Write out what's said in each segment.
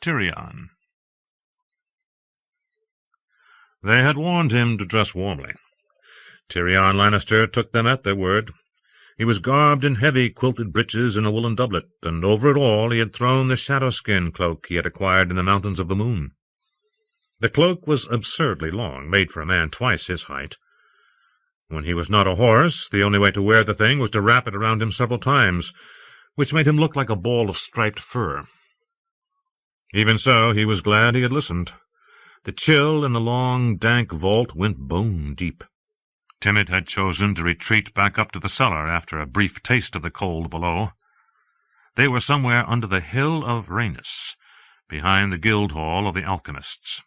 Tyrion. They had warned him to dress warmly. Tyrion Lannister took them at their word. He was garbed in heavy quilted breeches and a woolen doublet, and over it all he had thrown the shadow-skin cloak he had acquired in the Mountains of the Moon. The cloak was absurdly long, made for a man twice his height. When he was not a horse, the only way to wear the thing was to wrap it around him several times, which made him look like a ball of striped fur. Even so, he was glad he had listened. The chill in the long, dank vault went bone-deep. Timid had chosen to retreat back up to the cellar after a brief taste of the cold below. They were somewhere under the Hill of Rhaenys, behind the Guildhall of the Alchemists.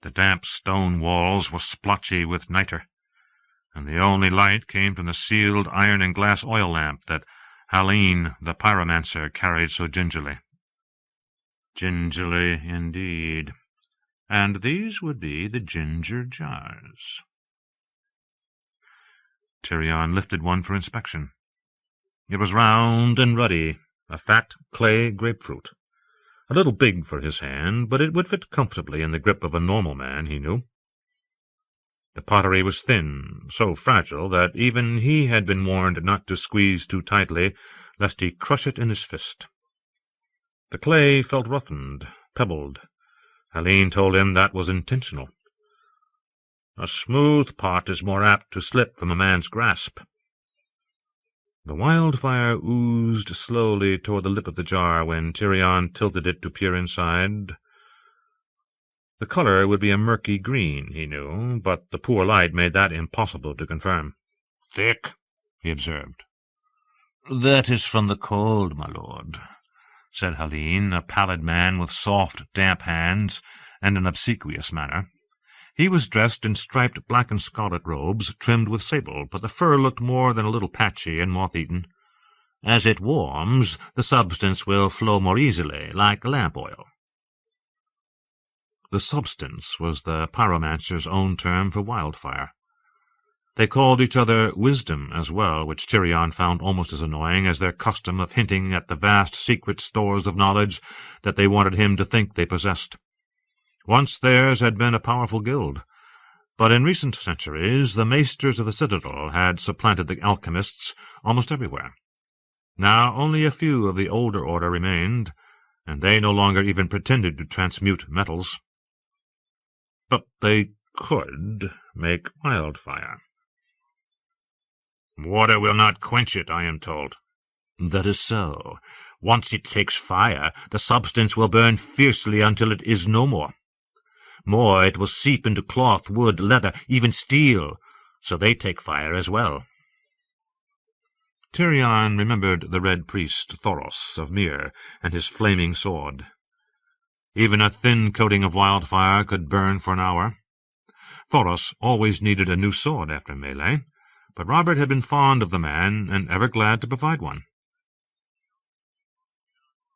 The damp stone walls were splotchy with nitre, and the only light came from the sealed iron and glass oil lamp that Hálin the pyromancer carried so gingerly. Gingerly, indeed. And these would be the ginger jars. Tyrion lifted one for inspection. It was round and ruddy, a fat clay grapefruit. A little big for his hand, but it would fit comfortably in the grip of a normal man, he knew. The pottery was thin, so fragile that even he had been warned not to squeeze too tightly, lest he crush it in his fist. The clay felt roughened, pebbled. Hálin told him that was intentional. A smooth pot is more apt to slip from a man's grasp. The wildfire oozed slowly toward the lip of the jar when Tyrion tilted it to peer inside. The color would be a murky green, he knew, but the poor light made that impossible to confirm. "Thick," he observed. "That is from the cold, my lord," said Hálin, a pallid man with soft, damp hands and an obsequious manner. He was dressed in striped black and scarlet robes, trimmed with sable, but the fur looked more than a little patchy and moth-eaten. "As it warms, the substance will flow more easily, like lamp oil." The substance was the pyromancer's own term for wildfire. They called each other wisdom as well, which Tyrion found almost as annoying as their custom of hinting at the vast secret stores of knowledge that they wanted him to think they possessed. Once theirs had been a powerful guild, but in recent centuries the maesters of the Citadel had supplanted the alchemists almost everywhere. Now only a few of the older order remained, and they no longer even pretended to transmute metals. But they could make wildfire. "Water will not quench it, I am told." "That is so. Once it takes fire, the substance will burn fiercely until it is no more. More, it will seep into cloth, wood, leather, even steel, so they take fire as well." Tyrion remembered the red priest, Thoros, of Myr, and his flaming sword. Even a thin coating of wildfire could burn for an hour. Thoros always needed a new sword after melee, but Robert had been fond of the man, and ever glad to provide one.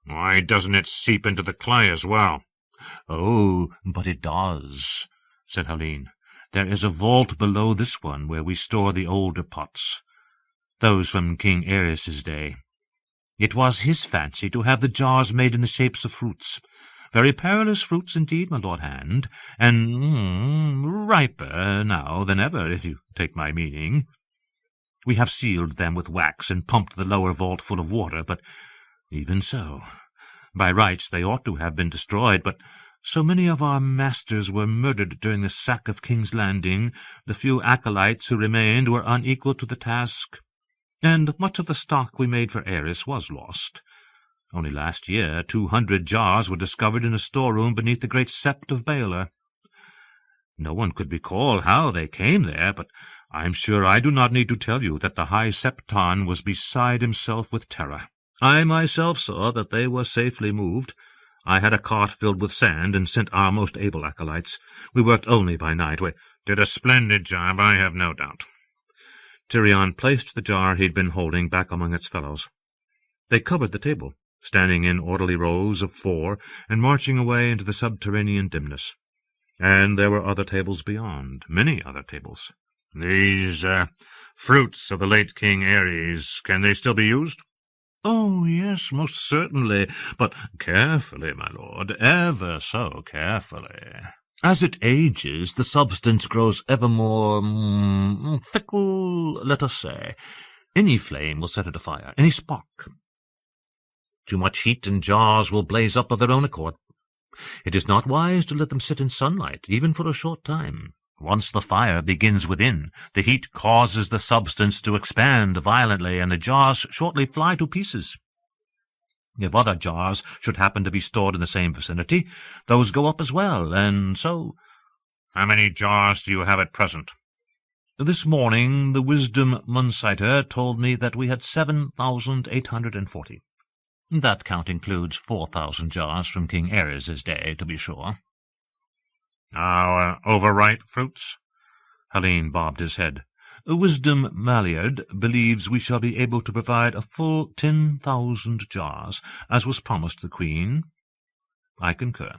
"Why doesn't it seep into the clay as well?" "Oh, but it does," said Hálin. "There is a vault below this one where we store the older pots, those from King Aerys' day. It was his fancy to have the jars made in the shapes of fruits. Very perilous fruits indeed, my Lord Hand, and riper now than ever, if you take my meaning. We have sealed them with wax and pumped the lower vault full of water, but even so, by rights they ought to have been destroyed, but so many of our masters were murdered during the sack of King's Landing, the few acolytes who remained were unequal to the task, and much of the stock we made for Aerys was lost. Only last year 200 jars were discovered in a storeroom beneath the great sept of Baelor. No one could recall how they came there, but I am sure I do not need to tell you that the High Septon was beside himself with terror. I myself saw that they were safely moved. I had a cart filled with sand and sent our most able acolytes. We worked only by night. We did a splendid job, I have no doubt." Tyrion placed the jar he had been holding back among its fellows. They covered the table, standing in orderly rows of 4 and marching away into the subterranean dimness. And there were other tables beyond, many other tables. "These fruits of the late King Aerys, can they still be used?" "Oh, yes, most certainly, but carefully, my lord, ever so carefully. As it ages, the substance grows ever more fickle, let us say. Any flame will set it afire, any spark. Too much heat and jars will blaze up of their own accord. It is not wise to let them sit in sunlight, even for a short time. Once the fire begins within, the heat causes the substance to expand violently, and the jars shortly fly to pieces. If other jars should happen to be stored in the same vicinity, those go up as well, and so—" "How many jars do you have at present?" "This morning the wisdom Munsighter told me that we had 7,840. That count includes 4,000 jars from King Ares' day, to be sure." "Our overripe fruits?" Helene bobbed his head. "Wisdom Maillard believes we shall be able to provide a full 10,000 jars, as was promised the Queen." "I concur."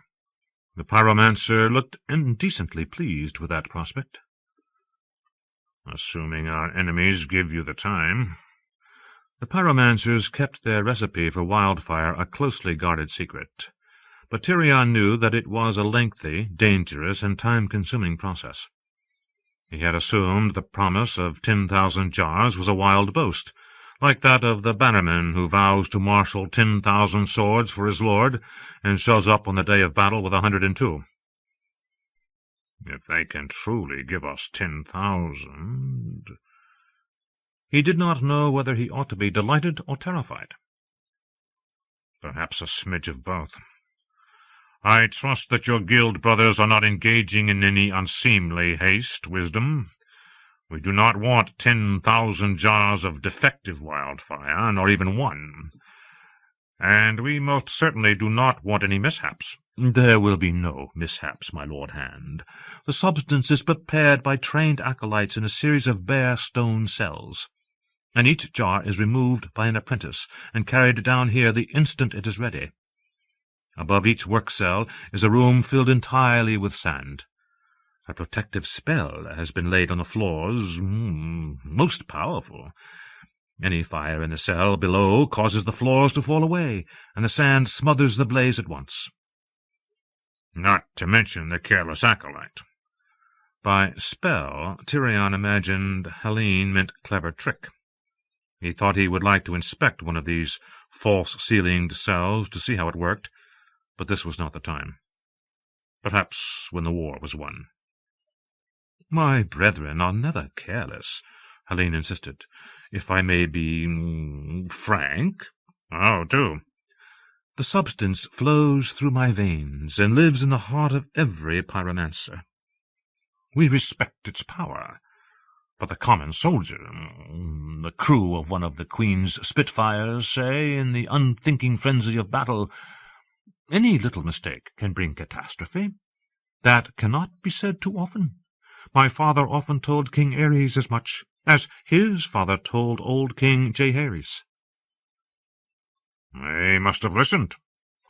The pyromancer looked indecently pleased with that prospect. "Assuming our enemies give you the time." The pyromancers kept their recipe for wildfire a closely guarded secret, but Tyrion knew that it was a lengthy, dangerous, and time-consuming process. He had assumed the promise of 10,000 jars was a wild boast, like that of the bannerman who vows to marshal 10,000 swords for his lord, and shows up on the day of battle with 102. If they can truly give us 10,000... He did not know whether he ought to be delighted or terrified. Perhaps a smidge of both. "I trust that your guild brothers are not engaging in any unseemly haste, Wisdom. We do not want 10,000 jars of defective wildfire, nor even one. And we most certainly do not want any mishaps." "There will be no mishaps, my lord Hand. The substance is prepared by trained acolytes in a series of bare stone cells, and each jar is removed by an apprentice and carried down here the instant it is ready. Above each work cell is a room filled entirely with sand. A protective spell has been laid on the floors, most powerful. Any fire in the cell below causes the floors to fall away, and the sand smothers the blaze at once." "Not to mention the careless acolyte." By spell, Tyrion imagined Helene meant clever trick. He thought he would like to inspect one of these false-ceilinged cells to see how it worked, but this was not the time. Perhaps when the war was won. "My brethren are never careless," Helene insisted. "If I may be frank—" "Oh, do." "The substance flows through my veins and lives in the heart of every pyromancer. We respect its power, but the common soldier, the crew of one of the Queen's Spitfires, say, in the unthinking frenzy of battle, any little mistake can bring catastrophe. That cannot be said too often. My father often told King Ares as much, as his father told old King Jaehaerys." "They must have listened,"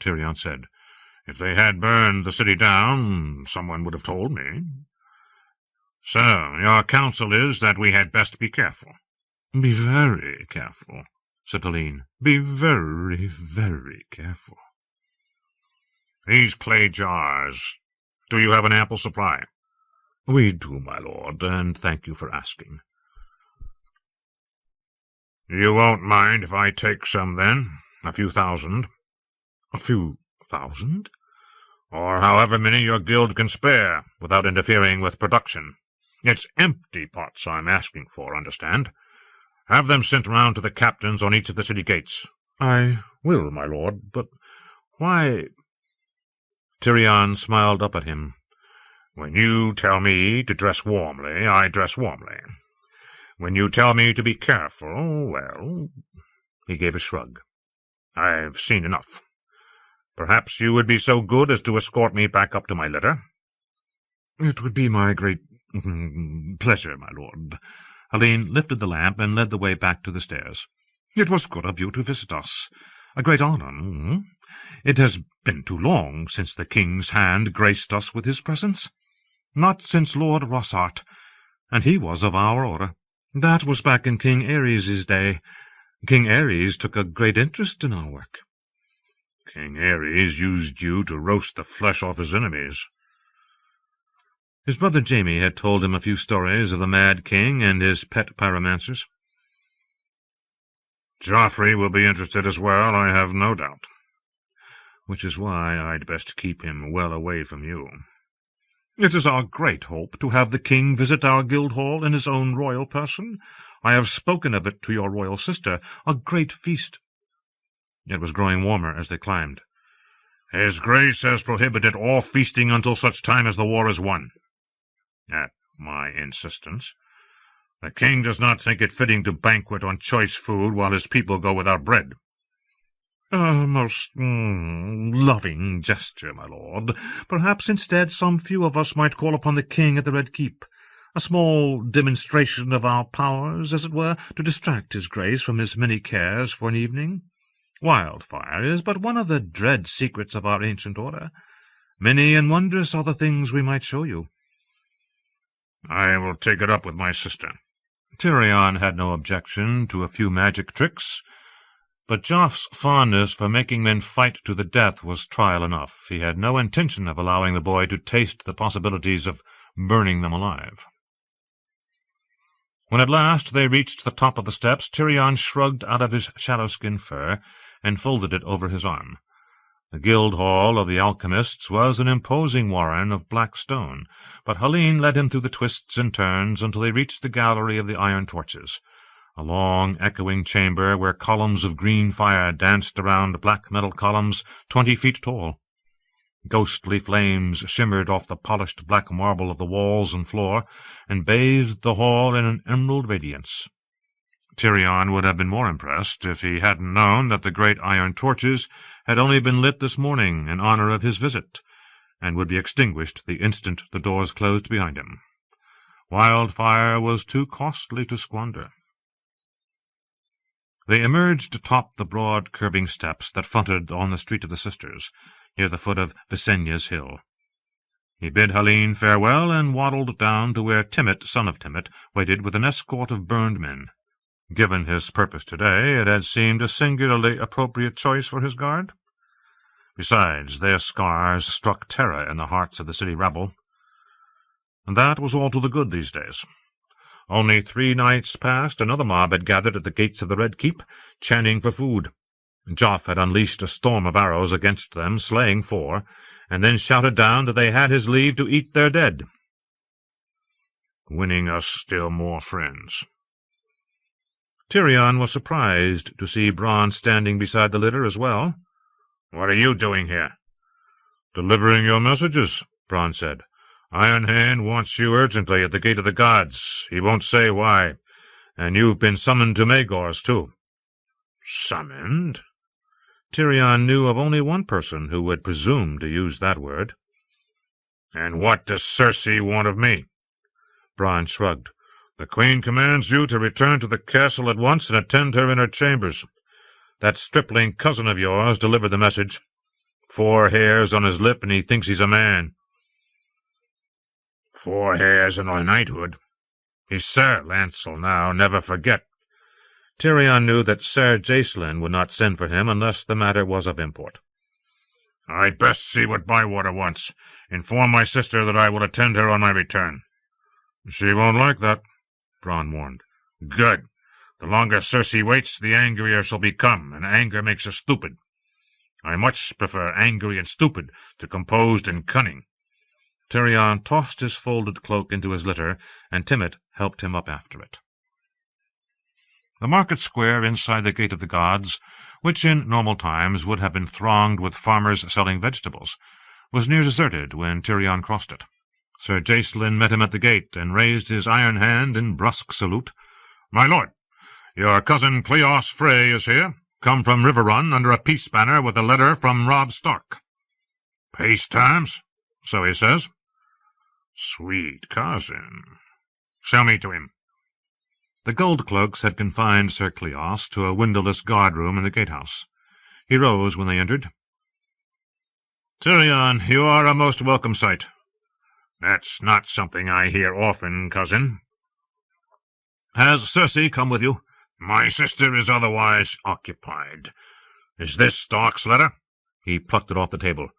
Tyrion said. "If they had burned the city down, someone would have told me. So, your counsel is that we had best be careful." "Be very careful," said Helene. "Be very, very careful." "These clay jars, do you have an ample supply?" "We do, my lord, and thank you for asking." "You won't mind if I take some, then? A few thousand?" "A few thousand?" "Or however many your guild can spare, without interfering with production. It's empty pots I'm asking for, understand. Have them sent round to the captains on each of the city gates." "I will, my lord, but why—" Tyrion smiled up at him. "When you tell me to dress warmly, I dress warmly. When you tell me to be careful, well—" He gave a shrug. "I've seen enough. Perhaps you would be so good as to escort me back up to my litter?" "It would be my great pleasure, my lord." Helene lifted the lamp and led the way back to the stairs. "It was good of you to visit us. A great honor. It has been too long since the king's hand graced us with his presence. Not since Lord Rossart, and he was of our order. That was back in King Ares' day. King Ares took a great interest in our work. King Ares used you to roast the flesh off his enemies. His brother Jaime had told him a few stories of the Mad King and his pet pyromancers. Joffrey will be interested as well, I have no doubt. Which is why I'd best keep him well away from you. It is our great hope to have the king visit our Guildhall in his own royal person. I have spoken of it to your royal sister, a great feast. It was growing warmer as they climbed. His Grace has prohibited all feasting until such time as the war is won. At my insistence. The king does not think it fitting to banquet on choice food while his people go without bread. A most loving gesture, my lord. Perhaps instead some few of us might call upon the king at the Red Keep. A small demonstration of our powers, as it were, to distract his grace from his many cares for an evening. Wildfire is but one of the dread secrets of our ancient order. Many and wondrous are the things we might show you. I will take it up with my sister. Tyrion had no objection to a few magic tricks, but Joff's fondness for making men fight to the death was trial enough. He had no intention of allowing the boy to taste the possibilities of burning them alive. When at last they reached the top of the steps, Tyrion shrugged out of his shadow-skin fur and folded it over his arm. The Guildhall of the Alchemists was an imposing warren of black stone, but Helene led him through the twists and turns until they reached the gallery of the Iron Torches, a long, echoing chamber where columns of green fire danced around black metal columns 20 feet tall. Ghostly flames shimmered off the polished black marble of the walls and floor, and bathed the hall in an emerald radiance. Tyrion would have been more impressed if he hadn't known that the great iron torches had only been lit this morning in honor of his visit, and would be extinguished the instant the doors closed behind him. Wildfire was too costly to squander. They emerged atop the broad, curving steps that fronted on the Street of the Sisters, near the foot of Visenya's hill. He bid Helene farewell and waddled down to where Timett, son of Timett, waited with an escort of burned men. Given his purpose today, it had seemed a singularly appropriate choice for his guard. Besides, their scars struck terror in the hearts of the city rabble. And that was all to the good these days. Only 3 nights past, another mob had gathered at the gates of the Red Keep, chanting for food. Joff had unleashed a storm of arrows against them, slaying 4, and then shouted down that they had his leave to eat their dead, winning us still more friends. Tyrion was surprised to see Bran standing beside the litter as well. "What are you doing here?" "Delivering your messages," Bran said. "Iron Hand wants you urgently at the Gate of the Gods. He won't say why. And you've been summoned to Maegor's, too." "Summoned?" Tyrion knew of only one person who would presume to use that word. "And what does Cersei want of me?" Bran shrugged. "The Queen commands you to return to the castle at once and attend her in her chambers. That stripling cousin of yours delivered the message. 4 hairs on his lip, and he thinks he's a man." 4 hairs and a knighthood. He's Sir Lancel now, never forget. Tyrion knew that Ser Jacelyn would not send for him unless the matter was of import. "I'd best see what Bywater wants. Inform my sister that I will attend her on my return." "She won't like that," Bran warned. "Good. The longer Cersei waits, the angrier she'll become, and anger makes her stupid. I much prefer angry and stupid to composed and cunning." Tyrion tossed his folded cloak into his litter, and Timett helped him up after it. The market square inside the Gate of the Gods, which in normal times would have been thronged with farmers selling vegetables, was near deserted when Tyrion crossed it. Ser Jacelyn met him at the gate, and raised his iron hand in brusque salute. "My lord, your cousin Cleos Frey is here, come from Riverrun under a peace banner with a letter from Robb Stark." "Peace terms?" "So he says." "Sweet cousin. Show me to him." The gold-cloaks had confined Sir Cleos to a windowless guard-room in the gatehouse. He rose when they entered. "Tyrion, you are a most welcome sight." "That's not something I hear often, cousin." "Has Cersei come with you?" My sister is otherwise occupied. Is this Stark's letter?" He plucked it off the table.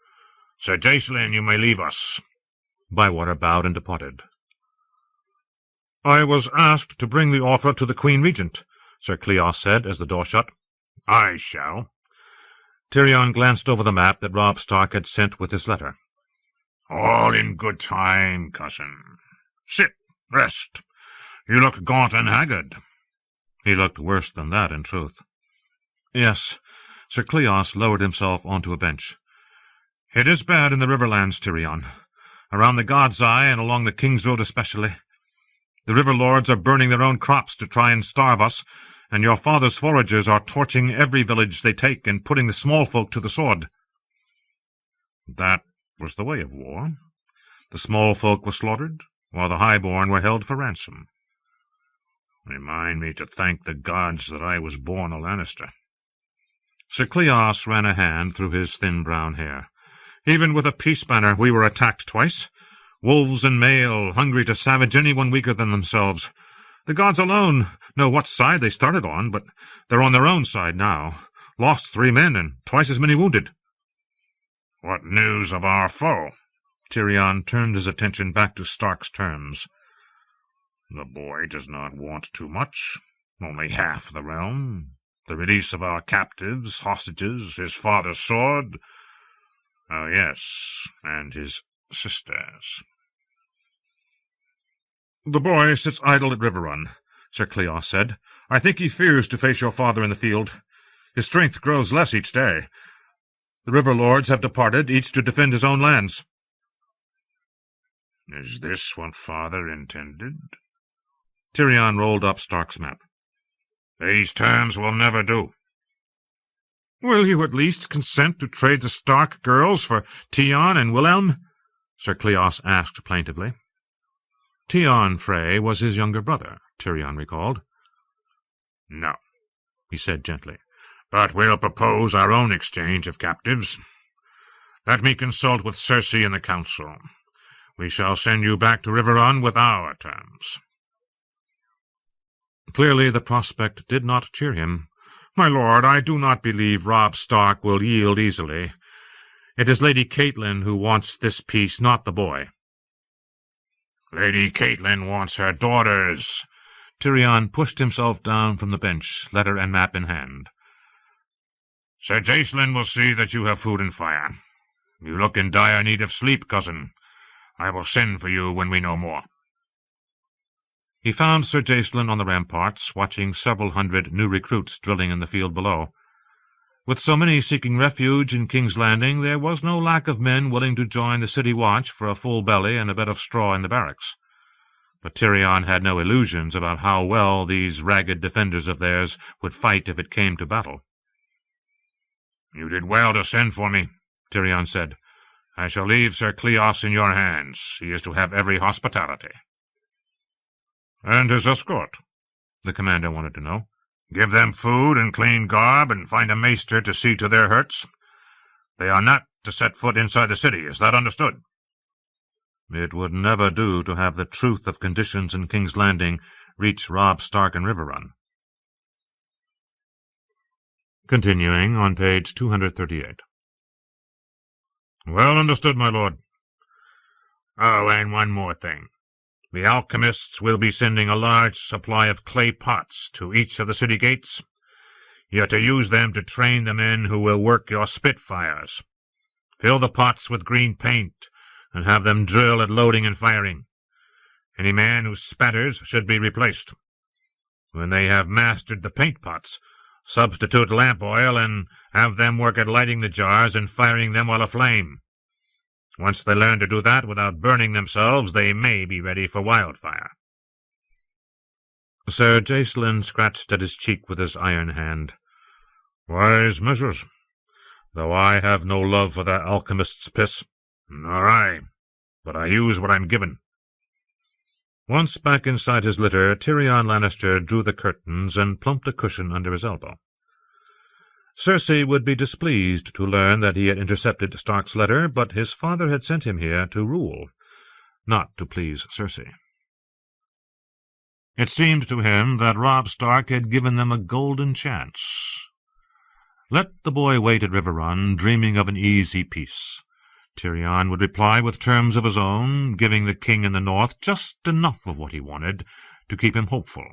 "Sir Jacelyn, you may leave us." Bywater bowed and departed. "I was asked to bring the offer to the Queen Regent," Sir Cleos said as the door shut. "I shall." Tyrion glanced over the map that Robb Stark had sent with his letter. "All in good time, cousin. Sit, rest. You look gaunt and haggard." He looked worse than that, in truth. "Yes." Sir Cleos lowered himself onto a bench. "It is bad in the Riverlands, Tyrion. Around the God's Eye and along the King's Road especially. The river lords are burning their own crops to try and starve us, and your father's foragers are torching every village they take and putting the small folk to the sword." That was the way of war. The small folk were slaughtered, while the highborn were held for ransom. Remind me to thank the gods that I was born a Lannister. Sir Cleos ran a hand through his thin brown hair. "Even with a peace banner we were attacked twice. Wolves and male, hungry to savage anyone weaker than themselves. The gods alone know what side they started on, but they're on their own side now. Lost 3 men and twice as many wounded." "What news of our foe?" Tyrion turned his attention back to Stark's terms. "The boy does not want too much. Only half the realm. The release of our captives, hostages, his father's sword. Oh, yes, and his sisters." "The boy sits idle at Riverrun," Sir Cleos said. "I think he fears to face your father in the field. His strength grows less each day. The river lords have departed, each to defend his own lands." "Is this what father intended?" Tyrion rolled up Stark's map. "These terms will never do." "Will you at least consent to trade the Stark girls for Theon and Wilhelm?" Sir Cleos asked plaintively. Theon Frey was his younger brother, Tyrion recalled. "No," he said gently, "but we'll propose our own exchange of captives. Let me consult with Cersei and the council. We shall send you back to Riverrun with our terms." Clearly the prospect did not cheer him. "My lord, I do not believe Robb Stark will yield easily. It is Lady Catelyn who wants this peace, not the boy." "Lady Catelyn wants her daughters." Tyrion pushed himself down from the bench, letter and map in hand. "Sir Jacelyn will see that you have food and fire. You look in dire need of sleep, cousin. I will send for you when we know more." He found Sir Jacelyn on the ramparts, watching several hundred new recruits drilling in the field below. With so many seeking refuge in King's Landing, there was no lack of men willing to join the city watch for a full belly and a bed of straw in the barracks. But Tyrion had no illusions about how well these ragged defenders of theirs would fight if it came to battle. "You did well to send for me," Tyrion said. "I shall leave Sir Cleos in your hands. He is to have every hospitality." "And his escort?" the commander wanted to know. "Give them food and clean garb, and find a maester to see to their hurts. They are not to set foot inside the city. Is that understood?" It would never do to have the truth of conditions in King's Landing reach Robb Stark and Riverrun. Continuing on page 238. "Well understood, my lord. Oh, and one more thing. The alchemists will be sending a large supply of clay pots to each of the city gates. You are to use them to train the men who will work your Spitfires. Fill the pots with green paint, and have them drill at loading and firing. Any man who spatters should be replaced. When they have mastered the paint pots, substitute lamp oil, and have them work at lighting the jars and firing them while aflame. Once they learn to do that without burning themselves, they may be ready for wildfire." Sir Jacelyn scratched at his cheek with his iron hand. "Wise measures, though I have no love for that alchemist's piss. Nor I, but I use what I'm given." Once back inside his litter, Tyrion Lannister drew the curtains and plumped a cushion under his elbow. Cersei would be displeased to learn that he had intercepted Stark's letter, but his father had sent him here to rule, not to please Cersei. It seemed to him that Robb Stark had given them a golden chance. Let the boy wait at Riverrun, dreaming of an easy peace. Tyrion would reply with terms of his own, giving the king in the north just enough of what he wanted to keep him hopeful.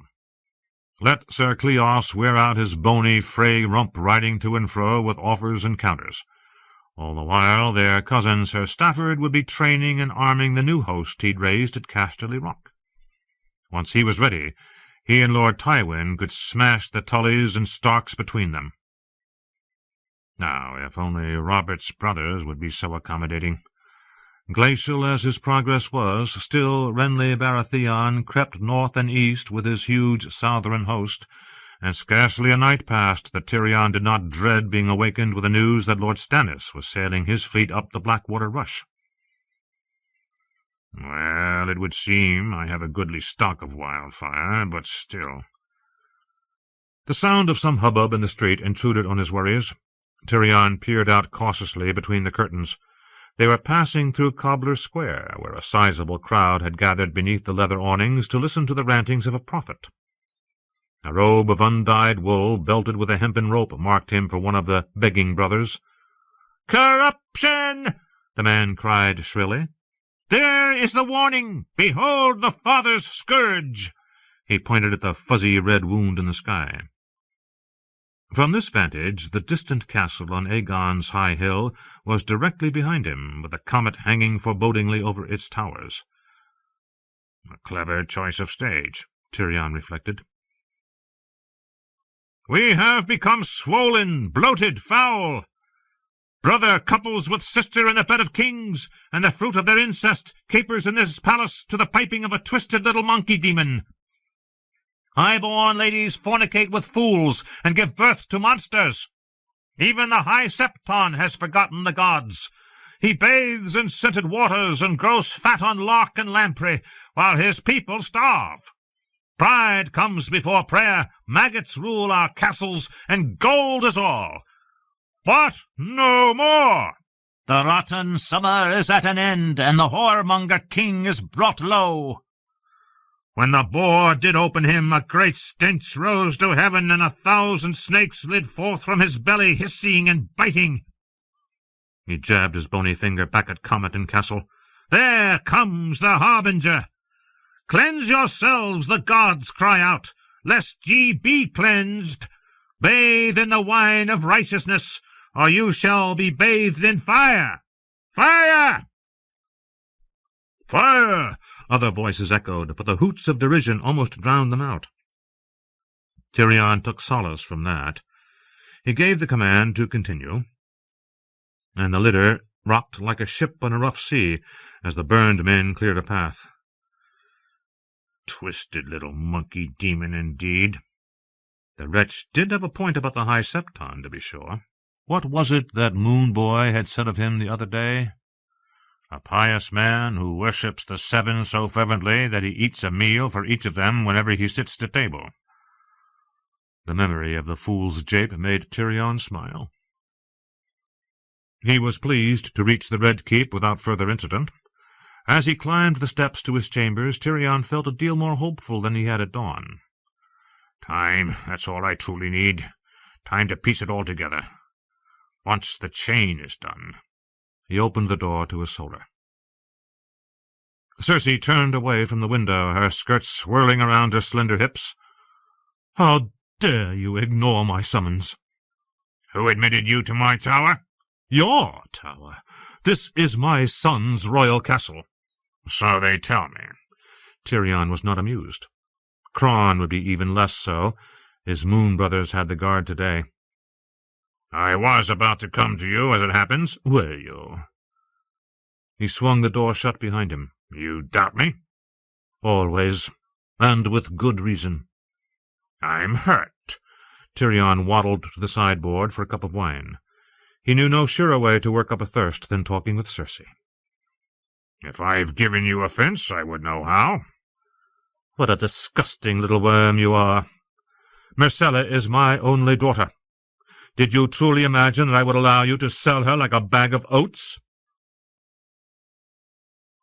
Let Sir Cleos wear out his bony, Frey rump riding to and fro with offers and counters. All the while their cousin Sir Stafford would be training and arming the new host he'd raised at Casterly Rock. Once he was ready, he and Lord Tywin could smash the Tullys and Starks between them. Now, if only Robert's brothers would be so accommodating. Glacial as his progress was, still Renly Baratheon crept north and east with his huge southern host, and scarcely a night passed that Tyrion did not dread being awakened with the news that Lord Stannis was sailing his fleet up the Blackwater Rush. Well, it would seem I have a goodly stock of wildfire, but still— The sound of some hubbub in the street intruded on his worries. Tyrion peered out cautiously between the curtains. They were passing through Cobbler Square, where a sizable crowd had gathered beneath the leather awnings to listen to the rantings of a prophet. A robe of undyed wool, belted with a hempen rope, marked him for one of the begging brothers. "Corruption!" the man cried shrilly. "There is the warning! Behold the Father's scourge!" He pointed at the fuzzy red wound in the sky. From this vantage, the distant castle on Aegon's high hill was directly behind him, with the comet hanging forebodingly over its towers. A clever choice of stage, Tyrion reflected. "We have become swollen, bloated, foul. Brother couples with sister in the bed of kings, and the fruit of their incest capers in this palace to the piping of a twisted little monkey-demon. High-born ladies fornicate with fools and give birth to monsters. Even the High Septon has forgotten the gods. He bathes in scented waters and grows fat on lark and lamprey, while his people starve. Pride comes before prayer, maggots rule our castles, and gold is all. But no more! The rotten summer is at an end, and the whoremonger king is brought low. When the boar did open him, a great stench rose to heaven, and 1,000 snakes slid forth from his belly, hissing and biting." He jabbed his bony finger back at Comet and Castle. "There comes the harbinger! Cleanse yourselves, the gods cry out, lest ye be cleansed. Bathe in the wine of righteousness, or you shall be bathed in fire. Fire! Fire!" Other voices echoed, but the hoots of derision almost drowned them out. Tyrion took solace from that. He gave the command to continue, and the litter rocked like a ship on a rough sea as the burned men cleared a path. Twisted little monkey-demon, indeed. The wretch did have a point about the High Septon, to be sure. What was it that Moon Boy had said of him the other day? A pious man who worships the seven so fervently that he eats a meal for each of them whenever he sits to table. The memory of the fool's jape made Tyrion smile. He was pleased to reach the Red Keep without further incident. As he climbed the steps to his chambers, Tyrion felt a deal more hopeful than he had at dawn. Time, that's all I truly need. Time to piece it all together. Once the chain is done. He opened the door to his solar. Cersei turned away from the window, her skirts swirling around her slender hips. "How dare you ignore my summons?" "Who admitted you to my tower?" "Your tower. This is my son's royal castle." "So they tell me." Tyrion was not amused. Cron would be even less so. His moon brothers had the guard today. "I was about to come to you, as it happens." "Were you?" He swung the door shut behind him. "You doubt me?" "Always, and with good reason." "I'm hurt." Tyrion waddled to the sideboard for a cup of wine. He knew no surer way to work up a thirst than talking with Cersei. "If I've given you offence, I would know how." "What a disgusting little worm you are. Myrcella is my only daughter. Did you truly imagine that I would allow you to sell her like a bag of oats?"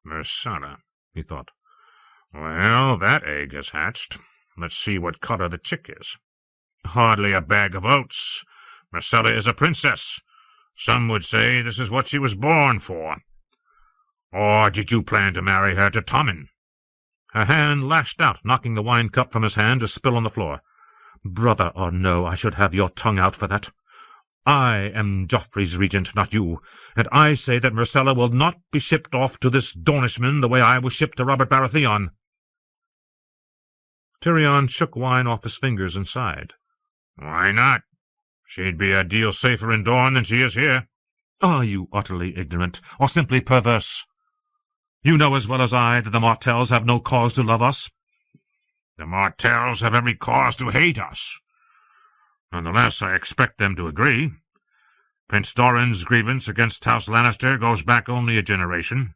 Myrcella, he thought. Well, that egg has hatched. Let's see what color the chick is. Hardly a bag of oats. Myrcella is a princess. Some would say this is what she was born for. Or did you plan to marry her to Tommen?" Her hand lashed out, knocking the wine-cup from his hand to spill on the floor. "Brother or no, I should have your tongue out for that. I am Joffrey's regent, not you, and I say that Myrcella will not be shipped off to this Dornishman the way I was shipped to Robert Baratheon." Tyrion shook wine off his fingers and sighed. "Why not? She'd be a deal safer in Dorne than she is here." "Are you utterly ignorant, or simply perverse? You know as well as I that the Martells have no cause to love us." "The Martells have every cause to hate us. Nonetheless, I expect them to agree. Prince Doran's grievance against House Lannister goes back only a generation,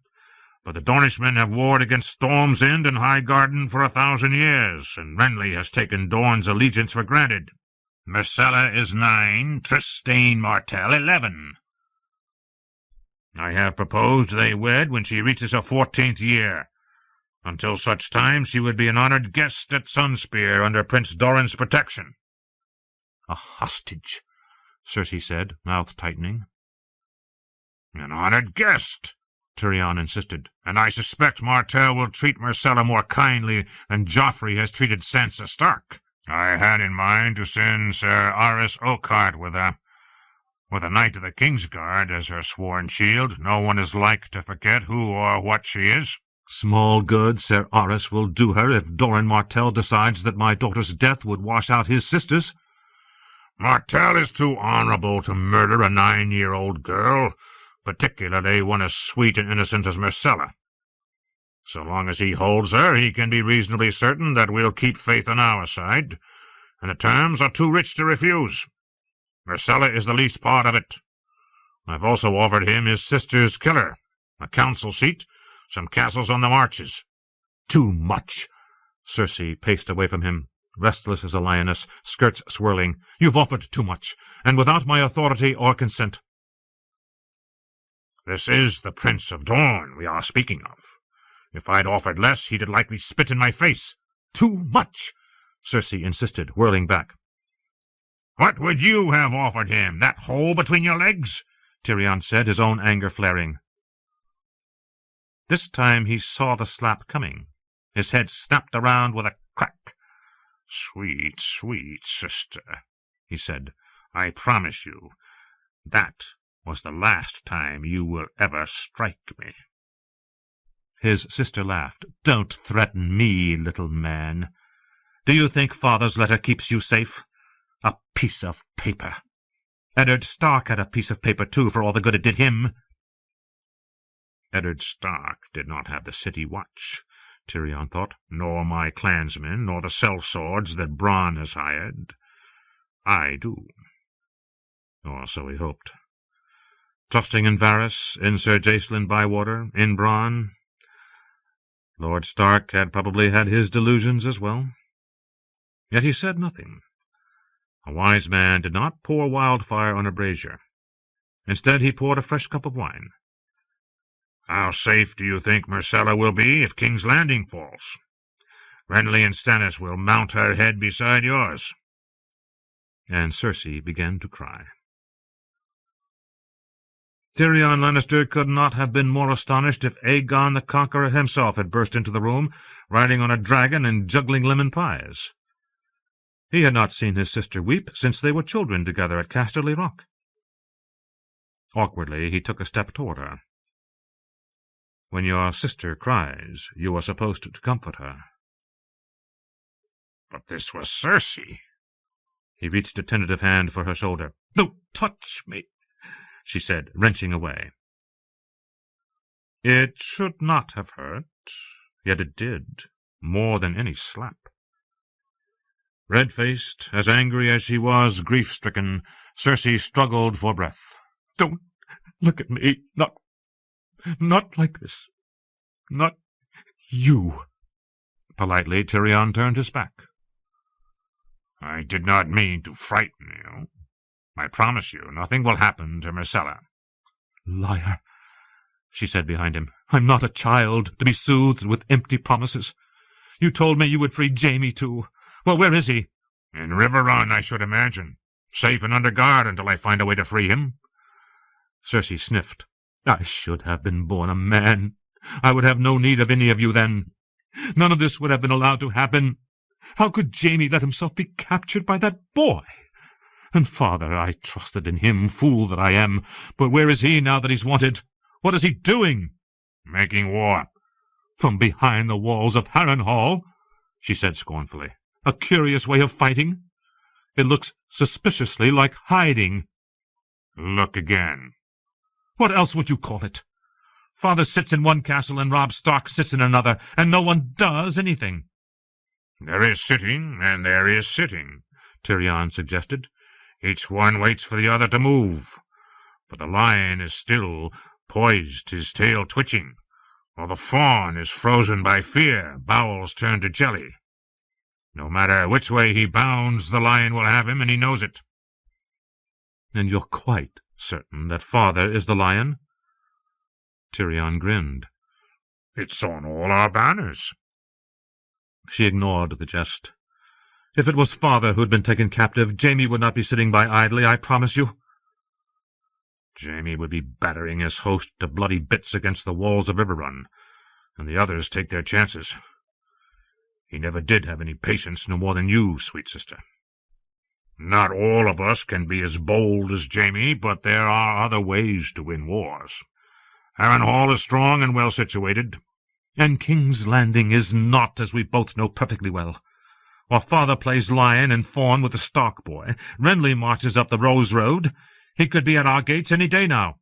but the Dornishmen have warred against Storm's End and Highgarden for 1,000 years, and Renly has taken Dorne's allegiance for granted. Myrcella is 9, Trystane Martell 11. I have proposed they wed when she reaches her 14th year. Until such time she would be an honored guest at Sunspear under Prince Doran's protection." "A hostage," Cersei said, mouth tightening. "An honored guest," Tyrion insisted, "and I suspect Martell will treat Myrcella more kindly than Joffrey has treated Sansa Stark. I had in mind to send Sir Aris Oakheart with a knight of the Kingsguard as her sworn shield. No one is like to forget who or what she is." "Small good Sir Aris will do her if Doran Martell decides that my daughter's death would wash out his sister's." "Martell is too honorable to murder a 9-year-old girl, particularly one as sweet and innocent as Myrcella. So long as he holds her, he can be reasonably certain that we'll keep faith on our side, and the terms are too rich to refuse. Myrcella is the least part of it. I've also offered him his sister's killer, a council seat, some castles on the marches." "Too much." Cersei paced away from him, restless as a lioness, skirts swirling. "You've offered too much, and without my authority or consent." "This is the Prince of Dorne we are speaking of. If I'd offered less, he'd have likely spit in my face." "Too much," Cersei insisted, whirling back. "What would you have offered him? That hole between your legs?" Tyrion said, his own anger flaring. This time he saw the slap coming. His head snapped around with a crack. "Sweet, sweet sister," he said, "I promise you that was the last time you will ever strike me." His sister laughed. "Don't threaten me, little man. Do you think Father's letter keeps you safe? A piece of paper. Eddard Stark had a piece of paper, too, for all the good it did him." "Eddard Stark did not have the city watch," Tyrion thought, "nor my clansmen, nor the sellswords that Bran has hired. I do." Or so he hoped. Trusting in Varys, in Sir Jacelyn Bywater, in Bran, Lord Stark had probably had his delusions as well. Yet he said nothing. A wise man did not pour wildfire on a brazier. Instead he poured a fresh cup of wine. "How safe do you think Myrcella will be if King's Landing falls? Renly and Stannis will mount her head beside yours." And Cersei began to cry. Tyrion Lannister could not have been more astonished if Aegon the Conqueror himself had burst into the room, riding on a dragon and juggling lemon pies. He had not seen his sister weep since they were children together at Casterly Rock. Awkwardly he took a step toward her. "When your sister cries, you are supposed to comfort her." "But this was Cersei." He reached a tentative hand for her shoulder. "Don't touch me," she said, wrenching away. It should not have hurt, yet it did, more than any slap. Red-faced, as angry as she was grief-stricken, Cersei struggled for breath. "Don't look at me. Not like this. Not you." Politely, Tyrion turned his back. "I did not mean to frighten you. I promise you nothing will happen to Myrcella." "Liar," she said behind him. "I'm not a child to be soothed with empty promises. You told me you would free Jaime, too. Well, where is he? In River Run, I should imagine. Safe and under guard until I find a way to free him. Cersei sniffed. I should have been born a man. I would have no need of any of you then. None of this would have been allowed to happen. How could Jaime let himself be captured by that boy? And father, I trusted in him, fool that I am. But where is he now that he's wanted? What is he doing? Making war. From behind the walls of Harrenhal, she said scornfully. A curious way of fighting. It looks suspiciously like hiding. Look again. What else would you call it? Father sits in one castle and Robb Stark sits in another, and no one does anything. There is sitting, and there is sitting, Tyrion suggested. Each one waits for the other to move. But the lion is still, poised, his tail twitching, while the fawn is frozen by fear, bowels turned to jelly. No matter which way he bounds, the lion will have him, and he knows it. And you're quite certain that father is the lion? Tyrion grinned. It's on all our banners. She ignored the jest. If it was father who'd been taken captive, Jaime would not be sitting by idly, I promise you. Jaime would be battering his host to bloody bits against the walls of River Run, and the others take their chances. He never did have any patience, no more than you, sweet sister. Not all of us can be as bold as Jaime, but there are other ways to win wars. Harrenhal is strong and well situated. And King's Landing is not, as we both know perfectly well. While father plays lion and fawn with the Stark boy, Renly marches up the Rose Road. He could be at our gates any day now.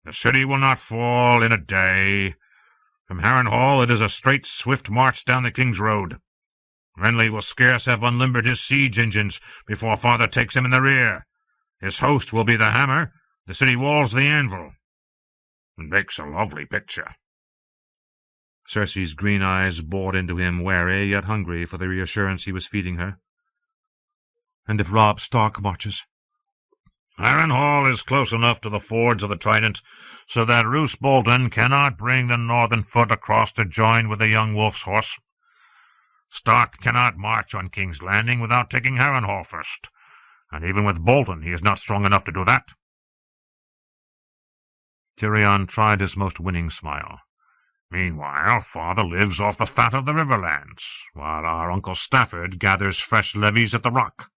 The city will not fall in a day. From Harrenhal it is a straight, swift march down the King's Road. Renly will scarce have unlimbered his siege engines before father takes him in the rear. His host will be the hammer, the city walls the anvil. It makes a lovely picture. Cersei's green eyes bored into him, wary yet hungry for the reassurance he was feeding her. And if Robb Stark marches? Harrenhal is close enough to the fords of the Trident so that Roose Bolton cannot bring the northern foot across to join with the young wolf's horse. Stark cannot march on King's Landing without taking Harrenhal first, and even with Bolton he is not strong enough to do that. Tyrion tried his most winning smile. Meanwhile, father lives off the fat of the Riverlands, while our Uncle Stafford gathers fresh levies at the Rock.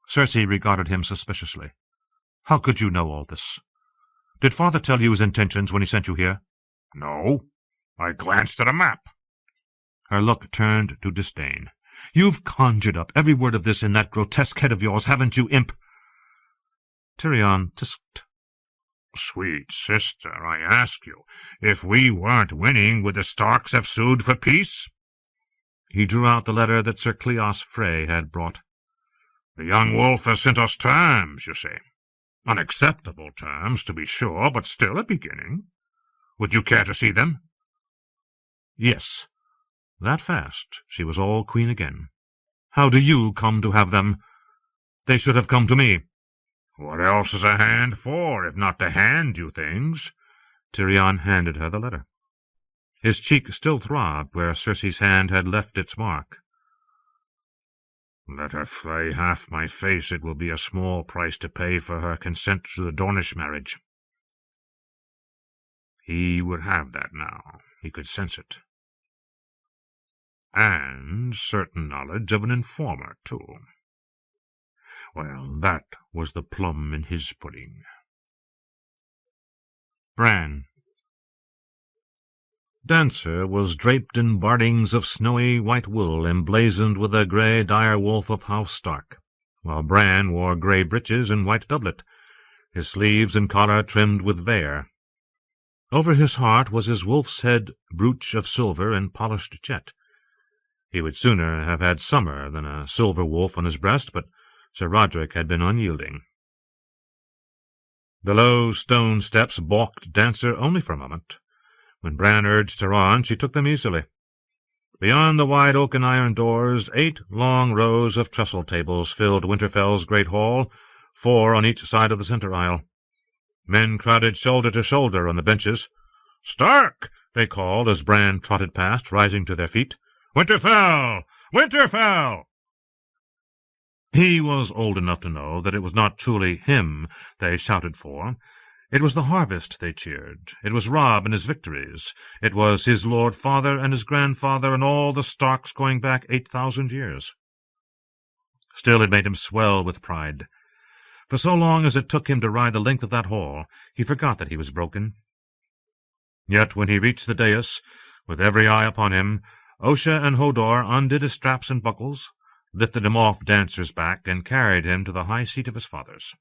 Cersei regarded him suspiciously. How could you know all this? Did father tell you his intentions when he sent you here? No. I glanced at a map. Her look turned to disdain. You've conjured up every word of this in that grotesque head of yours, haven't you, imp? Tyrion tisked. Sweet sister, I ask you, if we weren't winning, would the Starks have sued for peace? He drew out the letter that Sir Cleos Frey had brought. The young wolf has sent us terms, you say. Unacceptable terms, to be sure, but still a beginning. Would you care to see them? Yes. That fast she was all queen again. How do you come to have them? They should have come to me. What else is a hand for, if not to hand you things? Tyrion handed her the letter. His cheek still throbbed where Cersei's hand had left its mark. Let her flay half my face, it will be a small price to pay for her consent to the Dornish marriage. He would have that now. He could sense it. And certain knowledge of an informer, too. Well, that was the plum in his pudding. Bran. Dancer was draped in bardings of snowy white wool emblazoned with a grey dire wolf of House Stark, while Bran wore grey breeches and white doublet, his sleeves and collar trimmed with vair. Over his heart was his wolf's head brooch of silver and polished jet. He would sooner have had summer than a silver wolf on his breast, but Sir Roderick had been unyielding. The low stone steps balked Dancer only for a moment. When Bran urged her on, she took them easily. Beyond the wide oak and iron doors, 8 long rows of trestle tables filled Winterfell's great hall, 4 on each side of the center aisle. Men crowded shoulder to shoulder on the benches. "Stark!" they called as Bran trotted past, rising to their feet. "Winterfell! Winterfell!" He was old enough to know that it was not truly him they shouted for. It was the harvest they cheered. It was Robb and his victories. It was his lord father and his grandfather and all the Starks going back 8,000 years. Still, it made him swell with pride. For so long as it took him to ride the length of that hall, he forgot that he was broken. Yet when he reached the dais, with every eye upon him, Osha and Hodor undid his straps and buckles, lifted him off Dancer's back, and carried him to the high seat of his fathers.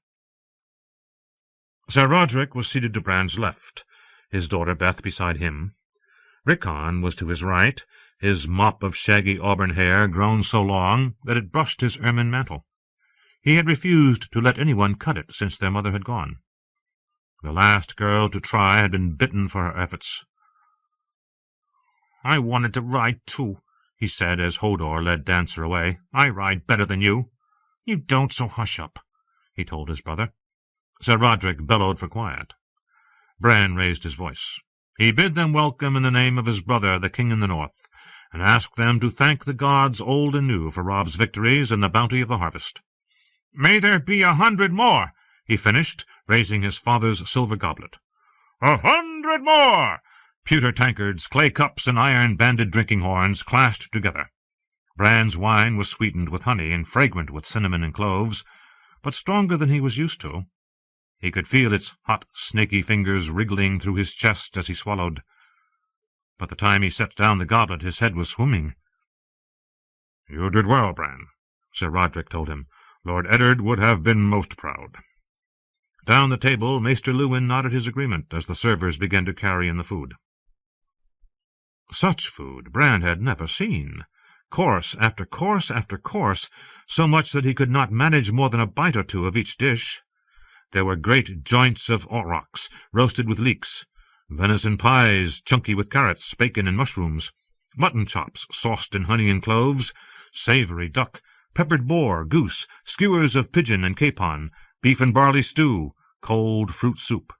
Sir Roderick was seated to Bran's left, his daughter Beth beside him. Rickon was to his right, his mop of shaggy auburn hair grown so long that it brushed his ermine mantle. He had refused to let anyone cut it since their mother had gone. The last girl to try had been bitten for her efforts. "I wanted to ride, too," he said as Hodor led Dancer away. "I ride better than you." "You don't, so hush up," he told his brother. Sir Roderick bellowed for quiet. Bran raised his voice. He bid them welcome in the name of his brother, the king in the north, and asked them to thank the gods old and new for Robb's victories and the bounty of the harvest. "May there be 100 more," he finished, raising his father's silver goblet. 100 more! Pewter tankards, clay cups, and iron-banded drinking horns clashed together. Bran's wine was sweetened with honey and fragrant with cinnamon and cloves, but stronger than he was used to. He could feel its hot, snaky fingers wriggling through his chest as he swallowed. By the time he set down the goblet, his head was swimming. "You did well, Bran," Sir Roderick told him. "Lord Eddard would have been most proud." Down the table, Maester Luwin nodded his agreement as the servers began to carry in the food. Such food Bran had never seen. Course after course after course, so much that he could not manage more than a bite or two of each dish. There were great joints of aurochs, roasted with leeks, venison pies, chunky with carrots, bacon, and mushrooms, mutton chops sauced in honey and cloves, savoury duck, peppered boar, goose, skewers of pigeon and capon, beef and barley stew, cold fruit soup.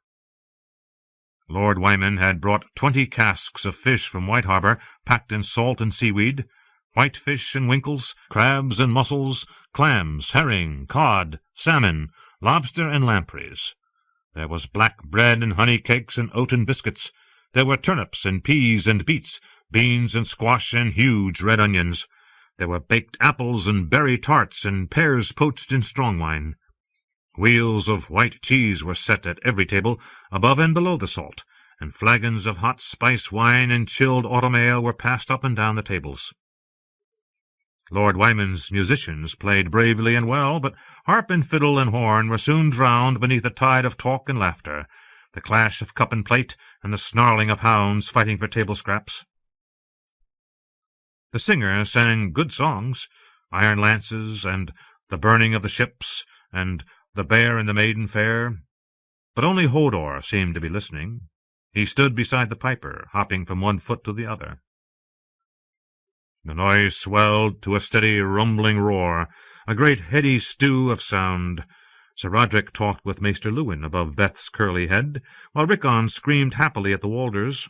Lord Wyman had brought 20 casks of fish from White Harbour, packed in salt and seaweed, whitefish and winkles, crabs and mussels, clams, herring, cod, salmon, lobster, and lampreys. There was black bread and honey cakes and oaten biscuits. There were turnips and peas and beets, beans and squash and huge red onions. There were baked apples and berry tarts and pears poached in strong wine. Wheels of white cheese were set at every table, above and below the salt, and flagons of hot spice wine and chilled autumn ale were passed up and down the tables. Lord Wyman's musicians played bravely and well, but harp and fiddle and horn were soon drowned beneath a tide of talk and laughter, the clash of cup and plate, and the snarling of hounds fighting for table scraps. The singer sang good songs, Iron Lances, and The Burning of the Ships, and The Bear and the Maiden Fair, but only Hodor seemed to be listening. He stood beside the piper, hopping from one foot to the other. The noise swelled to a steady rumbling roar, a great heady stew of sound. Sir Roderick talked with Maester Luwin above Beth's curly head, while Rickon screamed happily at the Walders.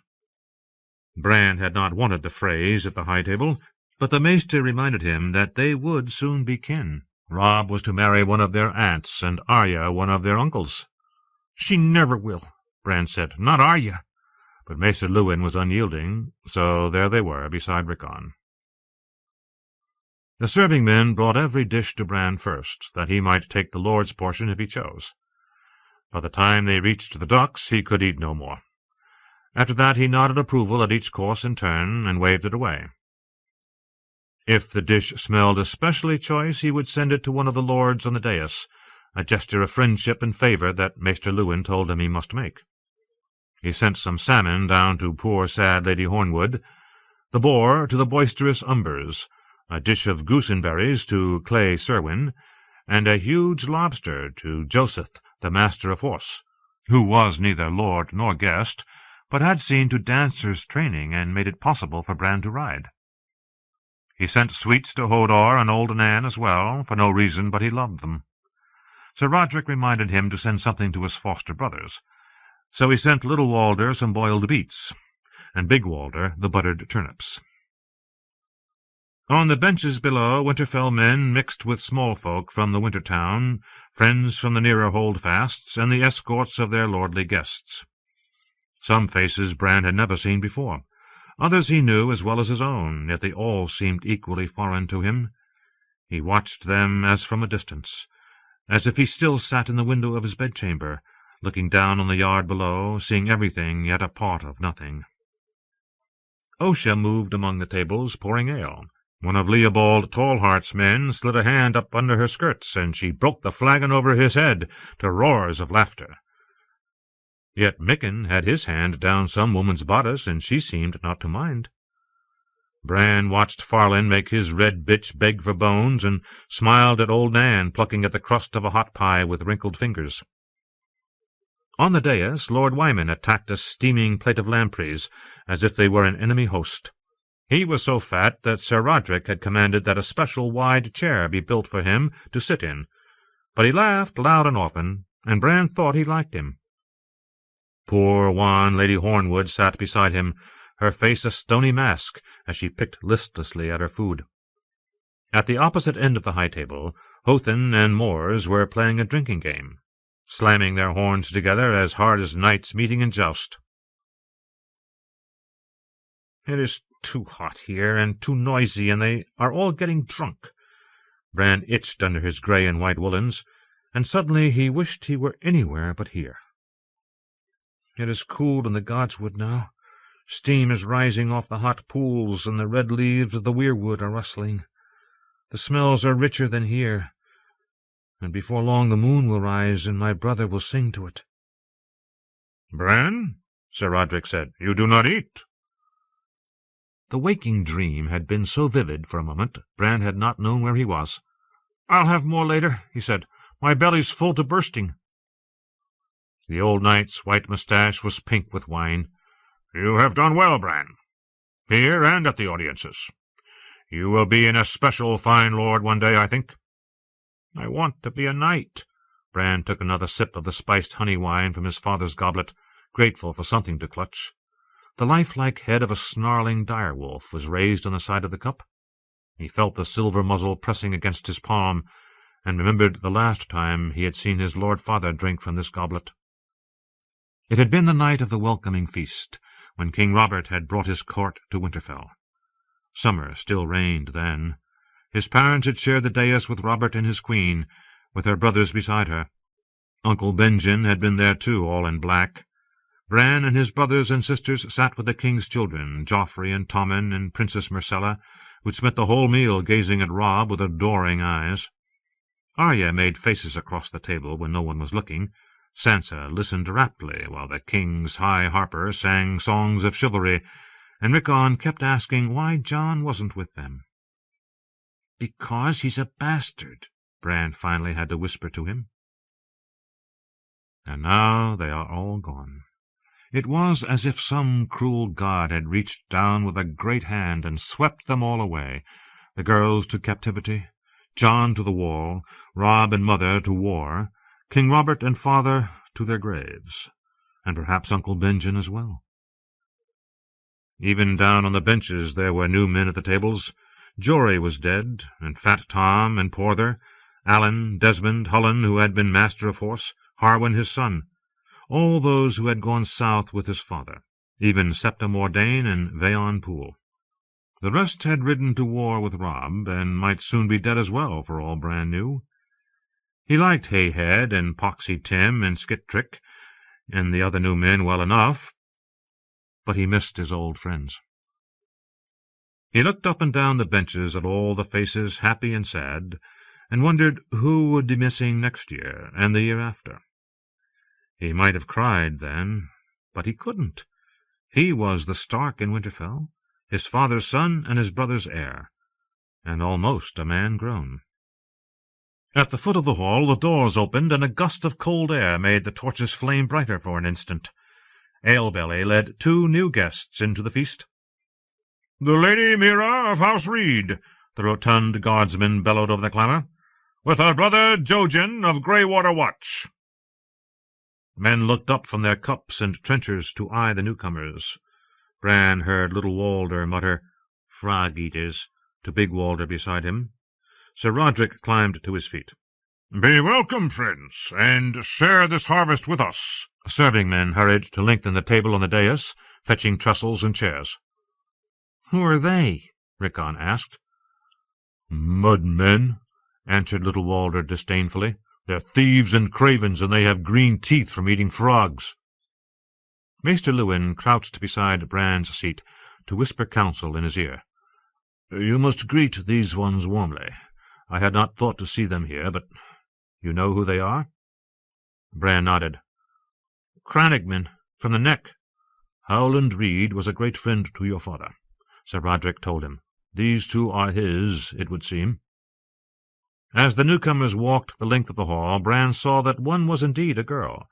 Bran had not wanted the phrase at the high table, but the Maester reminded him that they would soon be kin. Robb was to marry one of their aunts, and Arya one of their uncles. "She never will," Bran said. "Not Arya." But Maester Luwin was unyielding, so there they were beside Rickon. The serving men brought every dish to Bran first, that he might take the Lord's portion if he chose. By the time they reached the ducks, he could eat no more. After that he nodded approval at each course in turn, and waved it away. If the dish smelled especially choice, he would send it to one of the lords on the dais, a gesture of friendship and favour that Maester Luwin told him he must make. He sent some salmon down to poor sad Lady Hornwood, the boar to the boisterous Umbers, a dish of goosenberries to Clay Serwyn, and a huge lobster to Joseph, the master of horse, who was neither lord nor guest, but had seen to Dancer's training and made it possible for Bran to ride. He sent sweets to Hodor and old Nan as well, for no reason but he loved them. Sir Roderick reminded him to send something to his foster brothers, so he sent little Walder some boiled beets, and big Walder the buttered turnips. On the benches below, Winterfell men mixed with small folk from the winter town, friends from the nearer holdfasts, and the escorts of their lordly guests. Some faces Bran had never seen before. Others he knew as well as his own, yet they all seemed equally foreign to him. He watched them as from a distance, as if he still sat in the window of his bedchamber, looking down on the yard below, seeing everything, yet a part of nothing. Osha moved among the tables, pouring ale. One of Leopold Tallheart's men slid a hand up under her skirts, and she broke the flagon over his head, to roars of laughter. Yet Micken had his hand down some woman's bodice, and she seemed not to mind. Bran watched Farlin make his red bitch beg for bones, and smiled at old Nan plucking at the crust of a hot pie with wrinkled fingers. On the dais, Lord Wyman attacked a steaming plate of lampreys, as if they were an enemy host. He was so fat that Sir Roderick had commanded that a special wide chair be built for him to sit in, but he laughed loud and often, and Bran thought he liked him. Poor wan Lady Hornwood sat beside him, her face a stony mask, as she picked listlessly at her food. At the opposite end of the high table, Hothen and Moors were playing a drinking game, slamming their horns together as hard as knights meeting in joust. "It is too hot here, and too noisy, and they are all getting drunk." Bran itched under his grey and white woolens, and suddenly he wished he were anywhere but here. It is cool in the godswood now. Steam is rising off the hot pools, and the red leaves of the weirwood are rustling. The smells are richer than here, and before long the moon will rise, and my brother will sing to it. "Bran," Sir Roderick said, "you do not eat." The waking dream had been so vivid for a moment, Bran had not known where he was. "I'll have more later," he said. "My belly's full to bursting." The old knight's white moustache was pink with wine. "You have done well, Bran, here and at the audiences. You will be an especial fine lord one day, I think." "I want to be a knight." Bran took another sip of the spiced honey wine from his father's goblet, grateful for something to clutch. The lifelike head of a snarling dire-wolf was raised on the side of the cup. He felt the silver muzzle pressing against his palm, and remembered the last time he had seen his lord father drink from this goblet. It had been the night of the welcoming feast, when King Robert had brought his court to Winterfell. Summer still reigned then. His parents had shared the dais with Robert and his queen, with her brothers beside her. Uncle Benjen had been there too, all in black. Bran and his brothers and sisters sat with the king's children, Joffrey and Tommen and Princess Myrcella, who spent the whole meal gazing at Robb with adoring eyes. Arya made faces across the table when no one was looking. Sansa listened raptly while the king's high harper sang songs of chivalry, and Rickon kept asking why Jon wasn't with them. "Because he's a bastard," Bran finally had to whisper to him. And now they are all gone. It was as if some cruel god had reached down with a great hand and swept them all away, the girls to captivity, Jon to the wall, Robb and mother to war, King Robert and father to their graves, and perhaps Uncle Benjen as well. Even down on the benches there were new men at the tables. Jory was dead, and Fat Tom and Porther, Allen, Desmond, Hullen, who had been master of horse, Harwin his son, all those who had gone south with his father, even Septa Mordane and Veon Poole. The rest had ridden to war with Robb, and might soon be dead as well, for all Bran knew. He liked Hayhead and Poxy Tim and Skittrick and the other new men well enough, but he missed his old friends. He looked up and down the benches at all the faces, happy and sad, and wondered who would be missing next year and the year after. He might have cried then, but he couldn't. He was the Stark in Winterfell, his father's son and his brother's heir, and almost a man grown. At the foot of the hall the doors opened, and a gust of cold air made the torches flame brighter for an instant. Alebelly led 2 new guests into the feast. "The Lady Mira of House Reed," the rotund guardsman bellowed over the clamour, "with her brother Jojen of Greywater Watch." Men looked up from their cups and trenchers to eye the newcomers. Bran heard little Walder mutter, "Frog-eaters," to big Walder beside him. Sir Roderick climbed to his feet. "Be welcome, friends, and share this harvest with us." Serving men hurried to lengthen the table on the dais, fetching trestles and chairs. "Who are they?" Rickon asked. "Mud-men," answered little Walder disdainfully. "They're thieves and cravens, and they have green teeth from eating frogs." Maester Luwin crouched beside Bran's seat to whisper counsel in his ear. "You must greet these ones warmly. I had not thought to see them here, but you know who they are?" Bran nodded. "Crannogmen, from the Neck. Howland Reed was a great friend to your father," Sir Roderick told him. "These two are his, it would seem." As the newcomers walked the length of the hall, Bran saw that one was indeed a girl,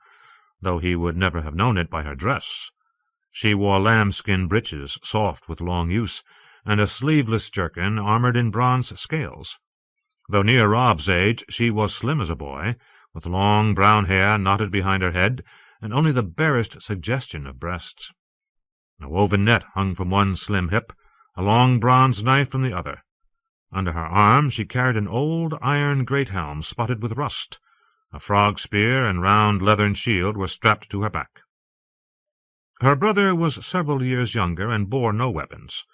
though he would never have known it by her dress. She wore lambskin breeches, soft with long use, and a sleeveless jerkin armoured in bronze scales. Though near Rob's age, she was slim as a boy, with long brown hair knotted behind her head, and only the barest suggestion of breasts. A woven net hung from one slim hip, a long bronze knife from the other. Under her arm she carried an old iron great-helm spotted with rust. A frog-spear and round leathern shield were strapped to her back. Her brother was several years younger and bore no weapons.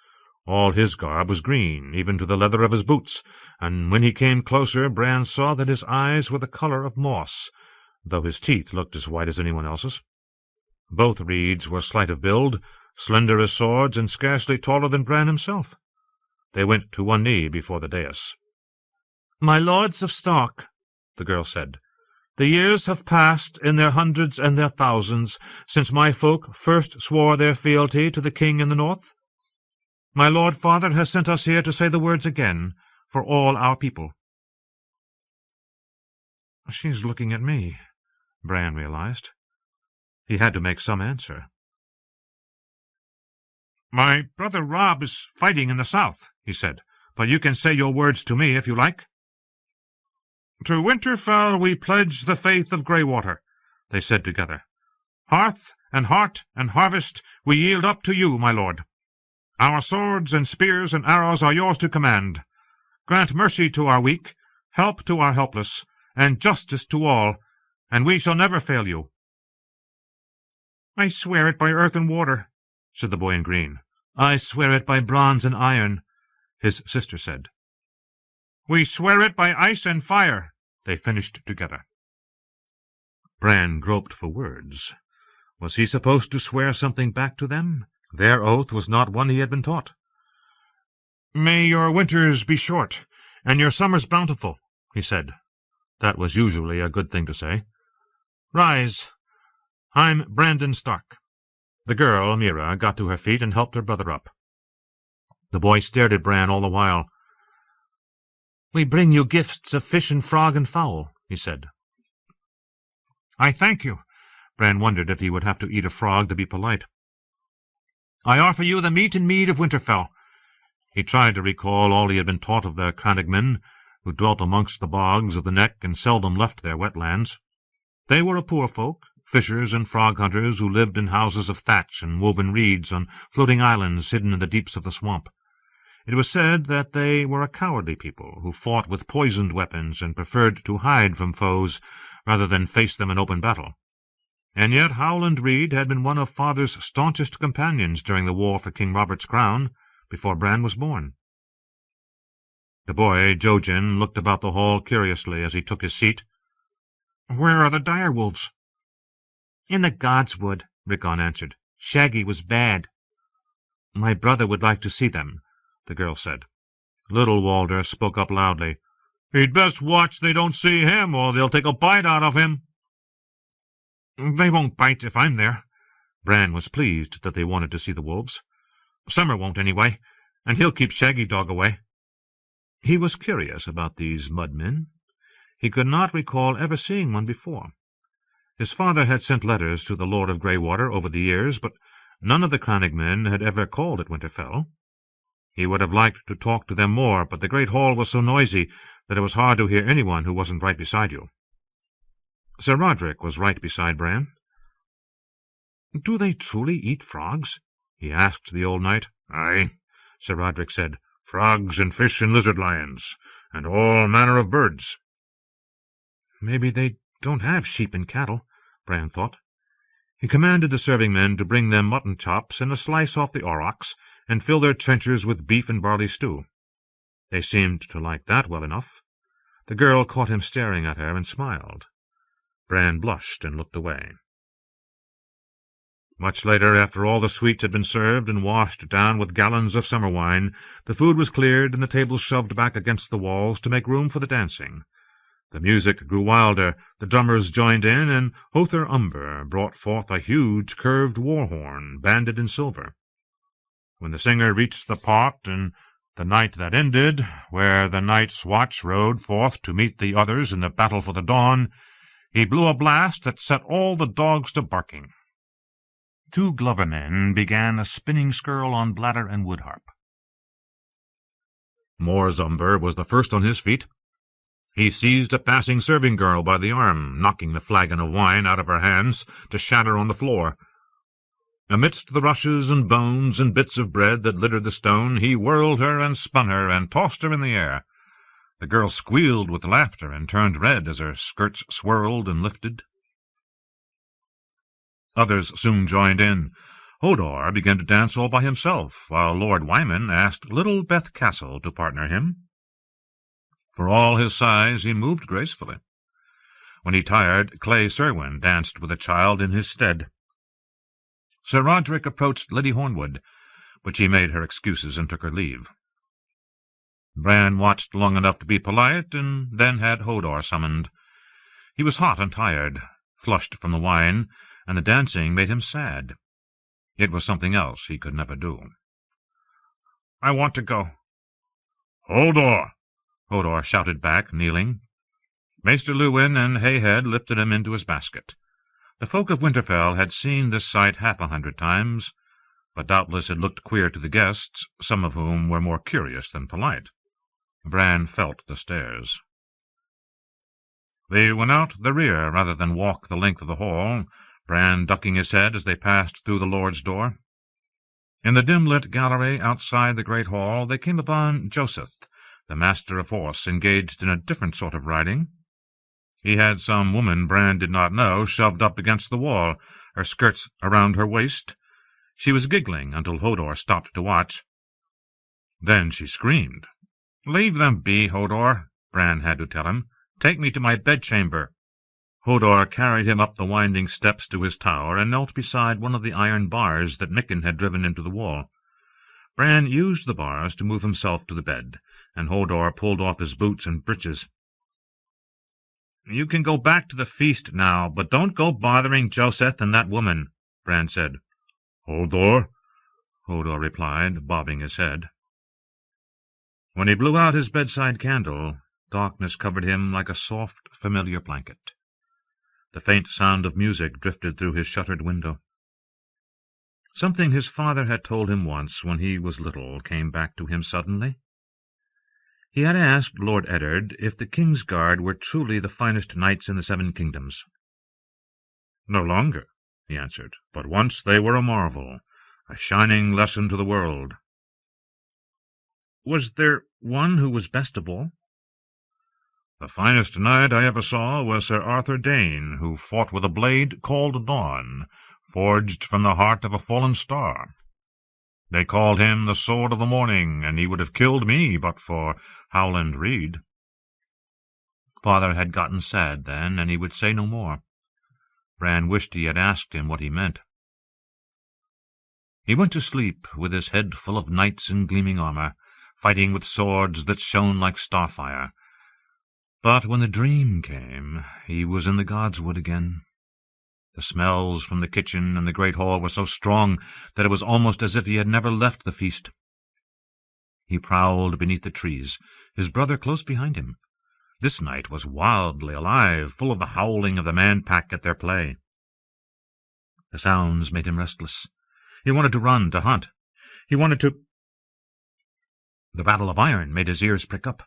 All his garb was green, even to the leather of his boots, and when he came closer Bran saw that his eyes were the colour of moss, though his teeth looked as white as anyone else's. Both Reeds were slight of build, slender as swords, and scarcely taller than Bran himself. They went to one knee before the dais. "My lords of Stark," the girl said, "the years have passed in their hundreds and their thousands since my folk first swore their fealty to the king in the north. My lord father has sent us here to say the words again, for all our people." "She's looking at me," Bran realized. He had to make some answer. "My brother Robb is fighting in the south," he said, "but you can say your words to me if you like." "To Winterfell we pledge the faith of Greywater," they said together. "Hearth and heart and harvest we yield up to you, my lord. Our swords and spears and arrows are yours to command. Grant mercy to our weak, help to our helpless, and justice to all, and we shall never fail you." "I swear it by earth and water," said the boy in green. "I swear it by bronze and iron," his sister said. "We swear it by ice and fire," they finished together. Bran groped for words. Was he supposed to swear something back to them? Their oath was not one he had been taught. "May your winters be short, and your summers bountiful," he said. That was usually a good thing to say. "Rise. I'm Brandon Stark." The girl, Mira, got to her feet and helped her brother up. The boy stared at Bran all the while. "We bring you gifts of fish and frog and fowl," he said. "I thank you." Bran wondered if he would have to eat a frog to be polite. "I offer you the meat and mead of Winterfell." He tried to recall all he had been taught of the Crannogmen, who dwelt amongst the bogs of the Neck and seldom left their wetlands. They were a poor folk, fishers and frog-hunters who lived in houses of thatch and woven reeds on floating islands hidden in the deeps of the swamp. It was said that they were a cowardly people who fought with poisoned weapons and preferred to hide from foes rather than face them in open battle. And yet Howland Reed had been one of father's staunchest companions during the war for King Robert's crown, before Bran was born. The boy, Jojen, looked about the hall curiously as he took his seat. "Where are the direwolves?" "In the Godswood," Rickon answered. "Shaggy was bad." "My brother would like to see them," the girl said. Little Walder spoke up loudly. "He'd best watch they don't see him, or they'll take a bite out of him." "They won't bite if I'm there." Bran was pleased that they wanted to see the wolves. "Summer won't, anyway, and he'll keep Shaggy Dog away." He was curious about these mudmen. He could not recall ever seeing one before. His father had sent letters to the Lord of Greywater over the years, but none of the Crannogmen had ever called at Winterfell. He would have liked to talk to them more, but the great hall was so noisy that it was hard to hear anyone who wasn't right beside you. Sir Roderick was right beside Bran. "Do they truly eat frogs?" he asked the old knight. "Aye," Sir Roderick said. frogs and fish and lizard-lions, and all manner of birds. Maybe they don't have sheep and cattle, Bran thought. He commanded the serving men to bring them mutton chops and a slice off the aurochs, and fill their trenchers with beef and barley stew. They seemed to like that well enough. The girl caught him staring at her and smiled. Bran blushed and looked away. Much later, after all the sweets had been served and washed down with gallons of summer wine, the food was cleared and the tables shoved back against the walls to make room for the dancing. The music grew wilder, the drummers joined in, and Hother Umber brought forth a huge curved war-horn, banded in silver. When the singer reached the part in the night that ended, where the night's watch rode forth to meet the others in the battle for the dawn, he blew a blast that set all the dogs to barking. 2 Glover men began a spinning skirl on bladder and wood-harp. Mors Umber was the first on his feet. He seized a passing serving girl by the arm, knocking the flagon of wine out of her hands to shatter on the floor. Amidst the rushes and bones and bits of bread that littered the stone, he whirled her and spun her and tossed her in the air. The girl squealed with laughter and turned red as her skirts swirled and lifted. Others soon joined in. Hodor began to dance all by himself, while Lord Wyman asked little Beth Castle to partner him. For all his size, he moved gracefully. When he tired, Clay Serwyn danced with a child in his stead. Sir Roderick approached Lady Hornwood, but she made her excuses and took her leave. Bran watched long enough to be polite, and then had Hodor summoned. He was hot and tired, flushed from the wine, and the dancing made him sad. It was something else he could never do. "I want to go." "Hodor!" Hodor shouted back, kneeling. Maester Luwin and Hayhead lifted him into his basket. The folk of Winterfell had seen this sight 100 times, but doubtless it looked queer to the guests, some of whom were more curious than polite. Bran felt the stares. They went out the rear rather than walk the length of the hall, Bran ducking his head as they passed through the Lord's door. In the dim-lit gallery outside the great hall they came upon Joseph, the master of horse, engaged in a different sort of riding. He had some woman Bran did not know shoved up against the wall, her skirts around her waist. She was giggling until Hodor stopped to watch. Then she screamed. "Leave them be, Hodor," Bran had to tell him. "Take me to my bedchamber." Hodor carried him up the winding steps to his tower and knelt beside one of the iron bars that Mikken had driven into the wall. Bran used the bars to move himself to the bed, and Hodor pulled off his boots and breeches. "You can go back to the feast now, but don't go bothering Joseph and that woman," Bran said. "Hodor?" Hodor replied, bobbing his head. When he blew out his bedside candle, darkness covered him like a soft, familiar blanket. The faint sound of music drifted through his shuttered window. Something his father had told him once when he was little came back to him suddenly. He had asked Lord Eddard if the King's Guard were truly the finest knights in the 7 kingdoms. "No longer," he answered, "but once they were a marvel, a shining lesson to the world." "Was there one who was best of all?" "The finest knight I ever saw was Sir Arthur Dane, who fought with a blade called Dawn, forged from the heart of a fallen star. They called him the Sword of the Morning, and he would have killed me but for Howland Reed." Father had gotten sad then, and he would say no more. Bran wished he had asked him what he meant. He went to sleep with his head full of knights in gleaming armor, fighting with swords that shone like starfire. But when the dream came, he was in the Godswood again. The smells from the kitchen and the great hall were so strong that it was almost as if he had never left the feast. He prowled beneath the trees, his brother close behind him. This night was wildly alive, full of the howling of the man-pack at their play. The sounds made him restless. He wanted to run, to hunt. He wanted to— The rattle of iron made his ears prick up.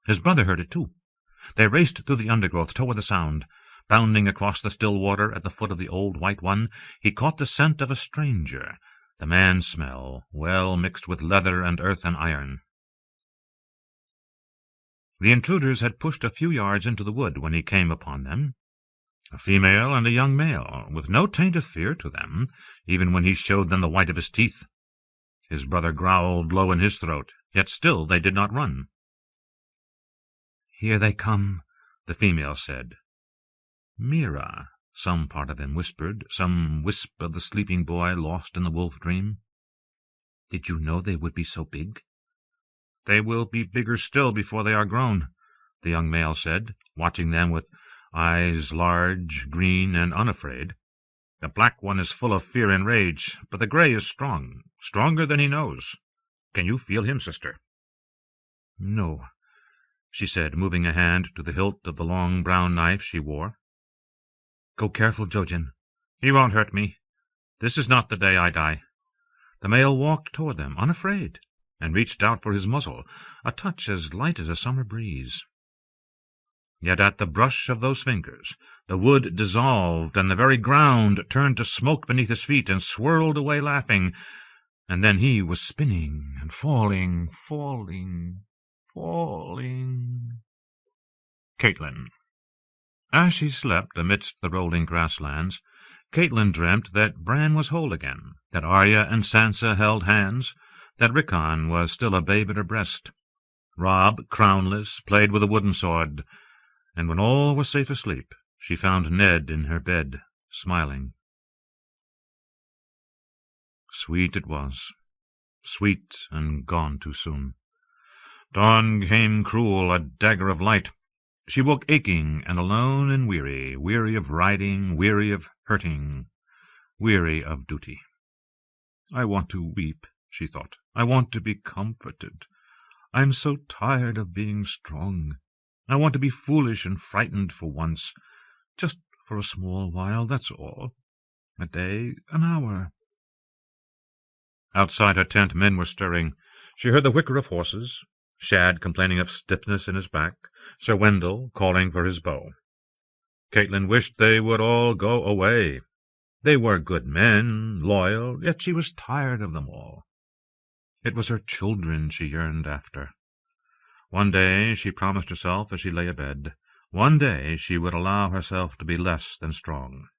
His brother heard it too. They raced through the undergrowth toward the sound. Bounding across the still water at the foot of the old White One, he caught the scent of a stranger. the man smell, well mixed with leather and earth and iron. The intruders had pushed a few yards into the wood when he came upon them, a female and a young male, with no taint of fear to them, even when he showed them the white of his teeth. His brother growled low in his throat, yet still they did not run. "Here they come," the female said. "Mira," some part of him whispered, some wisp of the sleeping boy lost in the wolf dream. "Did you know they would be so big?" "They will be bigger still before they are grown," the young male said, watching them with eyes large, green, and unafraid. "The black one is full of fear and rage, but the gray is strong, stronger than he knows. Can you feel him, sister?" "No," she said, moving a hand to the hilt of the long brown knife she wore. "Go careful, Jojen. He won't hurt me. This is not the day I die." The male walked toward them, unafraid, and reached out for his muzzle, a touch as light as a summer breeze. Yet at the brush of those fingers the wood dissolved, and the very ground turned to smoke beneath his feet and swirled away laughing, and then he was spinning and falling. Catelyn. As she slept amidst the rolling grasslands, Catelyn dreamt that Bran was whole again, that Arya and Sansa held hands, that Rickon was still a babe at her breast. Robb, crownless, played with a wooden sword, and when all were safe asleep, she found Ned in her bed, smiling. Sweet it was, sweet and gone too soon. Dawn came cruel, a dagger of light. She woke aching and alone and weary, weary of riding, weary of hurting, weary of duty. "I want to weep," she thought. "I want to be comforted. I am so tired of being strong. I want to be foolish and frightened for once, just for a small while, that's all. A day, an hour." Outside her tent men were stirring. She heard the whicker of horses, Shad complaining of stiffness in his back, Sir Wendell calling for his bow. Catelyn wished they would all go away. They were good men, loyal, yet she was tired of them all. It was her children she yearned after. One day, she promised herself as she lay abed, one day she would allow herself to be less than strong.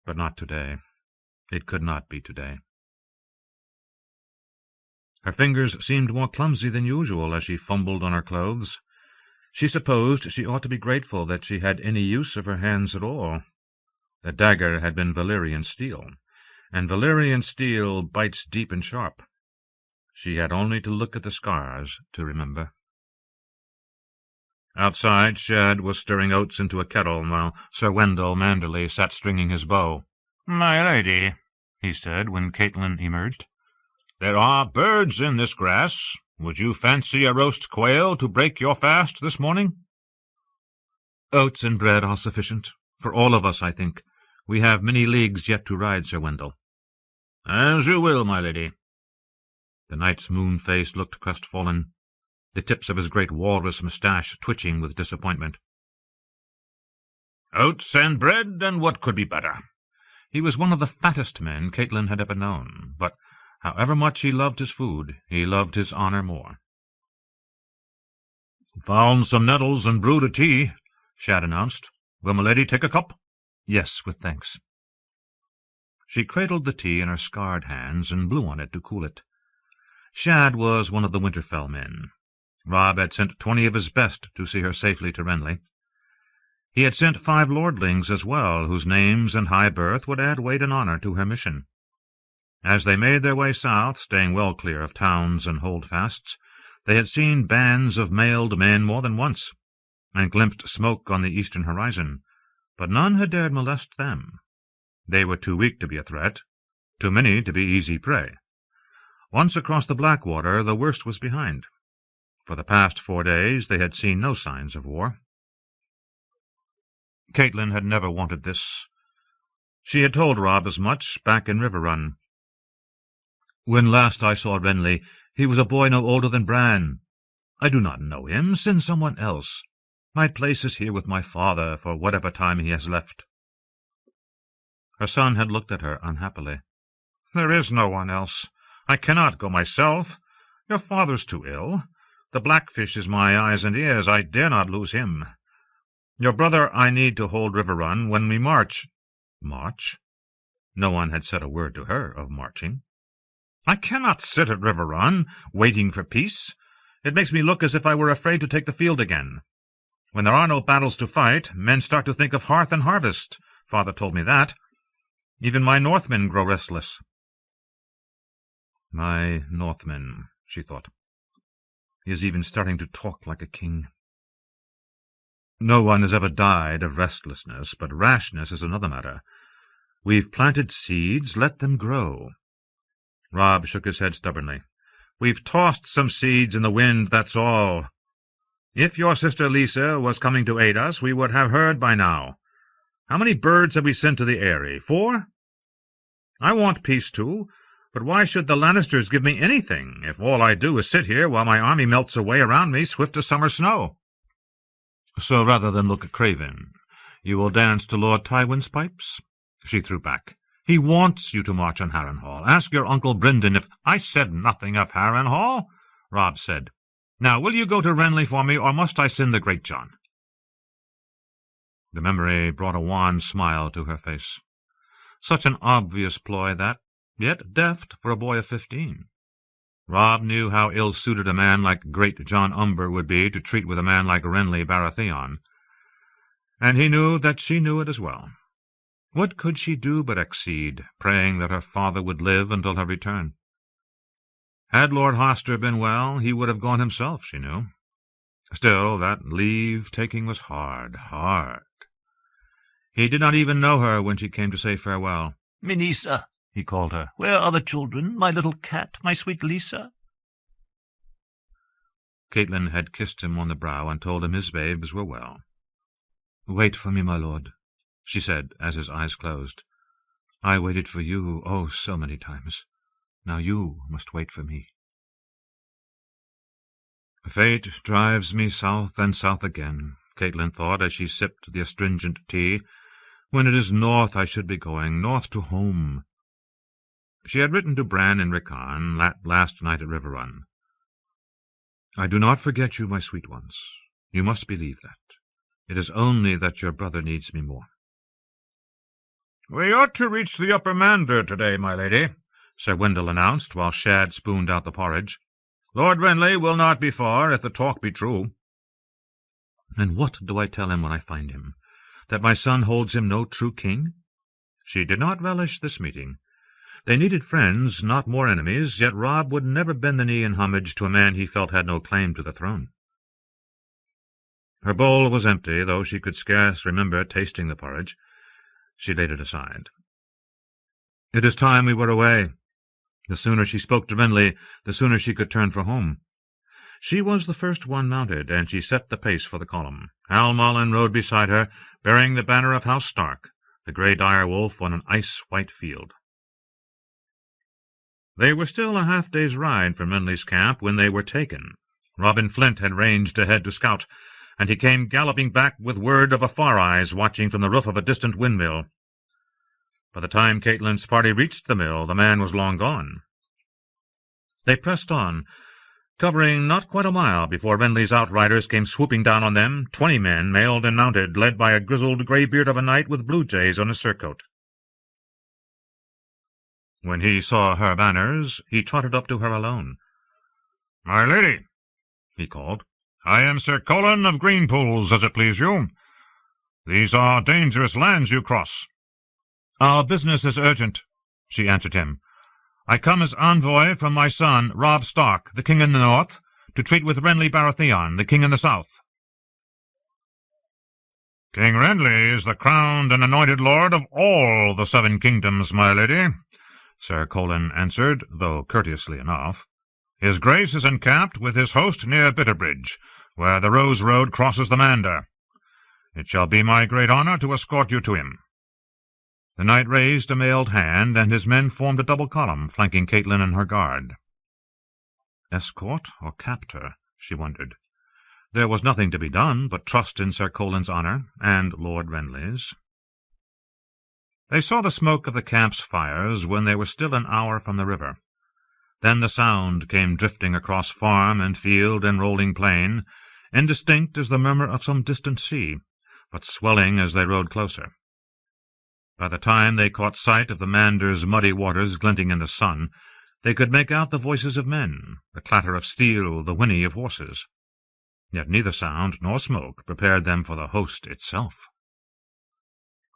But not today. It could not be today. Her fingers seemed more clumsy than usual as she fumbled on her clothes. She supposed she ought to be grateful that she had any use of her hands at all. The dagger had been Valyrian steel, and Valyrian steel bites deep and sharp. She had only to look at the scars to remember. Outside, Shad was stirring oats into a kettle, while Sir Wendell manderly sat stringing his bow. "My lady," he said, when Catelyn emerged, "there are birds in this grass. Would you fancy a roast quail to break your fast this morning?" "Oats and bread are sufficient. For all of us, I think. We have many leagues yet to ride, Sir Wendell." "As you will, my lady." The knight's moon face looked crestfallen, the tips of his great walrus moustache twitching with disappointment. "Oats and bread, and what could be better?" He was one of the fattest men Catelyn had ever known, but however much he loved his food, he loved his honor more. "Found some nettles and brewed a tea," Shad announced. "Will my lady take a cup?" "Yes, with thanks." She cradled the tea in her scarred hands and blew on it to cool it. Shad was one of the Winterfell men. Robb had sent 20 of his best to see her safely to Renly. He had sent 5 lordlings as well, whose names and high birth would add weight and honor to her mission. As they made their way south, staying well clear of towns and holdfasts, they had seen bands of mailed men more than once, and glimpsed smoke on the eastern horizon, but none had dared molest them. They were too weak to be a threat, too many to be easy prey. Once across the Blackwater, the worst was behind. For the past 4 days they had seen no signs of war. Catelyn had never wanted this. She had told Robb as much back in River Run. "When last I saw Renly, he was a boy no older than Bran. I do not know him. Send someone else. My place is here with my father for whatever time he has left." Her son had looked at her unhappily. "There is no one else. I cannot go myself. Your father's too ill. The Blackfish is my eyes and ears. I dare not lose him. Your brother I need to hold River Run when we march." March? No one had said a word to her of marching. "I cannot sit at River Run, waiting for peace. It makes me look as if I were afraid to take the field again. When there are no battles to fight, men start to think of hearth and harvest. Father told me that. Even my Northmen grow restless." My Northmen, she thought. He is even starting to talk like a king. No one has ever died of restlessness, but rashness is another matter. We've planted seeds, let them grow. Robb shook his head stubbornly. "We've tossed some seeds in the wind, that's all. If your sister Lisa was coming to aid us, we would have heard by now. How many birds have we sent to the Eyrie? 4? I want peace too, but why should the Lannisters give me anything, if all I do is sit here while my army melts away around me swift as summer snow?" "So rather than look craven, you will dance to Lord Tywin's pipes?" She threw back. "He wants you to march on Harrenhal. Ask your Uncle Brynden if—" "I said nothing of Harrenhal," Robb said. "Now, will you go to Renly for me, or must I send the Great John?" The memory brought a wan smile to her face. Such an obvious ploy that, yet deft for a boy of 15. Robb knew how ill-suited a man like Great John Umber would be to treat with a man like Renly Baratheon, and he knew that she knew it as well. What could she do but accede, praying that her father would live until her return? Had Lord Hoster been well, he would have gone himself, she knew. Still, that leave-taking was hard, hard. He did not even know her when she came to say farewell. "Minisa," he called her. "Where are the children? My little cat, my sweet Lisa?" Catelyn had kissed him on the brow and told him his babes were well. "Wait for me, my lord," she said as his eyes closed. "I waited for you, oh, so many times. Now you must wait for me." Fate drives me south and south again, Catelyn thought as she sipped the astringent tea. When it is north I should be going, north to home. She had written to Bran in Rickon last night at River Run. "I do not forget you, my sweet ones. You must believe that. It is only that your brother needs me more." "We ought to reach the upper Mander today, my lady," Sir Wendell announced, while Shad spooned out the porridge. "Lord Renly will not be far, if the talk be true." "And what do I tell him when I find him? That my son holds him no true king?" She did not relish this meeting. They needed friends, not more enemies, yet Robb would never bend the knee in homage to a man he felt had no claim to the throne. Her bowl was empty, though she could scarce remember tasting the porridge. She laid it aside. It is time we were away. The sooner she spoke to Renly, the sooner she could turn for home. She was the first one mounted, and she set the pace for the column. Hal Mullen rode beside her, bearing the banner of House Stark, the grey dire-wolf on an ice-white field. They were still a half-day's ride from Renly's camp when they were taken. Robin Flint had ranged ahead to scout, and he came galloping back with word of a Far Eyes watching from the roof of a distant windmill. By the time Catelyn's party reached the mill, the man was long gone. They pressed on, covering not quite a mile before Renly's outriders came swooping down on them, 20 men, mailed and mounted, led by a grizzled greybeard of a knight with blue jays on his surcoat. When he saw her banners, he trotted up to her alone. "My lady," he called, "I am Sir Colin of Greenpools, as it please you. These are dangerous lands you cross." "Our business is urgent," she answered him. "I come as envoy from my son, Robb Stark, the king in the north, to treat with Renly Baratheon, the king in the south." "King Renly is the crowned and anointed lord of all the 7 kingdoms, my lady," Sir Colin answered, though courteously enough. "His grace is encamped with his host near Bitterbridge, where the Rose Road crosses the Mander. It shall be my great honour to escort you to him." The knight raised a mailed hand, and his men formed a double column, flanking Catelyn and her guard. Escort or captor, she wondered. There was nothing to be done but trust in Sir Colin's honour and Lord Renly's. They saw the smoke of the camp's fires when they were still an hour from the river. Then the sound came drifting across farm and field and rolling plain, indistinct as the murmur of some distant sea, but swelling as they rode closer. By the time they caught sight of the Mander's muddy waters glinting in the sun, they could make out the voices of men, the clatter of steel, the whinny of horses. Yet neither sound nor smoke prepared them for the host itself.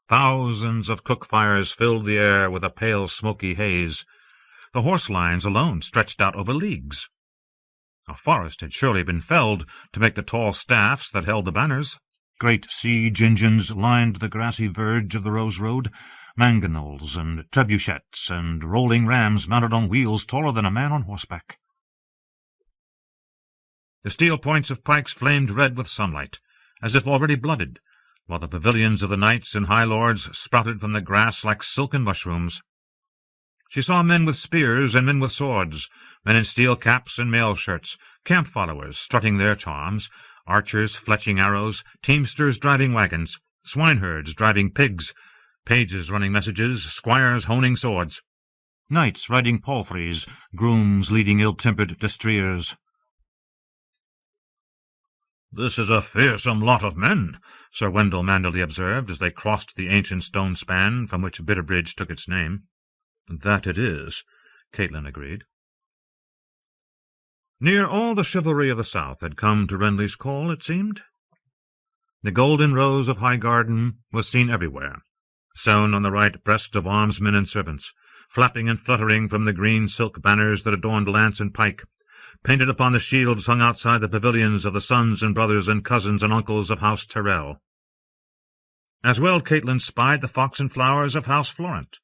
Thousands of cook fires filled the air with a pale smoky haze. The horse lines alone stretched out over leagues. A forest had surely been felled to make the tall staffs that held the banners. Great siege engines lined the grassy verge of the Rose Road, mangonels and trebuchets and rolling rams mounted on wheels taller than a man on horseback. The steel points of pikes flamed red with sunlight, as if already blooded, while the pavilions of the knights and high lords sprouted from the grass like silken mushrooms. She saw men with spears and men with swords, men in steel caps and mail shirts, camp followers strutting their charms, archers fletching arrows, teamsters driving wagons, swineherds driving pigs, pages running messages, squires honing swords, knights riding palfreys, grooms leading ill-tempered destriers. "This is a fearsome lot of men," Sir Wendell Manderly observed as they crossed the ancient stone span from which Bitterbridge took its name. "That it is," Catelyn agreed. Near all the chivalry of the South had come to Renly's call, it seemed. The golden rose of Highgarden was seen everywhere, sewn on the right breast of armsmen and servants, flapping and fluttering from the green silk banners that adorned lance and pike, painted upon the shields hung outside the pavilions of the sons and brothers and cousins and uncles of House Tyrrell. As well Catelyn spied the fox and flowers of House Florent,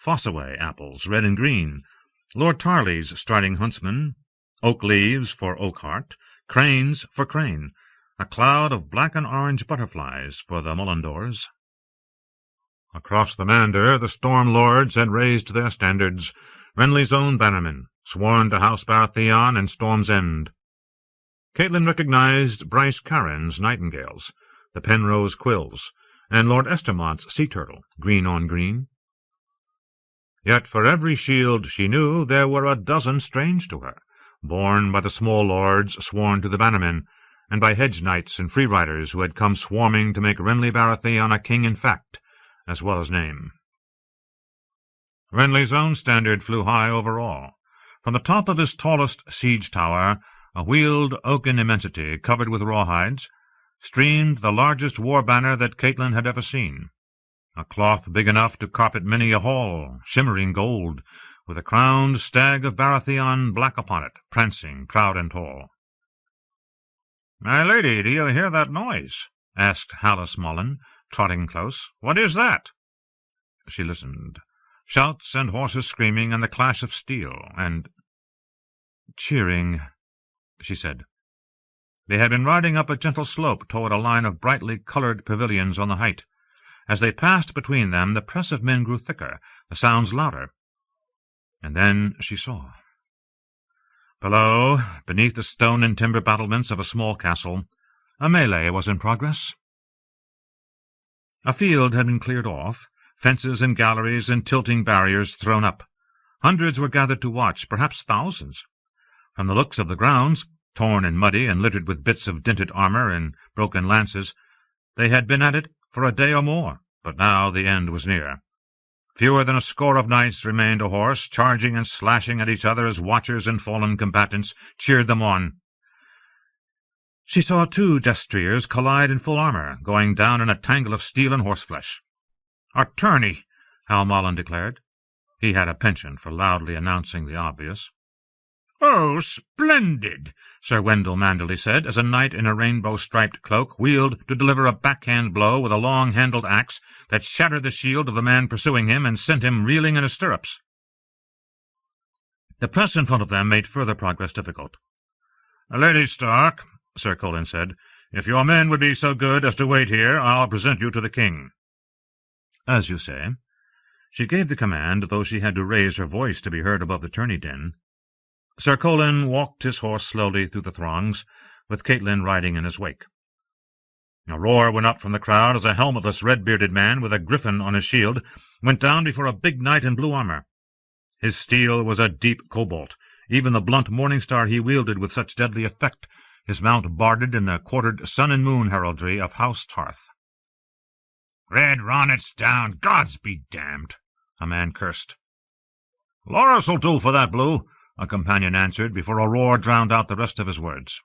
Fossaway apples, red and green, Lord Tarley's striding huntsman, oak leaves for Oakheart, cranes for Crane, a cloud of black and orange butterflies for the Mullendores. Across the Mander the Storm Lords had raised their standards, Renly's own bannermen, sworn to House Baratheon and Storm's End. Catelyn recognized Bryce Caron's nightingales, the Penrose quills, and Lord Estermont's sea turtle, green on green. Yet for every shield she knew there were a dozen strange to her, borne by the small lords sworn to the bannermen, and by hedge knights and free riders who had come swarming to make Renly Baratheon a king in fact, as well as name. Renly's own standard flew high over all. From the top of his tallest siege tower, a wheeled oaken immensity covered with rawhides, streamed the largest war banner that Catelyn had ever seen, a cloth big enough to carpet many a hall, shimmering gold, with a crowned stag of Baratheon black upon it, prancing proud and tall. "My lady, do you hear that noise?" asked Hallis Mullen, trotting close. "What is that?" She listened. Shouts and horses screaming, and the clash of steel, and cheering, she said. They had been riding up a gentle slope toward a line of brightly colored pavilions on the height. As they passed between them, the press of men grew thicker, the sounds louder. And then she saw. Below, beneath the stone and timber battlements of a small castle, a melee was in progress. A field had been cleared off, fences and galleries and tilting barriers thrown up. Hundreds were gathered to watch, perhaps thousands. From the looks of the grounds, torn and muddy and littered with bits of dinted armor and broken lances, they had been at it for a day or more, but now the end was near. Fewer than a score of knights remained ahorse, charging and slashing at each other as watchers and fallen combatants cheered them on. She saw 2 destriers collide in full armor, going down in a tangle of steel and horseflesh. "A tourney," Hal Mullen declared. He had a penchant for loudly announcing the obvious. "Oh, splendid," Sir Wendell Manderly said, as a knight in a rainbow-striped cloak wheeled to deliver a backhand blow with a long-handled axe that shattered the shield of the man pursuing him and sent him reeling in his stirrups. The press in front of them made further progress difficult. "Lady Stark," Sir Colin said, "if your men would be so good as to wait here, I'll present you to the king." "As you say." She gave the command, though she had to raise her voice to be heard above the tourney din. Sir Colin walked his horse slowly through the throngs, with Catelyn riding in his wake. A roar went up from the crowd as a helmetless, red-bearded man with a griffin on his shield went down before a big knight in blue armor. His steel was a deep cobalt, even the blunt morning star he wielded with such deadly effect, his mount barded in the quartered sun and moon heraldry of House Tarth. "Red Ronnet's down, gods be damned!" a man cursed. "Loras'll do for that, Blue," a companion answered, before a roar drowned out the rest of his words.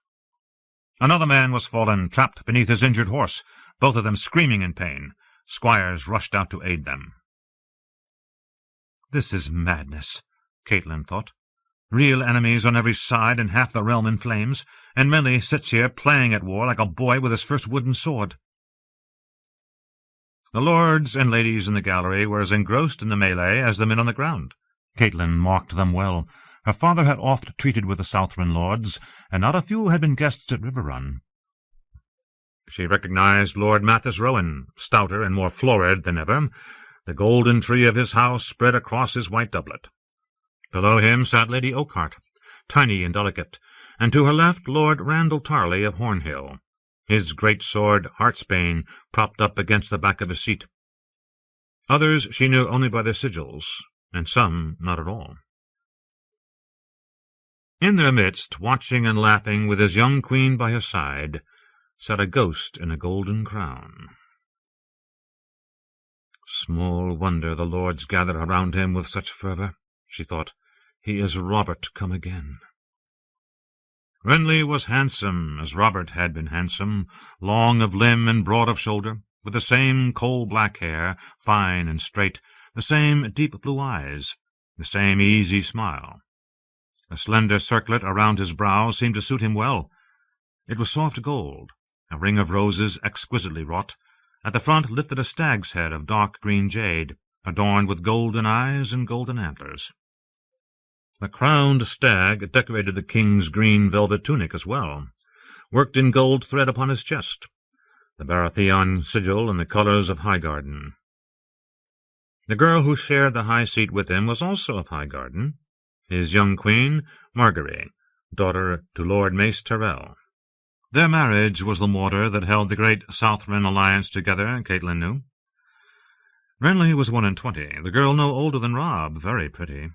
Another man was fallen, trapped beneath his injured horse, both of them screaming in pain. Squires rushed out to aid them. "This is madness," Catelyn thought. "Real enemies on every side and half the realm in flames, and Menly sits here playing at war like a boy with his first wooden sword." The lords and ladies in the gallery were as engrossed in the melee as the men on the ground. Catelyn marked them well. Her father had oft treated with the Southron lords, and not a few had been guests at River Run. She recognized Lord Mathis Rowan, stouter and more florid than ever, the golden tree of his house spread across his white doublet. Below him sat Lady Oakhart, tiny and delicate, and to her left Lord Randall Tarley of Hornhill, his great sword, Heartsbane, propped up against the back of his seat. Others she knew only by their sigils, and some not at all. In their midst, watching and laughing, with his young queen by his side, sat a ghost in a golden crown. Small wonder the lords gathered around him with such fervour, she thought. He is Robert come again. Renly was handsome, as Robert had been handsome, long of limb and broad of shoulder, with the same coal-black hair, fine and straight, the same deep blue eyes, the same easy smile. A slender circlet around his brow seemed to suit him well. It was soft gold, a ring of roses exquisitely wrought. At the front lifted a stag's head of dark green jade, adorned with golden eyes and golden antlers. The crowned stag decorated the king's green velvet tunic as well, worked in gold thread upon his chest, the Baratheon sigil in the colours of Highgarden. The girl who shared the high seat with him was also of Highgarden, his young queen, Margaery, daughter to Lord Mace Tyrell. Their marriage was the mortar that held the great Southron alliance together, Catelyn knew. Renly was 21, the girl no older than Robb, very pretty,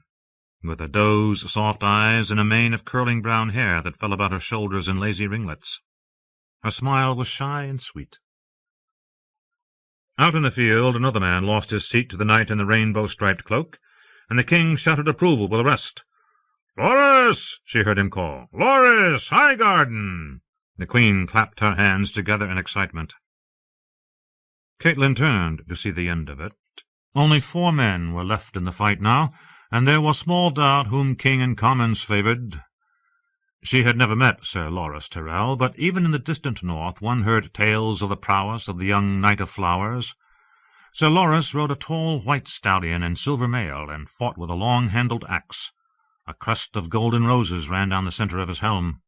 with a doe's soft eyes and a mane of curling brown hair that fell about her shoulders in lazy ringlets. Her smile was shy and sweet. Out in the field another man lost his seat to the knight in the rainbow-striped cloak, and the king shouted approval with the rest. "Loras!" she heard him call. "Loras! Highgarden!" The queen clapped her hands together in excitement. Catelyn turned to see the end of it. Only 4 men were left in the fight now, and there was small doubt whom king and commons favoured. She had never met Sir Loras Tyrell, but even in the distant north one heard tales of the prowess of the young Knight of Flowers. Sir Loras rode a tall white stallion in silver mail, and fought with a long-handled axe. A crest of golden roses ran down the centre of his helm.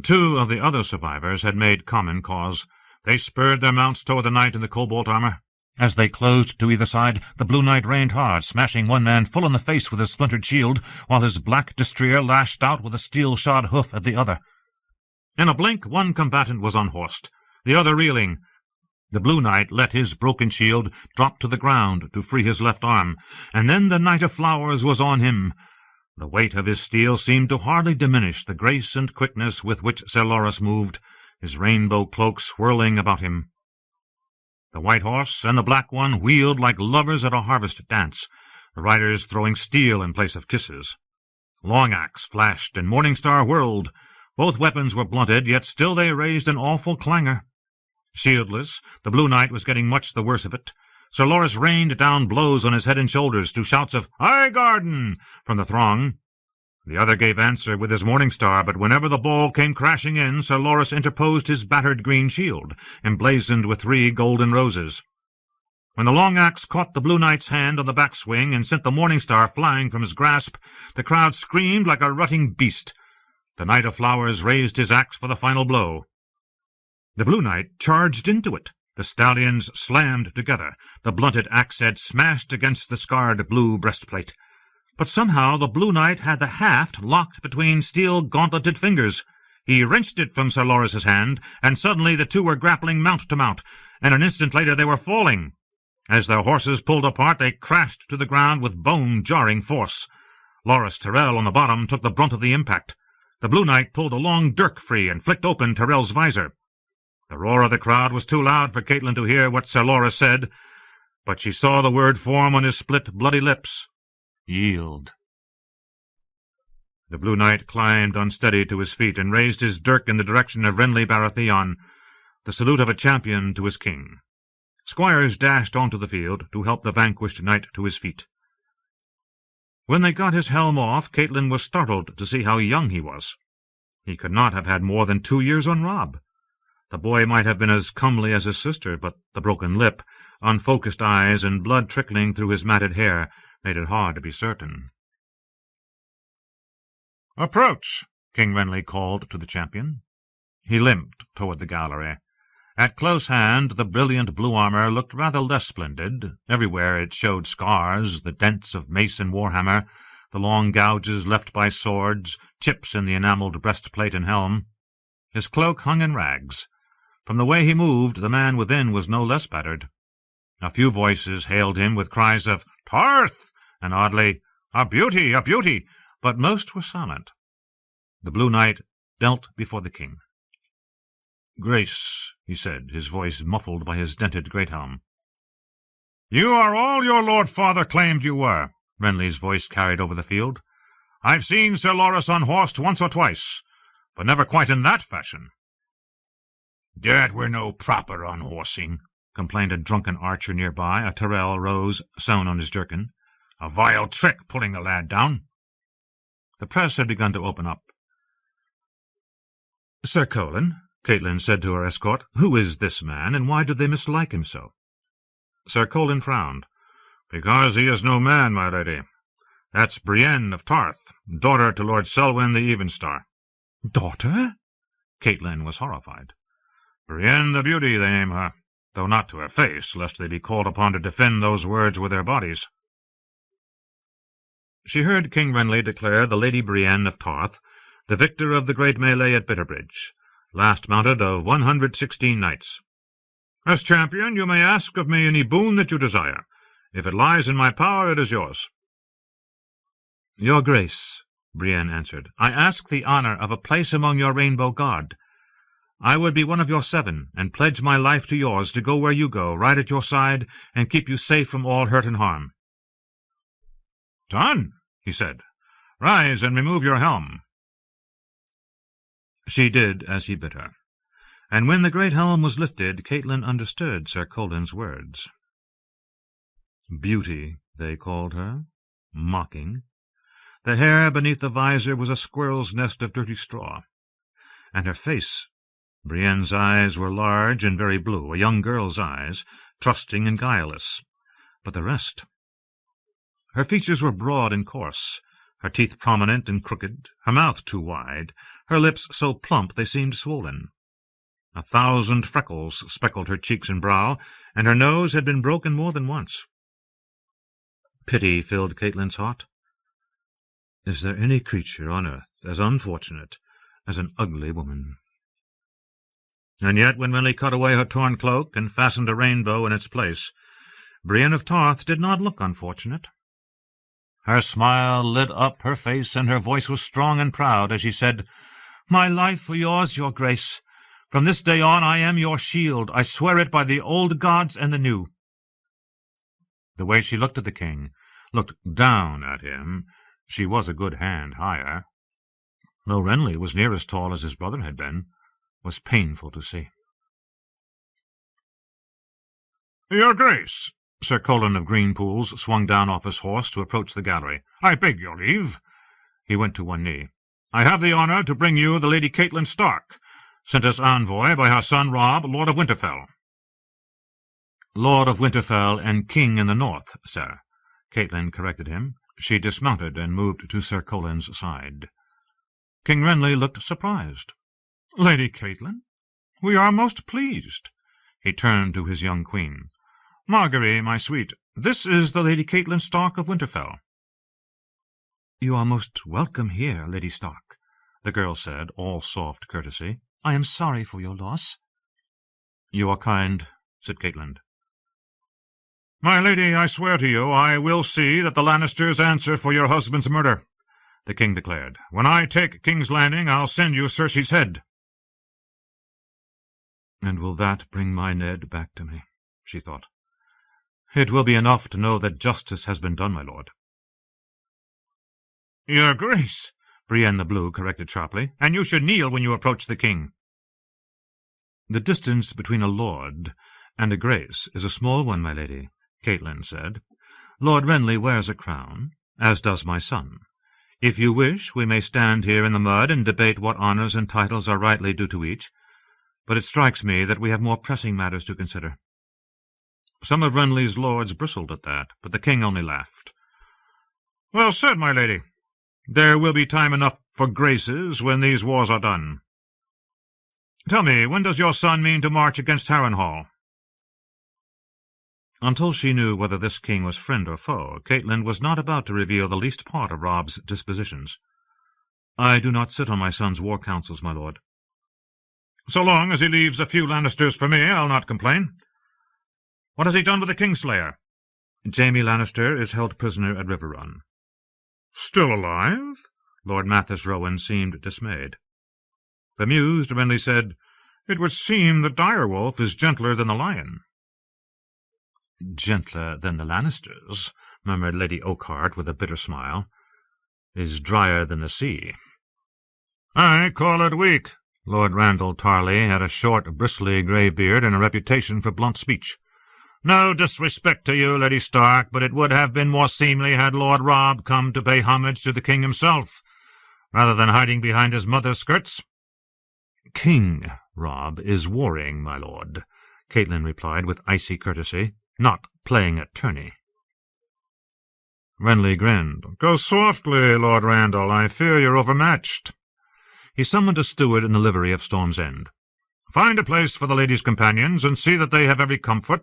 2 of the other survivors had made common cause. They spurred their mounts toward the knight in the cobalt armour. As they closed to either side, the Blue Knight reined hard, smashing one man full in the face with his splintered shield, while his black destrier lashed out with a steel-shod hoof at the other. In a blink one combatant was unhorsed, the other reeling. The Blue Knight let his broken shield drop to the ground to free his left arm, and then the Knight of Flowers was on him. The weight of his steel seemed to hardly diminish the grace and quickness with which Sir Loras moved, his rainbow cloak swirling about him. The white horse and the black one wheeled like lovers at a harvest dance, the riders throwing steel in place of kisses. Long axe flashed and morning star whirled. Both weapons were blunted, yet still they raised an awful clangor. Shieldless, the Blue Knight was getting much the worse of it. Sir Loras rained down blows on his head and shoulders, to shouts of "Highgarden!" from the throng. The other gave answer with his morning star, but whenever the ball came crashing in, Sir Loras interposed his battered green shield, emblazoned with 3 golden roses. When the long axe caught the Blue Knight's hand on the backswing and sent the morning star flying from his grasp, the crowd screamed like a rutting beast. The Knight of Flowers raised his axe for the final blow. The Blue Knight charged into it. The stallions slammed together. The blunted axe-head smashed against the scarred blue breastplate. But somehow the Blue Knight had the haft locked between steel-gauntleted fingers. He wrenched it from Sir Loras's hand, and suddenly the two were grappling mount to mount, and an instant later they were falling. As their horses pulled apart, they crashed to the ground with bone-jarring force. Loras Tyrell on the bottom took the brunt of the impact. The Blue Knight pulled a long dirk free and flicked open Tyrell's visor. The roar of the crowd was too loud for Catelyn to hear what Sir Loras said, but she saw the word form on his split, bloody lips. Yield. The Blue Knight climbed unsteady to his feet and raised his dirk in the direction of Renly Baratheon, the salute of a champion to his king. Squires dashed onto the field to help the vanquished knight to his feet. When they got his helm off, Catelyn was startled to see how young he was. He could not have had more than 2 years on Robb. The boy might have been as comely as his sister, but the broken lip, unfocused eyes, and blood trickling through his matted hair made it hard to be certain. "Approach," King Renly called to the champion. He limped toward the gallery. At close hand, the brilliant blue armor looked rather less splendid. Everywhere it showed scars, the dents of mace and warhammer, the long gouges left by swords, chips in the enameled breastplate and helm. His cloak hung in rags. From the way he moved, the man within was no less battered. A few voices hailed him with cries of "Tarth!" and oddly, "A beauty, a beauty!" but most were silent. The Blue Knight knelt before the king. "Grace," he said, his voice muffled by his dented great helm. "You are all your lord father claimed you were," Renly's voice carried over the field. "I've seen Sir Loras unhorsed once or twice, but never quite in that fashion." "That were no proper unhorsing," complained a drunken archer near by. A Tyrell rose, sewn on his jerkin. "A vile trick pulling the lad down." The press had begun to open up. "Sir Colin," Catelyn said to her escort, "who is this man, and why do they mislike him so?" Sir Colin frowned. "Because he is no man, my lady. That's Brienne of Tarth, daughter to Lord Selwyn the Evenstar." "Daughter?" Catelyn was horrified. "Brienne the Beauty, they name her, though not to her face, lest they be called upon to defend those words with their bodies." She heard King Renly declare the Lady Brienne of Tarth the victor of the great melee at Bitterbridge, last mounted of 116 knights. "As champion, you may ask of me any boon that you desire. If it lies in my power, it is yours." "Your Grace," Brienne answered, "I ask the honor of a place among your Rainbow Guard. I would be one of your 7, and pledge my life to yours to go where you go, ride at your side, and keep you safe from all hurt and harm." "Done," he said. "Rise and remove your helm." She did as he bid her, and when the great helm was lifted, Catelyn understood Sir Colin's words. Beauty, they called her, mocking. The hair beneath the visor was a squirrel's nest of dirty straw, and her face— Brienne's eyes were large and very blue, a young girl's eyes, trusting and guileless. But the rest— her features were broad and coarse, her teeth prominent and crooked, her mouth too wide, her lips so plump they seemed swollen. 1,000 freckles speckled her cheeks and brow, and her nose had been broken more than once. Pity filled Catelyn's heart. Is there any creature on earth as unfortunate as an ugly woman? And yet, when Renly cut away her torn cloak and fastened a rainbow in its place, Brienne of Tarth did not look unfortunate. Her smile lit up her face, and her voice was strong and proud as she said, "My life for yours, your Grace. From this day on I am your shield. I swear it by the old gods and the new." The way she looked at the king, looked down at him, she was a good hand higher, though Renly was near as tall as his brother had been, was painful to see. "Your Grace," Sir Colin of Greenpools swung down off his horse to approach the gallery, "I beg your leave." He went to one knee. "I have the honour to bring you the Lady Catelyn Stark, sent as envoy by her son Robb, Lord of Winterfell." "Lord of Winterfell and King in the North, sir," Catelyn corrected him. She dismounted and moved to Sir Colin's side. King Renly looked surprised. "Lady Catelyn, we are most pleased." He turned to his young queen. "Margaery, my sweet, this is the Lady Catelyn Stark of Winterfell." "You are most welcome here, Lady Stark," the girl said, all soft courtesy. "I am sorry for your loss." "You are kind," said Catelyn. "My lady, I swear to you, I will see that the Lannisters answer for your husband's murder," the king declared. "When I take King's Landing, I'll send you Cersei's head." "And will that bring my Ned back to me?" she thought. "It will be enough to know that justice has been done, my lord." "Your grace," Brienne the Blue corrected sharply, "and you should kneel when you approach the king." "The distance between a lord and a grace is a small one, my lady," Catelyn said. "Lord Renly wears a crown, as does my son. If you wish, we may stand here in the mud and debate what honours and titles are rightly due to each, but it strikes me that we have more pressing matters to consider." Some of Renly's lords bristled at that, but the king only laughed. "Well said, my lady. There will be time enough for graces when these wars are done. Tell me, when does your son mean to march against Harrenhal?" Until she knew whether this king was friend or foe, Catelyn was not about to reveal the least part of Robb's dispositions. "I do not sit on my son's war councils, my lord." "So long as he leaves a few Lannisters for me, I'll not complain. What has he done with the Kingslayer?" "Jaime Lannister is held prisoner at River Run." "Still alive?" Lord Mathis Rowan seemed dismayed. Bemused, Renly said, "It would seem the direwolf is gentler than the lion." "Gentler than the Lannisters," murmured Lady Oakheart with a bitter smile, "is drier than the sea." "I call it weak." Lord Randall Tarley had a short, bristly grey beard and a reputation for blunt speech. "No disrespect to you, Lady Stark, but it would have been more seemly had Lord Robb come to pay homage to the king himself, rather than hiding behind his mother's skirts." "King Robb is warring, my lord," Catelyn replied with icy courtesy, "not playing at tourney." Renly grinned. "Go softly, Lord Randall. I fear you're overmatched." He summoned a steward in the livery of Storm's End. "Find a place for the ladies' companions, and see that they have every comfort.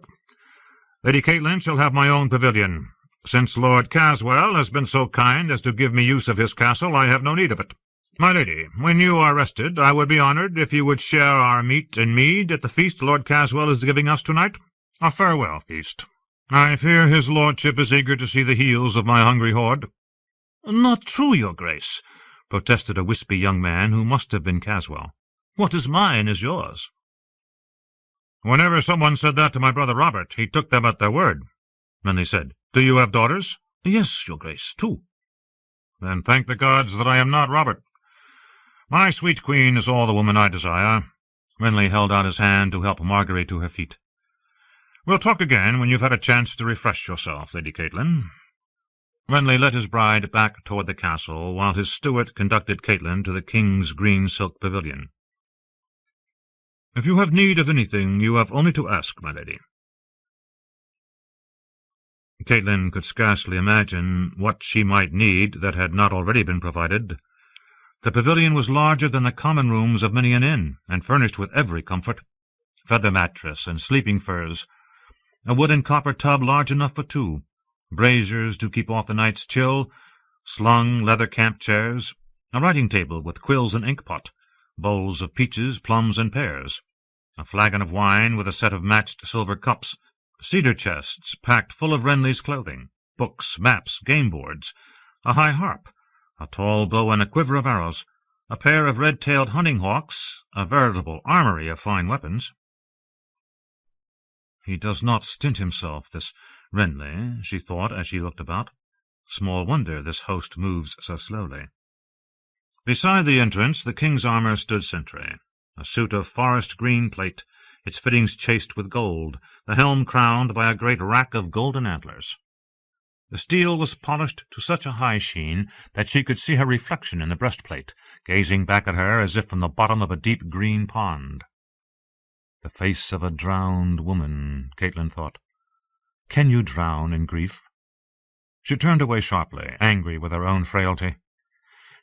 Lady Catelyn shall have my own pavilion. Since Lord Caswell has been so kind as to give me use of his castle, I have no need of it. My lady, when you are rested, I would be honoured if you would share our meat and mead at the feast Lord Caswell is giving us tonight. A farewell feast. I fear his lordship is eager to see the heels of my hungry horde." "Not true, your grace," protested a wispy young man who must have been Caswell. "What is mine is yours." "Whenever someone said that to my brother Robert, he took them at their word," Renly said. "Do you have daughters?" "Yes, your grace, 2. "Then thank the gods that I am not Robert. My sweet queen is all the woman I desire." Renly held out his hand to help Margaery to her feet. "We'll talk again when you've had a chance to refresh yourself, Lady Catelyn." Renly led his bride back toward the castle, while his steward conducted Catelyn to the king's green silk pavilion. "If you have need of anything, you have only to ask, my lady." Catelyn could scarcely imagine what she might need that had not already been provided. The pavilion was larger than the common rooms of many an inn, and furnished with every comfort: feather mattress and sleeping furs, a wood and copper tub large enough for 2, braziers to keep off the night's chill, slung leather camp chairs, a writing table with quills and inkpot, bowls of peaches, plums, and pears, a flagon of wine with a set of matched silver cups, cedar chests packed full of Renly's clothing, books, maps, game-boards, a high harp, a tall bow and a quiver of arrows, a pair of red-tailed hunting-hawks, a veritable armory of fine weapons. "He does not stint himself, this Renly," she thought as she looked about. "Small wonder this host moves so slowly." Beside the entrance the king's armour stood sentry, a suit of forest green plate, its fittings chased with gold, the helm crowned by a great rack of golden antlers. The steel was polished to such a high sheen that she could see her reflection in the breastplate, gazing back at her as if from the bottom of a deep green pond. The face of a drowned woman, Catelyn thought. Can you drown in grief? She turned away sharply, angry with her own frailty.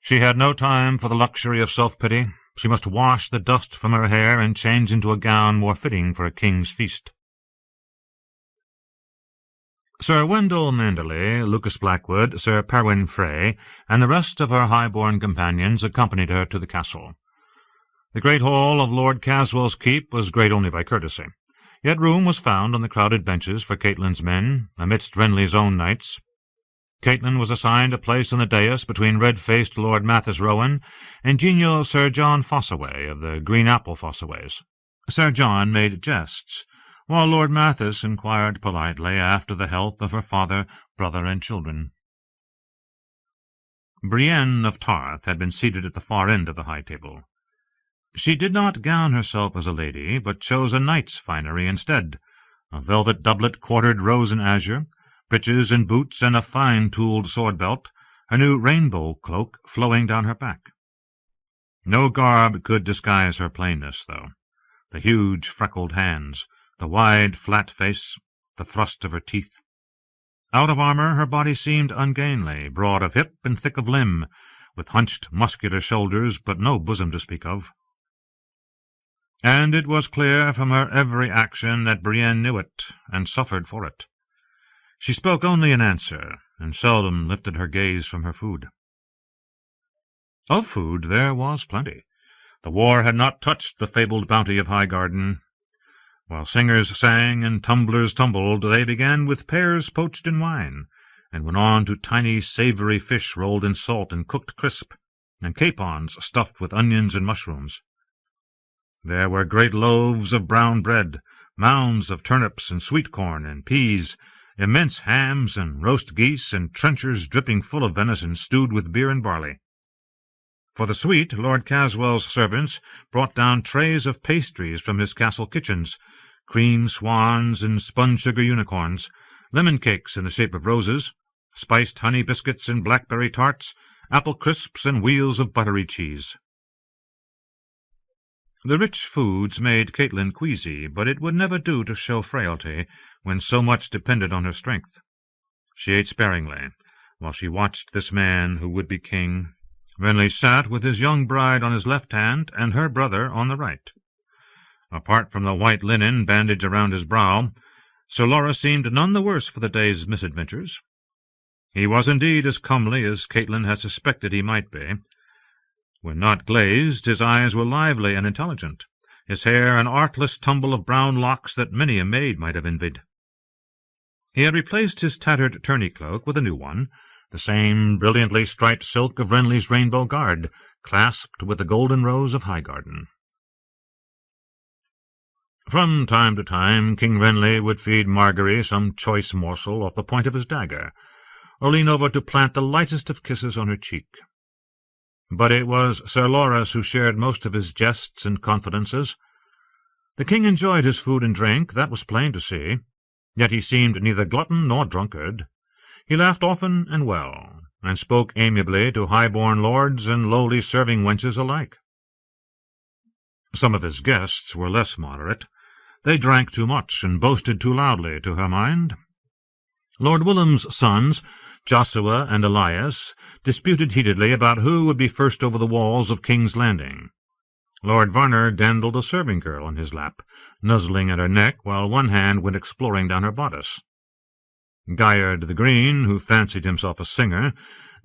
She had no time for the luxury of self-pity. She must wash the dust from her hair and change into a gown more fitting for a king's feast. Sir Wendell Manderley, Lucas Blackwood, Sir Perwyn Frey, and the rest of her high-born companions accompanied her to the castle. The great hall of Lord Caswell's keep was great only by courtesy, yet room was found on the crowded benches for Catelyn's men, amidst Renly's own knights. Catelyn was assigned a place on the dais between red-faced Lord Mathis Rowan and genial Sir John Fossaway of the Green Apple Fossaways. Sir John made jests, while Lord Mathis inquired politely after the health of her father, brother, and children. Brienne of Tarth had been seated at the far end of the high table. She did not gown herself as a lady, but chose a knight's finery instead, a velvet doublet quartered rose and azure, breeches and boots, and a fine-tooled sword-belt, her new rainbow cloak flowing down her back. No garb could disguise her plainness, though. The huge freckled hands, the wide flat face, the thrust of her teeth. Out of armour her body seemed ungainly, broad of hip and thick of limb, with hunched muscular shoulders, but no bosom to speak of. And it was clear from her every action that Brienne knew it, and suffered for it. She spoke only in answer, and seldom lifted her gaze from her food. Of food there was plenty. The war had not touched the fabled bounty of Highgarden. While singers sang and tumblers tumbled, they began with pears poached in wine, and went on to tiny savoury fish rolled in salt and cooked crisp, and capons stuffed with onions and mushrooms. There were great loaves of brown bread, mounds of turnips and sweet corn and peas, immense hams and roast geese, and trenchers dripping full of venison stewed with beer and barley. For the sweet, Lord Caswell's servants brought down trays of pastries from his castle kitchens, cream swans and spun-sugar unicorns, lemon cakes in the shape of roses, spiced honey biscuits and blackberry tarts, apple crisps and wheels of buttery cheese. The rich foods made Catelyn queasy, but it would never do to show frailty when so much depended on her strength. She ate sparingly, while she watched this man who would be king. Renly sat with his young bride on his left hand and her brother on the right. Apart from the white linen bandage around his brow, Sir Lorra seemed none the worse for the day's misadventures. He was indeed as comely as Catelyn had suspected he might be. When not glazed, his eyes were lively and intelligent, his hair an artless tumble of brown locks that many a maid might have envied. He had replaced his tattered tourney cloak with a new one, the same brilliantly striped silk of Renly's rainbow guard, clasped with the golden rose of Highgarden. From time to time King Renly would feed Margaery some choice morsel off the point of his dagger, or lean over to plant the lightest of kisses on her cheek. But it was Sir Loras who shared most of his jests and confidences. The king enjoyed his food and drink, that was plain to see, yet he seemed neither glutton nor drunkard. He laughed often and well, and spoke amiably to high-born lords and lowly serving wenches alike. Some of his guests were less moderate. They drank too much and boasted too loudly, to her mind. Lord Willem's sons, Joshua and Elias, disputed heatedly about who would be first over the walls of King's Landing. Lord Varner dandled a serving girl on his lap, nuzzling at her neck while one hand went exploring down her bodice. Guyard the Green, who fancied himself a singer,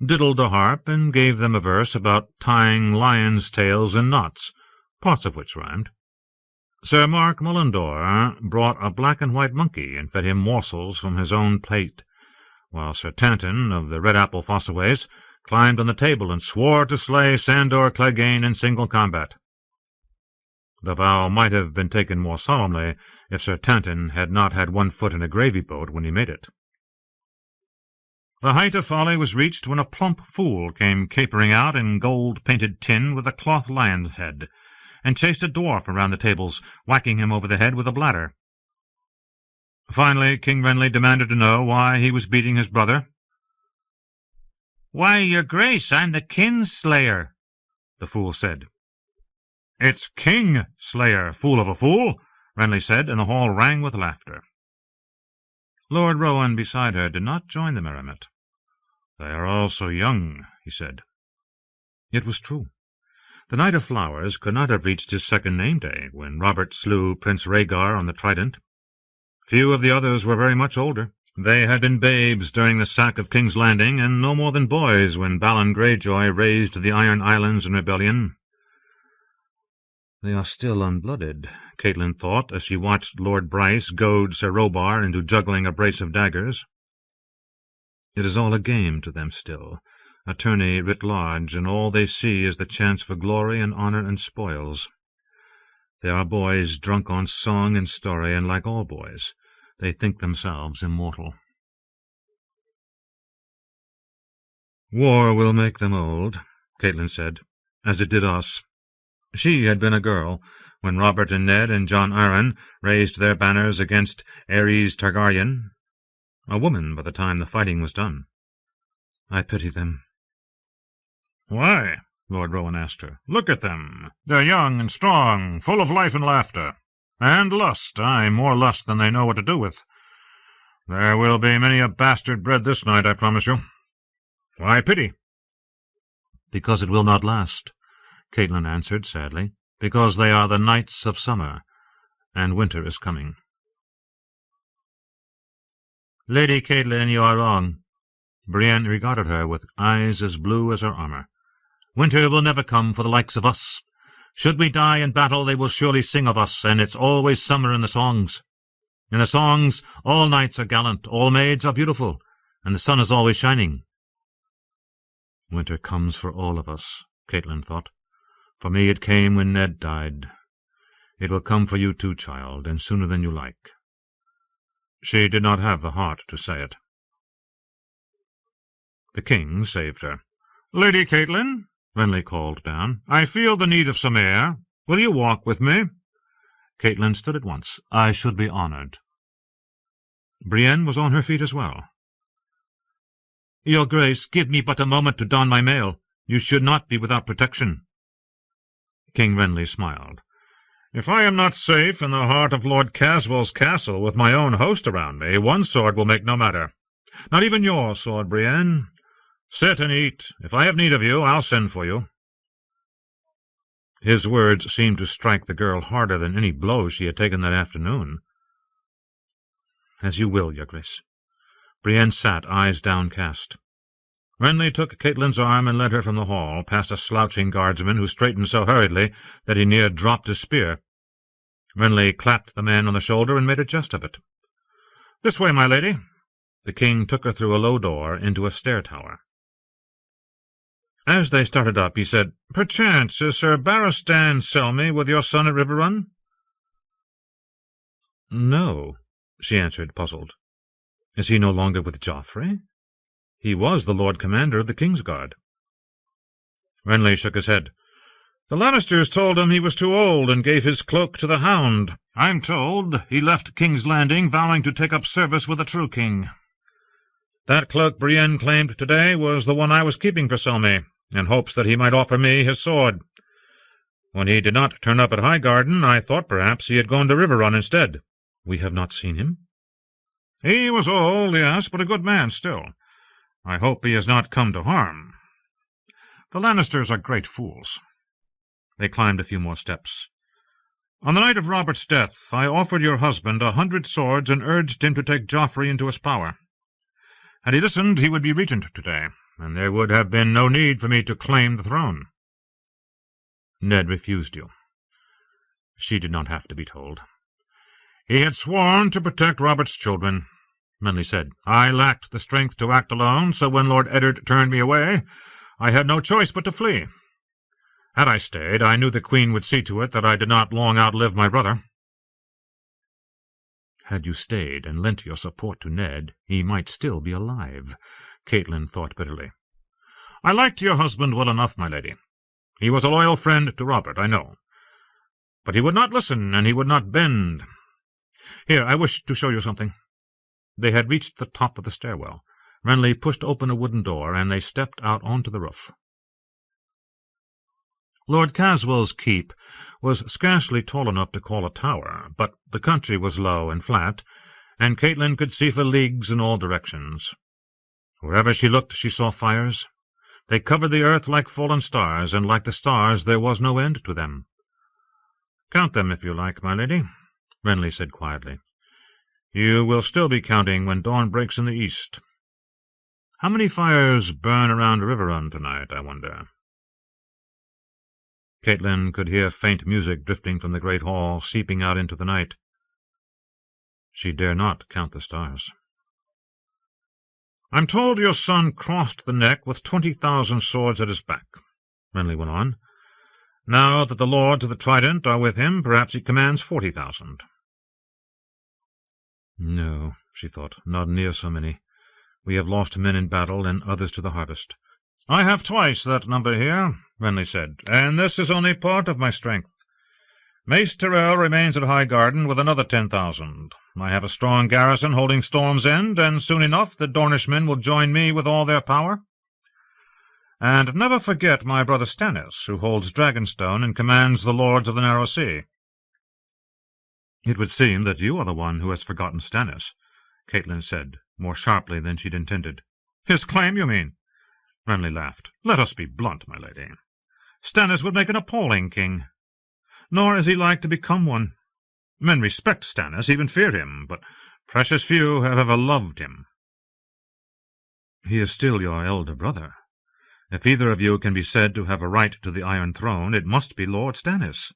diddled a harp and gave them a verse about tying lions' tails in knots, parts of which rhymed. Sir Mark Mullendore brought a black-and-white monkey and fed him morsels from his own plate, while Sir Tanton of the Red Apple Fossaways climbed on the table and swore to slay Sandor Clegane in single combat. The vow might have been taken more solemnly if Sir Tanton had not had one foot in a gravy boat when he made it. The height of folly was reached when a plump fool came capering out in gold-painted tin with a cloth lion's head, and chased a dwarf around the tables, whacking him over the head with a bladder. Finally, King Renly demanded to know why he was beating his brother. "Why, your grace, I'm the kinslayer," the fool said. "It's King-slayer, fool of a fool," Renly said, and the hall rang with laughter. Lord Rowan beside her did not join the merriment. "They are all so young," he said. It was true. The Knight of Flowers could not have reached his second name-day when Robert slew Prince Rhaegar on the Trident. Few of the others were very much older. They had been babes during the sack of King's Landing, and no more than boys when Balon Greyjoy raised the Iron Islands in rebellion. They are still unblooded, Catelyn thought, as she watched Lord Bryce goad Sir Robar into juggling a brace of daggers. It is all a game to them still, a tourney writ large, and all they see is the chance for glory and honour and spoils. They are boys drunk on song and story, and like all boys, they think themselves immortal. War will make them old, Catelyn said, as it did us. She had been a girl when Robert and Ned and Jon Arryn raised their banners against Aerys Targaryen, a woman by the time the fighting was done. I pity them. Why? Lord Rowan asked her. Look at them. They're young and strong, full of life and laughter. And lust, aye, more lust than they know what to do with. There will be many a bastard bred this night, I promise you. Why pity? Because it will not last, Catelyn answered sadly, because they are the nights of summer, and winter is coming. Lady Catelyn, you are wrong. Brienne regarded her with eyes as blue as her armour. Winter will never come for the likes of us. Should we die in battle, they will surely sing of us, and it's always summer in the songs. In the songs, all knights are gallant, all maids are beautiful, and the sun is always shining. Winter comes for all of us, Catelyn thought. For me it came when Ned died. It will come for you too, child, and sooner than you like. She did not have the heart to say it. The king saved her. Lady Catelyn, Renly called down, I feel the need of some air. Will you walk with me? Catelyn stood at once. I should be honoured. Brienne was on her feet as well. Your Grace, give me but a moment to don my mail. You should not be without protection. King Renly smiled. If I am not safe in the heart of Lord Caswell's castle with my own host around me, one sword will make no matter. Not even your sword, Brienne. Sit and eat. If I have need of you, I'll send for you. His words seemed to strike the girl harder than any blow she had taken that afternoon. As you will, Your Grace. Brienne sat, eyes downcast. Renly took Catelyn's arm and led her from the hall, past a slouching guardsman who straightened so hurriedly that he near dropped his spear. Renly clapped the man on the shoulder and made a jest of it. "This way, my lady." The king took her through a low door into a stair-tower. As they started up, he said, "Perchance is Sir Barristan Selmy with your son at Riverrun?" "No," she answered, puzzled. "Is he no longer with Joffrey? He was the Lord Commander of the Kingsguard." Renly shook his head. "The Lannisters told him he was too old and gave his cloak to the Hound. I'm told he left King's Landing vowing to take up service with the true king. That cloak Brienne claimed today was the one I was keeping for Selmy, in hopes that he might offer me his sword. When he did not turn up at Highgarden, I thought perhaps he had gone to Riverrun instead. We have not seen him." "He was old, yes, but a good man still. I hope he has not come to harm. The Lannisters are great fools." They climbed a few more steps. "On the night of Robert's death, I offered your husband 100 swords and urged him to take Joffrey into his power. Had he listened, he would be regent today, and there would have been no need for me to claim the throne." Ned refused you. She did not have to be told. "He had sworn to protect Robert's children," Renly said. "I lacked the strength to act alone, so when Lord Eddard turned me away, I had no choice but to flee. Had I stayed, I knew the Queen would see to it that I did not long outlive my brother." Had you stayed and lent your support to Ned, he might still be alive, Catelyn thought bitterly. "I liked your husband well enough, my lady. He was a loyal friend to Robert, I know. But he would not listen, and he would not bend. Here, I wish to show you something." They had reached the top of the stairwell. Renly pushed open a wooden door, and they stepped out onto the roof. Lord Caswell's keep was scarcely tall enough to call a tower, but the country was low and flat, and Catelyn could see for leagues in all directions. Wherever she looked she saw fires. They covered the earth like fallen stars, and like the stars there was no end to them. "Count them, if you like, my lady," Renly said quietly. You will still be counting when dawn breaks in the east. How many fires burn around Riverrun tonight, I wonder?" Catelyn could hear faint music drifting from the great hall, seeping out into the night. She dare not count the stars. "I'm told your son crossed the neck with 20,000 swords at his back," Renly went on. "Now that the lords of the Trident are with him, perhaps he commands 40,000. "No," she thought, "not near so many. We have lost men in battle, and others to the harvest." "I have twice that number here," Renly said, "and this is only part of my strength. Mace Tyrell remains at Highgarden with another 10,000. I have a strong garrison holding Storm's End, and soon enough the Dornishmen will join me with all their power. And never forget my brother Stannis, who holds Dragonstone and commands the lords of the Narrow Sea." "It would seem that you are the one who has forgotten Stannis," Catelyn said, more sharply than she'd intended. "His claim, you mean?" Renly laughed. "Let us be blunt, my lady. Stannis would make an appalling king. Nor is he like to become one. Men respect Stannis, even fear him, but precious few have ever loved him." "He is still your elder brother. If either of you can be said to have a right to the Iron Throne, it must be Lord Stannis."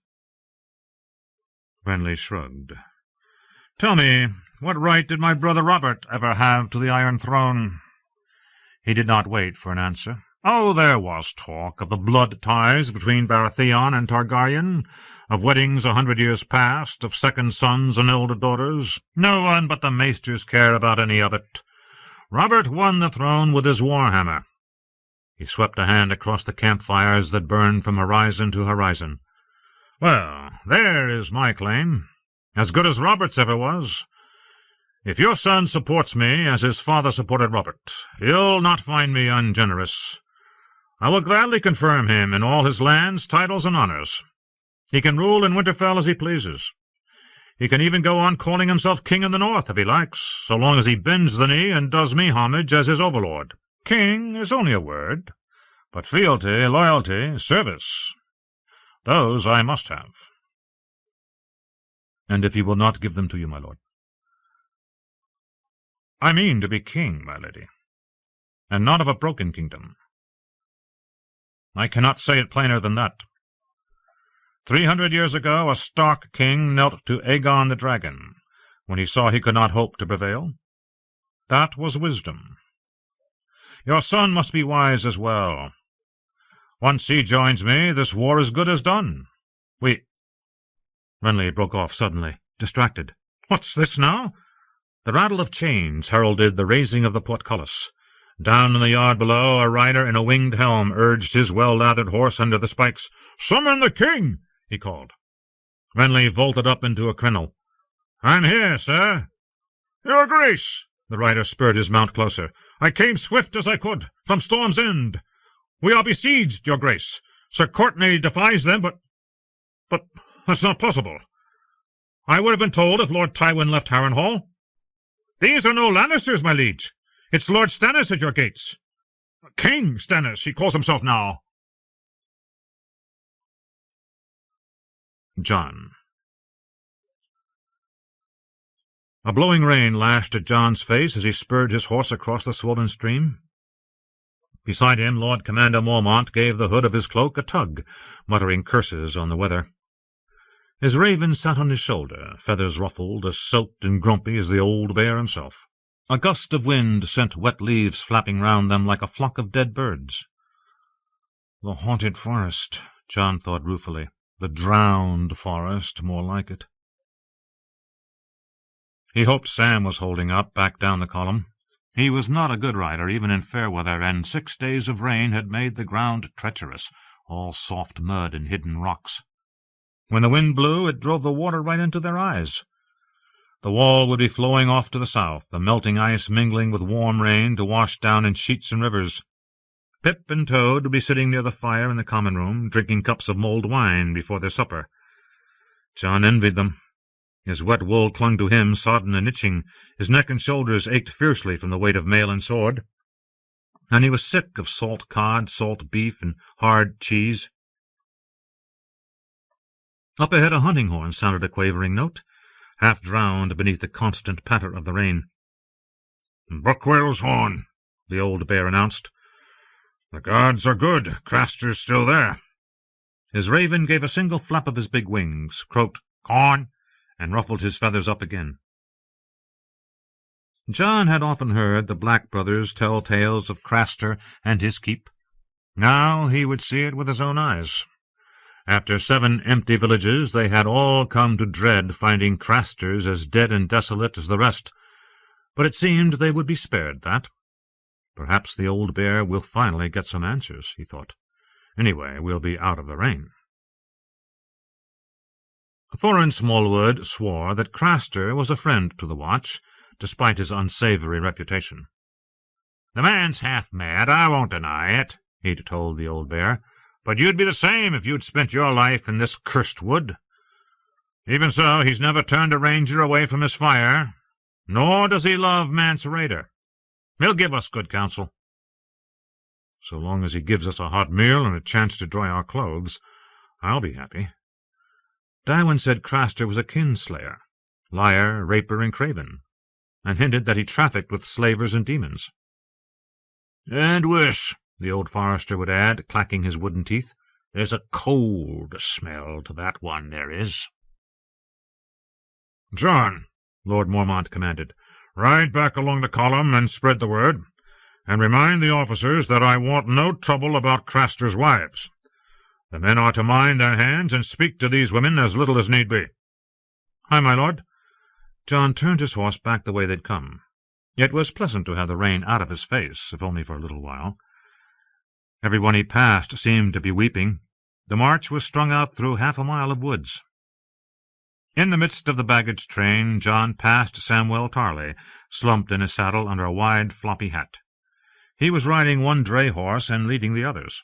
Renly shrugged. "Tell me, what right did my brother Robert ever have to the Iron Throne?" He did not wait for an answer. "Oh, there was talk of the blood ties between Baratheon and Targaryen, of weddings 100 years past, of second sons and elder daughters. No one but the maesters care about any of it. Robert won the throne with his warhammer." He swept a hand across the campfires that burned from horizon to horizon. "Well, there is my claim, as good as Robert's ever was. If your son supports me as his father supported Robert, he'll not find me ungenerous. I will gladly confirm him in all his lands, titles, and honors. He can rule in Winterfell as he pleases. He can even go on calling himself king in the north if he likes, so long as he bends the knee and does me homage as his overlord. King is only a word, but fealty, loyalty, service, those I must have." "And if he will not give them to you, my lord?" "I mean to be king, my lady, and not of a broken kingdom. I cannot say it plainer than that. 300 years ago a Stark king knelt to Aegon the Dragon, when he saw he could not hope to prevail. That was wisdom. Your son must be wise as well. Once he joins me, this war is good as done. We—" Renly broke off suddenly, distracted. "What's this now?" The rattle of chains heralded the raising of the portcullis. Down in the yard below, a rider in a winged helm urged his well-lathered horse under the spikes. "Summon the king!" he called. Renly vaulted up into a crenel. "I'm here, sir." "Your grace!" The rider spurred his mount closer. "I came swift as I could, from Storm's End. We are besieged, your grace. Sir Courtenay defies them, but that's not possible. I would have been told if Lord Tywin left Harrenhal. These are no Lannisters, my liege. It's Lord Stannis at your gates. King Stannis, he calls himself now." John. A blowing rain lashed at John's face as he spurred his horse across the swollen stream. Beside him, Lord Commander Mormont gave the hood of his cloak a tug, muttering curses on the weather. His raven sat on his shoulder, feathers ruffled, as soaked and grumpy as the old bear himself. A gust of wind sent wet leaves flapping round them like a flock of dead birds. The haunted forest, John thought ruefully. The drowned forest, more like it. He hoped Sam was holding up, back down the column. He was not a good rider, even in fair weather, and 6 days of rain had made the ground treacherous, all soft mud and hidden rocks. When the wind blew, it drove the water right into their eyes. The wall would be flowing off to the south, the melting ice mingling with warm rain to wash down in sheets and rivers. Pip and Toad would be sitting near the fire in the common room, drinking cups of mulled wine before their supper. John envied them. His wet wool clung to him, sodden and itching. His neck and shoulders ached fiercely from the weight of mail and sword. And he was sick of salt cod, salt beef, and hard cheese. Up ahead a hunting horn sounded a quavering note. half drowned beneath the constant patter of the rain. "Buckwhale's horn," the old bear announced. "The gods are good. Craster's still there." His raven gave a single flap of his big wings, croaked "Corn," and ruffled his feathers up again. John had often heard the Black brothers tell tales of Craster and his keep. Now he would see it with his own eyes. After 7 empty villages, they had all come to dread finding Crasters as dead and desolate as the rest, but it seemed they would be spared that. Perhaps the old bear will finally get some answers, he thought. Anyway, we'll be out of the rain. Thorin Smallwood swore that Craster was a friend to the Watch, despite his unsavory reputation. "The man's half mad, I won't deny it," he'd told the old bear, "but you'd be the same if you'd spent your life in this cursed wood. Even so, he's never turned a ranger away from his fire, nor does he love Mance Rayder. He'll give us good counsel. So long as he gives us a hot meal and a chance to dry our clothes, I'll be happy." Tywin said Craster was a kinslayer, liar, raper, and craven, and hinted that he trafficked with slavers and demons. "And worse," the old forester would add, clacking his wooden teeth. "There's a cold smell to that one, there is." "John," Lord Mormont commanded, "ride back along the column and spread the word, and remind the officers that I want no trouble about Craster's wives. The men are to mind their hands and speak to these women as little as need be." "Aye, my lord." John turned his horse back the way they'd come. It was pleasant to have the rain out of his face, if only for a little while. Everyone he passed seemed to be weeping. The march was strung out through half a mile of woods. In the midst of the baggage train, John passed Samwell Tarley, slumped in his saddle under a wide, floppy hat. He was riding one dray horse and leading the others.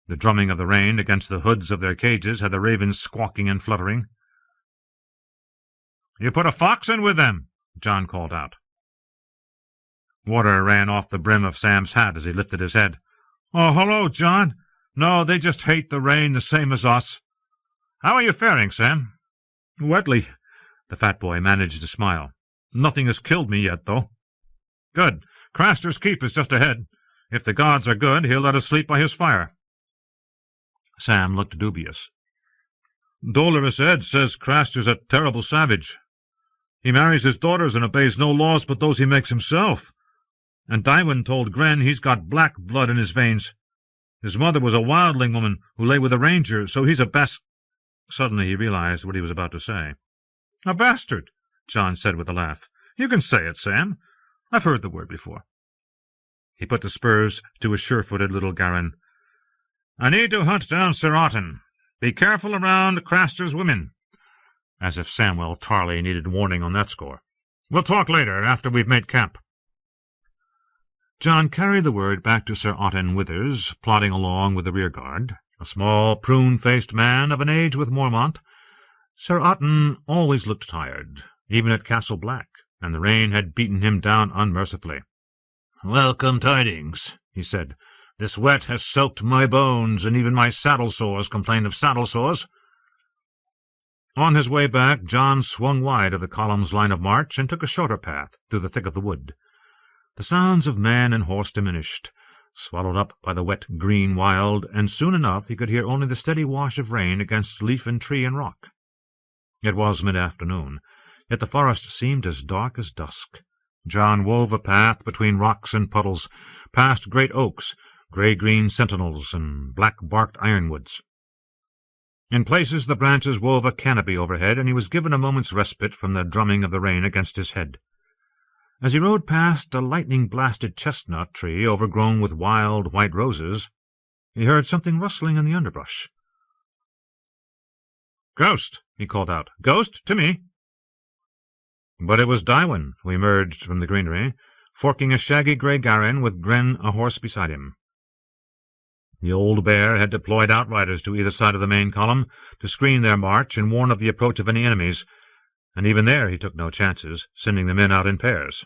The drumming of the rain against the hoods of their cages had the ravens squawking and fluttering. "You put a fox in with them," John called out. Water ran off the brim of Sam's hat as he lifted his head. "Oh, hello, John. No, they just hate the rain the same as us. How are you faring, Sam?" "Wetly." The fat boy managed to smile. "Nothing has killed me yet, though." "Good. Craster's keep is just ahead. If the gods are good, he'll let us sleep by his fire." Sam looked dubious. "Dolorous Ed says Craster's a terrible savage. He marries his daughters and obeys no laws but those he makes himself. And Tywin told Gren he's got black blood in his veins. His mother was a wildling woman who lay with a ranger, so he's a Suddenly he realized what he was about to say. "A bastard," John said with a laugh. "You can say it, Sam. I've heard the word before." He put the spurs to his sure-footed little Garin. "I need to hunt down Sir Otton. Be careful around Craster's women." As if Samwell Tarley needed warning on that score. "We'll talk later, after we've made camp." John carried the word back to Sir Otton Withers, plodding along with the rear-guard, a small, prune-faced man of an age with Mormont. Sir Otton always looked tired, even at Castle Black, and the rain had beaten him down unmercifully. "Welcome tidings," he said. "This wet has soaked my bones, and even my saddle-sores complain of saddle-sores." On his way back, John swung wide of the column's line of march and took a shorter path through the thick of the wood. The sounds of man and horse diminished, swallowed up by the wet green wild, and soon enough he could hear only the steady wash of rain against leaf and tree and rock. It was mid-afternoon, yet the forest seemed as dark as dusk. John wove a path between rocks and puddles, past great oaks, grey-green sentinels, and black-barked ironwoods. In places the branches wove a canopy overhead, and he was given a moment's respite from the drumming of the rain against his head. As he rode past a lightning-blasted chestnut tree overgrown with wild white roses, he heard something rustling in the underbrush. "Ghost!" he called out. "Ghost, to me!" But it was Tywin who emerged from the greenery, forking a shaggy grey Garin with Gren a horse beside him. The old bear had deployed outriders to either side of the main column to screen their march and warn of the approach of any enemies, and even there he took no chances, sending the men out in pairs.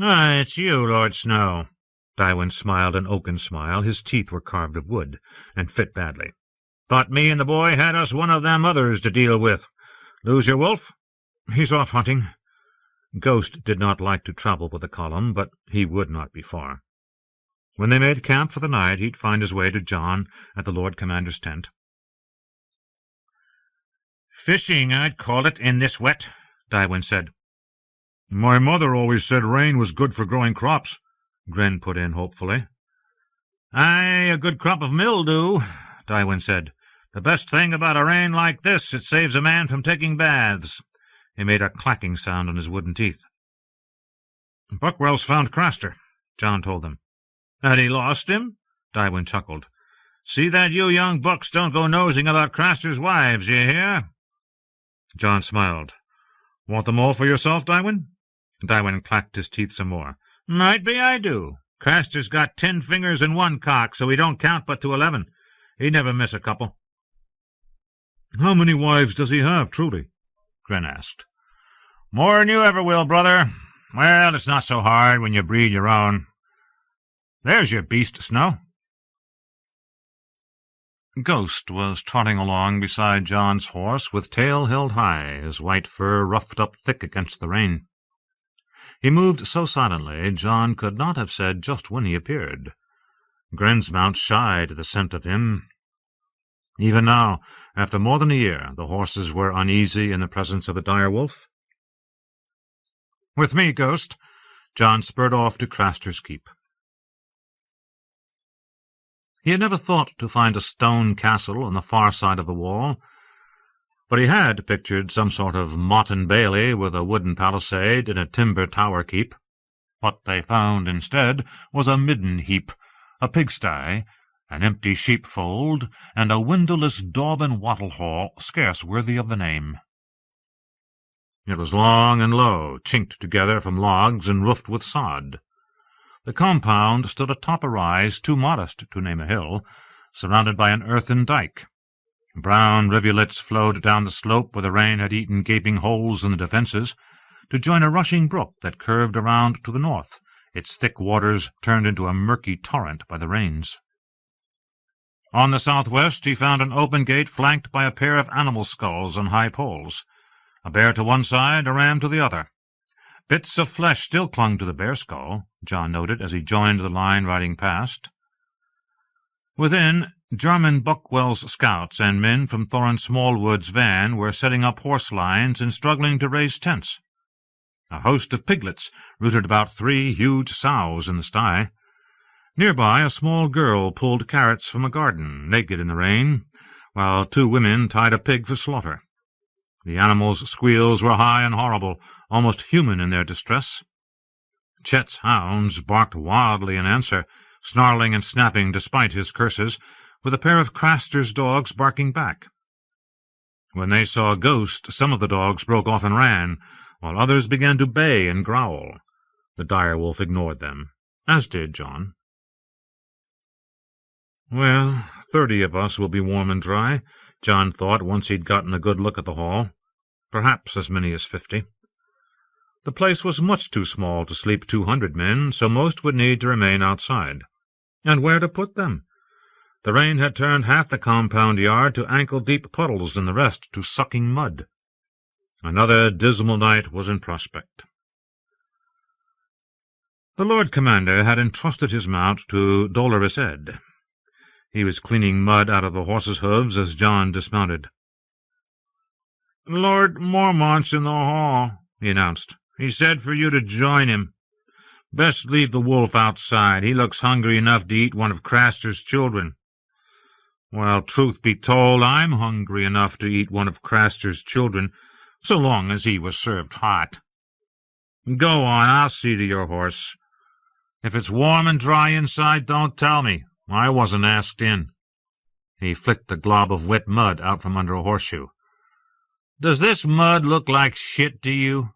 "Ah, it's you, Lord Snow." Tywin smiled an oaken smile. His teeth were carved of wood, and fit badly. "Thought me and the boy had us one of them others to deal with. Lose your wolf? He's off hunting." Ghost did not like to travel with the column, but he would not be far. When they made camp for the night, he'd find his way to John at the Lord Commander's tent. "Fishing, I'd call it, in this wet," Tywin said. "My mother always said rain was good for growing crops," Gren put in hopefully. "Aye, a good crop of mildew," Tywin said. "The best thing about a rain like this, it saves a man from taking baths." He made a clacking sound on his wooden teeth. "Buckwell's found Craster," John told them. "Had he lost him?" Tywin chuckled. "See that you young bucks don't go nosing about Craster's wives, you hear?" John smiled. "Want them all for yourself, Tywin?" Tywin clacked his teeth some more. "Might be I do. Craster's got 10 fingers in one cock, so he don't count but to 11. He'd never miss a couple." "How many wives does he have, truly?" Gren asked. "More'n you ever will, brother. Well, it's not so hard when you breed your own. There's your beast, Snow." Ghost was trotting along beside John's horse with tail held high, his white fur ruffed up thick against the rain. He moved so silently, John could not have said just when he appeared. Gren's mount shied at the scent of him. Even now, after more than a year, the horses were uneasy in the presence of the dire wolf. "With me, Ghost." John spurred off to Craster's keep. He had never thought to find a stone castle on the far side of the wall, but he had pictured some sort of motte and bailey with a wooden palisade and a timber tower keep. What they found instead was a midden heap, a pigsty, an empty sheepfold, and a windowless daub and wattle hall scarce worthy of the name. It was long and low, chinked together from logs and roofed with sod. The compound stood atop a rise too modest to name a hill, surrounded by an earthen dike. Brown rivulets flowed down the slope where the rain had eaten gaping holes in the defences, to join a rushing brook that curved around to the north, its thick waters turned into a murky torrent by the rains. On the southwest he found an open gate flanked by a pair of animal skulls on high poles, a bear to one side, a ram to the other. Bits of flesh still clung to the bear skull, John noted as he joined the line riding past. Within, Jarman Buckwell's scouts and men from Thorin Smallwood's van were setting up horse lines and struggling to raise tents. A host of piglets rooted about 3 huge sows in the sty. Nearby, a small girl pulled carrots from a garden, naked in the rain, while 2 women tied a pig for slaughter. The animals' squeals were high and horrible, almost human in their distress. Chet's hounds barked wildly in answer, snarling and snapping despite his curses, with a pair of Craster's dogs barking back. When they saw Ghost, some of the dogs broke off and ran, while others began to bay and growl. The dire wolf ignored them, as did John. "Well, 30 of us will be warm and dry," John thought once he'd gotten a good look at the hall. Perhaps as many as 50. The place was much too small to sleep 200 men, so most would need to remain outside. And where to put them? The rain had turned half the compound yard to ankle-deep puddles and the rest to sucking mud. Another dismal night was in prospect. The Lord Commander had entrusted his mount to Dolorous Ed. He was cleaning mud out of the horse's hooves as John dismounted. "Lord Mormont's in the hall," he announced. "He said for you to join him. Best leave the wolf outside. He looks hungry enough to eat one of Craster's children." "Well, truth be told, I'm hungry enough to eat one of Craster's children, so long as he was served hot. Go on, I'll see to your horse. If it's warm and dry inside, don't tell me. I wasn't asked in." He flicked the glob of wet mud out from under a horseshoe. "Does this mud look like shit to you?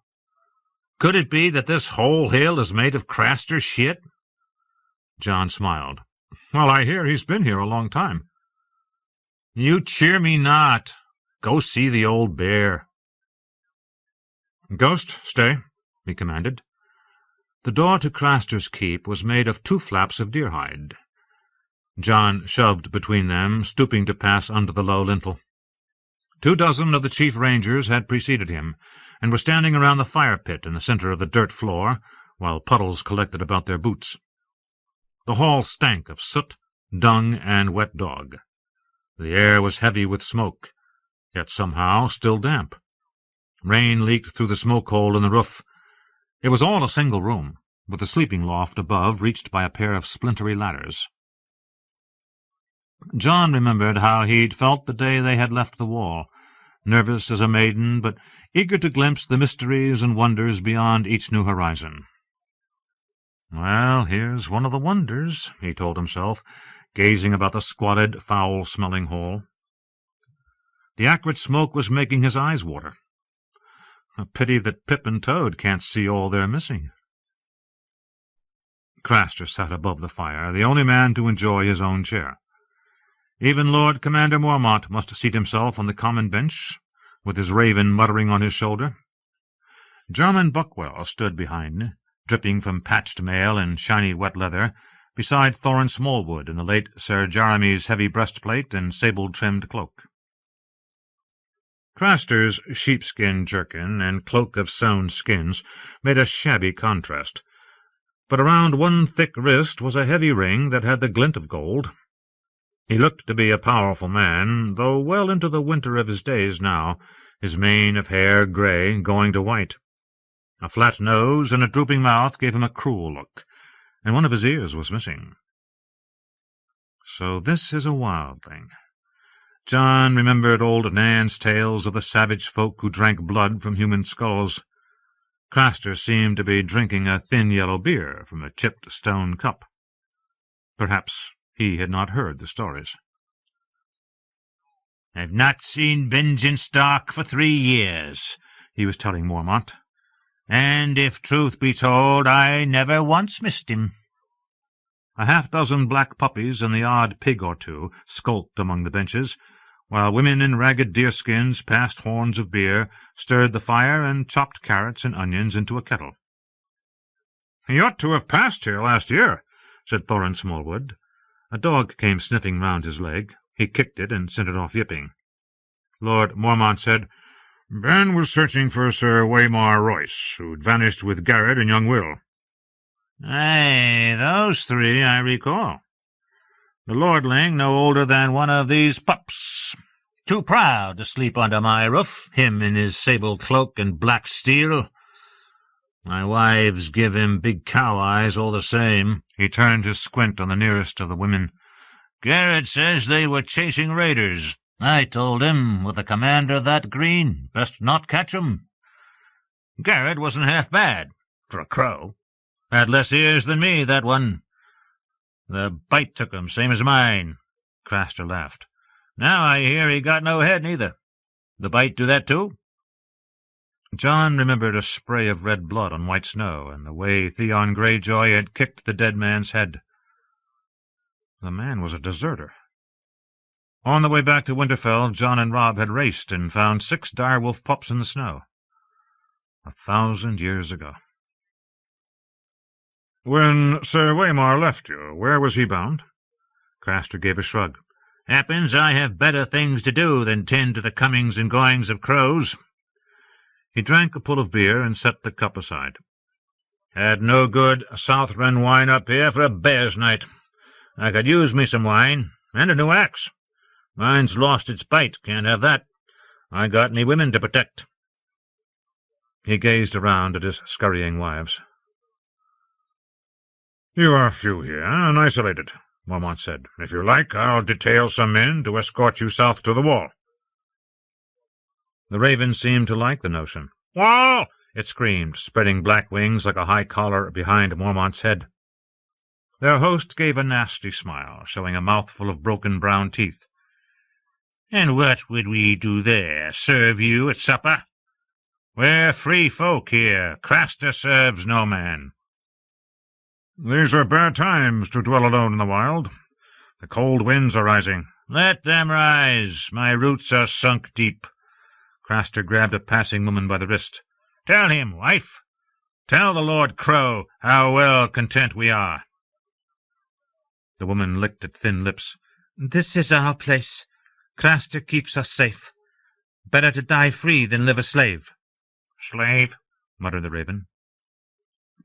Could it be that this whole hill is made of Craster shit?" John smiled. "Well, I hear he's been here a long time." "You cheer me not. Go see the old bear." "Ghost, stay," he commanded. The door to Craster's keep was made of 2 flaps of deer-hide. John shoved between them, stooping to pass under the low lintel. 24 of the chief rangers had preceded him, and were standing around the fire-pit in the center of the dirt floor, while puddles collected about their boots. The hall stank of soot, dung, and wet dog. The air was heavy with smoke, yet somehow still damp. Rain leaked through the smoke-hole in the roof. It was all a single room, with the sleeping loft above reached by a pair of splintery ladders. John remembered how he'd felt the day they had left the wall, nervous as a maiden, but eager to glimpse the mysteries and wonders beyond each new horizon. "Well, here's one of the wonders," he told himself, gazing about the squatted, foul-smelling hole. The acrid smoke was making his eyes water. A pity that Pip and Toad can't see all they're missing. Craster sat above the fire, the only man to enjoy his own chair. Even Lord Commander Mormont must seat himself on the common bench, with his raven muttering on his shoulder. Jarman Buckwell stood behind, dripping from patched mail and shiny wet leather, beside Thorin Smallwood in the late Sir Jeremy's heavy breastplate and sable-trimmed cloak. Craster's sheepskin jerkin and cloak of sewn skins made a shabby contrast, but around one thick wrist was a heavy ring that had the glint of gold. He looked to be a powerful man, though well into the winter of his days now, his mane of hair grey, going to white. A flat nose and a drooping mouth gave him a cruel look, and one of his ears was missing. So this is a wild thing. John remembered old Nan's tales of the savage folk who drank blood from human skulls. Craster seemed to be drinking a thin yellow beer from a chipped stone cup. Perhaps he had not heard the stories. "I've not seen Benjen Stark for 3 years," he was telling Mormont. "And if truth be told, I never once missed him." A half-dozen black puppies and the odd pig or two skulked among the benches, while women in ragged deerskins passed horns of beer, stirred the fire, and chopped carrots and onions into a kettle. "He ought to have passed here last year," said Thorin Smallwood. A dog came sniffing round his leg. He kicked it and sent it off yipping. Lord Mormont said, "Ben was searching for Sir Waymar Royce, who'd vanished with Garrett and young Will." "Aye, those 3 I recall. The lordling no older than one of these pups. Too proud to sleep under my roof, him in his sable cloak and black steel. My wives give him big cow eyes all the same." He turned to squint on the nearest of the women. "Garrett says they were chasing raiders. I told him, with a commander that green, best not catch 'em. Garrett wasn't half bad, for a crow. Had less ears than me, that one. The bite took him, same as mine." Craster laughed. "Now I hear he got no head, neither. The bite do that, too?" John remembered a spray of red blood on white snow, and the way Theon Greyjoy had kicked the dead man's head. The man was a deserter. On the way back to Winterfell, John and Robb had raced and found 6 direwolf pups in the snow. 1,000 years ago. "When Sir Waymar left you, where was he bound?" Craster gave a shrug. "Happens I have better things to do than tend to the comings and goings of crows." He drank a pull of beer and set the cup aside. "Had no good Southron wine up here for a bear's night. I could use me some wine, and a new axe. Mine's lost its bite, can't have that. I got me women to protect." He gazed around at his scurrying wives. "You are few here, and isolated," Mormont said. "If you like, I'll detail some men to escort you south to the wall." The raven seemed to like the notion. "Wall!" it screamed, spreading black wings like a high collar behind Mormont's head. Their host gave a nasty smile, showing a mouthful of broken brown teeth. "And what would we do there? Serve you at supper? We're free folk here. Craster serves no man." "These are bad times to dwell alone in the wild. The cold winds are rising." "Let them rise. My roots are sunk deep." Craster grabbed a passing woman by the wrist. "Tell him, wife. Tell the Lord Crow how well content we are." The woman licked at thin lips. "This is our place. Craster keeps us safe. Better to die free than live a slave." Slave, muttered the raven.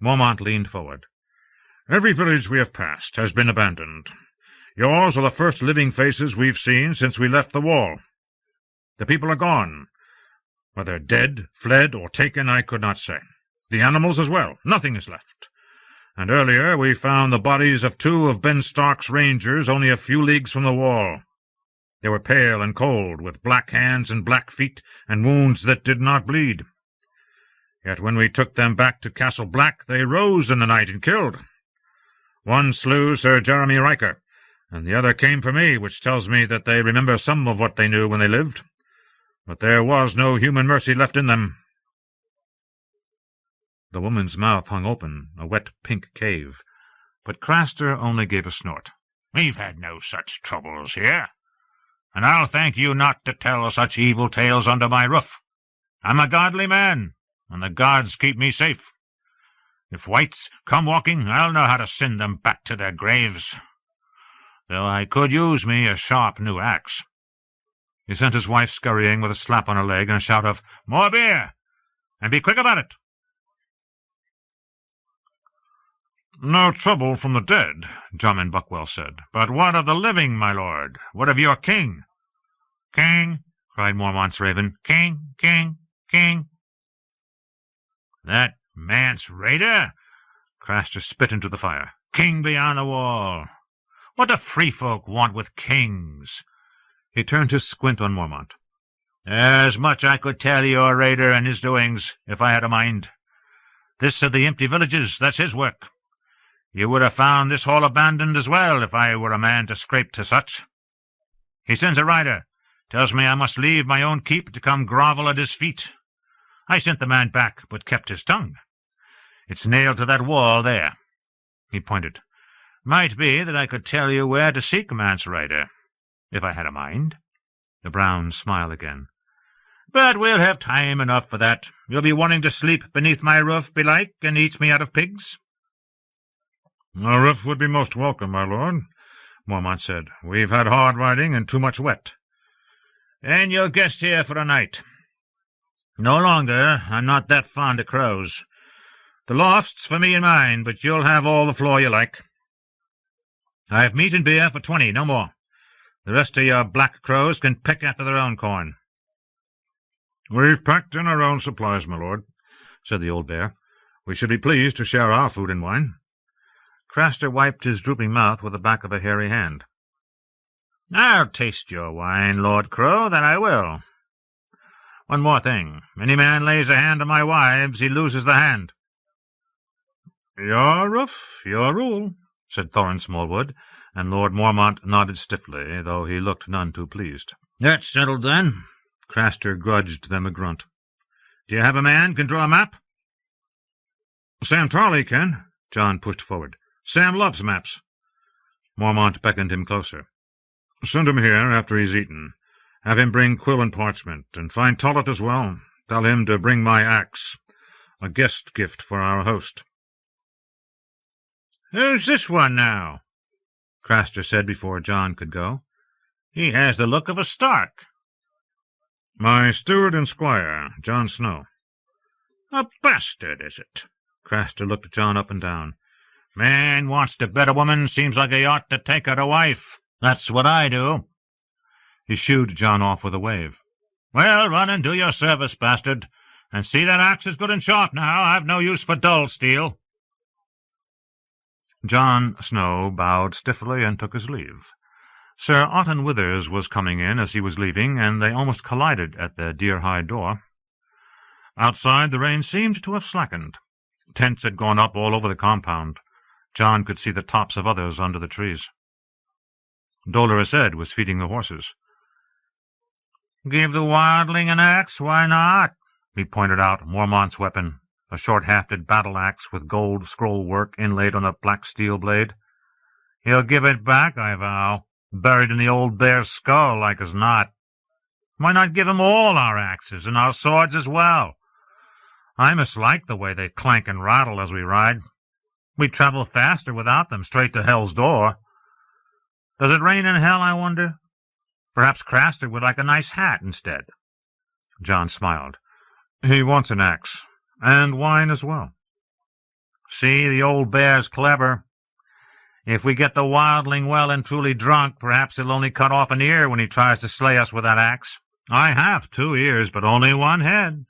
Mormont leaned forward. Every village we have passed has been abandoned. Yours are the first living faces we've seen since we left the wall. The people are gone. Whether dead, fled, or taken, I could not say. The animals as well. Nothing is left. And earlier we found the bodies of 2 of Ben Stark's rangers only a few leagues from the wall. They were pale and cold, with black hands and black feet, and wounds that did not bleed. Yet when we took them back to Castle Black, they rose in the night and killed. One slew Sir Jeremy Riker, and the other came for me, which tells me that they remember some of what they knew when they lived. But there was no human mercy left in them. The woman's mouth hung open, a wet pink cave, but Craster only gave a snort. We've had no such troubles here, and I'll thank you not to tell such evil tales under my roof. I'm a godly man, and the gods keep me safe. If whites come walking, I'll know how to send them back to their graves. Though I could use me a sharp new axe. He sent his wife scurrying with a slap on her leg and a shout of, More beer! And be quick about it! No trouble from the dead, Drummond Buckwell said. But what of the living, my lord? What of your king? King, cried Mormont's raven. King, king, king. That Mance Raider? Craster spit into the fire. King beyond the wall. What do free folk want with kings? He turned his squint on Mormont. There's much I could tell your raider and his doings, if I had a mind. This of the empty villages, that's his work. You would have found this hall abandoned as well, if I were a man to scrape to such. He sends a rider, tells me I must leave my own keep to come grovel at his feet. I sent the man back, but kept his tongue. It's nailed to that wall there. He pointed. Might be that I could tell you where to seek Mance Rider, if I had a mind. The brown smile again. But we'll have time enough for that. You'll be wanting to sleep beneath my roof, belike, and eat me out of pigs. A roof would be most welcome, my lord, Mormont said. We've had hard riding and too much wet. And you'll guest here for a night. No longer. I'm not that fond of crows. The loft's for me and mine, but you'll have all the floor you like. I've meat and beer for 20, no more. The rest of your black crows can pick after their own corn. We've packed in our own supplies, my lord, said the old bear. We should be pleased to share our food and wine. Craster wiped his drooping mouth with the back of a hairy hand. I'll taste your wine, Lord Crow, that I will. One more thing. Any man lays a hand on my wives, he loses the hand. Your roof, your rule, said Thorin Smallwood, and Lord Mormont nodded stiffly, though he looked none too pleased. That's settled, then. Craster grudged them a grunt. Do you have a man can draw a map? Sam Tarley can. John pushed forward. Sam loves maps. Mormont beckoned him closer. Send him here after he's eaten. Have him bring quill and parchment, and find Tollett as well. Tell him to bring my axe, a guest gift for our host. Who's this one now? Craster said before John could go. He has the look of a Stark. My steward and squire, Jon Snow. A bastard, is it? Craster looked John up and down. Man wants to bed a woman, seems like he ought to take her to wife. That's what I do. He shooed John off with a wave. Well, run and do your service, bastard, and see that axe is good and sharp now. I've no use for dull steel. Jon Snow bowed stiffly and took his leave. Sir Otton Withers was coming in as he was leaving, and they almost collided at the deer-hide door. Outside, the rain seemed to have slackened. Tents had gone up all over the compound. John could see the tops of others under the trees. Dolorous Ed was feeding the horses. "Give the wildling an axe, why not?" He pointed out Mormont's weapon, a short-hafted battle-axe with gold scroll-work inlaid on the black steel blade. "He'll give it back, I vow, buried in the old bear's skull, like as not. Why not give him all our axes, and our swords as well? I mislike the way they clank and rattle as we ride. We'd travel faster without them, straight to hell's door. Does it rain in hell, I wonder? Perhaps Craster would like a nice hat instead." John smiled. He wants an axe, and wine as well. See, the old bear's clever. If we get the wildling well and truly drunk, perhaps he'll only cut off an ear when he tries to slay us with that axe. I have 2 ears, but only 1 head.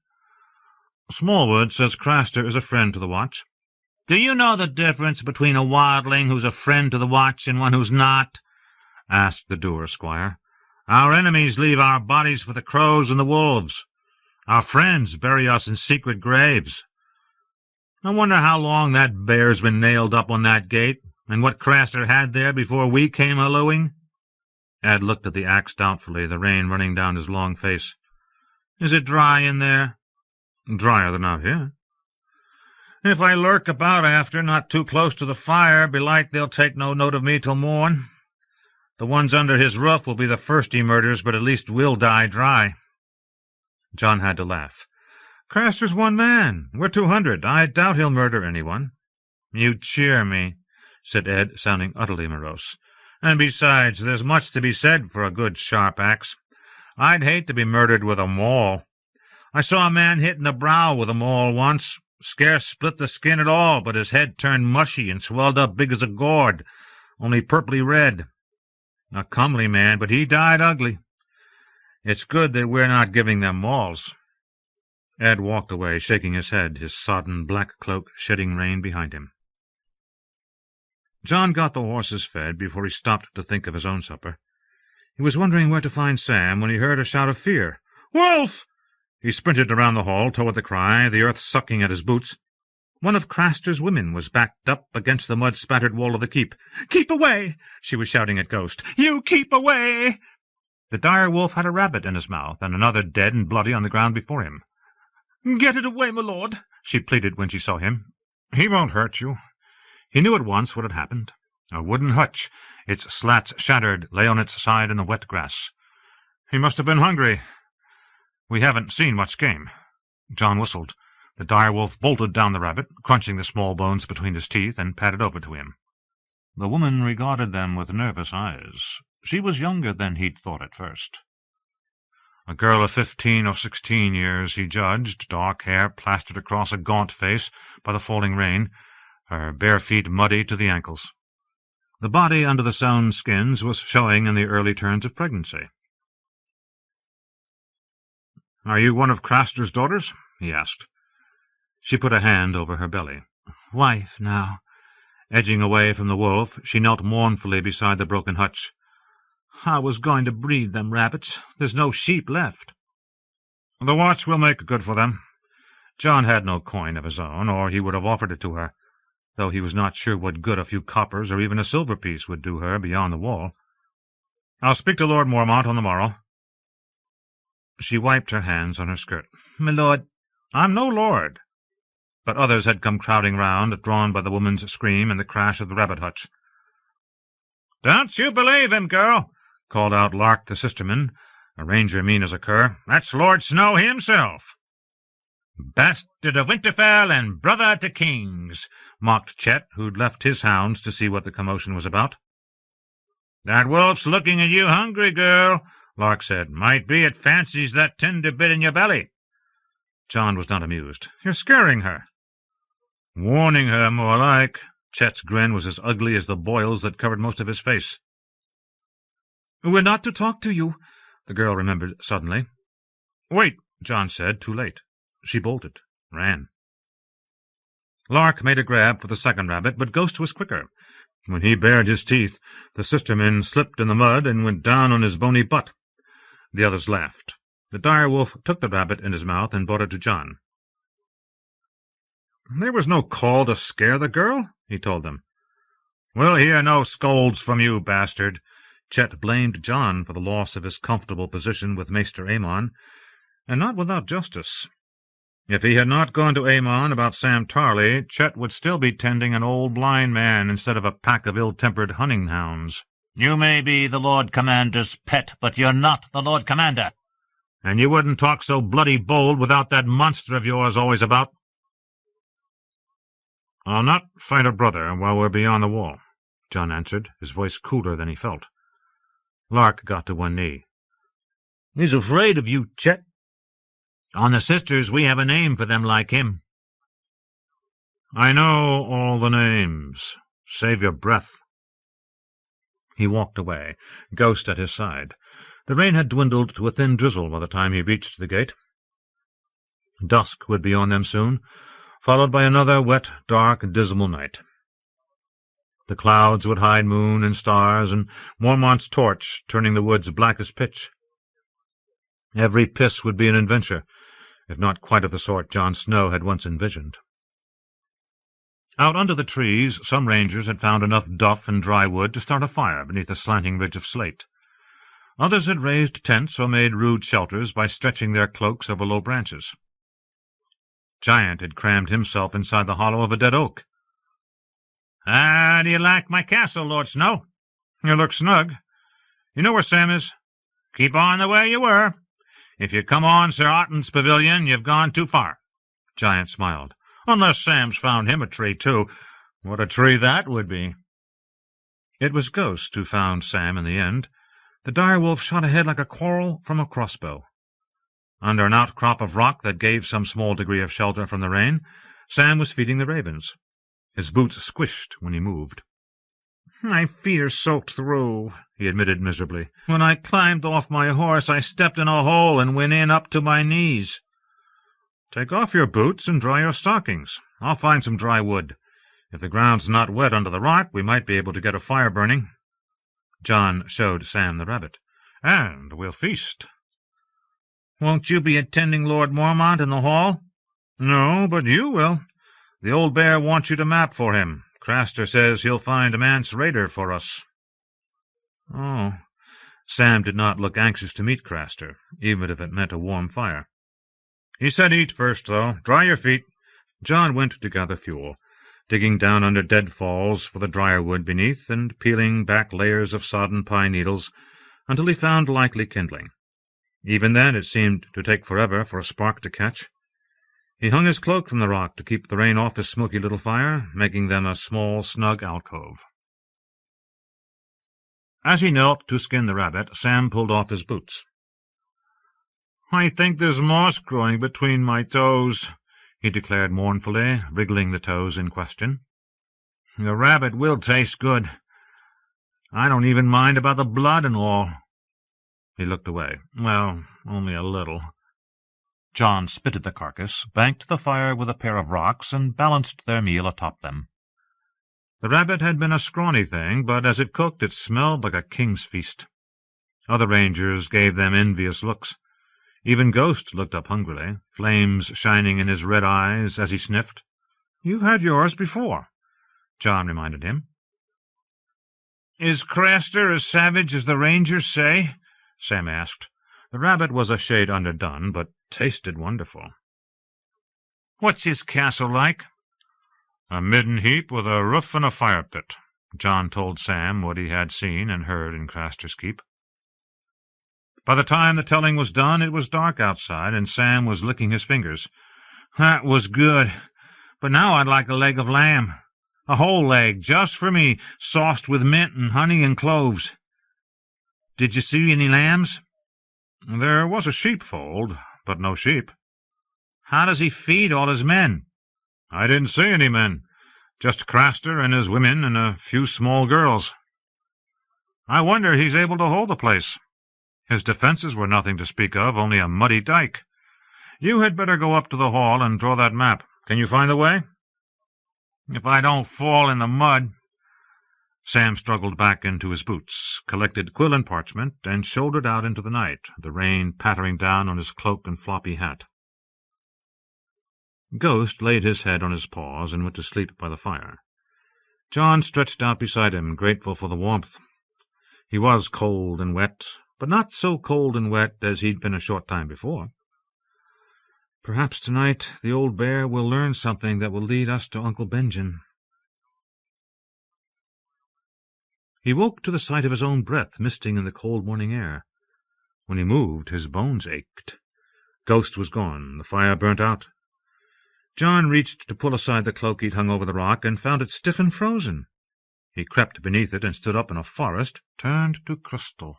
Smallwood says Craster is a friend to the Watch. Do you know the difference between a wildling who's a friend to the Watch and one who's not? Asked the dour squire. Our enemies leave our bodies for the crows and the wolves. Our friends bury us in secret graves. I wonder how long that bear's been nailed up on that gate, and what Craster had there before we came hallooing. Ed looked at the axe doubtfully, the rain running down his long face. Is it dry in there? Drier than out here. If I lurk about after, not too close to the fire, belike they'll take no note of me till morn. The ones under his roof will be the first he murders, but at least we'll die dry. John had to laugh. Craster's 1 man. We're 200. I doubt he'll murder anyone. You cheer me, said Ed, sounding utterly morose. And besides, there's much to be said for a good sharp axe. I'd hate to be murdered with a maul. I saw a man hit in the brow with a maul once. Scarce split the skin at all, but his head turned mushy and swelled up big as a gourd, only purply red. A comely man, but he died ugly. It's good that we're not giving them mauls. Ed walked away, shaking his head, his sodden black cloak shedding rain behind him. John got the horses fed before he stopped to think of his own supper. He was wondering where to find Sam when he heard a shout of fear. "Wolf!" He sprinted around the hall toward the cry, the earth sucking at his boots. One of Craster's women was backed up against the mud-spattered wall of the keep. "Keep away!" she was shouting at Ghost. "You keep away!" The dire wolf had a rabbit in his mouth, and another dead and bloody on the ground before him. "Get it away, my lord," she pleaded when she saw him. "He won't hurt you." He knew at once what had happened. A wooden hutch, its slats shattered, lay on its side in the wet grass. He must have been hungry. We haven't seen much game. John whistled. The dire wolf bolted down the rabbit, crunching the small bones between his teeth, and padded over to him. The woman regarded them with nervous eyes. She was younger than he'd thought at first. A girl of 15 or 16 years, he judged, dark hair plastered across a gaunt face by the falling rain, her bare feet muddy to the ankles. The body under the sewn skins was showing in the early turns of pregnancy. "Are you one of Craster's daughters?" he asked. She put a hand over her belly. "Wife, now." Edging away from the wolf, she knelt mournfully beside the broken hutch. "I was going to breed them rabbits. There's no sheep left." "The Watch will make good for them." John had no coin of his own, or he would have offered it to her, though he was not sure what good a few coppers or even a silver piece would do her beyond the wall. "I'll speak to Lord Mormont on the morrow." She wiped her hands on her skirt. "My lord—" "I'm no lord." But others had come crowding round, drawn by the woman's scream and the crash of the rabbit hutch. "Don't you believe him, girl," called out Lark the sisterman, a ranger mean as a cur. "That's Lord Snow himself." "Bastard of Winterfell and brother to kings," mocked Chet, who'd left his hounds to see what the commotion was about. "That wolf's looking at you hungry, girl," Lark said. "Might be it fancies that tender bit in your belly." John was not amused. "You're scaring her." "Warning her, more like." Chet's grin was as ugly as the boils that covered most of his face. "We're not to talk to you," the girl remembered suddenly. "Wait," John said, too late. She bolted, ran. Lark made a grab for the second rabbit, but Ghost was quicker. When he bared his teeth, the sisterman slipped in the mud and went down on his bony butt. The others laughed. The dire wolf took the rabbit in his mouth and brought it to John. "There was no call to scare the girl," he told them. "We'll hear no scolds from you, bastard." Chet blamed John for the loss of his comfortable position with Maester Aemon, and not without justice. If he had not gone to Aemon about Sam Tarley, Chet would still be tending an old blind man instead of a pack of ill-tempered hunting hounds. "You may be the Lord Commander's pet, but you're not the Lord Commander." "And you wouldn't talk so bloody bold without that monster of yours always about." "I'll not fight a brother while we're beyond the wall," John answered, his voice cooler than he felt. Lark got to one knee. "He's afraid of you, Chet." On the sisters we have a name for them like him. I know all the names. Save your breath. He walked away, Ghost at his side. The rain had dwindled to a thin drizzle by the time he reached the gate. Dusk would be on them soon, followed by another wet, dark, dismal night. The clouds would hide moon and stars, and Mormont's torch turning the woods black as pitch. Every piss would be an adventure, if not quite of the sort Jon Snow had once envisioned. Out under the trees, some rangers had found enough duff and dry wood to start a fire beneath a slanting ridge of slate. Others had raised tents or made rude shelters by stretching their cloaks over low branches. Giant had crammed himself inside the hollow of a dead oak. "Ah, do you like my castle, Lord Snow?" "You look snug. You know where Sam is?" "Keep on the way you were. If you come on Sir Otton's pavilion, you've gone too far." Giant smiled. "Unless Sam's found him a tree, too. What a tree that would be!" It was Ghost who found Sam in the end. The direwolf shot ahead like a quarrel from a crossbow. Under an outcrop of rock that gave some small degree of shelter from the rain, Sam was feeding the ravens. His boots squished when he moved. "My feet are soaked through," he admitted miserably. "When I climbed off my horse, I stepped in a hole and went in up to my knees." "Take off your boots and dry your stockings. I'll find some dry wood. If the ground's not wet under the rock, we might be able to get a fire burning." Jon showed Sam the rabbit. "And we'll feast." "Won't you be attending Lord Mormont in the hall?" "No, but you will. The old bear wants you to map for him. Craster says he'll find a Mance Raider for us." "Oh." Sam did not look anxious to meet Craster, even if it meant a warm fire. "He said eat first, though. Dry your feet." Jon went to gather fuel, digging down under deadfalls for the drier wood beneath, and peeling back layers of sodden pine needles until he found likely kindling. Even then it seemed to take forever for a spark to catch. He hung his cloak from the rock to keep the rain off his smoky little fire, making them a small, snug alcove. As he knelt to skin the rabbit, Sam pulled off his boots. "I think there's moss growing between my toes," he declared mournfully, wriggling the toes in question. "The rabbit will taste good. I don't even mind about the blood and all." He looked away. "Well, only a little." Jon spitted the carcass, banked the fire with a pair of rocks, and balanced their meal atop them. The rabbit had been a scrawny thing, but as it cooked it smelled like a king's feast. Other rangers gave them envious looks. Even Ghost looked up hungrily, flames shining in his red eyes as he sniffed. "You've had yours before," Jon reminded him. "Is Craster as savage as the rangers say?" Sam asked. The rabbit was a shade underdone, but tasted wonderful. "What's his castle like?" "A midden heap with a roof and a fire-pit." Jon told Sam what he had seen and heard in Craster's Keep. By the time the telling was done, it was dark outside, and Sam was licking his fingers. "That was good. But now I'd like a leg of lamb. A whole leg, just for me, sauced with mint and honey and cloves. Did you see any lambs?" "There was a sheepfold, but no sheep." "How does he feed all his men?" "I didn't see any men. Just Craster and his women and a few small girls. I wonder he's able to hold the place. His defenses were nothing to speak of, only a muddy dike. You had better go up to the hall and draw that map. Can you find the way?" "If I don't fall in the mud." Sam struggled back into his boots, collected quill and parchment, and shouldered out into the night, the rain pattering down on his cloak and floppy hat. Ghost laid his head on his paws and went to sleep by the fire. Jon stretched out beside him, grateful for the warmth. He was cold and wet, but not so cold and wet as he'd been a short time before. Perhaps tonight the old bear will learn something that will lead us to Uncle Benjen. He woke to the sight of his own breath misting in the cold morning air. When he moved, his bones ached. Ghost was gone, the fire burnt out. Jon reached to pull aside the cloak he'd hung over the rock, and found it stiff and frozen. He crept beneath it and stood up in a forest turned to crystal.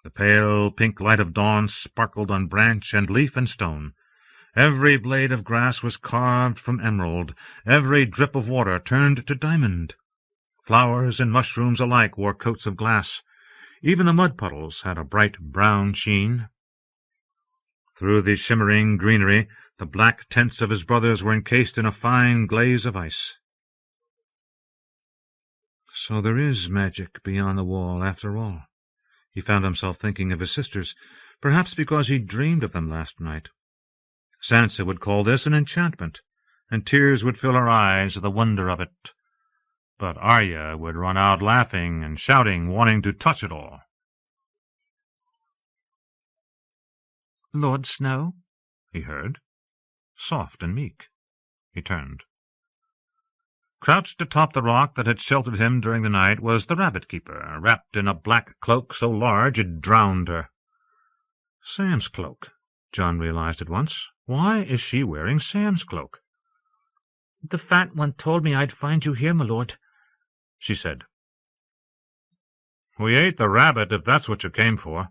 The pale pink light of dawn sparkled on branch and leaf and stone. Every blade of grass was carved from emerald, every drip of water turned to diamond. Flowers and mushrooms alike wore coats of glass. Even the mud puddles had a bright brown sheen. Through the shimmering greenery, the black tents of his brothers were encased in a fine glaze of ice. So there is magic beyond the wall, after all. He found himself thinking of his sisters, perhaps because he dreamed of them last night. Sansa would call this an enchantment, and tears would fill her eyes at the wonder of it. But Arya would run out laughing and shouting, wanting to touch it all. "Lord Snow?" he heard, soft and meek. He turned. Crouched atop the rock that had sheltered him during the night was the rabbit-keeper, wrapped in a black cloak so large it drowned her. Sam's cloak, John realized at once. Why is she wearing Sam's cloak? "The Fat One told me I'd find you here, my lord," she said. "We ate the rabbit, if that's what you came for."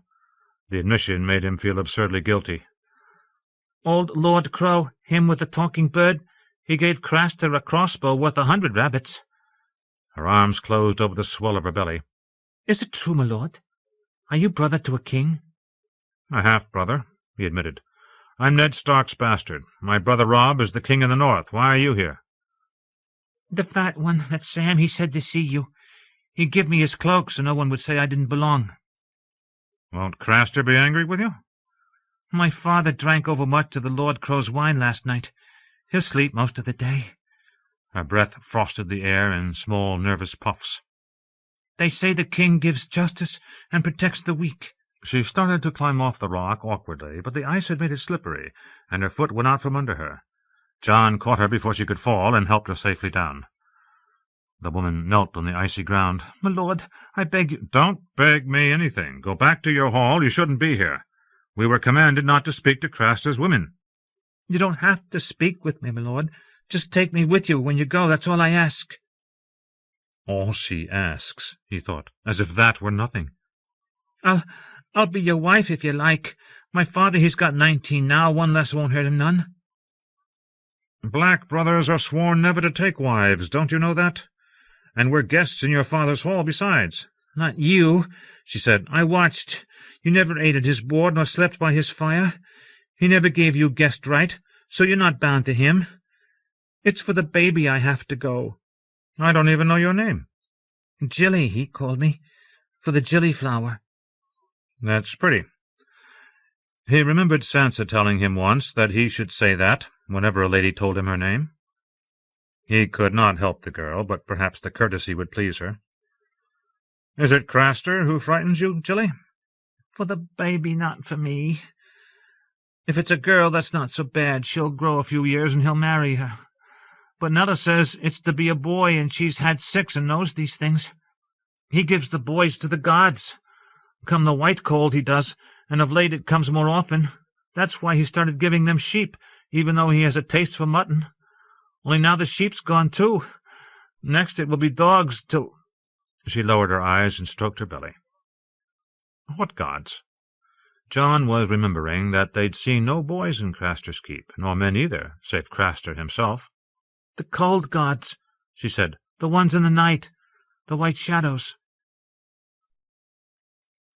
The admission made him feel absurdly guilty. "Old Lord Crow, him with the talking bird, he gave Craster a crossbow worth 100 rabbits. Her arms closed over the swell of her belly. "Is it true, my lord? Are you brother to a king?" "A half-brother," he admitted. "I'm Ned Stark's bastard. My brother Robb is the king in the north. Why are you here?" "The Fat One, that Sam, he said to see you. He'd give me his cloak so no one would say I didn't belong." "Won't Craster be angry with you?" "My father drank over much of the Lord Crow's wine last night. He'll sleep most of the day." Her breath frosted the air in small, nervous puffs. "They say the king gives justice and protects the weak." She started to climb off the rock awkwardly, but the ice had made it slippery, and her foot went out from under her. John caught her before she could fall and helped her safely down. The woman knelt on the icy ground. "My lord, I beg you—" "Don't beg me anything. Go back to your hall. You shouldn't be here. We were commanded not to speak to Craster's women." "You don't have to speak with me, my lord. Just take me with you when you go, that's all I ask." All she asks, he thought, as if that were nothing. I'll be your wife if you like. My father, he's got 19 now, one less won't hurt him none." "Black brothers are sworn never to take wives, don't you know that? And we're guests in your father's hall besides." "Not you," she said. "I watched. You never ate at his board nor slept by his fire. He never gave you guest right, so you're not bound to him. It's for the baby I have to go." "I don't even know your name." "Jilly, he called me, for the jilly flower." "That's pretty." He remembered Sansa telling him once that he should say that whenever a lady told him her name. He could not help the girl, but perhaps the courtesy would please her. "Is it Craster who frightens you, Jilly?" "For the baby, not for me. If it's a girl, that's not so bad. She'll grow a few years and he'll marry her. But Nella says it's to be a boy, and she's had 6 and knows these things. He gives the boys to the gods. Come the white cold, he does, and of late it comes more often. That's why he started giving them sheep, even though he has a taste for mutton. Only now the sheep's gone too. Next it will be dogs till—" She lowered her eyes and stroked her belly. What gods? John was remembering that they'd seen no boys in Craster's keep, nor men either, save Craster himself. "The cold gods," she said. "The ones in the night, the white shadows."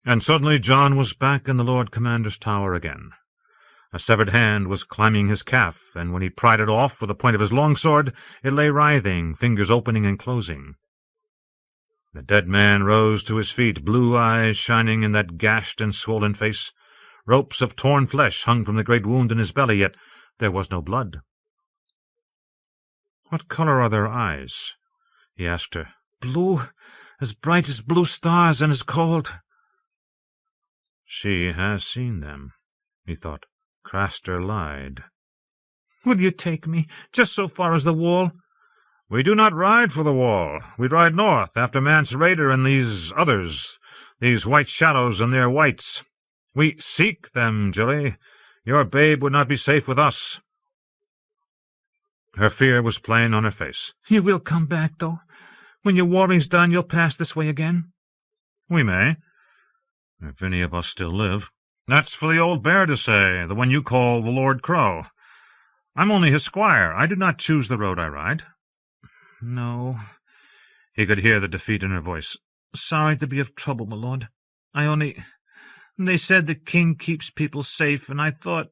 And suddenly John was back in the Lord Commander's tower again. A severed hand was climbing his calf, and when he pried it off with the point of his longsword, it lay writhing, fingers opening and closing. The dead man rose to his feet, blue eyes shining in that gashed and swollen face. Ropes of torn flesh hung from the great wound in his belly, yet there was no blood. "What color are their eyes?" he asked her. "Blue, as bright as blue stars, and as cold." She has seen them, he thought. Craster lied. "Will you take me, just so far as the wall?" "We do not ride for the wall. We ride north, after Mance Rayder and these others, these white shadows and their whites. We seek them, Jilly. Your babe would not be safe with us." Her fear was plain on her face. "You will come back, though? When your warring's done, you'll pass this way again?" "We may." If any of us still live. That's for the old bear to say, the one you call the Lord Crow. I'm only his squire. I do not choose the road I ride. No. He could hear the defeat in her voice. Sorry to be of trouble, my lord. They said the king keeps people safe, and I thought—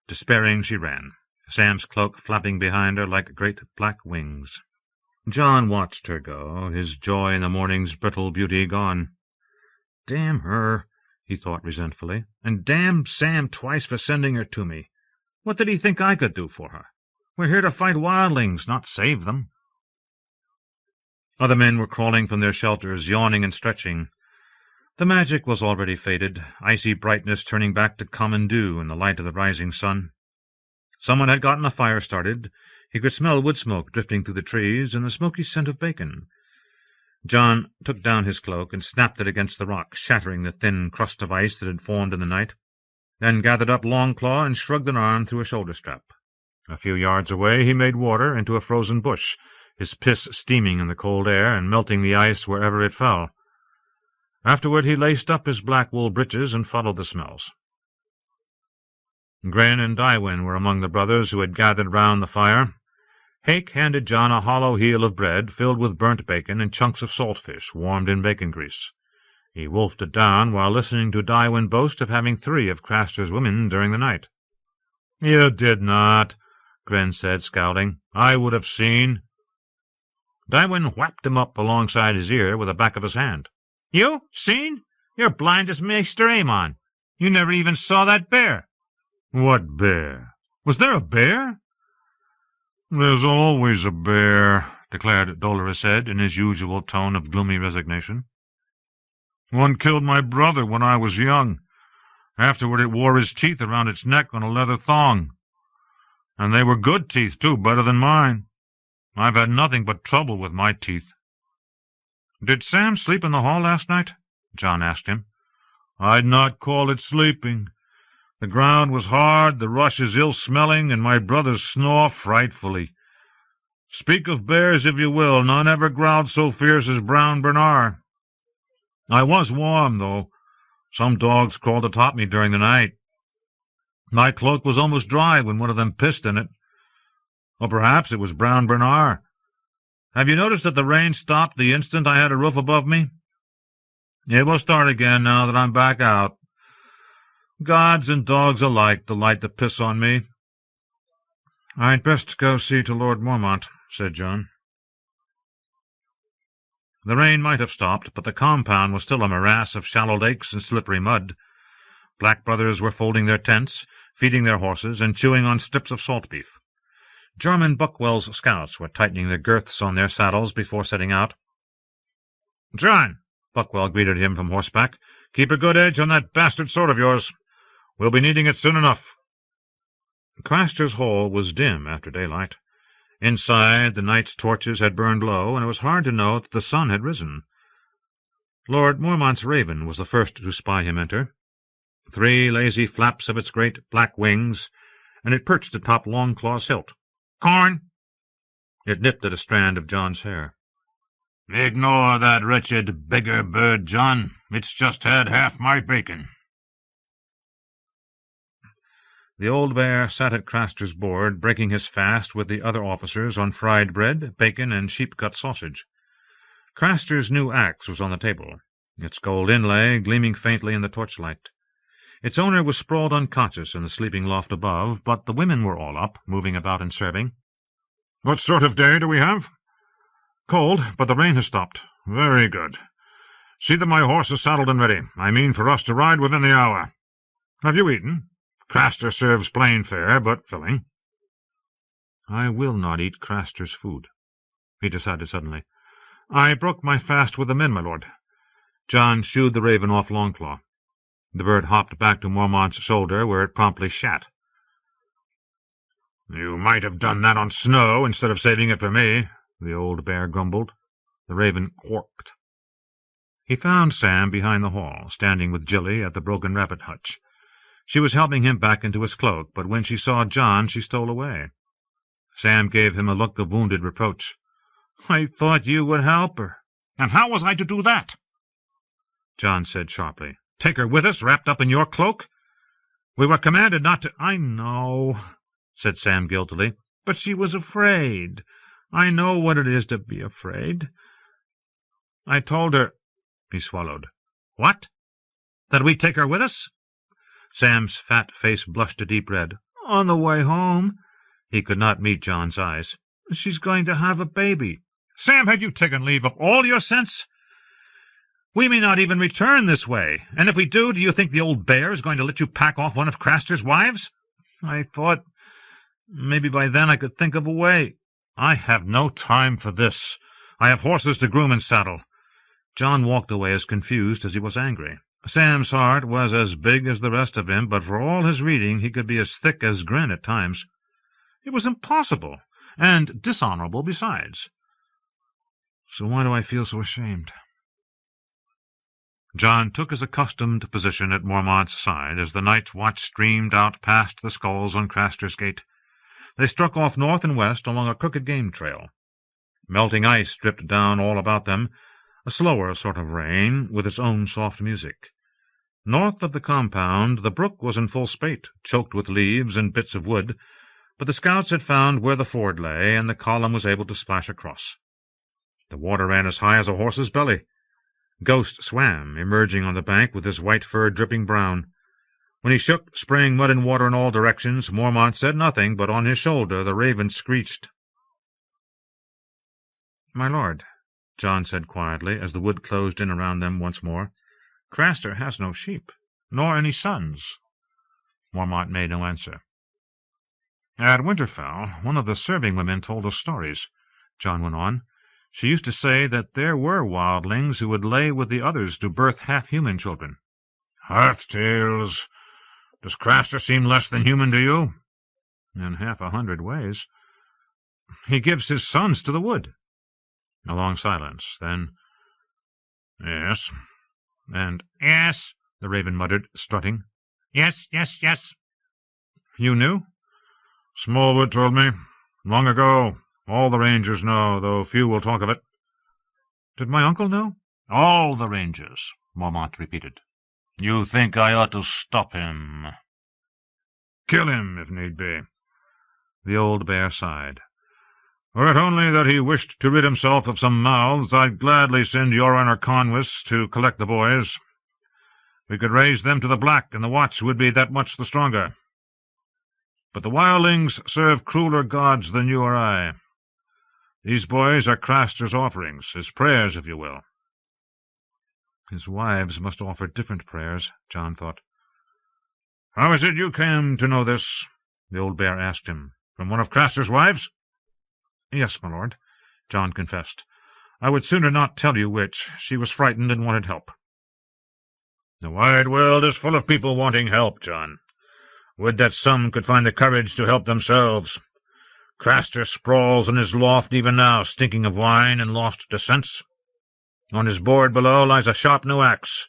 Despairing, she ran, Sam's cloak flapping behind her like great black wings. John watched her go, his joy in the morning's brittle beauty gone. Damn her, he thought resentfully, and damn Sam twice for sending her to me. What did he think I could do for her? We're here to fight wildlings, not save them. Other men were crawling from their shelters, yawning and stretching. The magic was already faded, icy brightness turning back to common dew in the light of the rising sun. Someone had gotten a fire started. He could smell wood smoke drifting through the trees and the smoky scent of bacon. John took down his cloak and snapped it against the rock, shattering the thin crust of ice that had formed in the night, then gathered up Longclaw and shrugged an arm through a shoulder-strap. A few yards away he made water into a frozen bush, his piss steaming in the cold air and melting the ice wherever it fell. Afterward he laced up his black wool breeches and followed the smells. Gren and Dywyn were among the brothers who had gathered round the fire. Hake handed John a hollow heel of bread filled with burnt bacon and chunks of saltfish warmed in bacon grease. He wolfed it down while listening to Dywyn boast of having 3 of Craster's women during the night. "You did not," Gren said, scowling. "I would have seen." Dywyn whapped him up alongside his ear with the back of his hand. "You? Seen? You're blind as Maester Aemon. You never even saw that bear." "What bear? Was there a bear?" "There's always a bear," declared Dolorous Ed in his usual tone of gloomy resignation. "One killed my brother when I was young. Afterward it wore his teeth around its neck on a leather thong. And they were good teeth, too, better than mine. I've had nothing but trouble with my teeth." "Did Sam sleep in the hall last night?" John asked him. "I'd not call it sleeping. The ground was hard, the rushes ill-smelling, and my brother's snore frightfully. Speak of bears if you will, none ever growled so fierce as Brown Bernard. I was warm, though. Some dogs crawled atop me during the night. My cloak was almost dry when one of them pissed in it. Or perhaps it was Brown Bernard. Have you noticed that the rain stopped the instant I had a roof above me? It will start again now that I'm back out. Gods and dogs alike delight to piss on me." "I'd best go see to Lord Mormont," said John. The rain might have stopped, but the compound was still a morass of shallow lakes and slippery mud. Black brothers were folding their tents, feeding their horses, and chewing on strips of salt beef. Jarman Buckwell's scouts were tightening the girths on their saddles before setting out. "John," Buckwell greeted him from horseback, "keep a good edge on that bastard sword of yours. We'll be needing it soon enough." Craster's hall was dim after daylight. Inside, the night's torches had burned low, and it was hard to know that the sun had risen. Lord Mormont's raven was the first to spy him enter. 3 lazy flaps of its great black wings, and it perched atop Longclaw's hilt. "Corn!" It nipped at a strand of John's hair. "Ignore that wretched beggar bird, John. It's just had half my bacon." The old bear sat at Craster's board, breaking his fast with the other officers on fried bread, bacon, and sheep-cut sausage. Craster's new axe was on the table, its gold inlay gleaming faintly in the torchlight. Its owner was sprawled unconscious in the sleeping loft above, but the women were all up, moving about and serving. "What sort of day do we have?" "Cold, but the rain has stopped." "Very good. See that my horse is saddled and ready. I mean for us to ride within the hour. Have you eaten? Craster serves plain fare, but filling." "I will not eat Craster's food," he decided suddenly. "I broke my fast with the men, my lord." John shooed the raven off Longclaw. The bird hopped back to Mormont's shoulder, where it promptly shat. "You might have done that on snow instead of saving it for me," the old bear grumbled. The raven quarked. He found Sam behind the hall, standing with Jilly at the broken rabbit hutch. She was helping him back into his cloak, but when she saw John she stole away. Sam gave him a look of wounded reproach. "I thought you would help her." "And how was I to do that?" John said sharply, take her with us, wrapped up in your cloak? We were commanded not to—" "I know," said Sam guiltily, "but she was afraid. I know what it is to be afraid. I told her—" He swallowed. "What? That we'd take her with us?" Sam's fat face blushed a deep red. "On the way home." He could not meet John's eyes. "She's going to have a baby." "Sam, have you taken leave of all your sense? We may not even return this way, and if we do you think the old bear is going to let you pack off one of Craster's wives?" "I thought maybe by then I could think of a way." "I have no time for this. I have horses to groom and saddle." John walked away as confused as he was angry. Sam's heart was as big as the rest of him, but for all his reading he could be as thick as Grin at times. It was impossible, and dishonorable besides. So why do I feel so ashamed? John took his accustomed position at Mormont's side as the Night's Watch streamed out past the skulls on Craster's Gate. They struck off north and west along a crooked game trail. Melting ice dripped down all about them, a slower sort of rain, with its own soft music. North of the compound the brook was in full spate, choked with leaves and bits of wood, but the scouts had found where the ford lay, and the column was able to splash across. The water ran as high as a horse's belly. Ghost swam, emerging on the bank with his white fur dripping brown. When he shook, spraying mud and water in all directions, Mormont said nothing, but on his shoulder the raven screeched. "My lord," John said quietly, as the wood closed in around them once more, "Craster has no sheep, nor any sons." Mormont made no answer. "At Winterfell, one of the serving women told us stories," John went on. "She used to say that there were wildlings who would lay with the others to birth half-human children." "Hearth tales. Does Craster seem less than human to you?" "In 100 ways. He gives his sons to the wood." A long silence. Then, "Yes." And "Yes," the raven muttered, strutting. "Yes, yes, yes." "You knew?" "Smallwood told me. Long ago. All the rangers know, though few will talk of it." "Did my uncle know?" "All the rangers," Mormont repeated. "You think I ought to stop him?" "Kill him, if need be." The old bear sighed. "Were it only that he wished to rid himself of some mouths, I'd gladly send Yoren or Conwys to collect the boys. We could raise them to the black, and the watch would be that much the stronger. But the wildlings serve crueler gods than you or I. These boys are Craster's offerings, his prayers, if you will." His wives must offer different prayers, John thought. "How is it you came to know this?" the old bear asked him. "From one of Craster's wives?" "Yes, my lord," John confessed. "I would sooner not tell you which. She was frightened and wanted help." "The wide world is full of people wanting help, John. Would that some could find the courage to help themselves. Craster sprawls in his loft even now, stinking of wine and lost to sense. On his board below lies a sharp new axe.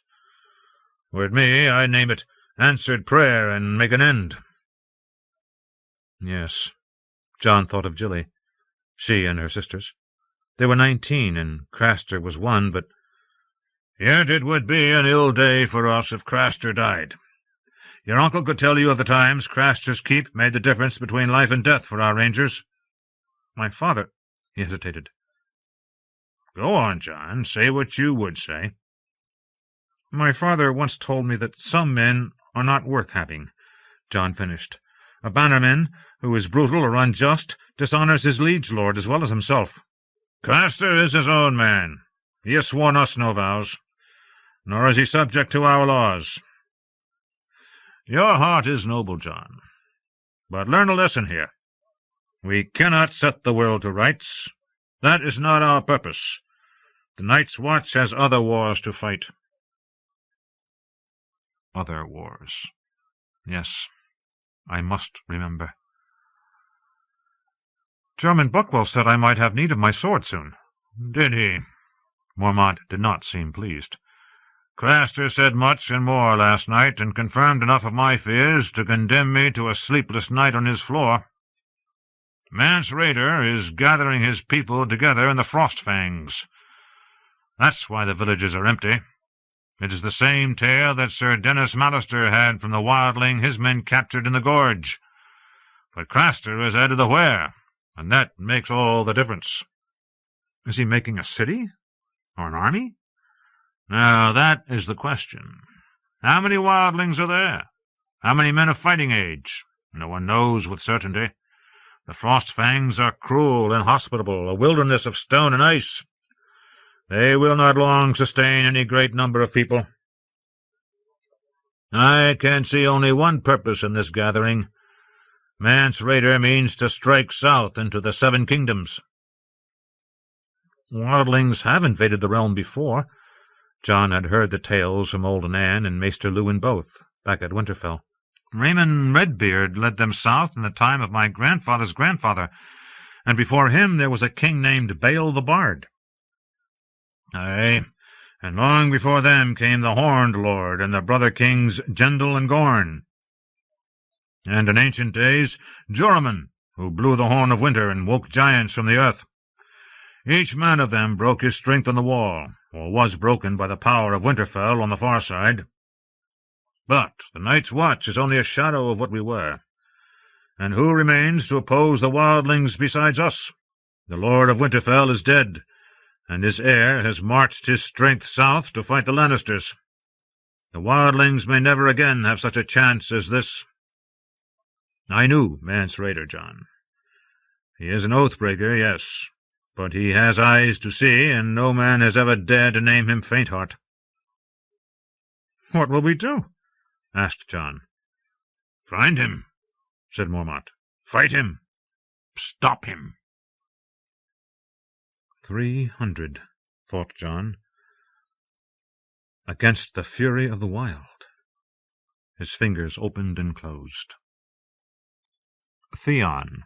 Were it me, I'd name it Answered Prayer and make an end." Yes. John thought of Jilly. She and her sisters. They were 19, and Craster was 1, but— "Yet it would be an ill day for us if Craster died. Your uncle could tell you of the times Craster's keep made the difference between life and death for our rangers." "My father—" he hesitated. "Go on, John. Say what you would say." "My father once told me that some men are not worth having," John finished. "A bannerman who is brutal or unjust dishonors his liege lord as well as himself." "Craster is his own man. He has sworn us no vows, nor is he subject to our laws. Your heart is noble, John, but learn a lesson here. We cannot set the world to rights. That is not our purpose. The Night's Watch has other wars to fight." Other wars. Yes, I must remember. German Buckwell said I might have need of my sword soon. "Did he?" Mormont did not seem pleased. "Craster said much and more last night, and confirmed enough of my fears to condemn me to a sleepless night on his floor. Mance Rayder is gathering his people together in the Frostfangs. That's why the villages are empty. It is the same tale that Sir Dennis Mallister had from the wildling his men captured in the gorge. But Craster is added the where, and that makes all the difference." "Is he making a city? Or an army?" "Now that is the question. How many wildlings are there? How many men of fighting age? No one knows with certainty. The Frostfangs are cruel, inhospitable, a wilderness of stone and ice. They will not long sustain any great number of people. I can see only one purpose in this gathering. Mance Rayder means to strike south into the Seven Kingdoms." "Wildlings have invaded the realm before." John had heard the tales from Old Nan and Maester Luwin both, back at Winterfell. "Raymond Redbeard led them south in the time of my grandfather's grandfather, and before him there was a king named Bael the Bard." "Aye, and long before them came the Horned Lord and the brother kings Gendel and Gorn. And in ancient days Joramun, who blew the horn of winter and woke giants from the earth. Each man of them broke his strength on the wall, or was broken by the power of Winterfell on the far side. But the Night's Watch is only a shadow of what we were. And who remains to oppose the wildlings besides us? The Lord of Winterfell is dead, and his heir has marched his strength south to fight the Lannisters. The wildlings may never again have such a chance as this. I knew Mance Rayder, John. He is an oath-breaker, yes, but he has eyes to see, and no man has ever dared to name him Faintheart." "What will we do?" asked John. "Find him," said Mormont. "Fight him. Stop him." 300, thought John, against the fury of the wild. His fingers opened and closed. Theon.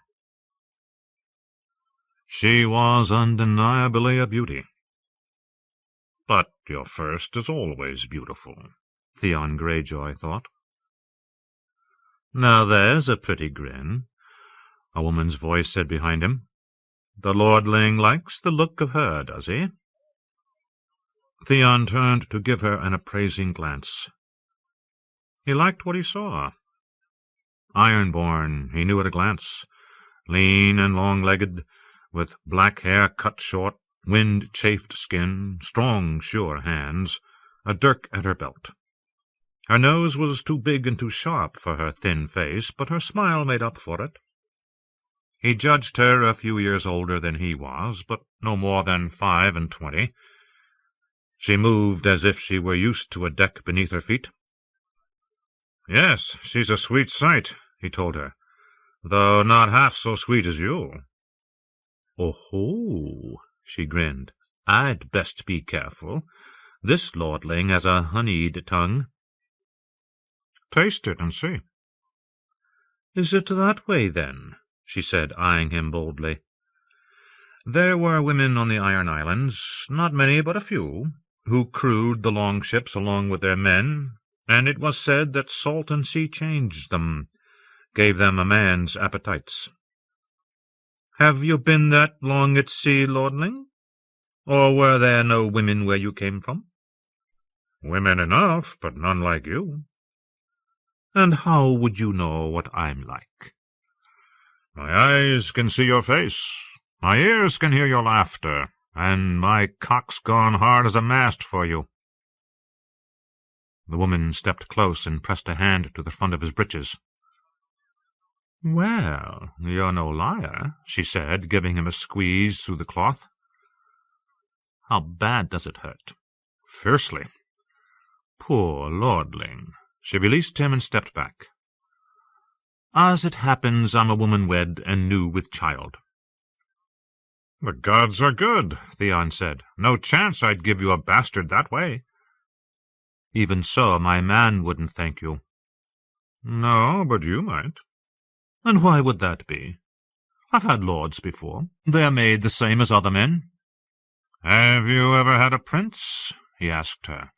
She was undeniably a beauty. "But your first is always beautiful," Theon Greyjoy thought. "Now there's a pretty grin," a woman's voice said behind him. "The lordling likes the look of her, does he?" Theon turned to give her an appraising glance. He liked what he saw. Ironborn, he knew at a glance, lean and long-legged, with black hair cut short, wind-chafed skin, strong, sure hands, a dirk at her belt. Her nose was too big and too sharp for her thin face, but her smile made up for it. He judged her a few years older than he was, but no more than 25. She moved as if she were used to a deck beneath her feet. "Yes, she's a sweet sight," he told her, "though not half so sweet as you." "Oh-ho," she grinned. "I'd best be careful. This lordling has a honeyed tongue." "Taste it and see." "Is it that way, then?" she said, eyeing him boldly. There were women on the Iron Islands, not many but a few, who crewed the longships along with their men, and it was said that salt and sea changed them, gave them a man's appetites. "Have you been that long at sea, lordling? Or were there no women where you came from?" "Women enough, but none like you." "And how would you know what I'm like?" "My eyes can see your face, my ears can hear your laughter, and my cock's gone hard as a mast for you." The woman stepped close and pressed a hand to the front of his breeches. "Well, you're no liar," she said, giving him a squeeze through the cloth. "How bad does it hurt?" "Fiercely." "Poor lordling." She released him and stepped back. "As it happens, I'm a woman wed and new with child." "The gods are good," Theon said. "No chance I'd give you a bastard that way." "Even so, my man wouldn't thank you." "No, but you might." "And why would that be? I've had lords before. They're made the same as other men." "Have you ever had a prince?" he asked her.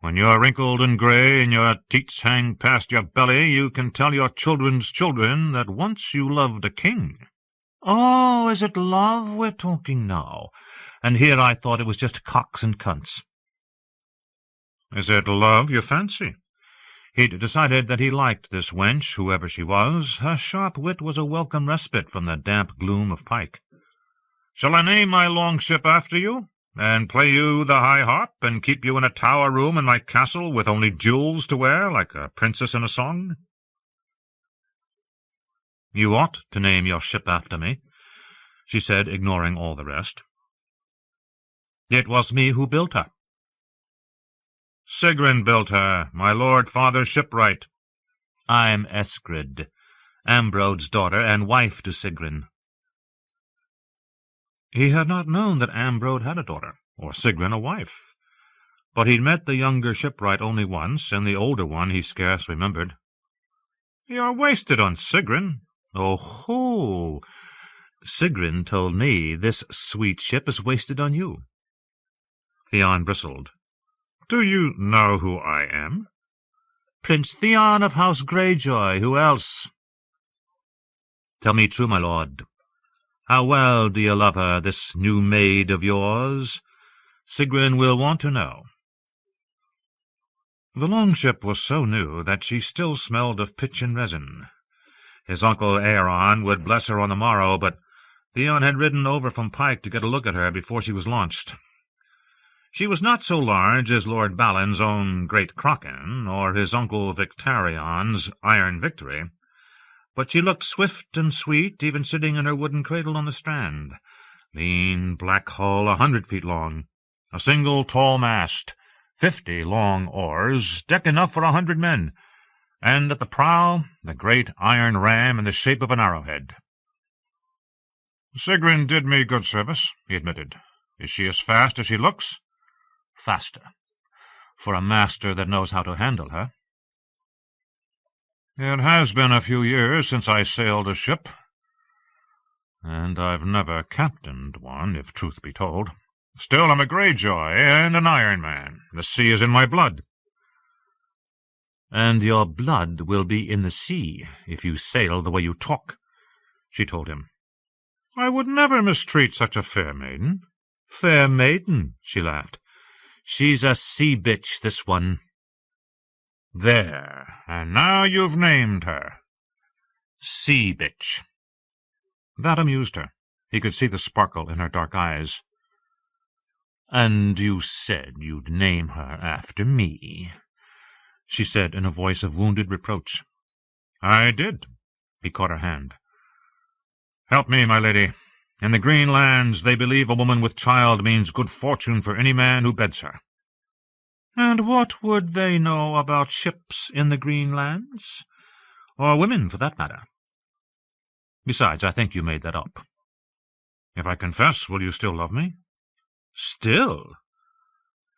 "When you're wrinkled and grey and your teats hang past your belly, you can tell your children's children that once you loved a king." "Oh, is it love we're talking now? And here I thought it was just cocks and cunts." Is it love you fancy? He'd decided that he liked this wench, whoever she was. Her sharp wit was a welcome respite from the damp gloom of Pike. Shall I name my long-ship after you, and play you the high harp, and keep you in a tower room in my castle with only jewels to wear, like a princess in a song? You ought to name your ship after me, she said, ignoring all the rest. It was me who built her. Sigrun built her, my lord father's shipwright. I'm Eskrid, Ambrode's daughter and wife to Sigrun. He had not known that Ambrode had a daughter, or Sigrun a wife. But he'd met the younger shipwright only once, and the older one he scarce remembered. You're wasted on Sigrun. Oh-ho! Sigrun told me this sweet ship is wasted on you. Theon bristled. Do you know who I am? Prince Theon of House Greyjoy. Who else? Tell me true, my lord. How well do you love her, this new maid of yours? Sigrun will want to know. The longship was so new that she still smelled of pitch and resin. His uncle Aeron would bless her on the morrow, but Theon had ridden over from Pike to get a look at her before she was launched. She was not so large as Lord Balon's own Great Kraken, or his uncle Victarion's Iron Victory, but she looked swift and sweet, even sitting in her wooden cradle on the strand. Lean, black hull, 100 feet long, a single tall mast, 50 long oars, deck enough for 100 men, and at the prow the great iron ram in the shape of an arrowhead. Sigrun did me good service, he admitted. Is she as fast as she looks? Faster, for a master that knows how to handle her. It has been a few years since I sailed a ship, and I've never captained one, if truth be told. Still, I'm a Greyjoy and an Iron Man. The sea is in my blood. And your blood will be in the sea if you sail the way you talk, she told him. I would never mistreat such a fair maiden. Fair maiden, she laughed. She's a sea-bitch, this one. There, and now you've named her. Sea-bitch. That amused her. He could see the sparkle in her dark eyes. And you said you'd name her after me, she said in a voice of wounded reproach. I did. He caught her hand. Help me, my lady. In the Green Lands they believe a woman with child means good fortune for any man who beds her. And what would they know about ships in the Green Lands? Or women, for that matter? Besides, I think you made that up. If I confess, will you still love me? Still?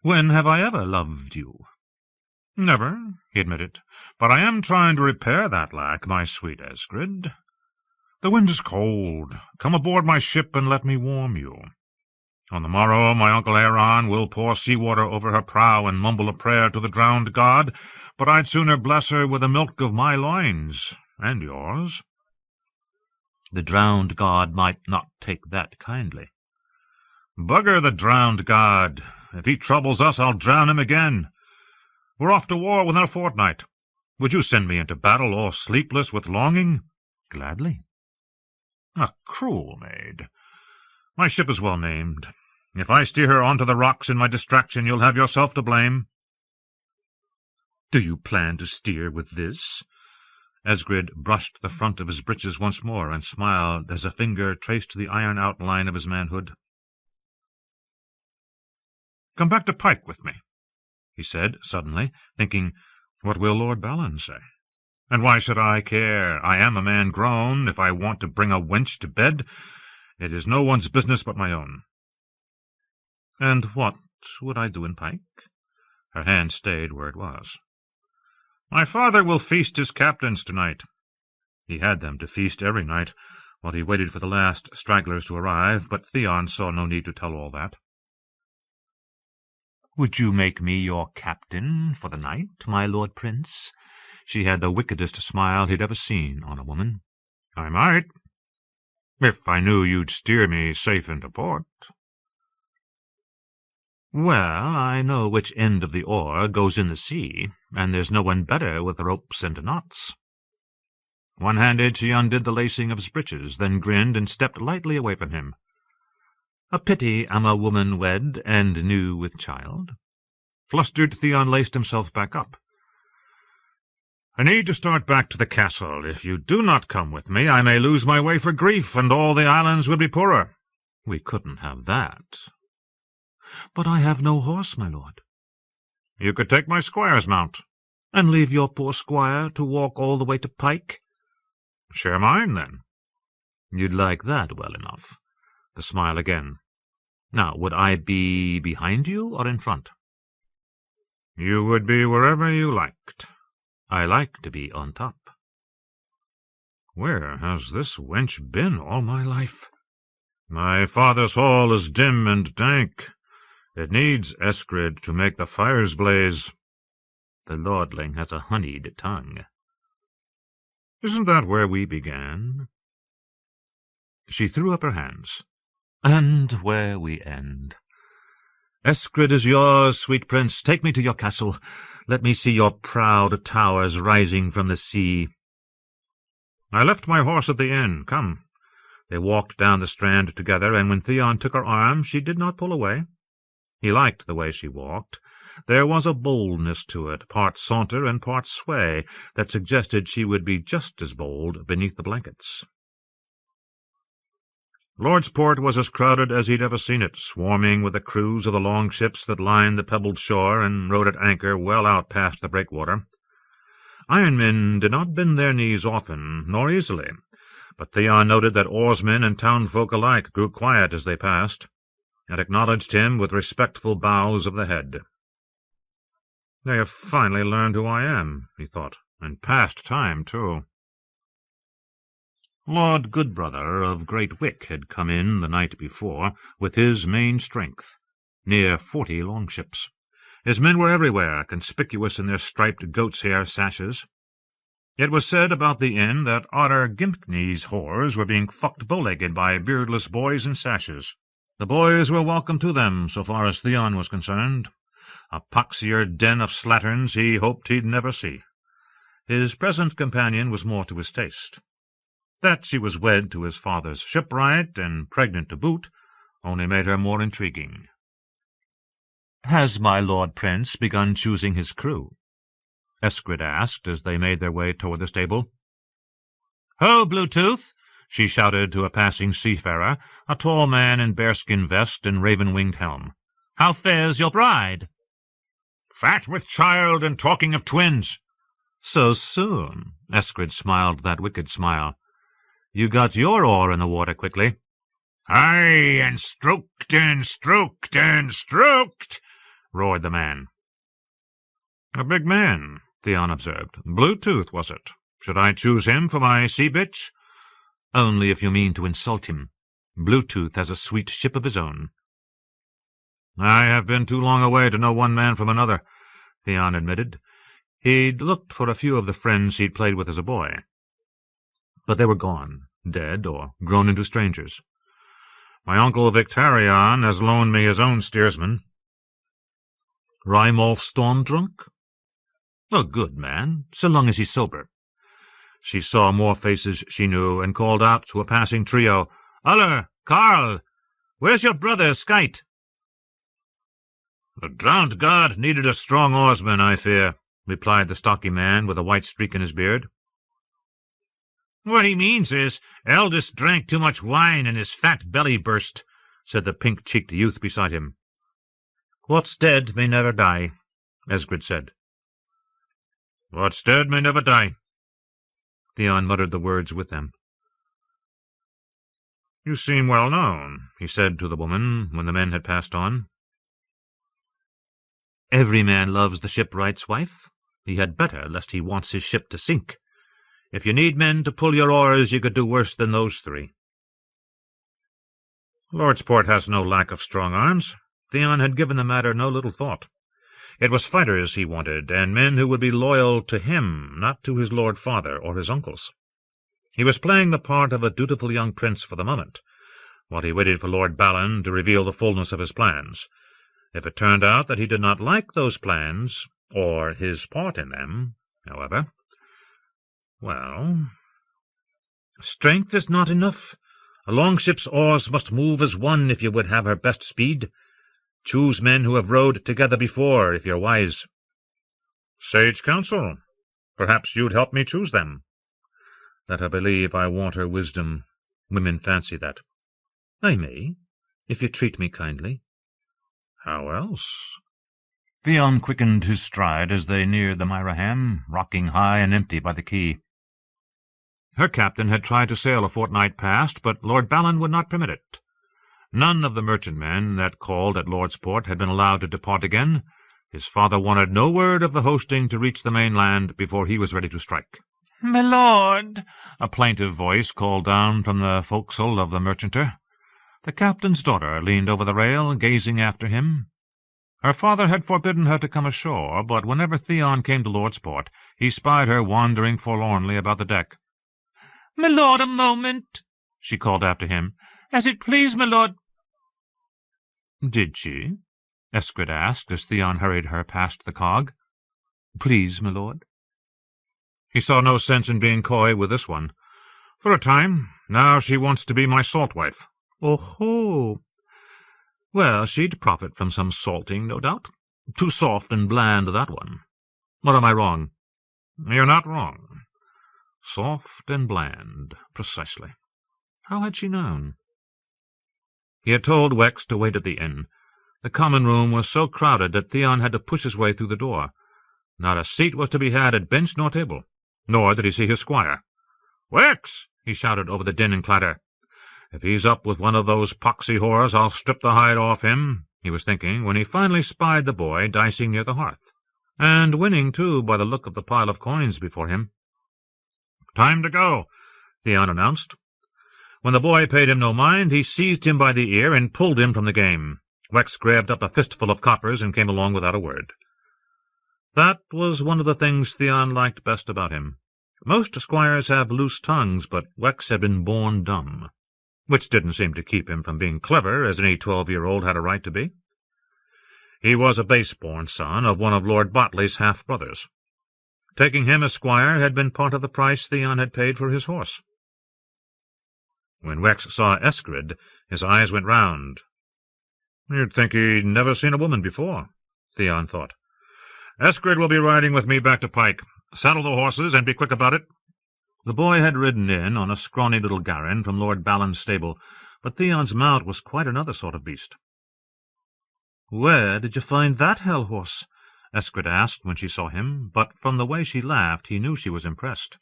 When have I ever loved you? Never, he admitted. But I am trying to repair that lack, my sweet Eskrid. The wind is cold. Come aboard my ship and let me warm you. On the morrow my uncle Aeron will pour sea-water over her prow and mumble a prayer to the drowned god, but I'd sooner bless her with the milk of my loins, and yours. The drowned god might not take that kindly. Bugger the drowned god. If he troubles us, I'll drown him again. We're off to war within a fortnight. Would you send me into battle all sleepless with longing? Gladly. A cruel maid. My ship is well named. If I steer her onto the rocks in my distraction, you'll have yourself to blame. Do you plan to steer with this? Eskrid brushed the front of his breeches once more and smiled as a finger traced the iron outline of his manhood. Come back to Pike with me, he said suddenly, thinking, what will Lord Balon say? And why should I care? I am a man grown. If I want to bring a wench to bed, it is no one's business but my own. And what would I do in Pike? Her hand stayed where it was. My father will feast his captains tonight. He had them to feast every night, while he waited for the last stragglers to arrive, but Theon saw no need to tell all that. Would you make me your captain for the night, my lord prince? She had the wickedest smile he'd ever seen on a woman. I might, if I knew you'd steer me safe into port. Well, I know which end of the oar goes in the sea, and there's no one better with ropes and knots. One-handed she undid the lacing of his breeches, then grinned and stepped lightly away from him. A pity I'm a woman wed and new with child. Flustered, Theon laced himself back up. I need to start back to the castle. If you do not come with me, I may lose my way for grief, and all the islands would be poorer. We couldn't have that. But I have no horse, my lord. You could take my squire's mount. And leave your poor squire to walk all the way to Pike? Share mine, then. You'd like that well enough. The smile again. Now, would I be behind you or in front? You would be wherever you liked. I like to be on top. Where has this wench been all my life? My father's hall is dim and dank. It needs Eskrid to make the fires blaze. The lordling has a honeyed tongue. Isn't that where we began? She threw up her hands. And where we end. Eskrid is yours, sweet prince. Take me to your castle. Let me see your proud towers rising from the sea. I left my horse at the inn. Come. They walked down the strand together, and when Theon took her arm, she did not pull away. He liked the way she walked. There was a boldness to it, part saunter and part sway, that suggested she would be just as bold beneath the blankets. Lordsport was as crowded as he'd ever seen it, swarming with the crews of the long ships that lined the pebbled shore and rode at anchor well out past the breakwater. Ironmen did not bend their knees often, nor easily, but Theon noted that oarsmen and townfolk alike grew quiet as they passed, and acknowledged him with respectful bows of the head. They have finally learned who I am, he thought, and past time, too. Lord Goodbrother of Great Wick had come in the night before with his main strength, near 40 longships. His men were everywhere, conspicuous in their striped goat's-hair sashes. It was said about the inn that Otter Gimpney's whores were being fucked bow-legged by beardless boys in sashes. The boys were welcome to them, so far as Theon was concerned. A poxier den of slatterns he hoped he'd never see. His present companion was more to his taste. That she was wed to his father's shipwright, and pregnant to boot, only made her more intriguing. "Has my Lord Prince begun choosing his crew?" Eskrid asked as they made their way toward the stable. "Ho, Bluetooth!" she shouted to a passing seafarer, a tall man in bearskin vest and raven-winged helm. "How fares your bride?" "Fat with child and talking of twins." "So soon?" Eskrid smiled that wicked smile. "You got your oar in the water quickly." "Aye, and stroked and stroked and stroked," roared the man. "A big man," Theon observed. "Bluetooth, was it? Should I choose him for my sea-bitch?" "Only if you mean to insult him. Bluetooth has a sweet ship of his own." "I have been too long away to know one man from another," Theon admitted. He'd looked for a few of the friends he'd played with as a boy, but they were gone, dead, or grown into strangers. "My uncle Victarion has loaned me his own steersman." "Rymolf Stormdrunk?" "A good man, so long as he's sober." She saw more faces she knew, and called out to a passing trio, "Uller! Carl! Where's your brother, Skite?" "The drowned god needed a strong oarsman, I fear," replied the stocky man with a white streak in his beard. "What he means is, Eldest drank too much wine and his fat belly burst," said the pink-cheeked youth beside him. "What's dead may never die," Eskrid said. "What's dead may never die." Theon muttered the words with them. "You seem well known," he said to the woman when the men had passed on. "Every man loves the shipwright's wife. He had better, lest he wants his ship to sink. If you need men to pull your oars, you could do worse than those three." Lordsport has no lack of strong arms. Theon had given the matter no little thought. It was fighters he wanted, and men who would be loyal to him, not to his lord father or his uncles. He was playing the part of a dutiful young prince for the moment, while he waited for Lord Balin to reveal the fullness of his plans. If it turned out that he did not like those plans, or his part in them, however, well, strength is not enough. A longship's oars must move as one if you would have her best speed. Choose men who have rowed together before, if you're wise. Sage counsel. Perhaps you'd help me choose them. Let her believe I want her wisdom. Women fancy that. I may, if you treat me kindly. How else? Theon quickened his stride as they neared the Myraham, rocking high and empty by the quay. Her captain had tried to sail a fortnight past, but Lord Balin would not permit it. None of the merchantmen that called at Lordsport had been allowed to depart again. His father wanted no word of the hosting to reach the mainland before he was ready to strike. "My lord," a plaintive voice called down from the forecastle of the merchanter. The captain's daughter leaned over the rail, gazing after him. Her father had forbidden her to come ashore, but whenever Theon came to Lordsport, he spied her wandering forlornly about the deck. "My lord, a moment," she called after him. "As it please, my lord." "Did she?" Eskrid asked, as Theon hurried her past the cog. "Please, my lord." He saw no sense in being coy with this one. "For a time. Now she wants to be my salt wife." "Oh-ho! Well, she'd profit from some salting, no doubt. Too soft and bland, that one. Or am I wrong?" "You're not wrong." Soft and bland, precisely. How had she known? He had told Wex to wait at the inn. The common room was so crowded that Theon had to push his way through the door. Not a seat was to be had at bench nor table, nor did he see his squire. "Wex!" he shouted over the din and clatter. "If he's up with one of those poxy whores, I'll strip the hide off him," he was thinking, when he finally spied the boy dicing near the hearth, and winning, too, by the look of the pile of coins before him. "Time to go," Theon announced. When the boy paid him no mind, he seized him by the ear and pulled him from the game. Wex grabbed up a fistful of coppers and came along without a word. That was one of the things Theon liked best about him. Most squires have loose tongues, but Wex had been born dumb, which didn't seem to keep him from being clever, as any 12-year-old had a right to be. He was a base-born son of one of Lord Botley's half-brothers. Taking him as squire had been part of the price Theon had paid for his horse. When Wex saw Eskrid, his eyes went round. "You'd think he'd never seen a woman before," Theon thought. "Eskrid will be riding with me back to Pike. Saddle the horses, and be quick about it." The boy had ridden in on a scrawny little garran from Lord Balin's stable, but Theon's mount was quite another sort of beast. "Where did you find that hell-horse?" Eskrid asked when she saw him, but from the way she laughed he knew she was impressed.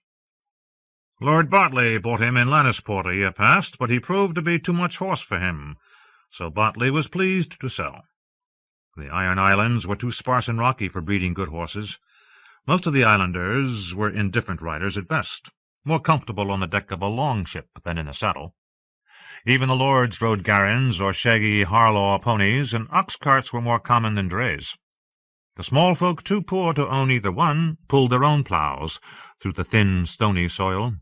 "Lord Botley bought him in Lannisport a year past, but he proved to be too much horse for him, so Botley was pleased to sell. The Iron Islands were too sparse and rocky for breeding good horses. Most of the islanders were indifferent riders at best, more comfortable on the deck of a long-ship than in the saddle. Even the lords rode garrans or shaggy Harlaw ponies, and ox-carts were more common than drays. The small folk, too poor to own either one, pulled their own ploughs through the thin, stony soil.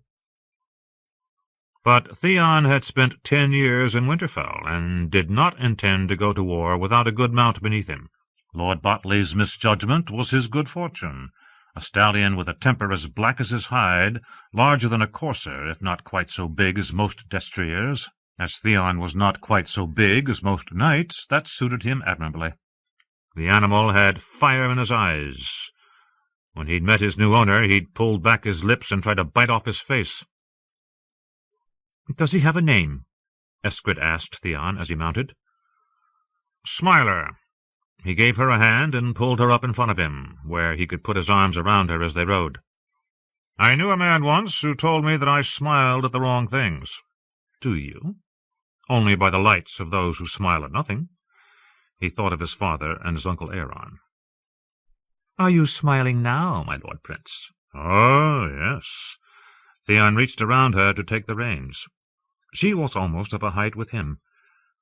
But Theon had spent 10 years in Winterfell, and did not intend to go to war without a good mount beneath him. Lord Botley's misjudgment was his good fortune. A stallion with a temper as black as his hide, larger than a courser, if not quite so big as most destriers. As Theon was not quite so big as most knights, that suited him admirably. The animal had fire in his eyes. When he'd met his new owner, he'd pulled back his lips and tried to bite off his face. "Does he have a name?" Eskrid asked Theon as he mounted. "Smiler." He gave her a hand and pulled her up in front of him, where he could put his arms around her as they rode. "I knew a man once who told me that I smiled at the wrong things." "Do you?" "Only by the lights of those who smile at nothing." He thought of his father and his Uncle Aeron. "Are you smiling now, my Lord Prince?" "Oh, yes." Theon reached around her to take the reins. She was almost of a height with him.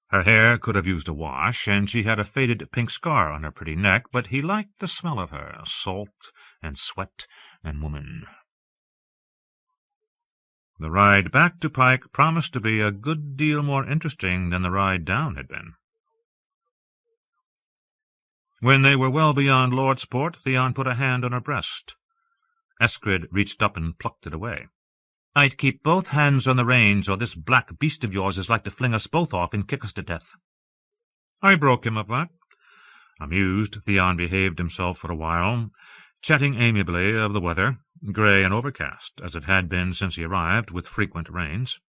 Her hair could have used a wash, and she had a faded pink scar on her pretty neck, but he liked the smell of her, salt and sweat and woman. The ride back to Pike promised to be a good deal more interesting than the ride down had been. When they were well beyond Lordsport, Theon put a hand on her breast. Eskrid reached up and plucked it away. "I'd keep both hands on the reins, or this black beast of yours is like to fling us both off and kick us to death." I broke him of that. Amused, Theon behaved himself for a while, chatting amiably of the weather, grey and overcast, as it had been since he arrived, with frequent rains,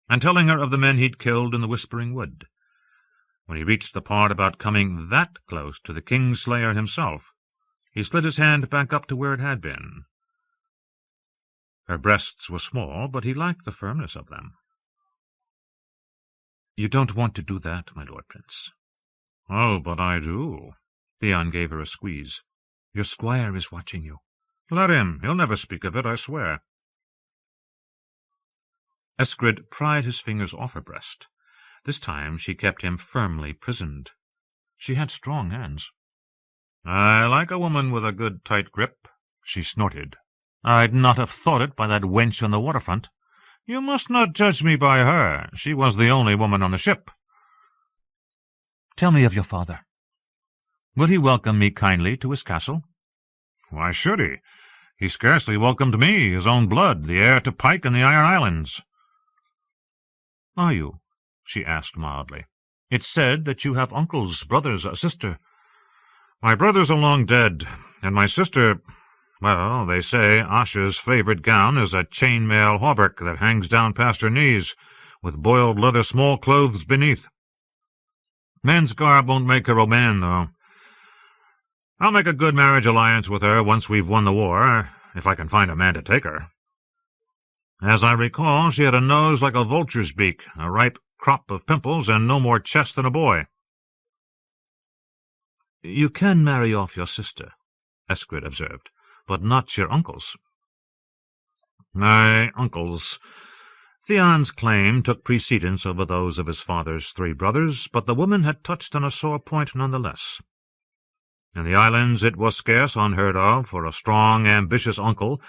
and telling her of the men he'd killed in the Whispering Wood. When he reached the part about coming that close to the Kingslayer himself, he slid his hand back up to where it had been. Her breasts were small, but he liked the firmness of them. "You don't want to do that, my Lord Prince." "Oh, but I do." Theon gave her a squeeze. "Your squire is watching you." "Let him. He'll never speak of it, I swear." Eskrid pried his fingers off her breast. This time she kept him firmly prisoned. She had strong hands. "I like a woman with a good tight grip," she snorted. "I'd not have thought it by that wench on the waterfront." "You must not judge me by her. She was the only woman on the ship." "Tell me of your father. Will he welcome me kindly to his castle?" "Why should he? He scarcely welcomed me, his own blood, the heir to Pike and the Iron Islands." "Are you?" she asked mildly. "It's said that you have uncles, brothers, a sister." "My brothers are long dead, and my sister, well, they say Asha's favourite gown is a chain-mail hauberk that hangs down past her knees, with boiled leather small clothes beneath. Man's garb won't make her a man, though. I'll make a good marriage alliance with her once we've won the war, if I can find a man to take her. As I recall, she had a nose like a vulture's beak, a ripe crop of pimples, and no more chest than a boy." "You can marry off your sister," Eskrid observed, "but not your uncles." "My uncles." Theon's claim took precedence over those of his father's 3 brothers, but the woman had touched on a sore point none the less. In the islands it was scarce unheard of for a strong, ambitious uncle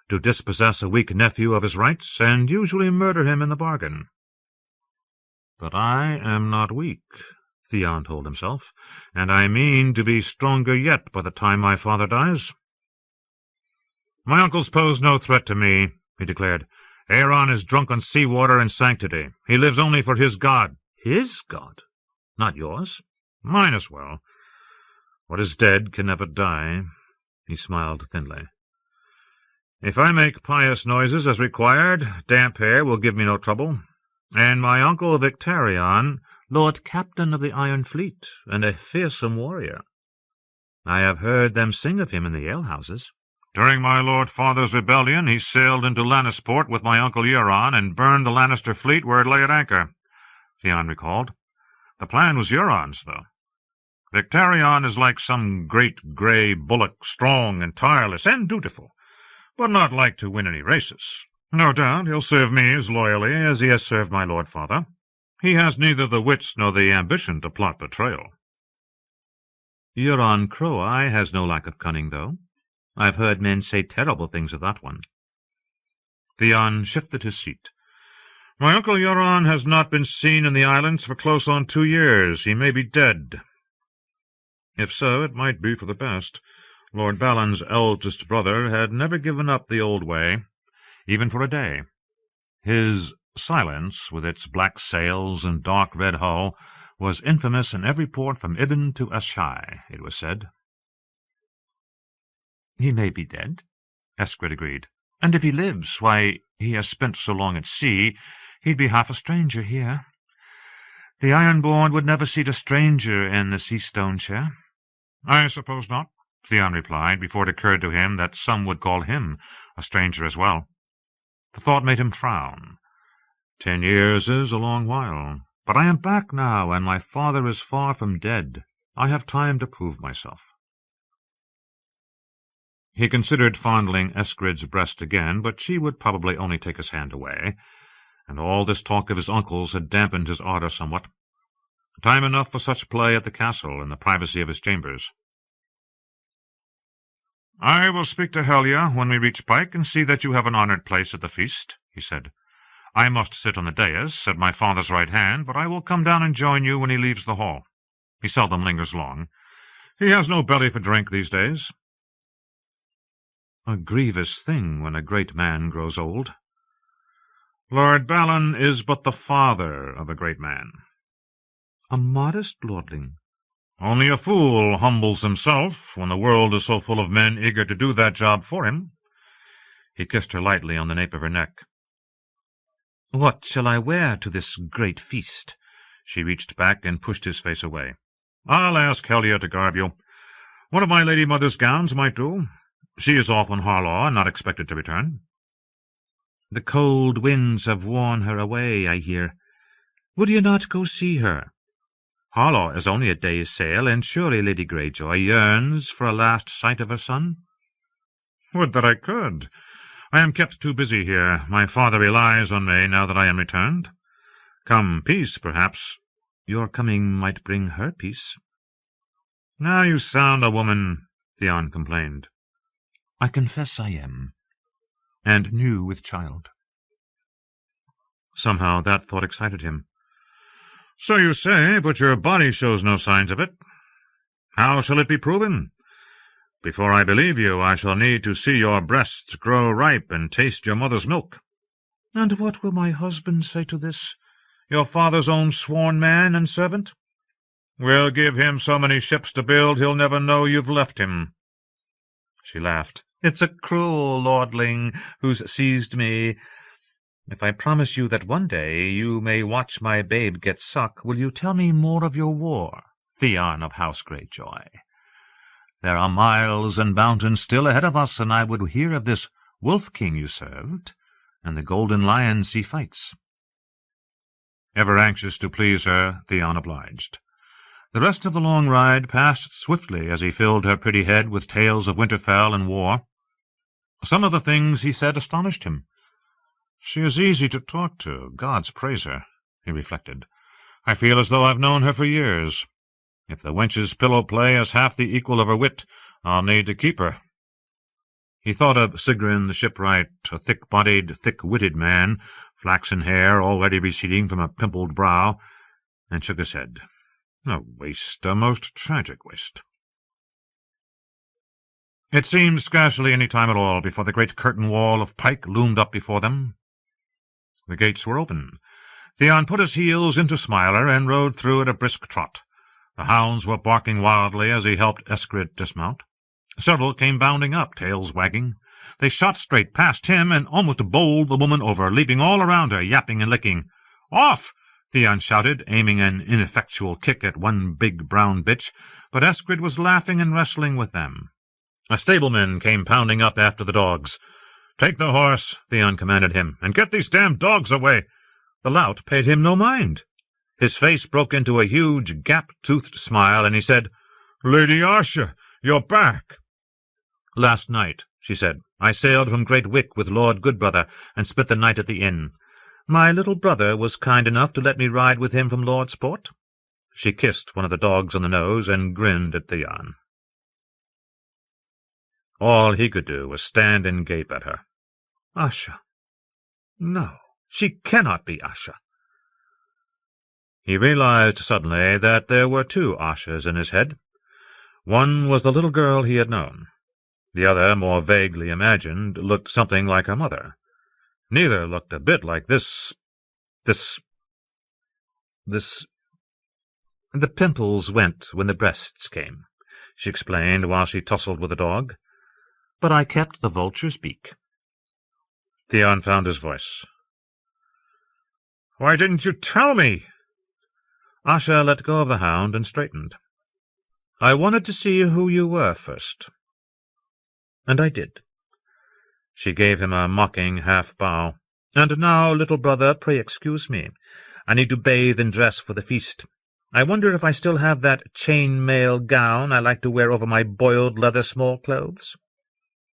to dispossess a weak nephew of his rights, and usually murder him in the bargain. "But I am not weak," Theon told himself, "and I mean to be stronger yet by the time my father dies." "My uncles pose no threat to me," he declared. "Aeron is drunk on sea-water and sanctity. He lives only for his god." "His god? Not yours?" "Mine as well. What is dead can never die." He smiled thinly. "If I make pious noises as required, damp hair will give me no trouble. And my uncle Victarion, Lord Captain of the Iron Fleet, and a fearsome warrior. I have heard them sing of him in the alehouses." "During my lord father's rebellion he sailed into Lannisport with my uncle Euron and burned the Lannister fleet where it lay at anchor," Theon recalled. "The plan was Euron's, though. Victarion is like some great grey bullock, strong and tireless and dutiful, but not like to win any races. No doubt he'll serve me as loyally as he has served my lord father. He has neither the wits nor the ambition to plot betrayal." "Euron Crow-Eye has no lack of cunning, though. I've heard men say terrible things of that one." Theon shifted his seat. "My uncle Euron has not been seen in the islands for close on 2 years. He may be dead. If so, it might be for the best. Lord Balon's eldest brother had never given up the old way, even for a day. His silence, with its black sails and dark red hull, was infamous in every port from Ibn to Asshai, it was said." "He may be dead," Eskrid agreed. "And if he lives, why, he has spent so long at sea, he'd be half a stranger here. The Ironborn would never seat a stranger in the sea-stone chair." "I suppose not," Theon replied, before it occurred to him that some would call him a stranger as well. The thought made him frown. 10 years is a long while. But I am back now, and my father is far from dead. I have time to prove myself. He considered fondling Eskrid's breast again, but she would probably only take his hand away, and all this talk of his uncles had dampened his ardour somewhat. Time enough for such play at the castle, in the privacy of his chambers. "I will speak to Helya when we reach Pike, and see that you have an honoured place at the feast," he said. "I must sit on the dais, at my father's right hand, but I will come down and join you when he leaves the hall. He seldom lingers long. He has no belly for drink these days. A grievous thing when a great man grows old. Lord Balon is but the father of a great man. A modest lordling. Only a fool humbles himself when the world is so full of men eager to do that job for him. He kissed her lightly on the nape of her neck. What shall I wear to this great feast? She reached back and pushed his face away. I'll ask Helya to garb you. One of my lady mother's gowns might do. She is off on Harlaw and not expected to return. The cold winds have worn her away, I hear. Would you not go see her? Harlaw is only a day's sail, and surely Lady Greyjoy yearns for a last sight of her son. Would that I could. I am kept too busy here. My father relies on me now that I am returned. Come peace, perhaps. Your coming might bring her peace. Now you sound a woman, Theon complained. I confess I am, and new with child. Somehow that thought excited him. So you say, but your body shows no signs of it. How shall it be proven? Before I believe you, I shall need to see your breasts grow ripe and taste your mother's milk. And what will my husband say to this? Your father's own sworn man and servant? We'll give him so many ships to build he'll never know you've left him. She laughed. It's a cruel lordling who's seized me. If I promise you that one day you may watch my babe get suck, will you tell me more of your war, Theon of House Greyjoy? There are miles and mountains still ahead of us, and I would hear of this wolf-king you served, and the golden lions he fights. Ever anxious to please her, Theon obliged. The rest of the long ride passed swiftly as he filled her pretty head with tales of Winterfell and war. Some of the things he said astonished him. She is easy to talk to, Gods praise her, he reflected. I feel as though I've known her for years. If the wench's pillow play is half the equal of her wit, I'll need to keep her. He thought of Sigrin the shipwright, a thick-bodied, thick-witted man, flaxen hair already receding from a pimpled brow, and shook his head. A waste, a most tragic waste. It seemed scarcely any time at all before the great curtain wall of pike loomed up before them. The gates were open. Theon put his heels into Smiler and rode through at a brisk trot. The hounds were barking wildly as he helped Eskrid dismount. Several came bounding up, tails wagging. They shot straight past him and almost bowled the woman over, leaping all around her, yapping and licking. "Off!" Theon shouted, aiming an ineffectual kick at one big brown bitch, but Eskrid was laughing and wrestling with them. A stableman came pounding up after the dogs. "Take the horse," Theon commanded him, "and get these damned dogs away." The lout paid him no mind. His face broke into a huge, gap-toothed smile, and he said, "Lady Arya, you're back." "Last night," she said, "I sailed from Great Wick with Lord Goodbrother, and spent the night at the inn. My little brother was kind enough to let me ride with him from Lordsport." She kissed one of the dogs on the nose and grinned at Theon. All he could do was stand and gape at her. Arya. No, she cannot be Arya. He realized suddenly that there were two Aryas in his head. One was the little girl he had known. The other, more vaguely imagined, looked something like her mother. Neither looked a bit like this. The pimples went when the breasts came, she explained while she tussled with the dog. But I kept the vulture's beak. Theon found his voice. "Why didn't you tell me?" Arya let go of the hound and straightened. "I wanted to see who you were first. And I did." She gave him a mocking half-bow. "And now, little brother, pray excuse me. I need to bathe and dress for the feast. I wonder if I still have that chain-mail gown I like to wear over my boiled leather small-clothes."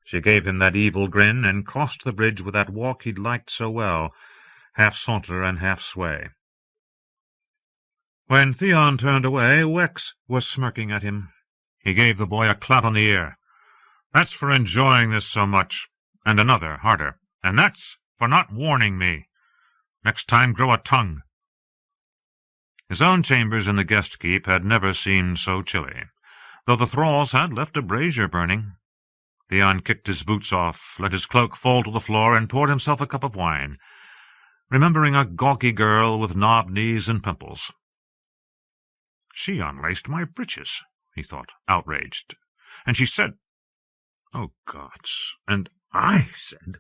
She gave him that evil grin and crossed the bridge with that walk he'd liked so well, half saunter and half sway. When Theon turned away, Wex was smirking at him. He gave the boy a clap on the ear. "That's for enjoying this so much." And another, harder. "And that's for not warning me. Next time grow a tongue." His own chambers in the guest keep had never seemed so chilly. though the thralls had left a brazier burning. Theon kicked his boots off, let his cloak fall to the floor, and poured himself a cup of wine, remembering a gawky girl with knobbed knees and pimples. "She unlaced my breeches," he thought, outraged. "And she said— oh, gods, and I said—"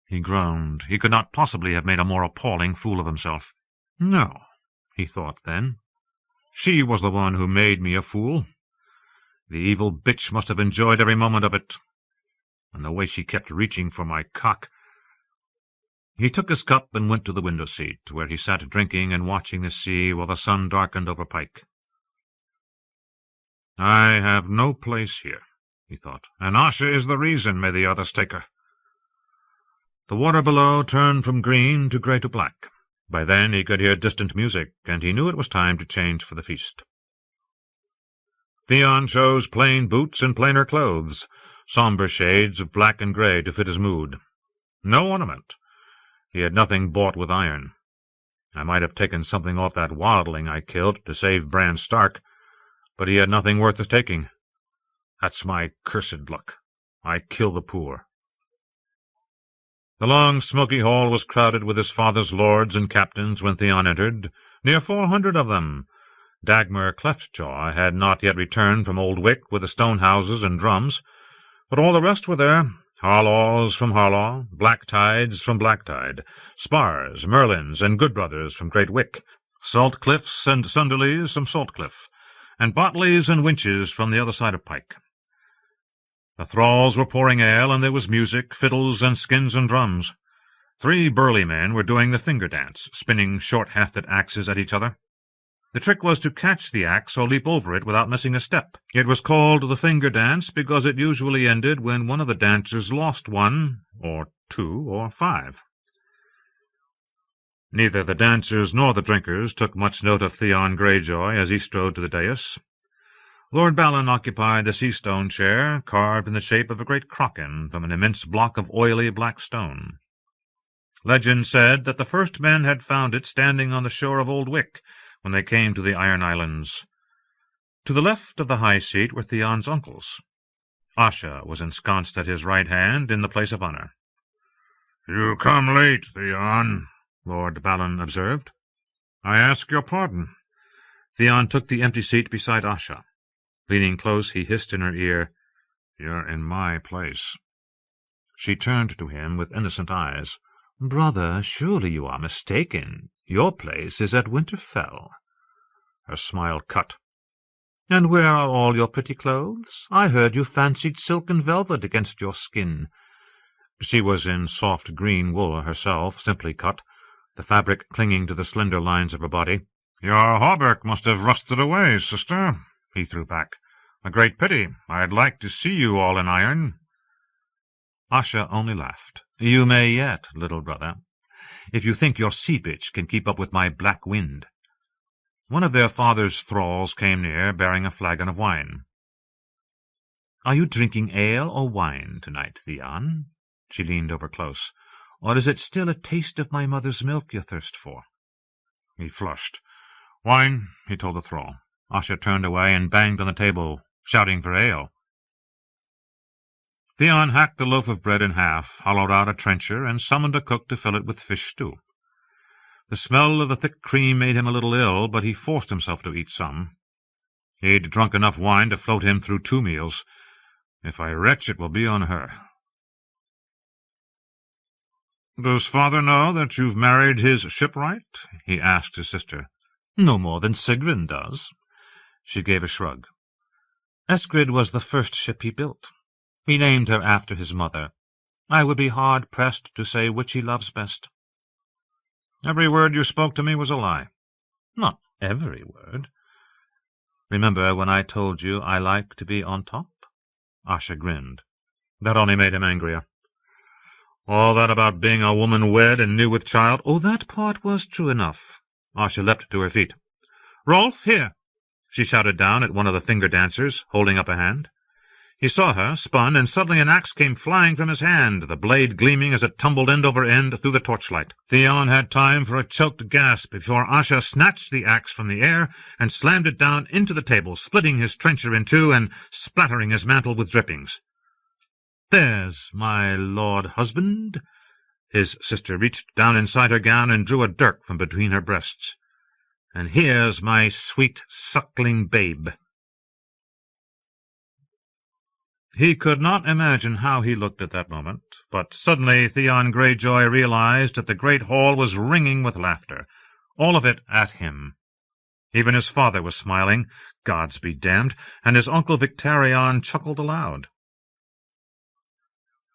He groaned. He could not possibly have made a more appalling fool of himself. "No," he thought then. "She was the one who made me a fool. The evil bitch must have enjoyed every moment of it. And the way she kept reaching for my cock." He took his cup and went to the window-seat, where he sat drinking and watching the sea while the sun darkened over Pike. "I have no place here," he thought, "and Asha is the reason. May the others take her." The water below turned from green to grey to black. By then he could hear distant music, and he knew it was time to change for the feast. Theon chose plain boots and plainer clothes, sombre shades of black and grey to fit his mood. No ornament. He had nothing bought with iron. I might have taken something off that wildling I killed to save Bran Stark, but he had nothing worth his taking. That's my cursed luck. I kill the poor. The long, smoky hall was crowded with his father's lords and captains when Theon entered, near 400 of them. Dagmar Cleftjaw had not yet returned from Old Wick with the stone houses and drums, but all the rest were there. Harlaws from Harlaw, Blacktides from Blacktide, Spars, Merlins, and Goodbrothers from Great Wick, Saltcliffs and Sunderleys from Saltcliff, and Botleys and Winches from the other side of Pike. The thralls were pouring ale, and there was music, fiddles, and skins and drums. 3 burly men were doing the finger dance, spinning short-hafted axes at each other. The trick was to catch the axe or leap over it without missing a step. It was called the finger dance because it usually ended when one of the dancers lost 1, or 2, or 5. Neither the dancers nor the drinkers took much note of Theon Greyjoy as he strode to the dais. Lord Balin occupied the sea-stone chair, carved in the shape of a great kraken from an immense block of oily black stone. Legend said that the first men had found it standing on the shore of Old Wick when they came to the Iron Islands. To the left of the high seat were Theon's uncles. Asha was ensconced at his right hand in the place of honor. "You come late, Theon," Lord Balin observed. "I ask your pardon." Theon took the empty seat beside Asha. Leaning close, he hissed in her ear, "You're in my place." She turned to him with innocent eyes. "Brother, surely you are mistaken. Your place is at Winterfell." Her smile cut. "And where are all your pretty clothes? I heard you fancied silk and velvet against your skin." She was in soft green wool herself, simply cut, the fabric clinging to the slender lines of her body. "Your hauberk must have rusted away, sister," he threw back. "A great pity. I'd like to see you all in iron." Asha only laughed. "You may yet, little brother, if you think your sea-bitch can keep up with my black wind." One of their father's thralls came near, bearing a flagon of wine. "Are you drinking ale or wine tonight, Theon?" She leaned over close. "Or is it still a taste of my mother's milk you thirst for?" He flushed. "Wine," he told the thrall. Asha turned away and banged on the table, shouting for ale. Theon hacked a loaf of bread in half, hollowed out a trencher, and summoned a cook to fill it with fish stew. The smell of the thick cream made him a little ill, but he forced himself to eat some. He'd drunk enough wine to float him through 2 meals. If I retch, it will be on her. "Does father know that you've married his shipwright?" he asked his sister. "No more than Sigrun does." She gave a shrug. "Eskrid was the first ship he built. He named her after his mother. I would be hard-pressed to say which he loves best." "Every word you spoke to me was a lie." "Not every word. Remember when I told you I like to be on top?" Asha grinned. That only made him angrier. "All that about being a woman wed and new with child—" "Oh, that part was true enough." Asha leapt to her feet. "Rolf, here!" She shouted down at one of the finger dancers, holding up a hand. He saw her, spun, and suddenly an axe came flying from his hand, the blade gleaming as it tumbled end over end through the torchlight. Theon had time for a choked gasp before Asha snatched the axe from the air and slammed it down into the table, splitting his trencher in two and splattering his mantle with drippings. "There's my lord husband." His sister reached down inside her gown and drew a dirk from between her breasts. "And here's my sweet suckling babe." He could not imagine how he looked at that moment, but suddenly Theon Greyjoy realized that the great hall was ringing with laughter, all of it at him. Even his father was smiling, gods be damned, and his uncle Victarion chuckled aloud.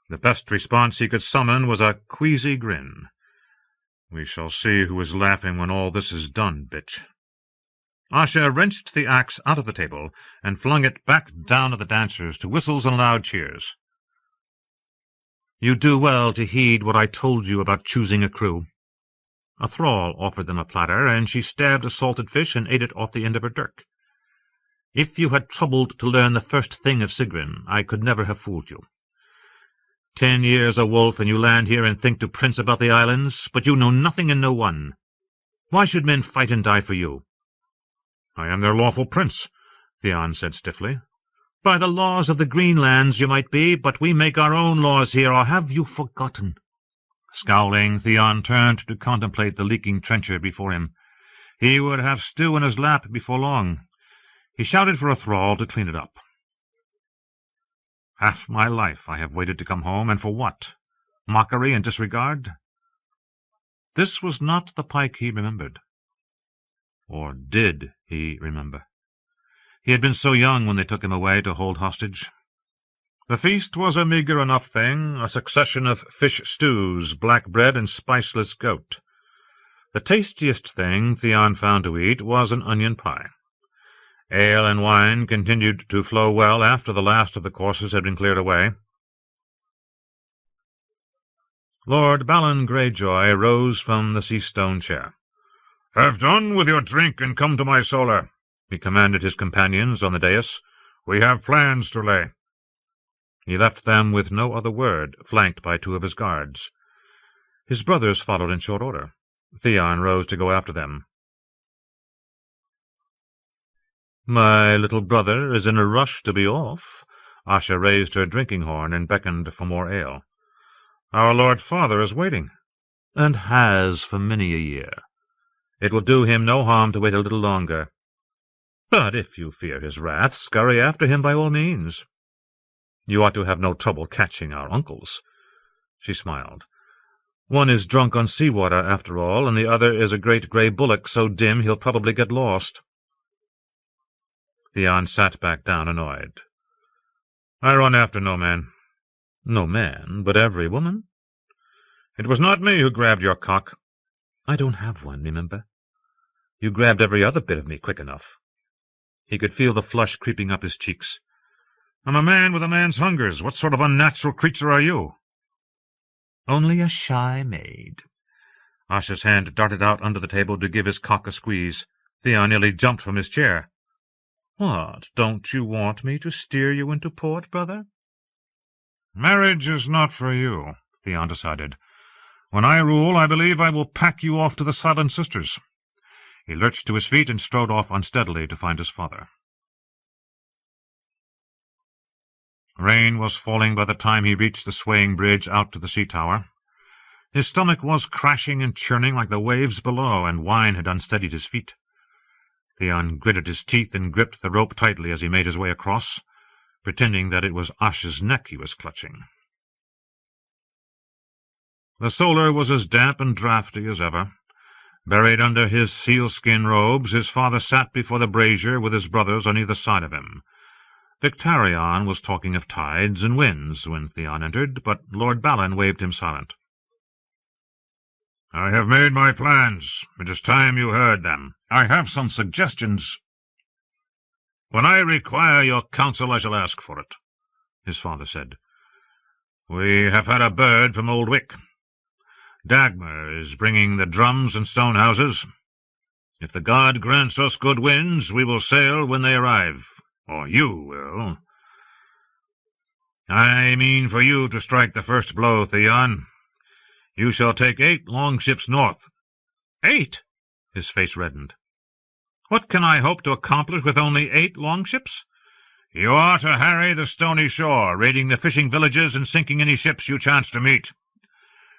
The best response he could summon was a queasy grin. "We shall see who is laughing when all this is done, bitch." Asha wrenched the axe out of the table and flung it back down at the dancers to whistles and loud cheers. "You do well to heed what I told you about choosing a crew." A thrall offered them a platter, and she stabbed a salted fish and ate it off the end of her dirk. "If you had troubled to learn the first thing of Sigrun, I could never have fooled you. 10 years a wolf, and you land here and think to prince about the islands, but you know nothing and no one. Why should men fight and die for you?" "I am their lawful prince," Theon said stiffly. "By the laws of the Greenlands you might be, but we make our own laws here, or have you forgotten?" Scowling, Theon turned to contemplate the leaking trencher before him. He would have stew in his lap before long. He shouted for a thrall to clean it up. "Half my life I have waited to come home, and for what? Mockery and disregard?" This was not the Pike he remembered. Or did he remember? He had been so young when they took him away to hold hostage. The feast was a meagre enough thing, a succession of fish stews, black bread, and spiceless goat. The tastiest thing Theon found to eat was an onion pie. Ale and wine continued to flow well after the last of the courses had been cleared away. Lord Balon Greyjoy rose from the sea-stone chair. "Have done with your drink and come to my solar," he commanded his companions on the dais. "We have plans to lay." He left them with no other word, flanked by 2 of his guards. His brothers followed in short order. Theon rose to go after them. "My little brother is in a rush to be off." Asha raised her drinking horn and beckoned for more ale. "Our Lord Father is waiting." "And has for many a year. It will do him no harm to wait a little longer. But if you fear his wrath, scurry after him by all means. You ought to have no trouble catching our uncles." She smiled. "One is drunk on seawater, after all, and the other is a great grey bullock so dim he'll probably get lost." Theon sat back down, annoyed. "I run after no man." "No man, but every woman." "It was not me who grabbed your cock." "I don't have one, remember? You grabbed every other bit of me quick enough." He could feel the flush creeping up his cheeks. "I'm a man with a man's hungers. What sort of unnatural creature are you?" "Only a shy maid." Asha's hand darted out under the table to give his cock a squeeze. Theon nearly jumped from his chair. "What, don't you want me to steer you into port, brother?" "Marriage is not for you," Theon decided. "When I rule, I believe I will pack you off to the Silent Sisters." He lurched to his feet and strode off unsteadily to find his father. Rain was falling by the time he reached the swaying bridge out to the sea tower. His stomach was crashing and churning like the waves below, and wine had unsteadied his feet. Theon gritted his teeth and gripped the rope tightly as he made his way across, pretending that it was Asha's neck he was clutching. The solar was as damp and draughty as ever. Buried under his sealskin robes, his father sat before the brazier with his brothers on either side of him. Victarion was talking of tides and winds when Theon entered, but Lord Balon waved him silent. "I have made my plans. It is time you heard them. I have some suggestions." "When I require your counsel, I shall ask for it," his father said. "We have had a bird from Old Wick. Dagmar is bringing the drums and stone houses. If the god grants us good winds, we will sail when they arrive. Or you will. I mean for you to strike the first blow, Theon. You shall take 8 longships north. 8? His face reddened. What can I hope to accomplish with only 8 longships? You are to harry the stony shore, raiding the fishing villages and sinking any ships you chance to meet.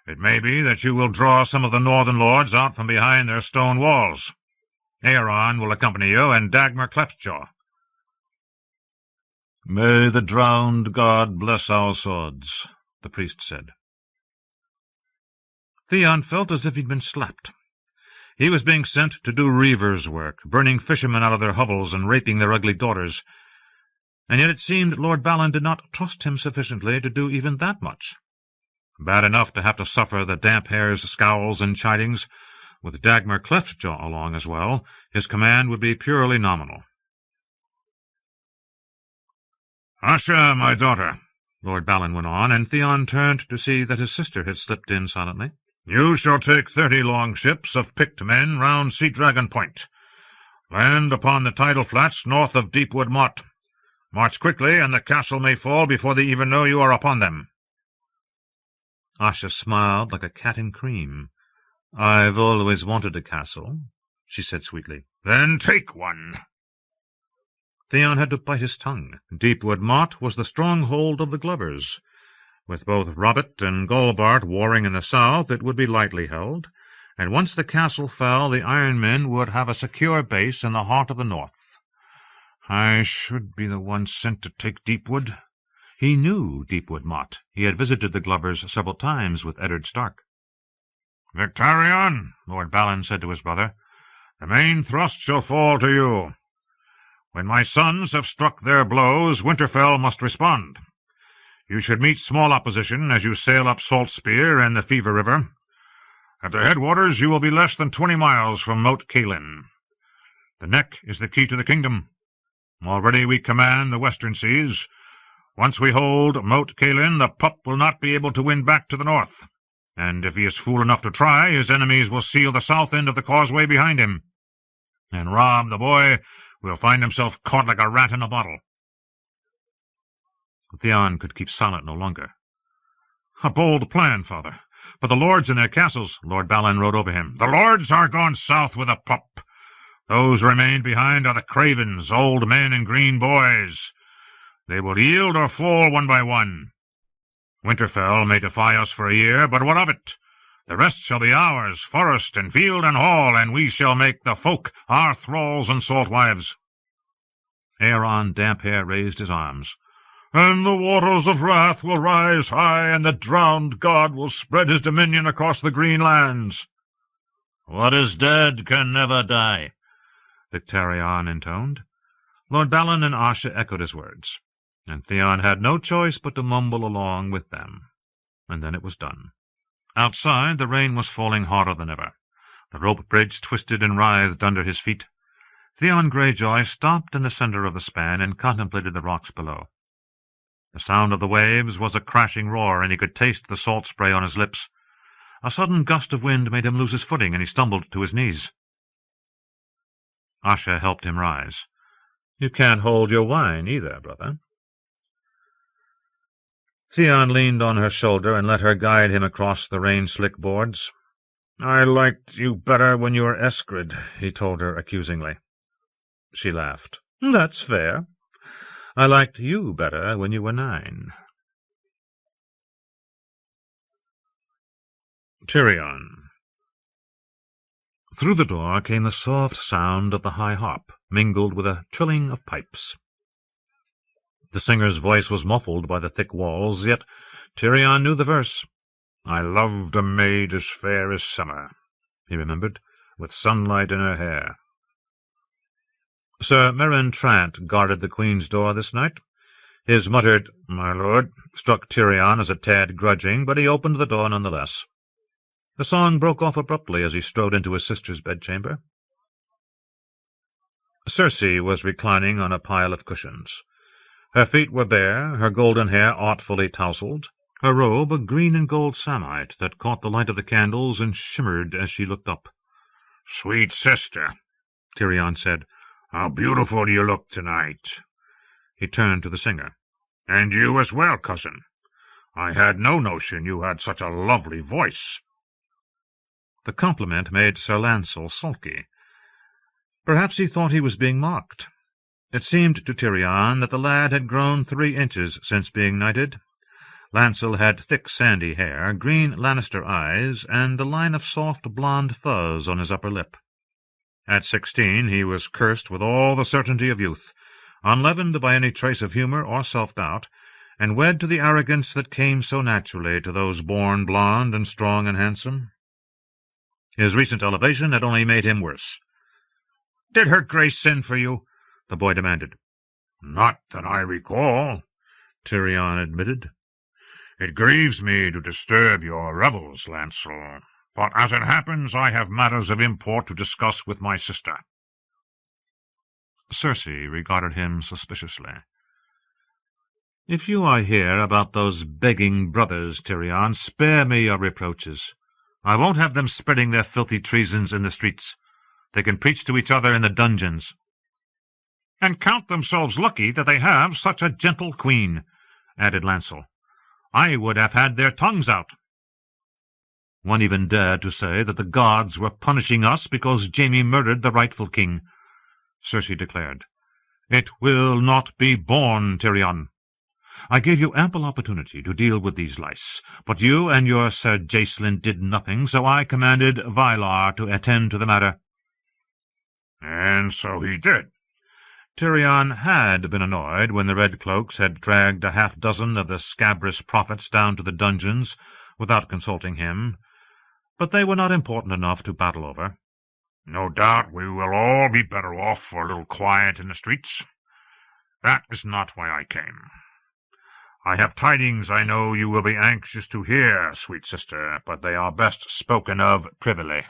It may be that you will draw some of the northern lords out from behind their stone walls. Aeron will accompany you, and Dagmar Cleftjaw. May the drowned god bless our swords, the priest said. Theon felt as if he'd been slapped. He was being sent to do reavers' work, burning fishermen out of their hovels and raping their ugly daughters, and yet it seemed Lord Balon did not trust him sufficiently to do even that much. Bad enough to have to suffer the damp hair's scowls and chidings. With Dagmar Cleftjaw along as well, his command would be purely nominal. Asha, my daughter, Lord Balon went on, and Theon turned to see that his sister had slipped in silently. You shall take 30 longships of picked men round Sea Dragon Point. Land upon the tidal flats north of Deepwood Motte. March quickly, and the castle may fall before they even know you are upon them. Asha smiled like a cat in cream. I've always wanted a castle, she said sweetly. Then take one. Theon had to bite his tongue. Deepwood Motte was the stronghold of the Glovers. With both Robert and Golbart warring in the south, it would be lightly held, and once the castle fell, the Iron Men would have a secure base in the heart of the north. I should be the one sent to take Deepwood. He knew Deepwood Motte. He had visited the Glovers several times with Eddard Stark. Victarion, Lord Balon said to his brother, the main thrust shall fall to you. When my sons have struck their blows, Winterfell must respond. You should meet small opposition as you sail up Salt Spear and the Fever River. At the headwaters you will be less than 20 miles from Moat Cailin. The Neck is the key to the kingdom. Already we command the western seas. Once we hold Moat Cailin, the pup will not be able to win back to the north, and if he is fool enough to try, his enemies will seal the south end of the causeway behind him, and Rob, the boy, will find himself caught like a rat in a bottle. Theon could keep silent no longer. A bold plan, father, but the lords in their castles. Lord Balon rode over him. The lords are gone south with the pup. Those remained behind are the cravens, old men and green boys. They will yield or fall one by one. Winterfell may defy us for a year, but what of it? The rest shall be ours, forest and field and hall, and we shall make the folk our thralls and salt wives. Aeron Damphair raised his arms. And the waters of wrath will rise high, and the drowned god will spread his dominion across the green lands. What is dead can never die, Victarion intoned. Lord Balon and Asha echoed his words, and Theon had no choice but to mumble along with them. And then it was done. Outside, the rain was falling harder than ever. The rope bridge twisted and writhed under his feet. Theon Greyjoy stopped in the center of the span and contemplated the rocks below. The sound of the waves was a crashing roar, and he could taste the salt spray on his lips. A sudden gust of wind made him lose his footing, and he stumbled to his knees. Asha helped him rise. You can't hold your wine either, brother. Theon leaned on her shoulder and let her guide him across the rain-slick boards. I liked you better when you were Eskrid, he told her accusingly. She laughed. That's fair. I liked you better when you were 9. Tyrion. Through the door came the soft sound of the high harp, mingled with a trilling of pipes. The singer's voice was muffled by the thick walls, yet Tyrion knew the verse. I loved a maid as fair as summer, he remembered, with sunlight in her hair. Sir Meryn Trant guarded the Queen's door this night. His muttered, my lord, struck Tyrion as a tad grudging, but he opened the door none the less. The song broke off abruptly as he strode into his sister's bedchamber. Cersei was reclining on a pile of cushions. Her feet were bare, her golden hair artfully tousled, her robe a green and gold samite that caught the light of the candles and shimmered as she looked up. Sweet sister, Tyrion said, how beautiful you look tonight. He turned to the singer. And you as well, cousin. I had no notion you had such a lovely voice. The compliment made Sir Lancel sulky. Perhaps he thought he was being mocked. It seemed to Tyrion that the lad had grown 3 inches since being knighted. Lancel had thick sandy hair, green Lannister eyes, and a line of soft blonde fuzz on his upper lip. At 16 he was cursed with all the certainty of youth, unleavened by any trace of humour or self-doubt, and wed to the arrogance that came so naturally to those born blonde and strong and handsome. His recent elevation had only made him worse. "Did her grace send for you?" the boy demanded. "Not that I recall," Tyrion admitted. "It grieves me to disturb your revels, Lancel, but as it happens I have matters of import to discuss with my sister." Cersei regarded him suspiciously. "If you are here about those begging brothers, Tyrion, spare me your reproaches. I won't have them spreading their filthy treasons in the streets. They can preach to each other in the dungeons." "And count themselves lucky that they have such a gentle queen," added Lancel. "I would have had their tongues out." One even dared to say that the gods were punishing us because Jaime murdered the rightful king. Cersei declared, "It will not be borne, Tyrion. I gave you ample opportunity to deal with these lice, but you and your Sir Jacelyn did nothing, so I commanded Vylar to attend to the matter." And so he did. Tyrion had been annoyed when the Red Cloaks had dragged 6 of the scabrous prophets down to the dungeons without consulting him, but they were not important enough to battle over. "No doubt we will all be better off for a little quiet in the streets. That is not why I came. I have tidings I know you will be anxious to hear, sweet sister, but they are best spoken of privily."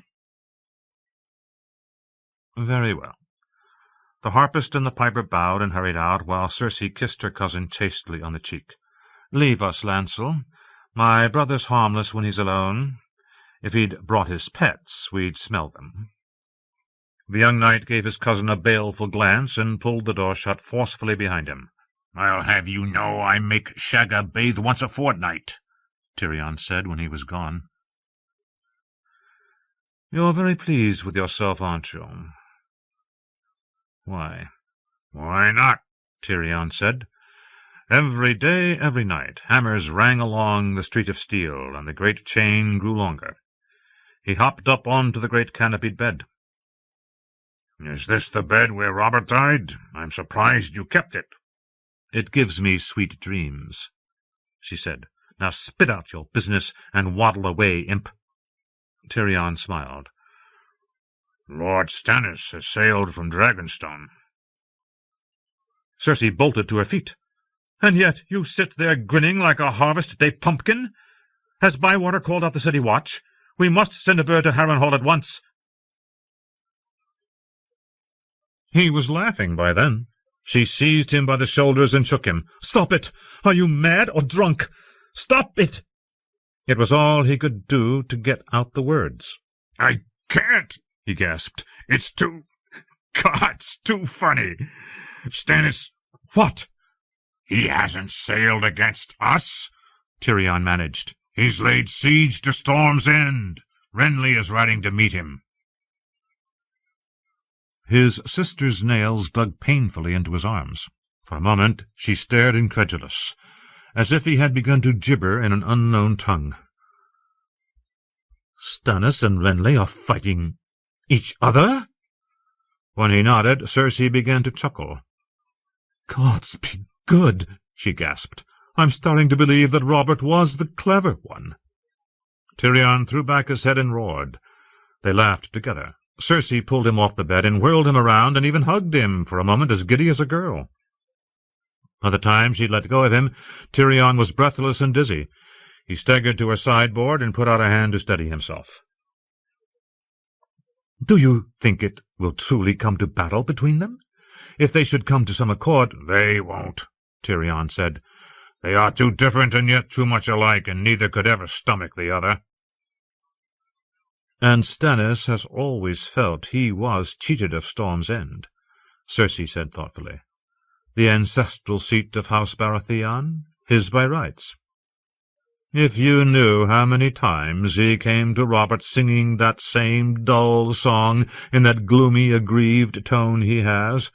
"Very well." The harpist and the piper bowed and hurried out, while Cersei kissed her cousin chastely on the cheek. "Leave us, Lancel. My brother's harmless when he's alone. If he'd brought his pets, we'd smell them." The young knight gave his cousin a baleful glance and pulled the door shut forcefully behind him. "I'll have you know I make Shagga bathe once a fortnight," Tyrion said when he was gone. "You're very pleased with yourself, aren't you?" "Why?" "Why not?" Tyrion said. Every day, every night, hammers rang along the street of steel, and the great chain grew longer. He hopped up onto the great canopied bed. "Is this the bed where Robert died? I'm surprised you kept it." "It gives me sweet dreams," she said. "Now spit out your business and waddle away, imp." Tyrion smiled. "Lord Stannis has sailed from Dragonstone." Cersei bolted to her feet. "And yet you sit there grinning like a harvest-day pumpkin? Has Bywater called out the city watch? We must send a bird to Harrenhal at once." He was laughing by then. She seized him by the shoulders and shook him. "Stop it! Are you mad or drunk? Stop it!" It was all he could do to get out the words. "I can't," he gasped. "It's too... God, it's too funny. Stannis..." "What?" "He hasn't sailed against us," Tyrion managed. "He's laid siege to Storm's End. Renly is riding to meet him." His sister's nails dug painfully into his arms. For a moment she stared incredulous, as if he had begun to gibber in an unknown tongue. "Stannis and Renly are fighting each other?" When he nodded, Cersei began to chuckle. "Gods be good," she gasped. "I'm starting to believe that Robert was the clever one." Tyrion threw back his head and roared. They laughed together. Cersei pulled him off the bed and whirled him around and even hugged him, for a moment as giddy as a girl. By the time she'd let go of him, Tyrion was breathless and dizzy. He staggered to her sideboard and put out a hand to steady himself. "Do you think it will truly come to battle between them? If they should come to some accord—" "They won't," Tyrion said. "They are too different and yet too much alike, and neither could ever stomach the other." "And Stannis has always felt he was cheated of Storm's End," Cersei said thoughtfully. the ancestral seat of House Baratheon, his by rights. If you knew how many times he came to Robert singing that same dull song in that gloomy, aggrieved tone he has.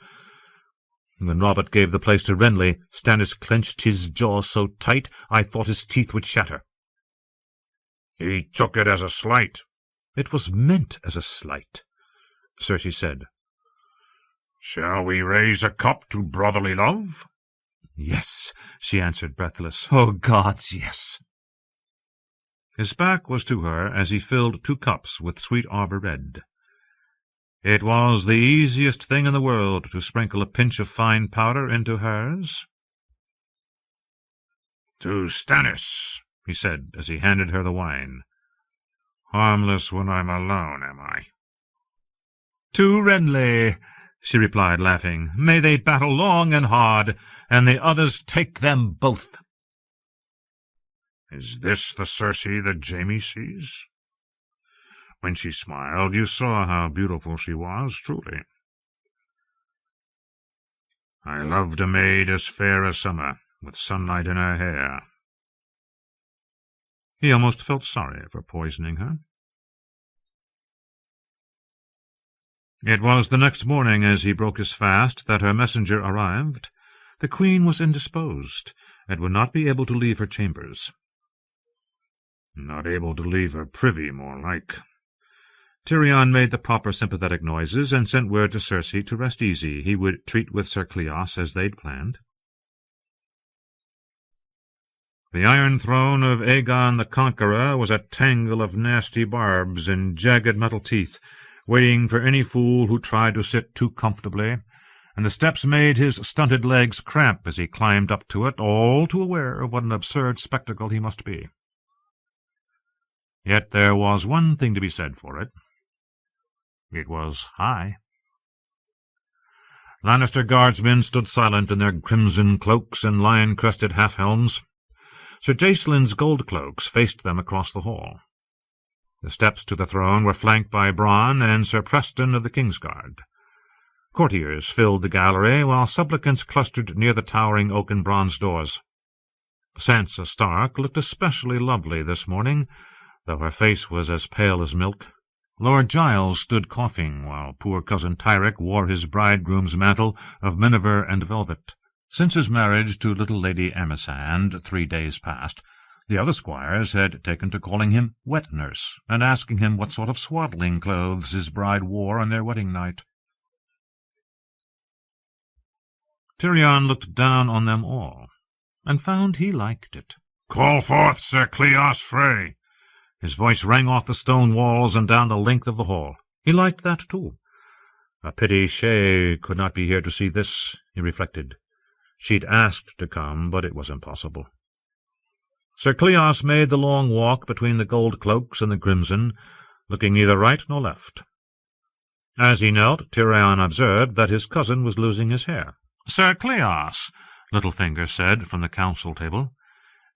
When Robert gave the place to Renly, Stannis clenched his jaw so tight I thought his teeth would shatter. He took it as a slight. It was meant as a slight, Cersei said. Shall we raise a cup to brotherly love? Yes, she answered, breathless. Oh, gods, yes. His back was to her as he filled 2 cups with sweet arbor red. It was the easiest thing in the world to sprinkle a pinch of fine powder into hers. To Stannis, he said as he handed her the wine. Harmless when I'm alone, am I? To Renly, she replied, laughing. May they battle long and hard, and the others take them both. Is this the Cersei that Jaime sees? When she smiled, you saw how beautiful she was, truly. I loved a maid as fair as summer, with sunlight in her hair. He almost felt sorry for poisoning her. It was the next morning, as he broke his fast, that her messenger arrived. The queen was indisposed, and would not be able to leave her chambers. Not able to leave her privy, more like. Tyrion made the proper sympathetic noises, and sent word to Cersei to rest easy. He would treat with Sir Cleos as they'd planned. The iron throne of Aegon the Conqueror was a tangle of nasty barbs and jagged metal teeth, waiting for any fool who tried to sit too comfortably, and the steps made his stunted legs cramp as he climbed up to it, all too aware of what an absurd spectacle he must be. Yet there was one thing to be said for it. It was high. Lannister guardsmen stood silent in their crimson cloaks and lion-crested half-helms. Sir Jacelin's gold cloaks faced them across the hall. The steps to the throne were flanked by Bran and Sir Preston of the Kingsguard. Courtiers filled the gallery, while supplicants clustered near the towering oak and bronze doors. Sansa Stark looked especially lovely this morning, though her face was as pale as milk. Lord Giles stood coughing, while poor cousin Tyrick wore his bridegroom's mantle of miniver and velvet. Since his marriage to little Lady Amisand 3 days past, the other squires had taken to calling him wet-nurse, and asking him what sort of swaddling clothes his bride wore on their wedding night. Tyrion looked down on them all, and found he liked it. "Call forth Sir Cleos Frey." His voice rang off the stone walls and down the length of the hall. He liked that, too. A pity Shay could not be here to see this, he reflected. She'd asked to come, but it was impossible. Sir Cleos made the long walk between the gold cloaks and the crimson, looking neither right nor left. As he knelt, Tyrion observed that his cousin was losing his hair. "Sir Cleos," Littlefinger said from the council table,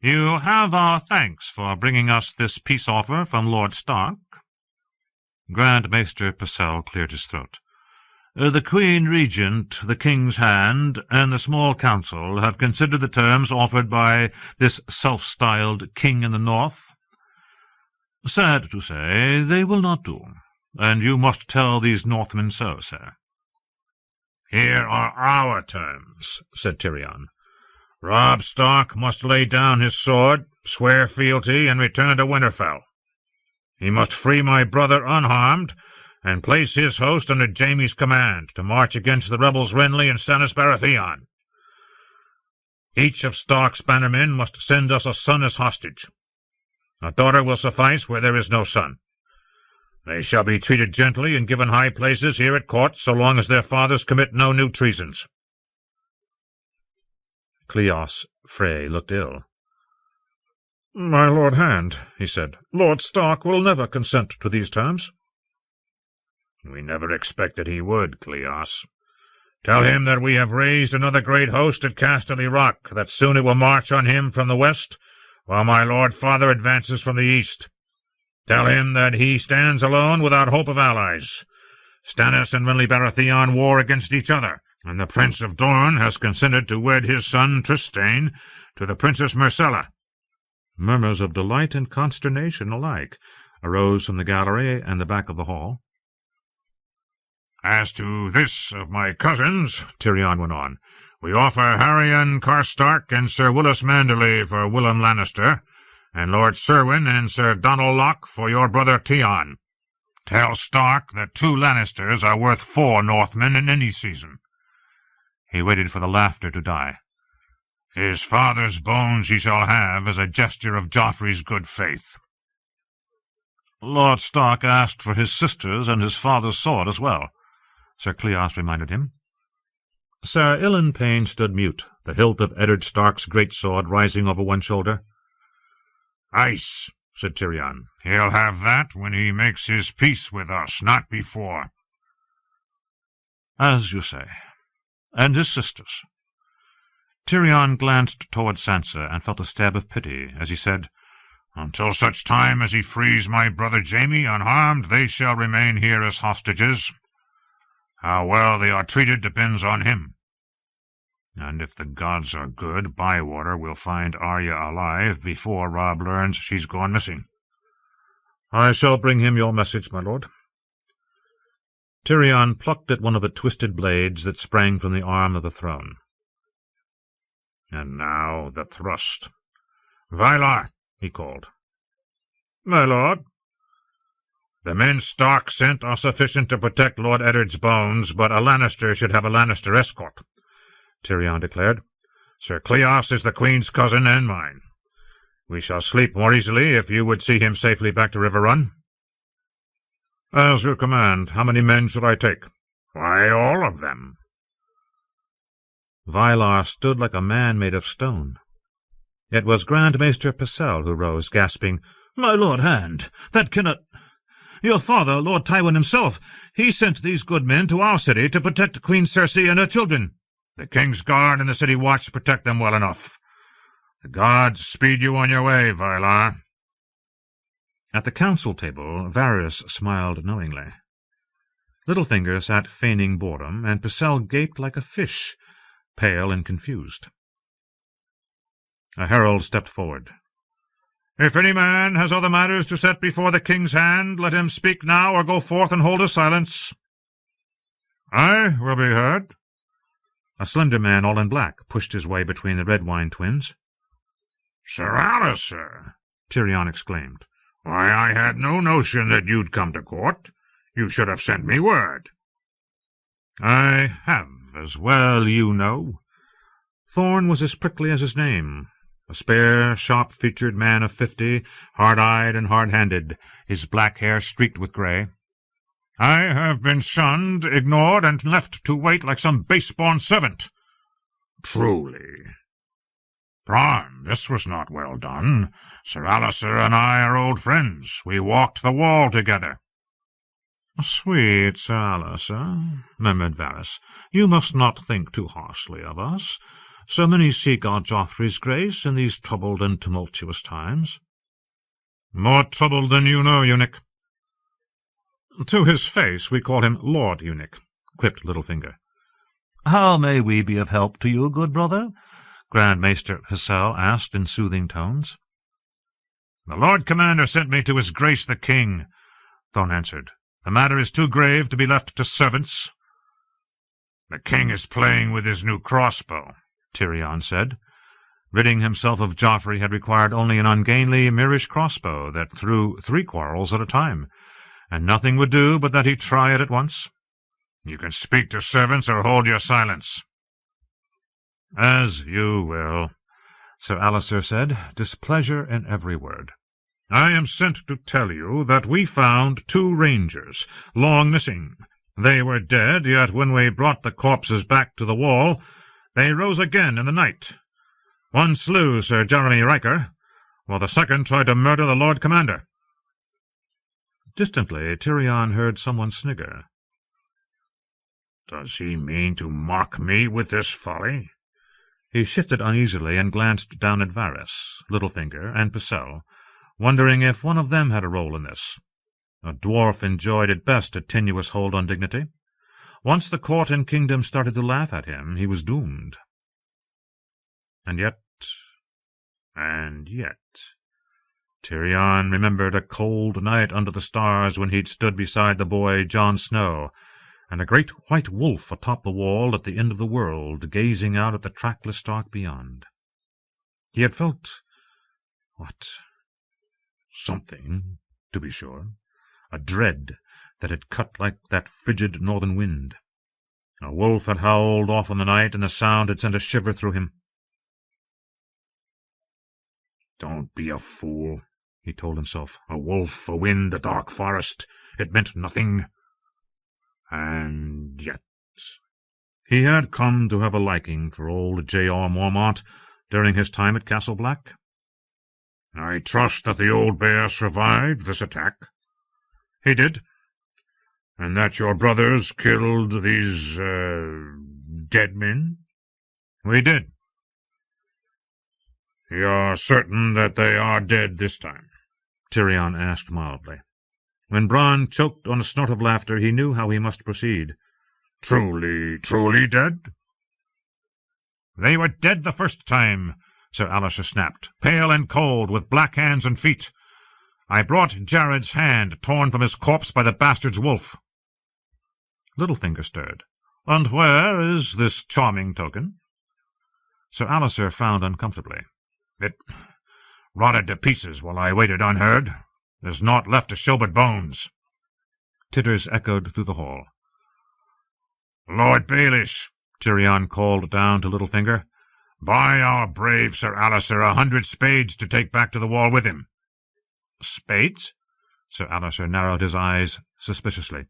"you have our thanks for bringing us this peace offer from Lord Stark." Grand Maester Pycelle cleared his throat. "The Queen Regent, the King's Hand, and the small council have considered the terms offered by this self-styled King in the North. Sad to say, they will not do, and you must tell these Northmen so, sir." "Here are our terms," said Tyrion. "Robb Stark must lay down his sword, swear fealty, and return to Winterfell. He must free my brother unharmed, and place his host under Jaime's command to march against the rebels Renly and Stannis Baratheon. Each of Stark's bannermen must send us a son as hostage. A daughter will suffice where there is no son. They shall be treated gently and given high places here at court so long as their fathers commit no new treasons." Cleos Frey looked ill. "My Lord Hand," he said, "Lord Stark will never consent to these terms." "We never expected he would, Cleos. Tell him that we have raised another great host at Casterly Rock, that soon it will march on him from the west, while my lord father advances from the east. Tell him that he stands alone without hope of allies. Stannis and Renly Baratheon war against each other. and the Prince of Dorne has consented to wed his son Trystane to the Princess Myrcella." Murmurs of delight and consternation alike arose from the gallery and the back of the hall. "As to this of my cousins," Tyrion went on, "we offer Harrion Karstark and Sir Willis Manderley for Willem Lannister, and Lord Serwyn and Sir Donald Locke for your brother Theon. Tell Stark that 2 Lannisters are worth 4 Northmen in any season." He waited for the laughter to die. "His father's bones he shall have as a gesture of Joffrey's good faith." "Lord Stark asked for his sister's and his father's sword as well," Sir Cleos reminded him. Sir Ilan Payne stood mute, the hilt of Eddard Stark's great sword rising over one shoulder. "Ice," said Tyrion. "He'll have that when he makes his peace with us, not before." "As you say. And his sisters." Tyrion glanced toward Sansa and felt a stab of pity as he said, "Until such time as he frees my brother Jaime unharmed, they shall remain here as hostages. How well they are treated depends on him. And if the gods are good, Bywater will find Arya alive before Robb learns she's gone missing." "I shall bring him your message, my lord." Tyrion plucked at one of the twisted blades that sprang from the arm of the throne. "And now the thrust. Vylar," he called. "My lord." "The men Stark sent are sufficient to protect Lord Eddard's bones, but a Lannister should have a Lannister escort," Tyrion declared. "Sir Cleos is the Queen's cousin and mine. We shall sleep more easily if you would see him safely back to River Run." "As you command. How many men should I take?" "Why, all of them." Vylar stood like a man made of stone. It was Grand Maester Pycelle who rose, gasping, "My Lord Hand, that cannot— Your father, Lord Tywin himself, he sent these good men to our city to protect Queen Cersei and her children." "The King's Guard and the City Watch protect them well enough. The gods speed you on your way, Vylar." At the council table, Varys smiled knowingly. Littlefinger sat feigning boredom, and Pycelle gaped like a fish, pale and confused. A herald stepped forward. "If any man has other matters to set before the King's hand, let him speak now or go forth and hold a silence." "I will be heard." A slender man all in black pushed his way between the Redwyne twins. "Sir Alliser!" Tyrion exclaimed. "Why, I had no notion that you'd come to court. You should have sent me word." "I have, as well you know." Thorn was as prickly as his name. A spare, sharp-featured man of 50, hard-eyed and hard-handed, his black hair streaked with grey. "I have been shunned, ignored, and left to wait like some base-born servant." "Truly." "Bran, this was not well done. Sir Alliser and I are old friends. We walked the wall together." "Sweet Sir Alliser," murmured Varys, "you must not think too harshly of us. So many seek our Joffrey's grace in these troubled and tumultuous times." "More troubled than you know, eunuch." "To his face we call him Lord Eunuch," quipped Littlefinger. "How may we be of help to you, good brother?" Grand Maester Pycelle asked in soothing tones. "The Lord Commander sent me to his Grace the King," Thorn answered. "The matter is too grave to be left to servants." "The King is playing with his new crossbow," Tyrion said. Ridding himself of Joffrey had required only an ungainly, myrish crossbow that threw 3 quarrels at a time, and nothing would do but that he try it at once. "You can speak to servants or hold your silence." "As you will," Sir Alliser said, displeasure in every word. "I am sent to tell you that we found 2 rangers, long missing. They were dead, yet when we brought the corpses back to the wall, they rose again in the night. One slew Sir Jeremy Riker, while the second tried to murder the Lord Commander." Distantly, Tyrion heard someone snigger. "Does he mean to mock me with this folly?" He shifted uneasily and glanced down at Varys, Littlefinger, and Pycelle, wondering if one of them had a role in this. A dwarf enjoyed at best a tenuous hold on dignity. Once the court and kingdom started to laugh at him, he was doomed. And yet, Tyrion remembered a cold night under the stars when he'd stood beside the boy Jon Snow, and a great white wolf atop the wall at the end of the world, gazing out at the trackless stark beyond. He had felt, something, to be sure, a dread that had cut like that frigid northern wind. A wolf had howled off in the night, and the sound had sent a shiver through him. "Don't be a fool," he told himself. "A wolf, a wind, a dark forest. It meant nothing." And yet he had come to have a liking for old J.R. Mormont during his time at Castle Black. "I trust that the old bear survived this attack." He did. "And that your brothers killed these, dead men?" "We did." "You're certain that they are dead this time?" Tyrion asked mildly. When Bran choked on a snort of laughter, he knew how he must proceed. "Truly, truly dead?" "They were dead the first time," Sir Alistair snapped, "pale and cold, with black hands and feet. I brought Jared's hand, torn from his corpse by the bastard's wolf." Littlefinger stirred. "And where is this charming token?" Sir Alistair frowned uncomfortably. "It rotted to pieces while I waited unheard. There's naught left to show but bones." Titters echoed through the hall. "Lord Baelish," Tyrion called down to Littlefinger, "buy our brave Sir Alistair 100 spades to take back to the wall with him." "Spades?" Sir Alistair narrowed his eyes suspiciously.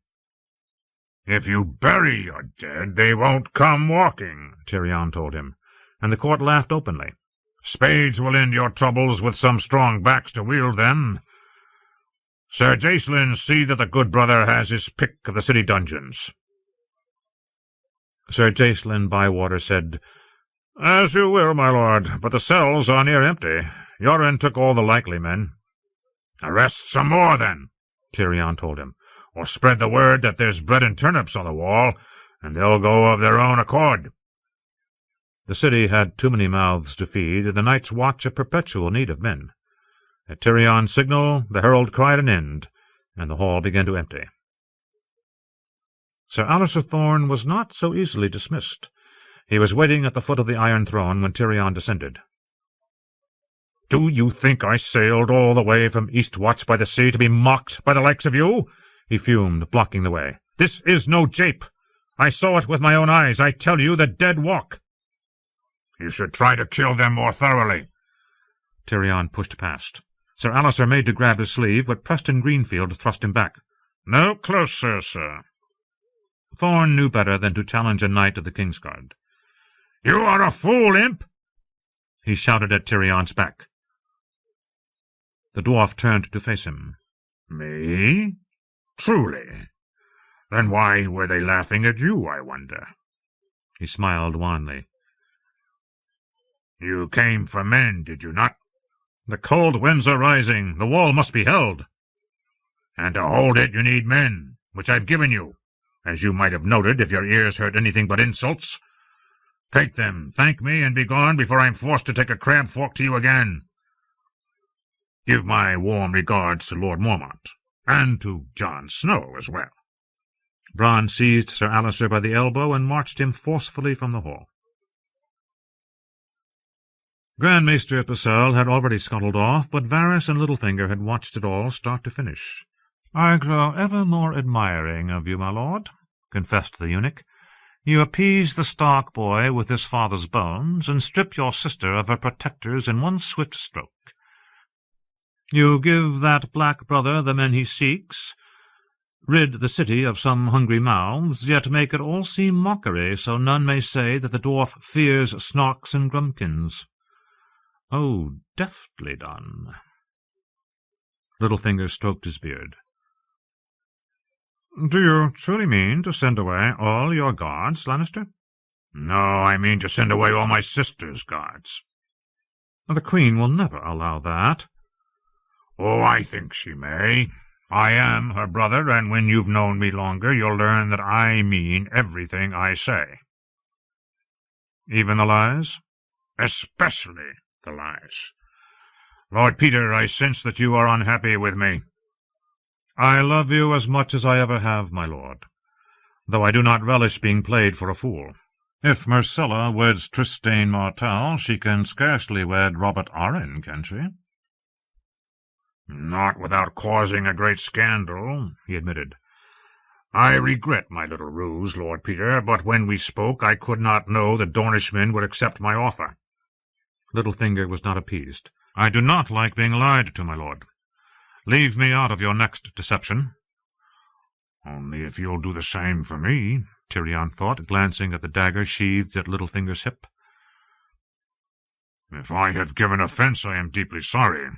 "If you bury your dead, they won't come walking," Tyrion told him, and the court laughed openly. "Spades will end your troubles with some strong backs to wield them. Sir Jacelyn, see that the good brother has his pick of the city dungeons." Sir Jacelyn Bywater said, "As you will, my lord, but the cells are near empty. Yoren took all the likely men." "Arrest some more, then," Tyrion told him, "or spread the word that there's bread and turnips on the wall, and they'll go of their own accord." The city had too many mouths to feed, and the Night's Watch a perpetual need of men. At Tyrion's signal, the herald cried an end, and the hall began to empty. Sir Alistair Thorne was not so easily dismissed. He was waiting at the foot of the Iron Throne when Tyrion descended. "Do you think I sailed all the way from Eastwatch by the sea to be mocked by the likes of you?" he fumed, blocking the way. "This is no jape. I saw it with my own eyes. I tell you, the dead walk." "You should try to kill them more thoroughly." Tyrion pushed past. Sir Alistair made to grab his sleeve, but Preston Greenfield thrust him back. "No closer, sir." Thorne knew better than to challenge a knight of the Kingsguard. "You are a fool, imp!" he shouted at Tyrion's back. The dwarf turned to face him. "Me? Truly? Then why were they laughing at you, I wonder?" He smiled wanly. "You came for men, did you not?" "The cold winds are rising. The wall must be held." "And to hold it you need men, which I've given you, as you might have noted if your ears heard anything but insults. Take them, thank me, and be gone before I'm forced to take a crab fork to you again. Give my warm regards to Lord Mormont, and to Jon Snow as well." Bran seized Sir Alistair by the elbow and marched him forcefully from the hall. Grand Maester Purcell had already scuttled off, but Varys and Littlefinger had watched it all start to finish. "I grow ever more admiring of you, my lord," confessed the eunuch. "You appease the Stark boy with his father's bones, and strip your sister of her protectors in one swift stroke. You give that black brother the men he seeks, rid the city of some hungry mouths, yet make it all seem mockery, so none may say that the dwarf fears snarks and grumpkins. Oh, deftly done." Littlefinger stroked his beard. "Do you truly mean to send away all your guards, Lannister?" "No, I mean to send away all my sister's guards." "The Queen will never allow that." "Oh, I think she may. I am her brother, and when you've known me longer, you'll learn that I mean everything I say. Even the lies? Especially the lies. Lord Peter, I sense that you are unhappy with me. I love you as much as I ever have, my lord, though I do not relish being played for a fool. If Myrcella weds Trystane Martell, she can scarcely wed Robert Arryn, can she? Not without causing a great scandal, he admitted. I regret my little ruse, Lord Peter, but when we spoke I could not know the Dornishmen would accept my offer. Littlefinger was not appeased. I do not like being lied to, my lord. Leave me out of your next deception. Only if you'll do the same for me, Tyrion thought, glancing at the dagger sheathed at Littlefinger's hip. If I have given offence, I am deeply sorry.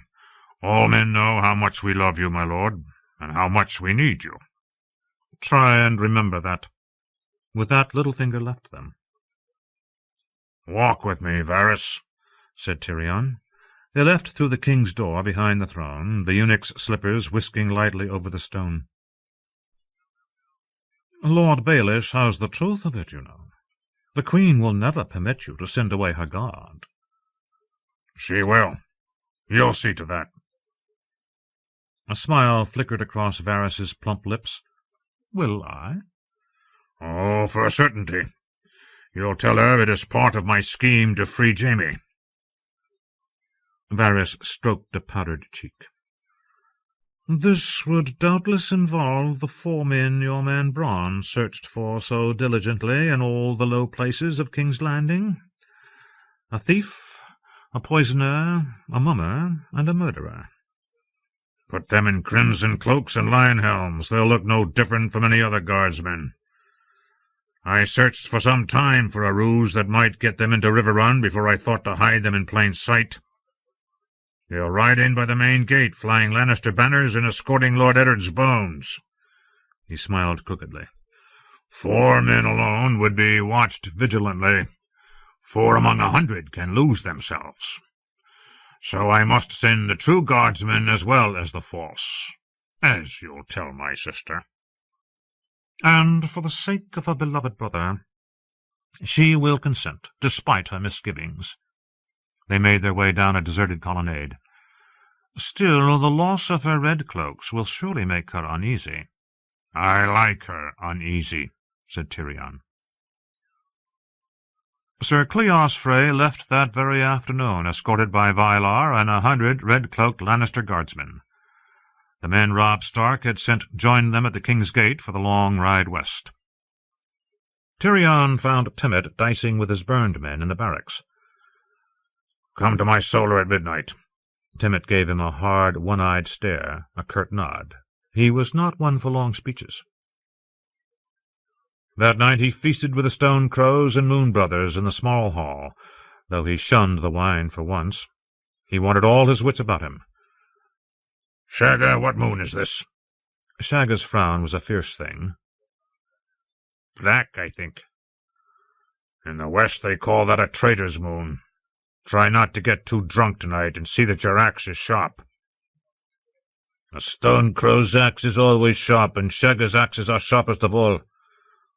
All men know how much we love you, my lord, and how much we need you. Try and remember that. With that, Littlefinger left them. Walk with me, Varys, said Tyrion. They left through the king's door behind the throne, the eunuch's slippers whisking lightly over the stone. Lord Baelish has the truth of it, you know. The Queen will never permit you to send away her guard. She will. You'll see to that. A smile flickered across Varys's plump lips. Will I? Oh, for a certainty. You'll tell her it is part of my scheme to free Jaime. Varys stroked a powdered cheek. This would doubtless involve the 4 men your man Bran searched for so diligently in all the low places of King's Landing. A thief, a poisoner, a mummer, and a murderer. Put them in crimson cloaks and lion helms. They'll look no different from any other guardsmen. I searched for some time for a ruse that might get them into Riverrun before I thought to hide them in plain sight. They'll ride in by the main gate, flying Lannister banners and escorting Lord Eddard's bones. He smiled crookedly. 4 men alone would be watched vigilantly. 4 among 100 can lose themselves. So I must send the true guardsmen as well as the false, as you'll tell my sister. And for the sake of her beloved brother, she will consent, despite her misgivings. They made their way down a deserted colonnade. Still, the loss of her red cloaks will surely make her uneasy. I like her uneasy, said Tyrion. Sir Cleos Frey left that very afternoon, escorted by Vylar and 100 red-cloaked Lannister guardsmen. The men Robb Stark had sent joined them at the King's Gate for the long ride west. Tyrion found Timett dicing with his burned men in the barracks. "Come to my solar at midnight." Timett gave him a hard, one-eyed stare, a curt nod. He was not one for long speeches. That night he feasted with the Stone Crows and Moon Brothers in the small hall, though he shunned the wine for once. He wanted all his wits about him. "Shagga, what moon is this?" Shagga's frown was a fierce thing. "Black, I think. In the West they call that a traitor's moon. Try not to get too drunk tonight, and see that your axe is sharp." "A Stone Crow's axe is always sharp, and Shagga's axes are sharpest of all.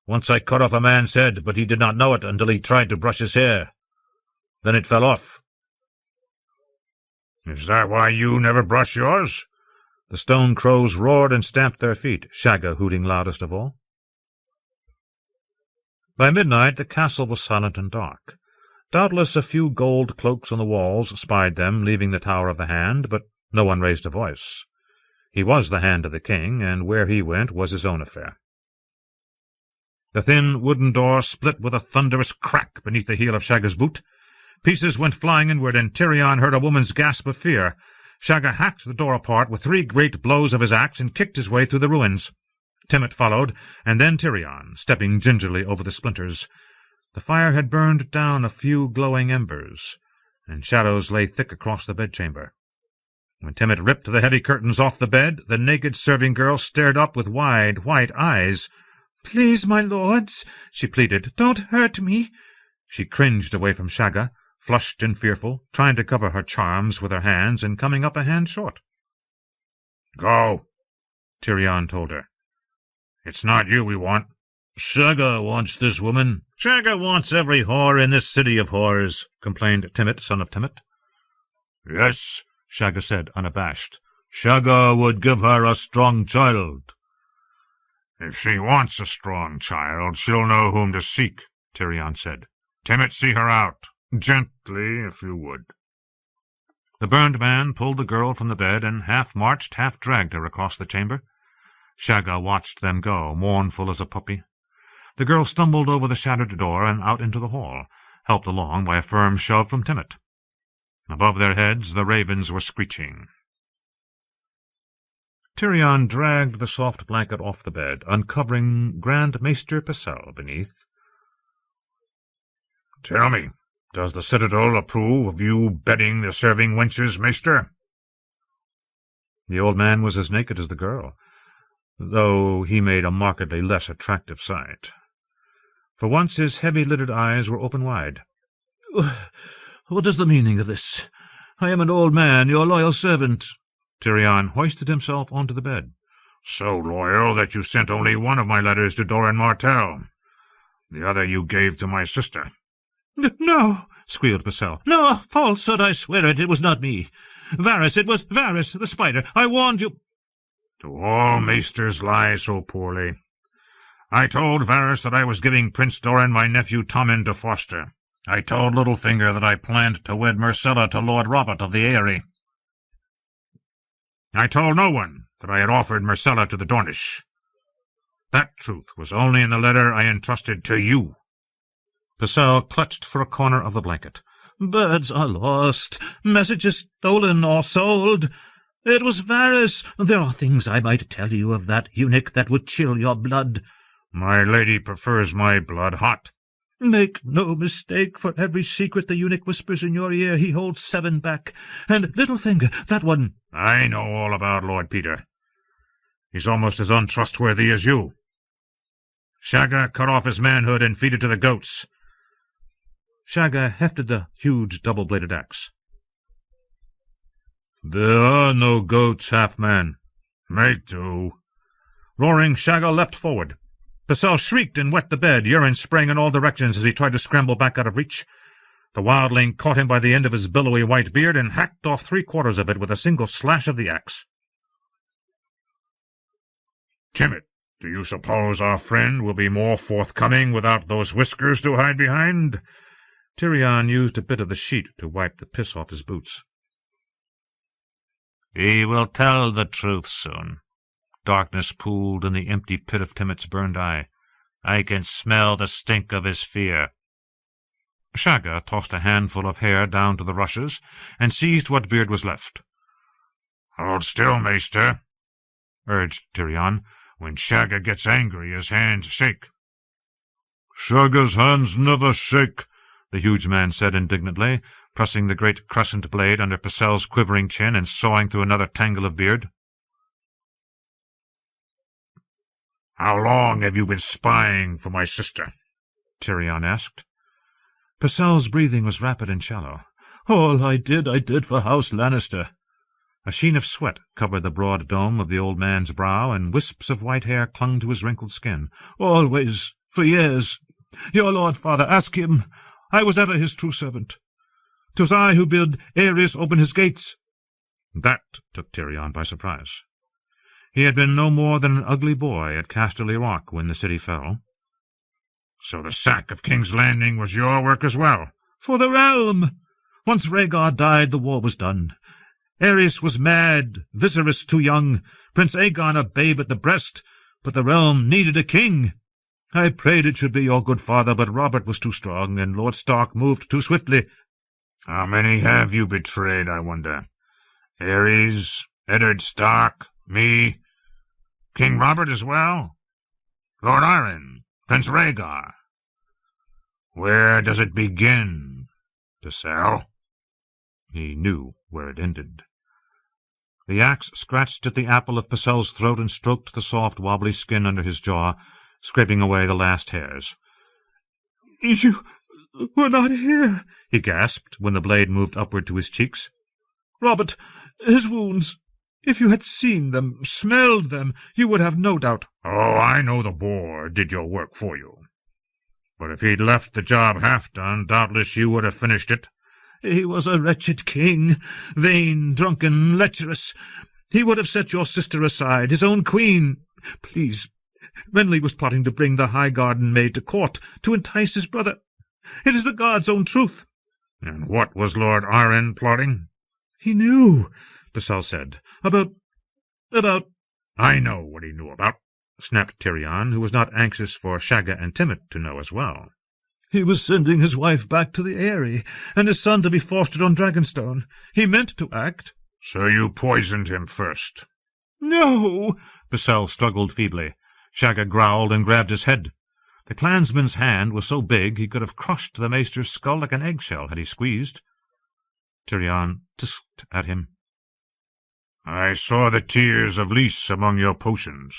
Once I cut off a man's head, but he did not know it until he tried to brush his hair. Then it fell off." "Is that why you never brush yours?" The Stone Crows roared and stamped their feet, Shagga hooting loudest of all. By midnight the castle was silent and dark. Doubtless a few gold cloaks on the walls spied them leaving the Tower of the Hand, but no one raised a voice. He was the Hand of the King, and where he went was his own affair. The thin wooden door split with a thunderous crack beneath the heel of Shagga's boot. Pieces went flying inward, and Tyrion heard a woman's gasp of fear. Shagga hacked the door apart with 3 great blows of his axe and kicked his way through the ruins. Timett followed, and then Tyrion, stepping gingerly over the splinters. The fire had burned down a few glowing embers, and shadows lay thick across the bedchamber. When Timett ripped the heavy curtains off the bed, the naked serving girl stared up with wide, white eyes. "Please, my lords," she pleaded, "don't hurt me." She cringed away from Shagga, flushed and fearful, trying to cover her charms with her hands and coming up a hand short. "Go," Tyrion told her. "It's not you we want. Shagga wants this woman." "Shagga wants every whore in this city of whores," complained Timett, son of Timett. "Yes," Shagga said, unabashed. "Shagga would give her a strong child." "If she wants a strong child, she'll know whom to seek," Tyrion said. "Timett, see her out. Gently, if you would." The burned man pulled the girl from the bed and half marched, half dragged her across the chamber. Shagga watched them go, mournful as a puppy. The girl stumbled over the shattered door and out into the hall, helped along by a firm shove from Timett. Above their heads the ravens were screeching. Tyrion dragged the soft blanket off the bed, uncovering Grand Maester Pycelle beneath. "Tell me, does the citadel approve of you bedding the serving wenches, maester?" The old man was as naked as the girl, though he made a markedly less attractive sight. For once his heavy-lidded eyes were open wide. "What is the meaning of this? I am an old man, your loyal servant." Tyrion hoisted himself onto the bed. "So loyal that you sent only one of my letters to Doran Martell. The other you gave to my sister." "No," squealed Pycelle. "No, falsehood, I swear it. It was not me. Varys, it was Varys, the spider. I warned you." "Do all maesters lie so poorly? I told Varys that I was giving Prince Doran my nephew Tommen to foster. I told Littlefinger that I planned to wed Myrcella to Lord Robert of the Eyrie. I told no one that I had offered Myrcella to the Dornish. That truth was only in the letter I entrusted to you." Pycelle clutched for a corner of the blanket. "Birds are lost, messages stolen or sold. It was Varys. There are things I might tell you of that eunuch that would chill your blood." "My lady prefers my blood hot." "Make no mistake, for every secret the eunuch whispers in your ear he holds 7 back. And Littlefinger, that one—" "I know all about Lord Peter. He's almost as untrustworthy as you. Shagga, cut off his manhood and feed it to the goats." Shagga hefted the huge double-bladed axe. "There are no goats, half-man." "Make do." Roaring, Shagga leapt forward. Pycelle shrieked and wet the bed, urine spraying in all directions as he tried to scramble back out of reach. The wildling caught him by the end of his billowy white beard and hacked off 3/4 of it with a single slash of the axe. "Timett, do you suppose our friend will be more forthcoming without those whiskers to hide behind?" Tyrion used a bit of the sheet to wipe the piss off his boots. "He will tell the truth soon." Darkness pooled in the empty pit of Timett's burned eye. "I can smell the stink of his fear." Shagga tossed a handful of hair down to the rushes and seized what beard was left. "Hold still, maester," urged Tyrion. "When Shagga gets angry, his hands shake." "Shagga's hands never shake," the huge man said indignantly, pressing the great crescent blade under Pycelle's quivering chin and sawing through another tangle of beard. "How long have you been spying for my sister?" Tyrion asked. Pycelle's breathing was rapid and shallow. "All I did for House Lannister." A sheen of sweat covered the broad dome of the old man's brow, and wisps of white hair clung to his wrinkled skin. "Always, for years. Your lord father, ask him. I was ever his true servant. 'Twas I who bid Aerys open his gates." That took Tyrion by surprise. He had been no more than an ugly boy at Casterly Rock when the city fell. "So the sack of King's Landing was your work as well?" "For the realm. Once Rhaegar died, the war was done. Aerys was mad, Viserys too young, Prince Aegon a babe at the breast, but the realm needed a king. I prayed it should be your good father, but Robert was too strong, and Lord Stark moved too swiftly." "How many have you betrayed, I wonder? Aerys, Eddard Stark, me, King Robert as well? Lord Arryn, Prince Rhaegar? Where does it begin, Pycelle?" He knew where it ended. The axe scratched at the apple of Pycelle's throat and stroked the soft, wobbly skin under his jaw, scraping away the last hairs. "You were not here," he gasped when the blade moved upward to his cheeks. "Robert, his wounds. If you had seen them, smelled them, you would have no doubt. Oh, I know the boar did your work for you. But if he'd left the job half done, doubtless you would have finished it. He was a wretched king, vain, drunken, lecherous. He would have set your sister aside, his own queen. Please, Renly was plotting to bring the High Garden maid to court, to entice his brother. It is the god's own truth. And what was Lord Arryn plotting? He knew, Basel said, about... I know what he knew about, snapped Tyrion, who was not anxious for Shagga and Timett to know as well. He was sending his wife back to the Eyrie, and his son to be fostered on Dragonstone. He meant to act. So you poisoned him first. No! Basel struggled feebly. Shagga growled and grabbed his head. The clansman's hand was so big he could have crushed the maester's skull like an eggshell had he squeezed. Tyrion tisked at him. I saw the tears of Lys among your potions,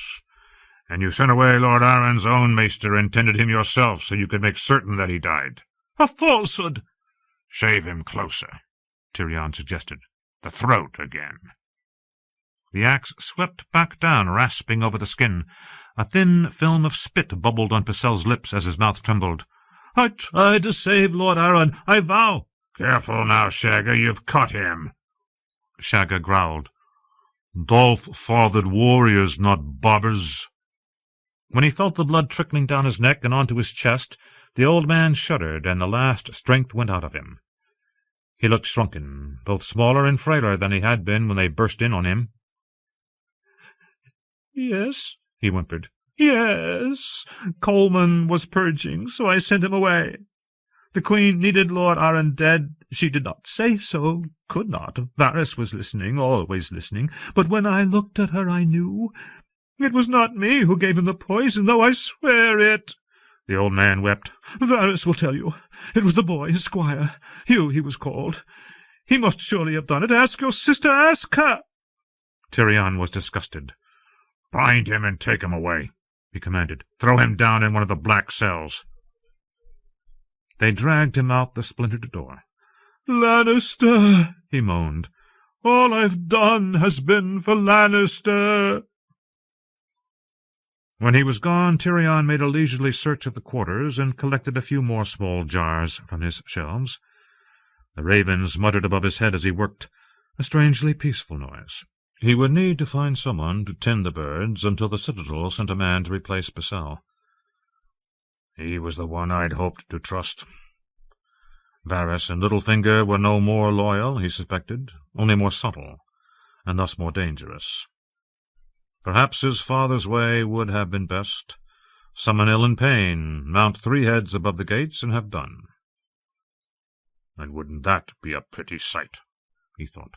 and you sent away Lord Arryn's own maester and tended him yourself so you could make certain that he died. A falsehood! Shave him closer, Tyrion suggested. The throat again. The axe swept back down, rasping over the skin. A thin film of spit bubbled on Basel's lips as his mouth trembled. I tried to save Lord Arryn, I vow. Careful now, Shagga, you've cut him. Shagga growled. Dolph-fathered warriors, not bobbers. When he felt the blood trickling down his neck and onto his chest, the old man shuddered, and the last strength went out of him. He looked shrunken, both smaller and frailer than he had been when they burst in on him. Yes, he whimpered. Yes, Coleman was purging, so I sent him away. The Queen needed Lord Arryn dead. She did not say so, could not. Varys was listening, always listening. But when I looked at her, I knew. It was not me who gave him the poison, though I swear it. The old man wept. Varys will tell you. It was the boy, his squire. Hugh, he was called. He must surely have done it. Ask your sister, ask her. Tyrion was disgusted. Bind him and take him away, he commanded. Throw him down in one of the black cells. They dragged him out the splintered door. Lannister, he moaned. All I've done has been for Lannister. When he was gone, Tyrion made a leisurely search of the quarters and collected a few more small jars from his shelves. The ravens muttered above his head as he worked, a strangely peaceful noise. He would need to find someone to tend the birds until the citadel sent a man to replace Basel. He was the one I'd hoped to trust. Varys and Littlefinger were no more loyal, he suspected, only more subtle, and thus more dangerous. Perhaps his father's way would have been best. Summon ill and pain, mount 3 heads above the gates, and have done. And wouldn't that be a pretty sight, he thought.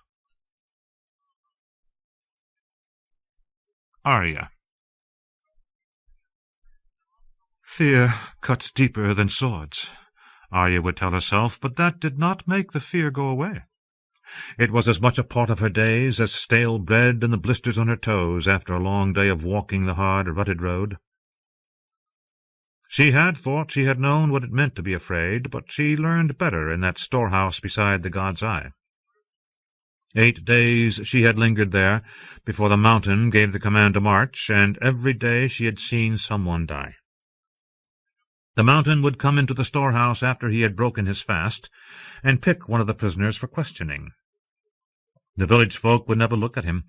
Arya. Fear cuts deeper than swords, Arya would tell herself, but that did not make the fear go away. It was as much a part of her days as stale bread and the blisters on her toes after a long day of walking the hard, rutted road. She had thought she had known what it meant to be afraid, but she learned better in that storehouse beside the God's Eye. 8 days she had lingered there before the mountain gave the command to march, and every day she had seen someone die. The mountain would come into the storehouse after he had broken his fast, and pick one of the prisoners for questioning. The village folk would never look at him.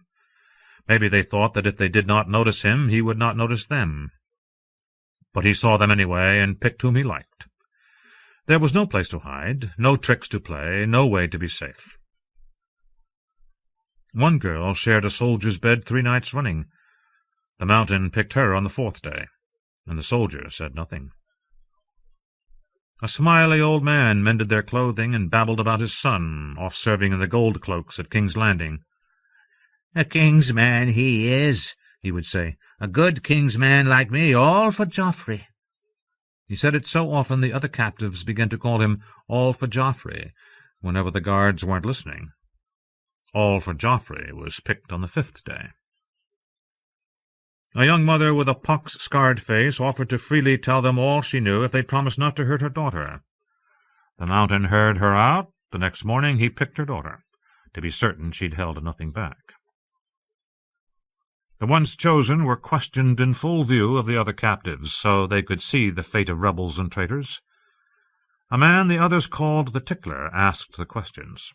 Maybe they thought that if they did not notice him, he would not notice them. But he saw them anyway, and picked whom he liked. There was no place to hide, no tricks to play, no way to be safe. One girl shared a soldier's bed 3 nights running. The mountain picked her on the 4th day, and the soldier said nothing. A smiley old man mended their clothing and babbled about his son, off serving in the Gold Cloaks at King's Landing. "A king's man he is," he would say. "A good king's man like me, all for Joffrey." He said it so often the other captives began to call him All for Joffrey whenever the guards weren't listening. All for Joffrey was picked on the 5th day. A young mother with a pox-scarred face offered to freely tell them all she knew if they promised not to hurt her daughter. The mountain heard her out. The next morning he picked her daughter, to be certain she'd held nothing back. The ones chosen were questioned in full view of the other captives, so they could see the fate of rebels and traitors. A man the others called the Tickler asked the questions.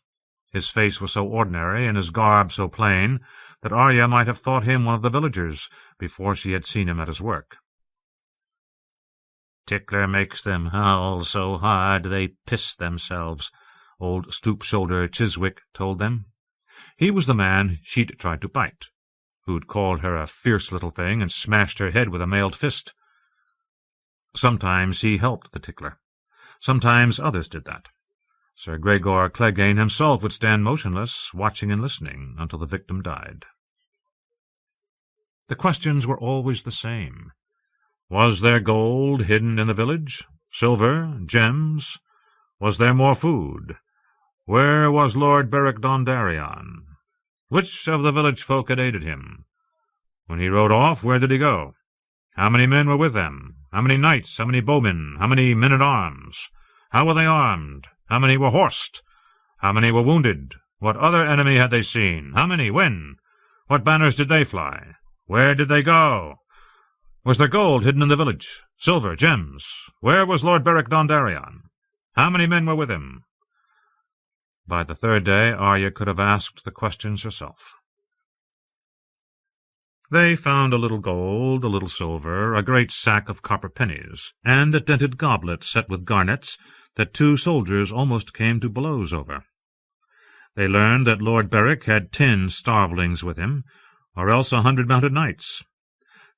His face was so ordinary and his garb so plain that Arya might have thought him one of the villagers before she had seen him at his work. "Tickler makes them howl so hard they piss themselves," old stoop-shoulder Chiswick told them. He was the man she'd tried to bite, who'd called her a fierce little thing and smashed her head with a mailed fist. Sometimes he helped the Tickler. Sometimes others did that. Sir Gregor Clegane himself would stand motionless, watching and listening, until the victim died. The questions were always the same. Was there gold hidden in the village? Silver? Gems? Was there more food? Where was Lord Beric Dondarrion? Which of the village folk had aided him? When he rode off, where did he go? How many men were with them? How many knights? How many bowmen? How many men-at-arms? How were they armed? How many were horsed? How many were wounded? What other enemy had they seen? How many? When? What banners did they fly? Where did they go? Was there gold hidden in the village? Silver? Gems? Where was Lord Beric Dondarrion? How many men were with him? By the third day, Arya could have asked the questions herself. They found a little gold, a little silver, a great sack of copper pennies, and a dented goblet set with garnets that 2 soldiers almost came to blows over. They learned that Lord Beric had 10 starvelings with him, or else 100 mounted knights,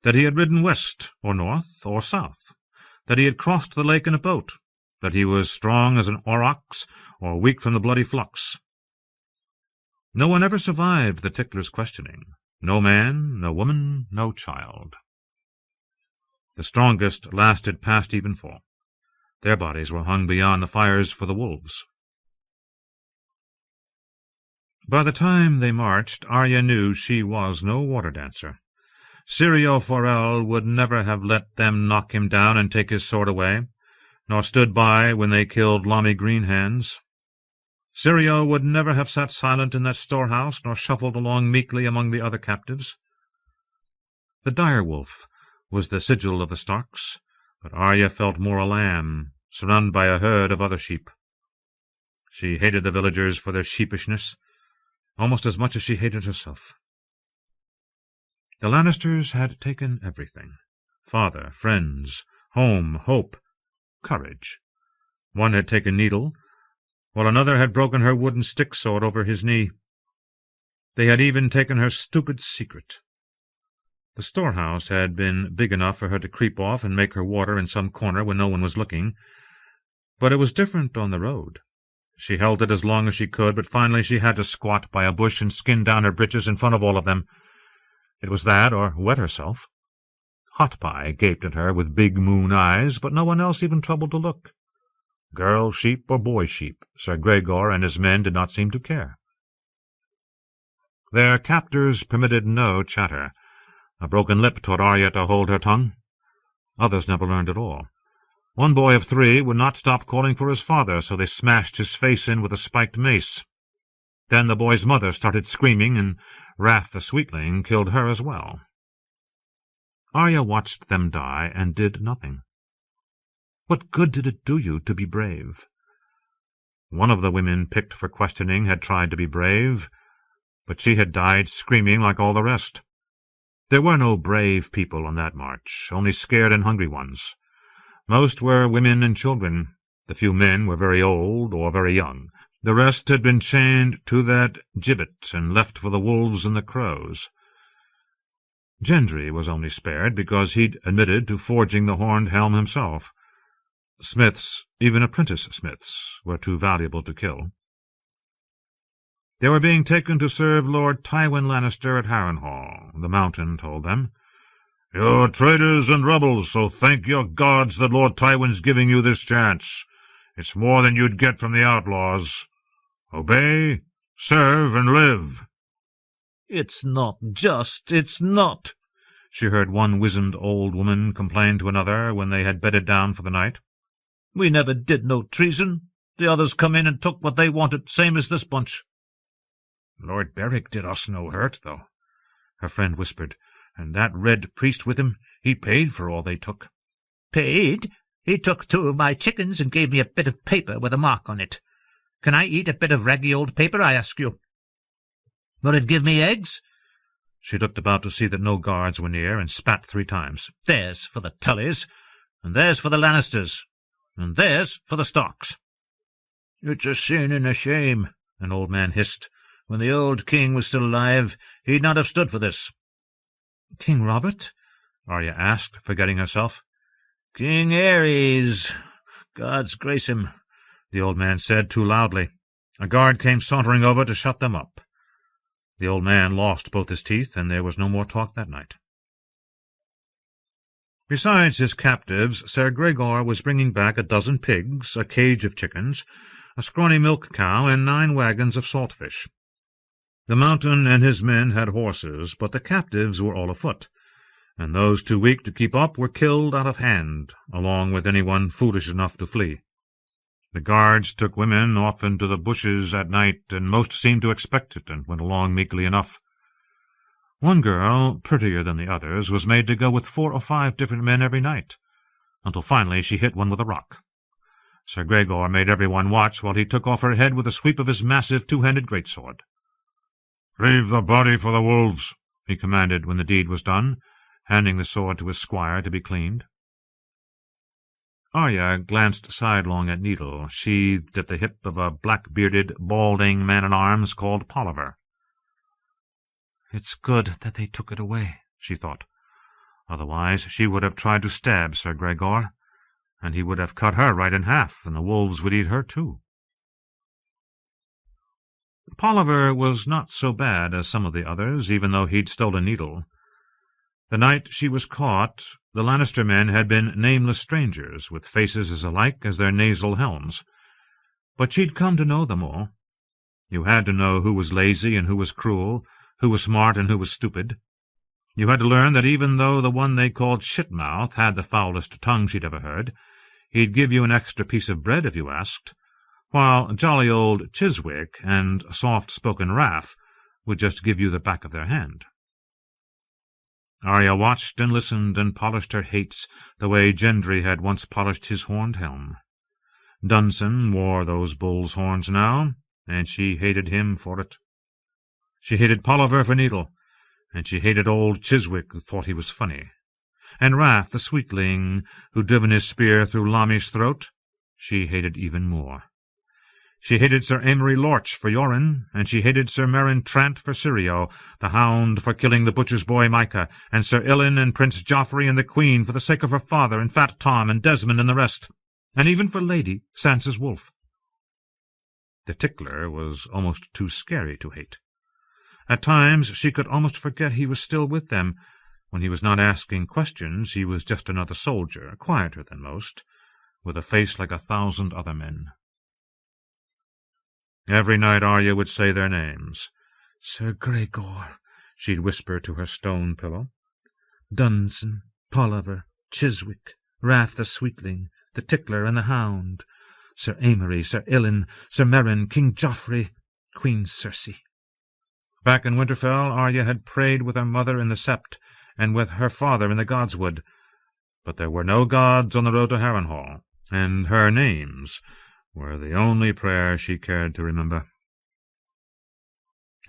that he had ridden west, or north, or south, that he had crossed the lake in a boat, that he was strong as an aurochs, or weak from the bloody flux. No one ever survived the Tickler's questioning. No man, no woman, no child. The strongest lasted past evenfall. Their bodies were hung beyond the fires for the wolves. By the time they marched, Arya knew she was no water dancer. Syrio Forel would never have let them knock him down and take his sword away, nor stood by when they killed Lommy Greenhands. Syrio would never have sat silent in that storehouse, nor shuffled along meekly among the other captives. The dire-wolf was the sigil of the Starks, but Arya felt more a lamb, surrounded by a herd of other sheep. She hated the villagers for their sheepishness, almost as much as she hated herself. The Lannisters had taken everything: father, friends, home, hope, courage. One had taken Needle, while another had broken her wooden stick-sword over his knee. They had even taken her stupid secret. The storehouse had been big enough for her to creep off and make her water in some corner when no one was looking, but it was different on the road. She held it as long as she could, but finally she had to squat by a bush and skin down her breeches in front of all of them. It was that, or wet herself. Hot Pie gaped at her with big moon eyes, but no one else even troubled to look. Girl sheep or boy sheep, Sir Gregor and his men did not seem to care. Their captors permitted no chatter. A broken lip taught Arya to hold her tongue. Others never learned at all. One boy of 3 would not stop calling for his father, so they smashed his face in with a spiked mace. Then the boy's mother started screaming, and Wrath the Sweetling killed her as well. Arya watched them die and did nothing. What good did it do you to be brave? One of the women picked for questioning had tried to be brave, but she had died screaming like all the rest. There were no brave people on that march, only scared and hungry ones. Most were women and children. The few men were very old or very young. The rest had been chained to that gibbet and left for the wolves and the crows. Gendry was only spared because he'd admitted to forging the horned helm himself. Smiths, even apprentice smiths, were too valuable to kill. They were being taken to serve Lord Tywin Lannister at Harrenhal, the Mountain told them. "You're traitors and rebels, so thank your gods that Lord Tywin's giving you this chance. It's more than you'd get from the outlaws. Obey, serve, and live." "It's not just, it's not," she heard one wizened old woman complain to another when they had bedded down for the night. "We never did no treason. The others come in and took what they wanted, same as this bunch." "Lord Beric did us no hurt, though," her friend whispered. And that red priest with him, he paid for all they took. Paid? He took 2 of my chickens and gave me a bit of paper with a mark on it. Can I eat a bit of raggy old paper, I ask you? Will it give me eggs? She looked about to see that no guards were near, and spat 3 times. There's for the Tullys, and there's for the Lannisters, and there's for the Starks. It's a sin and a shame, an old man hissed. When the old king was still alive, he'd not have stood for this. King Robert? Arya asked, forgetting herself. King Ares, God's grace him, the old man said too loudly. A guard came sauntering over to shut them up. The old man lost both his teeth, and there was no more talk that night. Besides his captives, Sir Gregor was bringing back 12 pigs, a cage of chickens, a scrawny milk cow, and 9 wagons of saltfish. The Mountain and his men had horses, but the captives were all afoot, and those too weak to keep up were killed out of hand, along with anyone foolish enough to flee. The guards took women off into the bushes at night, and most seemed to expect it, and went along meekly enough. One girl, prettier than the others, was made to go with 4 or 5 different men every night, until finally she hit one with a rock. Sir Gregor made everyone watch while he took off her head with a sweep of his massive 2-handed greatsword. "Leave the body for the wolves," he commanded when the deed was done, handing the sword to his squire to be cleaned. Arya glanced sidelong at Needle, sheathed at the hip of a black-bearded, balding man-at-arms called Polliver. "It's good that they took it away," she thought. "Otherwise she would have tried to stab Sir Gregor, and he would have cut her right in half, and the wolves would eat her too." Polliver was not so bad as some of the others, even though he'd stolen Needle. The night she was caught, the Lannister men had been nameless strangers, with faces as alike as their nasal helms. But she'd come to know them all. You had to know who was lazy and who was cruel, who was smart and who was stupid. You had to learn that even though the one they called Shitmouth had the foulest tongue she'd ever heard, he'd give you an extra piece of bread if you asked, while jolly old Chiswick and soft-spoken Raff would just give you the back of their hand. Arya watched and listened and polished her hates the way Gendry had once polished his horned helm. Dunsen wore those bull's horns now, and she hated him for it. She hated Polliver for Needle, and she hated old Chiswick, who thought he was funny. And Raff, the sweetling, who'd driven his spear through Lami's throat, she hated even more. She hated Sir Amory Lorch for Yoren, and she hated Sir Meryn Trant for Syrio, the Hound for killing the butcher's boy Micah, and Sir Ilyn and Prince Joffrey and the Queen for the sake of her father and Fat Tom and Desmond and the rest, and even for Lady, Sansa's wolf. The Tickler was almost too scary to hate. At times she could almost forget he was still with them. When he was not asking questions, he was just another soldier, quieter than most, with a face like 1,000 other men. Every night Arya would say their names. "Sir Gregor," she'd whisper to her stone pillow. "Dunsen, Polliver, Chiswick, Raff the Sweetling, the Tickler and the Hound, Sir Amory, Sir Ilyn, Sir Meryn, King Joffrey, Queen Cersei." Back in Winterfell, Arya had prayed with her mother in the Sept, and with her father in the Godswood. But there were no gods on the road to Harrenhal, and her names were the only prayer she cared to remember.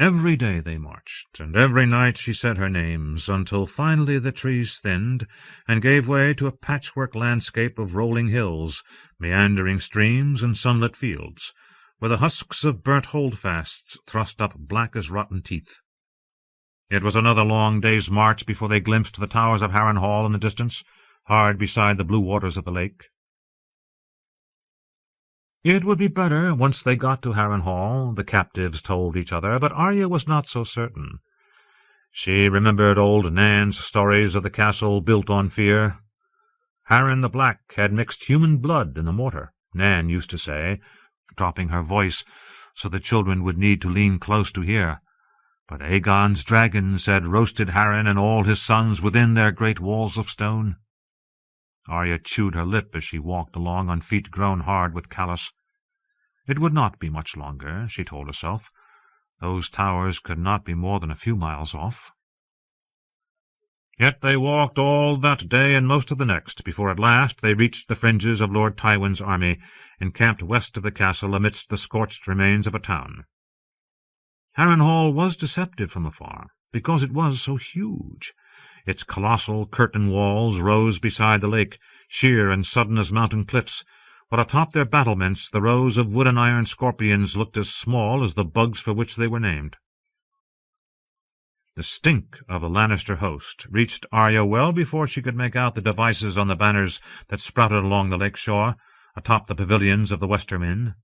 Every day they marched, and every night she said her names, until finally the trees thinned and gave way to a patchwork landscape of rolling hills, meandering streams, and sunlit fields, where the husks of burnt holdfasts thrust up black as rotten teeth. It was another long day's march before they glimpsed the towers of Harrenhal in the distance, hard beside the blue waters of the lake. It would be better once they got to Harrenhal, the captives told each other, but Arya was not so certain. She remembered old Nan's stories of the castle built on fear. Harren the Black had mixed human blood in the mortar, Nan used to say, dropping her voice so the children would need to lean close to hear. But Aegon's dragons had roasted Harren and all his sons within their great walls of stone. Arya chewed her lip as she walked along on feet grown hard with callous. It would not be much longer, she told herself. Those towers could not be more than a few miles off. Yet they walked all that day and most of the next, before at last they reached the fringes of Lord Tywin's army, encamped west of the castle amidst the scorched remains of a town. Harrenhal was deceptive from afar, because it was so huge. Its colossal curtain walls rose beside the lake, sheer and sudden as mountain cliffs, while atop their battlements the rows of wood and iron scorpions looked as small as the bugs for which they were named. The stink of the Lannister host reached Arya well before she could make out the devices on the banners that sprouted along the lake shore, atop the pavilions of the Westermen.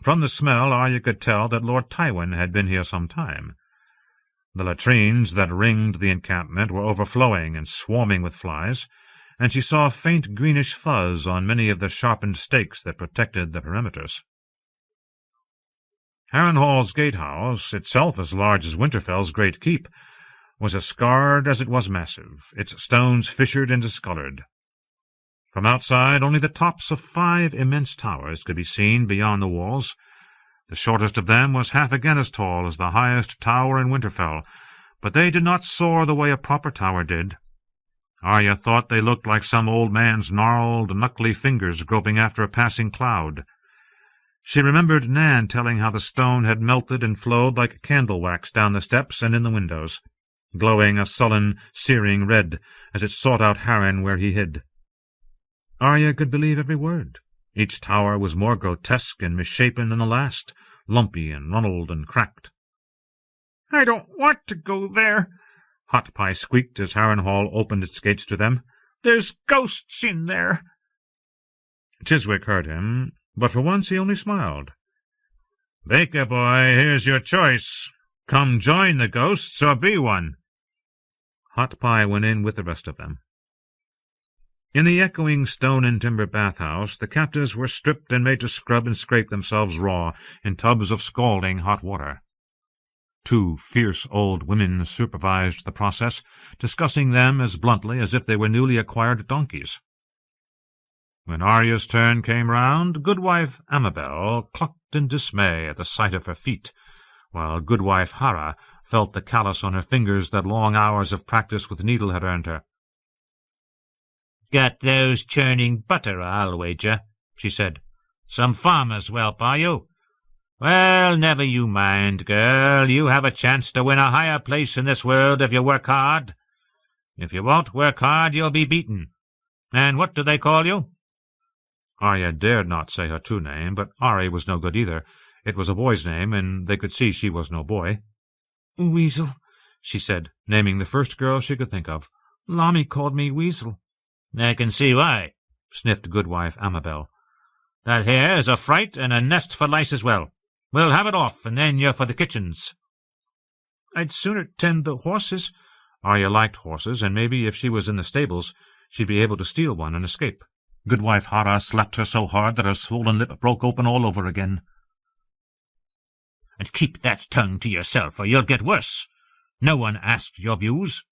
From the smell Arya could tell that Lord Tywin had been here some time. The latrines that ringed the encampment were overflowing and swarming with flies, and she saw faint greenish fuzz on many of the sharpened stakes that protected the perimeters. Harrenhal's gatehouse, itself as large as Winterfell's great keep, was as scarred as it was massive, its stones fissured and discolored. From outside only the tops of 5 immense towers could be seen beyond the walls. The shortest of them was half again as tall as the highest tower in Winterfell, but they did not soar the way a proper tower did. Arya thought they looked like some old man's gnarled, knuckly fingers groping after a passing cloud. She remembered Nan telling how the stone had melted and flowed like candle wax down the steps and in the windows, glowing a sullen, searing red as it sought out Harren where he hid. Arya could believe every word. Each tower was more grotesque and misshapen than the last, lumpy and runnelled and cracked. "I don't want to go there," Hot Pie squeaked as Harrenhal opened its gates to them. "There's ghosts in there." Chiswick heard him, but for once he only smiled. "Baker boy, here's your choice. Come join the ghosts or be one." Hot Pie went in with the rest of them. In the echoing stone-and-timber bathhouse, the captives were stripped and made to scrub and scrape themselves raw in tubs of scalding hot water. 2 fierce old women supervised the process, discussing them as bluntly as if they were newly acquired donkeys. When Arya's turn came round, Goodwife Amabel clucked in dismay at the sight of her feet, while Goodwife Hara felt the callus on her fingers that long hours of practice with needle had earned her. "Got those churning butter, I'll wager," she said. "Some farmer's whelp, are you? Well, never you mind, girl. You have a chance to win a higher place in this world if you work hard. If you won't work hard, you'll be beaten. And what do they call you?" Arya dared not say her true name, but Ari was no good either. It was a boy's name, and they could see she was no boy. "Weasel," she said, naming the first girl she could think of. "Lommy called me Weasel." "I can see why," sniffed Goodwife Amabel. "That here is a fright and a nest for lice as well. We'll have it off, and then you're for the kitchens." "I'd sooner tend the horses." Arya liked horses, and maybe if she was in the stables she'd be able to steal one and escape. Goodwife Hara slapped her so hard that her swollen lip broke open all over again. "And keep that tongue to yourself, or you'll get worse. No one asked your views."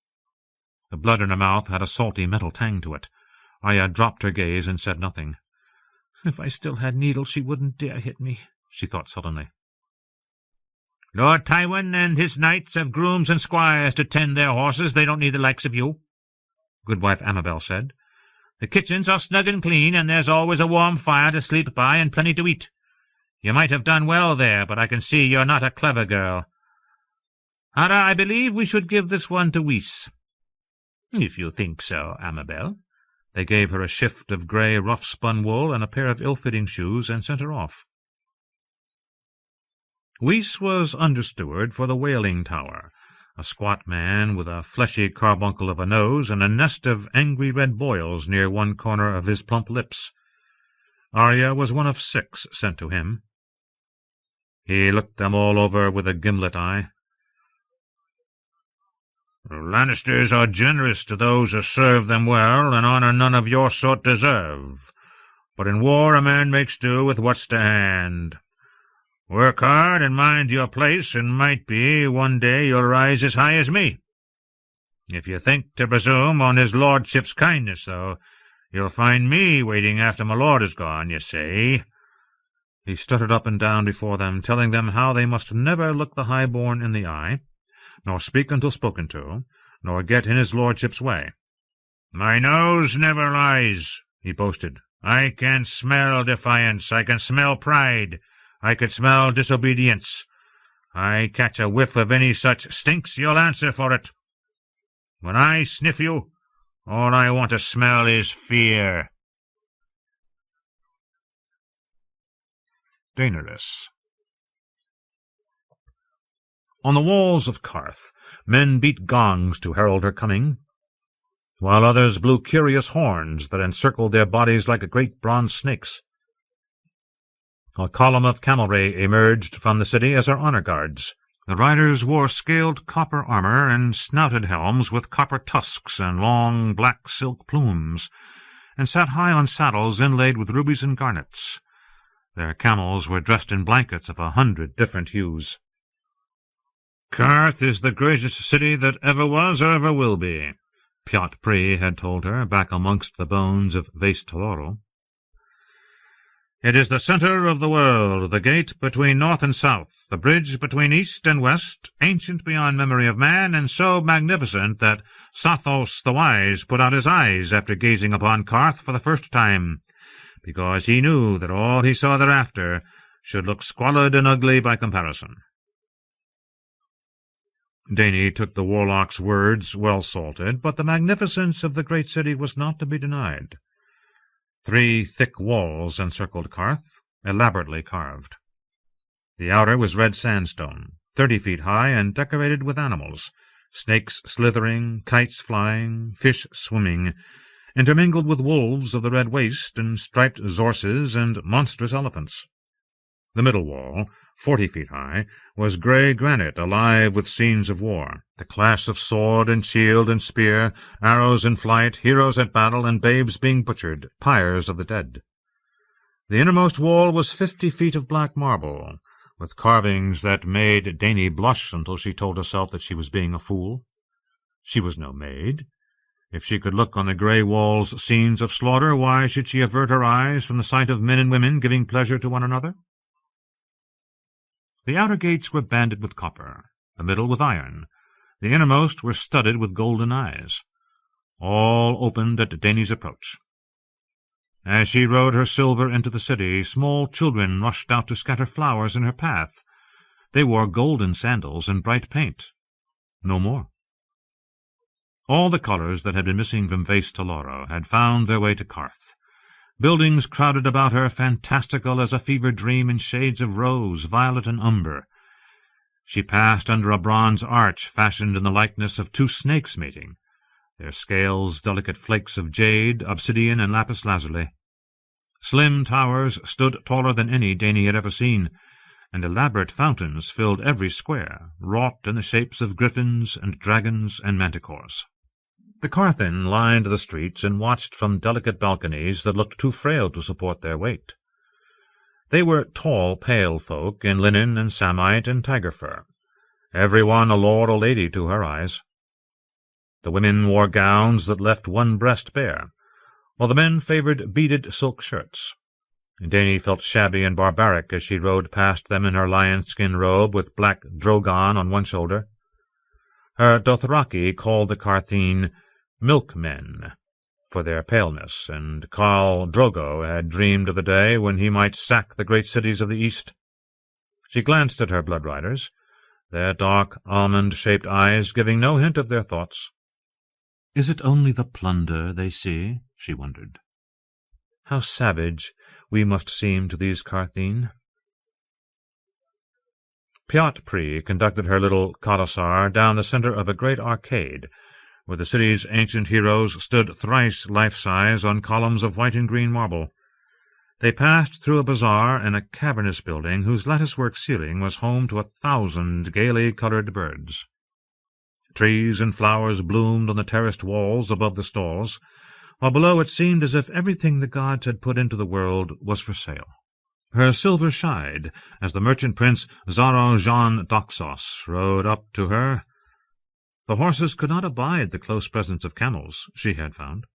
The blood in her mouth had a salty metal tang to it. Arya dropped her gaze and said nothing. "If I still had needles, she wouldn't dare hit me," she thought sullenly. "Lord Tywin and his knights have grooms and squires to tend their horses. They don't need the likes of you," Goodwife Amabel said. "The kitchens are snug and clean, and there's always a warm fire to sleep by and plenty to eat. You might have done well there, but I can see you're not a clever girl. Hara, I believe we should give this one to Whis." "If you think so, Amabel." They gave her a shift of grey rough-spun wool and a pair of ill-fitting shoes and sent her off. Whis was under-steward for the whaling tower, a squat man with a fleshy carbuncle of a nose and a nest of angry red boils near one corner of his plump lips. Arya was one of 6 sent to him. He looked them all over with a gimlet eye. "The Lannisters are generous to those who serve them well, and honour none of your sort deserve. But in war a man makes do with what's to hand. Work hard and mind your place, and might be one day you'll rise as high as me. If you think to presume on his lordship's kindness, though, you'll find me waiting after my lord is gone, you see." He stuttered up and down before them, telling them how they must never look the high-born in the eye, nor speak until spoken to, nor get in his lordship's way. "My nose never lies," he boasted. "I can smell defiance, I can smell pride, I can smell disobedience. I catch a whiff of any such stinks, you'll answer for it. When I sniff you, all I want to smell is fear." Daenerys. On the walls of Qarth, men beat gongs to herald her coming, while others blew curious horns that encircled their bodies like great bronze snakes. A column of cavalry emerged from the city as her honor guards. The riders wore scaled copper armor and snouted helms with copper tusks and long black silk plumes, and sat high on saddles inlaid with rubies and garnets. Their camels were dressed in blankets of 100 different hues. "Qarth is the greatest city that ever was or ever will be," Piot Pri had told her, back amongst the bones of Vaes Taloro. "It is the center of the world, the gate between north and south, the bridge between east and west, ancient beyond memory of man, and so magnificent that Sathos the Wise put out his eyes after gazing upon Qarth for the first time, because he knew that all he saw thereafter should look squalid and ugly by comparison." Dany took the warlock's words well salted, but the magnificence of the great city was not to be denied. 3 thick walls encircled Qarth, elaborately carved. The outer was red sandstone, 30 feet high and decorated with animals, snakes slithering, kites flying, fish swimming, intermingled with wolves of the red waste and striped zorses and monstrous elephants. The middle wall, 40 feet high, was grey granite alive with scenes of war, the clash of sword and shield and spear, arrows in flight, heroes at battle, and babes being butchered, pyres of the dead. The innermost wall was 50 feet of black marble, with carvings that made Dany blush until she told herself that she was being a fool. She was no maid. If she could look on the grey walls scenes of slaughter, why should she avert her eyes from the sight of men and women giving pleasure to one another? The outer gates were banded with copper, the middle with iron. The innermost were studded with golden eyes. All opened at Dany's approach. As she rode her silver into the city, small children rushed out to scatter flowers in her path. They wore golden sandals and bright paint. No more. All the colours that had been missing from Vaes Taloro had found their way to Qarth. Buildings crowded about her, fantastical as a fever dream in shades of rose, violet, and umber. She passed under a bronze arch fashioned in the likeness of 2 snakes mating, their scales delicate flakes of jade, obsidian, and lapis lazuli. Slim towers stood taller than any Dany had ever seen, and elaborate fountains filled every square, wrought in the shapes of griffins and dragons and manticores. The Qarthen lined the streets and watched from delicate balconies that looked too frail to support their weight. They were tall, pale folk in linen and samite and tiger fur, every one a lord or lady to her eyes. The women wore gowns that left one breast bare, while the men favoured beaded silk shirts. Dany felt shabby and barbaric as she rode past them in her lion-skin robe with black drogon on one shoulder. Her Dothraki called the Qartheen milkmen for their paleness, and Khal Drogo had dreamed of the day when he might sack the great cities of the East. She glanced at her blood riders, their dark, almond-shaped eyes giving no hint of their thoughts. Is it only the plunder they see? She wondered. How savage we must seem to these Qartheen. Piot Pri conducted her little Khalasar down the centre of a great arcade, where the city's ancient heroes stood thrice life-size on columns of white and green marble. They passed through a bazaar and a cavernous building whose lattice-work ceiling was home to 1,000 gaily coloured birds. Trees and flowers bloomed on the terraced walls above the stalls, while below it seemed as if everything the gods had put into the world was for sale. Her silver shied as the merchant prince Zaro Jean Doxos rode up to her. The horses could not abide the close presence of camels, she had found.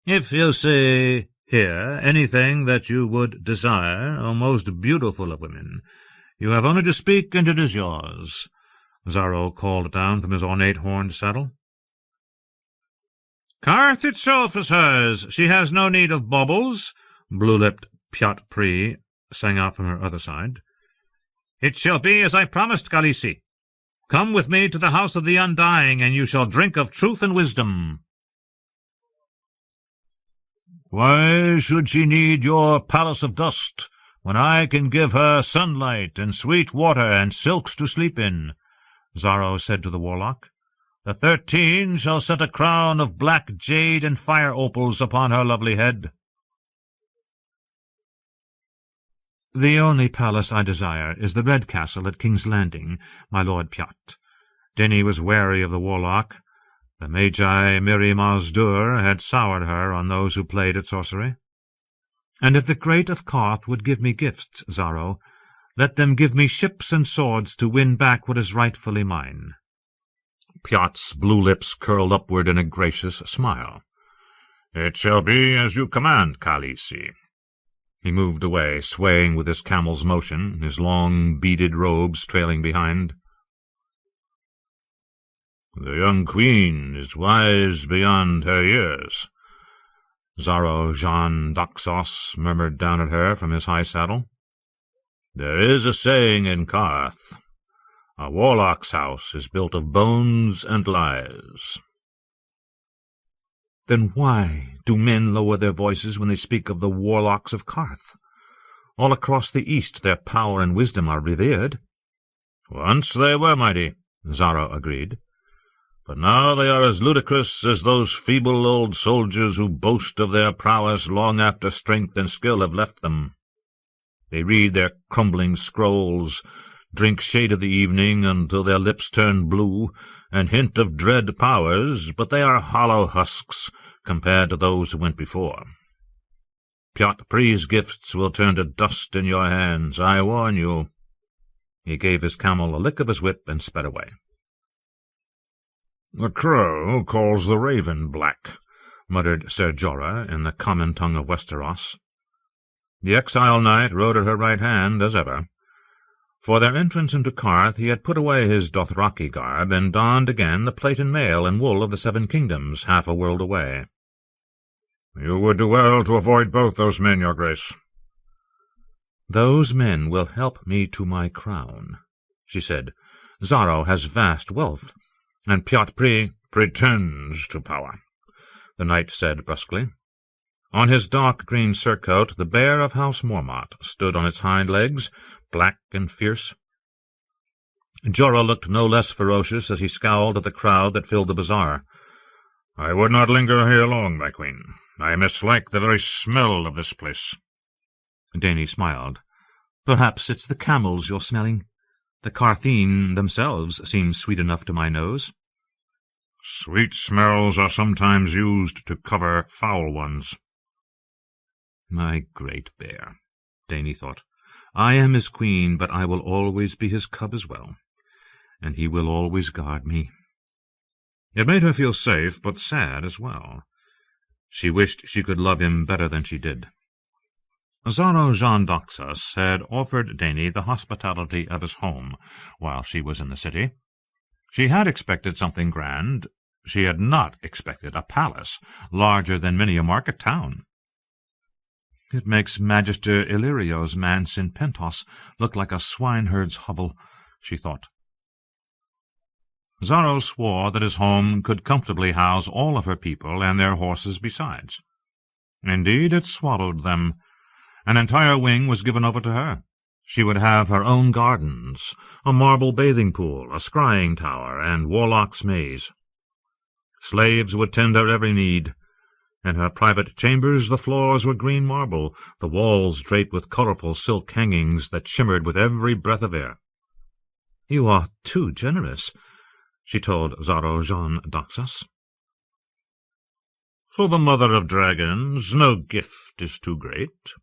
"If you see here anything that you would desire, O most beautiful of women, you have only to speak, and it is yours," Zaro called down from his ornate horned saddle. Carth itself is hers. She has no need of baubles, blue-lipped Piat Pri sang out from her other side. It shall be as I promised, Khaleesi. Come with me to the house of the Undying, and you shall drink of truth and wisdom. Why should she need your palace of dust, when I can give her sunlight and sweet water and silks to sleep in? Xaro said to the warlock. The 13 shall set a crown of black jade and fire opals upon her lovely head. The only palace I desire is the Red Castle at King's Landing, my lord Piat. Denny was wary of the warlock. The Magi Miri Mazdur had soured her on those who played at sorcery. And if the great of Qarth would give me gifts, Xaro, let them give me ships and swords to win back what is rightfully mine. Piat's blue lips curled upward in a gracious smile. It shall be as you command, Khaleesi. He moved away, swaying with his camel's motion, his long beaded robes trailing behind. The young queen is wise beyond her years, Xaro Jean Daxos murmured down at her from his high saddle. There is a saying in Qarth, a warlock's house is built of bones and lies. Then why do men lower their voices when they speak of the warlocks of Qarth? All across the east their power and wisdom are revered. Once they were mighty, Xaro agreed. But now they are as ludicrous as those feeble old soldiers who boast of their prowess long after strength and skill have left them. They read their crumbling scrolls, drink shade of the evening until their lips turn blue, and hint of dread powers, but they are hollow husks compared to those who went before. Piat Pri's gifts will turn to dust in your hands, I warn you. He gave his camel a lick of his whip and sped away. The crow calls the raven black, muttered Ser Jorah in the common tongue of Westeros. The exile knight rode at her right hand, as ever. For their entrance into Qarth he had put away his Dothraki garb, and donned again the plate and mail and wool of the 7 kingdoms, half a world away. You would do well to avoid both those men, your grace. Those men will help me to my crown, she said. Xaro has vast wealth, and Piat Pri pretends to power, the knight said brusquely. On his dark green surcoat the bear of House Mormont stood on its hind legs, black and fierce. Jorah looked no less ferocious as he scowled at the crowd that filled the bazaar. I would not linger here long, my queen. I mislike the very smell of this place. Dany smiled. Perhaps it's the camels you're smelling. The Qartheen themselves seem sweet enough to my nose. Sweet smells are sometimes used to cover foul ones. My great bear, Dany thought. I am his queen, but I will always be his cub as well, and he will always guard me. It made her feel safe, but sad as well. She wished she could love him better than she did. Xaro Jean Daxos had offered Dany the hospitality of his home while she was in the city. She had expected something grand. She had not expected a palace larger than many a market town. It makes Magister Illyrio's manse in Pentos look like a swineherd's hovel, she thought. Xaro swore that his home could comfortably house all of her people and their horses besides. Indeed, it swallowed them. An entire wing was given over to her. She would have her own gardens, a marble bathing pool, a scrying tower, and warlock's maze. Slaves would tend her every need. In her private chambers the floors were green marble, the walls draped with colorful silk hangings that shimmered with every breath of air. "You are too generous," she told Xaro Jean Daxos. For the mother of dragons, no gift is too great.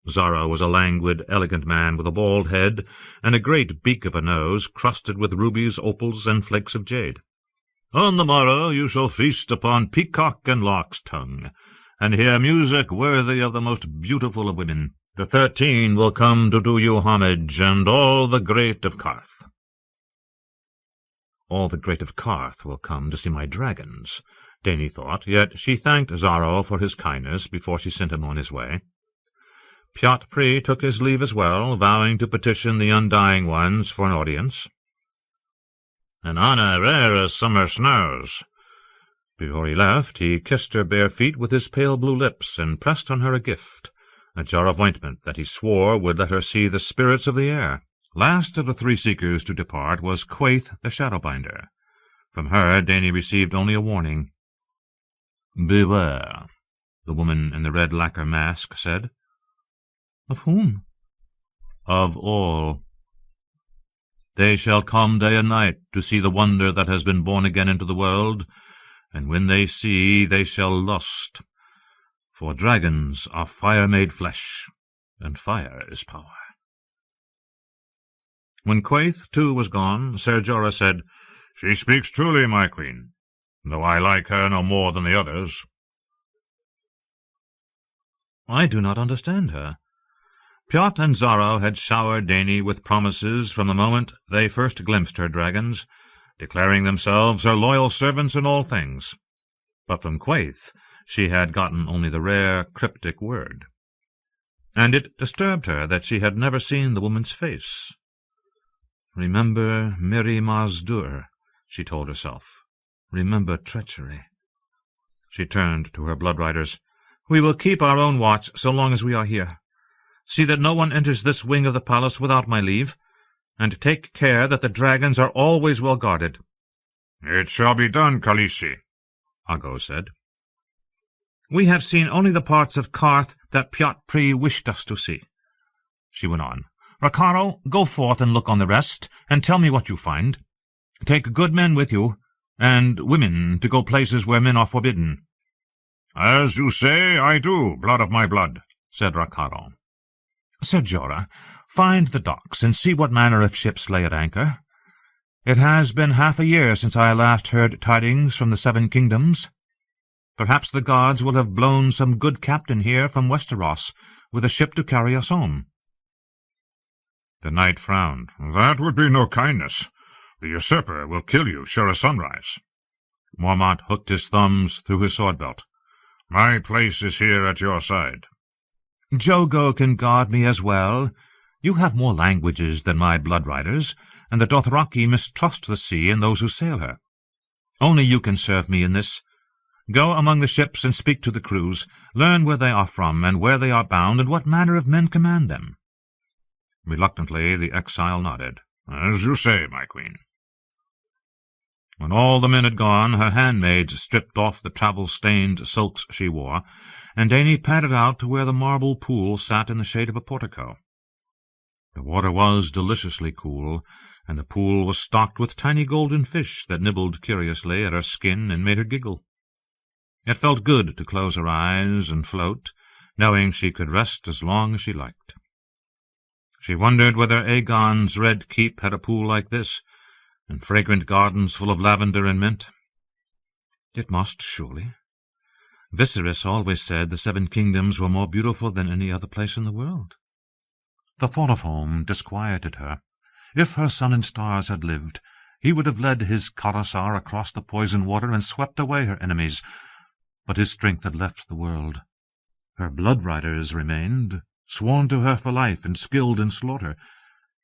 Xaro was a languid, elegant man with a bald head and a great beak of a nose crusted with rubies, opals, and flakes of jade. On the morrow you shall feast upon peacock and lark's tongue, and hear music worthy of the most beautiful of women. The 13 will come to do you homage, and all the great of Qarth. All the great of Qarth will come to see my dragons, Dany thought, yet she thanked Xaro for his kindness before she sent him on his way. Pyot Pri took his leave as well, vowing to petition the Undying Ones for an audience. "An honour rare as summer snows." Before he left, he kissed her bare feet with his pale blue lips, and pressed on her a gift, a jar of ointment that he swore would let her see the spirits of the air. Last of the three seekers to depart was Quaithe the Shadowbinder. From her Dany received only a warning. "Beware," the woman in the red lacquer mask said. "Of whom?" "Of all. They shall come day and night to see the wonder that has been born again into the world, and when they see, they shall lust. For dragons are fire made flesh, and fire is power." When Quaithe, too, was gone, Ser Jorah said, "She speaks truly, my queen, though I like her no more than the others." "I do not understand her." Pyot and Xaro had showered Dany with promises from the moment they first glimpsed her dragons, declaring themselves her loyal servants in all things. But from Quaithe she had gotten only the rare, cryptic word. And it disturbed her that she had never seen the woman's face. "Remember Mirri Maz Dur," she told herself. "Remember treachery." She turned to her blood riders. "We will keep our own watch so long as we are here. See that no one enters this wing of the palace without my leave, and take care that the dragons are always well guarded." "It shall be done, Khaleesi," Aggo said. "We have seen only the parts of Qarth that Pyot Pri wished us to see," she went on. "Rakharo, go forth and look on the rest, and tell me what you find. Take good men with you, and women to go places where men are forbidden." "As you say, I do, blood of my blood," said Rakharo. "Ser Jorah, find the docks, and see what manner of ships lay at anchor. It has been half a year since I last heard tidings from the Seven Kingdoms. Perhaps the gods will have blown some good captain here from Westeros, with a ship to carry us home." The knight frowned. "That would be no kindness. The usurper will kill you sure as sunrise." Mormont hooked his thumbs through his sword-belt. "My place is here at your side." "Jogo can guard me as well. You have more languages than my blood-riders, and the Dothraki mistrust the sea and those who sail her. Only you can serve me in this. Go among the ships and speak to the crews. Learn where they are from, and where they are bound, and what manner of men command them." Reluctantly the exile nodded. "As you say, my queen." When all the men had gone, her handmaids stripped off the travel-stained silks she wore, and Dany padded out to where the marble pool sat in the shade of a portico. The water was deliciously cool, and the pool was stocked with tiny golden fish that nibbled curiously at her skin and made her giggle. It felt good to close her eyes and float, knowing she could rest as long as she liked. She wondered whether Aegon's Red Keep had a pool like this, and fragrant gardens full of lavender and mint. It must, surely. Viserys always said the Seven Kingdoms were more beautiful than any other place in the world. The thought of home disquieted her. If her sun and stars had lived, he would have led his Khalasar across the poison water and swept away her enemies. But his strength had left the world. Her blood-riders remained, sworn to her for life and skilled in slaughter,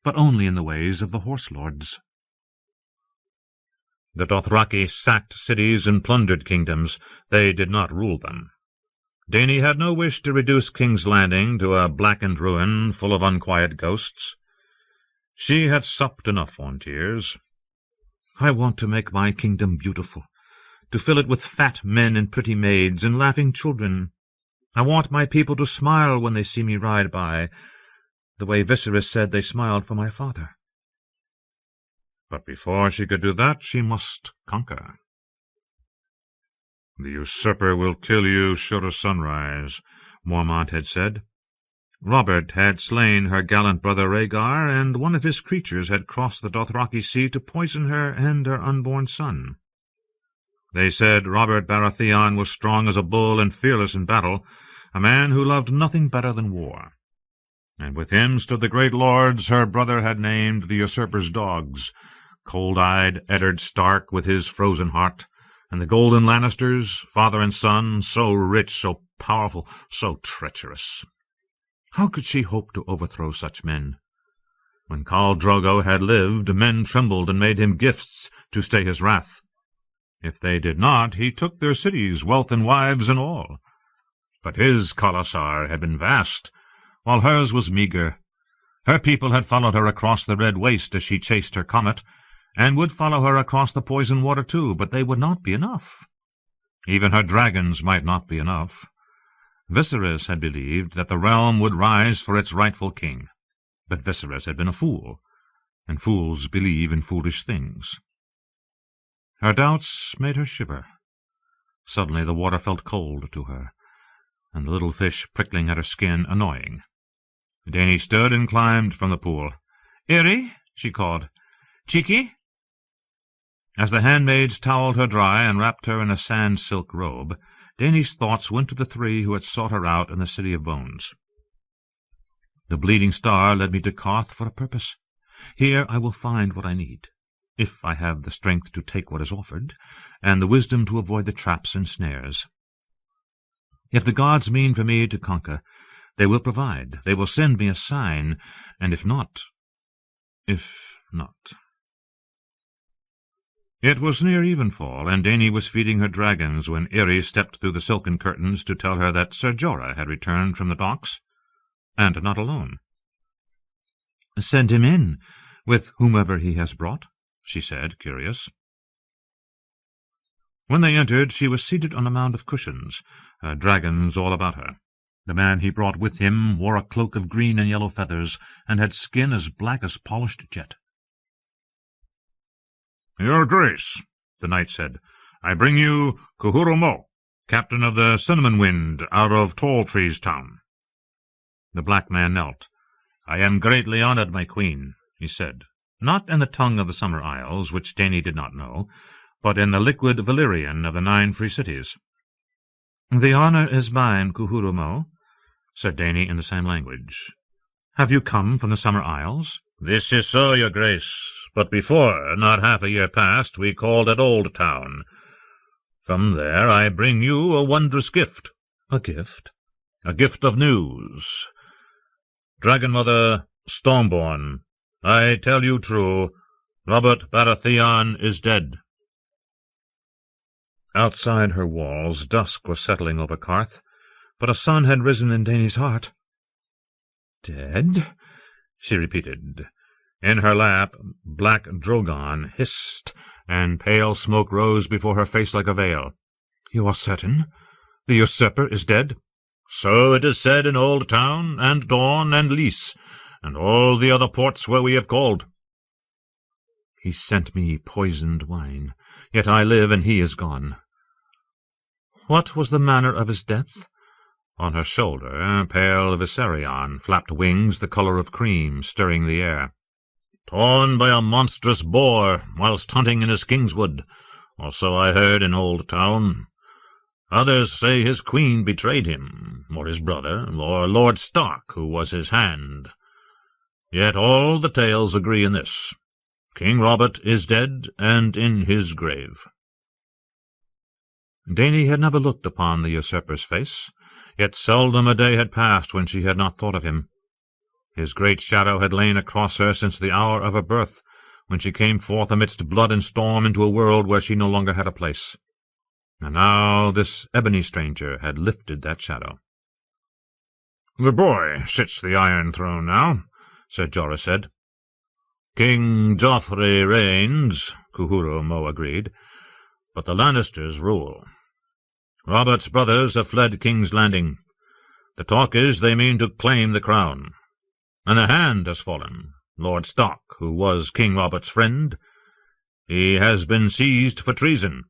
but only in the ways of the horse-lords. The Dothraki sacked cities and plundered kingdoms. They did not rule them. Dany had no wish to reduce King's Landing to a blackened ruin full of unquiet ghosts. She had supped enough on tears. "I want to make my kingdom beautiful, to fill it with fat men and pretty maids and laughing children. I want my people to smile when they see me ride by, the way Viserys said they smiled for my father." But before she could do that, she must conquer. "The usurper will kill you sure as sunrise," Mormont had said. Robert had slain her gallant brother Rhaegar, and one of his creatures had crossed the Dothraki Sea to poison her and her unborn son. They said Robert Baratheon was strong as a bull and fearless in battle, a man who loved nothing better than war. And with him stood the great lords her brother had named the usurper's dogs, cold-eyed Eddard Stark with his frozen heart, And the golden Lannisters, father and son, so rich, so powerful, so treacherous. How could she hope to overthrow such men? When Khal Drogo had lived, men trembled and made him gifts to stay his wrath. If they did not, he took their cities, wealth and wives and all. But his Khalasar had been vast, while hers was meagre. Her people had followed her across the Red Waste as she chased her comet, and would follow her across the poison water too, but they would not be enough. Even her dragons might not be enough. Viserys had believed that the realm would rise for its rightful king, but Viserys had been a fool, and fools believe in foolish things. Her doubts made her shiver. Suddenly the water felt cold to her, and the little fish prickling at her skin annoying. Dany stood and climbed from the pool. "Irri," she called. "Cheeky?" As the handmaids towelled her dry and wrapped her in a sand-silk robe, Dany's thoughts went to the three who had sought her out in the City of Bones. "The Bleeding Star led me to Qarth for a purpose. Here I will find what I need, if I have the strength to take what is offered, and the wisdom to avoid the traps and snares. If the gods mean for me to conquer, they will provide, they will send me a sign, and if not... It was near evenfall, and Dany was feeding her dragons when Irri stepped through the silken curtains to tell her that Ser Jorah had returned from the docks, and not alone. "Send him in, with whomever he has brought," she said, curious. When they entered, she was seated on a mound of cushions, her dragons all about her. The man he brought with him wore a cloak of green and yellow feathers, and had skin as black as polished jet. "Your Grace," the knight said, "I bring you Cuhuro Mo, captain of the Cinnamon Wind, out of Tall Trees Town." The black man knelt. "I am greatly honored, my queen," he said, not in the tongue of the Summer Isles, which Dany did not know, but in the liquid Valyrian of the 9 free cities. "The honor is mine, Cuhuro Mo," said Dany in the same language. "Have you come from the Summer Isles?" "This is so, your grace. But before, not half a year past, we called at Old Town. From there I bring you a wondrous gift." "A gift?" "A gift of news. Dragon-mother Stormborn, I tell you true, Robert Baratheon is dead." Outside her walls dusk was settling over Qarth, but a sun had risen in Dany's heart. "Dead?" she repeated. In her lap, black Drogon hissed, and pale smoke rose before her face like a veil. "You are certain? The usurper is dead?" "So it is said in Old Town, and Dawn, and Lys, and all the other ports where we have called." "He sent me poisoned wine, yet I live and he is gone. What was the manner of his death?" On her shoulder, pale Viserion flapped wings the color of cream, stirring the air. "Torn by a monstrous boar whilst hunting in his kingswood, or so I heard in Old Town. Others say his queen betrayed him, or his brother, or Lord Stark, who was his hand. Yet all the tales agree in this. King Robert is dead and in his grave." Dany had never looked upon the usurper's face, yet seldom a day had passed when she had not thought of him. His great shadow had lain across her since the hour of her birth, when she came forth amidst blood and storm into a world where she no longer had a place. And now this ebony stranger had lifted that shadow. "The boy sits the Iron Throne now," Ser Jorah said. "King Joffrey reigns," Cuhuro Mo agreed, "but the Lannisters rule. Robert's brothers have fled King's Landing. The talk is they mean to claim the crown. And a hand has fallen, Lord Stark, who was King Robert's friend. He has been seized for treason."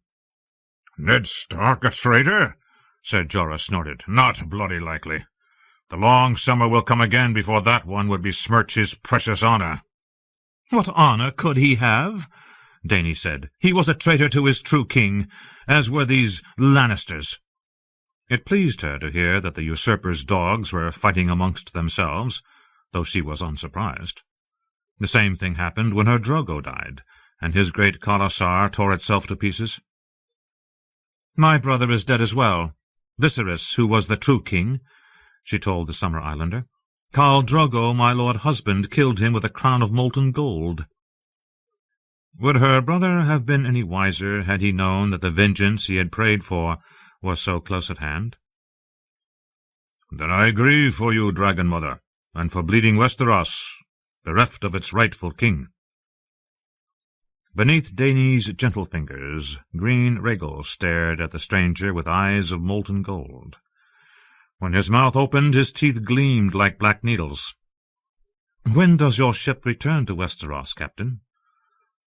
"Ned Stark a traitor?" Ser Jorah snorted. "Not bloody likely. The long summer will come again before that one would besmirch his precious honor." "What honor could he have?" Dany said. "He was a traitor to his true king, as were these Lannisters." It pleased her to hear that the usurper's dogs were fighting amongst themselves, though she was unsurprised. The same thing happened when her Drogo died, and his great Khalasar tore itself to pieces. My brother is dead as well. Viserys, who was the true king, she told the Summer Islander. Khal Drogo, my lord husband, killed him with a crown of molten gold. Would her brother have been any wiser had he known that the vengeance he had prayed for was so close at hand? Then I grieve for you, Dragon Mother, and for bleeding Westeros, bereft of its rightful king. Beneath Dany's gentle fingers, green Rhaegal stared at the stranger with eyes of molten gold. When his mouth opened, his teeth gleamed like black needles. "When does your ship return to Westeros, Captain?"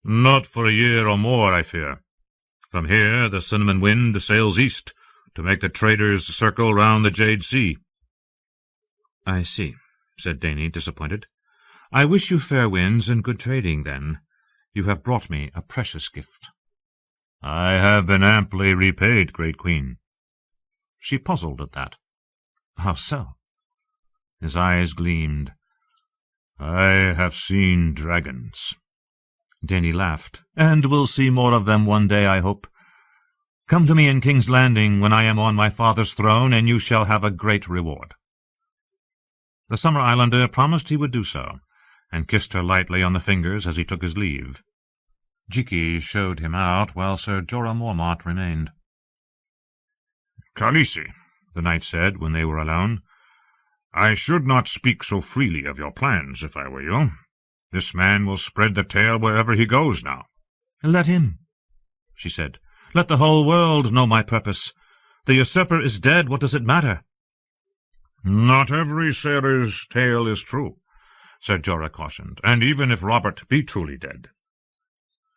"Not for a year or more, I fear. From here the Cinnamon Wind sails east to make the traders circle round the Jade Sea." "I see," said Dany, disappointed. "I wish you fair winds and good trading, then. You have brought me a precious gift." "I have been amply repaid, great queen." She puzzled at that. "How so?" His eyes gleamed. "I have seen dragons." Dany laughed. "And we'll see more of them one day, I hope. Come to me in King's Landing when I am on my father's throne, and you shall have a great reward." The Summer Islander promised he would do so, and kissed her lightly on the fingers as he took his leave. Jiki showed him out, while Sir Jorah Mormont remained. "Khaleesi," the knight said when they were alone, "I should not speak so freely of your plans, if I were you. This man will spread the tale wherever he goes now." "Let him," she said. "Let the whole world know my purpose. The usurper is dead. What does it matter?" "Not every sailor's tale is true," Sir Jorah cautioned, "and even if Robert be truly dead,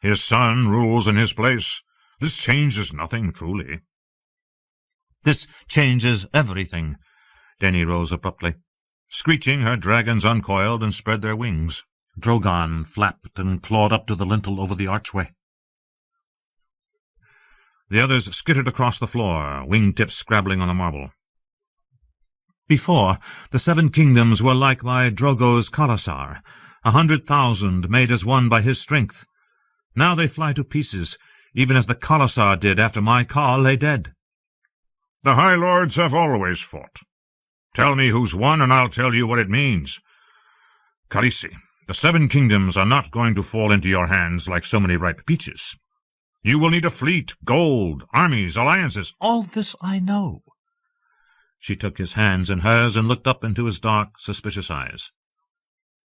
his son rules in his place. This changes nothing, truly." "This changes everything." Dany rose abruptly. Screeching, her dragons uncoiled and spread their wings. Drogon flapped and clawed up to the lintel over the archway. The others skittered across the floor, wing-tips scrabbling on the marble. "Before, the 7 kingdoms were like my Drogo's Khalasar, 100,000 made as one by his strength. Now they fly to pieces, even as the Khalasar did after my Khal lay dead." "The High Lords have always fought. Tell me who's won, and I'll tell you what it means. Khaleesi, the 7 kingdoms are not going to fall into your hands like so many ripe peaches. You will need a fleet, gold, armies, alliances." "All this I know." She took his hands in hers and looked up into his dark, suspicious eyes.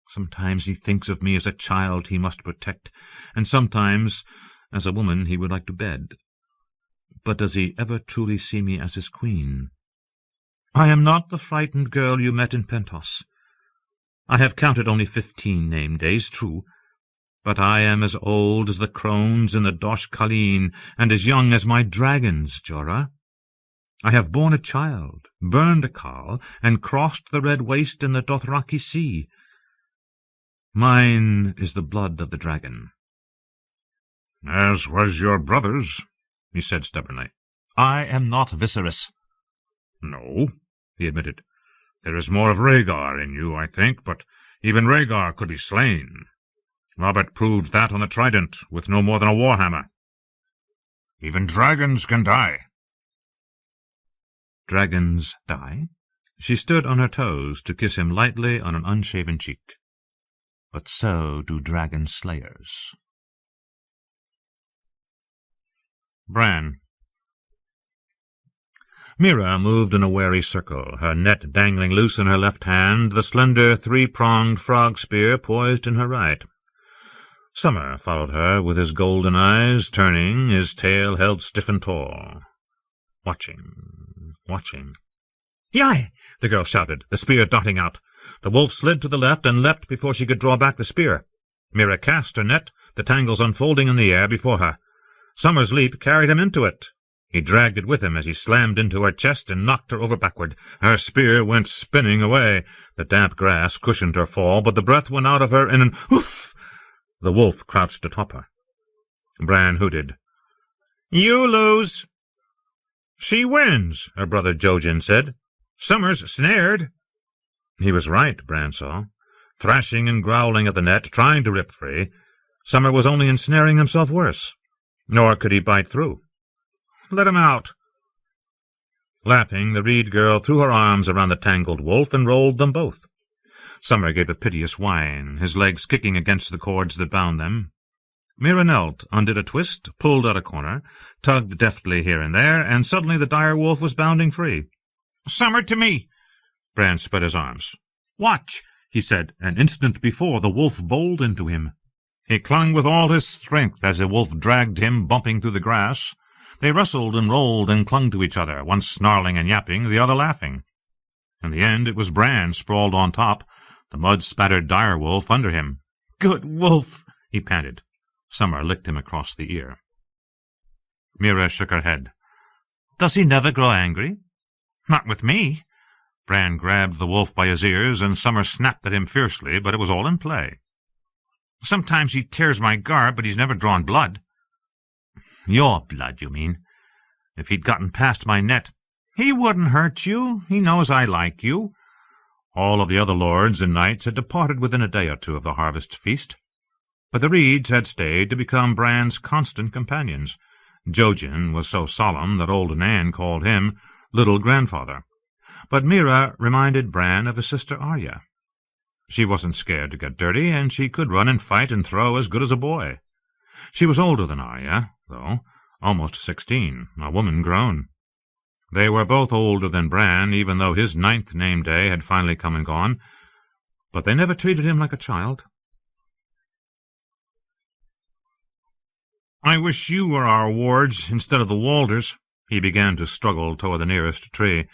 "Sometimes he thinks of me as a child he must protect, and sometimes as a woman he would like to bed. But does he ever truly see me as his queen? I am not the frightened girl you met in Pentos. I have counted only 15 name days, true, but I am as old as the crones in the Dosh Khaleen, and as young as my dragons, Jorah. I have borne a child, burned a Khal, and crossed the Red Waste in the Dothraki Sea. Mine is the blood of the dragon." "As was your brother's," he said stubbornly. "I am not Viserys." "No," he admitted. "There is more of Rhaegar in you, I think, but even Rhaegar could be slain. Robert proved that on the Trident, with no more than a warhammer. Even dragons can die." "Dragons die?" She stood on her toes to kiss him lightly on an unshaven cheek. "But so do dragon slayers." Bran. Mira moved in a wary circle, her net dangling loose in her left hand, the slender 3-pronged frog spear poised in her right. Summer followed her with his golden eyes, turning, his tail held stiff and tall. Watching. "Yai!" the girl shouted, the spear darting out. The wolf slid to the left and leapt before she could draw back the spear. Mira cast her net, the tangles unfolding in the air before her. Summer's leap carried him into it. He dragged it with him as he slammed into her chest and knocked her over backward. Her spear went spinning away. The damp grass cushioned her fall, but the breath went out of her in an oof. The wolf crouched atop her. Bran hooted. "You lose." "She wins," her brother Jojen said. "Summer's snared." He was right, Bran saw. Thrashing and growling at the net, trying to rip free, Summer was only ensnaring himself worse. Nor could he bite through. Let him out." Laughing, the reed girl threw her arms around the tangled wolf and rolled them both. Summer gave a piteous whine, his legs kicking against the cords that bound them. Mira knelt, undid a twist, pulled out a corner, tugged deftly here and there, and suddenly the dire wolf was bounding free. "Summer, to me!" Bran spread his arms. "Watch!" he said. An instant before, the wolf bowled into him. He clung with all his strength as the wolf dragged him, bumping through the grass. They wrestled and rolled and clung to each other, one snarling and yapping, the other laughing. In the end, it was Bran sprawled on top, the mud-spattered dire wolf under him. "Good wolf!" he panted. Summer licked him across the ear. Mira shook her head. "Does he never grow angry?" "Not with me." Bran grabbed the wolf by his ears, and Summer snapped at him fiercely, but it was all in play. "Sometimes he tears my garb, but he's never drawn blood." "Your blood, you mean. If he'd gotten past my net—" "He wouldn't hurt you. He knows I like you." All of the other lords and knights had departed within a day or two of the harvest feast, but the reeds had stayed to become Bran's constant companions. Jojen was so solemn that old Nan called him Little Grandfather. But Mira reminded Bran of his sister Arya. She wasn't scared to get dirty, and she could run and fight and throw as good as a boy. She was older than Arya, though, almost 16, a woman grown. They were both older than Bran, even though his 9th name day had finally come and gone, but they never treated him like a child. "I wish you were our wards instead of the Walders." He began to struggle toward the nearest tree.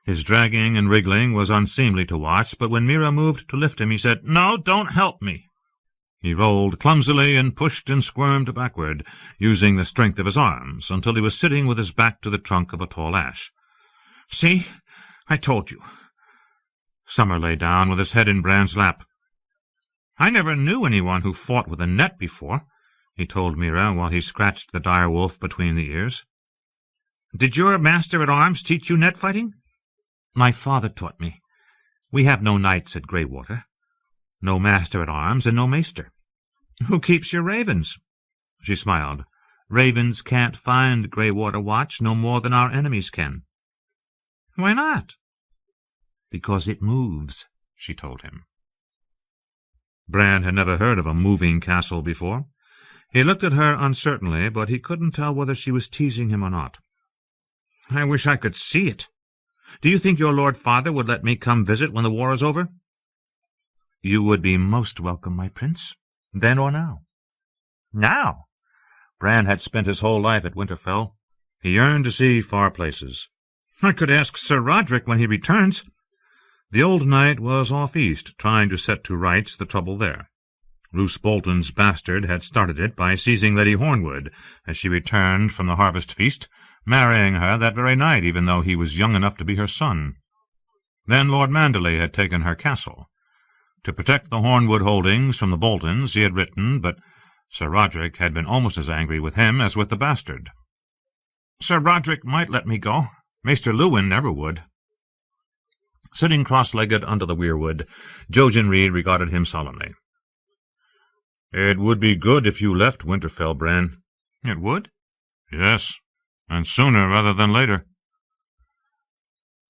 His dragging and wriggling was unseemly to watch, but when Mira moved to lift him, he said, "No, don't help me." He rolled clumsily and pushed and squirmed backward, using the strength of his arms, until he was sitting with his back to the trunk of a tall ash. "See? I told you." Summer lay down with his head in Bran's lap. "I never knew anyone who fought with a net before," he told Mira while he scratched the dire wolf between the ears. "Did your master-at-arms teach you net fighting?" "My father taught me. We have no knights at Greywater. No master-at-arms and no maester." "Who keeps your ravens?" She smiled. "Ravens can't find Greywater Watch no more than our enemies can." "Why not?" "Because it moves," she told him. Bran had never heard of a moving castle before. He looked at her uncertainly, but he couldn't tell whether she was teasing him or not. "I wish I could see it. Do you think your Lord Father would let me come visit when the war is over?" "You would be most welcome, my prince, then or now." Now? Bran had spent his whole life at Winterfell. He yearned to see far places. "I could ask Sir Roderick when he returns." The old knight was off east, trying to set to rights the trouble there. Roose Bolton's bastard had started it by seizing Lady Hornwood as she returned from the harvest feast, marrying her that very night, even though he was young enough to be her son. Then Lord Manderley had taken her castle. To protect the Hornwood holdings from the Boltons, he had written, but Sir Roderick had been almost as angry with him as with the bastard. "Sir Roderick might let me go. Maester Luwin never would." Sitting cross-legged under the weirwood, Jojen Reed regarded him solemnly. "It would be good if you left Winterfell, Bran." "It would?" "Yes, and sooner rather than later."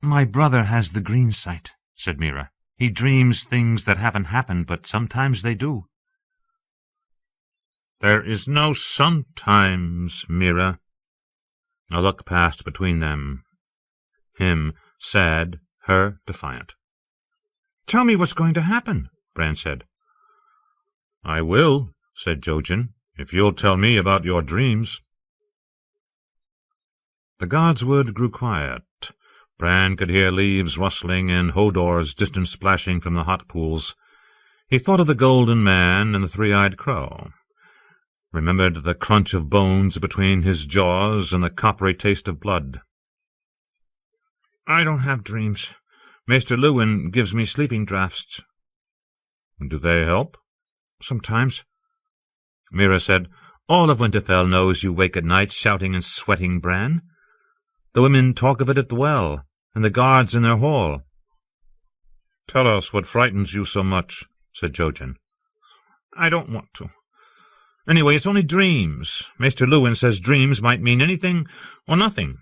"My brother has the green sight," said Mira. "He dreams things that haven't happened, but sometimes they do." "There is no sometimes, Mira." A look passed between them. Him sad, her defiant. "Tell me what's going to happen," Bran said. "I will," said Jojen, "if you'll tell me about your dreams." The godswood grew quiet. Bran could hear leaves rustling and Hodor's distant splashing from the hot pools. He thought of the golden man and the three-eyed crow, remembered the crunch of bones between his jaws and the coppery taste of blood. "I don't have dreams. Maester Luwin gives me sleeping draughts." "Do they help?" "Sometimes." Mira said, "All of Winterfell knows you wake at night shouting and sweating, Bran. The women talk of it at the well, and the guards in their hall." "Tell us what frightens you so much," said Jojen. "I don't want to. Anyway, it's only dreams. Maester Lewin says dreams might mean anything or nothing.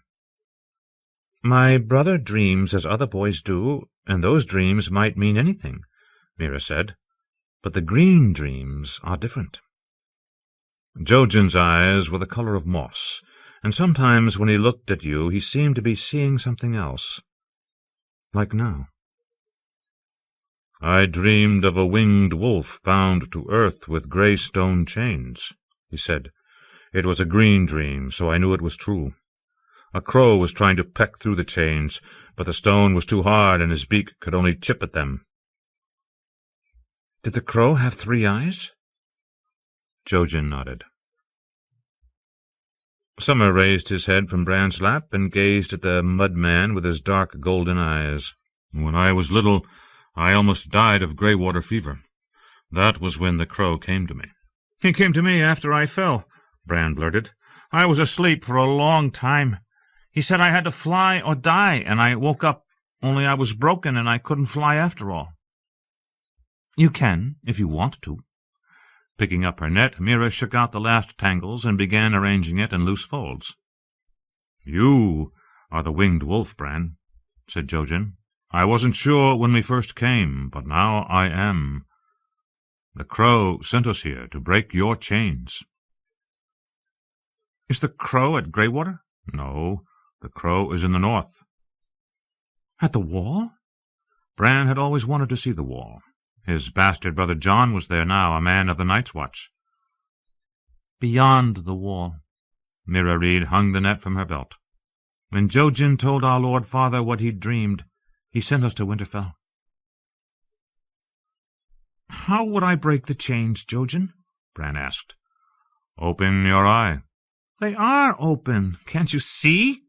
My brother dreams as other boys do, and those dreams might mean anything, Mira said. But the green dreams are different. Jojen's eyes were the color of moss, and sometimes when he looked at you he seemed to be seeing something else. Like now. I dreamed of a winged wolf bound to earth with grey stone chains, he said. It was a green dream, so I knew it was true. A crow was trying to peck through the chains, but the stone was too hard and his beak could only chip at them. Did the crow have 3 eyes? Jojen nodded. Summer raised his head from Bran's lap and gazed at the mud-man with his dark golden eyes. When I was little, I almost died of grey-water fever. That was when the crow came to me. He came to me after I fell, Bran blurted. I was asleep for a long time. He said I had to fly or die, and I woke up, only I was broken and I couldn't fly after all. You can, if you want to. Picking up her net, Mira shook out the last tangles and began arranging it in loose folds. You are the winged wolf, Bran, said Jojen. I wasn't sure when we first came, but now I am. The crow sent us here to break your chains. Is the crow at Greywater? No, the crow is in the north. At the wall? Bran had always wanted to see the wall. His bastard brother Jon was there now, a man of the Night's Watch. Beyond the wall. Mira Reed hung the net from her belt. When Jojen told our Lord Father what he'd dreamed, he sent us to Winterfell. How would I break the chains, Jojen? Bran asked. Open your eye. They are open. Can't you see?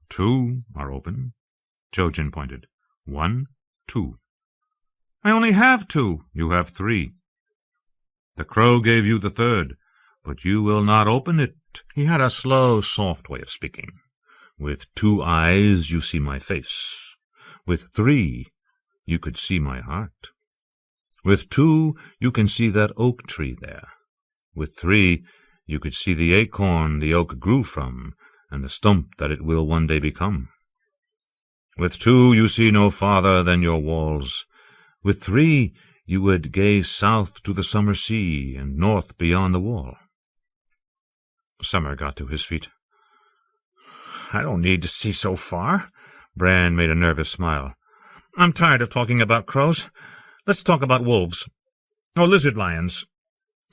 2 are open. Jojen pointed. 1, 2. I only have 2. You have 3. The crow gave you the 3rd, but you will not open it. He had a slow, soft way of speaking. With 2 eyes you see my face. With 3 you could see my heart. With 2 you can see that oak tree there. With 3 you could see the acorn the oak grew from, and the stump that it will one day become. With 2 you see no farther than your walls. With 3 you would gaze south to the summer sea, and north beyond the wall. Summer got to his feet. I don't need to see so far. Bran made a nervous smile. I'm tired of talking about crows. Let's talk about wolves. Or lizard lions.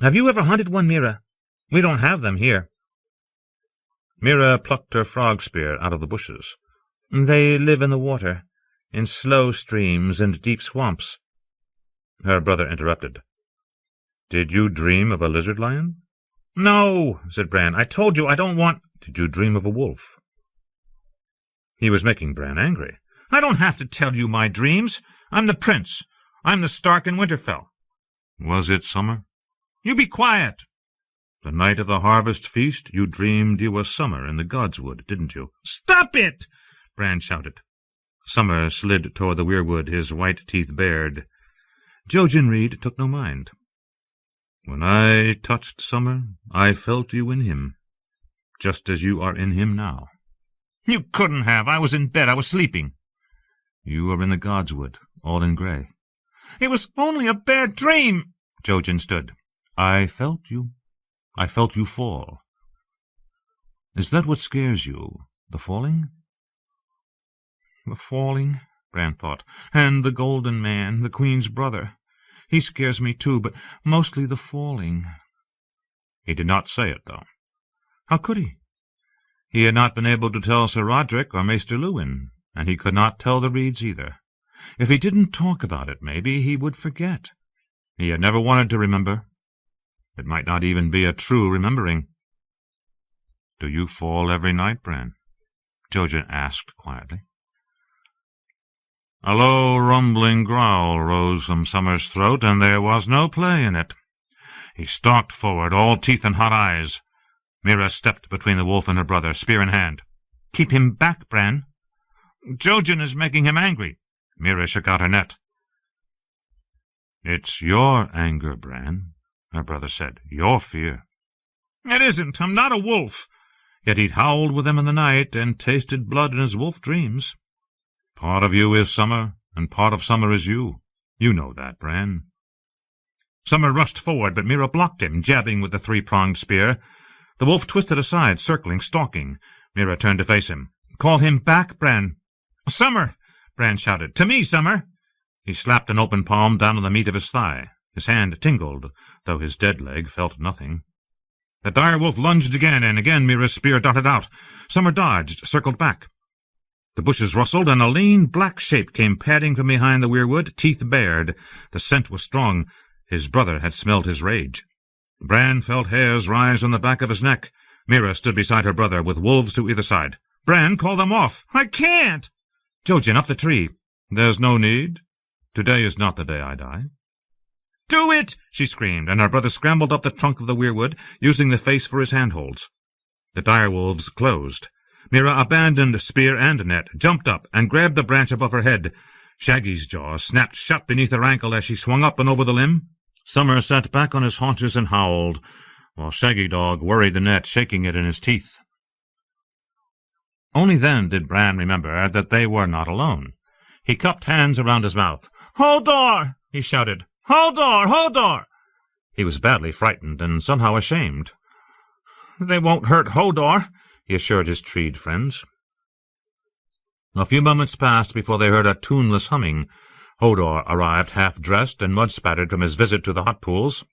Have you ever hunted one, Mira? We don't have them here. Mira plucked her frog spear out of the bushes. They live in the water, in slow streams and deep swamps. Her brother interrupted. Did you dream of a lizard lion? No, said Bran. I told you I don't want... Did you dream of a wolf? He was making Bran angry. I don't have to tell you my dreams. I'm the prince. I'm the Stark in Winterfell. Was it summer? You be quiet. The night of the harvest feast you dreamed you were Summer in the Godswood, didn't you? Stop it! Bran shouted. Summer slid toward the weirwood, his white teeth bared. Jojen Reed took no mind. When I touched Summer, I felt you in him, just as you are in him now. You couldn't have. I was in bed. I was sleeping. You were in the Godswood, all in grey. It was only a bad dream. Jojen stood. I felt you. I felt you fall. Is that what scares you, the falling? The falling, Bran thought, and the Golden Man, the Queen's brother. He scares me too, but mostly the falling. He did not say it, though. How could he? He had not been able to tell Sir Roderick or Maester Lewin, and he could not tell the Reeds either. If he didn't talk about it, maybe he would forget. He had never wanted to remember. It might not even be a true remembering. Do you fall every night, Bran? Jojen asked quietly. A low, rumbling growl rose from Summer's throat, and there was no play in it. He stalked forward, all teeth and hot eyes. Mira stepped between the wolf and her brother, spear in hand. Keep him back, Bran. Jojen is making him angry. Mira shook out her net. It's your anger, Bran, her brother said. Your fear. It isn't. I'm not a wolf. Yet he'd howled with them in the night and tasted blood in his wolf dreams. Part of you is Summer, and part of Summer is you. You know that, Bran. Summer rushed forward, but Meera blocked him, jabbing with the three-pronged spear. The wolf twisted aside, circling, stalking. Meera turned to face him. Call him back, Bran. Summer! Bran shouted. To me, Summer! He slapped an open palm down on the meat of his thigh. His hand tingled, though his dead leg felt nothing. The dire wolf lunged again, and again Meera's spear darted out. Summer dodged, circled back. The bushes rustled, and a lean black shape came padding from behind the weirwood, teeth bared. The scent was strong. His brother had smelled his rage. Bran felt hairs rise on the back of his neck. Meera stood beside her brother, with wolves to either side. Bran, call them off. I can't! Jojen, up the tree. There's no need. Today is not the day I die. Do it! She screamed, and her brother scrambled up the trunk of the weirwood, using the face for his handholds. The direwolves closed. Meera abandoned spear and net, jumped up, and grabbed the branch above her head. Shaggy's jaw snapped shut beneath her ankle as she swung up and over the limb. Summer sat back on his haunches and howled, while Shaggy Dog worried the net, shaking it in his teeth. Only then did Bran remember that they were not alone. He cupped hands around his mouth. "Hodor!" he shouted. "Hodor! Hodor!" He was badly frightened and somehow ashamed. "They won't hurt Hodor," he assured his treed friends. A few moments passed before they heard a tuneless humming. Hodor arrived half-dressed and mud-spattered from his visit to the hot pools.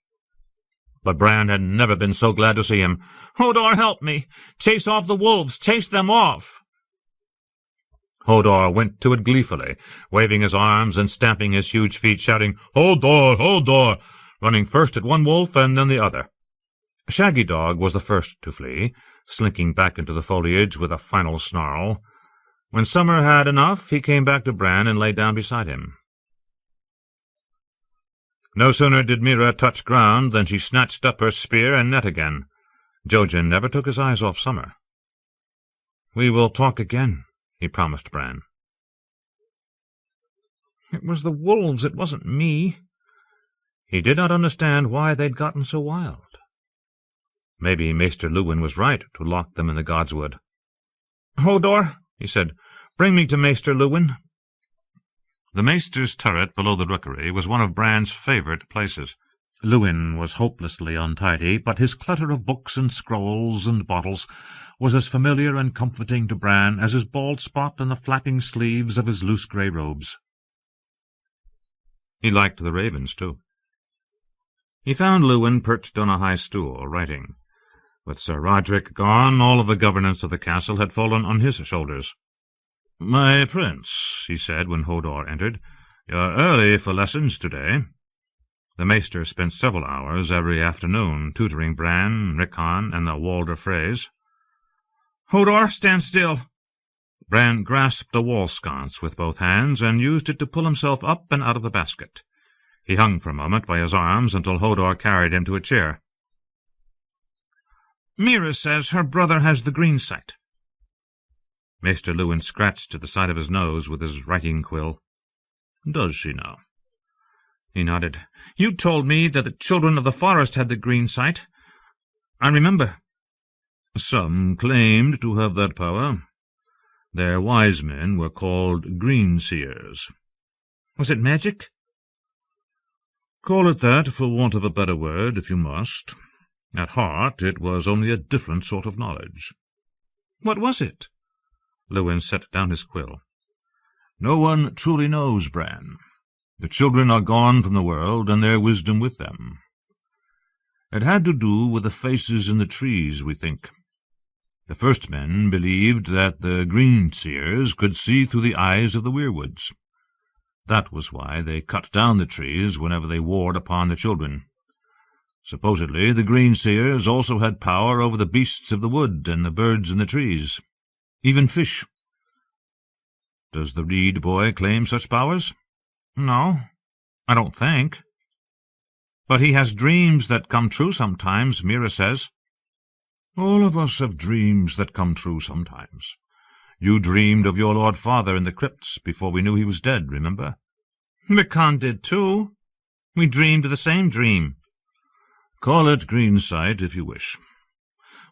But Bran had never been so glad to see him. "Hodor, help me! Chase off the wolves! Chase them off!" Hodor went to it gleefully, waving his arms and stamping his huge feet, shouting, "Hodor! Hodor!" running first at one wolf and then the other. Shaggy Dog was the first to flee, slinking back into the foliage with a final snarl. When Summer had enough, he came back to Bran and lay down beside him. No sooner did Meera touch ground than she snatched up her spear and net again. Jojen never took his eyes off Summer. "We will talk again," he promised Bran. "It was the wolves, it wasn't me." He did not understand why they'd gotten so wild. Maybe Maester Luwin was right to lock them in the Godswood. "Hodor," he said, "bring me to Maester Luwin." The Maester's turret below the rookery was one of Bran's favorite places. Luwin was hopelessly untidy, but his clutter of books and scrolls and bottles was as familiar and comforting to Bran as his bald spot and the flapping sleeves of his loose grey robes. He liked the ravens, too. He found Luwin perched on a high stool, writing. With Sir Roderick gone, all of the governance of the castle had fallen on his shoulders. "My prince," he said when Hodor entered, "you're early for lessons today." The Maester spent several hours every afternoon tutoring Bran, Rickon, and the Walder Freys. "Hodor, stand still." Bran grasped a wall sconce with both hands and used it to pull himself up and out of the basket. He hung for a moment by his arms until Hodor carried him to a chair. "Meera says her brother has the green sight." Maester Luwin scratched at the side of his nose with his writing quill. "Does she now?" He nodded. "You told me that the children of the forest had the green sight. I remember." "Some claimed to have that power. Their wise men were called green-seers." "Was it magic?" "Call it that, for want of a better word, if you must. At heart, it was only a different sort of knowledge." "What was it?" Luwin set down his quill. "No one truly knows, Bran. The children are gone from the world, and their wisdom with them. It had to do with the faces in the trees, we think. The first men believed that the green-seers could see through the eyes of the weirwoods. That was why they cut down the trees whenever they warred upon the children. Supposedly the green-seers also had power over the beasts of the wood and the birds in the trees, even fish. Does the Reed boy claim such powers?" "No, I don't think. But he has dreams that come true sometimes, Meera says." "All of us have dreams that come true sometimes. You dreamed of your Lord Father in the crypts before we knew he was dead, remember?" "Rickon did, too. We dreamed the same dream." Call it green sight if you wish.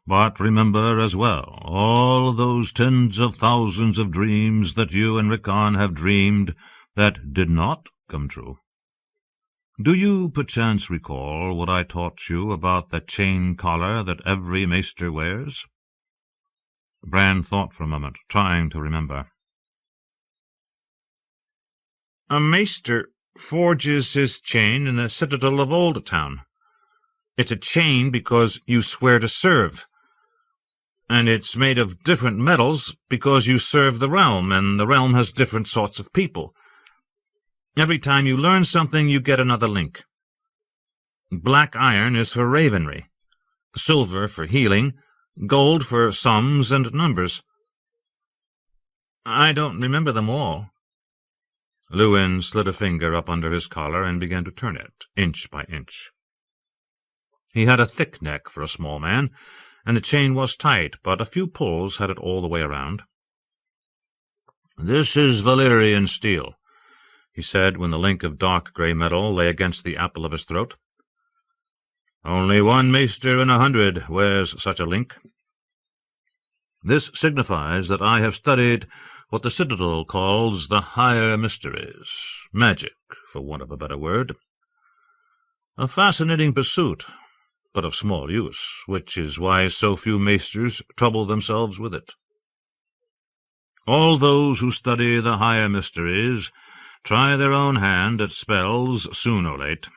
But remember as well all those tens of thousands of dreams that you and Rickon have dreamed that did not come true. Do you perchance recall what I taught you about the chain collar that every maester wears? Bran thought for a moment, trying to remember. A maester forges his chain in the citadel of Old Town. It's a chain because you swear to serve. And it's made of different metals because you serve the realm, and the realm has different sorts of people. Every time you learn something, you get another link. Black iron is for ravenry, silver for healing, gold for sums and numbers. I don't remember them all. Lewin slid a finger up under his collar and began to turn it, inch by inch. He had a thick neck for a small man, and the chain was tight, but a few pulls had it all the way around. "This is Valyrian steel," he said when the link of dark grey metal lay against the apple of his throat. "Only one maester in 100 wears such a link. This signifies that I have studied what the Citadel calls the higher mysteries, magic, for want of a better word. A fascinating pursuit, but of small use, which is why so few maesters trouble themselves with it. All those who study the higher mysteries try their own hand at spells soon or late.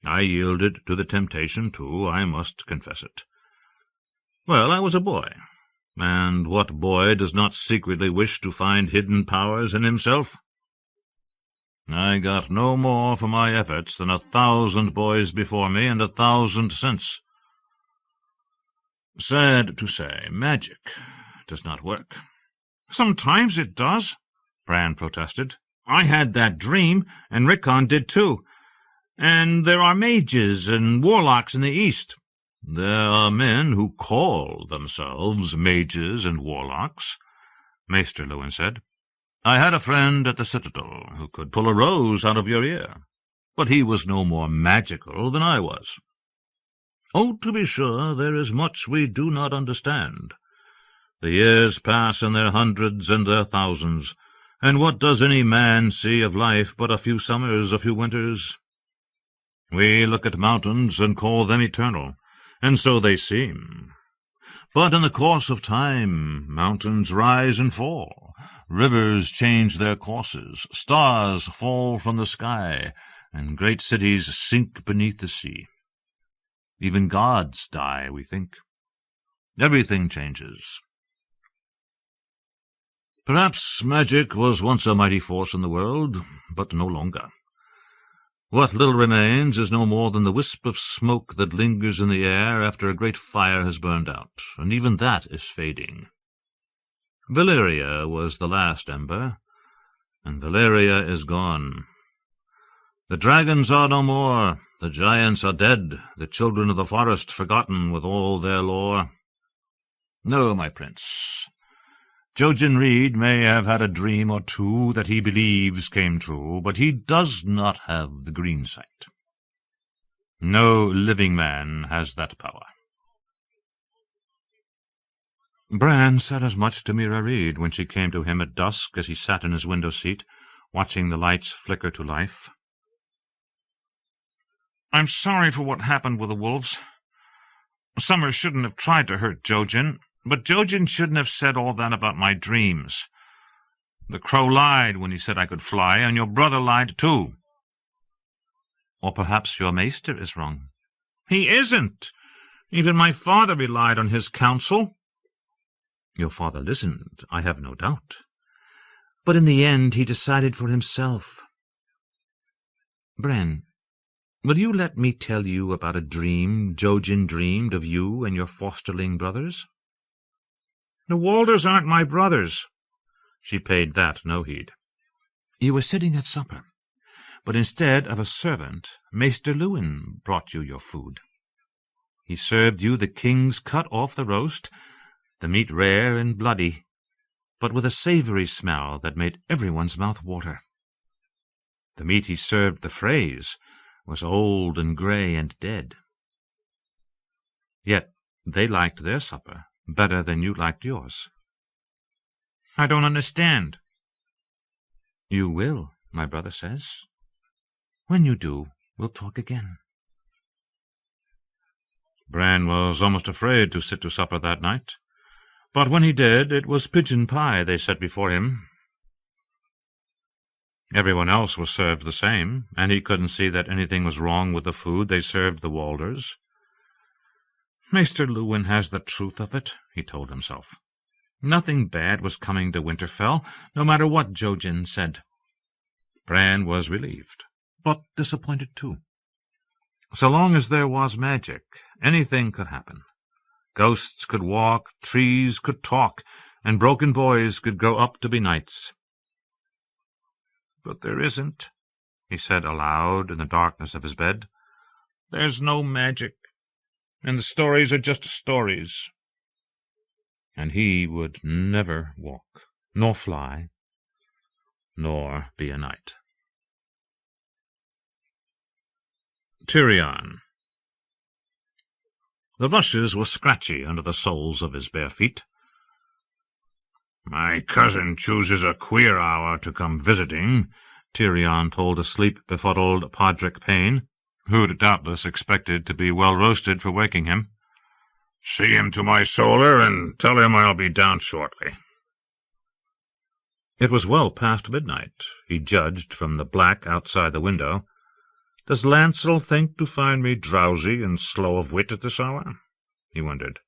I yielded to the temptation, too, I must confess it. Well, I was a boy, and what boy does not secretly wish to find hidden powers in himself? I got no more for my efforts than 1,000 boys before me and 1,000 since. Sad to say, magic does not work." "Sometimes it does," Bran protested. "I had that dream, and Rickon did too. And there are mages and warlocks in the East." "There are men who call themselves mages and warlocks," Maester Lewin said. "I had a friend at the Citadel who could pull a rose out of your ear, but he was no more magical than I was. Oh, to be sure, there is much we do not understand. The years pass in their hundreds and their thousands, and what does any man see of life but a few summers, a few winters? We look at mountains and call them eternal, and so they seem. But in the course of time, mountains rise and fall, rivers change their courses, stars fall from the sky, and great cities sink beneath the sea. Even gods die, we think. Everything changes. Perhaps magic was once a mighty force in the world, but no longer. What little remains is no more than the wisp of smoke that lingers in the air after a great fire has burned out, and even that is fading. Valyria was the last ember, and Valyria is gone. The dragons are no more, the giants are dead, the children of the forest forgotten with all their lore. No, my prince, Jojen Reed may have had a dream or two that he believes came true, but he does not have the green sight. No living man has that power. Bran said as much to Meera Reed when she came to him at dusk as he sat in his window-seat, watching the lights flicker to life. "I'm sorry for what happened with the wolves. Summer shouldn't have tried to hurt Jojen, but Jojen shouldn't have said all that about my dreams. The crow lied when he said I could fly, and your brother lied too." Or perhaps your maester is wrong. "He isn't. Even my father relied on his counsel." Your father listened, I have no doubt. But in the end he decided for himself. Bran, will you let me tell you about a dream Jojen dreamed of you and your fosterling brothers? "The Walders aren't my brothers." She paid that no heed. You were sitting at supper, but instead of a servant, Maester Lewin brought you your food. He served you the king's cut off the roast, the meat rare and bloody, but with a savoury smell that made everyone's mouth water. The meat he served the Freys was old and grey and dead, Yet they liked their supper better than you liked yours. I don't understand. You will, my brother says. When you do, we'll talk again. Bran was almost afraid to sit to supper that night, but when he did, it was pigeon pie they set before him. Everyone else was served the same, and he couldn't see that anything was wrong with the food they served the Walders. Maester Luwin has the truth of it, he told himself. Nothing bad was coming to Winterfell, no matter what Jojen said. Bran was relieved, but disappointed too. So long as there was magic, anything could happen. Ghosts could walk, trees could talk, and broken boys could grow up to be knights. But there isn't, he said aloud in the darkness of his bed. There's no magic, and the stories are just stories. And he would never walk, nor fly, nor be a knight. Tyrion. The rushes were scratchy under the soles of his bare feet. My cousin chooses a queer hour to come visiting, Tyrion told a sleep-befuddled Podrick Payne, who'd doubtless expected to be well roasted for waking him. See him to my solar, and tell him I'll be down shortly. It was well past midnight, he judged from the black outside the window. Does Lancel think to find me drowsy and slow of wit at this hour? He wondered.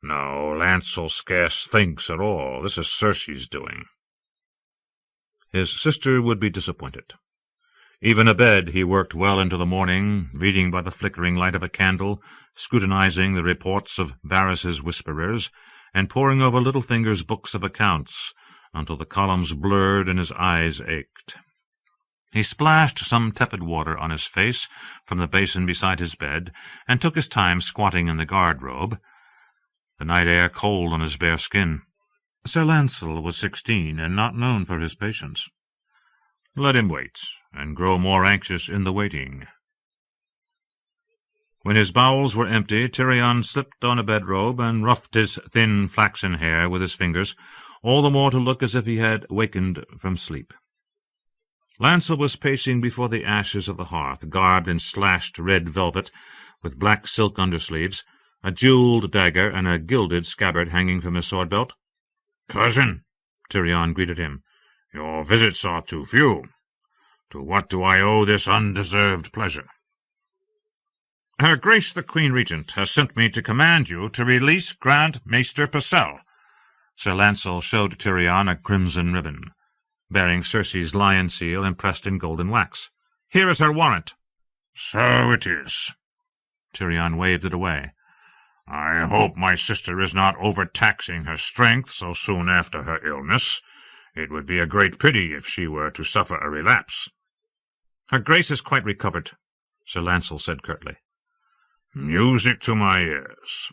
No, Lancel scarce thinks at all. This is Cersei's doing. His sister would be disappointed. Even abed, he worked well into the morning, reading by the flickering light of a candle, scrutinizing the reports of Varys's whisperers, and poring over Littlefinger's books of accounts, until the columns blurred and his eyes ached. He splashed some tepid water on his face from the basin beside his bed, and took his time squatting in the guard-robe, the night air cold on his bare skin. Sir Lancel was 16, and not known for his patience. Let him wait, and grow more anxious in the waiting. When his bowels were empty, Tyrion slipped on a bedrobe and roughed his thin flaxen hair with his fingers, all the more to look as if he had wakened from sleep. Lancel was pacing before the ashes of the hearth, garbed in slashed red velvet, with black silk undersleeves, a jewelled dagger and a gilded scabbard hanging from his sword-belt. "Cousin," Tyrion greeted him, "your visits are too few. To what do I owe this undeserved pleasure?" "Her Grace the Queen Regent has sent me to command you to release Grand Maester Purcell." Sir Lancel showed Tyrion a crimson ribbon, bearing Cersei's lion seal impressed in golden wax. "Here is her warrant." "So it is." Tyrion waved it away. "I hope my sister is not overtaxing her strength so soon after her illness. It would be a great pity if she were to suffer a relapse." "Her Grace is quite recovered," Sir Lancel said curtly. "Music to my ears,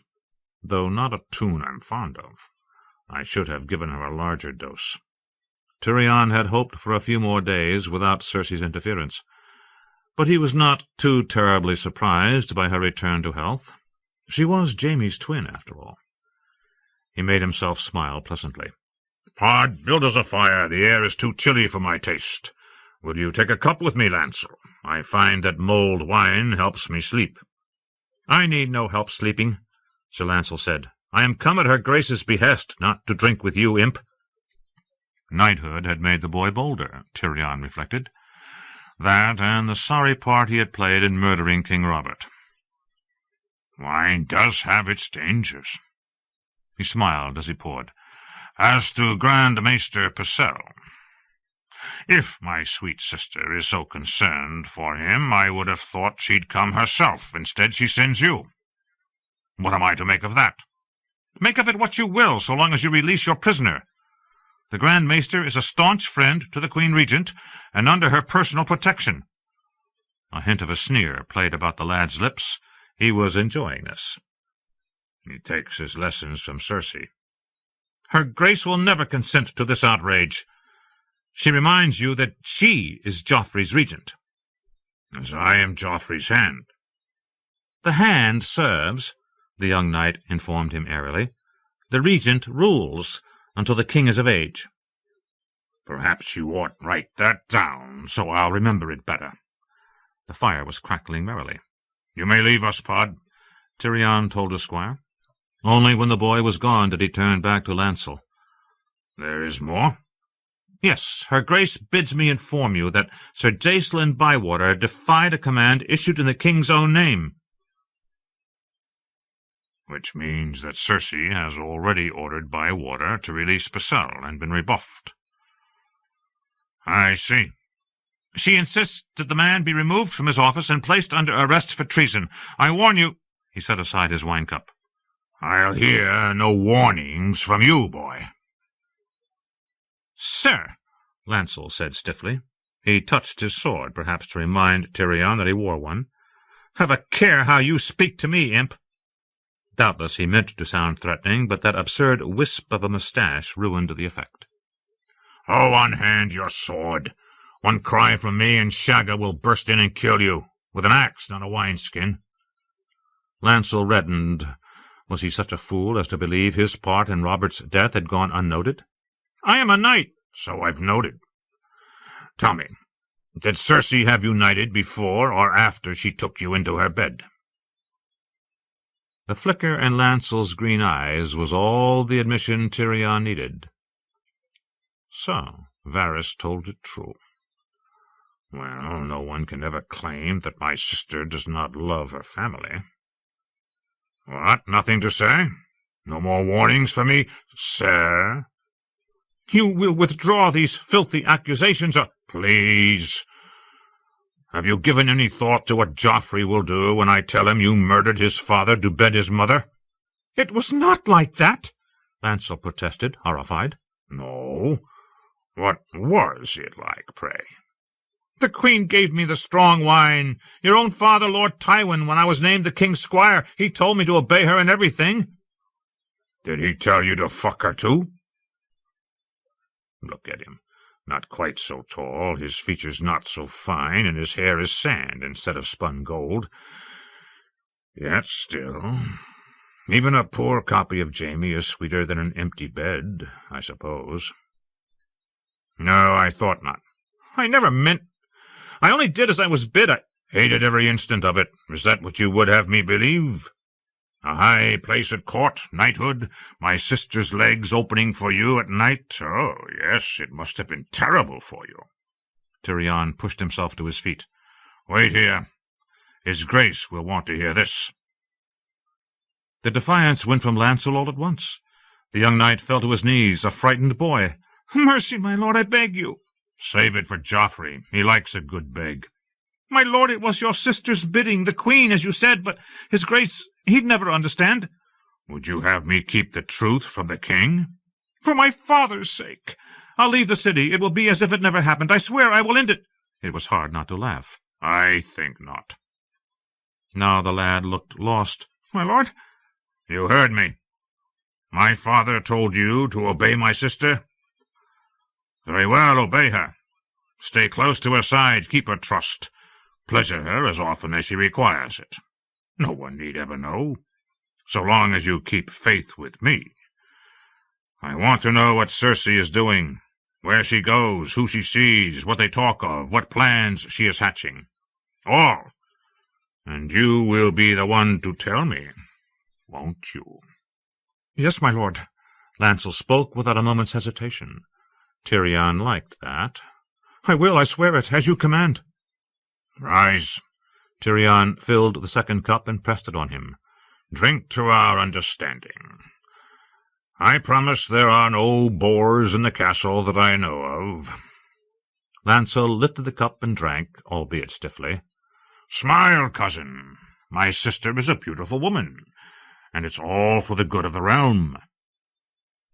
though not a tune I'm fond of. I should have given her a larger dose." Tyrion had hoped for a few more days without Cersei's interference, but he was not too terribly surprised by her return to health. She was Jaime's twin, after all. He made himself smile pleasantly. "Pod, build us a fire. The air is too chilly for my taste. Will you take a cup with me, Lancel? I find that mulled wine helps me sleep." "I need no help sleeping," Sir Lancel said. "I am come at her Grace's behest, not to drink with you, imp." Knighthood had made the boy bolder, Tyrion reflected. That, and the sorry part he had played in murdering King Robert. "Wine does have its dangers." He smiled as he poured. "As to Grand Maester Purcell, if my sweet sister is so concerned for him, I would have thought she'd come herself. Instead, she sends you. What am I to make of that?" "Make of it what you will, so long as you release your prisoner. The Grand Maester is a staunch friend to the Queen Regent, and under her personal protection." A hint of a sneer played about the lad's lips. He was enjoying this. "He takes his lessons from Cersei." "Her Grace will never consent to this outrage. She reminds you that she is Joffrey's regent." "As I am Joffrey's hand." "The hand serves, the young knight informed him airily. "The regent rules until the king is of age." "Perhaps you ought write that down, so I'll remember it better." The fire was crackling merrily. "You may leave us, Pod," Tyrion told his squire. Only when the boy was gone did he turn back to Lancel. "There is more?" "Yes, her grace bids me inform you that Sir Jacelyn Bywater defied a command issued in the king's own name." "Which means that Cersei has already ordered Bywater to release Pycelle and been rebuffed." "I see." "She insists that the man be removed from his office and placed under arrest for treason. I warn you—" He set aside his wine-cup. "I'll hear no warnings from you, boy." "Sir," Lancel said stiffly. He touched his sword, perhaps to remind Tyrion that he wore one. "Have a care how you speak to me, imp." Doubtless he meant to sound threatening, but that absurd wisp of a moustache ruined the effect. "Oh, unhand your sword. One cry from me and Shagga will burst in and kill you, with an axe, not a wineskin." Lancel reddened. Was he such a fool as to believe his part in Robert's death had gone unnoted? "I am a knight." "So I've noted. Tell me, did Cersei have you knighted before or after she took you into her bed?" The flicker in Lancel's green eyes was all the admission Tyrion needed. So Varys told it true. "Well, no one can ever claim that my sister does not love her family." "What, nothing to say? No more warnings for me, sir?" "You will withdraw these filthy accusations, or—" "Please. Have you given any thought to what Joffrey will do when I tell him you murdered his father to bed his mother?" "It was not like that," Lancel protested, horrified. "No? What was it like, pray?" "The queen gave me the strong wine. Your own father, Lord Tywin, when I was named the king's squire, he told me to obey her in everything." "Did he tell you to fuck her, too?" Look at him. Not quite so tall, his features not so fine, and his hair is sand instead of spun gold. Yet still, even a poor copy of Jamie is sweeter than an empty bed, I suppose. No, I thought not. "I never meant— I only did as I was bid. I hated every instant of it. Is that what you would have me believe? A high place at court, knighthood, my sister's legs opening for you at night. Oh, yes, it must have been terrible for you." Tyrion pushed himself to his feet. "Wait here. His Grace will want to hear this." The defiance went from Lancel all at once. The young knight fell to his knees, a frightened boy. "Mercy, my lord, I beg you." "Save it for Joffrey. He likes a good beg." "My lord, it was your sister's bidding, the queen, as you said, but his grace, he'd never understand." "Would you have me keep the truth from the king?" "For my father's sake. I'll leave the city. It will be as if it never happened. I swear I will end it." It was hard not to laugh. "I think not." Now the lad looked lost. "My lord?" "You heard me. My father told you to obey my sister? Very well, obey her. Stay close to her side, keep her trust. Pleasure her as often as she requires it. No one need ever know, so long as you keep faith with me. I want to know what Cersei is doing, where she goes, who she sees, what they talk of, what plans she is hatching. All. And you will be the one to tell me, won't you?" "Yes, my lord." Lancel spoke without a moment's hesitation. Tyrion liked that. "I will, I swear it, as you command." "Rise." Tyrion filled the second cup and pressed it on him. "Drink to our understanding. I promise there are no boars in the castle that I know of." Lancel lifted the cup and drank, albeit stiffly. "Smile, cousin. My sister is a beautiful woman, and it's all for the good of the realm.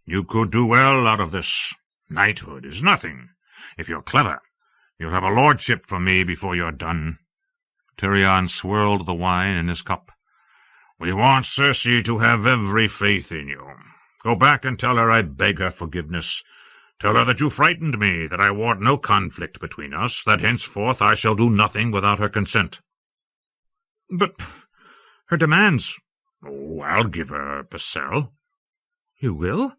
You could do well out of this. Knighthood is nothing. If you're clever, you'll have a lordship for me before you're done." Tyrion swirled the wine in his cup. "We want Cersei to have every faith in you. Go back and tell her I beg her forgiveness. Tell her that you frightened me, that I want no conflict between us, that henceforth I shall do nothing without her consent." "But her demands, "Oh, I'll give her Purcell." "You will?"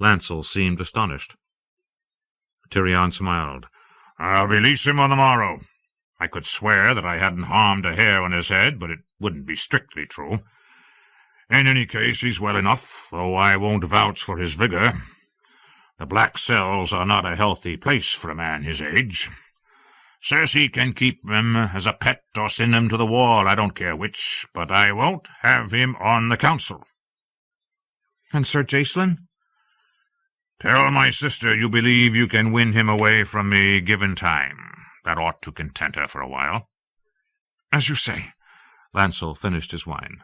Lancel seemed astonished. Tyrion smiled. "I'll release him on the morrow. I could swear that I hadn't harmed a hair on his head, but it wouldn't be strictly true. In any case, he's well enough, though I won't vouch for his vigor. The Black Cells are not a healthy place for a man his age. Cersei can keep him as a pet or send him to the wall, I don't care which, but I won't have him on the council." "And Sir Jacelyn?" "Tell my sister you believe you can win him away from me, given time. That ought to content her for a while." "As you say." Lancel finished his wine.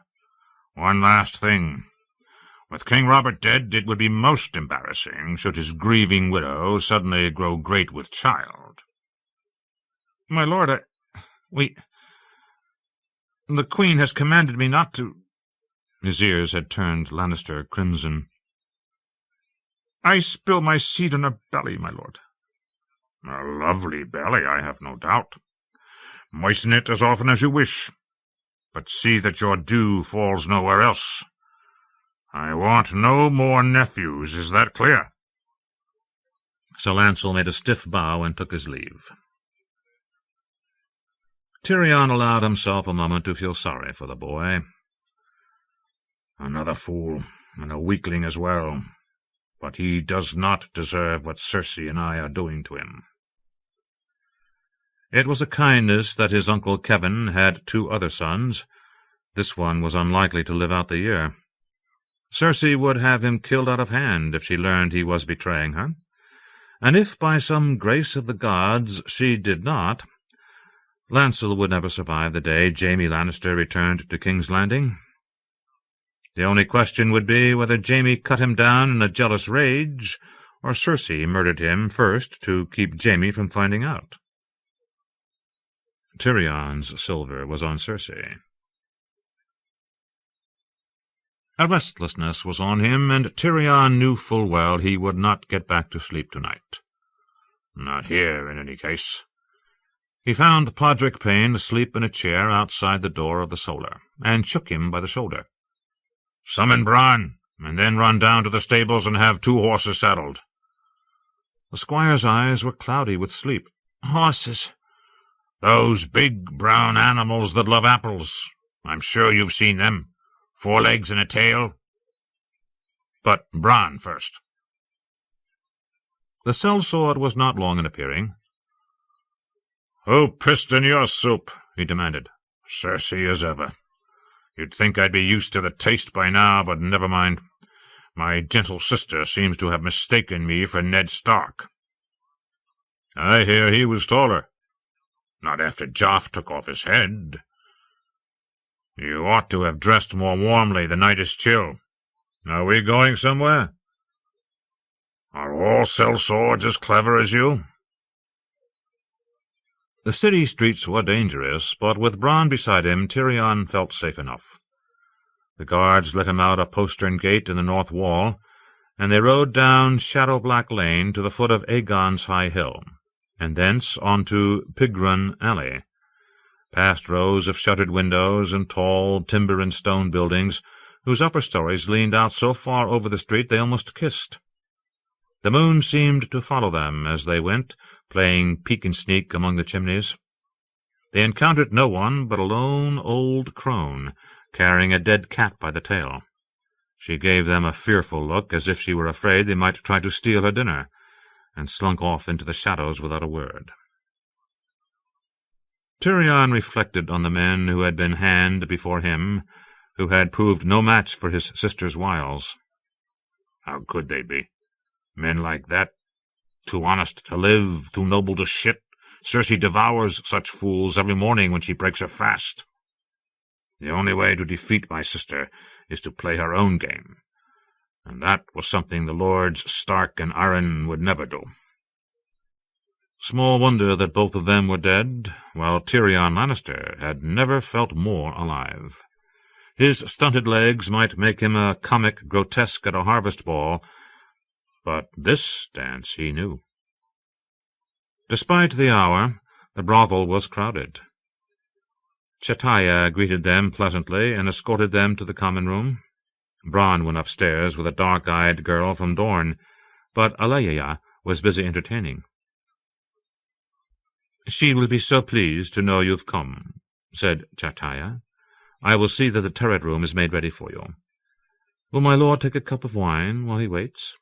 "One last thing. With King Robert dead, it would be most embarrassing should his grieving widow suddenly grow great with child." "My lord, the Queen has commanded me not to—" His ears had turned Lannister crimson. "I spill my seed on her belly, my lord." "A lovely belly, I have no doubt. Moisten it as often as you wish, but see that your dew falls nowhere else. I want no more nephews, is that clear?" Sir Lancel made a stiff bow and took his leave. Tyrion allowed himself a moment to feel sorry for the boy. "Another fool, and a weakling as well. But he does not deserve what Cersei and I are doing to him." It was a kindness that his uncle Kevin had 2 other sons. This one was unlikely to live out the year. Cersei would have him killed out of hand if she learned he was betraying her. And if by some grace of the gods she did not, Lancel would never survive the day Jaime Lannister returned to King's Landing. The only question would be whether Jaime cut him down in a jealous rage, or Cersei murdered him first to keep Jaime from finding out. Tyrion's silver was on Cersei. A restlessness was on him, and Tyrion knew full well he would not get back to sleep tonight. Not here, in any case. He found Podrick Payne asleep in a chair outside the door of the Solar, and shook him by the shoulder. "Summon Bran, and then run down to the stables and have 2 horses saddled." The squire's eyes were cloudy with sleep. "Horses?" "Those big brown animals that love apples. I'm sure you've seen them. 4 legs and a tail. But Bran first." The sellsword was not long in appearing. "Who pissed in your soup?" he demanded. "Cersei as ever. You'd think I'd be used to the taste by now, but never mind. My gentle sister seems to have mistaken me for Ned Stark." "I hear he was taller." "Not after Joff took off his head." "You ought to have dressed more warmly. The night is chill." "Are we going somewhere?" "Are all sellswords as clever as you?" The city streets were dangerous, but with Bran beside him, Tyrion felt safe enough. The guards let him out a postern gate in the north wall, and they rode down Shadow-Black Lane to the foot of Aegon's High Hill, and thence on to Pigron Alley, past rows of shuttered windows and tall timber and stone buildings, whose upper stories leaned out so far over the street they almost kissed. The moon seemed to follow them as they went, playing peek-and-sneak among the chimneys. They encountered no one but a lone old crone, carrying a dead cat by the tail. She gave them a fearful look, as if she were afraid they might try to steal her dinner, and slunk off into the shadows without a word. Tyrion reflected on the men who had been hand before him, who had proved no match for his sister's wiles. How could they be? Men like that? Too honest to live, too noble to shit. Cersei devours such fools every morning when she breaks her fast. The only way to defeat my sister is to play her own game, and that was something the Lords Stark and Arryn would never do. Small wonder that both of them were dead, while Tyrion Lannister had never felt more alive. His stunted legs might make him a comic grotesque at a harvest ball, but this dance he knew. Despite the hour, the brothel was crowded. Chataya greeted them pleasantly and escorted them to the common room. Bran went upstairs with a dark-eyed girl from Dorne, but Arya was busy entertaining. "She will be so pleased to know you've come," said Chataya. "I will see that the turret room is made ready for you. Will my lord take a cup of wine while he waits?"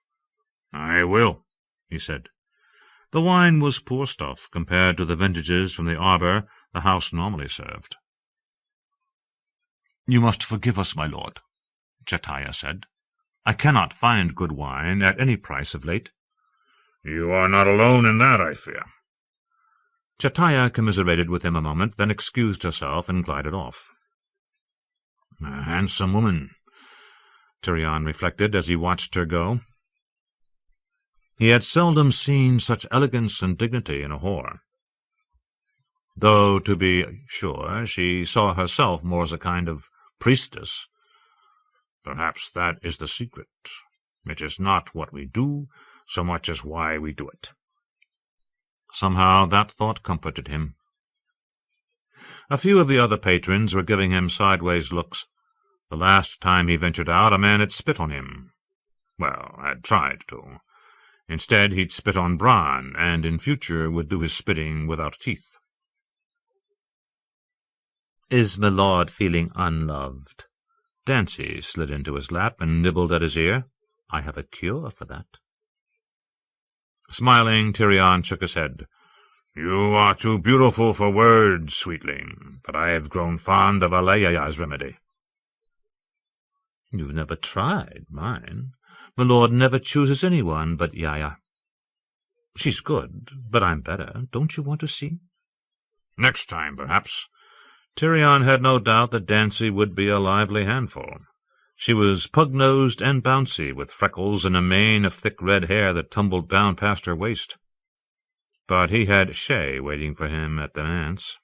"I will," he said. The wine was poor stuff compared to the vintages from the arbour the house normally served. "You must forgive us, my lord," Chataya said. "I cannot find good wine at any price of late." "You are not alone in that, I fear." Chataya commiserated with him a moment, then excused herself and glided off. "A handsome woman," Tyrion reflected as he watched her go. He had seldom seen such elegance and dignity in a whore. Though, to be sure, she saw herself more as a kind of priestess. Perhaps that is the secret. It is not what we do, so much as why we do it. Somehow that thought comforted him. A few of the other patrons were giving him sideways looks. The last time he ventured out, a man had spit on him. Well, had tried to. Instead, he'd spit on Bran, and in future would do his spitting without teeth. "Is my lord feeling unloved?" Dancy slid into his lap and nibbled at his ear. "I have a cure for that." Smiling, Tyrion shook his head. "You are too beautiful for words, sweetling, but I have grown fond of Arya's remedy." "You've never tried mine. My lord never chooses anyone but Yaya. She's good, but I'm better. Don't you want to see?" "Next time, perhaps." Tyrion had no doubt that Dancy would be a lively handful. She was pug-nosed and bouncy, with freckles and a mane of thick red hair that tumbled down past her waist. But he had Shay waiting for him at the manse.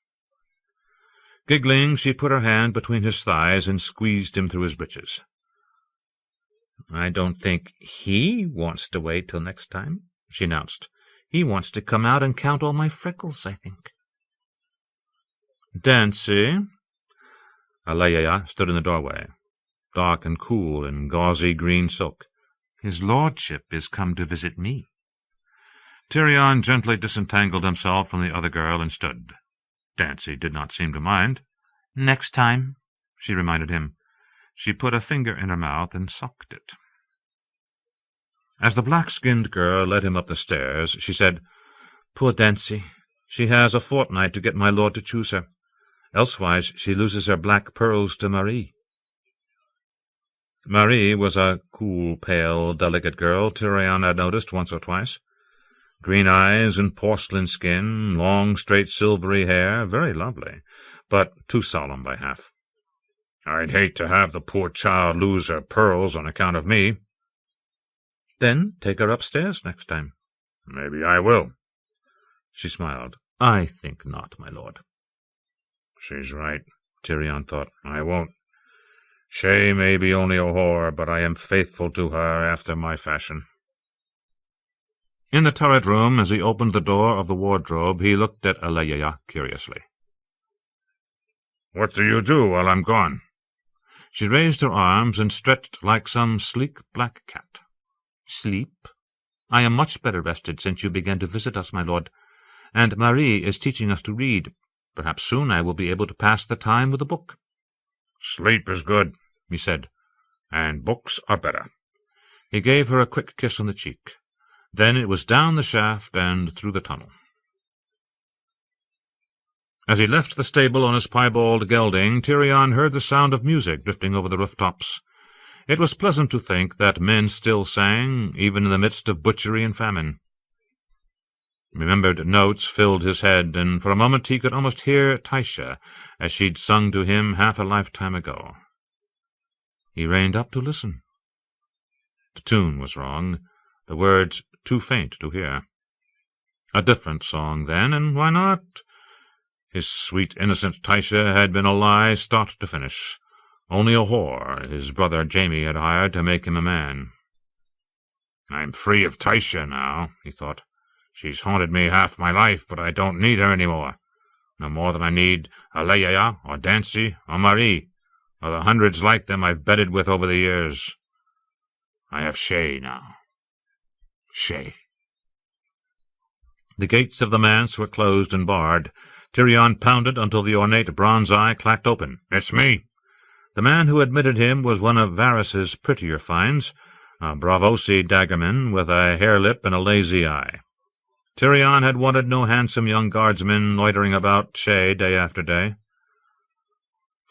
Giggling, she put her hand between his thighs and squeezed him through his breeches. "I don't think he wants to wait till next time," she announced. "He wants to come out and count all my freckles, I think." "Dancy." Arya stood in the doorway, dark and cool in gauzy green silk. "His lordship is come to visit me." Tyrion gently disentangled himself from the other girl and stood. Dancy did not seem to mind. "Next time," she reminded him. She put a finger in her mouth and sucked it. As the black-skinned girl led him up the stairs, she said, "Poor Dancy. She has a fortnight to get my lord to choose her. Elsewise she loses her black pearls to Marie." Marie was a cool, pale, delicate girl Tyrion had noticed once or twice. Green eyes and porcelain skin, long, straight, silvery hair, very lovely, but too solemn by half. "I'd hate to have the poor child lose her pearls on account of me." "Then take her upstairs next time." "Maybe I will." She smiled. "I think not, my lord." She's right, Tyrion thought. I won't. Shay may be only a whore, but I am faithful to her after my fashion. In the turret room, as he opened the door of the wardrobe, he looked at Arya curiously. "What do you do while I'm gone?" She raised her arms and stretched like some sleek black cat. "Sleep? I am much better rested since you began to visit us, my lord, and Marie is teaching us to read. Perhaps soon I will be able to pass the time with a book." "Sleep is good," he said, "and books are better." He gave her a quick kiss on the cheek. Then it was down the shaft and through the tunnel. As he left the stable on his piebald gelding, Tyrion heard the sound of music drifting over the rooftops. It was pleasant to think that men still sang, even in the midst of butchery and famine. Remembered notes filled his head, and for a moment he could almost hear Tysha as she'd sung to him half a lifetime ago. He reined up to listen. The tune was wrong, the words too faint to hear. A different song, then, and why not? His sweet, innocent Tysha had been a lie start to finish. Only a whore his brother Jaime had hired to make him a man. "I'm free of Tysha now," he thought. "She's haunted me half my life, but I don't need her any more. no more than I need Arya, or Dancy, or Marie, or the hundreds like them I've bedded with over the years. I have Shay now. Shay. The gates of the manse were closed and barred. Tyrion pounded until the ornate bronze eye clacked open. It's me. The man who admitted him was one of Varys's prettier finds, a Bravosi daggerman with a hare-lip and a lazy eye. Tyrion had wanted no handsome young guardsman loitering about Shay day after day.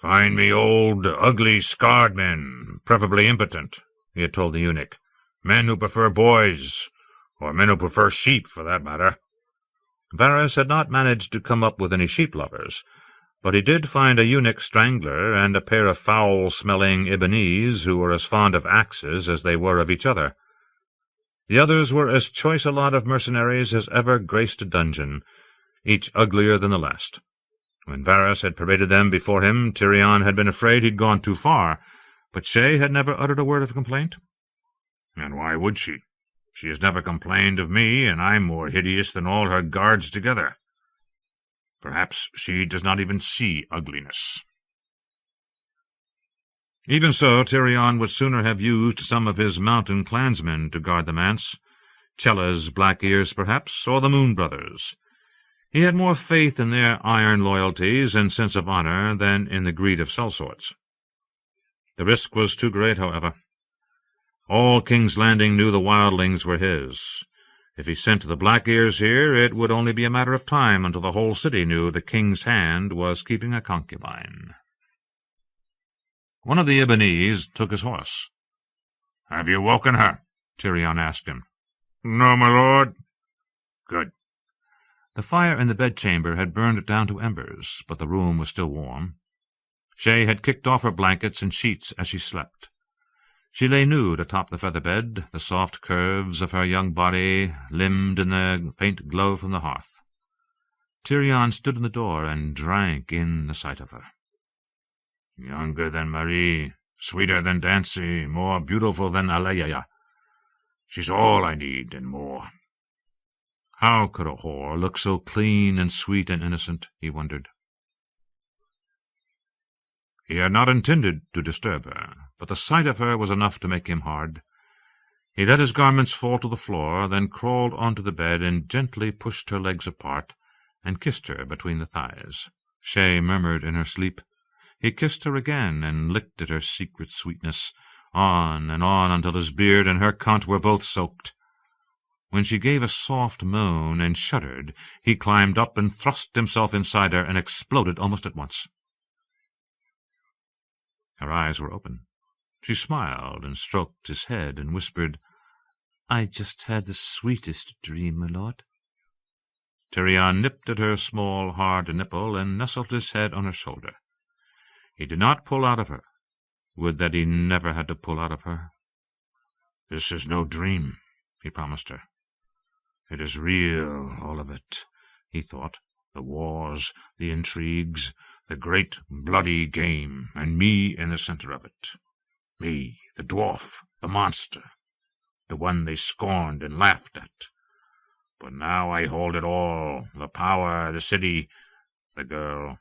Find me old, ugly, scarred men, preferably impotent, he had told the eunuch. Men who prefer boys, or men who prefer sheep, for that matter. Varys had not managed to come up with any sheep-lovers, but he did find a eunuch strangler and a pair of foul-smelling Ibonese who were as fond of axes as they were of each other. The others were as choice a lot of mercenaries as ever graced a dungeon, each uglier than the last. When Varys had paraded them before him, Tyrion had been afraid he'd gone too far, but Shay had never uttered a word of complaint. And why would she? She has never complained of me, and I'm more hideous than all her guards together. Perhaps she does not even see ugliness. Even so, Tyrion would sooner have used some of his mountain clansmen to guard the manse, Chella's Black Ears, perhaps, or the Moon Brothers. He had more faith in their iron loyalties and sense of honor than in the greed of sellswords. The risk was too great, however. All King's Landing knew the wildlings were his. If he sent the Black Ears here, it would only be a matter of time until the whole city knew the king's hand was keeping a concubine. One of the Ibonese took his horse. "Have you woken her?" Tyrion asked him. "No, my lord." "Good." The fire in the bedchamber had burned down to embers, but the room was still warm. Shay had kicked off her blankets and sheets as she slept. She lay nude atop the feather bed, the soft curves of her young body limned in the faint glow from the hearth. Tyrion stood in the door and drank in the sight of her. Younger than Marie, sweeter than Dancy, more beautiful than Arya. She's all I need and more. How could a whore look so clean and sweet and innocent, he wondered. He had not intended to disturb her, but the sight of her was enough to make him hard. He let his garments fall to the floor, then crawled onto the bed and gently pushed her legs apart and kissed her between the thighs. Shay murmured in her sleep. He kissed her again and licked at her secret sweetness, on until his beard and her cunt were both soaked. When she gave a soft moan and shuddered, he climbed up and thrust himself inside her and exploded almost at once. Her eyes were open. She smiled and stroked his head and whispered, "I just had the sweetest dream, my lord." Tyrion nipped at her small, hard nipple and nestled his head on her shoulder. He did not pull out of her. Would that he never had to pull out of her. "This is no dream," he promised her. "It is real, all of it," he thought. "The wars, the intrigues, the great bloody game, and me in the center of it. Me, the dwarf, the monster, the one they scorned and laughed at. But now I hold it all, the power, the city, the girl.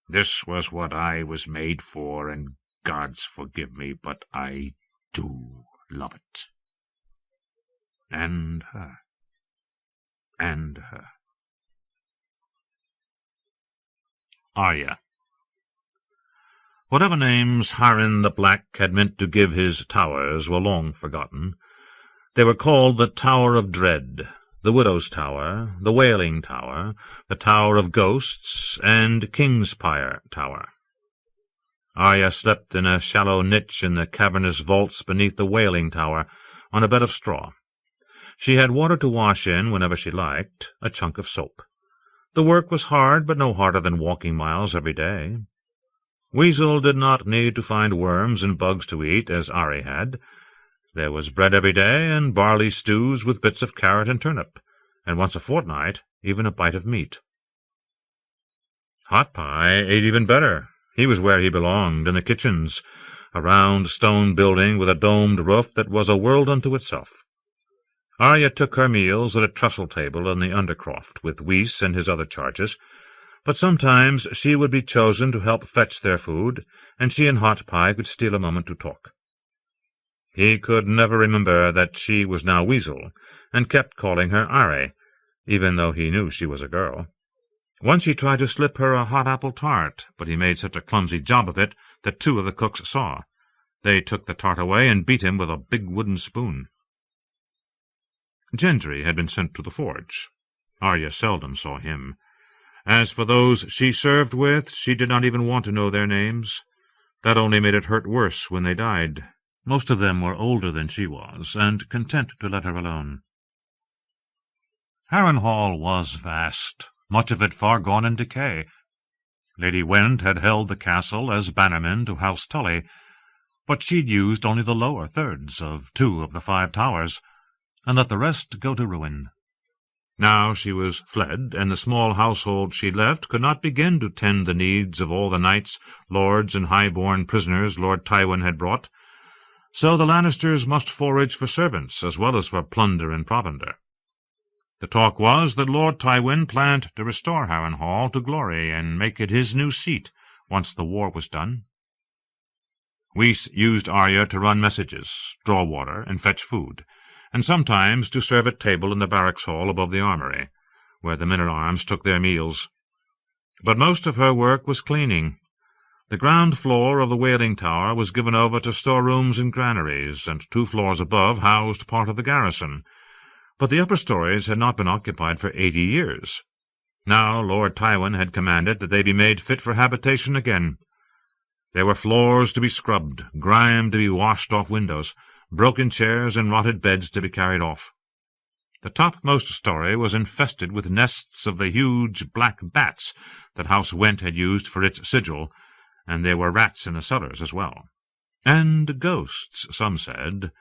This was what I was made for, and gods forgive me, but I do love it. And her. And her." Arya. Whatever names Harren the Black had meant to give his towers were long forgotten. They were called the Tower of Dread, the Widow's Tower, the Wailing Tower, the Tower of Ghosts, and Kingspire Tower. Arya slept in a shallow niche in the cavernous vaults beneath the Wailing Tower, on a bed of straw. She had water to wash in whenever she liked, a chunk of soap. The work was hard, but no harder than walking miles every day. Weasel did not need to find worms and bugs to eat, as Arya had. There was bread every day, and barley stews with bits of carrot and turnip, and once a fortnight even a bite of meat. Hot Pie ate even better. He was where he belonged, in the kitchens, a round stone building with a domed roof that was a world unto itself. Arya took her meals at a trestle table in the undercroft, with Whis and his other charges, But sometimes she would be chosen to help fetch their food, and she and Hot Pie could steal a moment to talk. He could never remember that she was now Weasel, and kept calling her Arya, even though he knew she was a girl. Once he tried to slip her a hot apple tart, but he made such a clumsy job of it that 2 of the cooks saw. They took the tart away and beat him with a big wooden spoon. Gendry had been sent to the forge. Arya seldom saw him. As for those she served with, she did not even want to know their names. That only made it hurt worse when they died. Most of them were older than she was, and content to let her alone. Harrenhal was vast, much of it far gone in decay. Lady Wend had held the castle as bannerman to House Tully, but she'd used only the lower thirds of 2 of the 5 towers, and let the rest go to ruin. Now she was fled, and the small household she left could not begin to tend the needs of all the knights, lords, and high-born prisoners Lord Tywin had brought. So the Lannisters must forage for servants, as well as for plunder and provender. The talk was that Lord Tywin planned to restore Harrenhal to glory and make it his new seat once the war was done. Wyse used Arya to run messages, draw water, and fetch food, and sometimes to serve at table in the barracks hall above the armory, where the men-at-arms took their meals. But most of her work was cleaning. The ground floor of the Wailing Tower was given over to storerooms and granaries, and 2 floors above housed part of the garrison. But the upper stories had not been occupied for 80 years. Now Lord Tywin had commanded that they be made fit for habitation again. There were floors to be scrubbed, grime to be washed off windows, broken chairs and rotted beds to be carried off. The topmost story was infested with nests of the huge black bats that House Went had used for its sigil, and there were rats in the cellars as well. And ghosts, some said,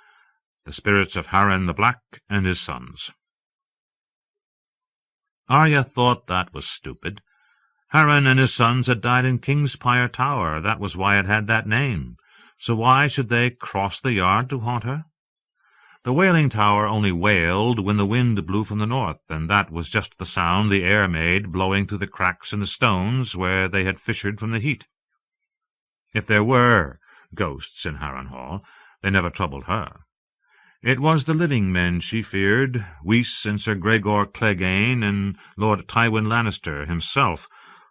the spirits of Harren the Black and his sons. Arya thought that was stupid. Harren and his sons had died in Kingspire Tower. That was why it had that name. So why should they cross the yard to haunt her? The Wailing Tower only wailed when the wind blew from the north, and that was just the sound the air made blowing through the cracks in the stones where they had fissured from the heat. If there were ghosts in Harrenhal, they never troubled her. It was the living men she feared, Wyse and Sir Gregor Clegane and Lord Tywin Lannister himself,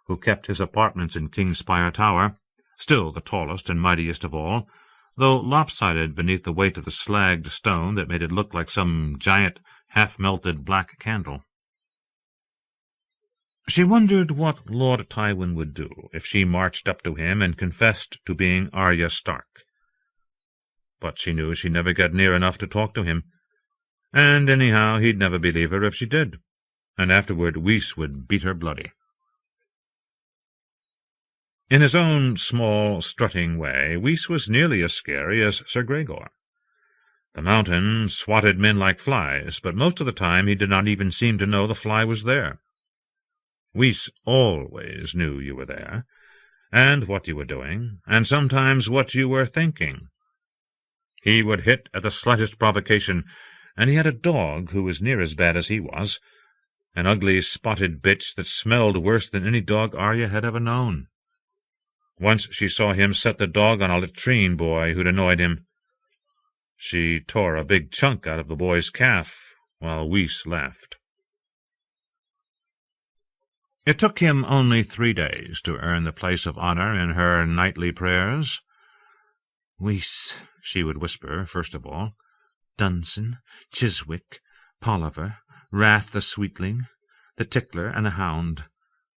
who kept his apartments in Kingspire Tower, still the tallest and mightiest of all, though lopsided beneath the weight of the slagged stone that made it look like some giant, half-melted black candle. She wondered what Lord Tywin would do if she marched up to him and confessed to being Arya Stark. But she knew she'd never get near enough to talk to him, and anyhow he'd never believe her if she did, and afterward Wyse would beat her bloody. In his own small, strutting way, Wyse was nearly as scary as Sir Gregor. The Mountain swatted men like flies, but most of the time he did not even seem to know the fly was there. Wyse always knew you were there, and what you were doing, and sometimes what you were thinking. He would hit at the slightest provocation, and he had a dog who was near as bad as he was, an ugly spotted bitch that smelled worse than any dog Arya had ever known. Once she saw him set the dog on a latrine boy who'd annoyed him. She tore a big chunk out of the boy's calf, while Wyse laughed. It took him only 3 days to earn the place of honor in her nightly prayers. "Wyse," she would whisper first of all, "Dunsin, Chiswick, Polliver, Wrath the Sweetling, the Tickler and the Hound,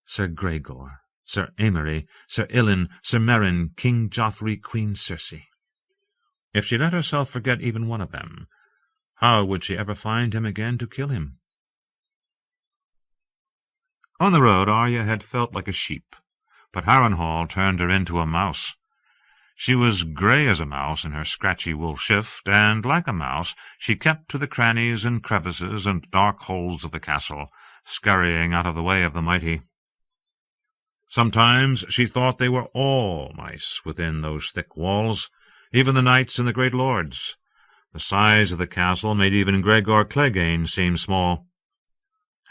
Sir Gregor, Sir Amory, Sir Ilyn, Sir Meryn, King Joffrey, Queen Cersei." If she let herself forget even one of them, how would she ever find him again to kill him? On the road Arya had felt like a sheep, but Harrenhal turned her into a mouse. She was grey as a mouse in her scratchy wool shift, and, like a mouse, she kept to the crannies and crevices and dark holes of the castle, scurrying out of the way of the mighty. Sometimes she thought they were all mice within those thick walls, even the knights and the great lords. The size of the castle made even Gregor Clegane seem small.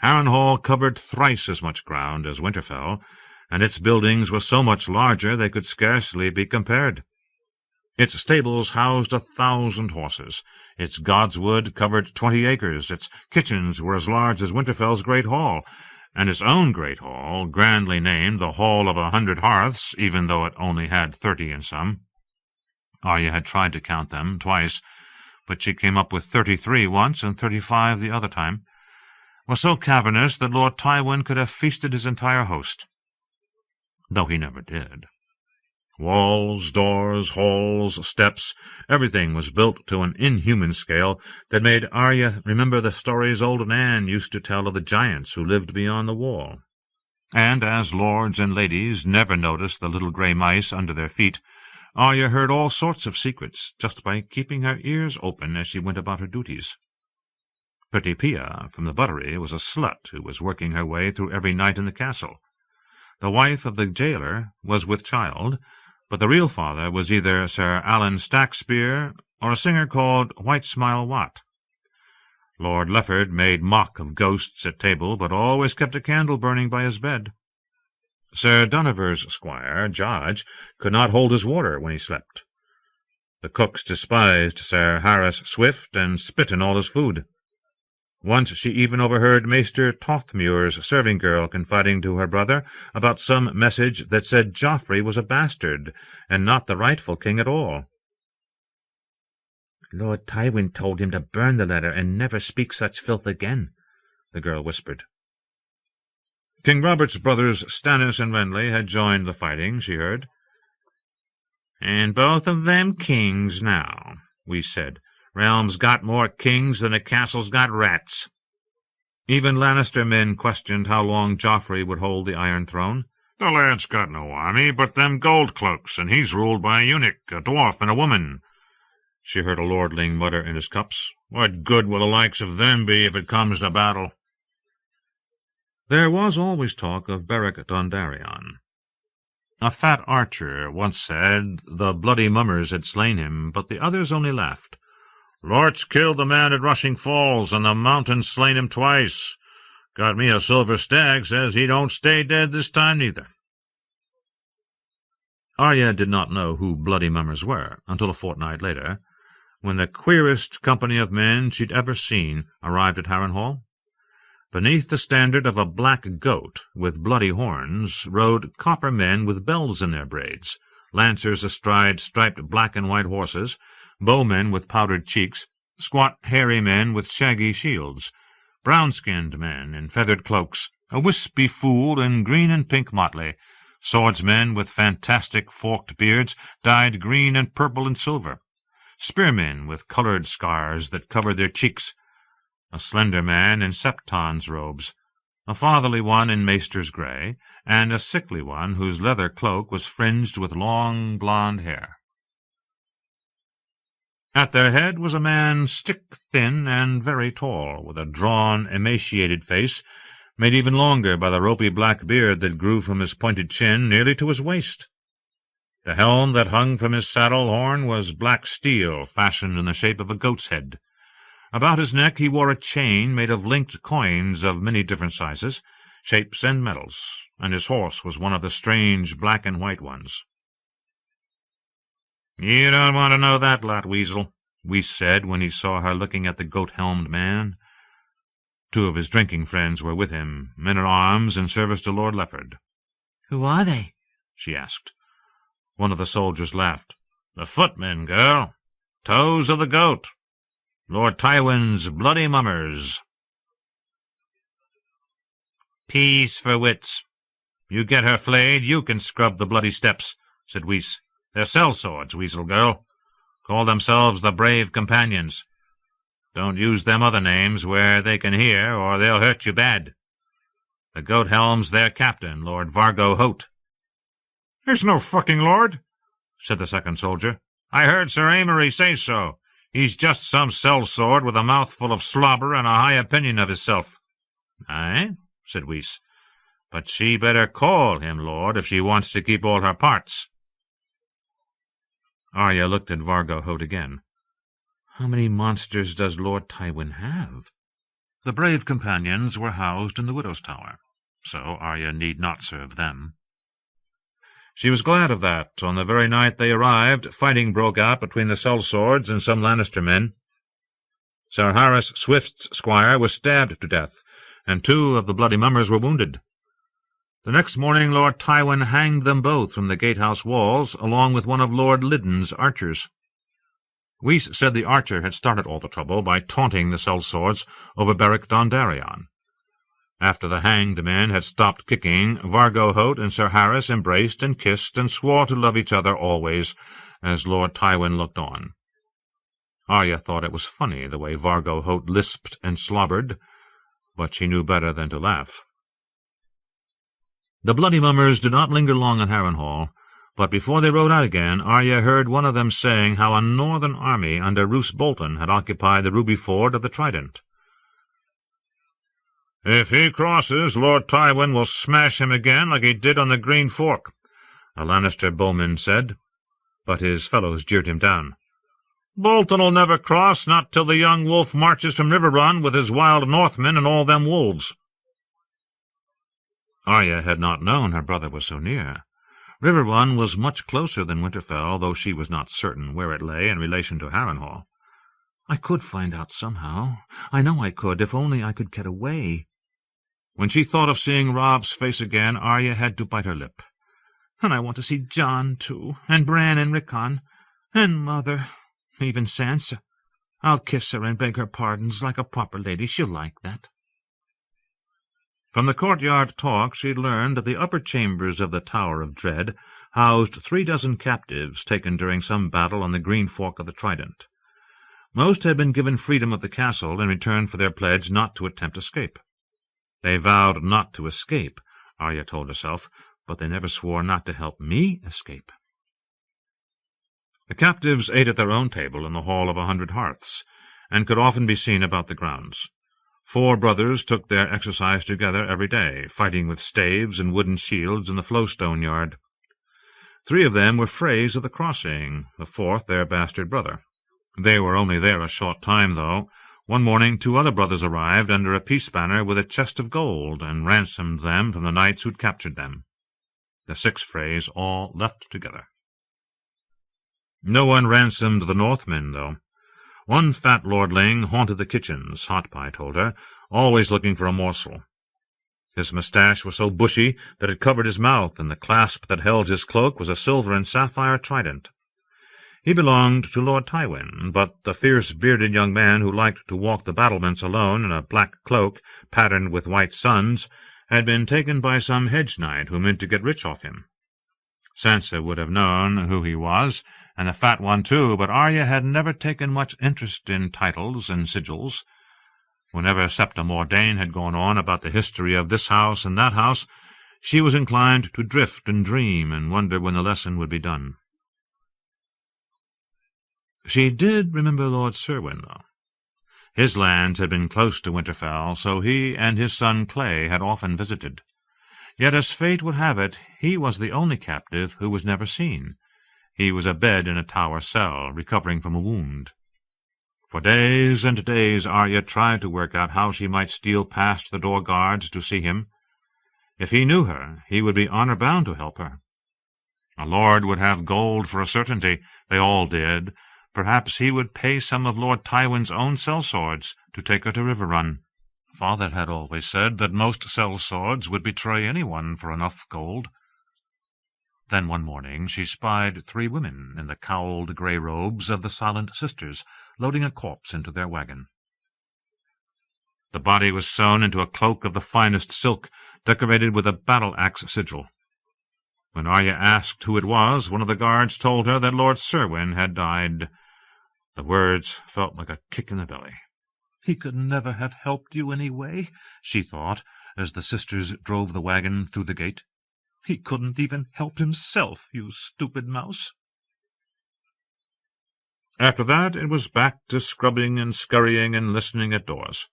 Harrenhal covered thrice as much ground as Winterfell, and its buildings were so much larger they could scarcely be compared. Its stables housed 1,000 horses. Its godswood covered 20 acres. Its kitchens were as large as Winterfell's great hall, and its own great hall, grandly named the Hall of 100 Hearths, even though it only had 30 in some. Arya had tried to count them twice, but she came up with 33 once and 35 the other time, was so cavernous that Lord Tywin could have feasted his entire host, though he never did. Walls, doors, halls, steps, everything was built to an inhuman scale that made Arya remember the stories old Nan used to tell of the giants who lived beyond the wall. And as lords and ladies never noticed the little grey mice under their feet, Arya heard all sorts of secrets just by keeping her ears open as she went about her duties. Pretty Pia from the buttery was a slut who was working her way through every night in the castle. The wife of the jailer was with child, but the real father was either Sir Alan Stackspear or a singer called White Smile Watt. Lord Lefford made mock of ghosts at table, but always kept a candle burning by his bed. Sir Donover's squire, Judge, could not hold his water when he slept. The cooks despised Sir Harris Swift and spit in all his food. Once she even overheard Maester Tothmuir's serving-girl confiding to her brother about some message that said Joffrey was a bastard, and not the rightful king at all. "Lord Tywin told him to burn the letter and never speak such filth again," the girl whispered. King Robert's brothers Stannis and Renly had joined the fighting, she heard. "And both of them kings now," we said. "Realm's got more kings than a castle's got rats." Even Lannister men questioned how long Joffrey would hold the Iron Throne. "The lad's got no army but them gold cloaks, and he's ruled by a eunuch, a dwarf, and a woman," she heard a lordling mutter in his cups. "What good will the likes of them be if it comes to battle?" There was always talk of Beric Dondarrion. A fat archer once said the bloody mummers had slain him, but the others only laughed. "Lort's killed the man at Rushing Falls, and the mountain's slain him twice. Got me a silver stag, says he don't stay dead this time neither." Arya did not know who bloody mummers were until a fortnight later, when the queerest company of men she'd ever seen arrived at Harrenhal. Beneath the standard of a black goat with bloody horns rode copper men with bells in their braids, lancers astride striped black and white horses, bowmen with powdered cheeks, squat hairy men with shaggy shields, brown-skinned men in feathered cloaks, a wispy fool in green and pink motley, swordsmen with fantastic forked beards dyed green and purple and silver, spearmen with coloured scars that covered their cheeks, a slender man in septon's robes, a fatherly one in maester's grey, and a sickly one whose leather cloak was fringed with long blonde hair. At their head was a man stick-thin and very tall, with a drawn, emaciated face, made even longer by the ropey black beard that grew from his pointed chin nearly to his waist. The helm that hung from his saddle-horn was black steel, fashioned in the shape of a goat's head. About his neck he wore a chain made of linked coins of many different sizes, shapes, and metals, and his horse was one of the strange black and white ones. "You don't want to know that lot, Weasel," Weiss said when he saw her looking at the goat-helmed man. Two of his drinking friends were with him, men-at-arms in service to Lord Lefford. "Who are they?" she asked. One of the soldiers laughed. "The footmen, girl. Toes of the goat. Lord Tywin's bloody mummers." "Peace for wits. You get her flayed, you can scrub the bloody steps," said Weiss. "They're sellswords, Weasel girl. Call themselves the Brave Companions. Don't use them other names where they can hear, or they'll hurt you bad. The goat-helm's their captain, Lord Vargo Hoat." "There's no fucking lord," said the second soldier. "I heard Sir Amory say so. He's just some sellsword with a mouthful of slobber and a high opinion of hisself." "Aye," said Weiss, "but she better call him lord if she wants to keep all her parts." Arya looked at Vargo Hoat again. "How many monsters does Lord Tywin have?" The brave companions were housed in the widow's tower, so Arya need not serve them. She was glad of that. On the very night they arrived, fighting broke out between the sellswords and some Lannister men. Sir Harris Swift's squire was stabbed to death, and 2 of the bloody mummers were wounded. The next morning Lord Tywin hanged them both from the gatehouse walls, along with one of Lord Liddon's archers. Wyse said the archer had started all the trouble by taunting the sellswords over Beric Dondarrion. After the hanged men had stopped kicking, Vargo Hoat and Sir Harris embraced and kissed and swore to love each other always, as Lord Tywin looked on. Arya thought it was funny the way Vargo Hoat lisped and slobbered, but she knew better than to laugh. The bloody mummers did not linger long in Harrenhal, but before they rode out again, Arya heard one of them saying how a northern army under Roose Bolton had occupied the Ruby Ford of the Trident. "If he crosses, Lord Tywin will smash him again like he did on the Green Fork," a Lannister bowman said, but his fellows jeered him down. "Bolton'll never cross, not till the young wolf marches from Riverrun with his wild Northmen and all them wolves." Arya had not known her brother was so near. Riverrun was much closer than Winterfell, though she was not certain where it lay in relation to Harrenhal. "I could find out somehow. I know I could, if only I could get away." When she thought of seeing Robb's face again, Arya had to bite her lip. "And I want to see Jon, too, and Bran and Rickon, and Mother, even Sansa. I'll kiss her and beg her pardons like a proper lady. She'll like that." From the courtyard talk she had learned that the upper chambers of the Tower of Dread housed 36 captives taken during some battle on the Green Fork of the Trident. Most had been given freedom of the castle in return for their pledge not to attempt escape. They vowed not to escape, Arya told herself, but they never swore not to help me escape. The captives ate at their own table in the Hall of 100 Hearths, and could often be seen about the grounds. 4 brothers took their exercise together every day, fighting with staves and wooden shields in the flowstone yard. 3 of them were Freys of the Crossing, the 4th their bastard brother. They were only there a short time, though. One morning 2 other brothers arrived under a peace banner with a chest of gold, and ransomed them from the knights who'd captured them. The 6 Freys all left together. No one ransomed the Northmen, though. One fat lordling haunted the kitchens, Hot Pie told her, always looking for a morsel. His moustache was so bushy that it covered his mouth, and the clasp that held his cloak was a silver and sapphire trident. He belonged to Lord Tywin, but the fierce bearded young man who liked to walk the battlements alone in a black cloak patterned with white suns had been taken by some hedge knight who meant to get rich off him. Sansa would have known who he was, and a fat one too, but Arya had never taken much interest in titles and sigils. Whenever Septa Mordane had gone on about the history of this house and that house, she was inclined to drift and dream and wonder when the lesson would be done. She did remember Lord Cerwyn, though. His lands had been close to Winterfell, so he and his son Clay had often visited. Yet, as fate would have it, he was the only captive who was never seen. He was abed in a tower cell, recovering from a wound. For days and days Arya tried to work out how she might steal past the door guards to see him. If he knew her, he would be honor-bound to help her. A lord would have gold for a certainty. They all did. Perhaps he would pay some of Lord Tywin's own sellswords to take her to Riverrun. Father had always said that most sellswords would betray anyone for enough gold. Then one morning she spied 3 women in the cowled grey robes of the Silent Sisters, loading a corpse into their wagon. The body was sewn into a cloak of the finest silk, decorated with a battle-axe sigil. When Arya asked who it was, one of the guards told her that Lord Cerwyn had died. The words felt like a kick in the belly. "He could never have helped you anyway," she thought, as the sisters drove the wagon through the gate. "He couldn't even help himself, you stupid mouse." After that it was back to scrubbing and scurrying and listening at doors.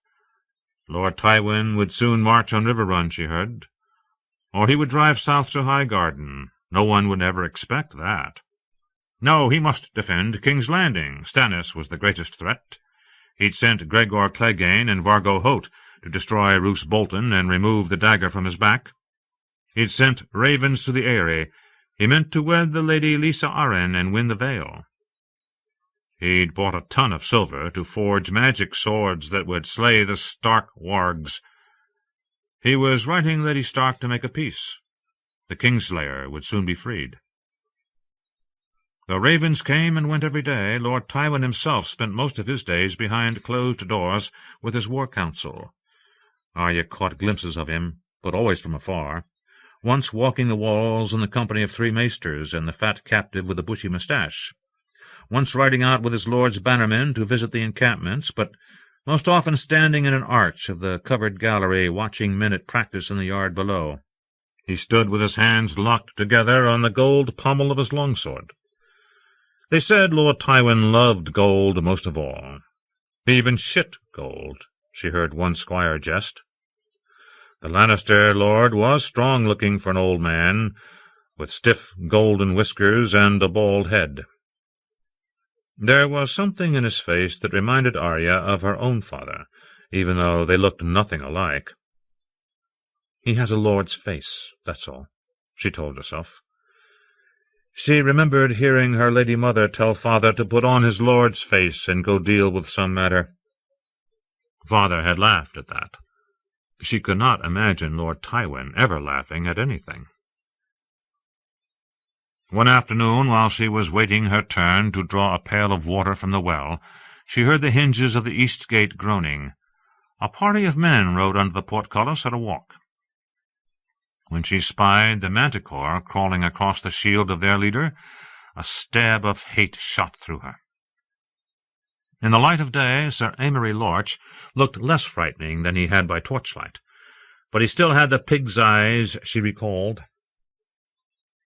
Lord Tywin would soon march on Riverrun, she heard. Or he would drive south to Highgarden. No one would ever expect that. No, he must defend King's Landing. Stannis was the greatest threat. He'd sent Gregor Clegane and Vargo Hoat to destroy Roose Bolton and remove the dagger from his back. He'd sent ravens to the Eyrie. He meant to wed the Lady Lisa Arryn and win the Vale. He'd bought a ton of silver to forge magic swords that would slay the Stark wargs. He was writing Lady Stark to make a peace. The Kingslayer would soon be freed. Though ravens came and went every day, Lord Tywin himself spent most of his days behind closed doors with his war council. Arya caught glimpses of him, but always from afar, once walking the walls in the company of 3 maesters and the fat captive with the bushy moustache, once riding out with his lord's bannermen to visit the encampments, but most often standing in an arch of the covered gallery watching men at practice in the yard below. He stood with his hands locked together on the gold pommel of his longsword. They said Lord Tywin loved gold most of all. He even shit gold, she heard one squire jest. The Lannister lord was strong-looking for an old man, with stiff golden whiskers and a bald head. There was something in his face that reminded Arya of her own father, even though they looked nothing alike. He has a lord's face, that's all, she told herself. She remembered hearing her lady mother tell father to put on his lord's face and go deal with some matter. Father had laughed at that. She could not imagine Lord Tywin ever laughing at anything. One afternoon, while she was waiting her turn to draw a pail of water from the well, she heard the hinges of the east gate groaning. A party of men rode under the portcullis at a walk. When she spied the Manticore crawling across the shield of their leader, a stab of hate shot through her. In the light of day, Sir Amory Lorch looked less frightening than he had by torchlight, but he still had the pig's eyes she recalled.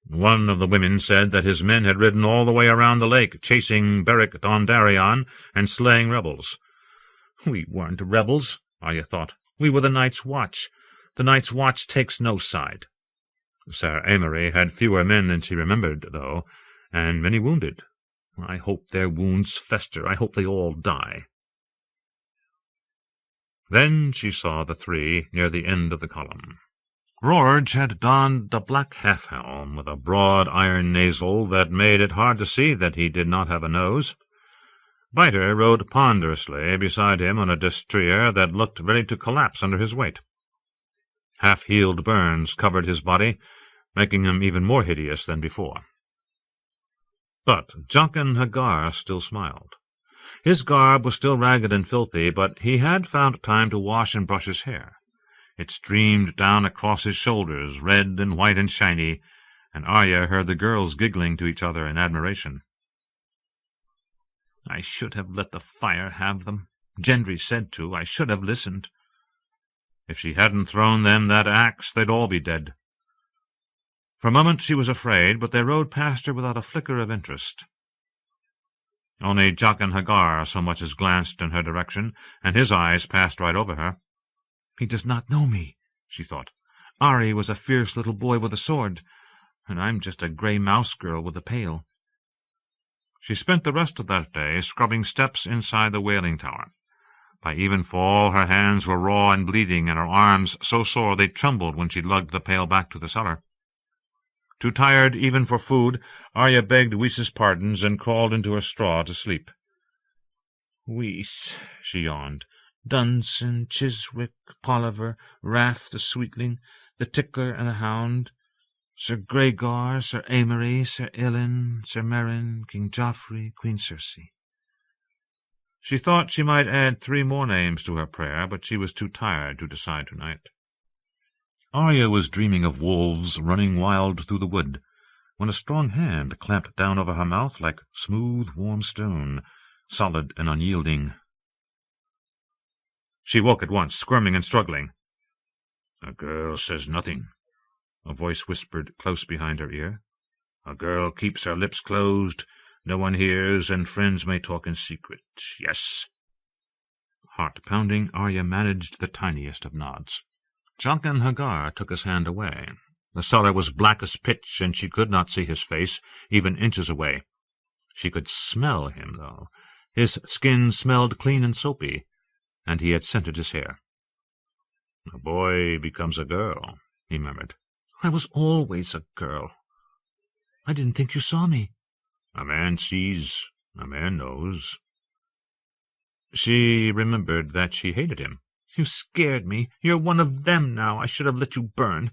One of the women said that his men had ridden all the way around the lake, chasing Beric Dondarrion and slaying rebels. We weren't rebels, Arya thought. We were the Night's Watch. The Night's Watch takes no side. Sir Amory had fewer men than she remembered, though, and many wounded. I hope their wounds fester. I hope they all die. Then she saw the 3 near the end of the column. Rorge had donned a black half-helm with a broad iron nasal that made it hard to see that he did not have a nose. Biter rode ponderously beside him on a destrier that looked ready to collapse under his weight. Half-healed burns covered his body, making him even more hideous than before. But Jaqen H'ghar still smiled. His garb was still ragged and filthy, but he had found time to wash and brush his hair. It streamed down across his shoulders, red and white and shiny, and Arya heard the girls giggling to each other in admiration. I should have let the fire have them. Gendry said to. I should have listened. If she hadn't thrown them that axe, they'd all be dead. For a moment she was afraid, but they rode past her without a flicker of interest. Only Jaqen H'ghar so much as glanced in her direction, and his eyes passed right over her. He does not know me, she thought. Ari was a fierce little boy with a sword, and I'm just a grey mouse girl with a pail. She spent the rest of that day scrubbing steps inside the whaling tower. By evenfall her hands were raw and bleeding, and her arms so sore they trembled when she lugged the pail back to the cellar. Too tired even for food, Arya begged Wys's pardons and crawled into her straw to sleep. Wys, she yawned. Dunson, Chiswick, Polliver, Raff the Sweetling, the Tickler and the Hound, Sir Gregor, Sir Amory, Sir Ilyn, Sir Meryn, King Joffrey, Queen Cersei. She thought she might add 3 more names to her prayer, but she was too tired to decide tonight. Arya was dreaming of wolves running wild through the wood, when a strong hand clamped down over her mouth like smooth, warm stone, solid and unyielding. She woke at once, squirming and struggling. A girl says nothing, a voice whispered close behind her ear. A girl keeps her lips closed, no one hears, and friends may talk in secret. Yes. Heart-pounding, Arya managed the tiniest of nods. Jaqen H'ghar took his hand away. The cellar was black as pitch, and she could not see his face, even inches away. She could smell him, though. His skin smelled clean and soapy, and he had scented his hair. "A boy becomes a girl," he murmured. "I was always a girl. I didn't think you saw me." "A man sees, a man knows." She remembered that she hated him. "You scared me. You're one of them now. I should have let you burn.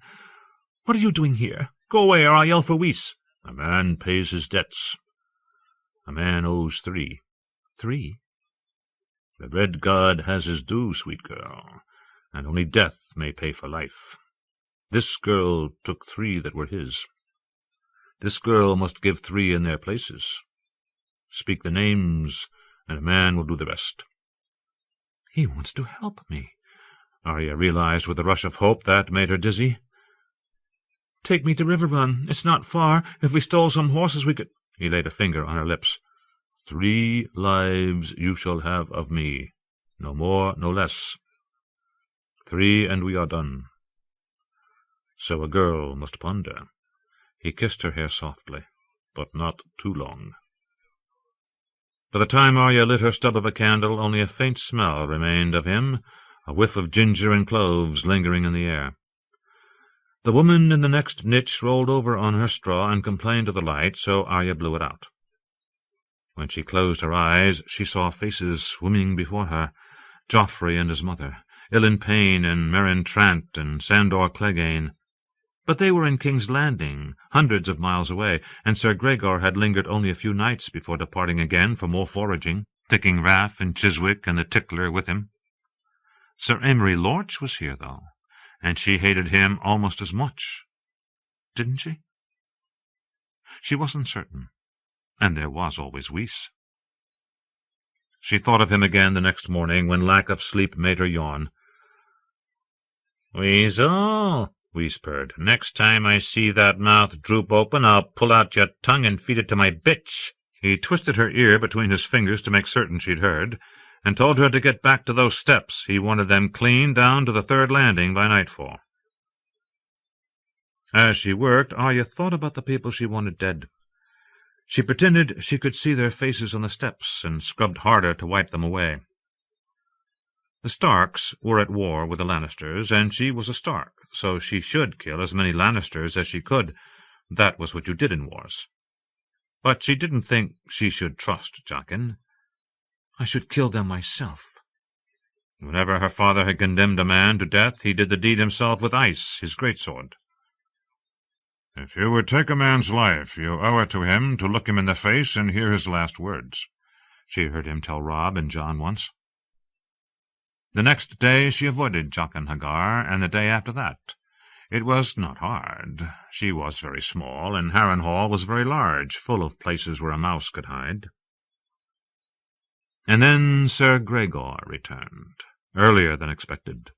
What are you doing here? Go away, or I'll yell for Whis." "A man pays his debts. A man owes 3. 3? The Red God has his due, sweet girl, and only death may pay for life. This girl took 3 that were his. This girl must give 3 in their places. Speak the names, and a man will do the rest." "He wants to help me," Arya realized with a rush of hope that made her dizzy. "Take me to Riverrun. It's not far. If we stole some horses we could—" He laid a finger on her lips. 3 lives you shall have of me, no more, no less. 3, and we are done. So a girl must ponder. He kissed her hair softly, but not too long. By the time Arya lit her stub of a candle, only a faint smell remained of him, a whiff of ginger and cloves lingering in the air. The woman in the next niche rolled over on her straw and complained of the light, so Arya blew it out. When she closed her eyes, she saw faces swimming before her, Joffrey and his mother, Ilyn Payne and Meryn Trant and Sandor Clegane. But they were in King's Landing, hundreds of miles away, and Sir Gregor had lingered only a few nights before departing again for more foraging, taking Raff and Chiswick and the Tickler with him. Sir Amory Lorch was here, though, and she hated him almost as much. Didn't she? She wasn't certain, and there was always Whis. She thought of him again the next morning, when lack of sleep made her yawn. "Weasel," Whis purred, "next time I see that mouth droop open, I'll pull out your tongue and feed it to my bitch." He twisted her ear between his fingers to make certain she'd heard, and told her to get back to those steps. He wanted them clean down to the 3rd landing by nightfall. As she worked, Arya thought about the people she wanted dead. She pretended she could see their faces on the steps, and scrubbed harder to wipe them away. The Starks were at war with the Lannisters, and she was a Stark, so she should kill as many Lannisters as she could. That was what you did in wars. But she didn't think she should trust Jaqen. "I should kill them myself." Whenever her father had condemned a man to death, he did the deed himself with ice, his greatsword. "If you would take a man's life, you owe it to him to look him in the face and hear his last words," she heard him tell Robb and John once. The next day she avoided Jaqen H'ghar, and the day after that. It was not hard. She was very small, and Harrenhal was very large, full of places where a mouse could hide. And then Sir Gregor returned, earlier than expected,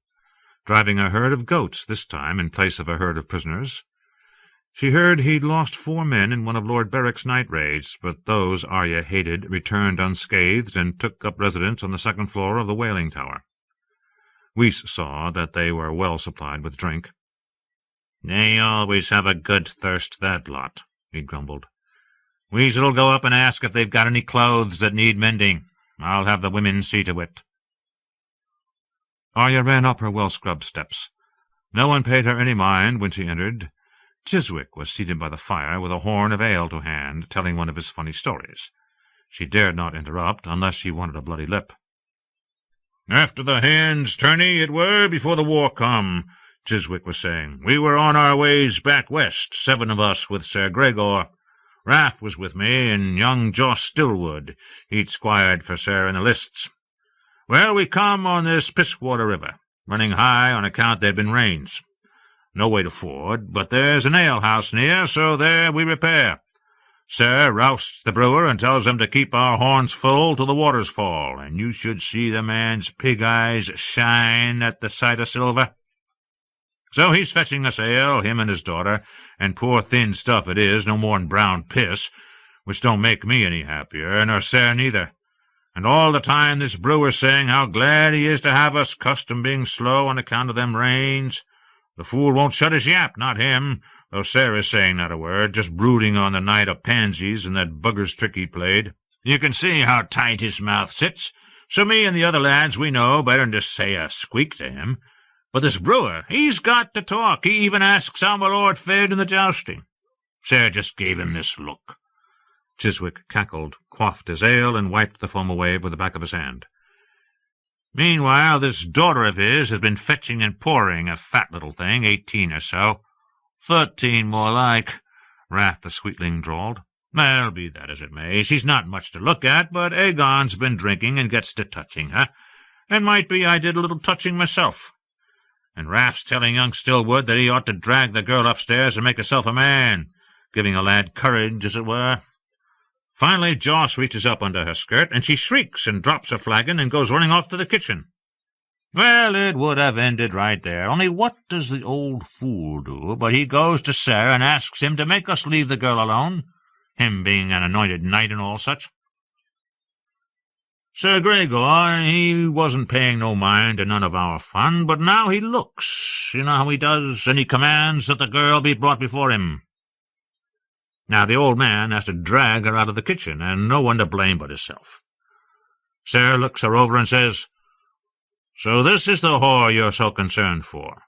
driving a herd of goats this time in place of a herd of prisoners. She heard he'd lost 4 men in one of Lord Berwick's night raids, but those Arya hated returned unscathed and took up residence on the 2nd floor of the Whaling Tower. Whis saw that they were well supplied with drink. "They always have a good thirst, that lot," he grumbled. "Weasel'll go up and ask if they've got any clothes that need mending. I'll have the women see to it." Arya ran up her well-scrubbed steps. No one paid her any mind when she entered. Chiswick was seated by the fire with a horn of ale to hand, telling one of his funny stories. She dared not interrupt unless she wanted a bloody lip. "After the hand's tourney it were before the war come," Chiswick was saying. "We were on our ways back west, 7 of us with Sir Gregor. Raff was with me, and young Joss Stillwood. He'd squired for Sir in the lists. Well, we come on this Pisswater River, running high on account there'd been rains. No way to ford, but there's an ale-house near, so there we repair. Sir rousts the brewer and tells him to keep our horns full till the waters fall, and you should see the man's pig eyes shine at the sight of silver. So he's fetching us ale, him and his daughter, and poor thin stuff it is, no more'n brown piss, which don't make me any happier, nor Sir neither. And all the time this brewer's saying how glad he is to have us, custom being slow on account of them rains. The fool won't shut his yap, not him, though Sir is saying not a word, just brooding on the night of pansies and that bugger's trick he played. You can see how tight his mouth sits, so me and the other lads, we know better than to say a squeak to him. But this brewer, he's got to talk. He even asks how my lord fared in the jousting. Sarah just gave him this look." Chiswick cackled, quaffed his ale, and wiped the foam away with the back of his hand. "Meanwhile, this daughter of his has been fetching and pouring, a fat little thing, 18 or so. 13 more like," Raff the sweetling drawled. "Well, be that as it may, she's not much to look at, but Aegon's been drinking and gets to touching her, and might be I did a little touching myself. And Raff's telling young Stillwood that he ought to drag the girl upstairs and make herself a man, giving a lad courage, as it were. Finally, Joss reaches up under her skirt, and she shrieks and drops her flagon and goes running off to the kitchen. Well, it would have ended right there, only what does the old fool do but he goes to Sir and asks him to make us leave the girl alone, him being an anointed knight and all such. Sir Gregor, he wasn't paying no mind to none of our fun, but now he looks, you know how he does, and he commands that the girl be brought before him. Now the old man has to drag her out of the kitchen, and no one to blame but himself. Sir looks her over and says, 'So this is the whore you're so concerned for?'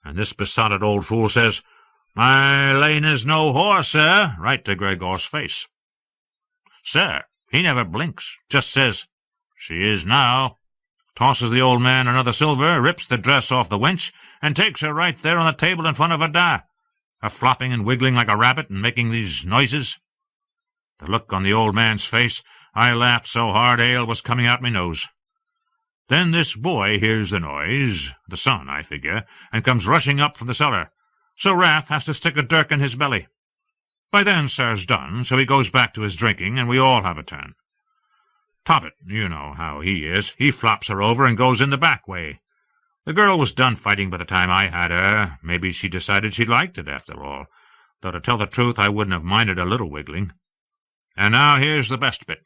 And this besotted old fool says, 'My Lena's no whore, sir,' right to Gregor's face. Sir, he never blinks, just says, 'She is now,' tosses the old man another silver, rips the dress off the wench, and takes her right there on the table in front of her da, a flopping and wiggling like a rabbit and making these noises. The look on the old man's face, I laughed so hard ale was coming out me nose. Then this boy hears the noise, the son, I figure, and comes rushing up from the cellar, so Raff has to stick a dirk in his belly. By then Sir's done, so he goes back to his drinking, and we all have a turn. Toppet, you know how he is. He flops her over and goes in the back way. The girl was done fighting by the time I had her. Maybe she decided she liked it, after all, though to tell the truth I wouldn't have minded a little wiggling. And now here's the best bit.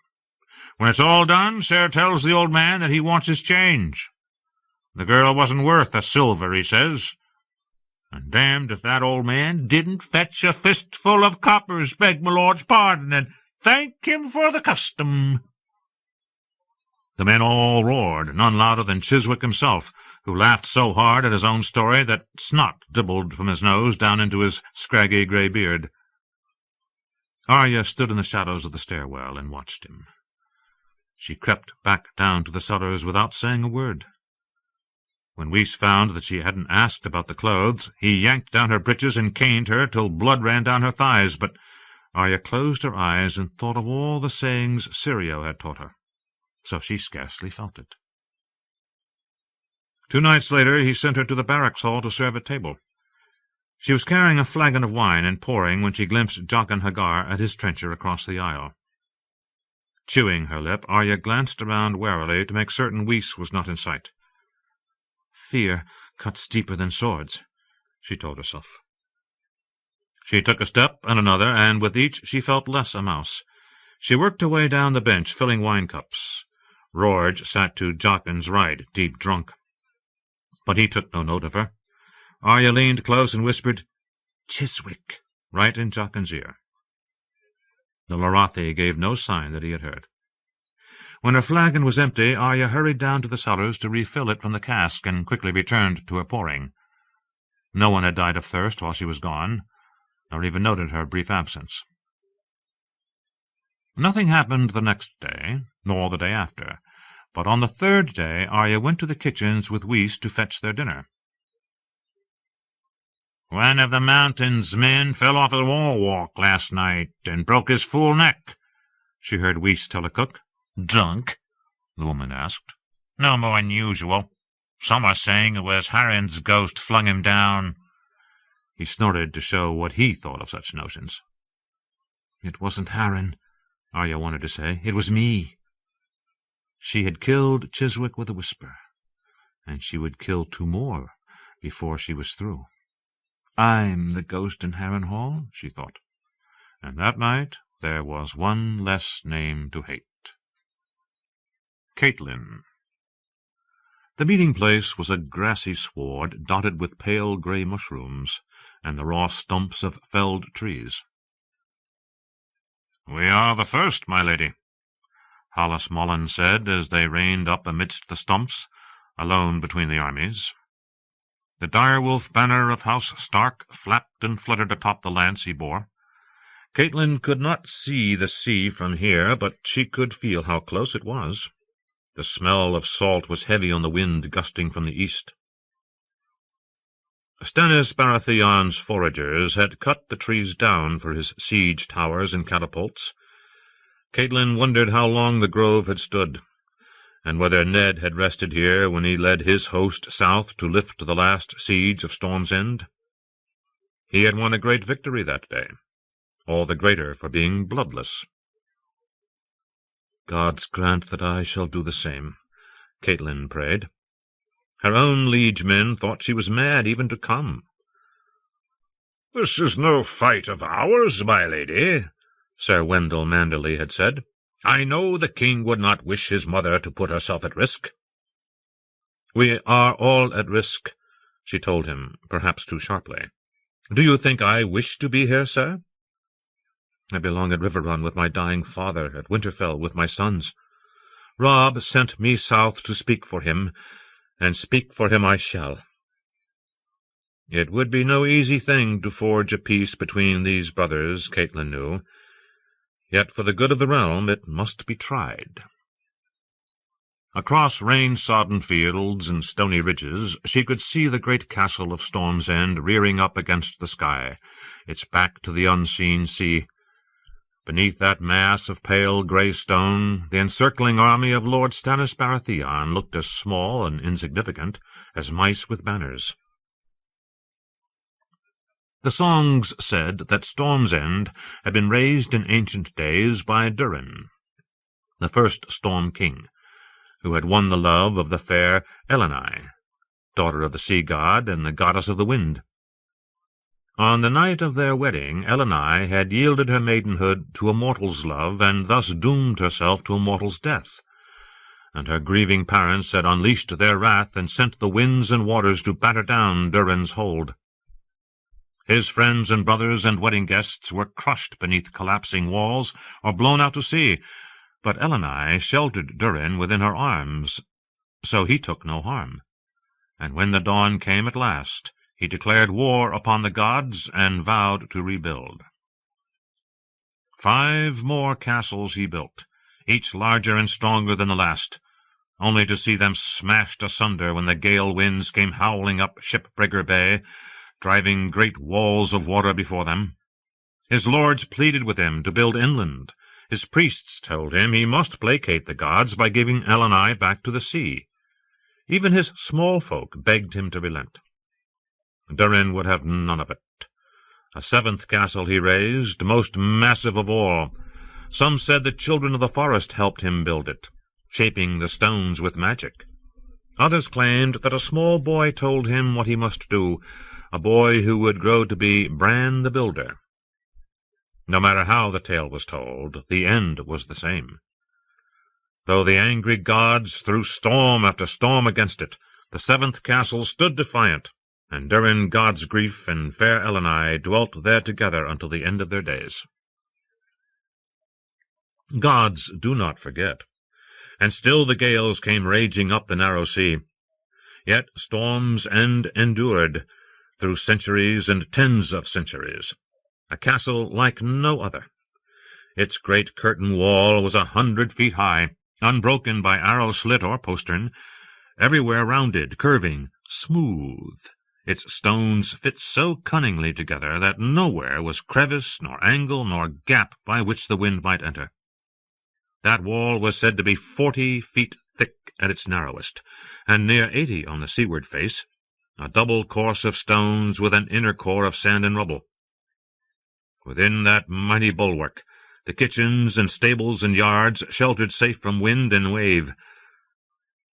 When it's all done, Sir tells the old man that he wants his change. The girl wasn't worth a silver, he says. And damned if that old man didn't fetch a fistful of coppers, beg my lord's pardon, and thank him for the custom. The men all roared, none louder than Chiswick himself, who laughed so hard at his own story that snot dribbled from his nose down into his scraggy grey beard. Arya stood in the shadows of the stairwell and watched him. She crept back down to the cellars without saying a word. When Weiss found that she hadn't asked about the clothes, he yanked down her breeches and caned her till blood ran down her thighs, but Arya closed her eyes and thought of all the sayings Syrio had taught her, so she scarcely felt it. 2 nights later he sent her to the barracks hall to serve at table. She was carrying a flagon of wine and pouring when she glimpsed Jaqen H'ghar at his trencher across the aisle. Chewing her lip, Arya glanced around warily to make certain Weiss was not in sight. Fear cuts deeper than swords, she told herself. She took a step and another, and with each she felt less a mouse. She worked her way down the bench, filling wine-cups. Rorge sat to Jaqen's right, deep drunk. But he took no note of her. Arya leaned close and whispered, "Chiswick," right in Jaqen's ear. The Lorathi gave no sign that he had heard. When her flagon was empty, Arya hurried down to the cellars to refill it from the cask and quickly returned to her pouring. No one had died of thirst while she was gone, nor even noted her brief absence. Nothing happened the next day, nor the day after, but on the 3rd day Arya went to the kitchens with Weiss to fetch their dinner. "One of the mountain's men fell off the wall-walk last night and broke his fool neck," she heard Weiss tell a cook. "Drunk?" the woman asked. "No more than usual. Some are saying it was Harren's ghost flung him down." He snorted to show what he thought of such notions. "It wasn't Harren," Arya wanted to say. "It was me." She had killed Chiswick with a whisper, and she would kill 2 more before she was through. "I'm the ghost in Harrenhal," she thought, and that night there was one less name to hate. Catelyn. The meeting-place was a grassy sward dotted with pale grey mushrooms and the raw stumps of felled trees. "We are the first, my lady," Hallis Mullen said as they reined up amidst the stumps, alone between the armies. The direwolf banner of House Stark flapped and fluttered atop the lance he bore. Catelyn could not see the sea from here, but she could feel how close it was. The smell of salt was heavy on the wind gusting from the east. Stannis Baratheon's foragers had cut the trees down for his siege towers and catapults. Catelyn wondered how long the grove had stood, and whether Ned had rested here when he led his host south to lift the last siege of Storm's End. He had won a great victory that day, all the greater for being bloodless. "Gods grant that I shall do the same," Catelyn prayed. Her own liegemen thought she was mad even to come. "This is no fight of ours, my lady," Sir Wendell Manderly had said. "I know the king would not wish his mother to put herself at risk." "We are all at risk," she told him, perhaps too sharply. "Do you think I wish to be here, sir? I belong at Riverrun with my dying father, at Winterfell with my sons. Robb sent me south to speak for him, and speak for him I shall." It would be no easy thing to forge a peace between these brothers, Catelyn knew. Yet for the good of the realm it must be tried. Across rain-sodden fields and stony ridges she could see the great castle of Storm's End rearing up against the sky, its back to the unseen sea. Beneath that mass of pale grey stone, the encircling army of Lord Stannis Baratheon looked as small and insignificant as mice with banners. The songs said that Storm's End had been raised in ancient days by Durin, the first Storm King, who had won the love of the fair Elenai, daughter of the sea god and the goddess of the wind. On the night of their wedding, Elenai had yielded her maidenhood to a mortal's love, and thus doomed herself to a mortal's death, and her grieving parents had unleashed their wrath and sent the winds and waters to batter down Durin's hold. His friends and brothers and wedding guests were crushed beneath collapsing walls or blown out to sea, but Elenai sheltered Durin within her arms, so he took no harm. And when the dawn came at last, he declared war upon the gods and vowed to rebuild. 5 more castles he built, each larger and stronger than the last, only to see them smashed asunder when the gale winds came howling up Shipbreaker Bay, driving great walls of water before them. His lords pleaded with him to build inland. His priests told him he must placate the gods by giving Elenai back to the sea. Even his small folk begged him to relent. Durin would have none of it. A 7th castle he raised, most massive of all. Some said the children of the forest helped him build it, shaping the stones with magic. Others claimed that a small boy told him what he must do, a boy who would grow to be Bran the Builder. No matter how the tale was told, the end was the same. Though the angry gods threw storm after storm against it, the 7th castle stood defiant, and Durin God's grief and fair Elenai dwelt there together until the end of their days. Gods do not forget, and still the gales came raging up the narrow sea. Yet Storm's End endured, through centuries and tens of centuries, a castle like no other. Its great curtain wall was 100 feet high, unbroken by arrow slit or postern, everywhere rounded, curving, smooth. Its stones fit so cunningly together that nowhere was crevice, nor angle, nor gap by which the wind might enter. That wall was said to be 40 feet thick at its narrowest, and near 80 on the seaward face, a double course of stones with an inner core of sand and rubble. Within that mighty bulwark, the kitchens and stables and yards sheltered safe from wind and wave.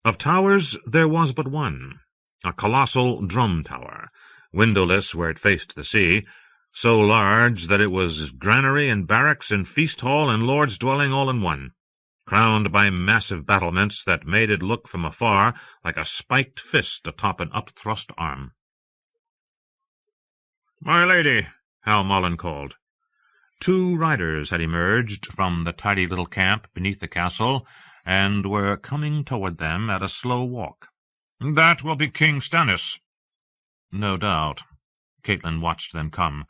Of towers there was but one, a colossal drum tower, windowless where it faced the sea, so large that it was granary and barracks and feast hall and lord's dwelling all in one, crowned by massive battlements that made it look from afar like a spiked fist atop an upthrust arm. "My lady," Hal Mullen called. 2 riders had emerged from the tidy little camp beneath the castle, and were coming toward them at a slow walk. "That will be King Stannis." No doubt. Catelyn watched them come.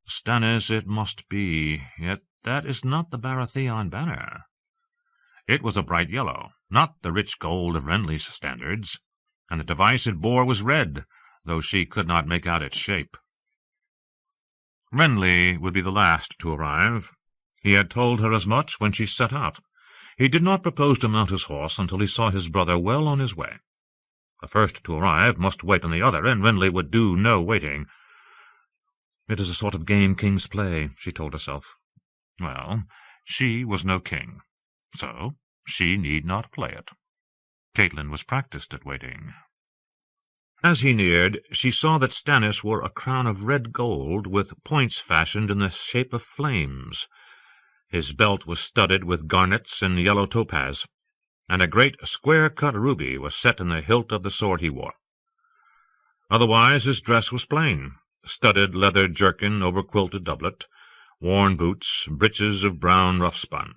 Stannis it must be, yet that is not the Baratheon banner. It was a bright yellow, not the rich gold of Renly's standards, and the device it bore was red, though she could not make out its shape. Renly would be the last to arrive. He had told her as much when she set out. He did not propose to mount his horse until he saw his brother well on his way. The first to arrive must wait on the other, and Renly would do no waiting. It is a sort of game kings play, she told herself. Well, she was no king, so she need not play it. Catelyn was practiced at waiting. As he neared, she saw that Stannis wore a crown of red gold with points fashioned in the shape of flames. His belt was studded with garnets and yellow topaz, and a great square-cut ruby was set in the hilt of the sword he wore. Otherwise his dress was plain, studded leather jerkin over quilted doublet, worn boots, breeches of brown rough-spun.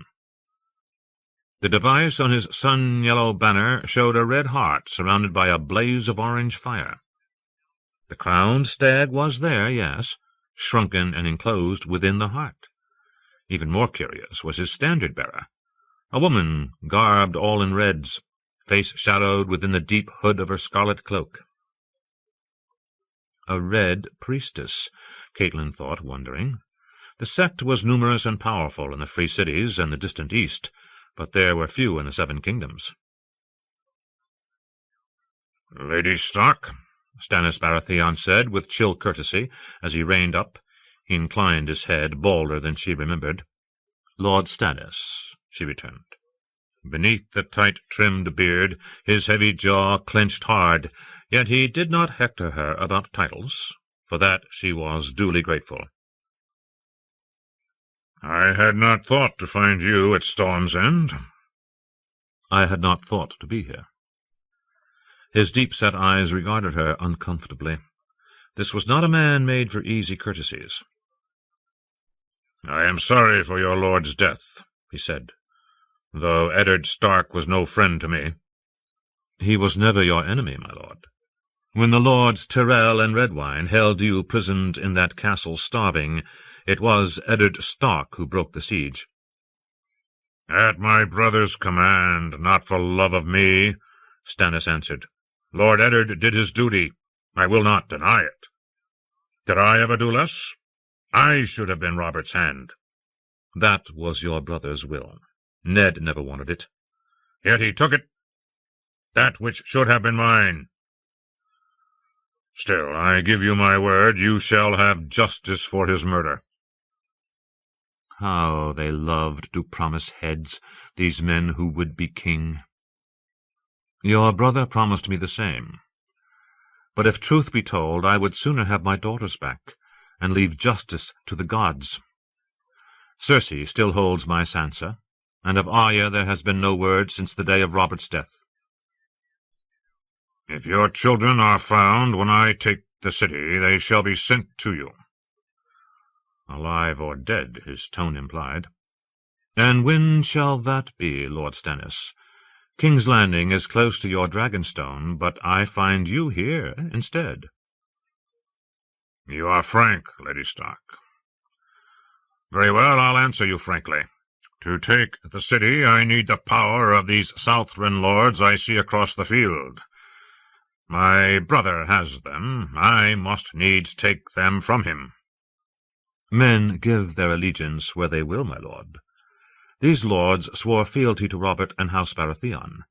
The device on his sun-yellow banner showed a red heart surrounded by a blaze of orange fire. The crowned stag was there, yes, shrunken and enclosed within the heart. Even more curious was his standard-bearer, a woman garbed all in reds, face shadowed within the deep hood of her scarlet cloak. A red priestess, Catelyn thought, wondering. The sect was numerous and powerful in the free cities and the distant east, but there were few in the 7 kingdoms. "Lady Stark," Stannis Baratheon said with chill courtesy as he reined up. He inclined his head, balder than she remembered. "Lord Stannis," she returned. Beneath the tight-trimmed beard, his heavy jaw clenched hard, yet he did not hector her about titles. For that she was duly grateful. "I had not thought to find you at Storm's End." "I had not thought to be here." His deep-set eyes regarded her uncomfortably. This was not a man made for easy courtesies. "I am sorry for your lord's death," he said, "though Eddard Stark was no friend to me." "He was never your enemy, my lord. When the lords Tyrell and Redwyne held you prisoned in that castle starving, it was Eddard Stark who broke the siege." "At my brother's command, not for love of me," Stannis answered. "Lord Eddard did his duty. I will not deny it. Did I ever do less? I should have been Robert's hand." "That was your brother's will. Ned never wanted it." "Yet he took it, that which should have been mine. Still, I give you my word, you shall have justice for his murder." How they loved to promise heads, these men who would be king. "Your brother promised me the same. But if truth be told, I would sooner have my daughters back, and leave justice to the gods. Cersei still holds my Sansa, and of Arya there has been no word since the day of Robert's death." "If your children are found when I take the city, they shall be sent to you." Alive or dead, his tone implied. "And when shall that be, Lord Stannis? King's Landing is close to your Dragonstone, but I find you here instead." "You are frank, Lady Stark. Very well, I'll answer you frankly. To take the city, I need the power of these Southron lords I see across the field. My brother has them. I must needs take them from him." "Men give their allegiance where they will, my lord. These lords swore fealty to Robert and House Baratheon.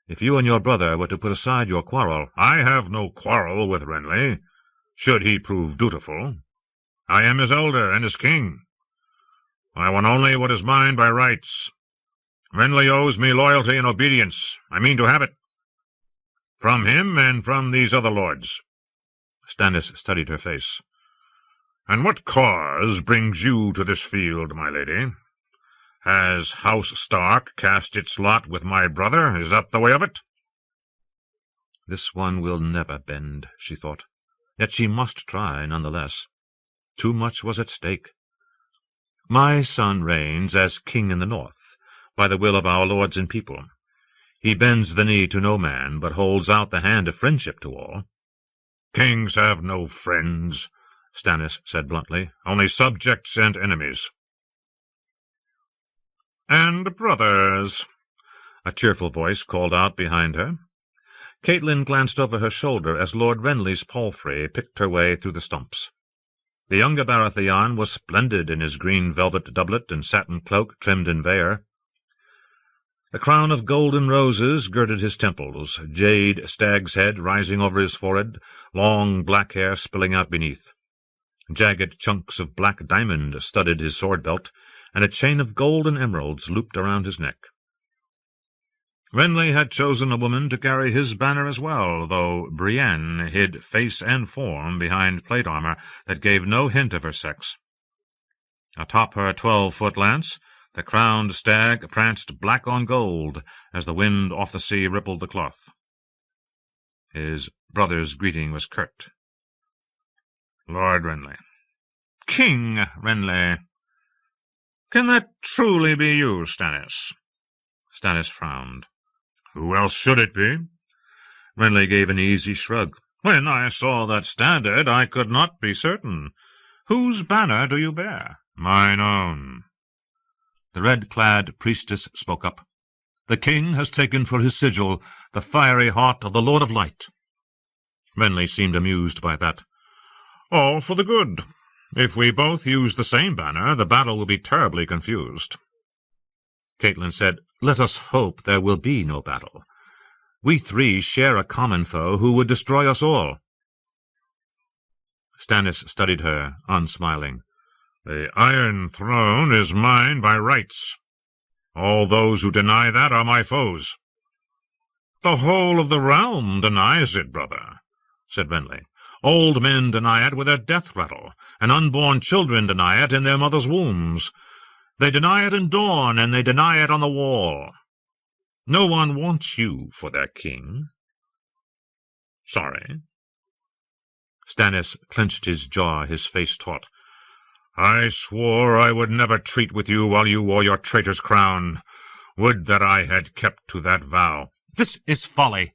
If you and your brother were to put aside your quarrel—" "I have no quarrel with Renly, should he prove dutiful. I am his elder and his king. I want only what is mine by rights. Renly owes me loyalty and obedience. I mean to have it. From him and from these other lords." Stannis studied her face. "And what cause brings you to this field, my lady? Has House Stark cast its lot with my brother? Is that the way of it?" This one will never bend, she thought. Yet she must try, none the less. Too much was at stake. My son reigns as king in the north, by the will of our lords and people. He bends the knee to no man, but holds out the hand of friendship to all." "Kings have no friends," Stannis said bluntly, "only subjects and enemies." "And brothers," a cheerful voice called out behind her. Catelyn glanced over her shoulder as Lord Renly's palfrey picked her way through the stumps. The younger Baratheon was splendid in his green velvet doublet and satin cloak trimmed in vair. A crown of golden roses girded his temples, jade stag's head rising over his forehead, long black hair spilling out beneath. Jagged chunks of black diamond studded his sword-belt, and a chain of gold and emeralds looped around his neck. Renly had chosen a woman to carry his banner as well, though Brienne hid face and form behind plate armor that gave no hint of her sex. Atop her 12-foot lance, the crowned stag pranced black on gold as the wind off the sea rippled the cloth. His brother's greeting was curt. "Lord Renly." "King Renly. Can that truly be you, Stannis?" Stannis frowned. "Who else should it be?" Renly gave an easy shrug. "When I saw that standard, I could not be certain. Whose banner do you bear?" "Mine own." The red-clad priestess spoke up. "The king has taken for his sigil the fiery heart of the Lord of Light." Renly seemed amused by that. "All for the good. If we both use the same banner, the battle will be terribly confused." Catelyn said, "Let us hope there will be no battle. We three share a common foe who would destroy us all." Stannis studied her, unsmiling. "The Iron Throne is mine by rights. All those who deny that are my foes." "The whole of the realm denies it, brother," said Renly. "Old men deny it with their death rattle, and unborn children deny it in their mothers' wombs. They deny it in dawn, and they deny it on the wall. No one wants you for their king." "Sorry." Stannis clenched his jaw, his face taut. "I swore I would never treat with you while you wore your traitor's crown. Would that I had kept to that vow." "This is folly,"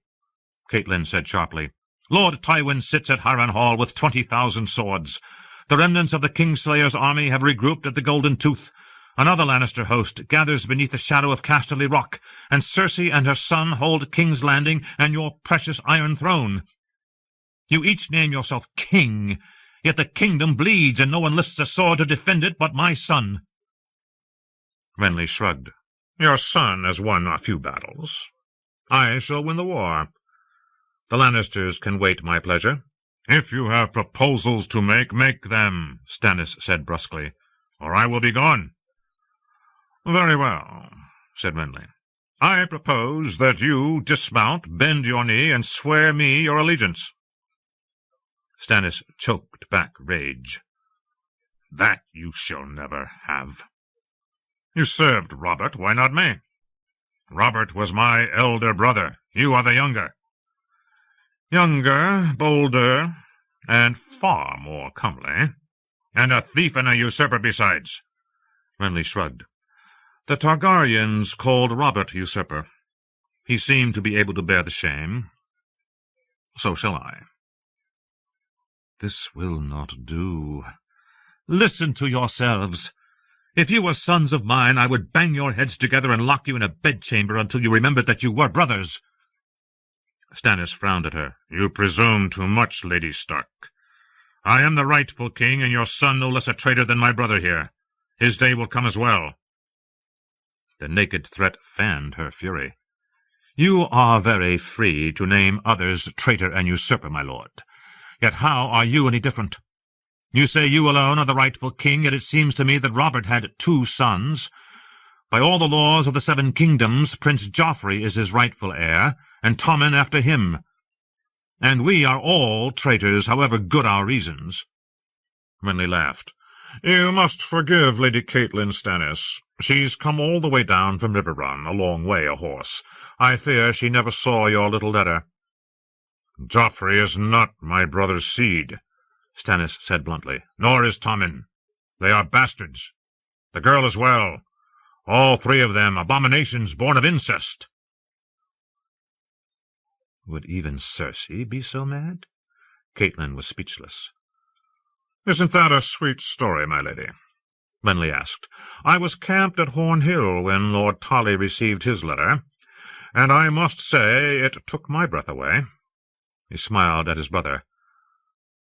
Catelyn said sharply. "Lord Tywin sits at Harrenhal with 20,000 swords. The remnants of the Kingslayer's army have regrouped at the Golden Tooth. Another Lannister host gathers beneath the shadow of Casterly Rock, and Cersei and her son hold King's Landing and your precious Iron Throne. You each name yourself king, yet the kingdom bleeds, and no one lifts a sword to defend it but my son." Renly shrugged. "Your son has won a few battles. I shall win the war. The Lannisters can wait my pleasure." "If you have proposals to make them," Stannis said brusquely, "or I will be gone." "Very well," said Renly. "I propose that you dismount, bend your knee, and swear me your allegiance." Stannis choked back rage. "That you shall never have. You served Robert, why not me? Robert was my elder brother. You are the younger." "Younger, bolder, and far more comely. And a thief and a usurper besides." Renly shrugged. "The Targaryens called Robert usurper. He seemed to be able to bear the shame. So shall I." "This will not do. Listen to yourselves. If you were sons of mine, I would bang your heads together and lock you in a bedchamber until you remembered that you were brothers." Stannis frowned at her. "You presume too much, Lady Stark. I am the rightful king, and your son no less a traitor than my brother here. His day will come as well." The naked threat fanned her fury. "You are very free to name others traitor and usurper, my lord. Yet how are you any different? You say you alone are the rightful king, yet it seems to me that Robert had 2 sons. By all the laws of the 7 kingdoms, Prince Joffrey is his rightful heir, and Tommen after him. And we are all traitors, however good our reasons." Renly laughed. "You must forgive Lady Catelyn, Stannis. She's come all the way down from Riverrun, a long way a horse. I fear she never saw your little letter." "Joffrey is not my brother's seed," Stannis said bluntly, "nor is Tommen. They are bastards. The girl as well. All three of them abominations born of incest. Would even Cersei be so mad? Catelyn was speechless. Isn't that a sweet story, my lady? Renly asked. I was camped at Horn Hill when Lord Tully received his letter, and I must say it took my breath away. He smiled at his brother.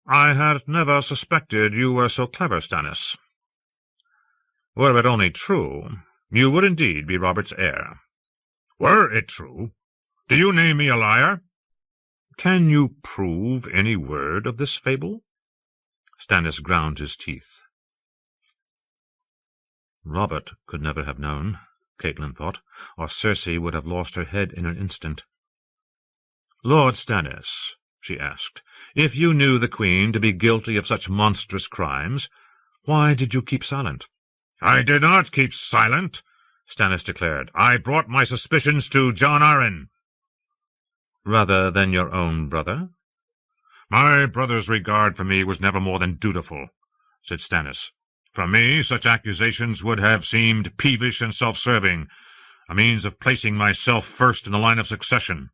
I had never suspected you were so clever, Stannis. Were it only true, you would indeed be Robert's heir. Were it true? Do you name me a liar? Can you prove any word of this fable? Stannis ground his teeth. Robert could never have known, Catelyn thought, or Cersei would have lost her head in an instant. Lord Stannis, she asked, if you knew the Queen to be guilty of such monstrous crimes, why did you keep silent? I did not keep silent, Stannis declared. I brought my suspicions to Jon Arryn. Rather than your own brother? My brother's regard for me was never more than dutiful, said Stannis. For me, such accusations would have seemed peevish and self-serving, a means of placing myself first in the line of succession.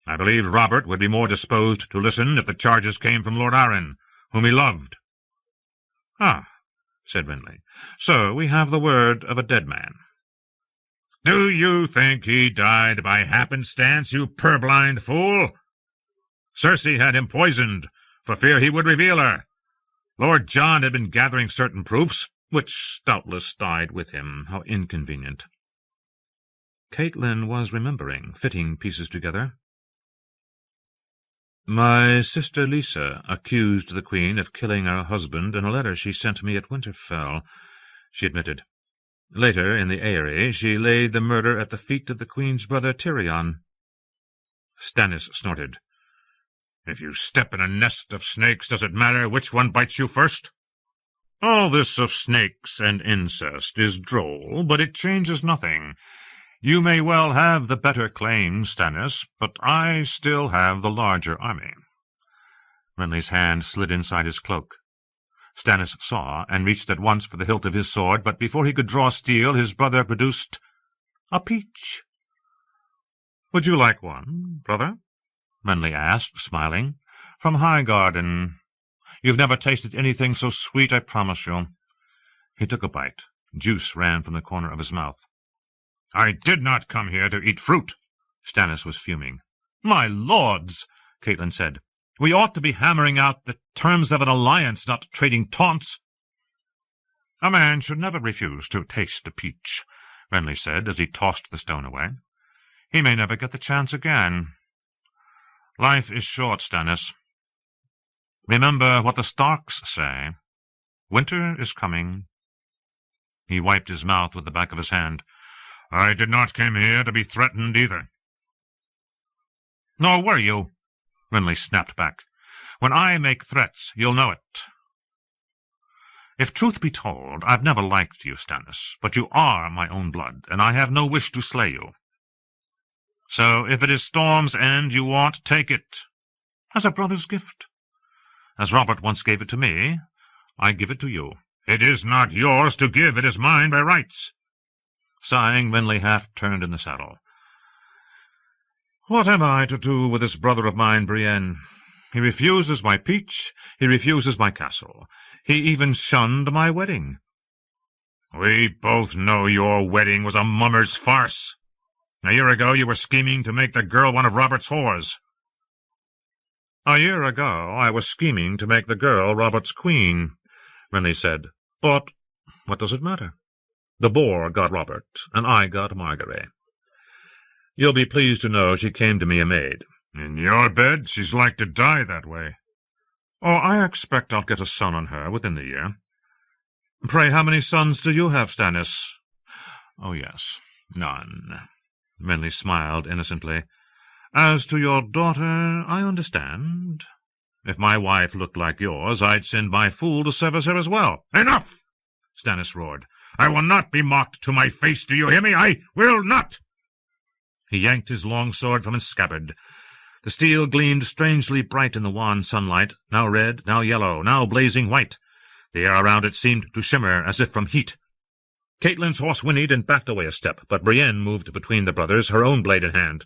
I believed Robert would be more disposed to listen if the charges came from Lord Arryn, whom he loved. Ah, said Renly, so we have the word of a dead man. Do you think he died by happenstance, you purblind fool? Cersei had him poisoned, for fear he would reveal her. Lord John had been gathering certain proofs, which doubtless died with him. How inconvenient. Catelyn was remembering, fitting pieces together. My sister Lisa accused the Queen of killing her husband in a letter she sent me at Winterfell, she admitted. Later, in the Eyrie, she laid the murder at the feet of the Queen's brother Tyrion. Stannis snorted. If you step in a nest of snakes, does it matter which one bites you first? All this of snakes and incest is droll, but it changes nothing. You may well have the better claim, Stannis, but I still have the larger army. Renly's hand slid inside his cloak. Stannis saw, and reached at once for the hilt of his sword, but before he could draw steel, his brother produced a peach. Would you like one, brother? Renly asked, smiling. From Highgarden. You've never tasted anything so sweet, I promise you. He took a bite. Juice ran from the corner of his mouth. I did not come here to eat fruit. Stannis was fuming. My lords, Catelyn said, we ought to be hammering out the terms of an alliance, not trading taunts. A man should never refuse to taste a peach, Renly said, as he tossed the stone away. He may never get the chance again. Life is short, Stannis. Remember what the Starks say. Winter is coming. He wiped his mouth with the back of his hand. I did not come here to be threatened either. Nor were you, Renly snapped back. When I make threats, you'll know it. If truth be told, I've never liked you, Stannis, but you are my own blood, and I have no wish to slay you. So if it is Storm's End you want, take it, as a brother's gift. As Robert once gave it to me, I give it to you. It is not yours to give, it is mine by rights. Sighing, Renly half turned in the saddle. What am I to do with this brother of mine, Brienne? He refuses my peach, he refuses my castle. He even shunned my wedding. We both know your wedding was a mummer's farce. A year ago you were scheming to make the girl one of Robert's whores. A year ago I was scheming to make the girl Robert's queen, Renly said. But what does it matter? The boar got Robert, and I got Margaery. You'll be pleased to know she came to me a maid. In your bed, she's like to die that way. Oh, I expect I'll get a son on her within the year. Pray, how many sons do you have, Stannis? Oh, yes, none. Renly smiled innocently. As to your daughter, I understand. If my wife looked like yours, I'd send my fool to service her as well. Enough! Stannis roared. I will not be mocked to my face, do you hear me? I will not! He yanked his long sword from its scabbard. The steel gleamed strangely bright in the wan sunlight, now red, now yellow, now blazing white. The air around it seemed to shimmer as if from heat. Catelyn's horse whinnied and backed away a step, but Brienne moved between the brothers, her own blade in hand.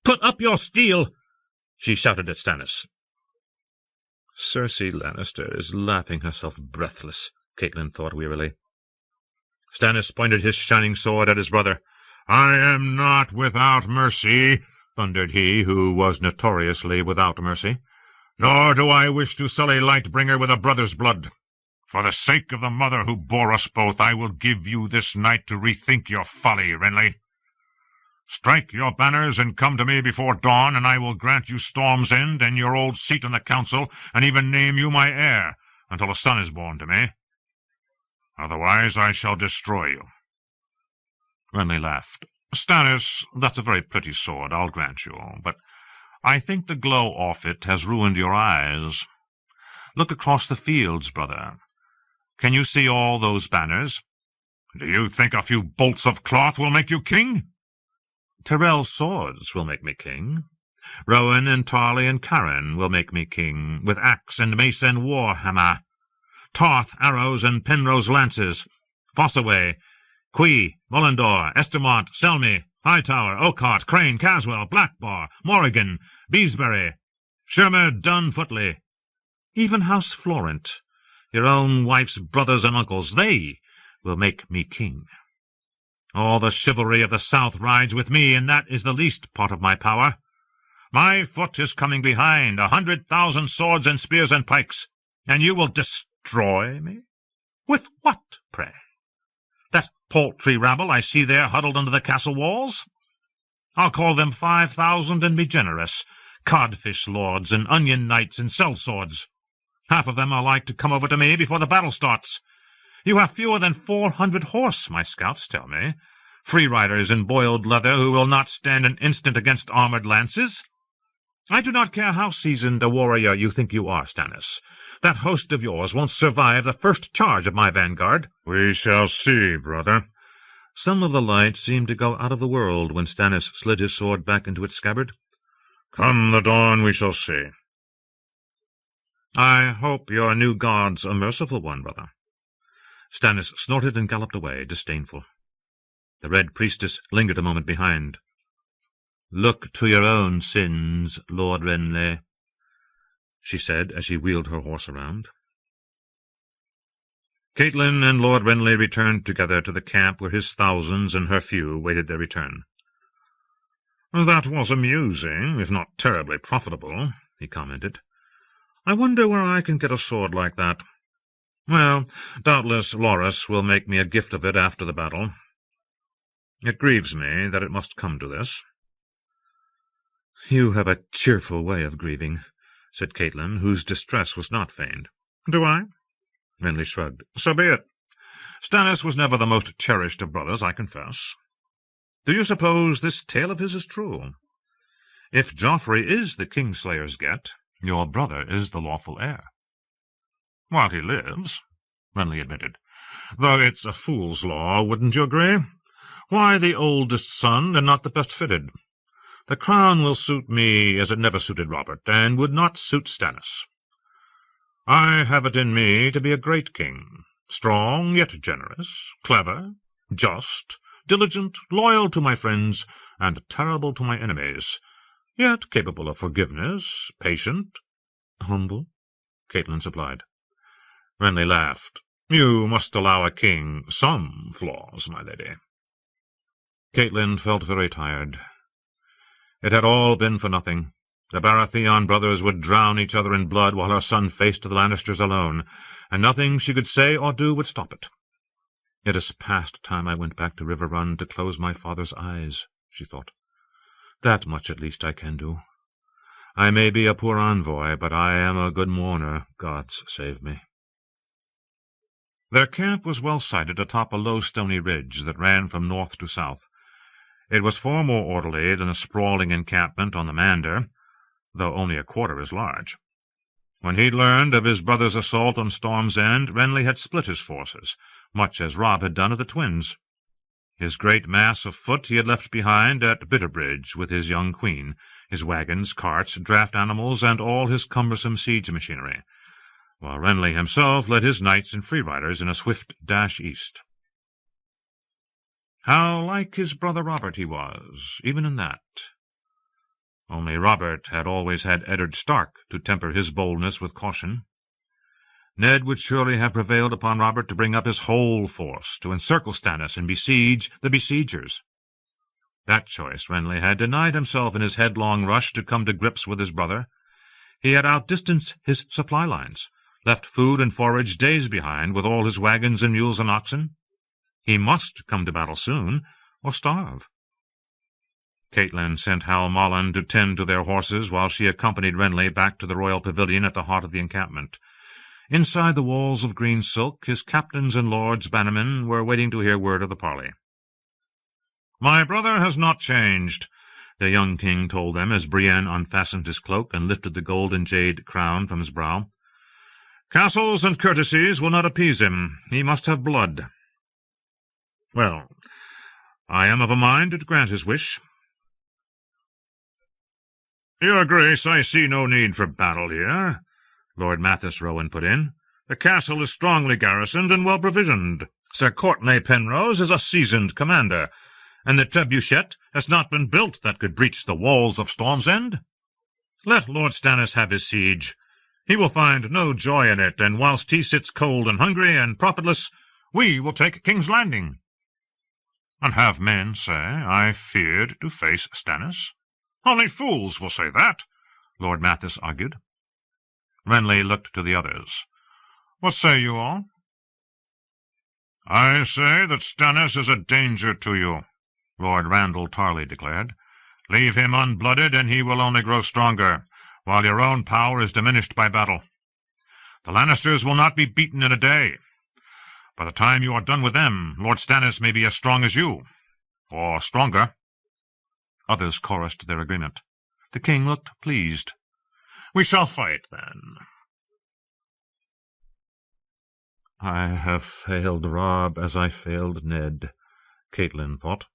"Put up your steel!" she shouted at Stannis. Cersei Lannister is laughing herself breathless, Catelyn thought wearily. Stannis pointed his shining sword at his brother. "I am not without mercy," thundered he who was notoriously without mercy. "Nor do I wish to sully Lightbringer with a brother's blood. For the sake of the mother who bore us both, I will give you this night to rethink your folly, Renly. Strike your banners and come to me before dawn, and I will grant you Storm's End and your old seat in the council, and even name you my heir, until a son is born to me. Otherwise I shall destroy you." Renly laughed. "Stannis, that's a very pretty sword, I'll grant you, but I think the glow off it has ruined your eyes. Look across the fields, brother. Can you see all those banners?" "Do you think a few bolts of cloth will make you king?" "Tyrell's swords will make me king. Rowan and Tarley and Karen will make me king, with axe and mace and war-hammer. Tarth arrows and Penrose lances. Fossaway, Quay, Mullendore, Estermont, Selmy, Hightower, Oakhart, Crane, Caswell, Blackbar, Morrigan, Beesbury, Shermer, Dunn, Footley. Even House Florent, your own wife's brothers and uncles, they will make me king. All the chivalry of the South rides with me, and that is the least part of my power. My foot is coming behind, 100,000 swords and spears and pikes, and you will destroy me? With what, pray? That paltry rabble I see there huddled under the castle walls? I'll call them 5,000 and be generous, codfish lords and onion knights and sellswords. Half of them are like to come over to me before the battle starts. You have fewer than 400 horse, my scouts tell me, free riders in boiled leather who will not stand an instant against armored lances. I do not care how seasoned a warrior you think you are, Stannis. That host of yours won't survive the first charge of my vanguard." "We shall see, brother." Some of the light seemed to go out of the world when Stannis slid his sword back into its scabbard. "Come the dawn, we shall see." "I hope your new god's a merciful one, brother." Stannis snorted and galloped away, disdainful. The Red Priestess lingered a moment behind. "Look to your own sins, Lord Renly," she said as she wheeled her horse around. Catelyn and Lord Renly returned together to the camp where his thousands and her few waited their return. "That was amusing, if not terribly profitable," he commented. "I wonder where I can get a sword like that. Well, doubtless Loras will make me a gift of it after the battle. It grieves me that it must come to this." "You have a cheerful way of grieving," said Catelyn, whose distress was not feigned. "Do I?" Renly shrugged. "So be it. Stannis was never the most cherished of brothers, I confess. Do you suppose this tale of his is true? If Joffrey is the Kingslayer's get, your brother is the lawful heir." "While he lives," Renly admitted. "Though it's a fool's law, wouldn't you agree? Why the oldest son and not the best fitted? The crown will suit me as it never suited Robert, and would not suit Stannis. I have it in me to be a great king, strong yet generous, clever, just, diligent, loyal to my friends, and terrible to my enemies, yet capable of forgiveness, patient." "Humble," Catelyn supplied. Renly laughed. "You must allow a king some flaws, my lady." Catelyn felt very tired. It had all been for nothing. The Baratheon brothers would drown each other in blood while her son faced the Lannisters alone, and nothing she could say or do would stop it. "It is past time I went back to River Run to close my father's eyes," she thought. "That much at least I can do. I may be a poor envoy, but I am a good mourner, gods save me." Their camp was well sited atop a low stony ridge that ran from north to south. It was far more orderly than a sprawling encampment on the Mander, though only a quarter as large. When he'd learned of his brother's assault on Storm's End, Renly had split his forces, much as Robb had done at the Twins. His great mass of foot he had left behind at Bitterbridge with his young queen, his wagons, carts, draft animals, and all his cumbersome siege machinery, while Renly himself led his knights and free riders in a swift dash east. How like his brother Robert he was, even in that. Only Robert had always had Eddard Stark to temper his boldness with caution. Ned would surely have prevailed upon Robert to bring up his whole force, to encircle Stannis and besiege the besiegers. That choice Renly had denied himself in his headlong rush to come to grips with his brother. He had outdistanced his supply lines, left food and forage days behind with all his wagons and mules and oxen. He must come to battle soon, or starve. Catelyn sent Hal Mollen to tend to their horses while she accompanied Renly back to the royal pavilion at the heart of the encampment. Inside the walls of green silk, his captains and lords bannermen were waiting to hear word of the parley. "My brother has not changed," the young king told them as Brienne unfastened his cloak and lifted the gold and jade crown from his brow. "Castles and courtesies will not appease him. He must have blood." "Well, I am of a mind to grant his wish." "Your Grace, I see no need for battle here," Lord Mathis Rowan put in. "The castle is strongly garrisoned and well provisioned. Sir Courtenay Penrose is a seasoned commander, and the trebuchet has not been built that could breach the walls of Storm's End. Let Lord Stannis have his siege. He will find no joy in it, and whilst he sits cold and hungry and profitless, we will take King's Landing." "And have men say I feared to face Stannis?" "Only fools will say that," Lord Mathis argued. Renly looked to the others. "What say you all?" "I say that Stannis is a danger to you," Lord Randall Tarley declared. "Leave him unblooded, and he will only grow stronger, while your own power is diminished by battle. The Lannisters will not be beaten in a day. By the time you are done with them, Lord Stannis may be as strong as you, or stronger." Others chorused their agreement. The king looked pleased. "We shall fight, then." "I have failed Robb as I failed Ned," Catelyn thought.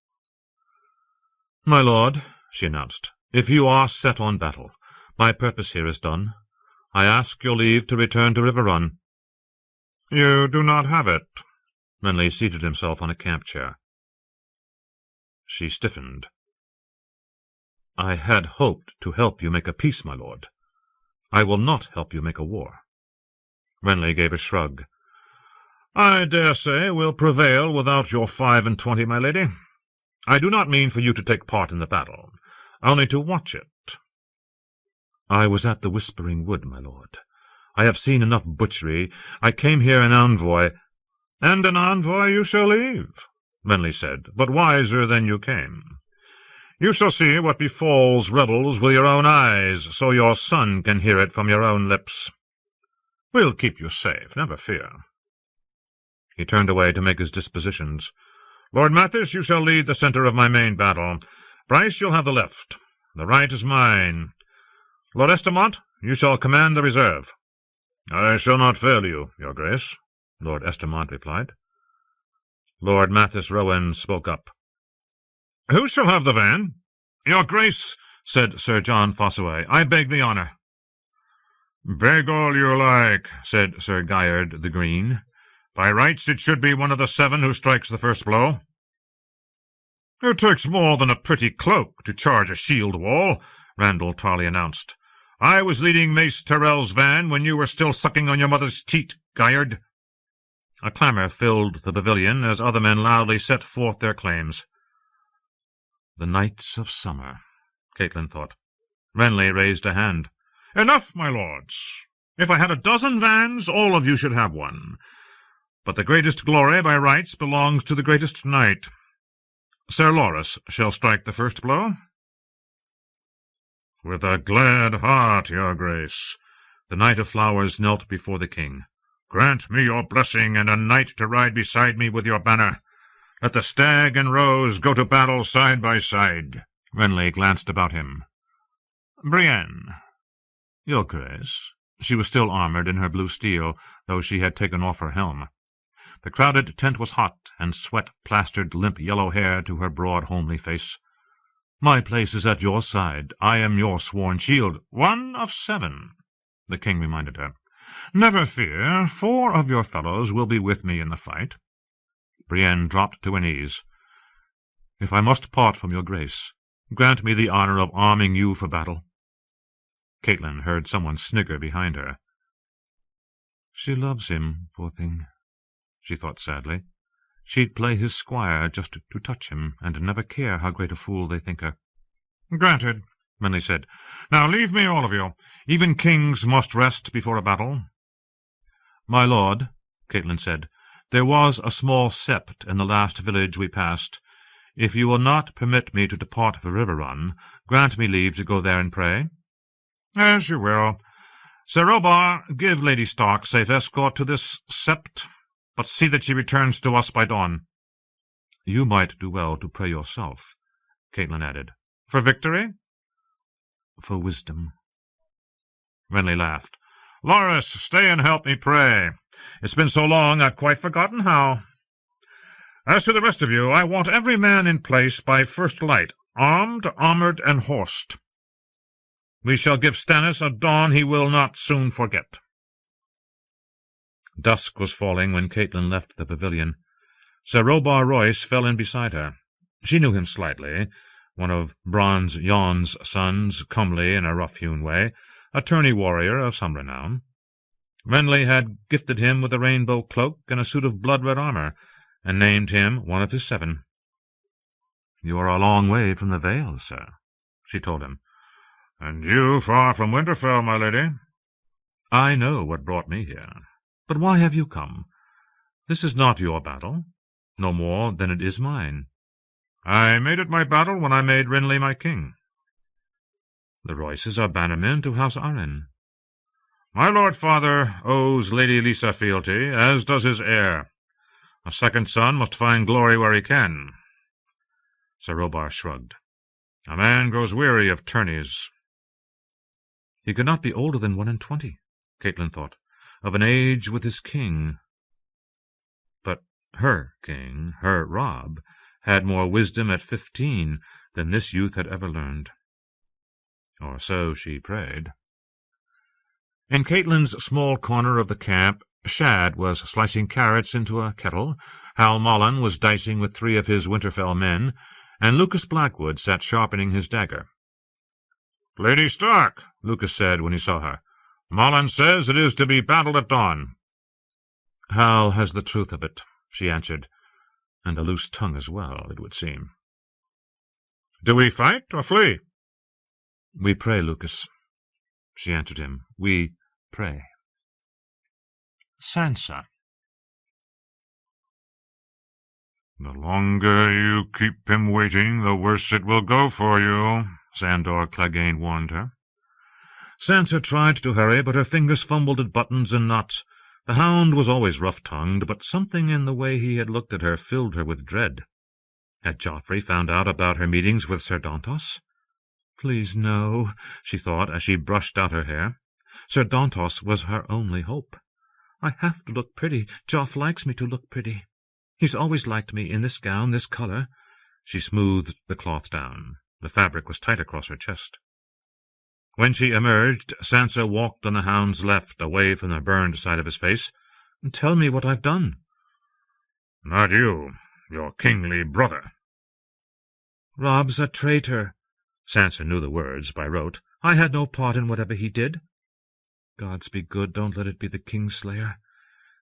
"My lord," she announced, "if you are set on battle, my purpose here is done. I ask your leave to return to River Run." "You do not have it." Renly seated himself on a camp chair. She stiffened. "I had hoped to help you make a peace, my lord. I will not help you make a war." Renly gave a shrug. "I dare say we'll prevail without your 25, my lady. I do not mean for you to take part in the battle, only to watch it." "I was at the Whispering Wood, my lord. I have seen enough butchery. I came here an envoy." "And an envoy you shall leave," Renly said, "but wiser than you came. You shall see what befalls rebels with your own eyes, so your son can hear it from your own lips. We'll keep you safe, never fear." He turned away to make his dispositions. "Lord Mathis, you shall lead the centre of my main battle. Bryce, you'll have the left. The right is mine. Lord Estamont, you shall command the reserve." "I shall not fail you, your Grace," Lord Estamont replied. Lord Mathis Rowan spoke up. "Who shall have the van?" "Your Grace," said Sir John Fossaway, "I beg the honour." "Beg all you like," said Sir Guyard the Green. "By rights it should be one of the 7 who strikes the first blow." "It takes more than a pretty cloak to charge a shield wall," Randall Tarley announced. "I was leading Mace Tyrrell's van when you were still sucking on your mother's teat, Guyard." A clamour filled the pavilion as other men loudly set forth their claims. The Knights of Summer, Catelyn thought. Renly raised a hand. "Enough, my lords. If I had a 12 vans, all of you should have one. But the greatest glory by rights belongs to the greatest knight. Sir Loras shall strike the first blow." "With a glad heart, your Grace." The Knight of Flowers knelt before the king. "Grant me your blessing, and a knight to ride beside me with your banner. Let the Stag and Rose go to battle side by side." Renly glanced about him. "Brienne." "Your Grace." She was still armoured in her blue steel, though she had taken off her helm. The crowded tent was hot, and sweat plastered limp yellow hair to her broad homely face. "My place is at your side. I am your sworn shield." "1 of 7, the king reminded her. "Never fear, 4 of your fellows will be with me in the fight." Brienne dropped to her knees. If I must part from your grace, grant me the honour of arming you for battle." Catelyn heard someone snigger behind her. "She loves him, poor thing," she thought sadly. "She'd play his squire just to touch him, and never care how great a fool they think her." "Granted," Renly said. "Now leave me, all of you. Even kings must rest before a battle." "My lord," Catelyn said, "there was a small sept in the last village we passed. If you will not permit me to depart for Riverrun, grant me leave to go there and pray." "As you will. Sir Robar, give Lady Stark safe escort to this sept, but see that she returns to us by dawn." "You might do well to pray yourself," Catelyn added. "For victory?" "For wisdom." Renly laughed. "Loras, stay and help me pray. It's been so long I've quite forgotten how. As to the rest of you, I want every man in place by first light, armed, armoured, and horsed. We shall give Stannis a dawn he will not soon forget." Dusk was falling when Catelyn left the pavilion. Sir Robar Royce fell in beside her. She knew him slightly, one of Bronze Yon's sons, comely in a rough-hewn way, a tourney warrior of some renown. Renly had gifted him with a rainbow cloak and a suit of blood-red armour, and named him one of his 7. "You are a long way from the Vale, sir," she told him. "And you far from Winterfell, my lady." "I know what brought me here. But why have you come? This is not your battle, no more than it is mine." "I made it my battle when I made Renly my king." "The Royces are bannermen to House Arryn." "My lord father owes Lady Lysa fealty, as does his heir. A second son must find glory where he can." Sir Robar shrugged. "A man grows weary of tourneys." He could not be older than 21, Catelyn thought, of an age with his king. But her king, her Robb, had more wisdom at 15 than this youth had ever learned. Or so she prayed. In Catelyn's small corner of the camp, Shad was slicing carrots into a kettle, Hal Mullen was dicing with 3 of his Winterfell men, and Lucas Blackwood sat sharpening his dagger. "Lady Stark," Lucas said when he saw her, "Mullen says it is to be battle at dawn." "Hal has the truth of it," she answered, and a loose tongue as well, it would seem. "Do we fight or flee?" "We pray, Lucas," she answered him. "We pray." Sansa. "The longer you keep him waiting, the worse it will go for you," Sandor Clegane warned her. Sansa tried to hurry, but her fingers fumbled at buttons and knots. The hound was always rough-tongued, but something in the way he had looked at her filled her with dread. Had Joffrey found out about her meetings with Sir Dantos? Please, no, she thought as she brushed out her hair. Sir Dantos was her only hope. I have to look pretty. Joff likes me to look pretty. He's always liked me in this gown, this colour. She smoothed the cloth down. The fabric was tight across her chest. When she emerged, Sansa walked on the hound's left, away from the burned side of his face. "Tell me what I've done." "Not you, your kingly brother." "Robb's a traitor." Sansa knew the words by rote. "I had no part in whatever he did." "Gods be good, don't let it be the Kingslayer.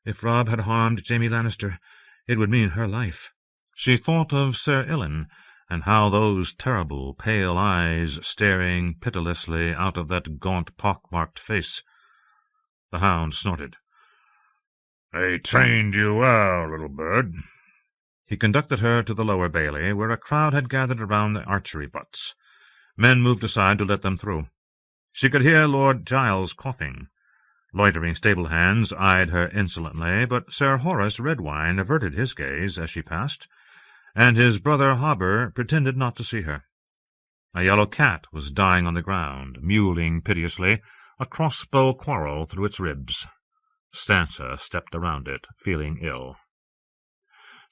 If Robb had harmed Jaime Lannister, it would mean her life." She thought of Sir Ilyn, and how those terrible pale eyes staring pitilessly out of that gaunt pock-marked face. The hound snorted. "They trained you well, little bird." He conducted her to the lower bailey, where a crowd had gathered around the archery butts. Men moved aside to let them through. She could hear Lord Giles coughing. Loitering stable hands eyed her insolently, but Sir Horace Redwine averted his gaze as she passed, and his brother Hobber pretended not to see her. A yellow cat was dying on the ground, mewling piteously, a crossbow quarrel through its ribs. Sansa stepped around it, feeling ill.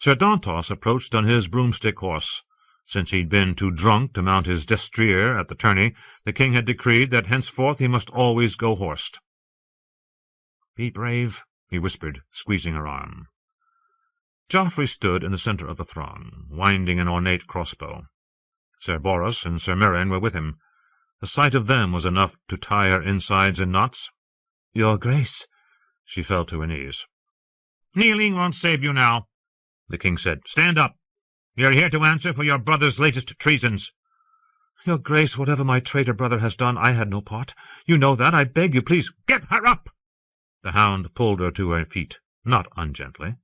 Sir Dantos approached on his broomstick horse. Since he'd been too drunk to mount his destrier at the tourney, the king had decreed that henceforth he must always go horsed. "Be brave," he whispered, squeezing her arm. Joffrey stood in the centre of the throng, winding an ornate crossbow. Sir Boros and Sir Meryn were with him. The sight of them was enough to tie her insides in knots. "Your Grace." She fell to her knees. "Kneeling won't save you now," the king said. "Stand up. You're here to answer for your brother's latest treasons." "Your Grace, whatever my traitor brother has done, I had no part. You know that. I beg you, please—" "Get her up!" The hound pulled her to her feet, not ungently.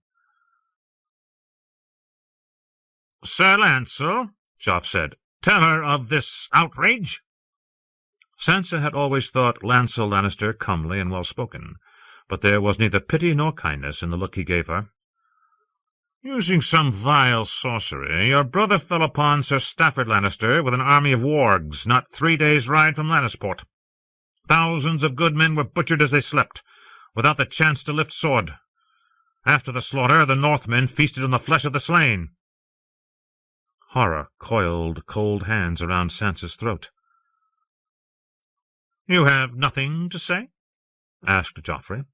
"Sir Lancel," Joff said, "tell her of this outrage." Sansa had always thought Lancel Lannister comely and well-spoken, but there was neither pity nor kindness in the look he gave her. "Using some vile sorcery, your brother fell upon Sir Stafford Lannister with an army of wargs not 3 days' ride from Lannisport. Thousands of good men were butchered as they slept, without the chance to lift sword. After the slaughter, the Northmen feasted on the flesh of the slain." Horror coiled cold hands around Sansa's throat. "You have nothing to say?" asked Joffrey.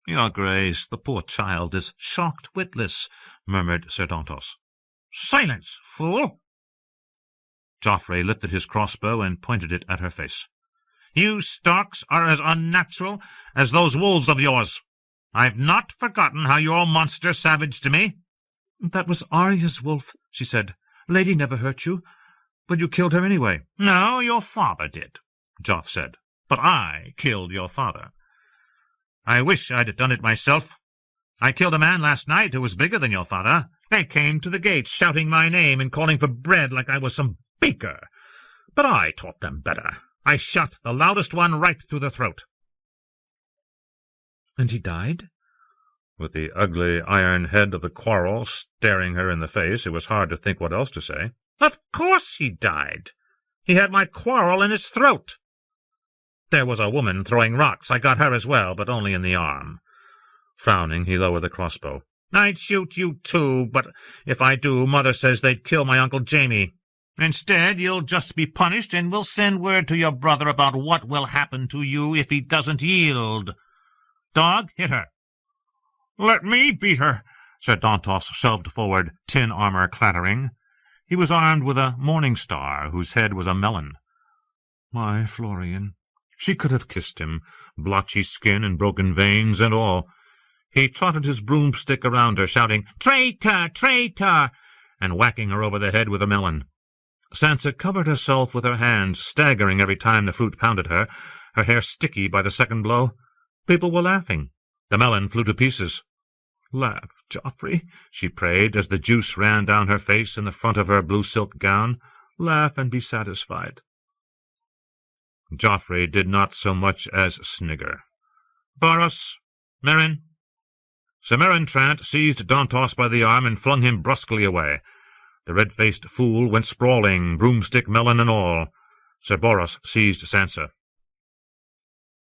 "Your Grace, the poor child is shocked witless," murmured Sir Dantos. "Silence, fool!" Joffrey lifted his crossbow and pointed it at her face. "You Starks are as unnatural as those wolves of yours. I've not forgotten how your monster savaged me." "That was Arya's wolf," she said. "Lady never hurt you, but you killed her anyway." "No, your father did," Joff said. "But I killed your father. I wish I'd done it myself. I killed a man last night who was bigger than your father. They came to the gates shouting my name and calling for bread like I was some baker. But I taught them better. I shot the loudest one right through the throat." "And he died?" With the ugly iron head of the quarrel staring her in the face, it was hard to think what else to say. "Of course he died. He had my quarrel in his throat. There was a woman throwing rocks. I got her as well, but only in the arm." Frowning, he lowered the crossbow. "I'd shoot you too, but if I do, Mother says they'd kill my Uncle Jamie. Instead, you'll just be punished, and we'll send word to your brother about what will happen to you if he doesn't yield. Dog, hit her." "Let me beat her," Sir Dantos shoved forward, tin armor clattering. He was armed with a morning star, whose head was a melon. My Florian! She could have kissed him, blotchy skin and broken veins and all. He trotted his broomstick around her, shouting, "Traitor! Traitor!" and whacking her over the head with a melon. Sansa covered herself with her hands, staggering every time the fruit pounded her, her hair sticky by the second blow. People were laughing. The melon flew to pieces. "Laugh, Joffrey," she prayed, as the juice ran down her face and the front of her blue silk gown. "Laugh and be satisfied." Joffrey did not so much as snigger. "Boros, Meryn." Sir Meryn Trant seized Dantos by the arm and flung him brusquely away. The red-faced fool went sprawling, broomstick, melon, and all. Sir Boros seized Sansa.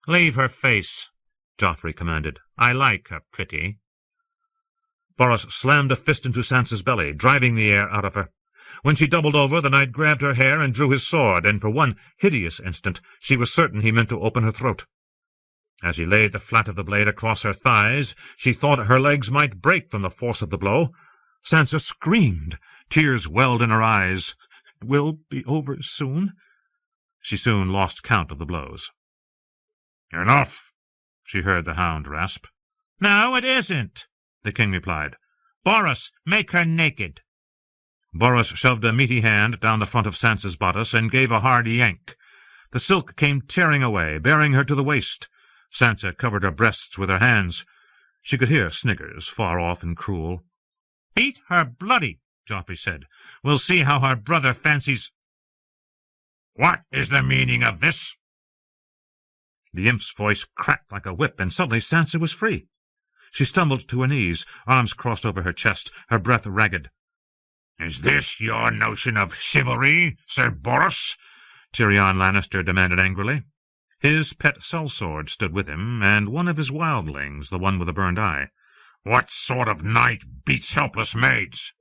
"Leave her face," Joffrey commanded. "I like her pretty." Boros slammed a fist into Sansa's belly, driving the air out of her. When she doubled over, the knight grabbed her hair and drew his sword, and for one hideous instant she was certain he meant to open her throat. As he laid the flat of the blade across her thighs, she thought her legs might break from the force of the blow. Sansa screamed. Tears welled in her eyes. "It will be over soon." She soon lost count of the blows. "Enough," she heard the hound rasp. "No, it isn't," the king replied. "Boros, make her naked." Boros shoved a meaty hand down the front of Sansa's bodice and gave a hard yank. The silk came tearing away, bearing her to the waist. Sansa covered her breasts with her hands. She could hear sniggers, far off and cruel. "Beat her bloody," Joffrey said. "We'll see how her brother fancies—" "What is the meaning of this?" The imp's voice cracked like a whip, and suddenly Sansa was free. She stumbled to her knees, arms crossed over her chest, her breath ragged. "Is this your notion of chivalry, Sir Boros?" Tyrion Lannister demanded angrily. His pet sellsword stood with him, and one of his wildlings, the one with a burned eye. "What sort of knight beats helpless maids?"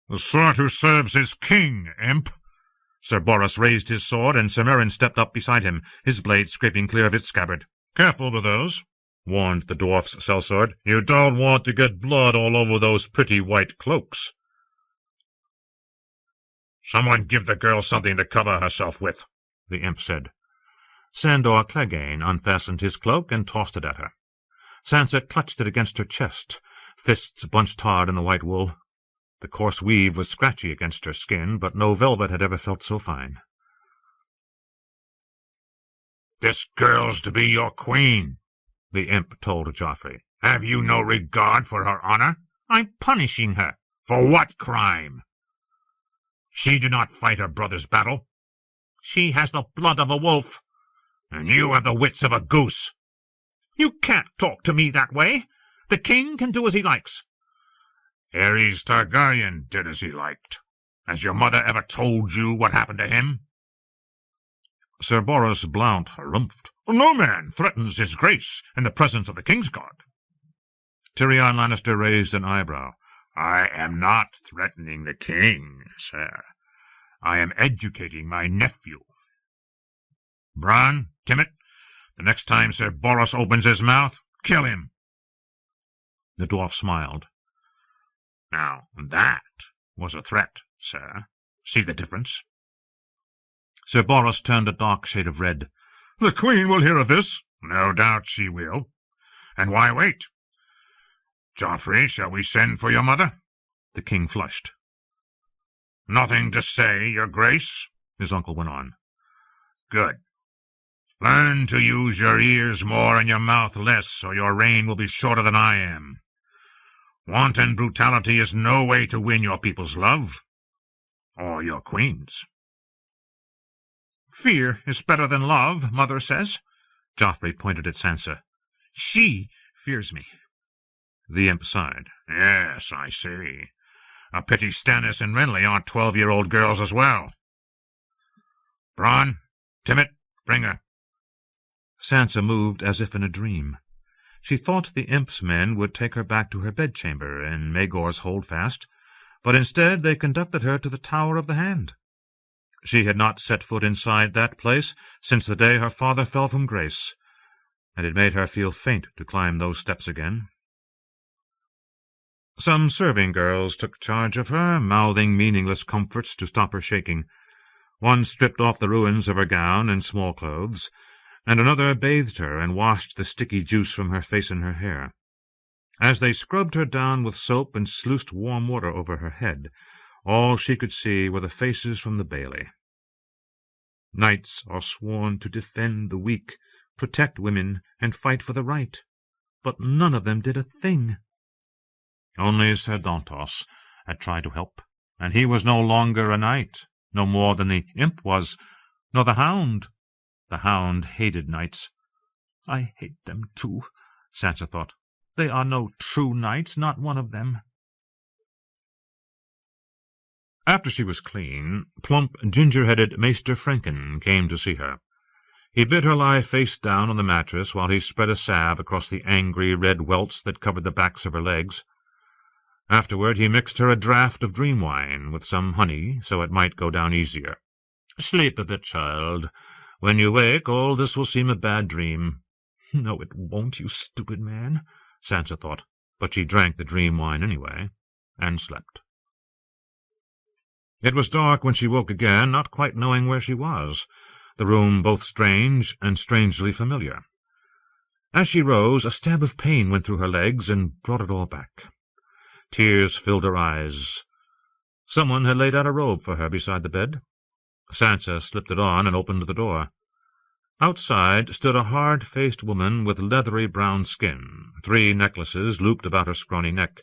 "The sort who serves his king, imp." Sir Boros raised his sword, and Sir Meryn stepped up beside him, his blade scraping clear of its scabbard. "Careful with those." warned the dwarf's sellsword. "You don't want to get blood all over those pretty white cloaks." "Someone give the girl something to cover herself with," the imp said. Sandor Clegane unfastened his cloak and tossed it at her. Sansa clutched it against her chest, fists bunched hard in the white wool. The coarse weave was scratchy against her skin, but no velvet had ever felt so fine. "This girl's to be your queen," the imp told Joffrey. "Have you no regard for her honor?" "I'm punishing her." "For what crime?" "She did not fight her brother's battle." "She has the blood of a wolf." "And you have the wits of a goose." "You can't talk to me that way. The king can do as he likes." "Aerys Targaryen did as he liked. Has your mother ever told you what happened to him?" Sir Boros Blount harumphed. "No man threatens his grace in the presence of the Kingsguard." Tyrion Lannister raised an eyebrow. "I am not threatening the king, sir. I am educating my nephew. Bran, Timett, the next time Sir Boros opens his mouth, kill him." The dwarf smiled. "Now that was a threat, sir. See the difference?" Sir Boros turned a dark shade of red. "The queen will hear of this." "No doubt she will. And why wait? Joffrey, shall we send for your mother?" The king flushed. "Nothing to say, your grace?" his uncle went on. "Good. Learn to use your ears more and your mouth less, or your reign will be shorter than I am. Wanton brutality is no way to win your people's love, or your queen's." "Fear is better than love, mother says." Joffrey pointed at Sansa. "She fears me." The imp sighed. "Yes, I see. A pity Stannis and Renly aren't 12-year-old girls as well. Bronn, Timett, bring her." Sansa moved as if in a dream. She thought the imp's men would take her back to her bedchamber in Maegor's Holdfast, but instead they conducted her to the Tower of the Hand. She had not set foot inside that place since the day her father fell from grace, and it made her feel faint to climb those steps again. Some serving girls took charge of her, mouthing meaningless comforts to stop her shaking. One stripped off the ruins of her gown and small clothes, and another bathed her and washed the sticky juice from her face and her hair. As they scrubbed her down with soap and sluiced warm water over her head, all she could see were the faces from the bailey. Knights are sworn to defend the weak, protect women, and fight for the right, but none of them did a thing. Only Sir Dantos had tried to help, and he was no longer a knight, no more than the imp was, nor the hound. The hound hated knights. "I hate them too," Sansa thought. "They are no true knights, not one of them." After she was clean, plump, ginger-headed Maester Franken came to see her. He bid her lie face down on the mattress while he spread a salve across the angry red welts that covered the backs of her legs. Afterward he mixed her a draught of dream wine with some honey, so it might go down easier. "Sleep a bit, child. When you wake, all this will seem a bad dream." "No, it won't, you stupid man," Sansa thought, but she drank the dream wine anyway, and slept. It was dark when she woke again, not quite knowing where she was, the room both strange and strangely familiar. As she rose, a stab of pain went through her legs and brought it all back. Tears filled her eyes. Someone had laid out a robe for her beside the bed. Sansa slipped it on and opened the door. Outside stood a hard-faced woman with leathery brown skin, 3 necklaces looped about her scrawny neck.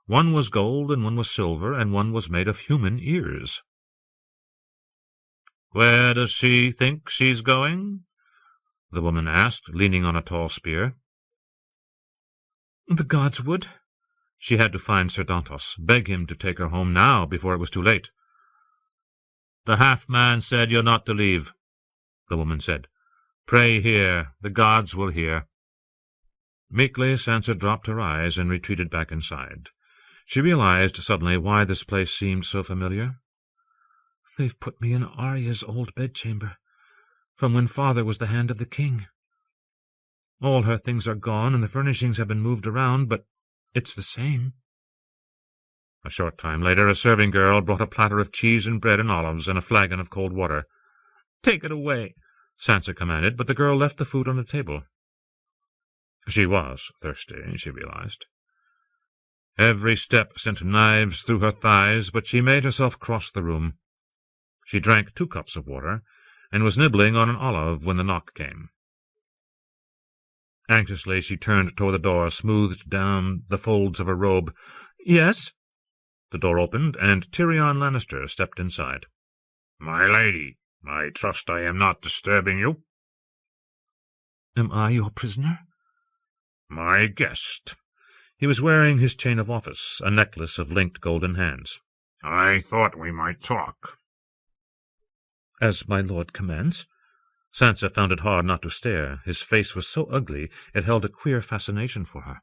One was gold and one was silver, and one was made of human ears. "Where does she think she's going?" the woman asked, leaning on a tall spear. "The Godswood." She had to find Sir Dantos, beg him to take her home now, before it was too late. "The half-man said you're not to leave," the woman said. "Pray here. The gods will hear." Meekly Sansa dropped her eyes and retreated back inside. She realized suddenly why this place seemed so familiar. "They've put me in Arya's old bedchamber, from when father was the Hand of the King. All her things are gone, and the furnishings have been moved around, but it's the same. A short time later, a serving girl brought a platter of cheese and bread and olives and a flagon of cold water. "Take it away," Sansa commanded, but the girl left the food on the table. She was thirsty, she realized. Every step sent knives through her thighs, but she made herself cross the room. She drank 2 cups of water, and was nibbling on an olive when the knock came. Anxiously she turned toward the door, smoothed down the folds of her robe. "Yes?" The door opened, and Tyrion Lannister stepped inside. "My lady, I trust I am not disturbing you?" "Am I your prisoner?" "My guest." He was wearing his chain of office, a necklace of linked golden hands. "I thought we might talk." "As my lord commands." Sansa found it hard not to stare. His face was so ugly it held a queer fascination for her.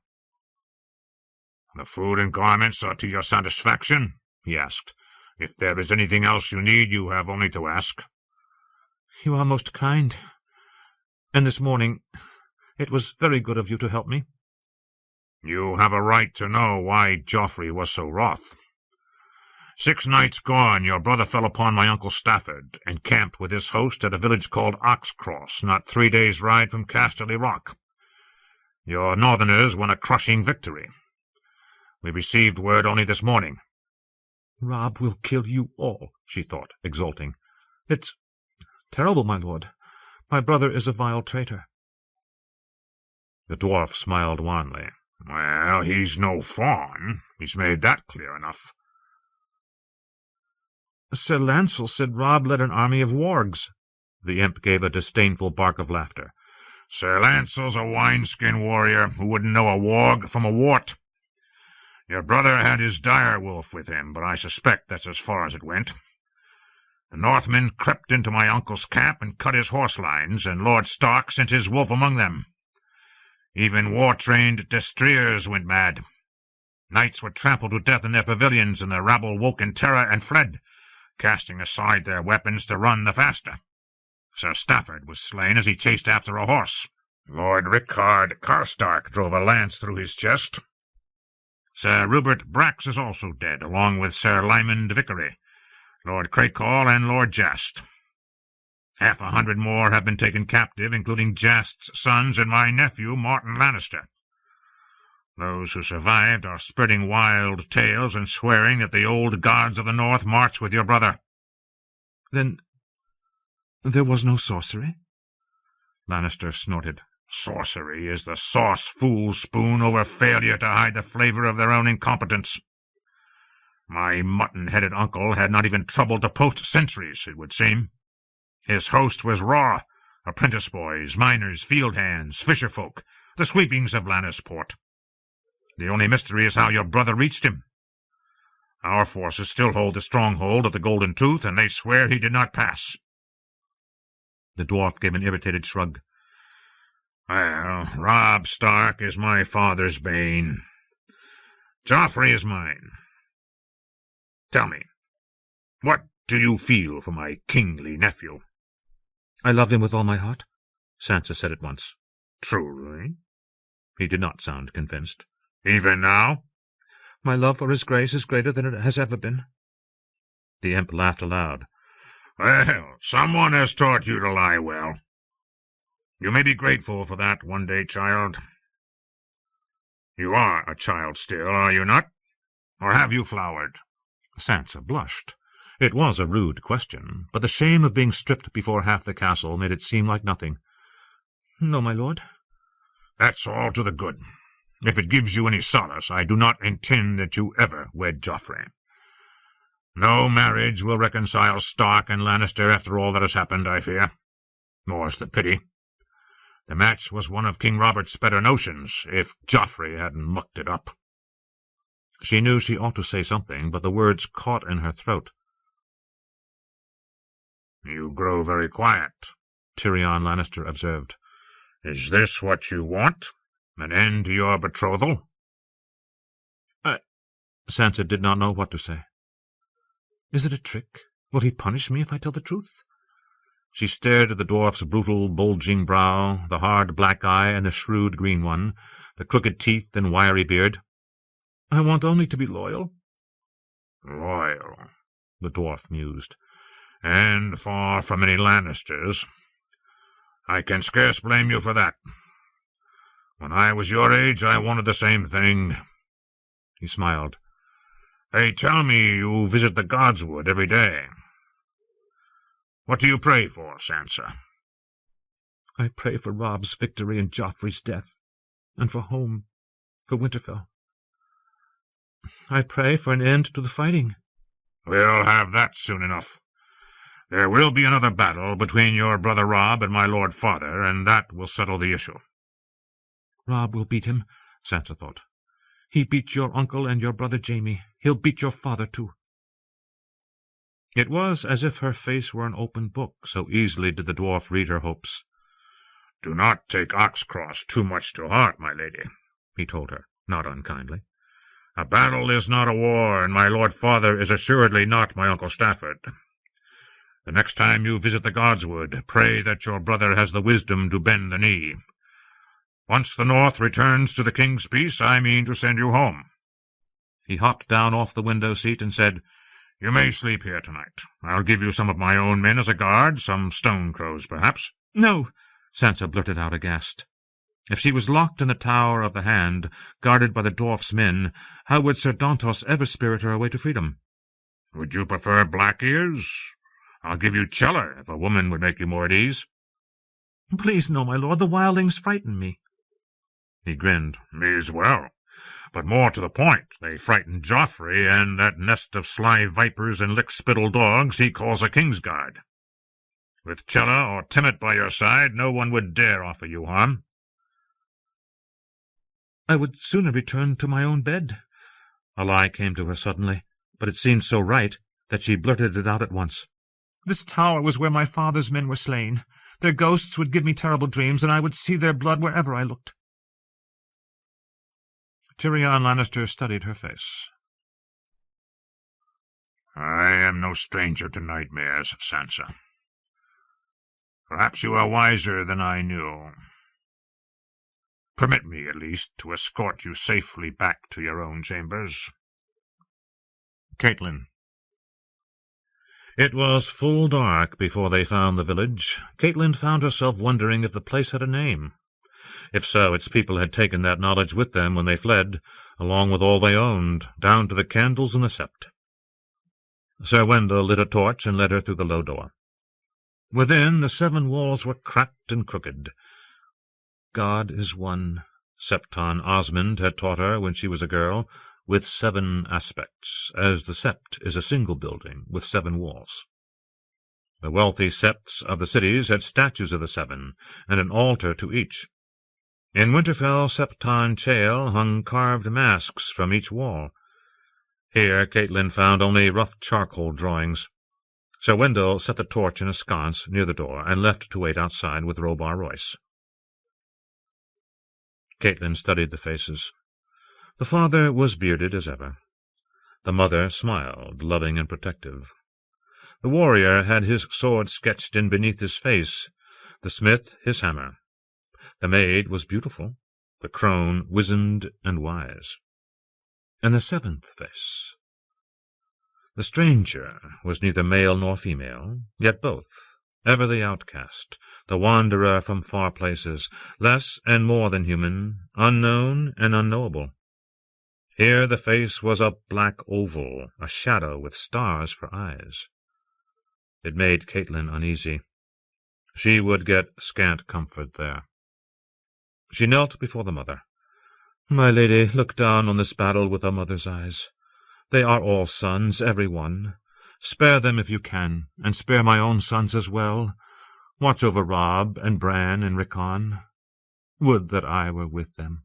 "The food and garments are to your satisfaction?" he asked. "If there is anything else you need, you have only to ask." "You are most kind. And this morning it was very good of you to help me." "You have a right to know why Joffrey was so wroth. 6 nights gone, your brother fell upon my uncle Stafford, and camped with his host at a village called Oxcross, not 3 days' ride from Casterly Rock. Your northerners won a crushing victory. We received word only this morning." "Robb will kill you all," she thought, exulting. "It's terrible, my lord. My brother is a vile traitor." The dwarf smiled wanly. "Well, he's no fawn. He's made that clear enough." "Sir Lancel said Robb led an army of wargs." The imp gave a disdainful bark of laughter. "Sir Lancel's a wineskin warrior who wouldn't know a warg from a wart. Your brother had his dire wolf with him, but I suspect that's as far as it went. The Northmen crept into my uncle's camp and cut his horse lines, and Lord Stark sent his wolf among them. Even war-trained destriers went mad. Knights were trampled to death in their pavilions, and the rabble woke in terror and fled, casting aside their weapons to run the faster. Sir Stafford was slain as he chased after a horse. Lord Rickard Karstark drove a lance through his chest. Sir Rupert Brax is also dead, along with Sir Lymond Vickery, Lord Crakehall, and Lord Jast. 100 more have been taken captive, including Jast's sons and my nephew, Martin Lannister. Those who survived are spreading wild tales and swearing that the old gods of the North march with your brother." "Then there was no sorcery?" Lannister snorted. "Sorcery is the sauce fools spoon over failure to hide the flavor of their own incompetence. My mutton-headed uncle had not even troubled to post sentries, it would seem. His host was raw, apprentice boys, miners, field hands, fisher-folk, the sweepings of Lannisport. The only mystery is how your brother reached him. Our forces still hold the stronghold of the Golden Tooth, and they swear he did not pass." The dwarf gave an irritated shrug. "Well, Robb Stark is my father's bane. Joffrey is mine. Tell me, what do you feel for my kingly nephew?" "I love him with all my heart," Sansa said at once. "Truly?" He did not sound convinced. "Even now?" "My love for his grace is greater than it has ever been." The imp laughed aloud. "Well, someone has taught you to lie well. You may be grateful for that one day, child. You are a child still, are you not? Or have you flowered?" Sansa blushed. It was a rude question, but the shame of being stripped before half the castle made it seem like nothing. "No, my lord." "That's all to the good. If it gives you any solace, I do not intend that you ever wed Joffrey. No marriage will reconcile Stark and Lannister after all that has happened, I fear. More's the pity. The match was one of King Robert's better notions, if Joffrey hadn't mucked it up." She knew she ought to say something, but the words caught in her throat. "You grow very quiet," Tyrion Lannister observed. "Is this what you want? An end to your betrothal?" Sansa did not know what to say. "Is it a trick? Will he punish me if I tell the truth?" She stared at the dwarf's brutal, bulging brow, the hard black eye and the shrewd green one, the crooked teeth and wiry beard. "I want only to be loyal." "Loyal," the dwarf mused, "and far from any Lannisters. I can scarce blame you for that. When I was your age, I wanted the same thing." He smiled. "They tell me you visit the Godswood every day. What do you pray for, Sansa?" "I pray for Robb's victory and Joffrey's death, and for home, for Winterfell. I pray for an end to the fighting." "We'll have that soon enough. There will be another battle between your brother Robb and my lord father, and that will settle the issue." "Robb will beat him," Sansa thought. "He beat your uncle and your brother Jaime. He'll beat your father, too." It was as if her face were an open book, so easily did the dwarf read her hopes. "Do not take Oxcross too much to heart, my lady," he told her, not unkindly. "A battle is not a war, and my lord father is assuredly not my Uncle Stafford. The next time you visit the Godswood, pray that your brother has the wisdom to bend the knee. Once the North returns to the king's peace, I mean to send you home." He hopped down off the window-seat and said, "You may sleep here tonight. I'll give you some of my own men as a guard, some stone-crows, perhaps." "No!" Sansa blurted out aghast. If she was locked in the Tower of the Hand, guarded by the dwarf's men, how would Sir Dantos ever spirit her away to freedom? "Would you prefer black ears? I'll give you Cheller, if a woman would make you more at ease." "Please, no, my lord. The wildlings frighten me." He grinned. "Me as well. But more to the point, they frighten Joffrey and that nest of sly vipers and lick-spittle dogs he calls a Kingsguard. With Cheller or Timett by your side, no one would dare offer you harm." "I would sooner return to my own bed." A lie came to her suddenly, but it seemed so right that she blurted it out at once. "This tower was where my father's men were slain. Their ghosts would give me terrible dreams, and I would see their blood wherever I looked." Tyrion Lannister studied her face. "I am no stranger to nightmares, Sansa. Perhaps you are wiser than I knew. Permit me, at least, to escort you safely back to your own chambers." Catelyn. It was full dark before they found the village. Catelyn found herself wondering if the place had a name. If so, its people had taken that knowledge with them when they fled, along with all they owned, down to the candles in the sept. Sir Wendell lit a torch and led her through the low door. Within, the 7 walls were cracked and crooked. God is one, Septon Osmond had taught her when she was a girl, with 7 aspects, as the sept is a single building with 7 walls. The wealthy septs of the cities had statues of the 7, and an altar to each. In Winterfell, Septon Chael hung carved masks from each wall. Here Catelyn found only rough charcoal drawings. Sir Wendell set the torch in a sconce near the door, and left to wait outside with Robar Royce. Catelyn studied the faces. The father was bearded as ever. The mother smiled, loving and protective. The warrior had his sword sketched in beneath his face, the smith his hammer. The maid was beautiful, the crone wizened and wise. And the 7th face. The stranger was neither male nor female, yet both, ever the outcast, the wanderer from far places, less and more than human, unknown and unknowable. Here the face was a black oval, a shadow with stars for eyes. It made Catelyn uneasy. She would get scant comfort there. She knelt before the mother. "My lady, look down on this battle with a mother's eyes. They are all sons, every one. Spare them if you can, and spare my own sons as well. Watch over Robb and Bran and Rickon. Would that I were with them."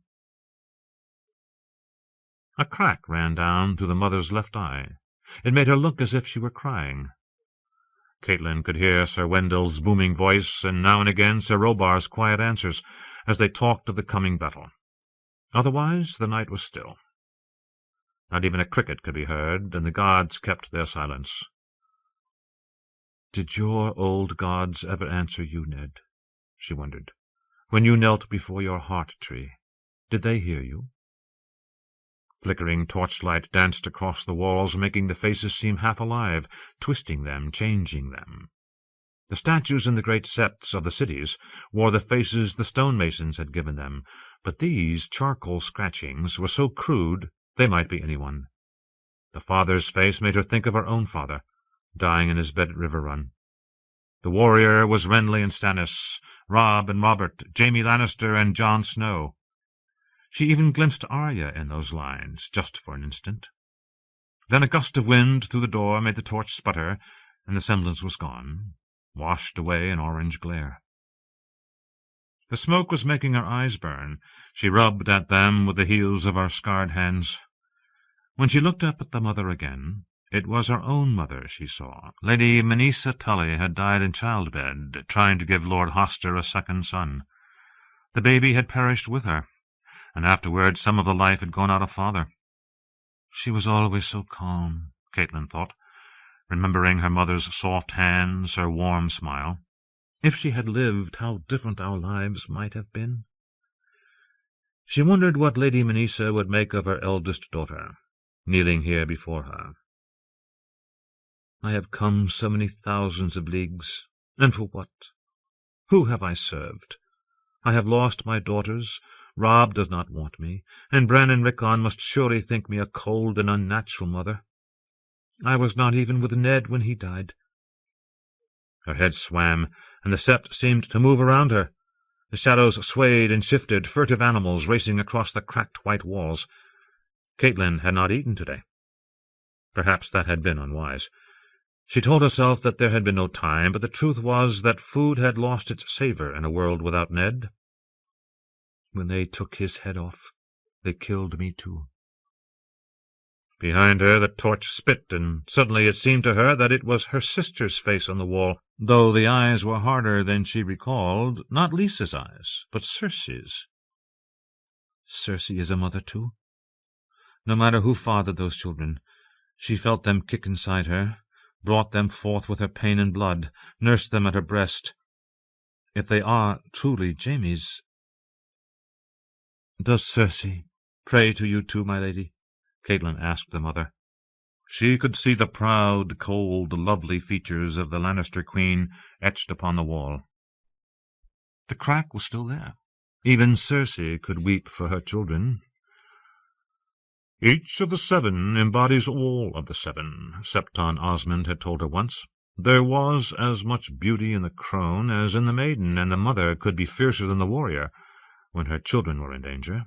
A crack ran down through the mother's left eye. It made her look as if she were crying. Catelyn could hear Sir Wendell's booming voice, and now and again Sir Robar's quiet answers, as they talked of the coming battle. Otherwise the night was still. Not even a cricket could be heard, and the gods kept their silence. Did your old gods ever answer you, Ned? She wondered. When you knelt before your heart-tree, did they hear you? Flickering torchlight danced across the walls, making the faces seem half alive, twisting them, changing them. The statues in the great septs of the cities wore the faces the stonemasons had given them, but these charcoal scratchings were so crude they might be anyone. The father's face made her think of her own father, dying in his bed at River Run. The warrior was Renly and Stannis, Robb and Robert, Jaime Lannister and Jon Snow. She even glimpsed Arya in those lines, just for an instant. Then a gust of wind through the door made the torch sputter, and the semblance was gone, washed away in orange glare. The smoke was making her eyes burn. She rubbed at them with the heels of her scarred hands. When she looked up at the mother again, it was her own mother she saw. Lady Manisa Tully had died in childbed, trying to give Lord Hoster a second son. The baby had perished with her, and afterward some of the life had gone out of father. She was always so calm, Catelyn thought, remembering her mother's soft hands, her warm smile. If she had lived, how different our lives might have been. She wondered what Lady Manisa would make of her eldest daughter, kneeling here before her. I have come so many thousands of leagues, and for what? Who have I served? I have lost my daughters. Robb does not want me, and Bran and Rickon must surely think me a cold and unnatural mother. I was not even with Ned when he died. Her head swam, and the sept seemed to move around her. The shadows swayed and shifted, furtive animals racing across the cracked white walls. Catelyn had not eaten today. Perhaps that had been unwise. She told herself that there had been no time, but the truth was that food had lost its savour in a world without Ned. When they took his head off, they killed me too. Behind her the torch spit, and suddenly it seemed to her that it was her sister's face on the wall, though the eyes were harder than she recalled, not Lisa's eyes, but Cersei's. Cersei is a mother too. No matter who fathered those children, she felt them kick inside her, brought them forth with her pain and blood, nursed them at her breast. If they are truly Jaime's— "Does Cersei pray to you too, my lady?" Catelyn asked the mother. She could see the proud, cold, lovely features of the Lannister queen etched upon the wall. The crack was still there. Even Cersei could weep for her children. "Each of the seven embodies all of the seven," Septon Osmond had told her once. There was as much beauty in the crone as in the maiden, and the mother could be fiercer than the warrior when her children were in danger.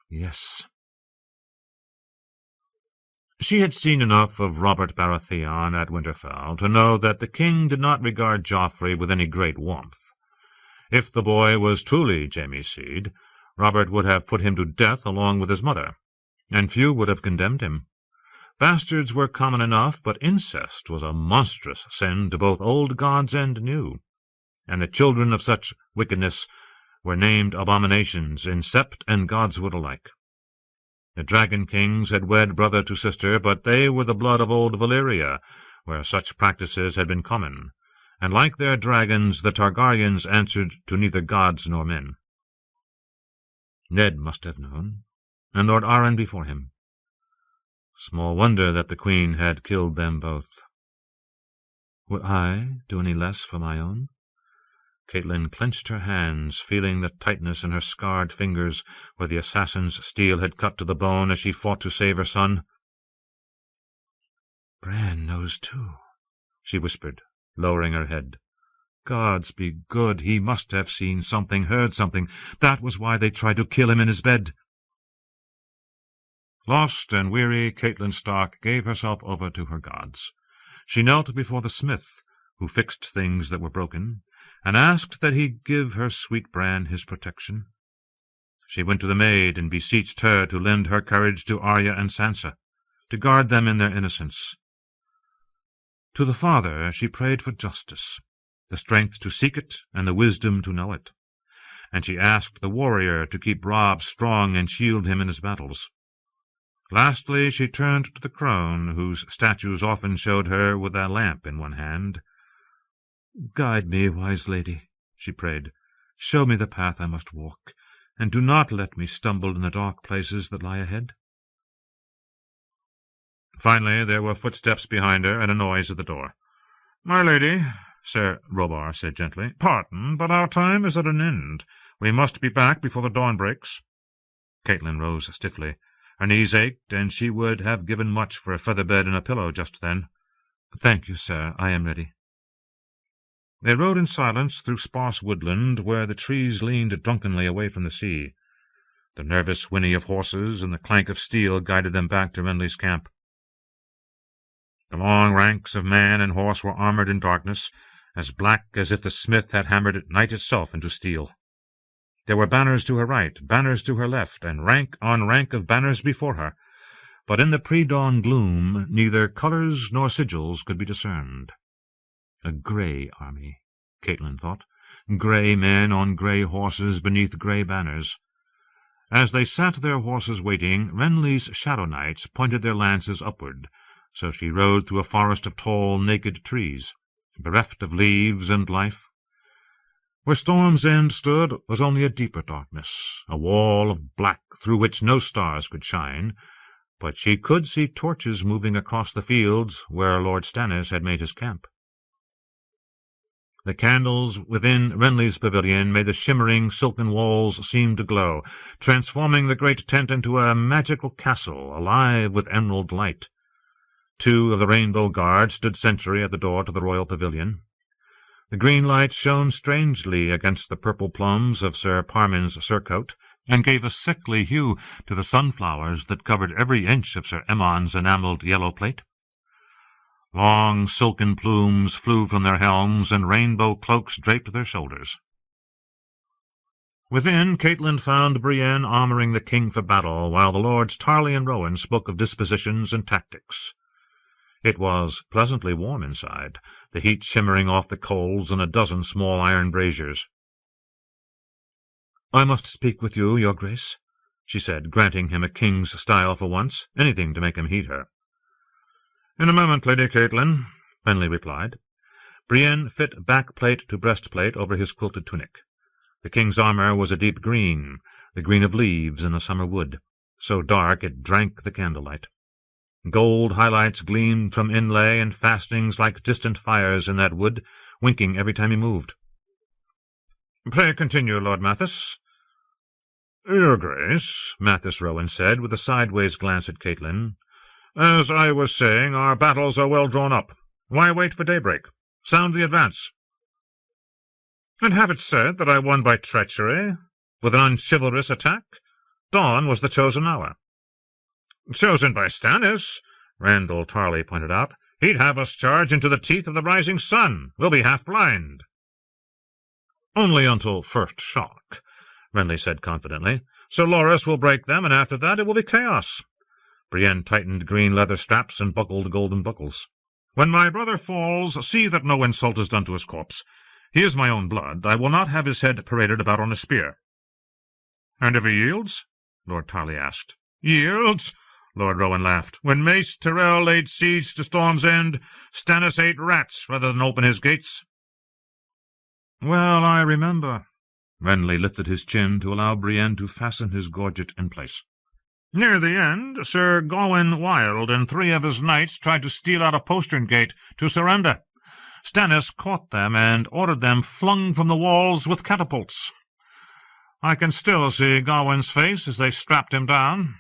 Yes. She had seen enough of Robert Baratheon at Winterfell to know that the king did not regard Joffrey with any great warmth. If the boy was truly Jaime's seed, Robert would have put him to death along with his mother, and few would have condemned him. Bastards were common enough, but incest was a monstrous sin to both old gods and new, and the children of such wickedness were named abominations in sept and godswood alike. The dragon kings had wed brother to sister, but they were the blood of old Valyria, where such practices had been common, and like their dragons the Targaryens answered to neither gods nor men. Ned must have known, and Lord Arryn before him. Small wonder that the queen had killed them both. Would I do any less for my own? Catelyn clenched her hands, feeling the tightness in her scarred fingers where the assassin's steel had cut to the bone as she fought to save her son. "Bran knows too," she whispered, lowering her head. "Gods be good, he must have seen something, heard something. That was why they tried to kill him in his bed." Lost and weary, Catelyn Stark gave herself over to her gods. She knelt before the smith, who fixed things that were broken, and asked that he give her sweet Bran his protection. She went to the maid and beseeched her to lend her courage to Arya and Sansa, to guard them in their innocence. To the Father she prayed for justice, the strength to seek it and the wisdom to know it, and she asked the warrior to keep Robb strong and shield him in his battles. Lastly she turned to the crone, whose statues often showed her with a lamp in one hand Guide me, wise lady, she prayed. Show me the path I must walk, and do not let me stumble in the dark places that lie ahead. Finally there were footsteps behind her and a noise at the door. "My lady," Sir Robar said gently, "pardon, but our time is at an end. We must be back before the dawn breaks." Catelyn rose stiffly. Her knees ached, and she would have given much for a feather bed and a pillow just then. "Thank you, sir. I am ready." They rode in silence through sparse woodland, where the trees leaned drunkenly away from the sea. The nervous whinny of horses and the clank of steel guided them back to Renly's camp. The long ranks of man and horse were armored in darkness, as black as if the smith had hammered night itself into steel. There were banners to her right, banners to her left, and rank on rank of banners before her, but in the pre-dawn gloom neither colours nor sigils could be discerned. A grey army, Catelyn thought, grey men on grey horses beneath grey banners. As they sat their horses waiting, Renly's shadow knights pointed their lances upward, so she rode through a forest of tall, naked trees, bereft of leaves and life. Where Storm's End stood was only a deeper darkness, a wall of black through which no stars could shine, but she could see torches moving across the fields where Lord Stannis had made his camp. The candles within Renly's pavilion made the shimmering silken walls seem to glow, transforming the great tent into a magical castle, alive with emerald light. 2 of the Rainbow Guard stood sentry at the door to the royal pavilion. The green light shone strangely against the purple plums of Sir Parmin's surcoat, and gave a sickly hue to the sunflowers that covered every inch of Sir Emmon's enamelled yellow plate. Long silken plumes flew from their helms, and rainbow cloaks draped their shoulders. Within, Catelyn found Brienne armouring the king for battle, while the lords Tarly and Rowan spoke of dispositions and tactics. It was pleasantly warm inside, the heat shimmering off the coals in a dozen small iron braziers. "I must speak with you, your grace," she said, granting him a king's style for once, anything to make him heed her. "In a moment, Lady Catelyn," Renly replied. Brienne fit backplate to breastplate over his quilted tunic. The king's armour was a deep green, the green of leaves in a summer wood, so dark it drank the candlelight. Gold highlights gleamed from inlay and fastenings like distant fires in that wood, winking every time he moved. "Pray continue, Lord Mathis." "Your Grace," Mathis Rowan said, with a sideways glance at Catelyn, "as I was saying, our battles are well drawn up. Why wait for daybreak? Sound the advance." "And have it said that I won by treachery, with an unchivalrous attack? Dawn was the chosen hour." "Chosen by Stannis," Randall Tarly pointed out. "He'd have us charge into the teeth of the rising sun. We'll be half blind." "Only until first shock," Renly said confidently. "Sir Loras will break them, and after that it will be chaos." Brienne tightened green leather straps and buckled golden buckles. "When my brother falls, see that no insult is done to his corpse. He is my own blood. I will not have his head paraded about on a spear." "And if he yields?" Lord Tarly asked. "Yields?" Lord Rowan laughed. "When Mace Tyrell laid siege to Storm's End, Stannis ate rats rather than open his gates." "Well, I remember." Renly lifted his chin to allow Brienne to fasten his gorget in place. "Near the end, Sir Gawain Wild and 3 of his knights tried to steal out a postern gate to surrender. Stannis caught them and ordered them flung from the walls with catapults. I can still see Gawain's face as they strapped him down.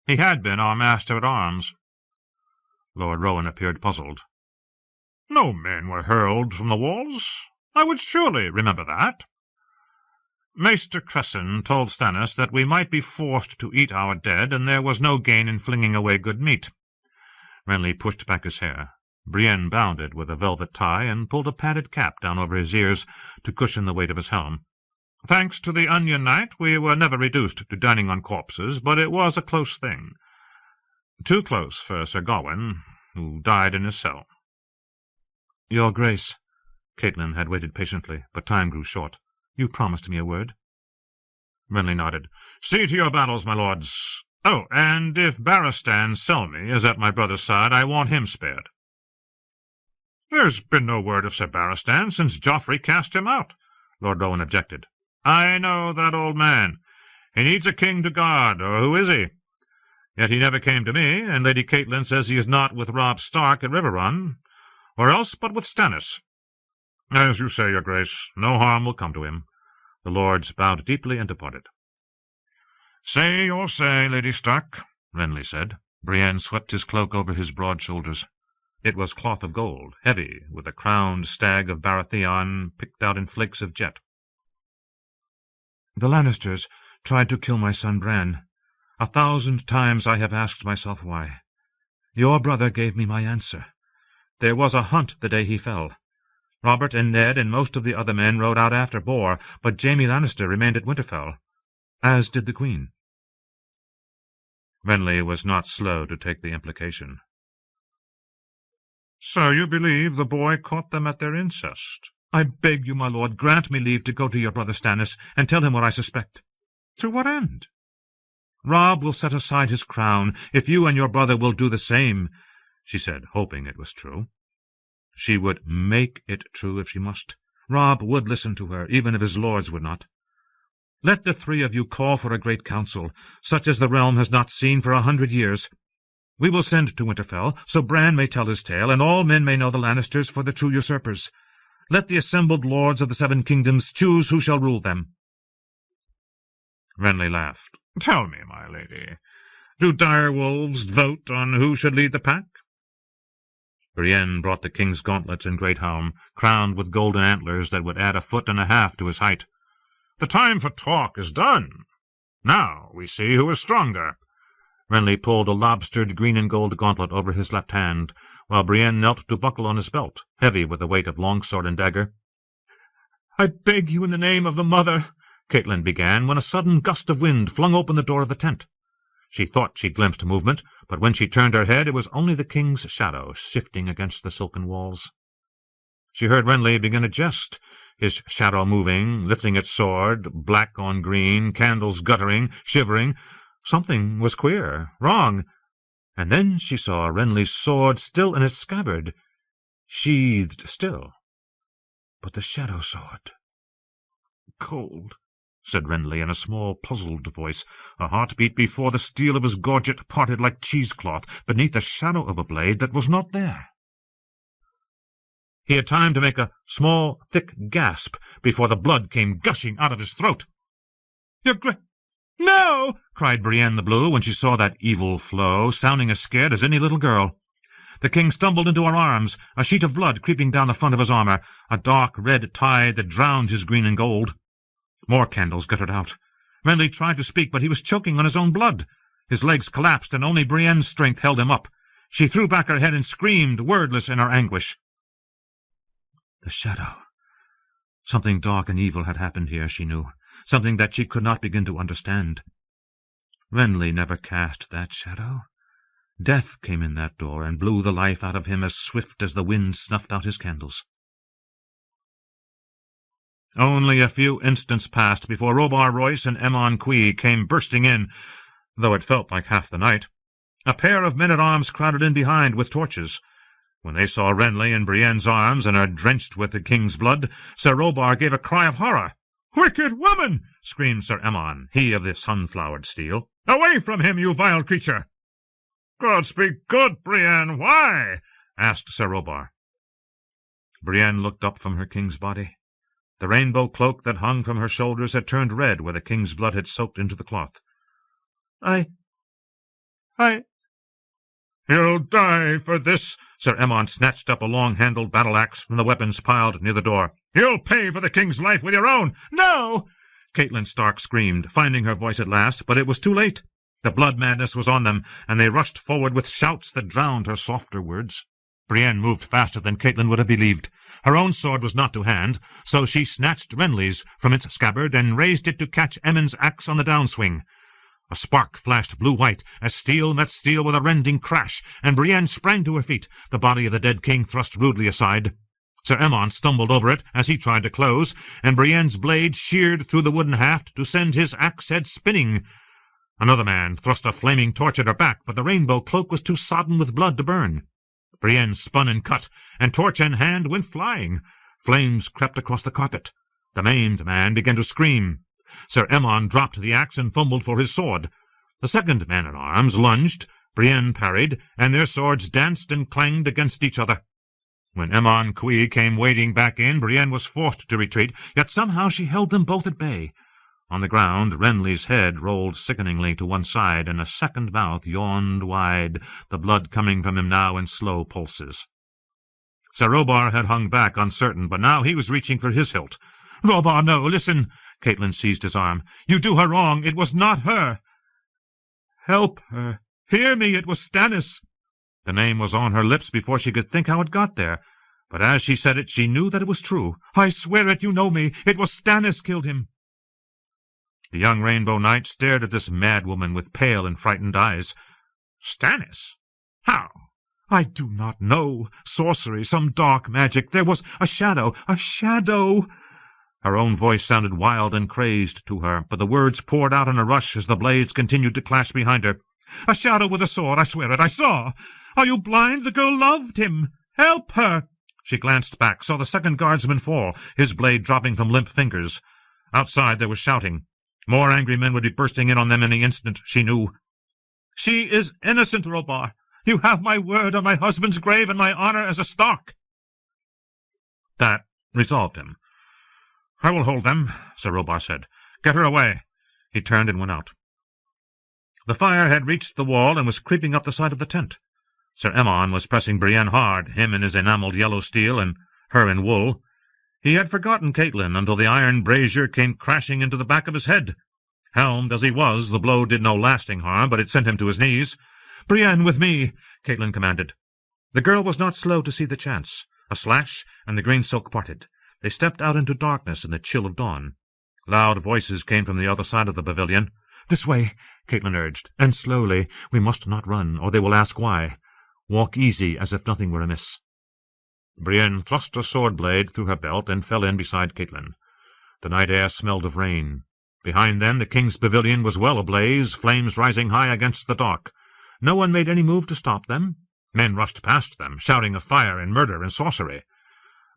He had been our master-at-arms." Lord Rowan appeared puzzled. "No men were hurled from the walls. I would surely remember that." "Maester Cresson told Stannis that we might be forced to eat our dead, and there was no gain in flinging away good meat." Renly pushed back his hair. Brienne bounded with a velvet tie and pulled a padded cap down over his ears to cushion the weight of his helm. "Thanks to the Onion Knight, we were never reduced to dining on corpses, but it was a close thing. Too close for Sir Gawain, who died in his cell." "Your Grace," Catelyn had waited patiently, but time grew short. "You promised me a word." Renly nodded. "See to your battles, my lords. Oh, and if Barristan Selmy is at my brother's side, I want him spared." "There's been no word of Sir Barristan since Joffrey cast him out," Lord Rowan objected. "I know that old man. He needs a king to guard, or who is he? Yet he never came to me, and Lady Catelyn says he is not with Robb Stark at Riverrun, or else but with Stannis." "As you say, your grace, no harm will come to him." The lords bowed deeply and departed. "Say your say, Lady Stark," Renly said. Brienne swept his cloak over his broad shoulders. It was cloth of gold, heavy, with a crowned stag of Baratheon picked out in flakes of jet. "The Lannisters tried to kill my son Bran. 1,000 times I have asked myself why. Your brother gave me my answer. There was a hunt the day he fell. Robert and Ned and most of the other men rode out after boar, but Jaime Lannister remained at Winterfell, as did the Queen." Renly was not slow to take the implication. "So you believe the boy caught them at their incest?" "I beg you, my lord, grant me leave to go to your brother Stannis and tell him what I suspect." "To what end?" "Robb will set aside his crown if you and your brother will do the same," she said, hoping it was true. She would make it true if she must. Robb would listen to her, even if his lords would not. "Let the 3 of you call for a great council, such as the realm has not seen for 100 years. We will send to Winterfell, so Bran may tell his tale, and all men may know the Lannisters for the true usurpers. Let the assembled lords of the 7 kingdoms choose who shall rule them." Renly laughed. "Tell me, my lady, do direwolves vote on who should lead the pack?" Brienne brought the king's gauntlets and great helm, crowned with golden antlers that would add 1.5 feet to his height. "The time for talk is done. Now we see who is stronger." Renly pulled a lobstered green and gold gauntlet over his left hand, while Brienne knelt to buckle on his belt, heavy with the weight of longsword and dagger. "I beg you in the name of the mother," Catelyn began, when a sudden gust of wind flung open the door of the tent. She thought she glimpsed movement, but when she turned her head it was only the king's shadow shifting against the silken walls. She heard Renly begin a jest, his shadow moving, lifting its sword, black on green, candles guttering, shivering. Something was queer, wrong. And then she saw Renly's sword still in its scabbard, sheathed still. But the shadow sword. "Cold," said Renly in a small, puzzled voice. A heart beat before the steel of his gorget parted like cheesecloth beneath the shadow of a blade that was not there. He had time to make a small, thick gasp before the blood came gushing out of his throat. "Your great—" "No!" cried Brienne the Blue when she saw that evil flow, sounding as scared as any little girl. The king stumbled into her arms, a sheet of blood creeping down the front of his armor, a dark red tide that drowned his green and gold. More candles guttered out. Renly tried to speak, but he was choking on his own blood. His legs collapsed, and only Brienne's strength held him up. She threw back her head and screamed, wordless in her anguish. The shadow. Something dark and evil had happened here, she knew, something that she could not begin to understand. Renly never cast that shadow. Death came in that door and blew the life out of him as swift as the wind snuffed out his candles. Only a few instants passed before Robar Royce and Aemon Quee came bursting in, though it felt like half the night. A pair of men-at-arms crowded in behind with torches. When they saw Renly in Brienne's arms and her drenched with the king's blood, Sir Robar gave a cry of horror. "Wicked woman!" screamed Sir Aemon, he of the sunflowered steel. "Away from him, you vile creature!" "God speak good, Brienne, why?" asked Sir Robar. Brienne looked up from her king's body. The rainbow cloak that hung from her shoulders had turned red where the king's blood had soaked into the cloth. I... "You'll die for this!" Sir Aemon snatched up a long-handled battle-axe from the weapons piled near the door. "You'll pay for the king's life with your own!" "No!" Catelyn Stark screamed, finding her voice at last, but it was too late. The blood madness was on them, and they rushed forward with shouts that drowned her softer words. Brienne moved faster than Catelyn would have believed. Her own sword was not to hand, so she snatched Renly's from its scabbard and raised it to catch Emmon's axe on the downswing. A spark flashed blue-white as steel met steel with a rending crash, and Brienne sprang to her feet, the body of the dead king thrust rudely aside. Sir Aemon stumbled over it as he tried to close, and Brienne's blade sheared through the wooden haft to send his axe-head spinning. Another man thrust a flaming torch at her back, but the rainbow cloak was too sodden with blood to burn. Brienne spun and cut, and torch in hand went flying. Flames crept across the carpet. The maimed man began to scream. Sir Aemon dropped the axe and fumbled for his sword. The second man-at-arms lunged, Brienne parried, and their swords danced and clanged against each other. When Aemon Cui came wading back in, Brienne was forced to retreat, yet somehow she held them both at bay. On the ground, Renly's head rolled sickeningly to one side, and a second mouth yawned wide, the blood coming from him now in slow pulses. Sir Robar had hung back uncertain, but now he was reaching for his hilt. "Robar, no, listen!" Catelyn seized his arm. "You do her wrong. It was not her." "Help her. Hear me, it was Stannis." The name was on her lips before she could think how it got there, but as she said it she knew that it was true. "I swear it, you know me. It was Stannis killed him." The young Rainbow Knight stared at this mad woman with pale and frightened eyes. "Stannis? How?" "I do not know. Sorcery, some dark magic. There was a shadow, a shadow." Her own voice sounded wild and crazed to her, but the words poured out in a rush as the blades continued to clash behind her. "A shadow with a sword, I swear it, I saw. Are you blind? The girl loved him. Help her." She glanced back, saw the second guardsman fall, his blade dropping from limp fingers. Outside there was shouting. More angry men would be bursting in on them any instant, she knew. "She is innocent, Robar. You have my word on my husband's grave and my honor as a Stark." That resolved him. "I will hold them," Sir Robar said. "Get her away." He turned and went out. The fire had reached the wall and was creeping up the side of the tent. Sir Aemon was pressing Brienne hard, him in his enamelled yellow steel and her in wool. He had forgotten Catelyn until the iron brazier came crashing into the back of his head. Helmed as he was, the blow did no lasting harm, but it sent him to his knees. "Brienne, with me," Catelyn commanded. The girl was not slow to see the chance. A slash, and the green silk parted. They stepped out into darkness in the chill of dawn. Loud voices came from the other side of the pavilion. "This way," Catelyn urged, "and slowly. We must not run, or they will ask why. Walk easy, as if nothing were amiss." Brienne thrust a sword-blade through her belt and fell in beside Catelyn. The night air smelled of rain. Behind them the king's pavilion was well ablaze, flames rising high against the dark. No one made any move to stop them. Men rushed past them, shouting of fire and murder and sorcery.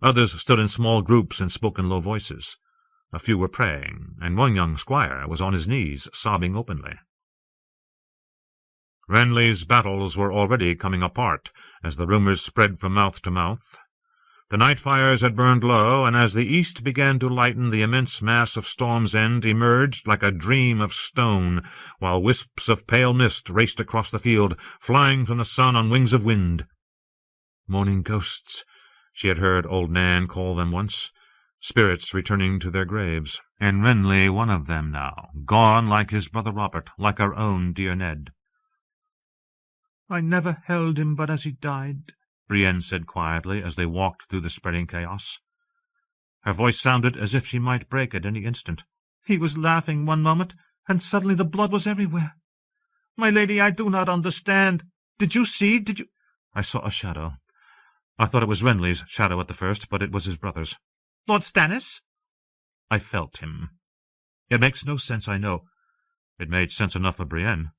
Others stood in small groups and spoke in low voices. A few were praying, and one young squire was on his knees, sobbing openly. Renly's battles were already coming apart, as the rumours spread from mouth to mouth. The night fires had burned low, and as the east began to lighten, the immense mass of Storm's End emerged like a dream of stone, while wisps of pale mist raced across the field, flying from the sun on wings of wind. Mourning ghosts, she had heard old Nan call them once, spirits returning to their graves, and Renly one of them now, gone like his brother Robert, like our own dear Ned. "I never held him but as he died," Brienne said quietly as they walked through the spreading chaos. Her voice sounded as if she might break at any instant. "He was laughing one moment, and suddenly the blood was everywhere. My lady, I do not understand. Did you see? Did you—" "I saw a shadow. I thought it was Renly's shadow at the first, but it was his brother's." "Lord Stannis?" "I felt him. It makes no sense, I know." It made sense enough for Brienne.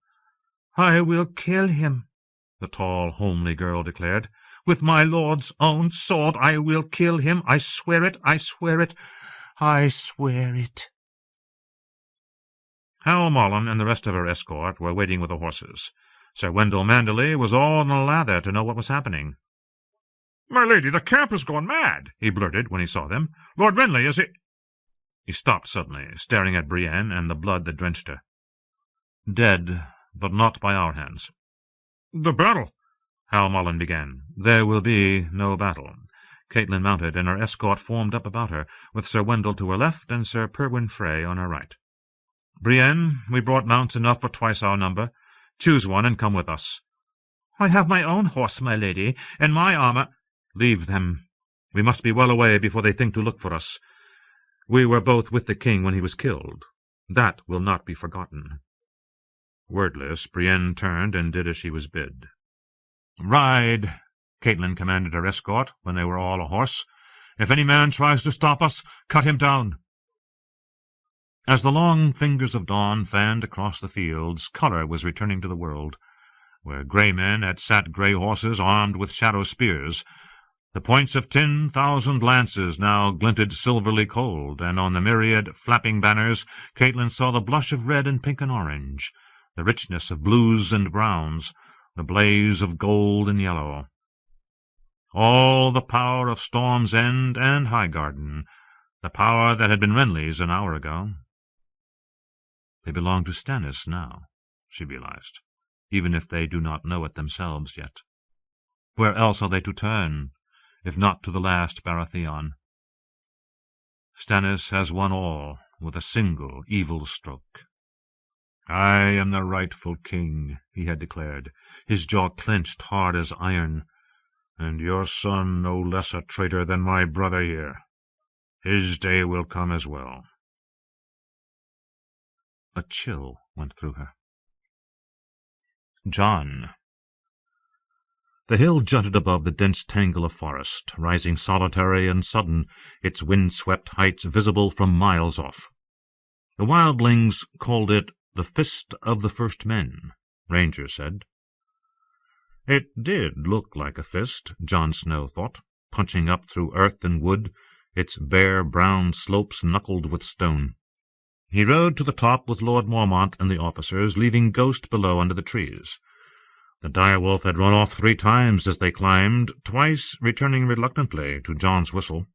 "I will kill him," the tall, homely girl declared. "With my lord's own sword I will kill him. I swear it, I swear it, I swear it." Hal Mullen and the rest of her escort were waiting with the horses. Sir Wendell Manderley was all in a lather to know what was happening. "My lady, the camp has gone mad," he blurted when he saw them. "Lord Renly is he—" He stopped suddenly, staring at Brienne and the blood that drenched her. "Dead, but not by our hands." "The battle—" Hal Mullen began. "There will be no battle." Catelyn mounted, and her escort formed up about her, with Sir Wendell to her left and Sir Perwyn Frey on her right. "Brienne, we brought mounts enough for twice our number. Choose one and come with us." "I have my own horse, my lady, and my armor—" "Leave them. We must be well away before they think to look for us. We were both with the king when he was killed. That will not be forgotten." Wordless, Brienne turned and did as she was bid. "Ride," Catelyn commanded her escort when they were all ahorse. "If any man tries to stop us, cut him down." As the long fingers of dawn fanned across the fields, colour was returning to the world. where grey men had sat grey horses armed with shadow spears. The points of 10,000 lances now glinted silverly cold, and on the myriad flapping banners Catelyn saw the blush of red and pink and orange, the richness of blues and browns, the blaze of gold and yellow. All the power of Storm's End and Highgarden, the power that had been Renly's an hour ago. They belong to Stannis now, she realized, even if they do not know it themselves yet. Where else are they to turn, if not to the last Baratheon? Stannis has won all with a single evil stroke. "I am the rightful king," he had declared, his jaw clenched hard as iron, "and your son no less a traitor than my brother here. His day will come as well." A chill went through her. Jon. The hill jutted above the dense tangle of forest, rising solitary and sudden, its wind-swept heights visible from miles off. The wildlings called it the Fist of the First Men, Ranger said. It did look like a fist, Jon Snow thought, punching up through earth and wood, its bare brown slopes knuckled with stone. He rode to the top with Lord Mormont and the officers, leaving Ghost below under the trees. The direwolf had run off 3 times as they climbed, twice returning reluctantly to Jon's whistle.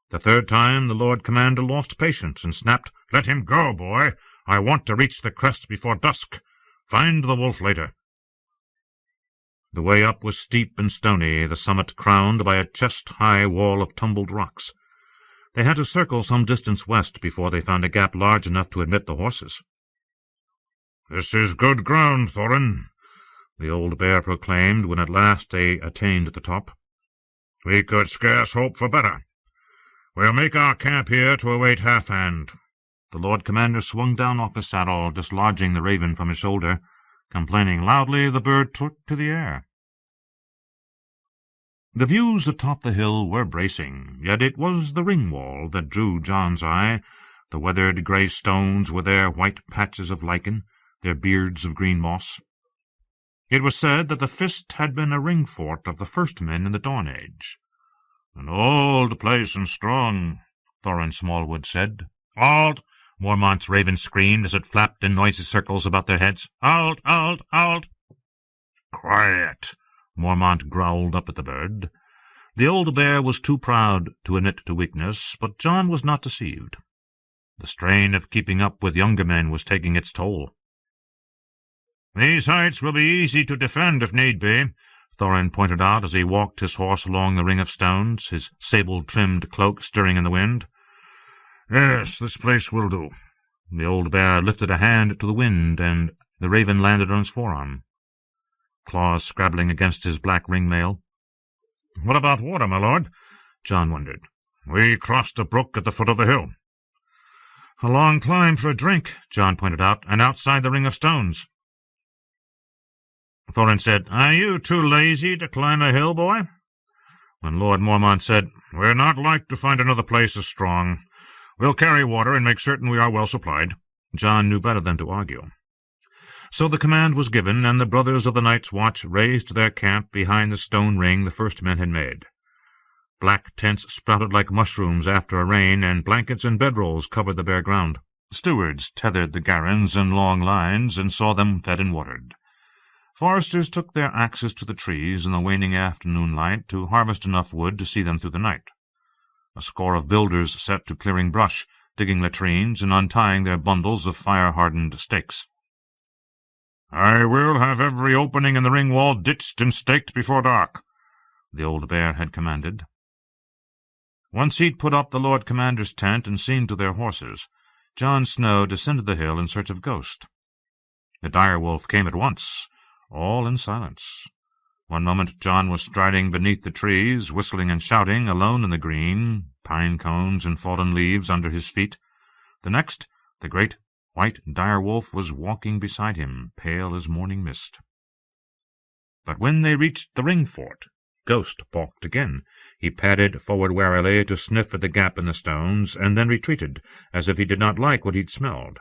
The 3rd time the Lord Commander lost patience and snapped, "Let him go, boy! I want to reach the crest before dusk. Find the wolf later." The way up was steep and stony, the summit crowned by a chest-high wall of tumbled rocks. They had to circle some distance west before they found a gap large enough to admit the horses. "This is good ground, Thorin," the old bear proclaimed when at last they attained the top. "We could scarce hope for better. We'll make our camp here to await Halfhand." The Lord Commander swung down off his saddle, dislodging the raven from his shoulder. Complaining loudly, the bird took to the air. The views atop the hill were bracing, yet it was the ring-wall that drew Jon's eye, the weathered grey stones with their white patches of lichen, their beards of green moss. It was said that the Fist had been a ring-fort of the first men in the Dawn Age. "An old place and strong," Thorin Smallwood said. "Halt!" Mormont's raven screamed as it flapped in noisy circles about their heads. "Halt! Halt! Halt!" "Quiet!" Mormont growled up at the bird. The old bear was too proud to admit to weakness, but Jon was not deceived. The strain of keeping up with younger men was taking its toll. "These heights will be easy to defend if need be," Thorin pointed out as he walked his horse along the ring of stones, his sable-trimmed cloak stirring in the wind. "Yes, this place will do." The old bear lifted a hand to the wind, and the raven landed on his forearm, claws scrabbling against his black ring-mail. "What about water, my lord?" Jon wondered. "We crossed a brook at the foot of the hill." "A long climb for a drink," Jon pointed out, "and outside the ring of stones." Thorin said, "Are you too lazy to climb a hill, boy?" When Lord Mormont said, "We're not like to find another place as strong. We'll carry water and make certain we are well supplied," Jon knew better than to argue. So the command was given, and the brothers of the Night's Watch raised their camp behind the stone ring the first men had made. Black tents sprouted like mushrooms after a rain, and blankets and bedrolls covered the bare ground. Stewards tethered the garrons in long lines and saw them fed and watered. Foresters took their axes to the trees in the waning afternoon light to harvest enough wood to see them through the night. A score of builders set to clearing brush, digging latrines, and untying their bundles of fire-hardened stakes. "I will have every opening in the ring wall ditched and staked before dark," the old bear had commanded. Once he'd put up the Lord Commander's tent and seen to their horses, Jon Snow descended the hill in search of Ghost. The direwolf came at once, all in silence. One moment Jon was striding beneath the trees, whistling and shouting, alone in the green, pine cones and fallen leaves under his feet. The next, the great white direwolf was walking beside him, pale as morning mist. But when they reached the ring fort, Ghost balked again. He padded forward warily to sniff at the gap in the stones, and then retreated, as if he did not like what he'd smelled.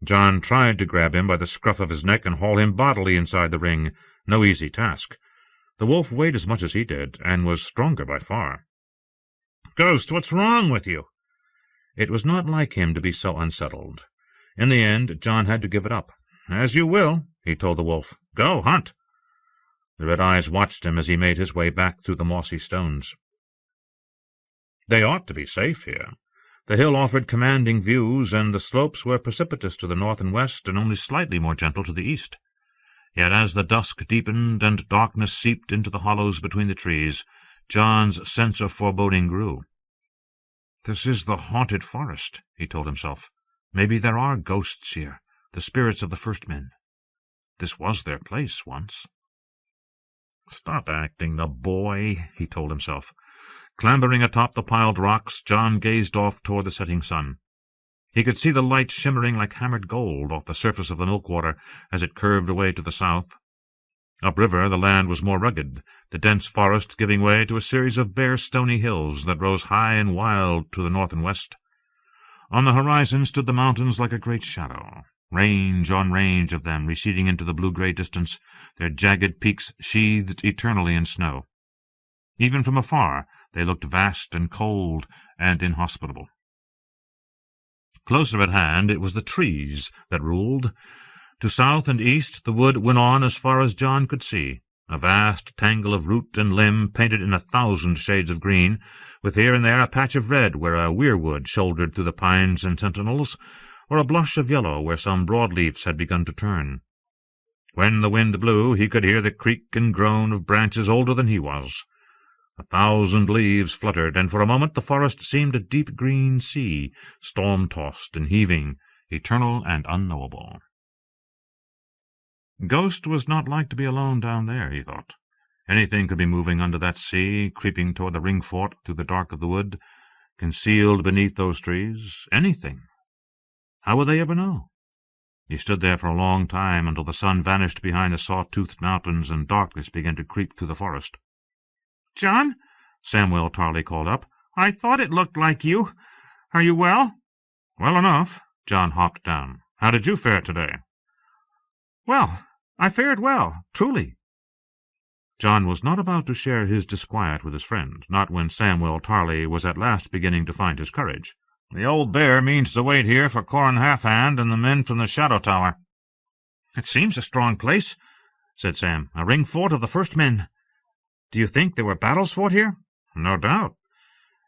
Jon tried to grab him by the scruff of his neck and haul him bodily inside the ring, No easy task. The wolf weighed as much as he did, and was stronger by far. "Ghost, what's wrong with you?" It was not like him to be so unsettled. In the end, John had to give it up. "As you will," he told the wolf. "Go, hunt." The red eyes watched him as he made his way back through the mossy stones. They ought to be safe here. The hill offered commanding views, and the slopes were precipitous to the north and west, and only slightly more gentle to the east. Yet as the dusk deepened and darkness seeped into the hollows between the trees, John's sense of foreboding grew. "This is the haunted forest," he told himself. "Maybe there are ghosts here, the spirits of the first men. This was their place once." "Stop acting the boy," he told himself. Clambering atop the piled rocks, John gazed off toward the setting sun. He could see the light shimmering like hammered gold off the surface of the milkwater as it curved away to the south. Upriver, the land was more rugged, the dense forest giving way to a series of bare stony hills that rose high and wild to the north and west. On the horizon stood the mountains like a great shadow, range on range of them receding into the blue-gray distance, their jagged peaks sheathed eternally in snow. Even from afar they looked vast and cold and inhospitable. Closer at hand it was the trees that ruled. To south and east the wood went on as far as John could see, a vast tangle of root and limb painted in 1,000 shades of green, with here and there a patch of red where a weirwood shouldered through the pines and sentinels, or a blush of yellow where some broadleafs had begun to turn. When the wind blew, he could hear the creak and groan of branches older than he was. 1,000 leaves fluttered, and for a moment the forest seemed a deep green sea, storm-tossed and heaving, eternal and unknowable. Ghost was not like to be alone down there, he thought. Anything could be moving under that sea, creeping toward the ring fort through the dark of the wood, concealed beneath those trees. Anything. How would they ever know? He stood there for a long time, until the sun vanished behind the saw-toothed mountains and darkness began to creep through the forest. "John," Samwell Tarly called up, "I thought it looked like you. Are you well?" "Well enough." John hopped down. "How did you fare today?" "Well, I fared well, truly." John was not about to share his disquiet with his friend, not when Samwell Tarly was at last beginning to find his courage. "The old bear means to wait here for Corran Halfhand and the men from the Shadow Tower." "It seems a strong place," said Sam. "A ring fort of the first men. Do you think there were battles fought here?" "No doubt.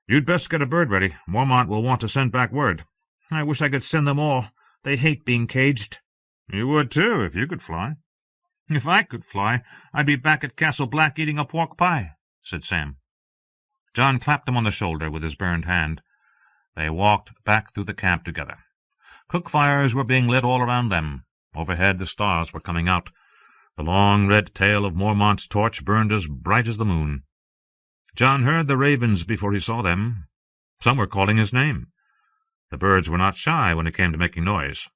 You'd best get a bird ready. Mormont will want to send back word." "I wish I could send them all. They hate being caged." "You would, too, if you could fly." "If I could fly, I'd be back at Castle Black eating a pork pie," said Sam. John clapped him on the shoulder with his burned hand. They walked back through the camp together. Cook fires were being lit all around them. Overhead the stars were coming out. The long red tail of Mormont's torch burned as bright as the moon. John heard the ravens before he saw them. Some were calling his name. The birds were not shy when it came to making noise.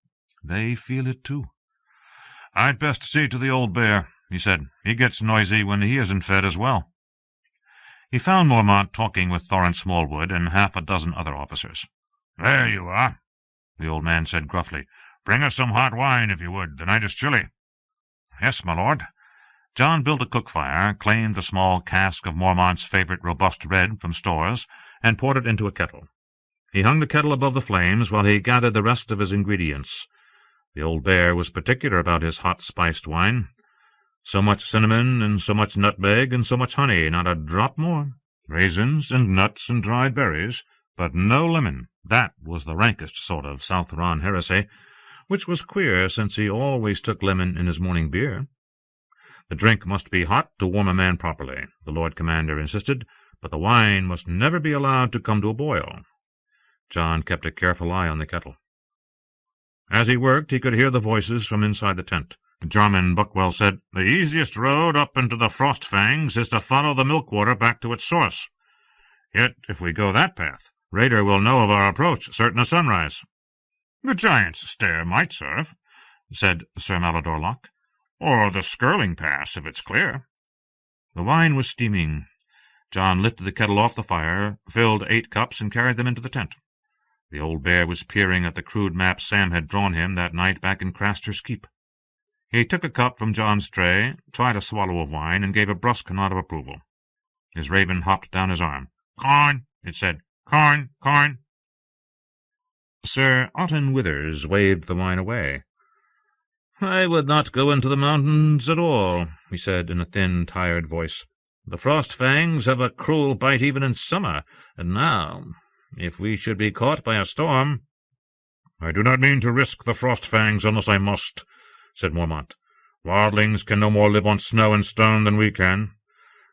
They feel it, too. "I'd best see to the old bear," he said. "He gets noisy when he isn't fed as well." He found Mormont talking with Thorin Smallwood and half a dozen other officers. "There you are," the old man said gruffly. "Bring us some hot wine, if you would. The night is chilly." "Yes, my lord." John built a cook fire, claimed a small cask of Mormont's favorite robust red from stores, and poured it into a kettle. He hung the kettle above the flames while he gathered the rest of his ingredients. The old bear was particular about his hot spiced wine. So much cinnamon, and so much nutmeg, and so much honey, not a drop more. Raisins, and nuts, and dried berries, but no lemon. That was the rankest sort of Southron heresy, which was queer, since he always took lemon in his morning beer. The drink must be hot to warm a man properly, the Lord Commander insisted, but the wine must never be allowed to come to a boil. John kept a careful eye on the kettle. As he worked, he could hear the voices from inside the tent. Jarman Buckwell said, "The easiest road up into the Frostfangs is to follow the Milkwater back to its source. Yet, if we go that path, Raider will know of our approach, certain of sunrise." "The Giant's Stair might serve," said Sir Malodor Locke, "or the Skirling Pass, if it's clear." The wine was steaming. John lifted the kettle off the fire, filled 8 cups, and carried them into the tent. The old bear was peering at the crude map Sam had drawn him that night back in Craster's Keep. He took a cup from John's tray, tried a swallow of wine, and gave a brusque nod of approval. His raven hopped down his arm. "Corn," it said. "Corn, corn." Sir Otton Withers waved the wine away. "I would not go into the mountains at all," he said in a thin, tired voice. "The frost-fangs have a cruel bite even in summer, and now, if we should be caught by a storm—" "I do not mean to risk the frost-fangs unless I must," said Mormont. "Wildlings can no more live on snow and stone than we can.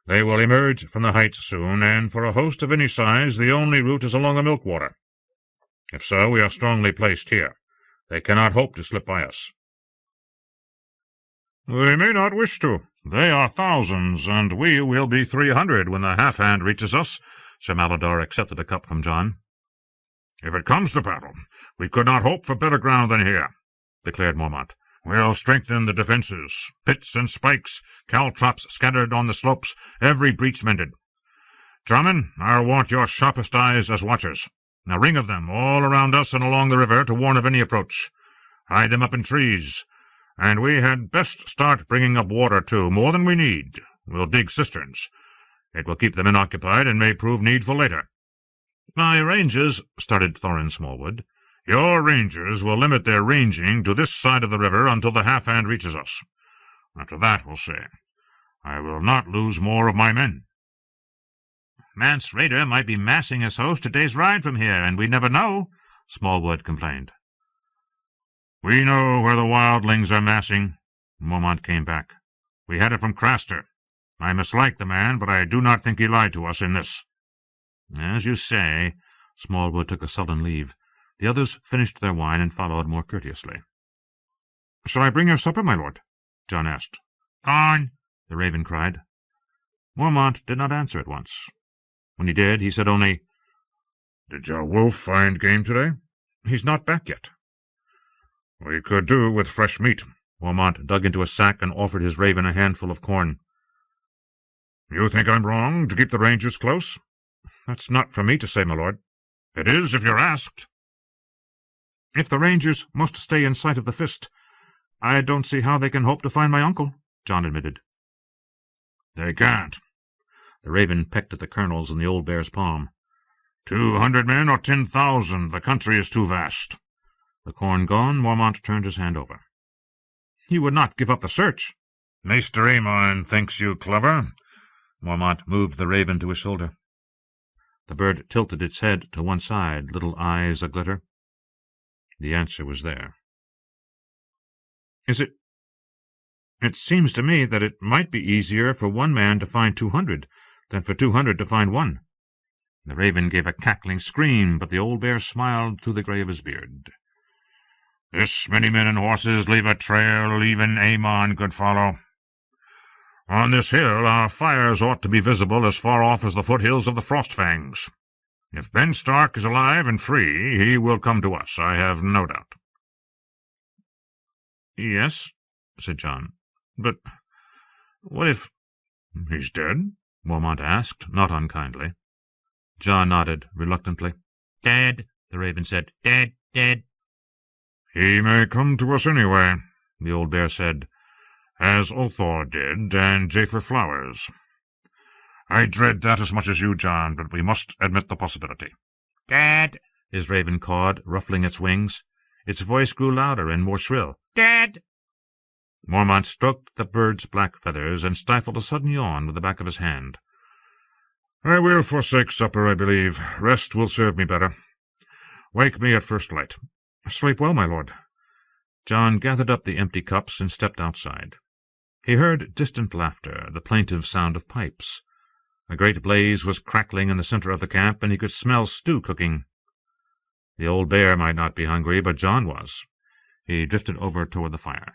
They will emerge from the heights soon, and for a host of any size the only route is along the Milkwater. If so, we are strongly placed here. They cannot hope to slip by us." "They may not wish to. They are thousands, and we will be 300 when the half-hand reaches us." Sir Malodor accepted a cup from John. "If it comes to battle, we could not hope for better ground than here," declared Mormont. "We'll strengthen the defences. Pits and spikes, caltrops scattered on the slopes, every breach mended. Drummond, I'll want your sharpest eyes as watchers. A ring of them all around us and along the river to warn of any approach. Hide them up in trees. And we had best start bringing up water, too, more than we need. We'll dig cisterns. It will keep the men occupied and may prove needful later." "My rangers—" started Thorin Smallwood. "Your rangers will limit their ranging to this side of the river until the half-hand reaches us. After that, we'll see. I will not lose more of my men." "Mance Rayder might be massing his host a day's ride from here, and we'd never know," Smallwood complained. "We know where the wildlings are massing," Mormont came back. "We had it from Craster. I mislike the man, but I do not think he lied to us in this." "As you say." Smallwood took a sullen leave. The others finished their wine and followed more courteously. "Shall I bring your supper, my lord?" John asked. "Corn," the raven cried. Mormont did not answer at once. When he did, he said only, "Did your wolf find game today?" "He's not back yet." "We could do with fresh meat." Mormont dug into a sack and offered his raven a handful of corn. "You think I'm wrong to keep the rangers close?" "That's not for me to say, my lord." "It is, if you're asked." "If the rangers must stay in sight of the fist, I don't see how they can hope to find my uncle," John admitted. "They can't." The raven pecked at the kernels in the old bear's palm. 200 men or 10,000. The country is too vast. The corn gone, Mormont turned his hand over. "You would not give up the search?" "Maester Aemon thinks you clever." Mormont moved the raven to his shoulder. The bird tilted its head to one side, little eyes a-glitter. The answer was there. It seems to me that it might be easier for one man to find 200 than for 200 to find one." The raven gave a cackling scream, but the old bear smiled through the gray of his beard. "This many men and horses leave a trail even Aemon could follow. On this hill our fires ought to be visible as far off as the foothills of the Frostfangs. If Ben Stark is alive and free, he will come to us, I have no doubt." "Yes," said John. "But what if—" "He's dead?" Mormont asked, not unkindly. John nodded reluctantly. "Dead," the raven said. "Dead, dead." "He may come to us anyway," the old bear said, "as Othor did, and Jafer Flowers. I dread that as much as you, John, but we must admit the possibility." "Dead," his raven cawed, ruffling its wings. Its voice grew louder and more shrill. "Dead." Mormont stroked the bird's black feathers and stifled a sudden yawn with the back of his hand. "I will forsake supper, I believe. Rest will serve me better. Wake me at first light." "Sleep well, my lord." John gathered up the empty cups and stepped outside. He heard distant laughter, the plaintive sound of pipes. A great blaze was crackling in the center of the camp, and he could smell stew cooking. The old bear might not be hungry, but John was. He drifted over toward the fire.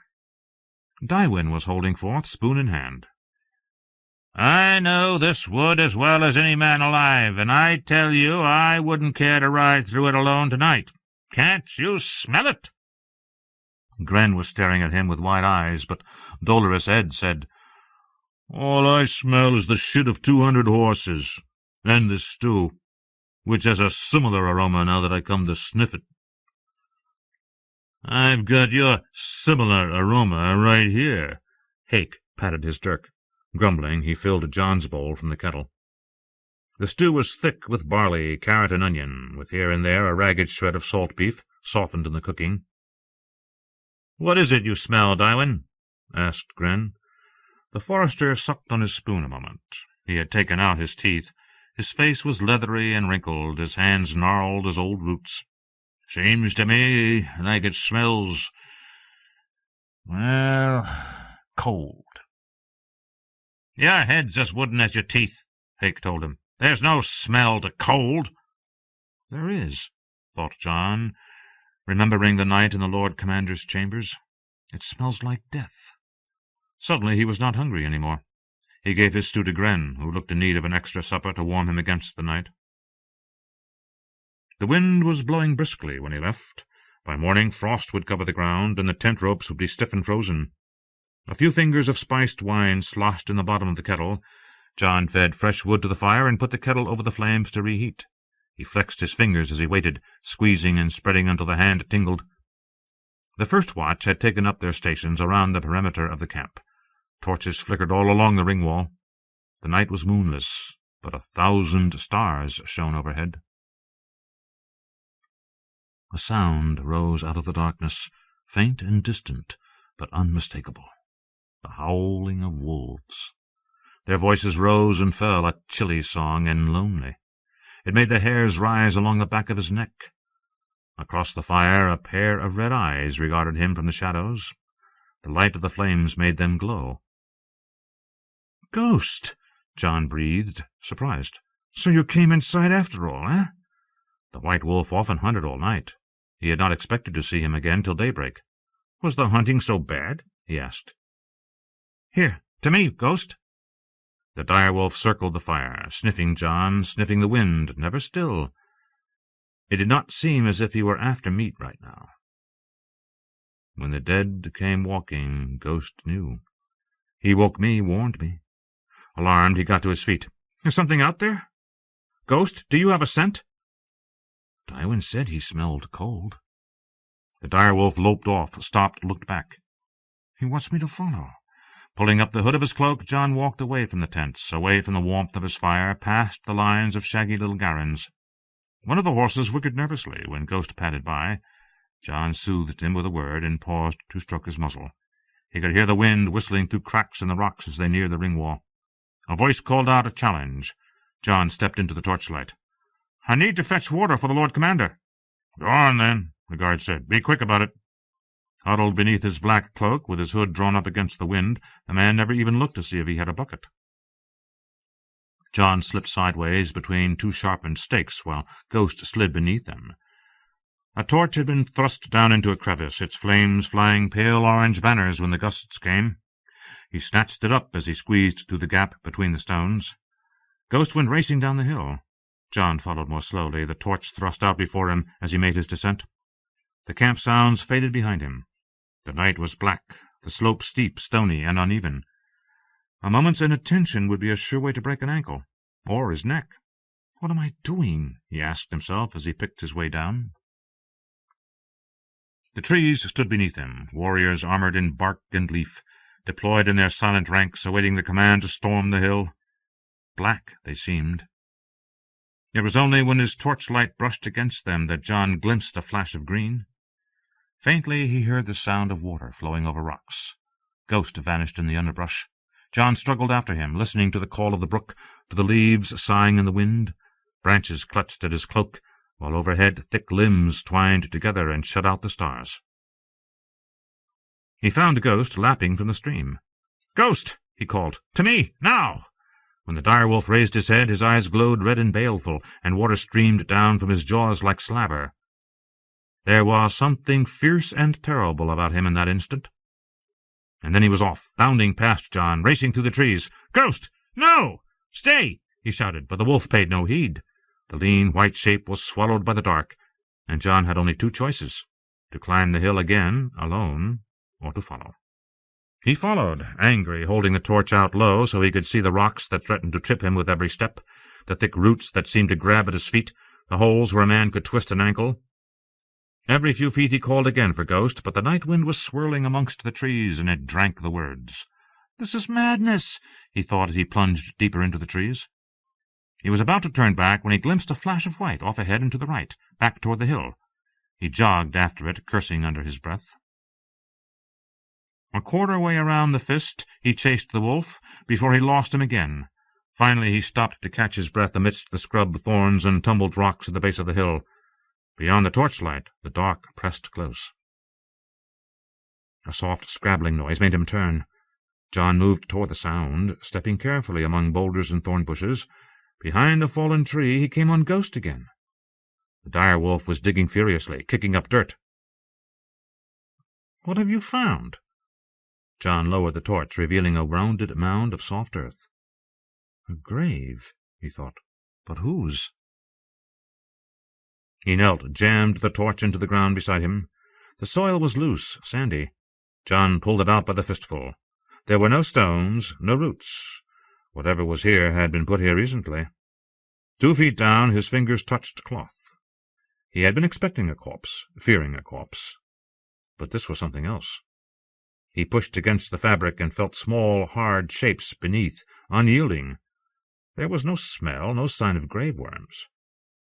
Dywyn was holding forth, spoon in hand. "I know this wood as well as any man alive, and I tell you I wouldn't care to ride through it alone tonight. Can't you smell it?" Gren was staring at him with wide eyes, but Dolorous Ed said, "All I smell is the shit of 200 horses, and this stew, which has a similar aroma now that I come to sniff it." "I've got your similar aroma right here." Hake patted his dirk. Grumbling, he filled John's bowl from the kettle. The stew was thick with barley, carrot, and onion, with here and there a ragged shred of salt beef, softened in the cooking. "What is it you smell, Tywin?" asked Gren. The forester sucked on his spoon a moment. He had taken out his teeth. His face was leathery and wrinkled, his hands gnarled as old roots. "Seems to me like it smells, well, cold." "Your head's as wooden as your teeth," Hake told him. "There's no smell to cold." "There is," thought John, remembering the night in the Lord Commander's chambers. "It smells like death." Suddenly he was not hungry any more. He gave his stew to Gren, who looked in need of an extra supper to warm him against the night. The wind was blowing briskly when he left. By morning frost would cover the ground, and the tent ropes would be stiff and frozen. A few fingers of spiced wine sloshed in the bottom of the kettle. John fed fresh wood to the fire and put the kettle over the flames to reheat. He flexed his fingers as he waited, squeezing and spreading until the hand tingled. The first watch had taken up their stations around the perimeter of the camp. Torches flickered all along the ring wall. The night was moonless, but 1,000 stars shone overhead. A sound rose out of the darkness, faint and distant, but unmistakable. The howling of wolves. Their voices rose and fell, a chilly song and lonely. It made the hairs rise along the back of his neck. Across the fire a pair of red eyes regarded him from the shadows. The light of the flames made them glow. "Ghost!" John breathed, surprised. "So you came inside after all, eh?" The white wolf often hunted all night. He had not expected to see him again till daybreak. "Was the hunting so bad?" he asked. "Here, to me, Ghost." The direwolf circled the fire, sniffing John, sniffing the wind, never still. It did not seem as if he were after meat right now. When the dead came walking, Ghost knew. He woke me, warned me. Alarmed, he got to his feet. "There's something out there? Ghost, do you have a scent?" Tywin said he smelled cold. The direwolf loped off, stopped, looked back. "He wants me to follow." Pulling up the hood of his cloak, John walked away from the tents, away from the warmth of his fire, past the lines of shaggy little garrons. One of the horses whickered nervously when Ghost padded by. John soothed him with a word and paused to stroke his muzzle. He could hear the wind whistling through cracks in the rocks as they neared the ring wall. A voice called out a challenge. John stepped into the torchlight. "I need to fetch water for the Lord Commander." "Go on, then," the guard said. "Be quick about it." Huddled beneath his black cloak, with his hood drawn up against the wind, the man never even looked to see if he had a bucket. John slipped sideways between two sharpened stakes, while Ghost slid beneath them. A torch had been thrust down into a crevice, its flames flying pale orange banners when the gusts came. He snatched it up as he squeezed through the gap between the stones. Ghost went racing down the hill. John followed more slowly, the torch thrust out before him as he made his descent. The camp sounds faded behind him. The night was black, the slope steep, stony, and uneven. A moment's inattention would be a sure way to break an ankle, or his neck. "What am I doing?" he asked himself as he picked his way down. The trees stood beneath him, warriors armored in bark and leaf, deployed in their silent ranks, awaiting the command to storm the hill. Black they seemed. It was only when his torchlight brushed against them that John glimpsed a flash of green. Faintly he heard the sound of water flowing over rocks. Ghost vanished in the underbrush. John struggled after him, listening to the call of the brook, to the leaves sighing in the wind. Branches clutched at his cloak, while overhead thick limbs twined together and shut out the stars. He found Ghost lapping from the stream. "Ghost!" he called. "To me, now!" When the direwolf raised his head, his eyes glowed red and baleful, and water streamed down from his jaws like slaver. There was something fierce and terrible about him in that instant. And then he was off, bounding past John, racing through the trees. "Ghost! No! Stay!" he shouted, but the wolf paid no heed. The lean white shape was swallowed by the dark, and John had only two choices, to climb the hill again, alone, or to follow. He followed, angry, holding the torch out low so he could see the rocks that threatened to trip him with every step, the thick roots that seemed to grab at his feet, the holes where a man could twist an ankle. Every few feet he called again for Ghost, but the night wind was swirling amongst the trees, and it drank the words. "This is madness," he thought as he plunged deeper into the trees. He was about to turn back when he glimpsed a flash of white off ahead and to the right, back toward the hill. He jogged after it, cursing under his breath. A quarter way around the fist he chased the wolf, before he lost him again. Finally he stopped to catch his breath amidst the scrub thorns and tumbled rocks at the base of the hill. Beyond the torchlight, the dark pressed close. A soft scrabbling noise made him turn. John moved toward the sound, stepping carefully among boulders and thorn bushes. Behind a fallen tree he came on Ghost again. The dire wolf was digging furiously, kicking up dirt. "What have you found?" John lowered the torch, revealing a rounded mound of soft earth. "A grave," he thought. "But whose?" He knelt, jammed the torch into the ground beside him. The soil was loose, sandy. John pulled it out by the fistful. There were no stones, no roots. Whatever was here had been put here recently. 2 feet down, his fingers touched cloth. He had been expecting a corpse, fearing a corpse. But this was something else. He pushed against the fabric and felt small, hard shapes beneath, unyielding. There was no smell, no sign of grave worms.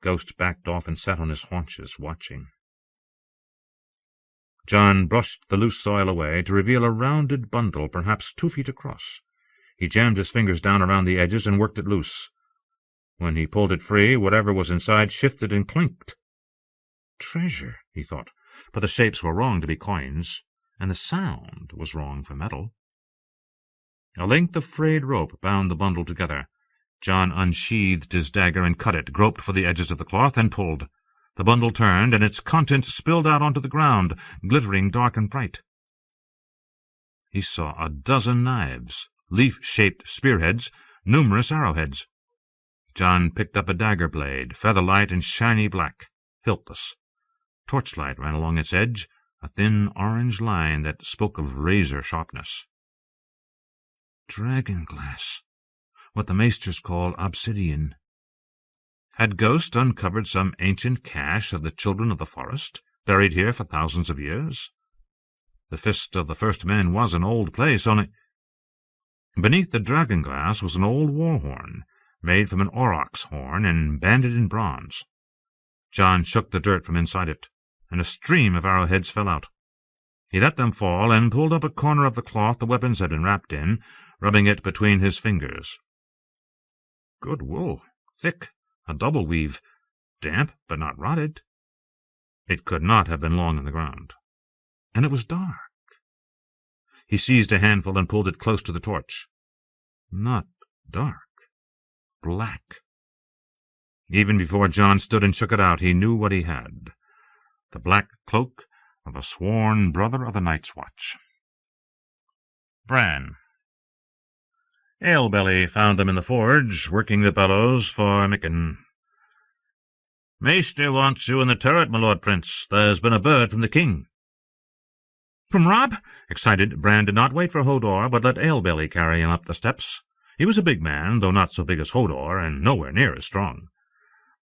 Ghost backed off and sat on his haunches, watching. John brushed the loose soil away to reveal a rounded bundle, perhaps 2 feet across. He jammed his fingers down around the edges and worked it loose. When he pulled it free, whatever was inside shifted and clinked. Treasure, he thought, but the shapes were wrong to be coins, and the sound was wrong for metal. A length of frayed rope bound the bundle together. John unsheathed his dagger and cut it, groped for the edges of the cloth, and pulled. The bundle turned, and its contents spilled out onto the ground, glittering dark and bright. He saw a dozen knives, leaf-shaped spearheads, numerous arrowheads. John picked up a dagger blade, feather-light and shiny black, hiltless. Torchlight ran along its edge, a thin orange line that spoke of razor sharpness. Dragonglass, what the maesters call obsidian. Had Ghost uncovered some ancient cache of the children of the forest, buried here for thousands of years? The Fist of the First Men was an old place, only... Beneath the dragonglass was an old war-horn, made from an aurochs horn and banded in bronze. John shook the dirt from inside it, and a stream of arrowheads fell out. He let them fall and pulled up a corner of the cloth the weapons had been wrapped in, rubbing it between his fingers. Good wool, thick, a double weave, damp but not rotted. It could not have been long in the ground. And it was dark. He seized a handful and pulled it close to the torch. Not dark. Black. Even before John stood and shook it out, he knew what he had. The black cloak of a sworn brother of the Night's Watch. Bran. Ale-belly found them in the forge, working the bellows for Micken. "Maester wants you in the turret, my lord prince. There's been a bird from the king." "From Rob?" Excited, Bran did not wait for Hodor, but let Ale-belly carry him up the steps. He was a big man, though not so big as Hodor, and nowhere near as strong.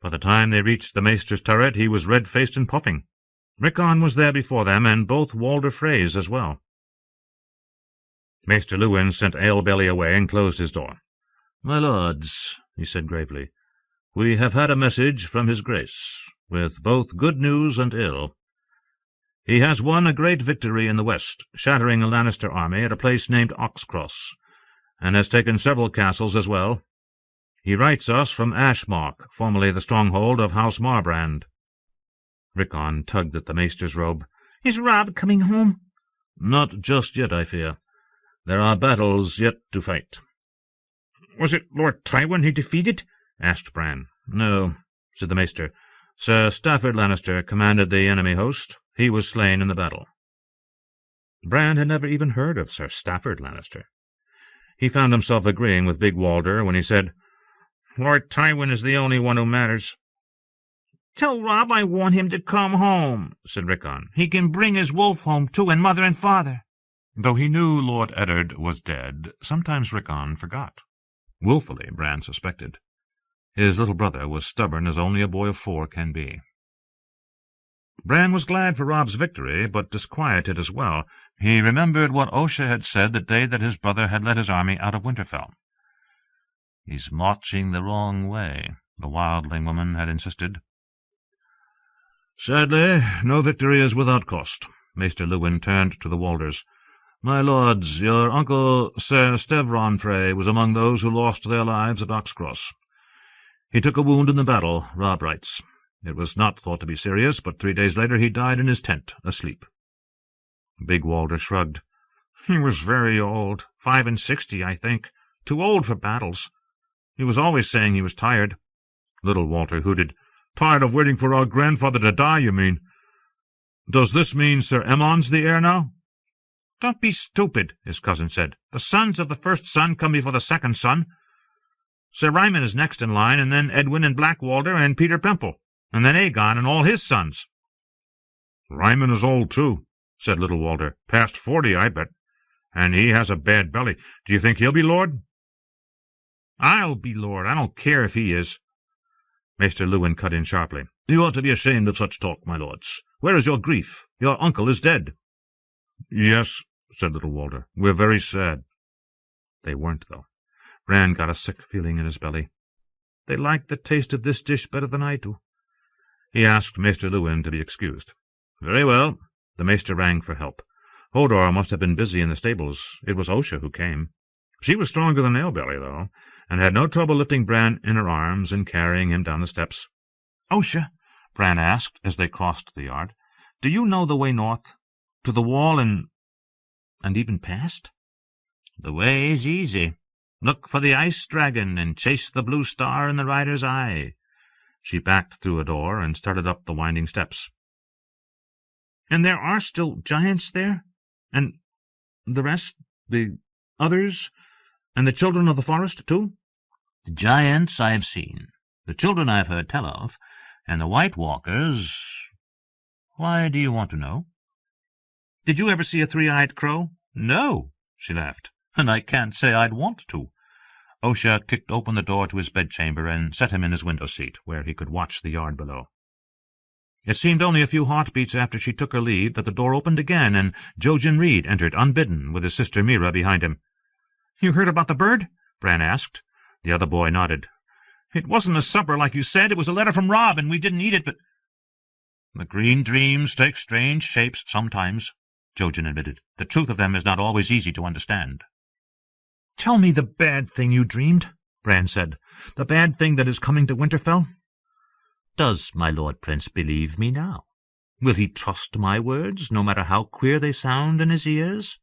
By the time they reached the maester's turret, he was red-faced and puffing. Rickon was there before them, and both Walder Freys as well. Maester Luwin sent Ale-belly away and closed his door. "My lords," he said gravely, "we have had a message from his grace, with both good news and ill. He has won a great victory in the west, shattering a Lannister army at a place named Oxcross, and has taken several castles as well. He writes us from Ashmark, formerly the stronghold of House Marbrand." Rickon tugged at the maester's robe. "Is Rob coming home?" "Not just yet, I fear. There are battles yet to fight." "Was it Lord Tywin he defeated?" asked Bran. "No," said the maester. "Sir Stafford Lannister commanded the enemy host. He was slain in the battle." Bran had never even heard of Sir Stafford Lannister. He found himself agreeing with Big Walder when he said, "Lord Tywin is the only one who matters." "Tell Rob I want him to come home," said Rickon. "He can bring his wolf home, too, and mother and father." Though he knew Lord Eddard was dead, sometimes Rickon forgot. Wilfully, Bran suspected. His little brother was stubborn as only a boy of 4 can be. Bran was glad for Robb's victory, but disquieted as well. He remembered what Osha had said the day that his brother had led his army out of Winterfell. "He's marching the wrong way," the wildling woman had insisted. "Sadly, no victory is without cost." Maester Luwin turned to the Walders. "My lords, your uncle Sir Stevron Frey was among those who lost their lives at Oxcross. He took a wound in the battle, Robb writes. It was not thought to be serious, but 3 days later he died in his tent, asleep." Big Walder shrugged. "He was very old, 65, I think. Too old for battles. He was always saying he was tired." Little Walter hooted. "Tired of waiting for our grandfather to die, you mean? Does this mean Sir Emmon's the heir now?" "Don't be stupid," his cousin said. "The sons of the first son come before the second son. Sir Ryman is next in line, and then Edwin and Blackwalder and Peter Pimple, and then Aegon and all his sons." "Ryman is old, too," said Little Walter. "Past 40, I bet. And he has a bad belly. Do you think he'll be lord?" "I'll be lord. I don't care if he is." Maester Luwin cut in sharply. "You ought to be ashamed of such talk, my lords. Where is your grief? Your uncle is dead." "Yes," said Little Walter. "We're very sad." They weren't, though. Bran got a sick feeling in his belly. "They like the taste of this dish better than I do." He asked Maester Luwin to be excused. "Very well." The maester rang for help. Hodor must have been busy in the stables. It was Osha who came. She was stronger than Nailbelly, though, and had no trouble lifting Bran in her arms and carrying him down the steps. "Osha," Bran asked as they crossed the yard, "do you know the way north? To the wall and even past?" "The way is easy. Look for the ice dragon and chase the blue star in the rider's eye." She backed through a door and started up the winding steps. "And there are still giants there? And the rest, the others, and the children of the forest, too?" "The giants I have seen, the children I have heard tell of, and the White Walkers. Why do you want to know?" "Did you ever see a three-eyed crow?" "No," she laughed, "and I can't say I'd want to." Osha kicked open the door to his bedchamber and set him in his window-seat, where he could watch the yard below. It seemed only a few heartbeats after she took her leave that the door opened again, and Jojen Reed entered unbidden, with his sister Mira behind him. "You heard about the bird?" Bran asked. The other boy nodded. "It wasn't a supper like you said. It was a letter from Robb, and we didn't eat it, but—" "The green dreams take strange shapes sometimes," Jojen admitted. "The truth of them is not always easy to understand." "Tell me the bad thing you dreamed," Bran said. "The bad thing that is coming to Winterfell." "Does my Lord Prince believe me now? Will he trust my words, no matter how queer they sound in his ears?"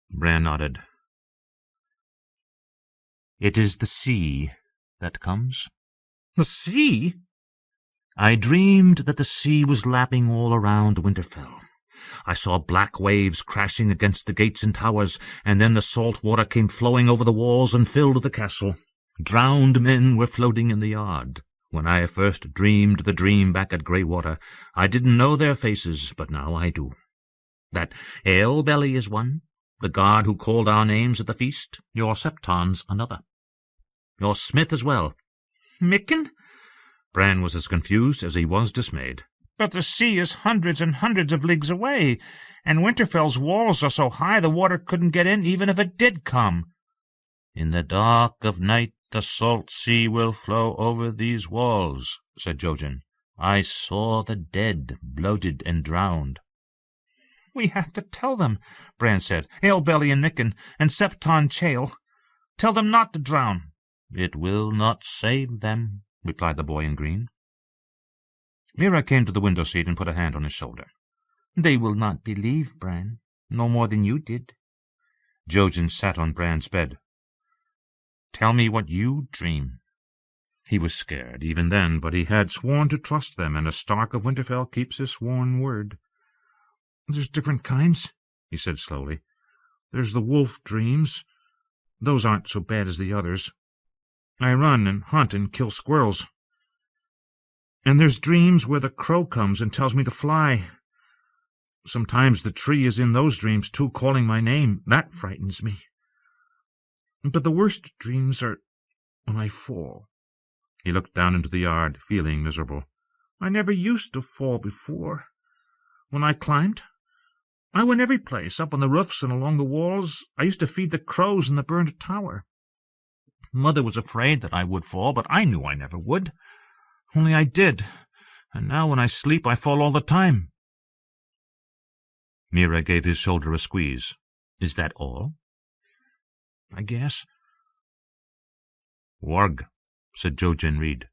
Bran nodded. "It is the sea that comes." "The sea?" "I dreamed that the sea was lapping all around Winterfell. I saw black waves crashing against the gates and towers, and then the salt water came flowing over the walls and filled the castle. Drowned men were floating in the yard. When I first dreamed the dream back at Greywater, I didn't know their faces, but now I do. That Ale-belly is one, the guard who called our names at the feast. Your Septon's another. Your Smith as well." "Micken?" Bran was as confused as he was dismayed. "But the sea is hundreds and hundreds of leagues away, and Winterfell's walls are so high the water couldn't get in even if it did come." "In the dark of night the salt sea will flow over these walls," said Jojen. "I saw the dead bloated and drowned." "We have to tell them," Bran said. "Ale-belly and Micken, and Septon Chael. Tell them not to drown." "It will not save them," replied the boy in green. Mira came to the window-seat and put a hand on his shoulder. "They will not believe, Bran, no more than you did." Jojen sat on Bran's bed. "Tell me what you dream." He was scared, even then, but he had sworn to trust them, and a Stark of Winterfell keeps his sworn word. "There's different kinds," he said slowly. "There's the wolf dreams. Those aren't so bad as the others. I run and hunt and kill squirrels. And there's dreams where the crow comes and tells me to fly. Sometimes the tree is in those dreams, too, calling my name. That frightens me. But the worst dreams are when I fall." He looked down into the yard, feeling miserable. I never used to fall before. When I climbed, I went every place, up on the roofs and along the walls. I used to feed the crows in the burned tower. Mother was afraid that I would fall, but I knew I never would. Only I did, and now when I sleep I fall all the time. Mira gave his shoulder a squeeze. Is that all? I guess. Warg, said Jojen Reed.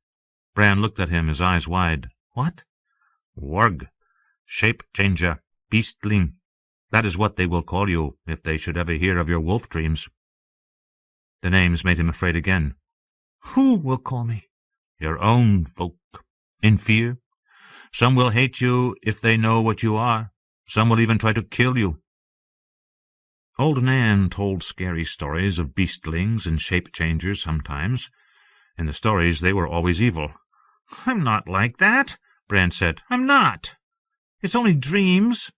Bran looked at him, his eyes wide. What? Warg, shape-changer, beastling. That is what they will call you, if they should ever hear of your wolf dreams. The names made him afraid again. Who will call me? Your own folk. In fear. Some will hate you if they know what you are. Some will even try to kill you. Old Nan told scary stories of beastlings and shape-changers sometimes. In the stories they were always evil. I'm not like that, Bran said. I'm not. It's only dreams.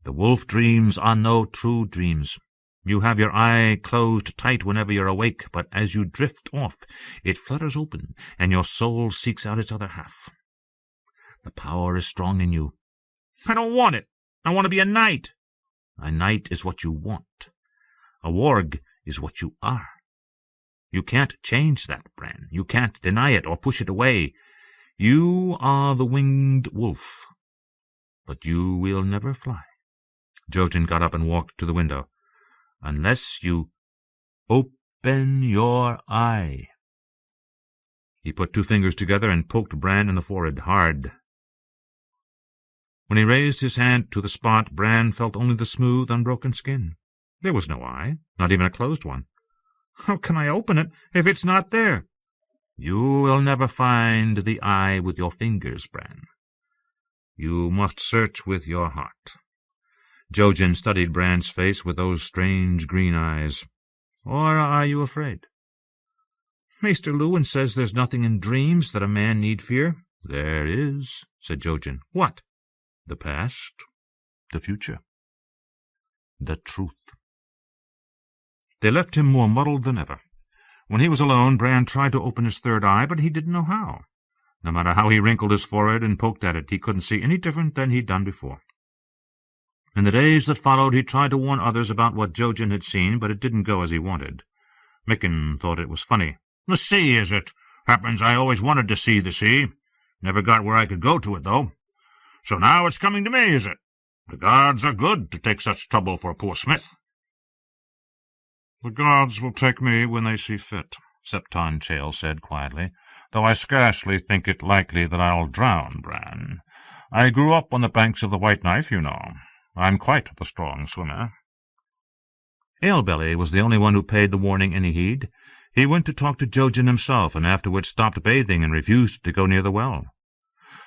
The wolf dreams are no true dreams. You have your eye closed tight whenever you're awake, but as you drift off, it flutters open, and your soul seeks out its other half. The power is strong in you. I don't want it. I want to be a knight. A knight is what you want. A warg is what you are. You can't change that, Bran. You can't deny it or push it away. You are the winged wolf. But you will never fly. Jojen got up and walked to the window. Unless you open your eye. He put 2 fingers together and poked Bran in the forehead hard. When he raised his hand to the spot, Bran felt only the smooth, unbroken skin. There was no eye, not even a closed one. How can I open it if it's not there? You will never find the eye with your fingers, Bran. You must search with your heart. Jojen studied Bran's face with those strange green eyes. Or are you afraid? Maester Luwin says there's nothing in dreams that a man need fear. There is, said Jojen. What? The past, the future, the truth. They left him more muddled than ever. When he was alone, Bran tried to open his third eye, but he didn't know how. No matter how he wrinkled his forehead and poked at it, he couldn't see any different than he'd done before. In the days that followed, he tried to warn others about what Jojen had seen, but it didn't go as he wanted. Mikken thought it was funny. The sea, is it? Happens I always wanted to see the sea. Never got where I could go to it, though. So now it's coming to me, is it? The gods are good to take such trouble for a poor smith. The gods will take me when they see fit, Septon Chael said quietly, though I scarcely think it likely that I'll drown, Bran. I grew up on the banks of the White Knife, you know. I'm quite the strong swimmer. Alebelly was the only one who paid the warning any heed. He went to talk to Jojen himself, and afterwards stopped bathing and refused to go near the well.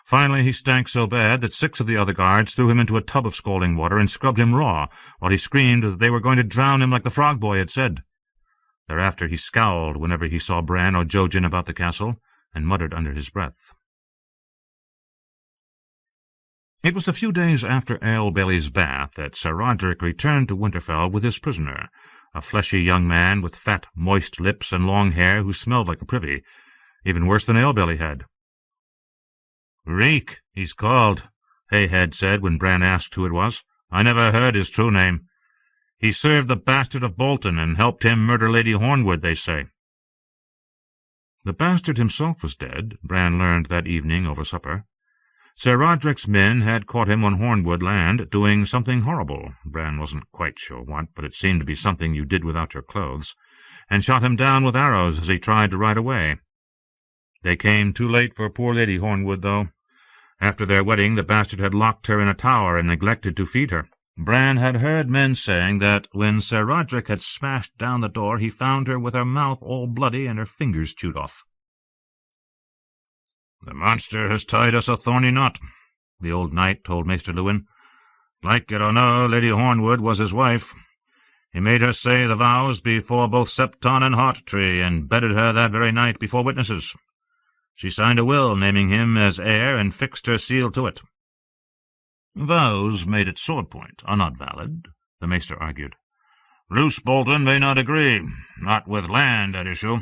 Finally he stank so bad that 6 of the other guards threw him into a tub of scalding water and scrubbed him raw, while he screamed that they were going to drown him like the frog boy had said. Thereafter he scowled whenever he saw Bran or Jojen about the castle, and muttered under his breath. It was a few days after Alebelly's bath that Sir Roderick returned to Winterfell with his prisoner, a fleshy young man with fat, moist lips and long hair who smelled like a privy, even worse than Alebelly had. "Reek, he's called," Hayhead said when Bran asked who it was. "I never heard his true name. He served the bastard of Bolton and helped him murder Lady Hornwood, they say." The bastard himself was dead, Bran learned that evening over supper. Sir Roderick's men had caught him on Hornwood land doing something horrible. Bran wasn't quite sure what, but it seemed to be something you did without your clothes, and shot him down with arrows as he tried to ride away. They came too late for poor Lady Hornwood, though. After their wedding, the bastard had locked her in a tower and neglected to feed her. Bran had heard men saying that when Sir Roderick had smashed down the door, he found her with her mouth all bloody and her fingers chewed off. "The monster has tied us a thorny knot," the old knight told Maester Luwin. "Like it or no, Lady Hornwood was his wife. He made her say the vows before both Septon and Hearttree, and bedded her that very night before witnesses. She signed a will naming him as heir, and fixed her seal to it." "Vows made at sword point are not valid," the Maester argued. "Roose Bolton may not agree, not with land at issue."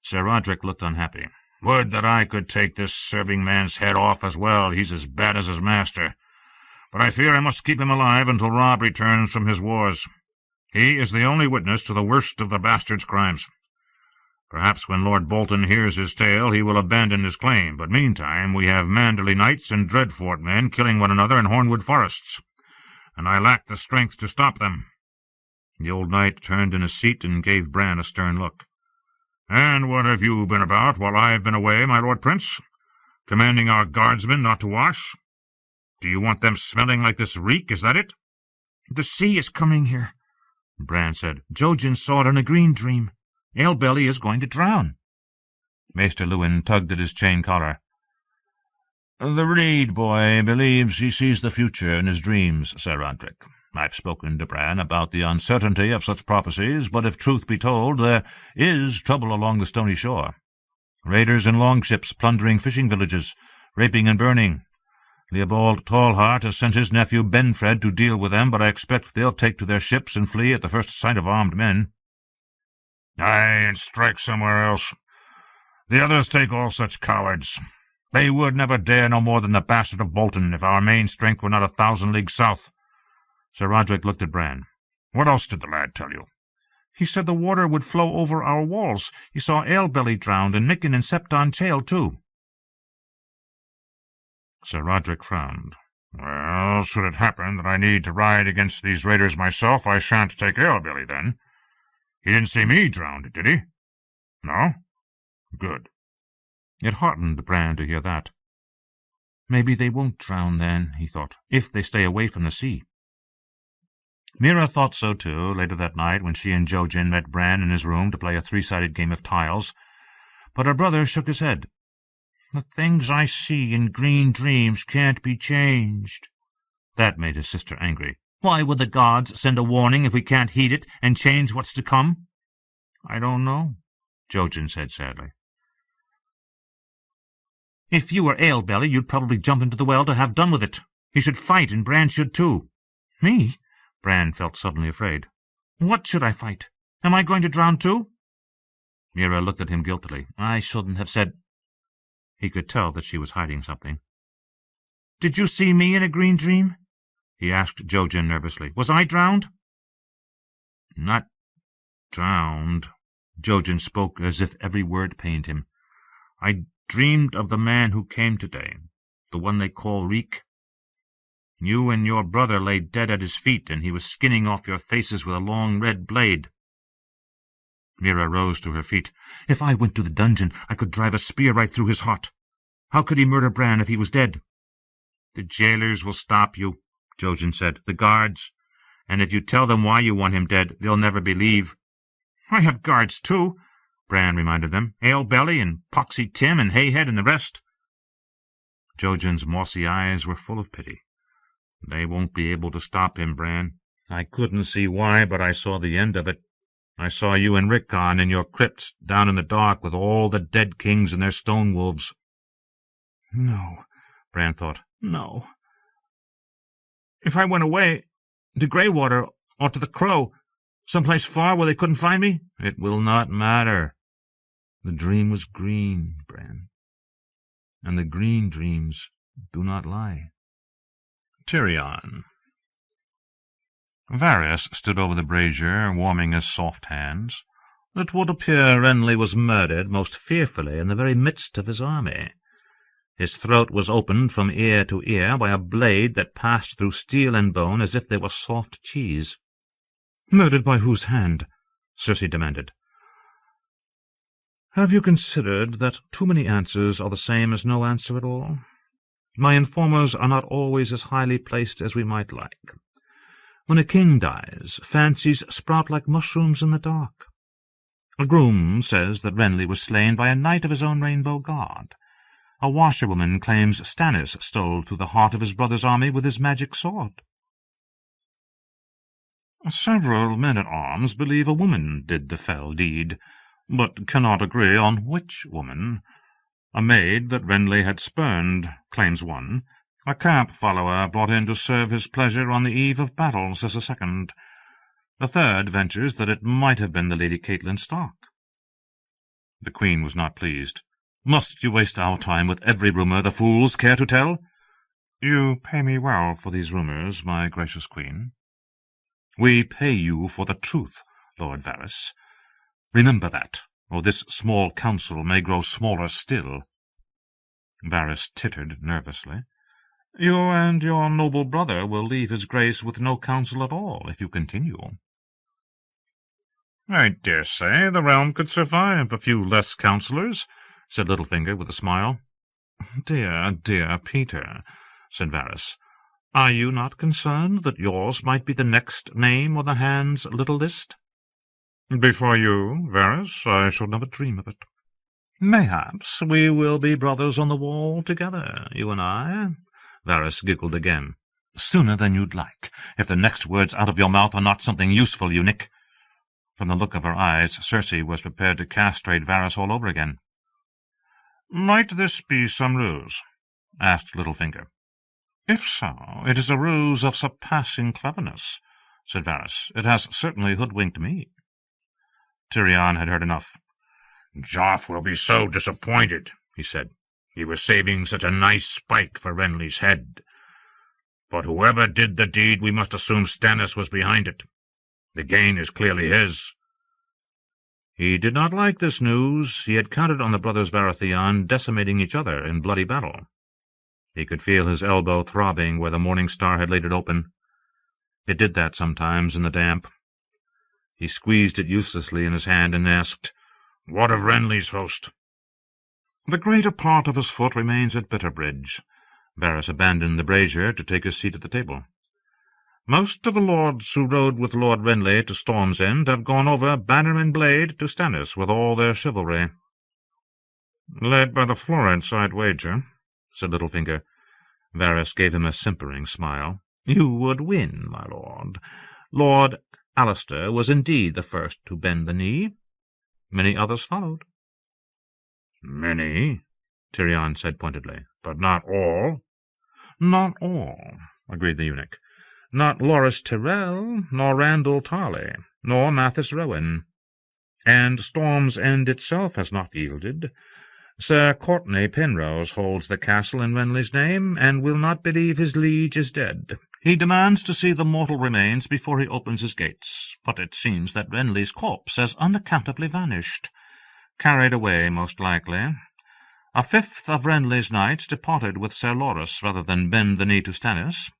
Sir Roderick looked unhappy. Would that I could take this serving man's head off as well. He's as bad as his master. But I fear I must keep him alive until Robb returns from his wars. He is the only witness to the worst of the bastard's crimes. Perhaps when Lord Bolton hears his tale he will abandon his claim, but meantime we have Manderley knights and Dreadfort men killing one another in Hornwood forests, and I lack the strength to stop them." The old knight turned in his seat and gave Bran a stern look. "And what have you been about while I have been away, my lord prince? Commanding our guardsmen not to wash? Do you want them smelling like this reek, is that it?" "The sea is coming here," Bran said. "Jojen saw it in a green dream. Alebelly is going to drown." Maester Lewin tugged at his chain collar. "The Reed boy believes he sees the future in his dreams, Sir Roderick. I've spoken to Bran about the uncertainty of such prophecies, but if truth be told, there is trouble along the stony shore. Raiders in longships plundering fishing villages, raping and burning. Leopold Tallheart has sent his nephew Benfred to deal with them, but I expect they'll take to their ships and flee at the first sight of armed men." "Aye, and strike somewhere else. The others take all such cowards. They would never dare no more than the bastard of Bolton if our main strength were not 1,000 leagues south." Sir Roderick looked at Bran. "What else did the lad tell you?" "He said the water would flow over our walls. He saw Alebelly drowned, and Micken and Septon Chael, too." Sir Roderick frowned. "Well, should it happen that I need to ride against these raiders myself, I shan't take Alebelly, then. He didn't see me drowned, did he? No? Good." It heartened Bran to hear that. "Maybe they won't drown, then," he thought, "if they stay away from the sea." Mira thought so, too, later that night when she and Jojen met Bran in his room to play a 3-sided game of tiles. But her brother shook his head. "The things I see in green dreams can't be changed." That made his sister angry. "Why would the gods send a warning if we can't heed it and change what's to come?" "I don't know," Jojen said sadly. "If you were Alebelly, you'd probably jump into the well to have done with it. He should fight, and Bran should too." "Me?" Bran felt suddenly afraid. "What should I fight? Am I going to drown too?" Mira looked at him guiltily. "I shouldn't have said—" He could tell that she was hiding something. "Did you see me in a green dream?" he asked Jojen nervously. "Was I drowned?" "Not drowned." Jojen spoke as if every word pained him. "I dreamed of the man who came today, the one they call Reek. You and your brother lay dead at his feet, and he was skinning off your faces with a long red blade." Mira rose to her feet. "If I went to the dungeon, I could drive a spear right through his heart. How could he murder Bran if he was dead?" "The jailers will stop you," Jojen said. "The guards. And if you tell them why you want him dead, they'll never believe." "I have guards, too," Bran reminded them. "Alebelly and Poxy Tim and Hayhead and the rest." Jojen's mossy eyes were full of pity. "They won't be able to stop him, Bran. I couldn't see why, but I saw the end of it. I saw you and Rickon in your crypts down in the dark with all the dead kings and their stone wolves." "No," Bran thought. "No. If I went away, to Greywater or to the Crow, someplace far where they couldn't find me—" "It will not matter. The dream was green, Bran, and the green dreams do not lie." Tyrion. Varys stood over the brazier, warming his soft hands. It would appear Renly was murdered most fearfully in the very midst of his army. His throat was opened from ear to ear by a blade that passed through steel and bone as if they were soft cheese. "Murdered by whose hand?" Cersei demanded. "Have you considered that too many answers are the same as no answer at all? My informers are not always as highly placed as we might like. When a king dies, fancies sprout like mushrooms in the dark. A groom says that Renly was slain by a knight of his own rainbow guard. A washerwoman claims Stannis stole through the heart of his brother's army with his magic sword. Several men-at-arms believe a woman did the fell deed, but cannot agree on which woman. A maid that Renly had spurned, claims one. A camp-follower brought in to serve his pleasure on the eve of battle, says a second. A third ventures that it might have been the Lady Catelyn Stark." The Queen was not pleased. Must you waste our time with every rumour the fools care to tell? You pay me well for these rumours, my gracious queen. We pay you for the truth, Lord Varys. Remember that, or this small council may grow smaller still. Varys tittered nervously. You and your noble brother will leave his grace with no council at all, if you continue. I dare say the realm could survive a few less councillors, said Littlefinger with a smile. Dear, dear Peter, said Varys, are you not concerned that yours might be the next name on the hand's little list? Before you, Varys, I shall never dream of it. Mayhaps we will be brothers on the wall together, you and I. Varys giggled again. Sooner than you'd like, if the next words out of your mouth are not something useful, eunuch. From the look of her eyes, Cersei was prepared to castrate Varys all over again. Might this be some ruse? Asked Littlefinger. If so, it is a ruse of surpassing cleverness, said Varys. It has certainly hoodwinked me. Tyrion had heard enough. Joff will be so disappointed, he said. He was saving such a nice spike for Renly's head. But whoever did the deed, we must assume Stannis was behind it. The gain is clearly his. He did not like this news. He had counted on the brothers Baratheon decimating each other in bloody battle. He could feel his elbow throbbing where the Morning Star had laid it open. It did that sometimes in the damp. He squeezed it uselessly in his hand and asked, What of Renly's host? The greater part of his foot remains at Bitterbridge. Varys abandoned the brazier to take his seat at the table. Most of the lords who rode with Lord Renly to Storm's End have gone over banner and blade to Stannis with all their chivalry. Led by the Florence, I'd wager, said Littlefinger. Varys gave him a simpering smile. You would win, my lord. Lord Alistair was indeed the first to bend the knee. Many others followed. Many, Tyrion said pointedly, but not all. Not all, agreed the eunuch. Not Loras Tyrell, nor Randall Tarley, nor Mathis Rowan. And Storm's End itself has not yielded. Sir Courtenay Penrose holds the castle in Renly's name, and will not believe his liege is dead. He demands to see the mortal remains before he opens his gates, but it seems that Renly's corpse has unaccountably vanished. Carried away, most likely. A fifth of Renly's knights departed with Sir Loras rather than bend the knee to Stannis.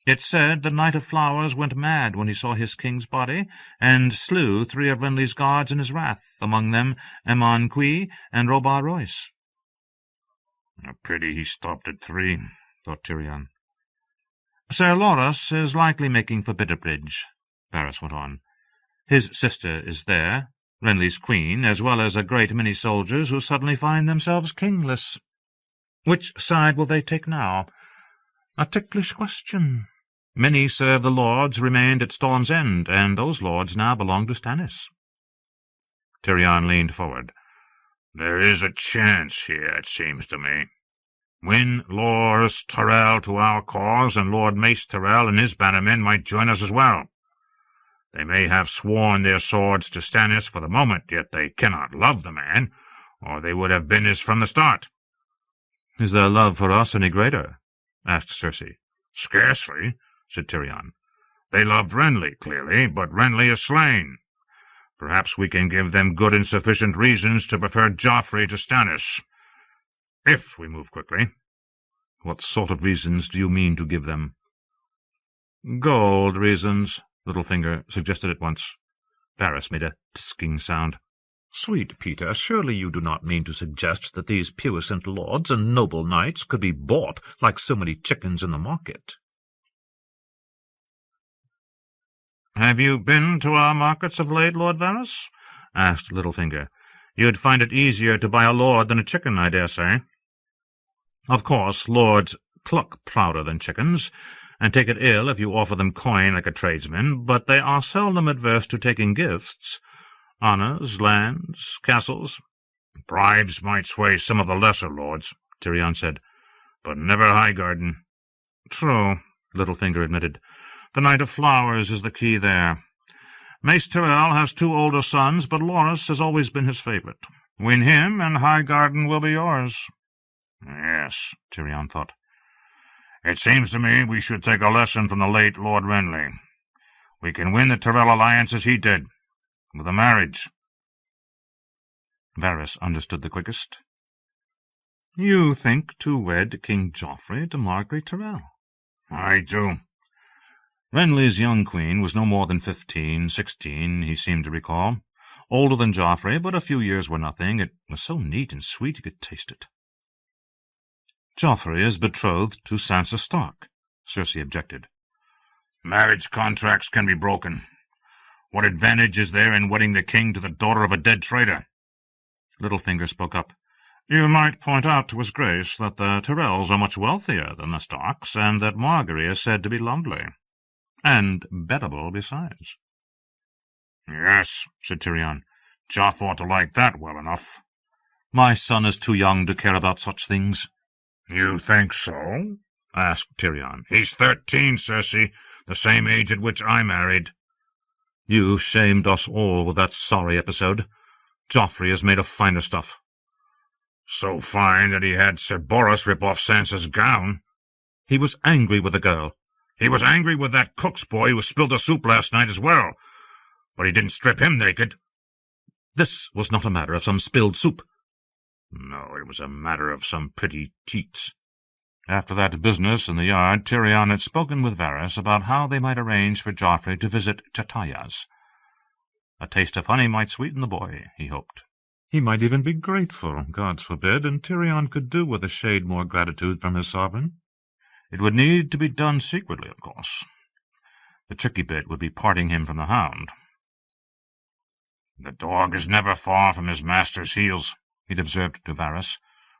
It's said the Knight of Flowers went mad when he saw his king's body, and slew 3 of Renly's guards in his wrath, among them Aemon Qui and Robar Royce. A pity he stopped at 3, thought Tyrion. Sir Loras is likely making for Bitterbridge, Varys went on. His sister is there, Renly's queen, as well as a great many soldiers who suddenly find themselves kingless. Which side will they take now? A ticklish question. Many serve the lords remained at Storm's End, and those lords now belong to Stannis. Tyrion leaned forward. There is a chance here, it seems to me. Win Loras Tyrell to our cause, and Lord Mace Tyrell and his bannermen might join us as well. They may have sworn their swords to Stannis for the moment, yet they cannot love the man, or they would have been his from the start. Is their love for us any greater? Asked Cersei. Scarcely, said Tyrion. They loved Renly, clearly, but Renly is slain. Perhaps we can give them good and sufficient reasons to prefer Joffrey to Stannis, if we move quickly. What sort of reasons do you mean to give them? Gold reasons, Littlefinger suggested at once. Varys made a tisking sound. Sweet Peter, surely you do not mean to suggest that these puissant lords and noble knights could be bought like so many chickens in the market? Have you been to our markets of late, Lord Varys? Asked Littlefinger. You'd find it easier to buy a lord than a chicken, I dare say. Of course, lords cluck prouder than chickens, and take it ill if you offer them coin like a tradesman, but they are seldom adverse to taking gifts. Honours, lands, castles. Bribes might sway some of the lesser lords, Tyrion said, but never Highgarden. True, Littlefinger admitted. The Knight of Flowers is the key there. Mace Tyrell has 2 older sons, but Loras has always been his favourite. Win him, and Highgarden will be yours. Yes, Tyrion thought. It seems to me we should take a lesson from the late Lord Renly. We can win the Tyrell alliance as he did, with a marriage. Varys understood the quickest. You think to wed King Joffrey to Margaery Tyrell? I do. Renly's young queen was no more than 15, 16, he seemed to recall. Older than Joffrey, but a few years were nothing. It was so neat and sweet you could taste it. Joffrey is betrothed to Sansa Stark, Cersei objected. Marriage contracts can be broken. What advantage is there in wedding the king to the daughter of a dead traitor? Littlefinger spoke up. You might point out to his grace that the Tyrells are much wealthier than the Starks, and that Margaery is said to be lovely. And bettable besides. Yes, said Tyrion. Joff ought to like that well enough. My son is too young to care about such things. You think so? Asked Tyrion. He's 13, Cersei, the same age at which I married. You shamed us all with that sorry episode. Joffrey is made of finer stuff. So fine that he had Sir Boros rip off Sansa's gown. He was angry with the girl. He was angry with that cook's boy who spilled the soup last night as well. But he didn't strip him naked. This was not a matter of some spilled soup. No, it was a matter of some pretty teats. After that business in the yard, Tyrion had spoken with Varys about how they might arrange for Joffrey to visit Chataya's. A taste of honey might sweeten the boy, he hoped. He might even be grateful, gods forbid, and Tyrion could do with a shade more gratitude from his sovereign. It would need to be done secretly, of course. The tricky bit would be parting him from the hound. The dog is never far from his master's heels, he'd observed to Varys,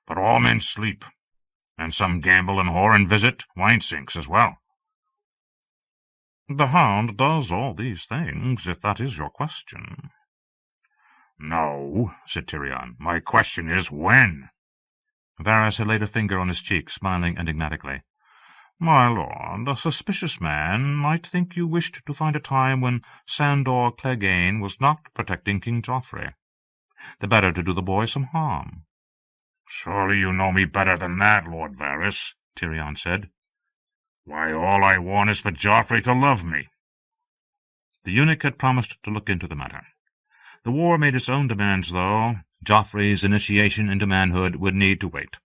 but all men sleep, and some gamble and whore and visit wine-sinks as well. The hound does all these things, if that is your question. No, said Tyrion. My question is, when? Varys had laid a finger on his cheek, smiling enigmatically. My lord, a suspicious man might think you wished to find a time when Sandor Clegane was not protecting King Joffrey. The better to do the boy some harm. Surely you know me better than that, Lord Varys, Tyrion said. Why, all I want is for Joffrey to love me. The eunuch had promised to look into the matter. The war made its own demands, though. Joffrey's initiation into manhood would need to wait.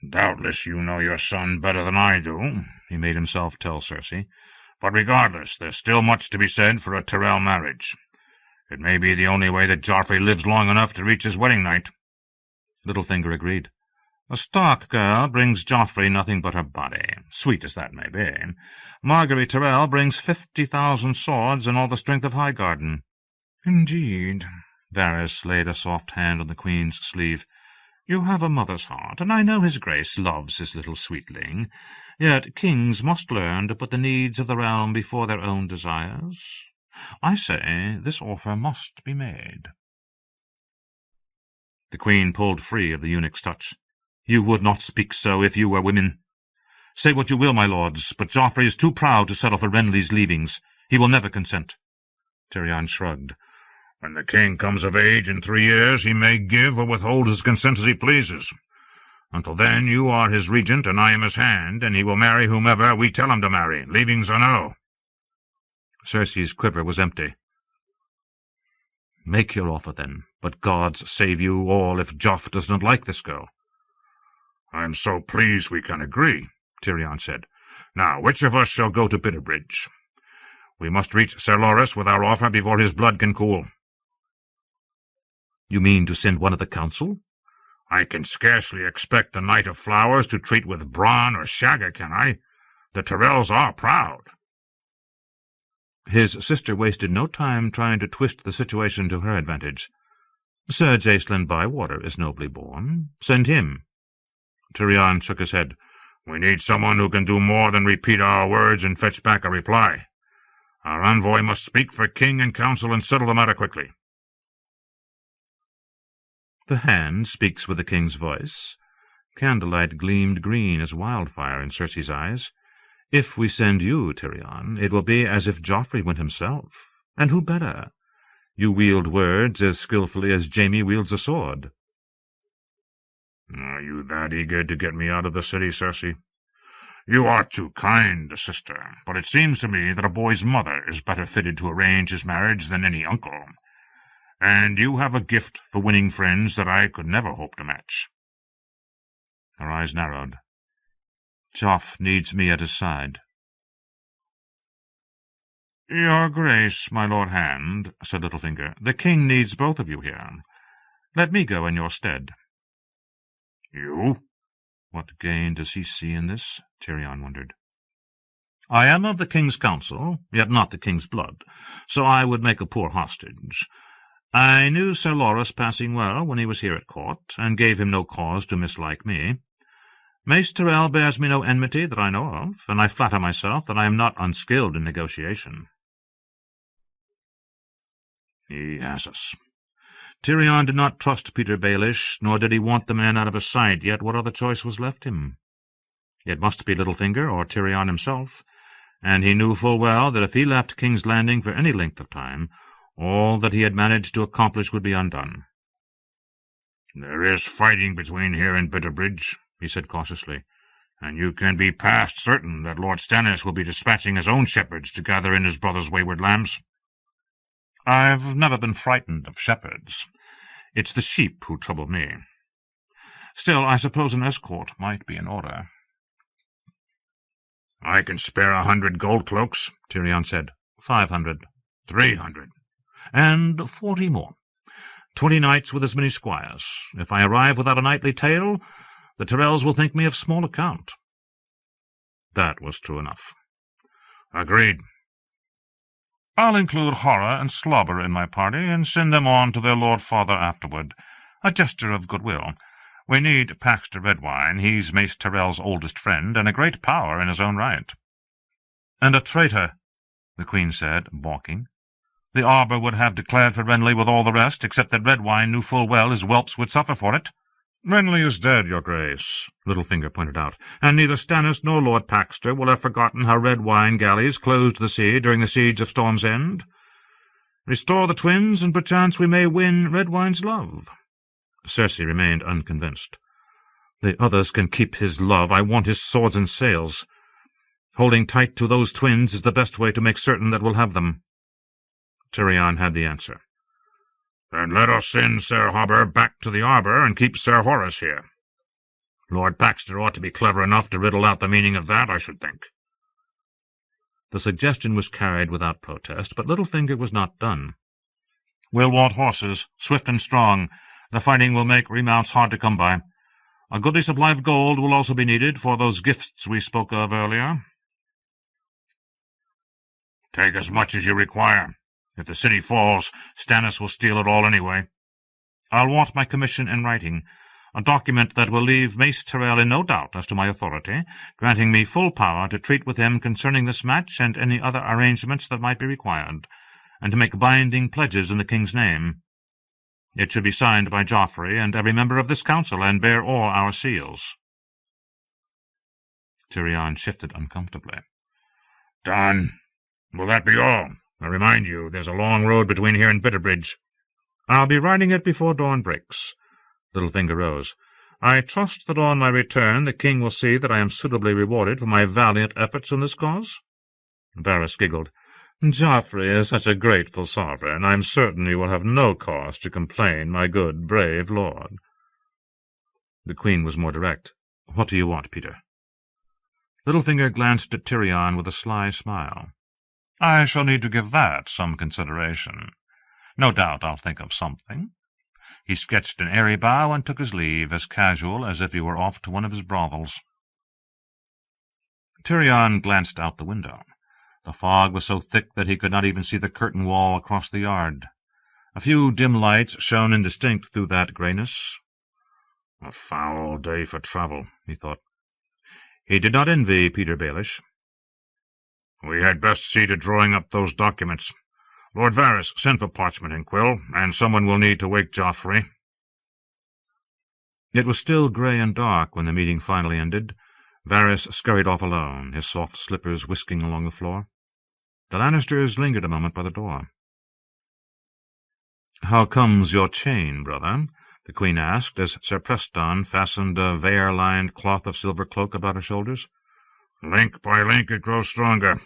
Doubtless you know your son better than I do, he made himself tell Cersei. But regardless, there's still much to be said for a Tyrell marriage. It may be the only way that Joffrey lives long enough to reach his wedding night. Littlefinger agreed. A Stark girl brings Joffrey nothing but her body, sweet as that may be. Margaery Tyrell brings 50,000 swords and all the strength of Highgarden. Indeed. Varys laid a soft hand on the Queen's sleeve. You have a mother's heart, and I know his grace loves his little sweetling. Yet kings must learn to put the needs of the realm before their own desires. I say this offer must be made. The Queen pulled free of the eunuch's touch. You would not speak so if you were women. Say what you will, my lords, but Joffrey is too proud to settle for Renly's leavings. He will never consent. Tyrion shrugged. When the king comes of age in 3 years, he may give or withhold his consent as he pleases. Until then, you are his regent, and I am his hand, and he will marry whomever we tell him to marry, leavings or no. Cersei's quiver was empty. Make your offer, then, but gods save you all if Joff does not like this girl. I'm so pleased we can agree, Tyrion said. Now, which of us shall go to Bitterbridge? We must reach Sir Loras with our offer before his blood can cool. You mean to send one of the council? I can scarcely expect the Knight of Flowers to treat with Bran or Shagger, can I? The Tyrells are proud. His sister wasted no time trying to twist the situation to her advantage. Sir Jacelyn Bywater is nobly born. Send him. Tyrion shook his head. We need someone who can do more than repeat our words and fetch back a reply. Our envoy must speak for king and council and settle the matter quickly. The hand speaks with the king's voice. Candlelight gleamed green as wildfire in Cersei's eyes. If we send you, Tyrion, it will be as if Joffrey went himself. And who better? You wield words as skilfully as Jaime wields a sword. Are you that eager to get me out of the city, Cersei? You are too kind, sister, but it seems to me that a boy's mother is better fitted to arrange his marriage than any uncle. And you have a gift for winning friends that I could never hope to match. Her eyes narrowed. Joff needs me at his side. Your Grace, my Lord Hand, said Littlefinger, the king needs both of you here. Let me go in your stead. You? What gain does he see in this? Tyrion wondered. I am of the king's counsel, yet not the king's blood, so I would make a poor hostage. I knew Sir Loras passing well when he was here at court, and gave him no cause to mislike me. Mace Tyrell bears me no enmity that I know of, and I flatter myself that I am not unskilled in negotiation. He has us. Tyrion did not trust Peter Baelish, nor did he want the man out of his sight, yet what other choice was left him? It must be Littlefinger or Tyrion himself, and he knew full well that if he left King's Landing for any length of time, all that he had managed to accomplish would be undone. There is fighting between here and Bitterbridge, he said cautiously, and you can be past certain that Lord Stannis will be dispatching his own shepherds to gather in his brother's wayward lambs. I've never been frightened of shepherds. It's the sheep who trouble me. Still, I suppose an escort might be in order. I can spare 100 gold cloaks, Tyrion said. 500. 300. And 40 more. 20 knights with as many squires. If I arrive without a knightly tale, the Tyrells will think me of small account. That was true enough. Agreed. I'll include Horror and Slobber in my party, and send them on to their Lord Father afterward, a gesture of goodwill. We need Paxter Redwine. He's Mace Tyrell's oldest friend, and a great power in his own right. And a traitor, the Queen said, balking. The Arbor would have declared for Renly with all the rest, except that Redwine knew full well his whelps would suffer for it. Renly is dead, your Grace, Littlefinger pointed out, and neither Stannis nor Lord Paxter will have forgotten how Redwine galleys closed the sea during the siege of Storm's End. Restore the twins, and perchance we may win Redwine's love. Cersei remained unconvinced. The others can keep his love. I want his swords and sails. Holding tight to those twins is the best way to make certain that we'll have them. Tyrion had the answer. Then let us send Sir Hobber back to the Arbor and keep Sir Horace here. Lord Paxter ought to be clever enough to riddle out the meaning of that, I should think. The suggestion was carried without protest, but Littlefinger was not done. We'll want horses, swift and strong. The fighting will make remounts hard to come by. A goodly supply of gold will also be needed for those gifts we spoke of earlier. Take as much as you require. If the city falls, Stannis will steal it all anyway. I'll want my commission in writing, a document that will leave Mace Tyrell in no doubt as to my authority, granting me full power to treat with him concerning this match and any other arrangements that might be required, and to make binding pledges in the king's name. It should be signed by Joffrey and every member of this council, and bear all our seals. Tyrion shifted uncomfortably. Done. Will that be all? I remind you, there's a long road between here and Bitterbridge. I'll be riding it before dawn breaks. Littlefinger rose. I trust that on my return the king will see that I am suitably rewarded for my valiant efforts in this cause. Varys giggled. Joffrey is such a grateful sovereign. I am certain you will have no cause to complain, my good, brave lord. The Queen was more direct. What do you want, Peter? Littlefinger glanced at Tyrion with a sly smile. I shall need to give that some consideration. No doubt I'll think of something. He sketched an airy bow and took his leave, as casual as if he were off to one of his brothels. Tyrion glanced out the window. The fog was so thick that he could not even see the curtain wall across the yard. A few dim lights shone indistinct through that greyness. A foul day for travel, he thought. He did not envy Peter Baelish. We had best see to drawing up those documents. Lord Varys, send for parchment and quill, and someone will need to wake Joffrey. It was still grey and dark when the meeting finally ended. Varys scurried off alone, his soft slippers whisking along the floor. The Lannisters lingered a moment by the door. "How comes your chain, brother?" the queen asked, as Sir Preston fastened a vair-lined cloth of silver cloak about her shoulders. "Link by link it grows stronger.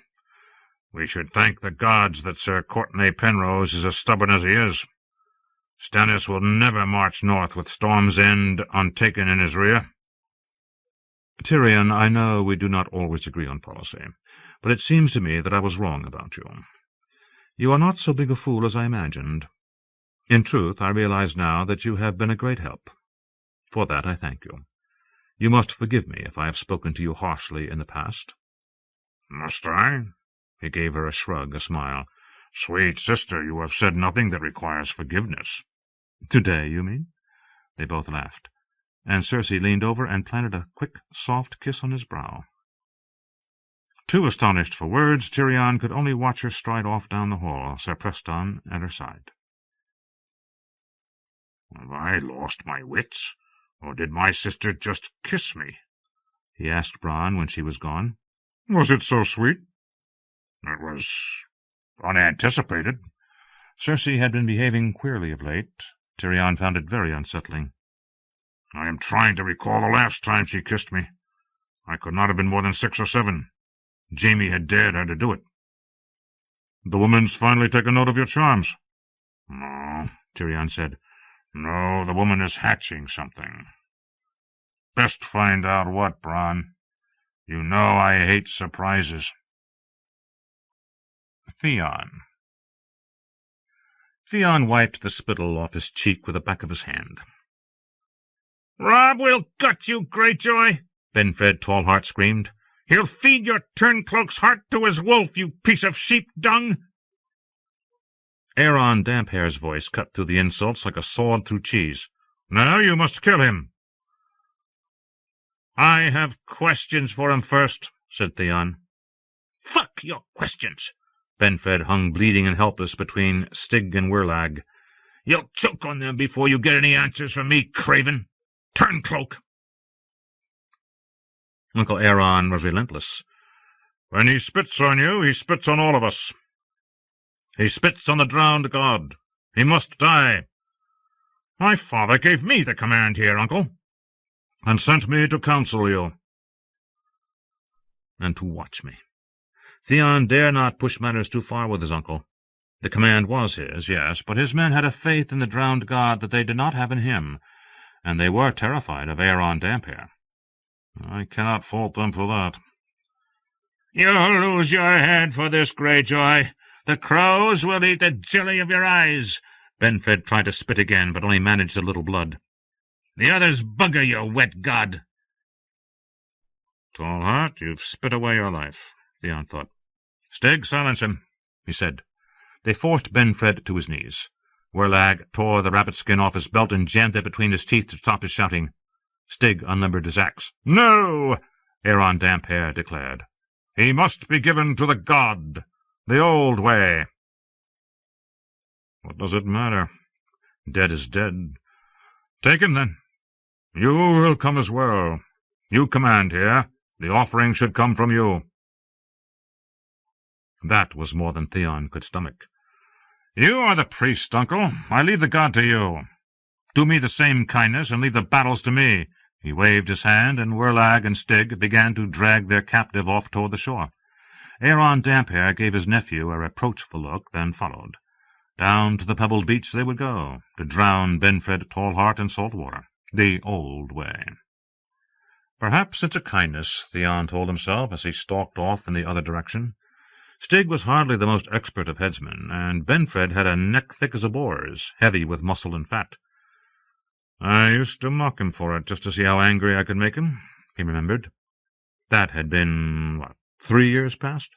We should thank the gods that Sir Courtenay Penrose is as stubborn as he is. Stannis will never march north with Storm's End untaken in his rear." "Tyrion, I know we do not always agree on policy, but it seems to me that I was wrong about you. You are not so big a fool as I imagined. In truth, I realize now that you have been a great help. For that I thank you. You must forgive me if I have spoken to you harshly in the past." "Must I?" He gave her a shrug, a smile. "Sweet sister, you have said nothing that requires forgiveness." "Today, you mean?" They both laughed, and Cersei leaned over and planted a quick, soft kiss on his brow. Too astonished for words, Tyrion could only watch her stride off down the hall, Sir Preston at her side. "Have I lost my wits, or did my sister just kiss me?" he asked Bran when she was gone. "Was it so sweet?" "It was unanticipated." Cersei had been behaving queerly of late. Tyrion found it very unsettling. "I am trying to recall the last time she kissed me. I could not have been more than 6 or 7. Jaime had dared her to do it." "The woman's finally taken note of your charms." "No," Tyrion said. "No, the woman is hatching something. Best find out what, Bran. You know I hate surprises." Theon. Theon wiped the spittle off his cheek with the back of his hand. "Robb will gut you, Greyjoy!" Benfred Tallheart screamed. "He'll feed your turncloak's heart to his wolf, you piece of sheep-dung!" Aeron Damphair's voice cut through the insults like a sword through cheese. "Now you must kill him." "I have questions for him first," said Theon. "Fuck your questions!" Benfred hung bleeding and helpless between Stig and Werlag. "You'll choke on them before you get any answers from me, craven. Turncloak!" Uncle Aeron was relentless. "When he spits on you, he spits on all of us. He spits on the drowned god. He must die. My father gave me the command here, uncle, and sent me to counsel you." And to watch me. Theon dare not push matters too far with his uncle. The command was his, yes, but his men had a faith in the drowned god that they did not have in him, and they were terrified of Aeron Damphair. I cannot fault them for that. "You'll lose your head for this, Greyjoy. The crows will eat the jelly of your eyes." Benfred tried to spit again, but only managed a little blood. "The others bugger you, wet god." Tallheart, you've spit away your life, Theon thought. Stig, silence him, he said. They forced Benfred to his knees. Werlag tore the rabbit skin off his belt and jammed it between his teeth to stop his shouting. Stig unlimbered his axe. "No," Aeron Damphair declared. "He must be given to the god, the old way." What does it matter? Dead is dead. Take him, then. You will come as well. You command here. The offering should come from you. That was more than Theon could stomach. You are the priest, uncle. I leave the god to you. Do me the same kindness, and leave the battles to me. He waved his hand, and Werlag and Stig began to drag their captive off toward the shore. Aeron Damphair gave his nephew a reproachful look, then followed. Down to the pebbled beach they would go, to drown Benfred Tallheart in salt water, the old way. Perhaps it's a kindness, Theon told himself as he stalked off in the other direction. Stig was hardly the most expert of headsmen, and Benfred had a neck thick as a boar's, heavy with muscle and fat. I used to mock him for it, just to see how angry I could make him, he remembered. That had been, 3 years past?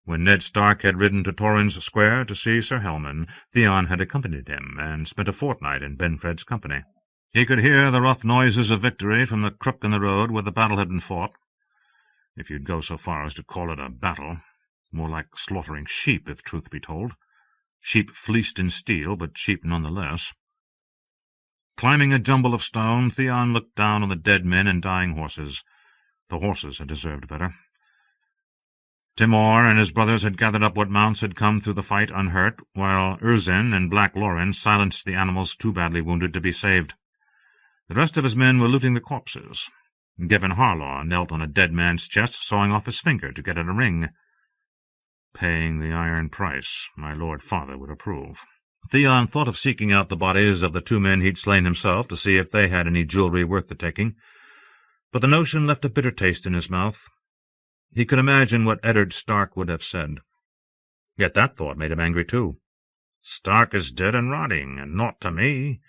When Ned Stark had ridden to Torrens Square to see Sir Helman, Theon had accompanied him, and spent a fortnight in Benfred's company. He could hear the rough noises of victory from the crook in the road where the battle had been fought. If you'd go so far as to call it a battle, more like slaughtering sheep, if truth be told. Sheep fleeced in steel, but sheep none the less. Climbing a jumble of stone, Theon looked down on the dead men and dying horses. The horses had deserved better. Timor and his brothers had gathered up what mounts had come through the fight unhurt, while Urzin and Black Lauren silenced the animals too badly wounded to be saved. The rest of his men were looting the corpses. Gibbon Harlaw knelt on a dead man's chest, sawing off his finger to get at a ring. Paying the iron price, my lord father would approve. Theon thought of seeking out the bodies of the 2 men he'd slain himself to see if they had any jewelry worth the taking, but the notion left a bitter taste in his mouth. He could imagine what Eddard Stark would have said. Yet that thought made him angry too. "Stark is dead and rotting, and naught to me,"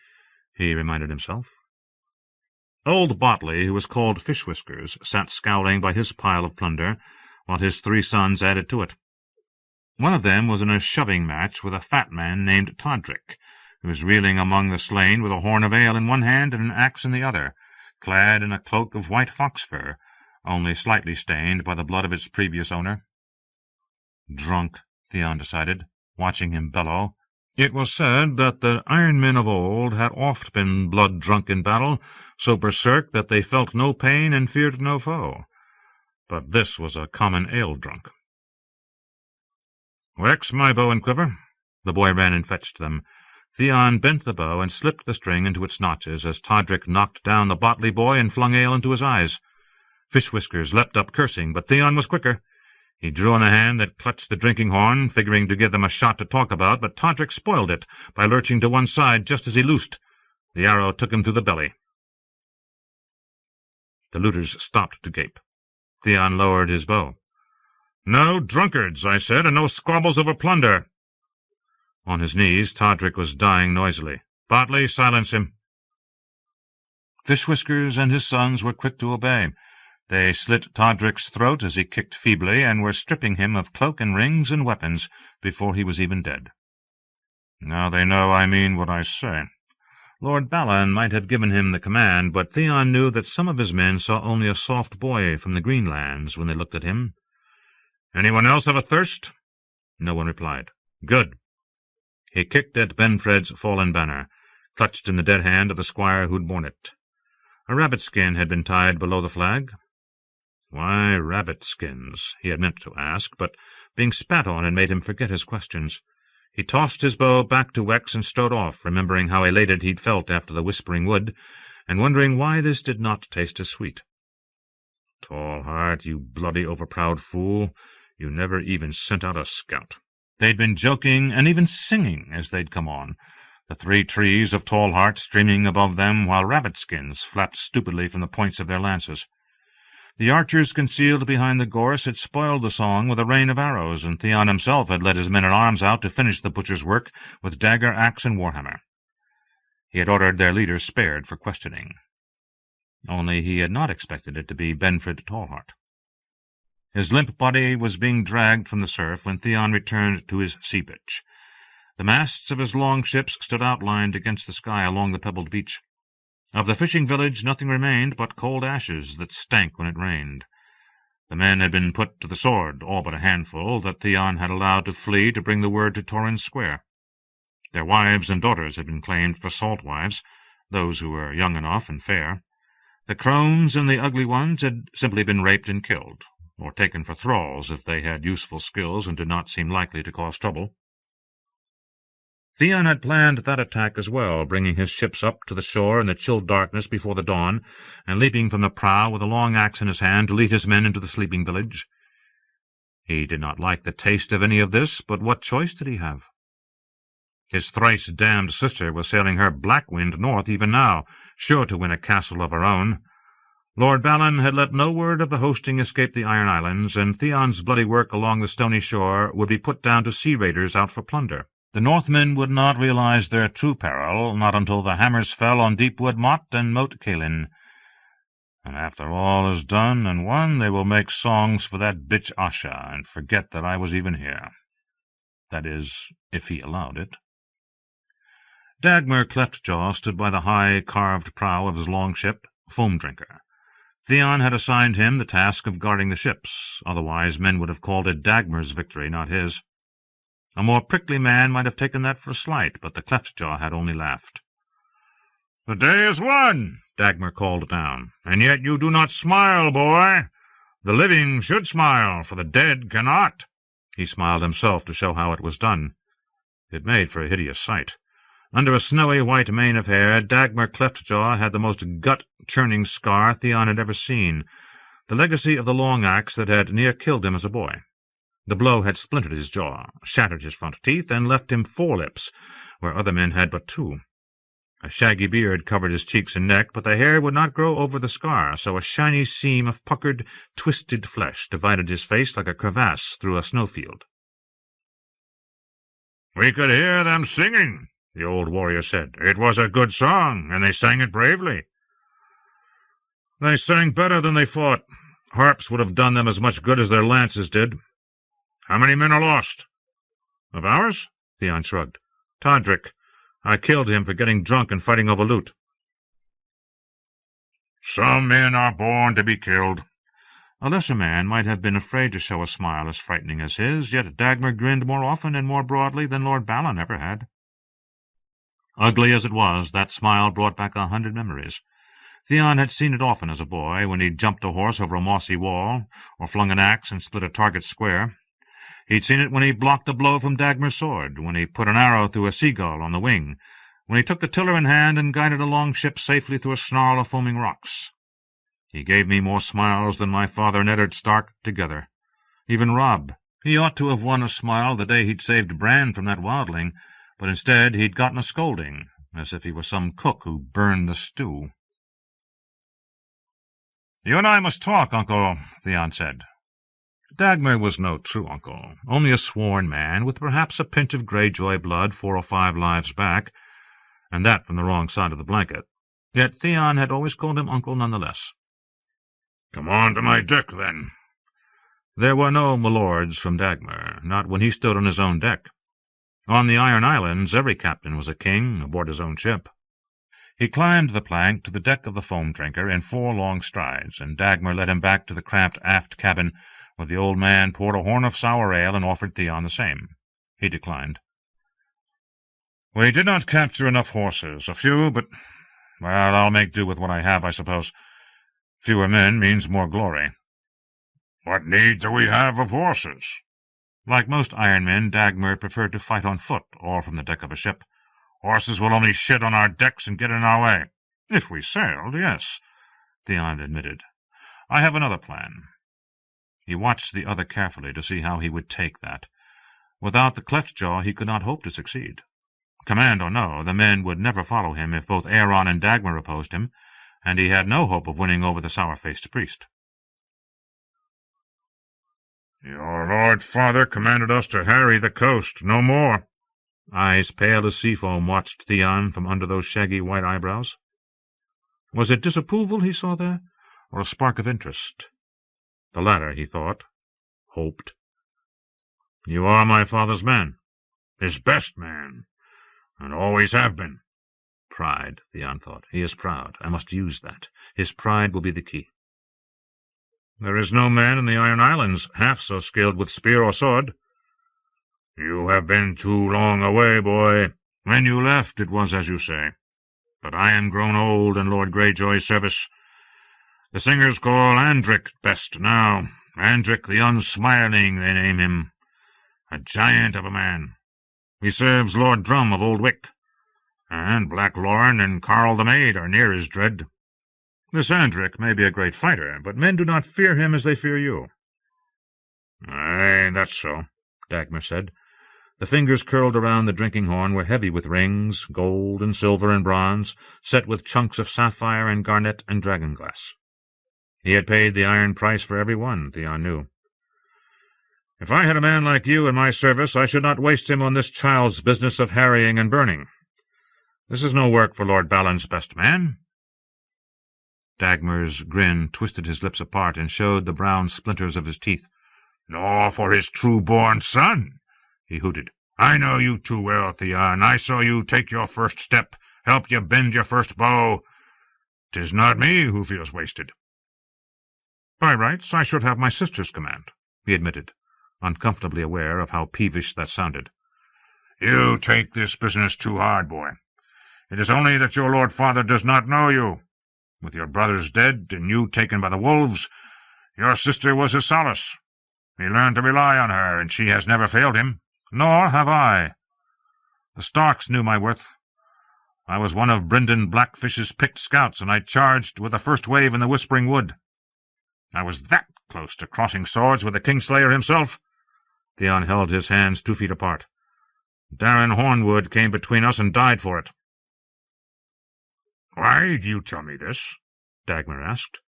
he reminded himself. Old Botley, who was called Fish Whiskers, sat scowling by his pile of plunder, while his 3 sons added to it. One of them was in a shoving match with a fat man named Todrick, who was reeling among the slain with a horn of ale in one hand and an axe in the other, clad in a cloak of white fox fur, only slightly stained by the blood of its previous owner. Drunk, Theon decided, watching him bellow. It was said that the iron men of old had oft been blood-drunk in battle, so berserk that they felt no pain and feared no foe. But this was a common ale-drunk. "Wex, my bow and quiver." The boy ran and fetched them. Theon bent the bow and slipped the string into its notches as Todrick knocked down the Botley boy and flung ale into his eyes. Fish Whiskers leapt up cursing, but Theon was quicker. He drew on a hand that clutched the drinking horn, figuring to give them a shot to talk about, but Todrick spoiled it by lurching to one side just as he loosed. The arrow took him through the belly. The looters stopped to gape. Theon lowered his bow. "No drunkards, I said, and no squabbles over plunder." On his knees, Todrick was dying noisily. "Botley, silence him." Fish Whiskers and his sons were quick to obey. They slit Todrick's throat as he kicked feebly, and were stripping him of cloak and rings and weapons before he was even dead. Now they know I mean what I say. Lord Balan might have given him the command, but Theon knew that some of his men saw only a soft boy from the Greenlands when they looked at him. "Anyone else have a thirst?" No one replied. "Good." He kicked at Benfred's fallen banner, clutched in the dead hand of the squire who'd borne it. A rabbit skin had been tied below the flag. Why rabbit skins? He had meant to ask, but being spat on had made him forget his questions. He tossed his bow back to Wex and strode off, remembering how elated he'd felt after the Whispering Wood, and wondering why this did not taste as sweet. "Tall Heart, you bloody overproud fool, you never even sent out a scout." They'd been joking and even singing as they'd come on, the 3 trees of Tall Heart streaming above them, while rabbit skins flapped stupidly from the points of their lances. The archers concealed behind the gorse had spoiled the song with a rain of arrows, and Theon himself had led his men-at-arms out to finish the butcher's work with dagger, axe, and warhammer. He had ordered their leader spared for questioning. Only he had not expected it to be Benfred Tallheart. His limp body was being dragged from the surf when Theon returned to his sea-pitch. The masts of his long ships stood outlined against the sky along the pebbled beach. Of the fishing village nothing remained but cold ashes that stank when it rained. The men had been put to the sword, all but a handful that Theon had allowed to flee to bring the word to Torrhen's Square. Their wives and daughters had been claimed for salt wives, those who were young enough and fair. The crones and the ugly ones had simply been raped and killed, or taken for thralls if they had useful skills and did not seem likely to cause trouble. Theon had planned that attack as well, bringing his ships up to the shore in the chill darkness before the dawn, and leaping from the prow with a long axe in his hand to lead his men into the sleeping village. He did not like the taste of any of this, but what choice did he have? His thrice-damned sister was sailing her black wind north even now, sure to win a castle of her own. Lord Balan had let no word of the hosting escape the Iron Islands, and Theon's bloody work along the stony shore would be put down to sea raiders out for plunder. The Northmen would not realize their true peril, not until the hammers fell on Deepwood Mott and Moat Cailin. And after all is done and won, they will make songs for that bitch Asha, and forget that I was even here. That is, if he allowed it. Dagmar Cleftjaw stood by the high, carved prow of his long ship, Foam-Drinker. Theon had assigned him the task of guarding the ships, otherwise men would have called it Dagmar's victory, not his. A more prickly man might have taken that for a slight, but the Cleftjaw had only laughed. "The day is won," Dagmar called down, "and yet you do not smile, boy. The living should smile, for the dead cannot." He smiled himself to show how it was done. It made for a hideous sight. Under a snowy white mane of hair, Dagmar Cleftjaw had the most gut-churning scar Theon had ever seen, the legacy of the long axe that had near killed him as a boy. The blow had splintered his jaw, shattered his front teeth, and left him forelips, where other men had but two. A shaggy beard covered his cheeks and neck, but the hair would not grow over the scar, so a shiny seam of puckered, twisted flesh divided his face like a crevasse through a snowfield. "We could hear them singing," the old warrior said. "It was a good song, and they sang it bravely." "They sang better than they fought. Harps would have done them as much good as their lances did." "How many men are lost?" "Of ours?" Theon shrugged. "Todrick. I killed him for getting drunk and fighting over loot." "Some men are born to be killed." A lesser man might have been afraid to show a smile as frightening as his, yet Dagmar grinned more often and more broadly than Lord Balan ever had. Ugly as it was, that smile brought back 100 memories. Theon had seen it often as a boy, when he jumped a horse over a mossy wall, or flung an axe and split a target square. He'd seen it when he blocked a blow from Dagmar's sword, when he put an arrow through a seagull on the wing, when he took the tiller in hand and guided a long ship safely through a snarl of foaming rocks. He gave me more smiles than my father and Eddard Stark together. Even Robb. He ought to have won a smile the day he'd saved Bran from that wildling, but instead he'd gotten a scolding, as if he were some cook who burned the stew. "You and I must talk, Uncle," Theon said. Dagmar was no true uncle, only a sworn man, with perhaps a pinch of Greyjoy blood 4 or 5 lives back, and that from the wrong side of the blanket. Yet Theon had always called him uncle nonetheless. "Come on to my deck, then." There were no milords from Dagmar, not when he stood on his own deck. On the Iron Islands every captain was a king aboard his own ship. He climbed the plank to the deck of the foam drinker in 4 long strides, and Dagmar led him back to the cramped aft cabin, where the old man poured a horn of sour ale and offered Theon the same. He declined. "We did not capture enough horses. A few, but, well, I'll make do with what I have, I suppose. Fewer men means more glory." "What need do we have of horses?" Like most iron men, Dagmar preferred to fight on foot or from the deck of a ship. "Horses will only shit on our decks and get in our way." "If we sailed, yes," Theon admitted. "I have another plan." He watched the other carefully to see how he would take that. Without the Cleftjaw he could not hope to succeed. Command or no, the men would never follow him if both Aeron and Dagmar opposed him, and he had no hope of winning over the sour-faced priest. "Your lord father commanded us to harry the coast, no more." Eyes pale as sea foam watched Theon from under those shaggy white eyebrows. Was it disapproval he saw there, or a spark of interest? The latter, he thought, hoped. "You are my father's man." "His best man, and always have been." Pride, Theon thought. He is proud. I must use that. His pride will be the key. "There is no man in the Iron Islands half so skilled with spear or sword." "You have been too long away, boy." "When you left, it was as you say. But I am grown old in Lord Greyjoy's service. The singers call Andric best now. Andric the Unsmiling, they name him. A giant of a man. He serves Lord Drum of Old Wick, and Black Lauren and Carl the Maid are near his dread. This Andric may be a great fighter, but men do not fear him as they fear you." "Aye, that's so," Dagmar said. The fingers curled around the drinking horn were heavy with rings, gold and silver and bronze, set with chunks of sapphire and garnet and dragonglass. He had paid the iron price for every one, Theon knew. "If I had a man like you in my service, I should not waste him on this child's business of harrying and burning. This is no work for Lord Balan's best man." Dagmar's grin twisted his lips apart and showed the brown splinters of his teeth. "Nor for his true-born son," he hooted. "I know you too well, Theon. I saw you take your first step, help you bend your first bow. 'Tis not me who feels wasted." "By rights, I should have my sister's command," he admitted, uncomfortably aware of how peevish that sounded. "You take this business too hard, boy. It is only that your lord father does not know you. With your brothers dead and you taken by the wolves, Your sister was his solace. He learned to rely on her, and she has never failed him. Nor have I. The Starks knew my worth. I was one of Brynden Blackfish's picked scouts, and I charged with the first wave in the Whispering Wood. I was that close to crossing swords with the Kingslayer himself. Theon held his hands 2 feet apart. Darren Hornwood came between us and died for it. "Why do you tell me this?" Dagmar asked.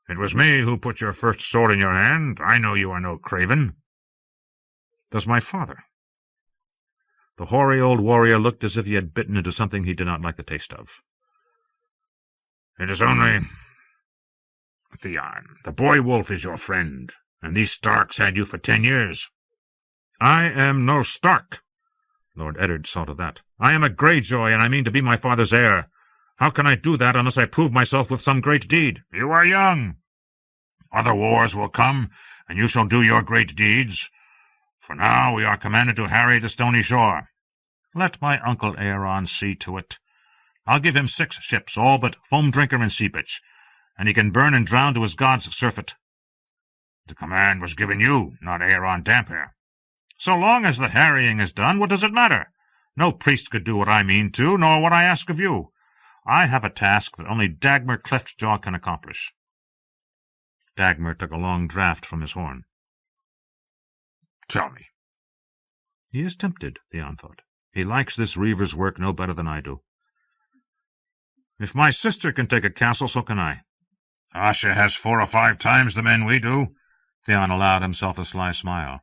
"It was me who put your first sword in your hand. I know you are no craven." "Does my father?" The hoary old warrior looked as if he had bitten into something he did not like the taste of. "It is only Theon. The boy wolf is your friend, and these Starks had you for 10 years. I am no Stark." Lord Eddard saw to that. "I am a Greyjoy, and I mean to be my father's heir. How can I do that unless I prove myself with some great deed?" "You are young. Other wars will come, and you shall do your great deeds. For now we are commanded to harry the stony shore." "Let my uncle Aeron see to it. I'll give him 6 ships, all but Foam Drinker and Sea Bitch, and he can burn and drown to his god's surfeit." "The command was given you, not Aeron Damphair." "So long as the harrying is done, what does it matter? No priest could do what I mean to, nor what I ask of you. I have a task that only Dagmar Cleftjaw can accomplish." Dagmar took a long draught from his horn. "Tell me." He is tempted, Theon thought. He likes this Reaver's work no better than I do. "If my sister can take a castle, so can I." "Asha has 4 or 5 times the men we do." Theon allowed himself a sly smile.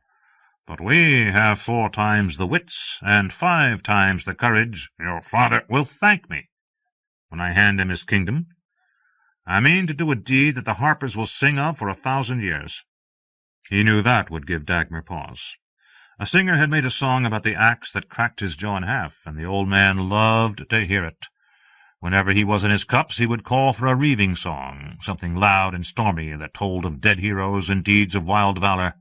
"But we have 4 times the wits, and 5 times the courage. Your father will thank me when I hand him his kingdom. I mean to do a deed that the harpers will sing of for 1,000 years. He knew that would give Dagmar pause. A singer had made a song about the axe that cracked his jaw in half, and the old man loved to hear it. Whenever he was in his cups, he would call for a reaving song, something loud and stormy that told of dead heroes and deeds of wild valor.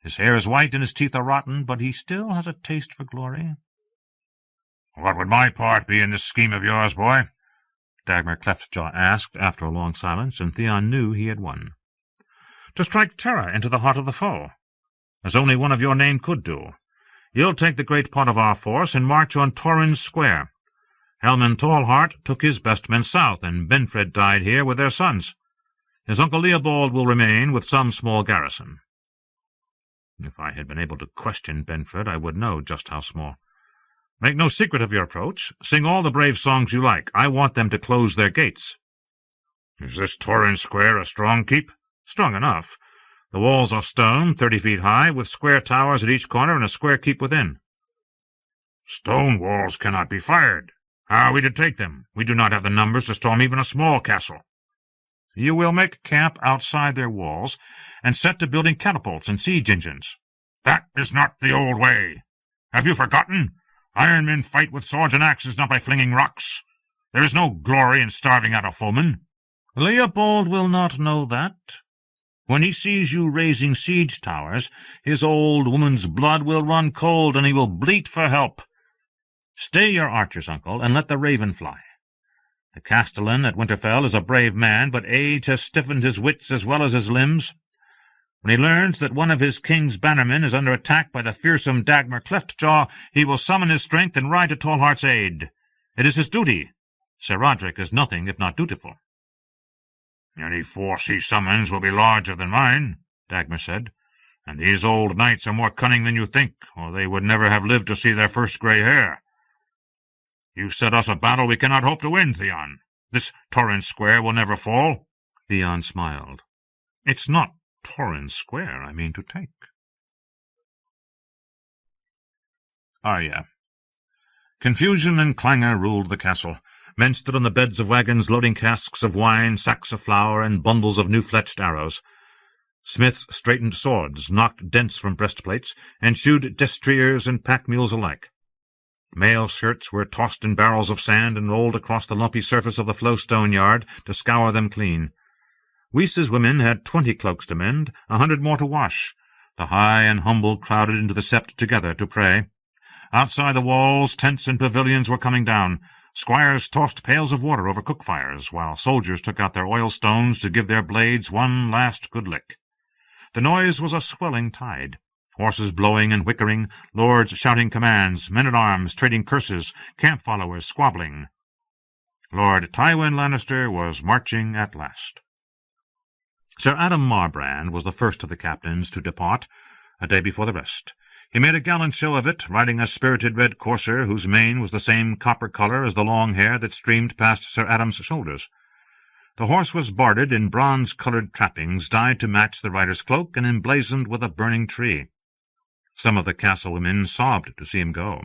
His hair is white and his teeth are rotten, but he still has a taste for glory. "What would my part be in this scheme of yours, boy?" Dagmar Cleftjaw asked after a long silence, and Theon knew he had won. "To strike terror into the heart of the foe, as only one of your name could do. You'll take the great part of our force and march on Torrhen's Square. Helman Tallheart took his best men south, and Benfred died here with their sons. His uncle Leopold will remain with some small garrison." If I had been able to question Benfred, I would know just how small. "Make no secret of your approach. Sing all the brave songs you like. I want them to close their gates." "Is this Torrhen Square a strong keep?" "Strong enough. The walls are stone, 30 feet high, with square towers at each corner and a square keep within." "Stone walls cannot be fired. How are we to take them? We do not have the numbers to storm even a small castle." "You will make camp outside their walls, and set to building catapults and siege engines." "That is not the old way. Have you forgotten? Iron men fight with swords and axes, not by flinging rocks. There is no glory in starving out a foeman." "Leopold will not know that. When he sees you raising siege towers, his old woman's blood will run cold, and he will bleat for help. Stay your archers, uncle, and let the raven fly. The castellan at Winterfell is a brave man, but age has stiffened his wits as well as his limbs. When he learns that one of his king's bannermen is under attack by the fearsome Dagmar Cleftjaw, he will summon his strength and ride to Tallheart's aid. It is his duty. Sir Roderick is nothing if not dutiful." "Any force he summons will be larger than mine," Dagmar said, "and these old knights are more cunning than you think, or they would never have lived to see their first grey hair. You set us a battle we cannot hope to win, Theon. This Torrhen Square will never fall." Theon smiled. "It's not Torrhen Square I mean to take." Arya. Confusion and clangor ruled the castle. Men stood on the beds of wagons loading casks of wine, sacks of flour, and bundles of new-fletched arrows. Smiths straightened swords, knocked dents from breastplates, and shoed destriers and pack-mules alike. Mail shirts were tossed in barrels of sand and rolled across the lumpy surface of the flowstone yard to scour them clean. Wyse's women had 20 cloaks to mend, 100 more to wash. The high and humble crowded into the sept together to pray. Outside the walls, tents and pavilions were coming down. Squires tossed pails of water over cook fires, while soldiers took out their oil stones to give their blades one last good lick. The noise was a swelling tide. Horses blowing and whickering, lords shouting commands, men-at-arms trading curses, camp-followers squabbling. Lord Tywin Lannister was marching at last. Sir Adam Marbrand was the first of the captains to depart, a day before the rest. He made a gallant show of it, riding a spirited red courser whose mane was the same copper colour as the long hair that streamed past Sir Adam's shoulders. The horse was barded in bronze-coloured trappings dyed to match the rider's cloak and emblazoned with a burning tree. Some of the castle women sobbed to see him go.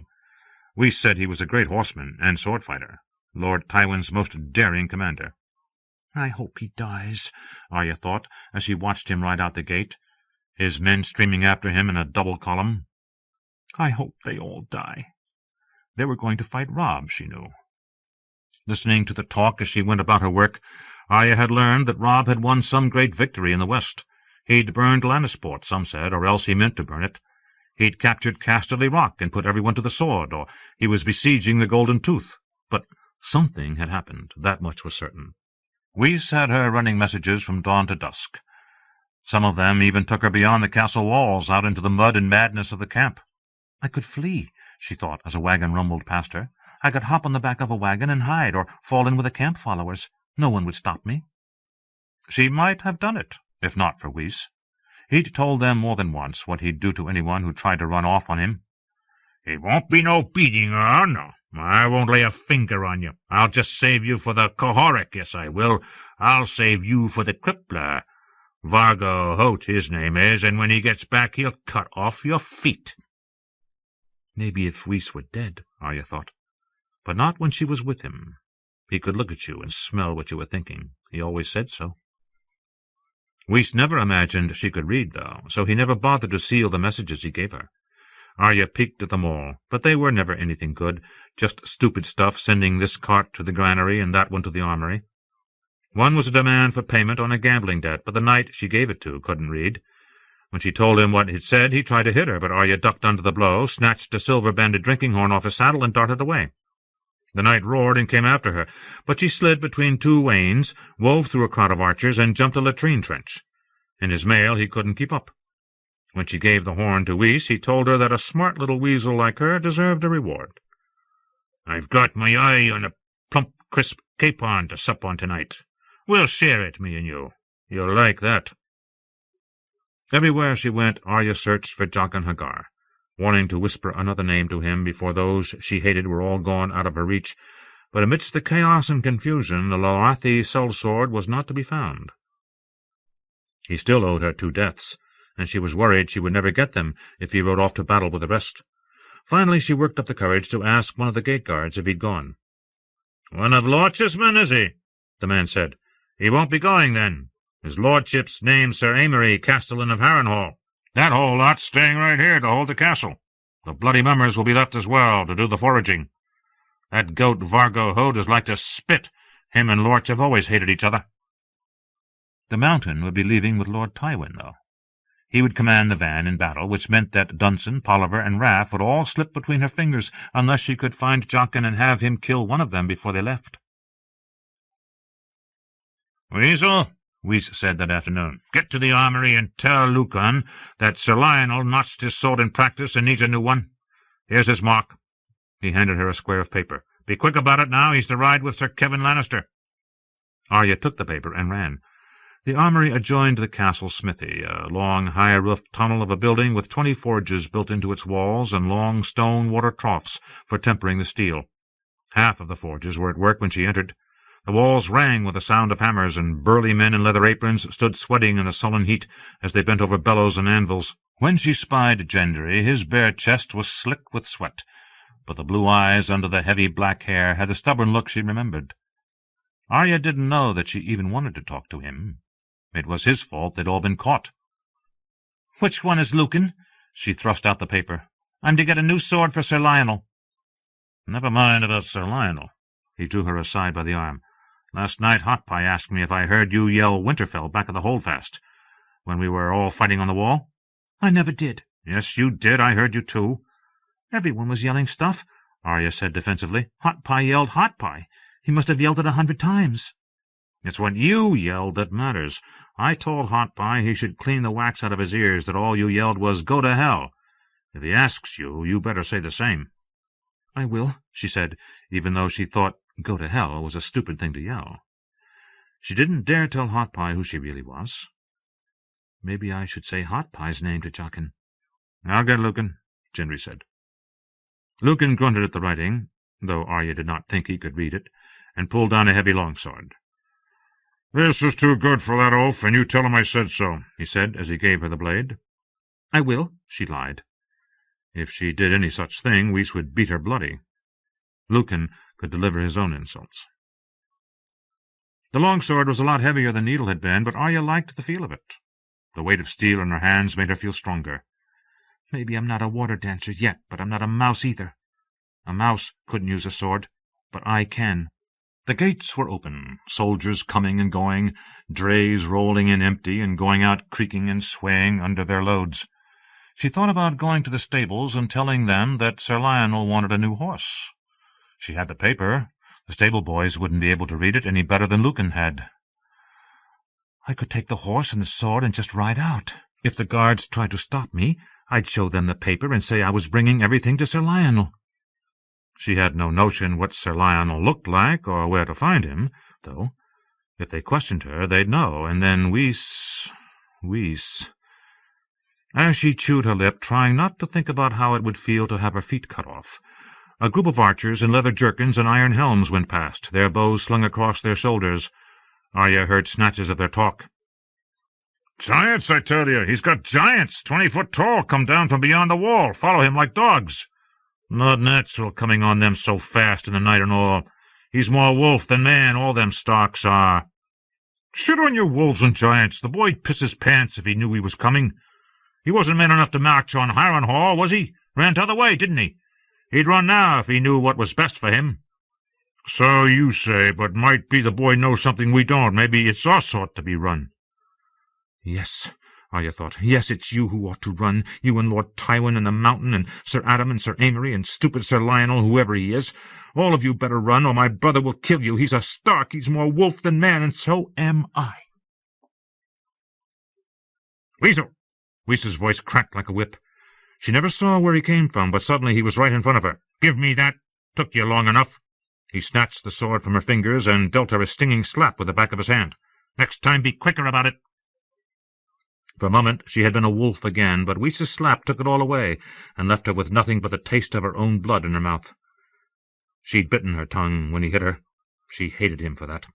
We said he was a great horseman and sword-fighter, Lord Tywin's most daring commander. "I hope he dies," Arya thought, as she watched him ride out the gate, his men streaming after him in a double column. I hope they all die. They were going to fight Robb, she knew. Listening to the talk as she went about her work, Arya had learned that Robb had won some great victory in the west. He'd burned Lannisport, some said, or else he meant to burn it. He'd captured Casterly Rock and put everyone to the sword, or he was besieging the Golden Tooth. But something had happened, that much was certain. Wyse had her running messages from dawn to dusk. Some of them even took her beyond the castle walls, out into the mud and madness of the camp. I could flee, she thought, as a wagon rumbled past her. I could hop on the back of a wagon and hide, or fall in with the camp followers. No one would stop me. She might have done it, if not for Wyse. He'd told them more than once what he'd do to anyone who tried to run off on him. "It won't be no beating, no. I won't lay a finger on you. I'll just save you for the Cohoric, yes, I will. I'll save you for the Crippler. Vargo Hoat, his name is, and when he gets back he'll cut off your feet." Maybe if Wyse were dead, Arya thought, but not when she was with him. He could look at you and smell what you were thinking. He always said so. Wyse never imagined she could read, though, so he never bothered to seal the messages he gave her. Arya peeked at them all, but they were never anything good, just stupid stuff, sending this cart to the granary and that one to the armory. One was a demand for payment on a gambling debt, but the knight she gave it to couldn't read. When she told him what it said, he tried to hit her, but Arya ducked under the blow, snatched a silver-banded drinking horn off his saddle, and darted away. The knight roared and came after her, but she slid between two wains, wove through a crowd of archers, and jumped a latrine trench. In his mail he couldn't keep up. When she gave the horn to Wyse, he told her that a smart little weasel like her deserved a reward. "I've got my eye on a plump, crisp capon to sup on tonight. We'll share it, me and you. You'll like that." Everywhere she went, Arya searched for Jaqen H'ghar, wanting to whisper another name to him before those she hated were all gone out of her reach, but amidst the chaos and confusion the Lorathi sellsword was not to be found. He still owed her 2 deaths, and she was worried she would never get them if he rode off to battle with the rest. Finally she worked up the courage to ask one of the gate-guards if he'd gone. "One of Lordship's men, is he?" the man said. "He won't be going, then. His lordship's name's Sir Amory, Castellan of Harrenhal. That whole lot's staying right here to hold the castle. The bloody mummers will be left as well to do the foraging. That goat Vargo Hoat is like to spit. Him and Lorch have always hated each other." The Mountain would be leaving with Lord Tywin, though. He would command the van in battle, which meant that Dunsen, Polliver, and Raff would all slip between her fingers unless she could find Jaqen and have him kill one of them before they left. "Weasel," Wyse said that afternoon, "get to the armory and tell Lucan that Sir Lionel notched his sword in practice and needs a new one. Here's his mark." He handed her a square of paper. "Be quick about it now. He's to ride with Sir Kevin Lannister." Arya took the paper and ran. The armory adjoined the castle smithy, a long, high-roofed tunnel of a building with 20 forges built into its walls and long stone water troughs for tempering the steel. Half of the forges were at work when she entered. The walls rang with the sound of hammers, and burly men in leather aprons stood sweating in the sullen heat as they bent over bellows and anvils. When she spied Gendry, his bare chest was slick with sweat, but the blue eyes under the heavy black hair had the stubborn look she remembered. Arya didn't know that she even wanted to talk to him. It was his fault they'd all been caught. "Which one is Lucan?" She thrust out the paper. "I'm to get a new sword for Sir Lionel." "Never mind about Sir Lionel." He drew her aside by the arm. "Last night Hot Pie asked me if I heard you yell Winterfell back at the Holdfast, when we were all fighting on the wall." "I never did." "Yes, you did. I heard you too." "Everyone was yelling stuff. Arya said defensively. Hot Pie yelled hot pie. He must have yelled it 100 times. It's what you yelled that matters. I told Hot Pie he should clean the wax out of his ears that all you yelled was, "Go to hell." If he asks you, you better say the same. I will, she said, even though she thought "go to hell" was a stupid thing to yell. She didn't dare tell Hot Pie who she really was. Maybe I should say Hot Pie's name to Jaqen. I'll get Lucan, Gendry said. Lucan grunted at the writing, though Arya did not think he could read it, and pulled down a heavy longsword. "This is too good for that oaf, and you tell him I said so," he said, as he gave her the blade. I will, she lied. If she did any such thing, Whis would beat her bloody. Lucan could deliver his own insults. The longsword was a lot heavier than Needle had been, but Arya liked the feel of it. The weight of steel in her hands made her feel stronger. Maybe I'm not a water dancer yet, but I'm not a mouse either. A mouse couldn't use a sword, but I can. The gates were open, soldiers coming and going, drays rolling in empty and going out creaking and swaying under their loads. She thought about going to the stables and telling them that Sir Lionel wanted a new horse. She had the paper. The stable boys wouldn't be able to read it any better than Lucan had. I could take the horse and the sword and just ride out. If the guards tried to stop me, I'd show them the paper and say I was bringing everything to Sir Lionel. She had no notion what Sir Lionel looked like or where to find him, though. If they questioned her, they'd know, and then Whis. As she chewed her lip, trying not to think about how it would feel to have her feet cut off, a group of archers in leather jerkins and iron helms went past, their bows slung across their shoulders. Arya heard snatches of their talk. "Giants, I tell you! He's got giants, 20 foot tall, come down from beyond the wall, follow him like dogs. Not natural coming on them so fast in the night and all. He's more wolf than man, all them Starks are." "Shit on your wolves and giants! The boy'd piss his pants if he knew he was coming. He wasn't man enough to march on Harrenhal, was he? Ran t'other way, didn't he? He'd run now if he knew what was best for him." "So you say, but might be the boy knows something we don't. Maybe it's us ought to be run." Yes, Arya thought. Yes, it's you who ought to run, you and Lord Tywin and the Mountain and Sir Adam and Sir Amory and stupid Sir Lionel, whoever he is. All of you better run, or my brother will kill you. He's a Stark, he's more wolf than man, and so am I. "Weasel!" Whist's voice cracked like a whip. She never saw where he came from, but suddenly he was right in front of her. "Give me that. Took you long enough." He snatched the sword from her fingers and dealt her a stinging slap with the back of his hand. "Next time be quicker about it." For a moment she had been a wolf again, but Whist's slap took it all away, and left her with nothing but the taste of her own blood in her mouth. She'd bitten her tongue when he hit her. She hated him for that.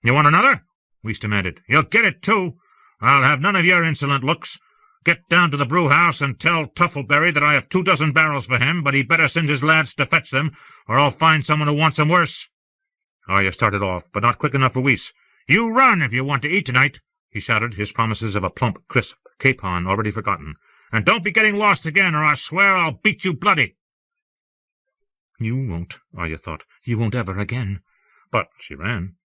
"You want another?" Whis demanded. "You'll get it, too. I'll have none of your insolent looks. Get down to the brew-house and tell Tuffleberry that I have 24 barrels for him, but he better send his lads to fetch them, or I'll find someone who wants them worse." Arya started off, but not quick enough for Whis. "You run if you want to eat tonight," he shouted, his promises of a plump, crisp capon already forgotten. "And don't be getting lost again, or I swear I'll beat you bloody." You won't, Arya thought. You won't ever again. But she ran.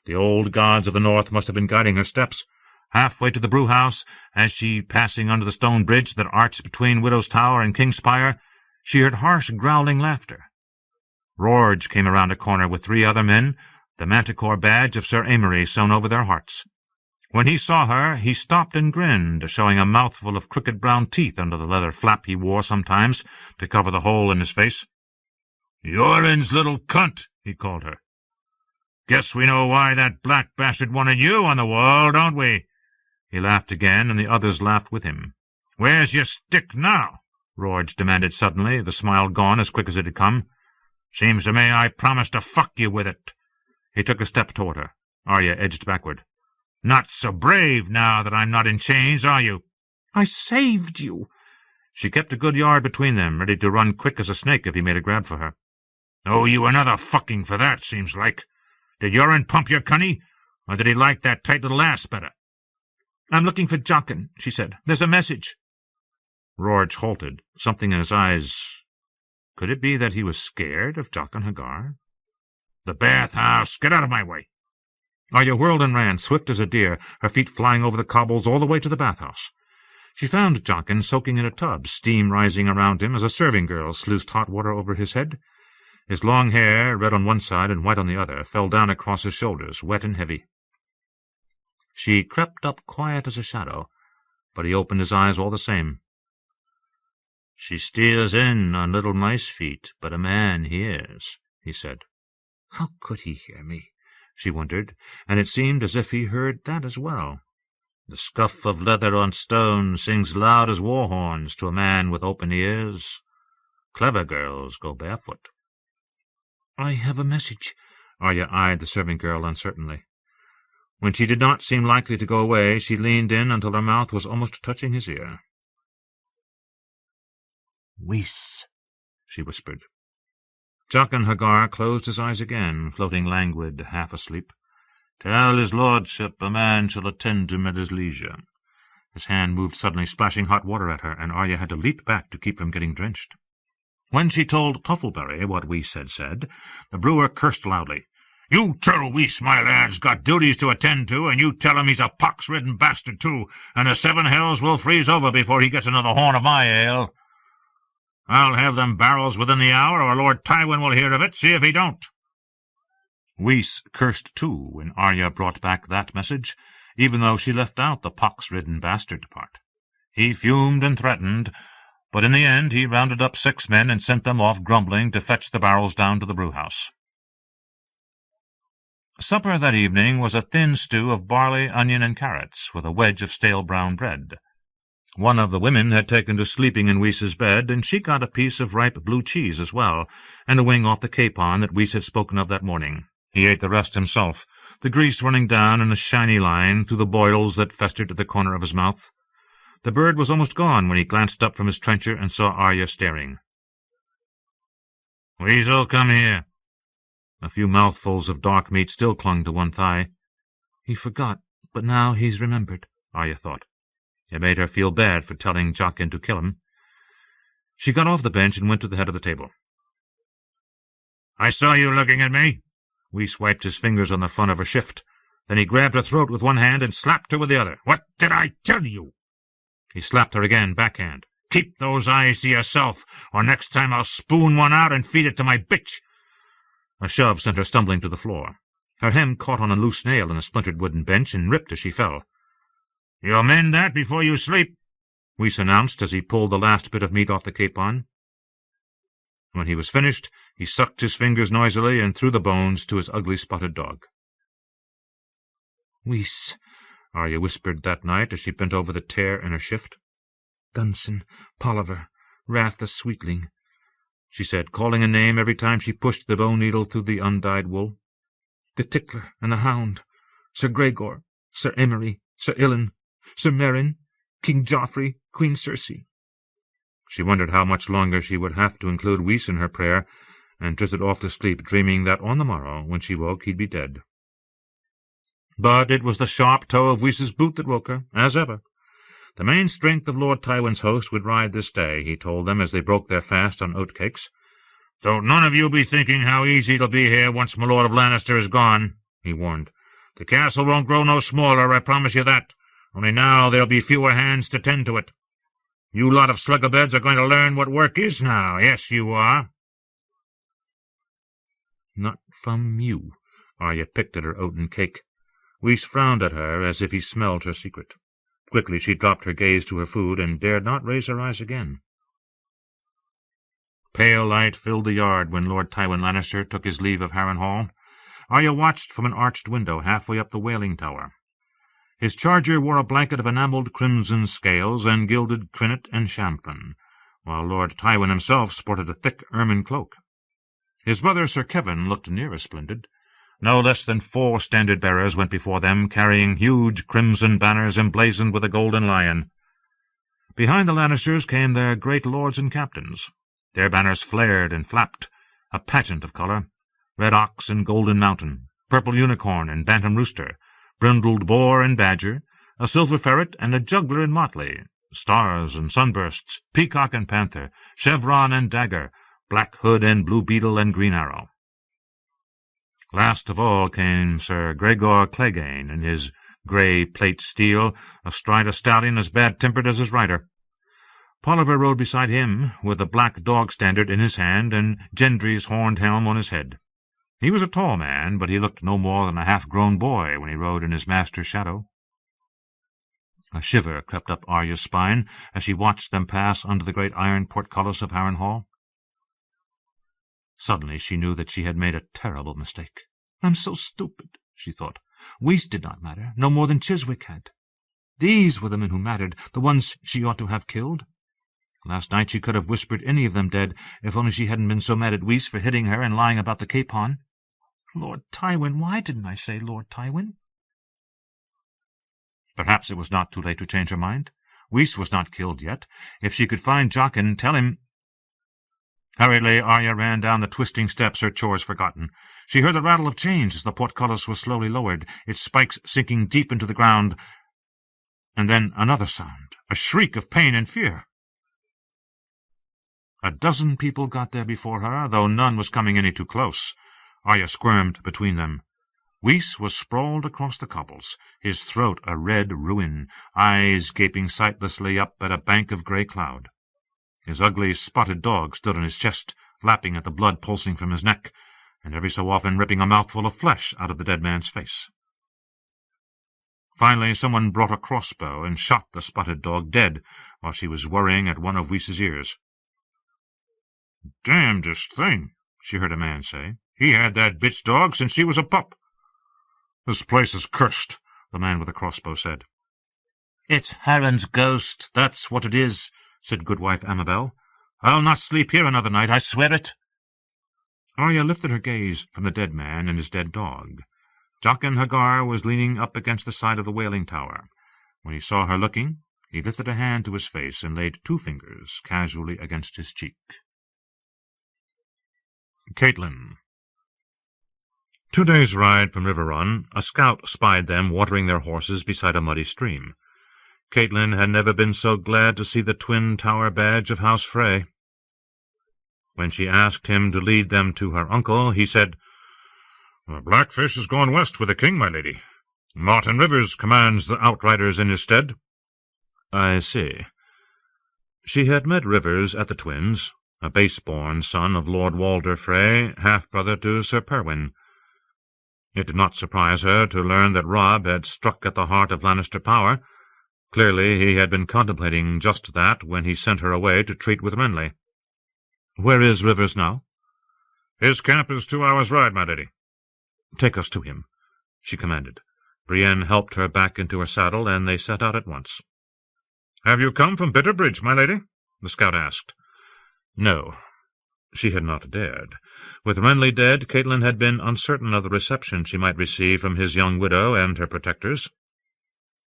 The old gods of the north must have been guiding her steps. Halfway to the brew-house, as she passing under the stone bridge that arched between Widow's Tower and King's Spire, she heard harsh, growling laughter. Rorge came around a corner with 3 other men, the manticore badge of Sir Amory sewn over their hearts. When he saw her, he stopped and grinned, showing a mouthful of crooked brown teeth under the leather flap he wore sometimes to cover the hole in his face. "Yorin's little cunt," he called her. "Guess we know why that black bastard wanted you on the wall, don't we?" He laughed again, and the others laughed with him. "Where's your stick now?" Rorge demanded suddenly, the smile gone as quick as it had come. "Seems to me I promised to fuck you with it." He took a step toward her. Arya edged backward. "Not so brave now that I'm not in chains, are you?" "I saved you." She kept a good yard between them, ready to run quick as a snake if he made a grab for her. "Oh, you another fucking for that, seems like. Did Yorin pump your cunny, or did he like that tight little ass better?" "I'm looking for Jaqen," she said. "There's a message." Rorge halted, something in his eyes. Could it be that he was scared of Jaqen H'ghar? "The bathhouse! Get out of my way!" Arya whirled and ran, swift as a deer, her feet flying over the cobbles all the way to the bathhouse. She found Jaqen soaking in a tub, steam rising around him as a serving girl sluiced hot water over his head. His long hair, red on one side and white on the other, fell down across his shoulders, wet and heavy. She crept up quiet as a shadow, but he opened his eyes all the same. "She steals in on little mice feet, but a man hears," he said. How could he hear me? She wondered, and it seemed as if he heard that as well. The scuff of leather on stone sings loud as war horns to a man with open ears. Clever girls go barefoot. "I have a message." Arya eyed the servant girl uncertainly. When she did not seem likely to go away, she leaned in until her mouth was almost touching his ear. "Whis," she whispered. Jaqen H'ghar closed his eyes again, floating languid, half asleep. "Tell his lordship a man shall attend him at his leisure." His hand moved suddenly, splashing hot water at her, and Arya had to leap back to keep from getting drenched. When she told Toffleberry what Whis had said, the brewer cursed loudly. "You tell Whis my lad's got duties to attend to, and you tell him he's a pox-ridden bastard too, and the seven hells will freeze over before he gets another horn of my ale. I'll have them barrels within the hour, or Lord Tywin will hear of it. See if he don't." Whis cursed too when Arya brought back that message, even though she left out the pox-ridden bastard part. He fumed and threatened, but in the end he rounded up 6 men and sent them off grumbling to fetch the barrels down to the brewhouse. Supper that evening was a thin stew of barley, onion, and carrots, with a wedge of stale brown bread. One of the women had taken to sleeping in Whis's bed, and she got a piece of ripe blue cheese as well, and a wing off the capon that Whis had spoken of that morning. He ate the rest himself, the grease running down in a shiny line through the boils that festered at the corner of his mouth. The bird was almost gone when he glanced up from his trencher and saw Arya staring. "Weasel, come here." A few mouthfuls of dark meat still clung to one thigh. He forgot, but now he's remembered, Arya thought. It made her feel bad for telling Jaqen to kill him. She got off the bench and went to the head of the table. "I saw you looking at me." Whis wiped his fingers on the front of her shift. Then he grabbed her throat with one hand and slapped her with the other. "What did I tell you?" He slapped her again, backhand. "Keep those eyes to yourself, or next time I'll spoon one out and feed it to my bitch." A shove sent her stumbling to the floor. Her hem caught on a loose nail in the splintered wooden bench and ripped as she fell. "You'll mend that before you sleep," Whis announced as he pulled the last bit of meat off the capon. When he was finished, he sucked his fingers noisily and threw the bones to his ugly spotted dog. "Whis," Arya whispered that night as she bent over the tear in her shift. "Dunson, Polliver, Wrath the Sweetling," she said, calling a name every time she pushed the bone needle through the undyed wool. "The Tickler and the Hound, Sir Gregor, Sir Emery, Sir Ilyn, Sir Meryn, King Joffrey, Queen Cersei." She wondered how much longer she would have to include Whis in her prayer, and drifted off to sleep, dreaming that on the morrow, when she woke, he'd be dead. But it was the sharp toe of Whis's boot that woke her, as ever. The main strength of Lord Tywin's host would ride this day, he told them as they broke their fast on oatcakes. "Don't none of you be thinking how easy it'll be here once my Lord of Lannister is gone," he warned. "The castle won't grow no smaller, I promise you that. Only now there'll be fewer hands to tend to it. You lot of slugabeds are going to learn what work is now. Yes, you are." "Not from you." Arya picked at her oaten cake. Whis frowned at her as if he smelled her secret. Quickly she dropped her gaze to her food and dared not raise her eyes again. Pale light filled the yard when Lord Tywin Lannister took his leave of Harrenhal. Arya watched from an arched window halfway up the wailing tower. His charger wore a blanket of enamelled crimson scales and gilded crinnet and chamfron, while Lord Tywin himself sported a thick ermine cloak. His brother Sir Kevin looked near as splendid. No less than 4 standard-bearers went before them, carrying huge crimson banners emblazoned with a golden lion. Behind the Lannisters came their great lords and captains. Their banners flared and flapped, a pageant of colour: red ox and golden mountain, purple unicorn and bantam rooster, brindled boar and badger, a silver ferret and a juggler in motley, stars and sunbursts, peacock and panther, chevron and dagger, black hood and blue beetle and green arrow. Last of all came Sir Gregor Clegane in his grey plate steel, astride a stallion as bad-tempered as his rider. Polliver rode beside him, with a black dog standard in his hand and Gendry's horned helm on his head. He was a tall man, but he looked no more than a half-grown boy when he rode in his master's shadow. A shiver crept up Arya's spine as she watched them pass under the great iron portcullis of Harrenhal. Suddenly she knew that she had made a terrible mistake. "I'm so stupid," she thought. "Wyse did not matter, no more than Chiswick had. These were the men who mattered, the ones she ought to have killed. Last night she could have whispered any of them dead, if only she hadn't been so mad at Wyse for hitting her and lying about the capon. Lord Tywin, why didn't I say Lord Tywin?" Perhaps it was not too late to change her mind. Wyse was not killed yet. If she could find Jaqen, tell him— Hurriedly Arya ran down the twisting steps, her chores forgotten. She heard the rattle of chains as the portcullis was slowly lowered, its spikes sinking deep into the ground, and then another sound, a shriek of pain and fear. A dozen people got there before her, though none was coming any too close. Arya squirmed between them. Wyse was sprawled across the cobbles, his throat a red ruin, eyes gaping sightlessly up at a bank of grey cloud. His ugly spotted dog stood on his chest, lapping at the blood pulsing from his neck, and every so often ripping a mouthful of flesh out of the dead man's face. Finally someone brought a crossbow and shot the spotted dog dead while she was worrying at one of Wyse's ears. "Damnedest thing," she heard a man say. "He had that bitch dog since she was a pup." "This place is cursed," the man with the crossbow said. "It's Harren's ghost, that's what it is," said Goodwife Amabel. "I'll not sleep here another night, I swear it." Arya lifted her gaze from the dead man and his dead dog. Jaqen Hagar was leaning up against the side of the wailing tower. When he saw her looking, he lifted a hand to his face and laid 2 fingers casually against his cheek. Catelyn. 2 days' ride from Riverrun, a scout spied them watering their horses beside a muddy stream. Catelyn had never been so glad to see the twin-tower badge of House Frey. When she asked him to lead them to her uncle, he said, "Blackfish has gone west with the king, my lady. Martin Rivers commands the outriders in his stead." "I see." She had met Rivers at the Twins, a base-born son of Lord Walder Frey, half-brother to Sir Perwyn. It did not surprise her to learn that Robb had struck at the heart of Lannister power. Clearly he had been contemplating just that when he sent her away to treat with Renly. "Where is Rivers now?" "His camp is 2 hours' ride, my lady." "Take us to him," she commanded. Brienne helped her back into her saddle, and they set out at once. "Have you come from Bitterbridge, my lady?" the scout asked. No, she had not dared. With Renly dead, Catelyn had been uncertain of the reception she might receive from his young widow and her protectors.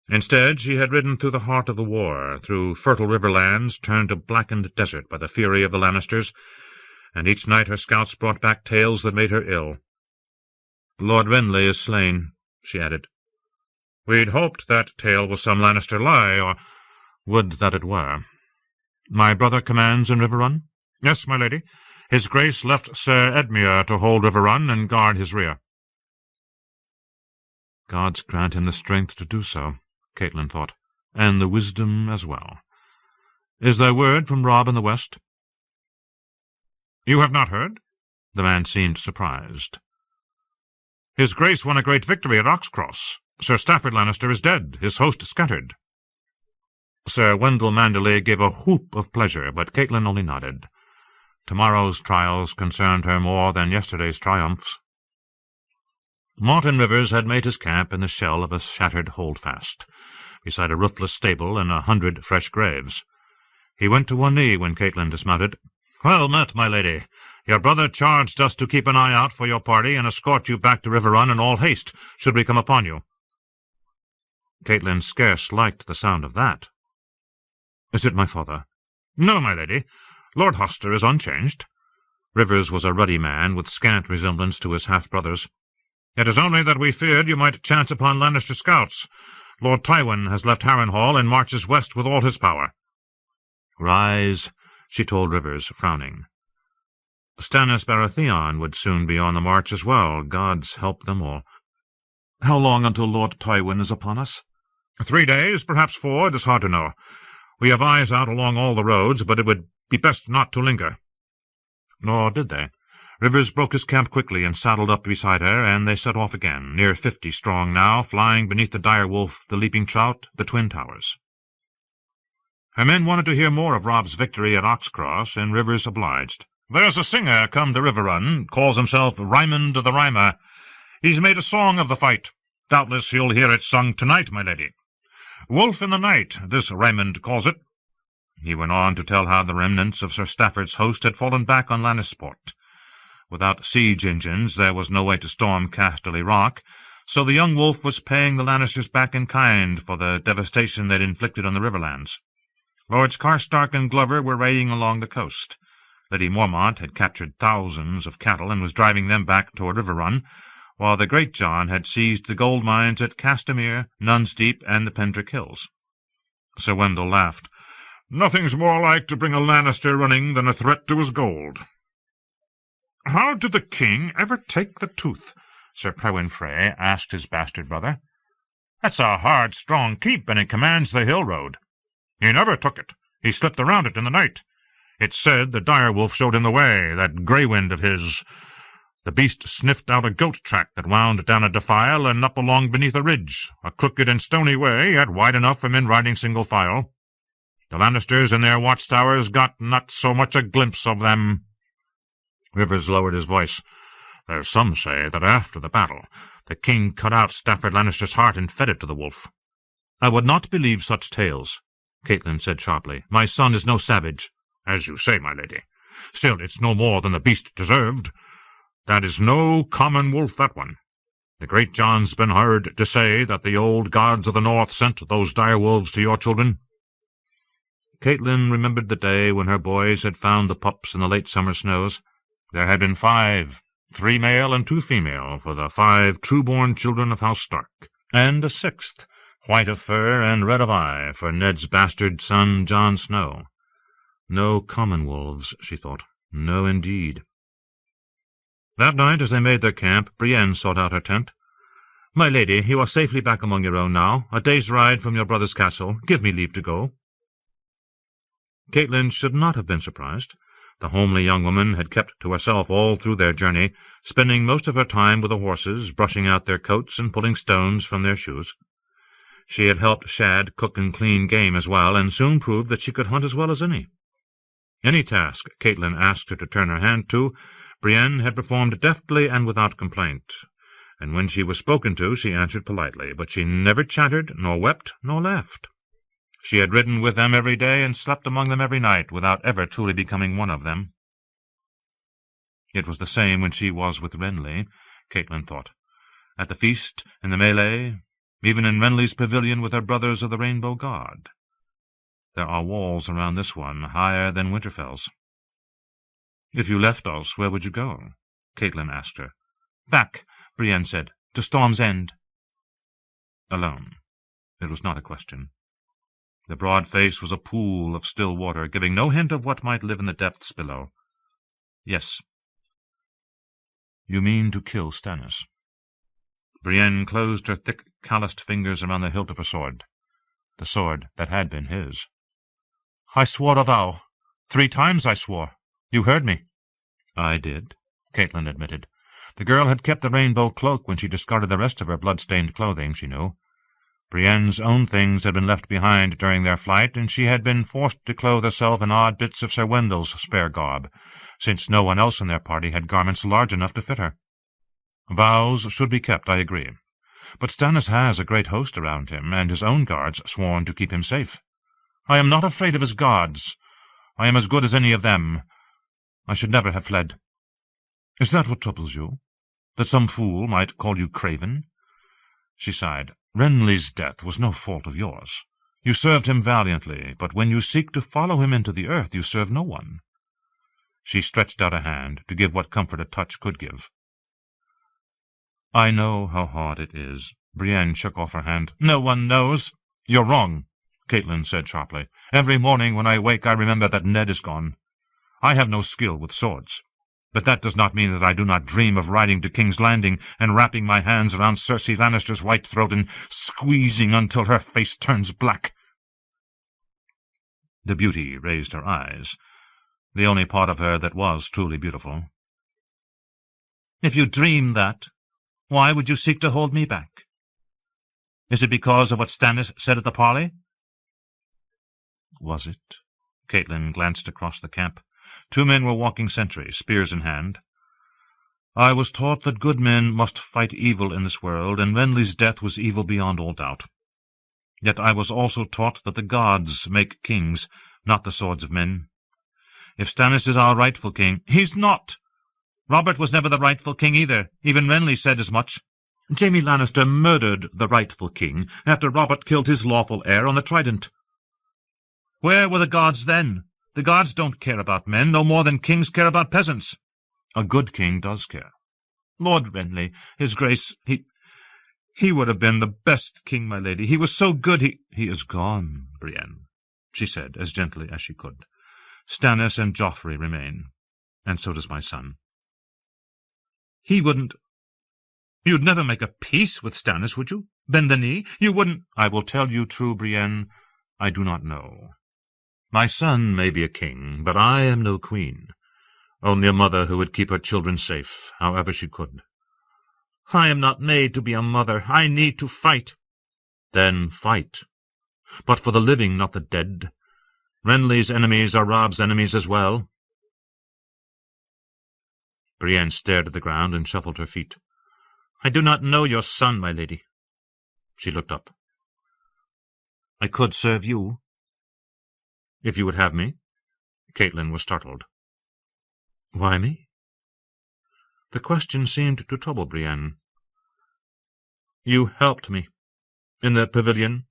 Instead, she had ridden through the heart of the war, through fertile riverlands turned to blackened desert by the fury of the Lannisters, and each night her scouts brought back tales that made her ill. "Lord Renly is slain," she added. "We'd hoped that tale was some Lannister lie, or—" "Would that it were. My brother commands in Riverrun?" "Yes, my lady. His Grace left Sir Edmure to hold Riverrun and guard his rear." "Gods grant him the strength to do so," Catelyn thought, "and the wisdom as well. Is there word from Robb in the west?" "You have not heard?" The man seemed surprised. "His Grace won a great victory at Oxcross. Sir Stafford Lannister is dead, his host scattered." Sir Wendell Manderley gave a whoop of pleasure, but Catelyn only nodded. Tomorrow's trials concerned her more than yesterday's triumphs. Martin Rivers had made his camp in the shell of a shattered holdfast, beside a roofless stable and 100 fresh graves. He went to one knee when Catelyn dismounted. "Well met, my lady. Your brother charged us to keep an eye out for your party and escort you back to Riverrun in all haste, should we come upon you." Catelyn scarce liked the sound of that. "Is it my father?" "No, my lady. Lord Hoster is unchanged." Rivers was a ruddy man, with scant resemblance to his half-brothers. "It is only that we feared you might chance upon Lannister scouts. Lord Tywin has left Harrenhal and marches west with all his power." "Rise," she told Rivers, frowning. Stannis Baratheon would soon be on the march as well. Gods help them all. "How long until Lord Tywin is upon us?" 3 days, perhaps 4, it is hard to know. We have eyes out along all the roads, but it would be best not to linger." Nor did they. Rivers broke his camp quickly and saddled up beside her, and they set off again, near 50 strong now, flying beneath the dire wolf, the leaping trout, the twin towers. Her men wanted to hear more of Rob's victory at Oxcross, and Rivers obliged. "There's a singer come to Riverrun, calls himself Raymond the Rhymer. He's made a song of the fight. Doubtless you'll hear it sung tonight, my lady. Wolf in the Night, this Raymond calls it." He went on to tell how the remnants of Sir Stafford's host had fallen back on Lannisport. Without siege engines there was no way to storm Casterly Rock, so the young wolf was paying the Lannisters back in kind for the devastation they'd inflicted on the Riverlands. Lords Karstark and Glover were raiding along the coast. Lady Mormont had captured thousands of cattle and was driving them back toward Riverrun, while the Great John had seized the gold mines at Castamere, Nuns Deep, and the Pendrick Hills. Sir Wendell laughed. "Nothing's more like to bring a Lannister running than a threat to his gold." "How did the king ever take the tooth?" Sir Perwyn Frey asked his bastard brother. "That's a hard, strong keep, and it commands the hill road." "He never took it. He slipped around it in the night. It's said the dire wolf showed him the way, that grey wind of his. The beast sniffed out a goat track that wound down a defile and up along beneath a ridge, a crooked and stony way, yet wide enough for men riding single file. The Lannisters in their watchtowers got not so much a glimpse of them." Rivers lowered his voice. "There's some say that after the battle the king cut out Stafford Lannister's heart and fed it to the wolf." "I would not believe such tales," Catelyn said sharply. "My son is no savage." "As you say, my lady. Still, it's no more than the beast deserved. That is no common wolf, that one. The Great John's been heard to say that the old gods of the north sent those dire wolves to your children." Catelyn remembered the day when her boys had found the pups in the late summer snows. There had been 5, 3 male and 2 female, for the 5 true-born children of House Stark, and a 6th, white of fur and red of eye, for Ned's bastard son Jon Snow. No common wolves, she thought. No, indeed. That night, as they made their camp, Brienne sought out her tent. "My lady, you are safely back among your own now, a day's ride from your brother's castle. Give me leave to go." Catelyn should not have been surprised. The homely young woman had kept to herself all through their journey, spending most of her time with the horses, brushing out their coats and pulling stones from their shoes. She had helped Shad cook and clean game as well, and soon proved that she could hunt as well as any. Any task Catelyn asked her to turn her hand to, Brienne had performed deftly and without complaint, and when she was spoken to she answered politely, but she never chattered, nor wept, nor laughed. She had ridden with them every day and slept among them every night, without ever truly becoming one of them. It was the same when she was with Renly, Catelyn thought. At the feast, in the melee, even in Renly's pavilion with her brothers of the Rainbow Guard. There are walls around this one, higher than Winterfell's. "If you left us, where would you go?" Catelyn asked her. "Back," Brienne said, "to Storm's End." Alone. It was not a question. The broad face was a pool of still water, giving no hint of what might live in the depths below. "Yes." "You mean to kill Stannis?" Brienne closed her thick, calloused fingers around the hilt of her sword, the sword that had been his. "I swore a vow. 3 times I swore. You heard me." "I did," Catelyn admitted. The girl had kept the rainbow cloak when she discarded the rest of her blood-stained clothing, she knew. Brienne's own things had been left behind during their flight, and she had been forced to clothe herself in odd bits of Sir Wendell's spare garb, since no one else in their party had garments large enough to fit her. Vows should be kept, I agree. But Stannis has a great host around him, and his own guards sworn to keep him safe. I am not afraid of his guards. I am as good as any of them. I should never have fled. Is that what troubles you? That some fool might call you craven?" She sighed. "Renly's death was no fault of yours. You served him valiantly, but when you seek to follow him into the earth, you serve no one." She stretched out a hand to give what comfort a touch could give. "I know how hard it is." Brienne shook off her hand. "No one knows." "You're wrong," Catelyn said sharply. "Every morning when I wake I remember that Ned is gone. I have no skill with swords, but that does not mean that I do not dream of riding to King's Landing and wrapping my hands around Cersei Lannister's white throat and squeezing until her face turns black." The beauty raised her eyes, the only part of her that was truly beautiful. "If you dream that, why would you seek to hold me back? Is it because of what Stannis said at the parley?" Was it? Catelyn glanced across the camp. 2 men were walking sentry, spears in hand. "I was taught that good men must fight evil in this world, and Renly's death was evil beyond all doubt. Yet I was also taught that the gods make kings, not the swords of men. If Stannis is our rightful king—" "He's not! Robert was never the rightful king either. Even Renly said as much. Jaime Lannister murdered the rightful king after Robert killed his lawful heir on the Trident. Where were the gods then? The gods don't care about men, no more than kings care about peasants." "A good king does care. Lord Renly, his grace, he would have been the best king, my lady. He was so good, he is gone, Brienne," she said, as gently as she could. "Stannis and Joffrey remain, and so does my son." "He wouldn't— You'd never make a peace with Stannis, would you? Bend the knee? You wouldn't—" "I will tell you true, Brienne, I do not know. My son may be a king, but I am no queen, only a mother who would keep her children safe, however she could." "I am not made to be a mother. I need to fight." "Then fight. But for the living, not the dead. Renly's enemies are Robb's enemies as well." Brienne stared at the ground and shuffled her feet. "I do not know your son, my lady." She looked up. "I could serve you." "If you would have me?" Catelyn was startled. "Why me?" The question seemed to trouble Brienne. "You helped me in the pavilion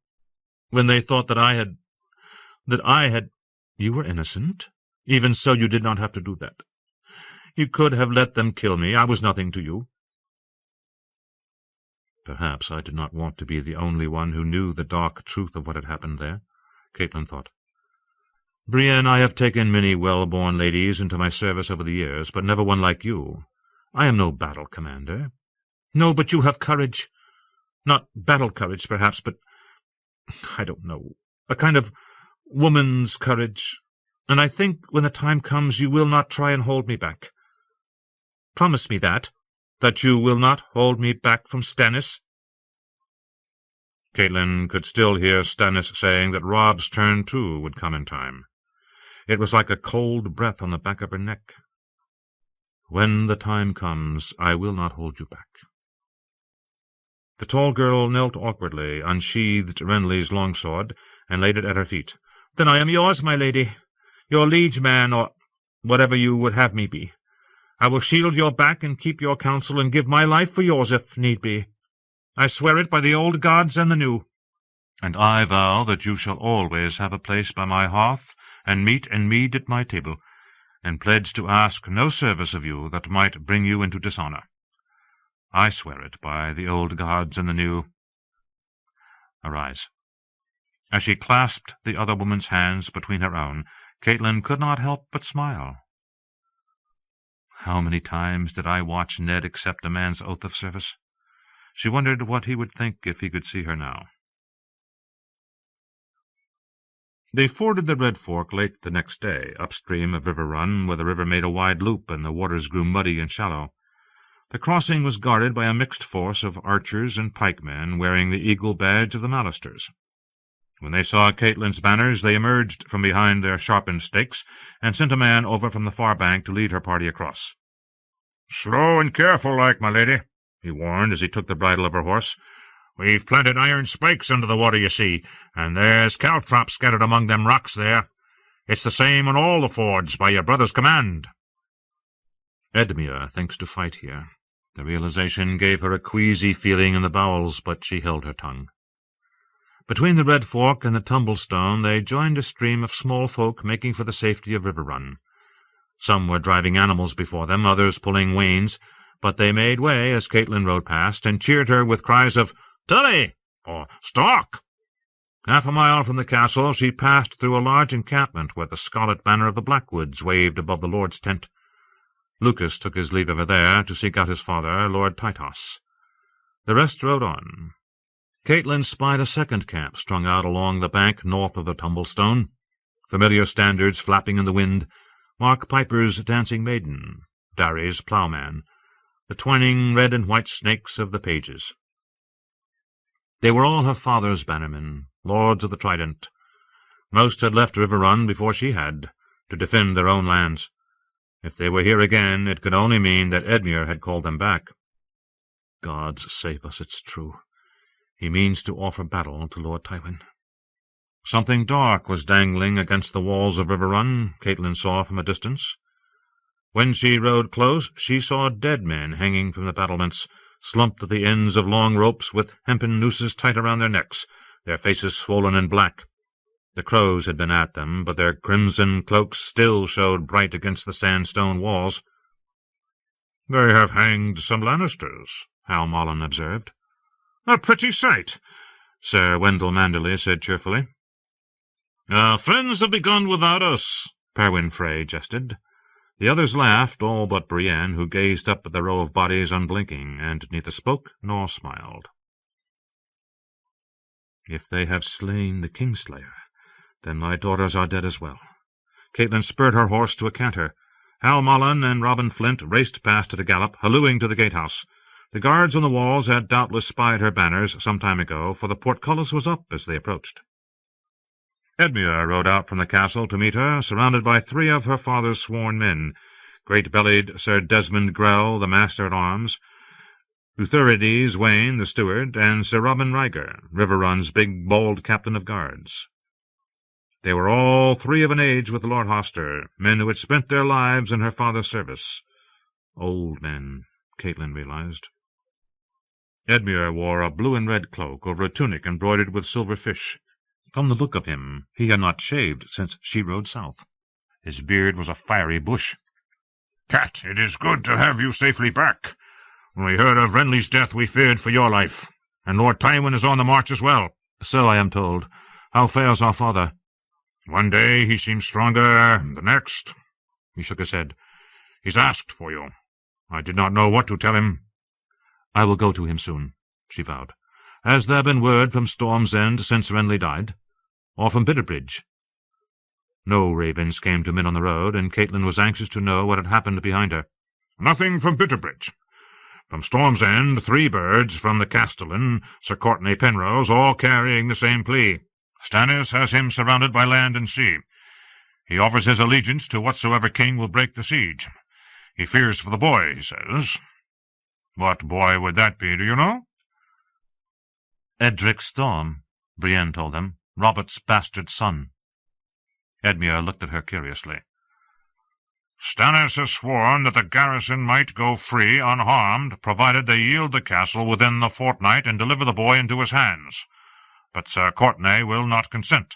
when they thought that I had— You were innocent. Even so, you did not have to do that. You could have let them kill me. I was nothing to you." Perhaps I did not want to be the only one who knew the dark truth of what had happened there, Catelyn thought. "Brienne, I have taken many well-born ladies into my service over the years, but never one like you. I am no battle commander." "No, but you have courage. Not battle courage, perhaps, but, I don't know, a kind of woman's courage, and I think when the time comes you will not try and hold me back. Promise me that you will not hold me back from Stannis." Catelyn could still hear Stannis saying that Robb's turn, too, would come in time. It was like a cold breath on the back of her neck. "When the time comes, I will not hold you back." The tall girl knelt awkwardly, unsheathed Renly's longsword, and laid it at her feet. "Then I am yours, my lady, your liege man, or whatever you would have me be. I will shield your back and keep your counsel and give my life for yours if need be. I swear it by the old gods and the new." "And I vow that you shall always have a place by my hearth, and meat and mead at my table, and pledge to ask no service of you that might bring you into dishonour. I swear it by the old gods and the new. Arise." As she clasped the other woman's hands between her own, Catelyn could not help but smile. How many times did I watch Ned accept a man's oath of service? She wondered what he would think if he could see her now. They forded the Red Fork late the next day, upstream of River Run, where the river made a wide loop and the waters grew muddy and shallow. The crossing was guarded by a mixed force of archers and pikemen wearing the eagle badge of the Mallisters. When they saw Catelyn's banners, they emerged from behind their sharpened stakes and sent a man over from the far bank to lead her party across. "Slow and careful like, my lady," he warned as he took the bridle of her horse. "We've planted iron spikes under the water, you see, and there's caltrops scattered among them rocks there. It's the same on all the fords, by your brother's command." Edmure thinks to fight here. The realization gave her a queasy feeling in the bowels, but she held her tongue. Between the Red Fork and the Tumblestone they joined a stream of small folk making for the safety of River Run. Some were driving animals before them, others pulling wains, but they made way as Catelyn rode past, and cheered her with cries of "Tully!" or "Stark!" Half a mile from the castle she passed through a large encampment where the scarlet banner of the Blackwoods waved above the lord's tent. Lucas took his leave of her there to seek out his father, Lord Tytos. The rest rode on. Catelyn spied a second camp strung out along the bank north of the Tumblestone. familiar standards flapping in the wind, Mark Piper's dancing maiden, Darry's ploughman, the twining red and white snakes of the pages. They were all her father's bannermen, lords of the Trident. Most had left Riverrun before she had, to defend their own lands. If they were here again, it could only mean that Edmure had called them back. Gods save us, it's true. He means to offer battle to Lord Tywin. Something dark was dangling against the walls of Riverrun, Catelyn saw from a distance. When she rode close, she saw dead men hanging from the battlements, slumped at the ends of long ropes with hempen nooses tight around their necks, their faces swollen and black. The crows had been at them, but their crimson cloaks still showed bright against the sandstone walls. "They have hanged some Lannisters," Hal Mullen observed. "A pretty sight," Sir Wendell Manderley said cheerfully. "Our friends have begun without us," Perwyn Frey jested. The others laughed, all but Brienne, who gazed up at the row of bodies unblinking, and neither spoke nor smiled. "If they have slain the Kingslayer, then my daughters are dead as well." Catelyn spurred her horse to a canter. Hal Mullen and Robin Flint raced past at a gallop, hallooing to the gatehouse. The guards on the walls had doubtless spied her banners some time ago, for the portcullis was up as they approached. Edmure rode out from the castle to meet her, surrounded by 3 of her father's sworn men, great-bellied Sir Desmond Grell, the master-at-arms, Utherides Wayne, the steward, and Sir Robin Ryger, Riverrun's big, bold captain of guards. They were all 3 of an age with Lord Hoster, men who had spent their lives in her father's service. Old men, Catelyn realized. Edmure wore a blue and red cloak over a tunic embroidered with silver fish. From the look of him, he had not shaved since she rode south. His beard was a fiery bush. "Cat, it is good to have you safely back. When we heard of Renly's death, we feared for your life. And Lord Tywin is on the march as well." "So I am told. How fares our father?" "One day he seems stronger, the next—" He shook his head. "He's asked for you. I did not know what to tell him." "I will go to him soon," she vowed. "Has there been word from Storm's End since Renly died? Or from Bitterbridge?" No ravens came to men on the road, and Catelyn was anxious to know what had happened behind her. "Nothing from Bitterbridge. From Storm's End, 3 birds from the Castellan, Sir Courtenay Penrose, all carrying the same plea. Stannis has him surrounded by land and sea. He offers his allegiance to whatsoever king will break the siege. He fears for the boy, he says. What boy would that be, do you know?" "Edric Storm," Brienne told them. "Robert's bastard son." Edmure looked at her curiously. "Stannis has sworn that the garrison might go free, unharmed, provided they yield the castle within the fortnight and deliver the boy into his hands. But Sir Courtenay will not consent."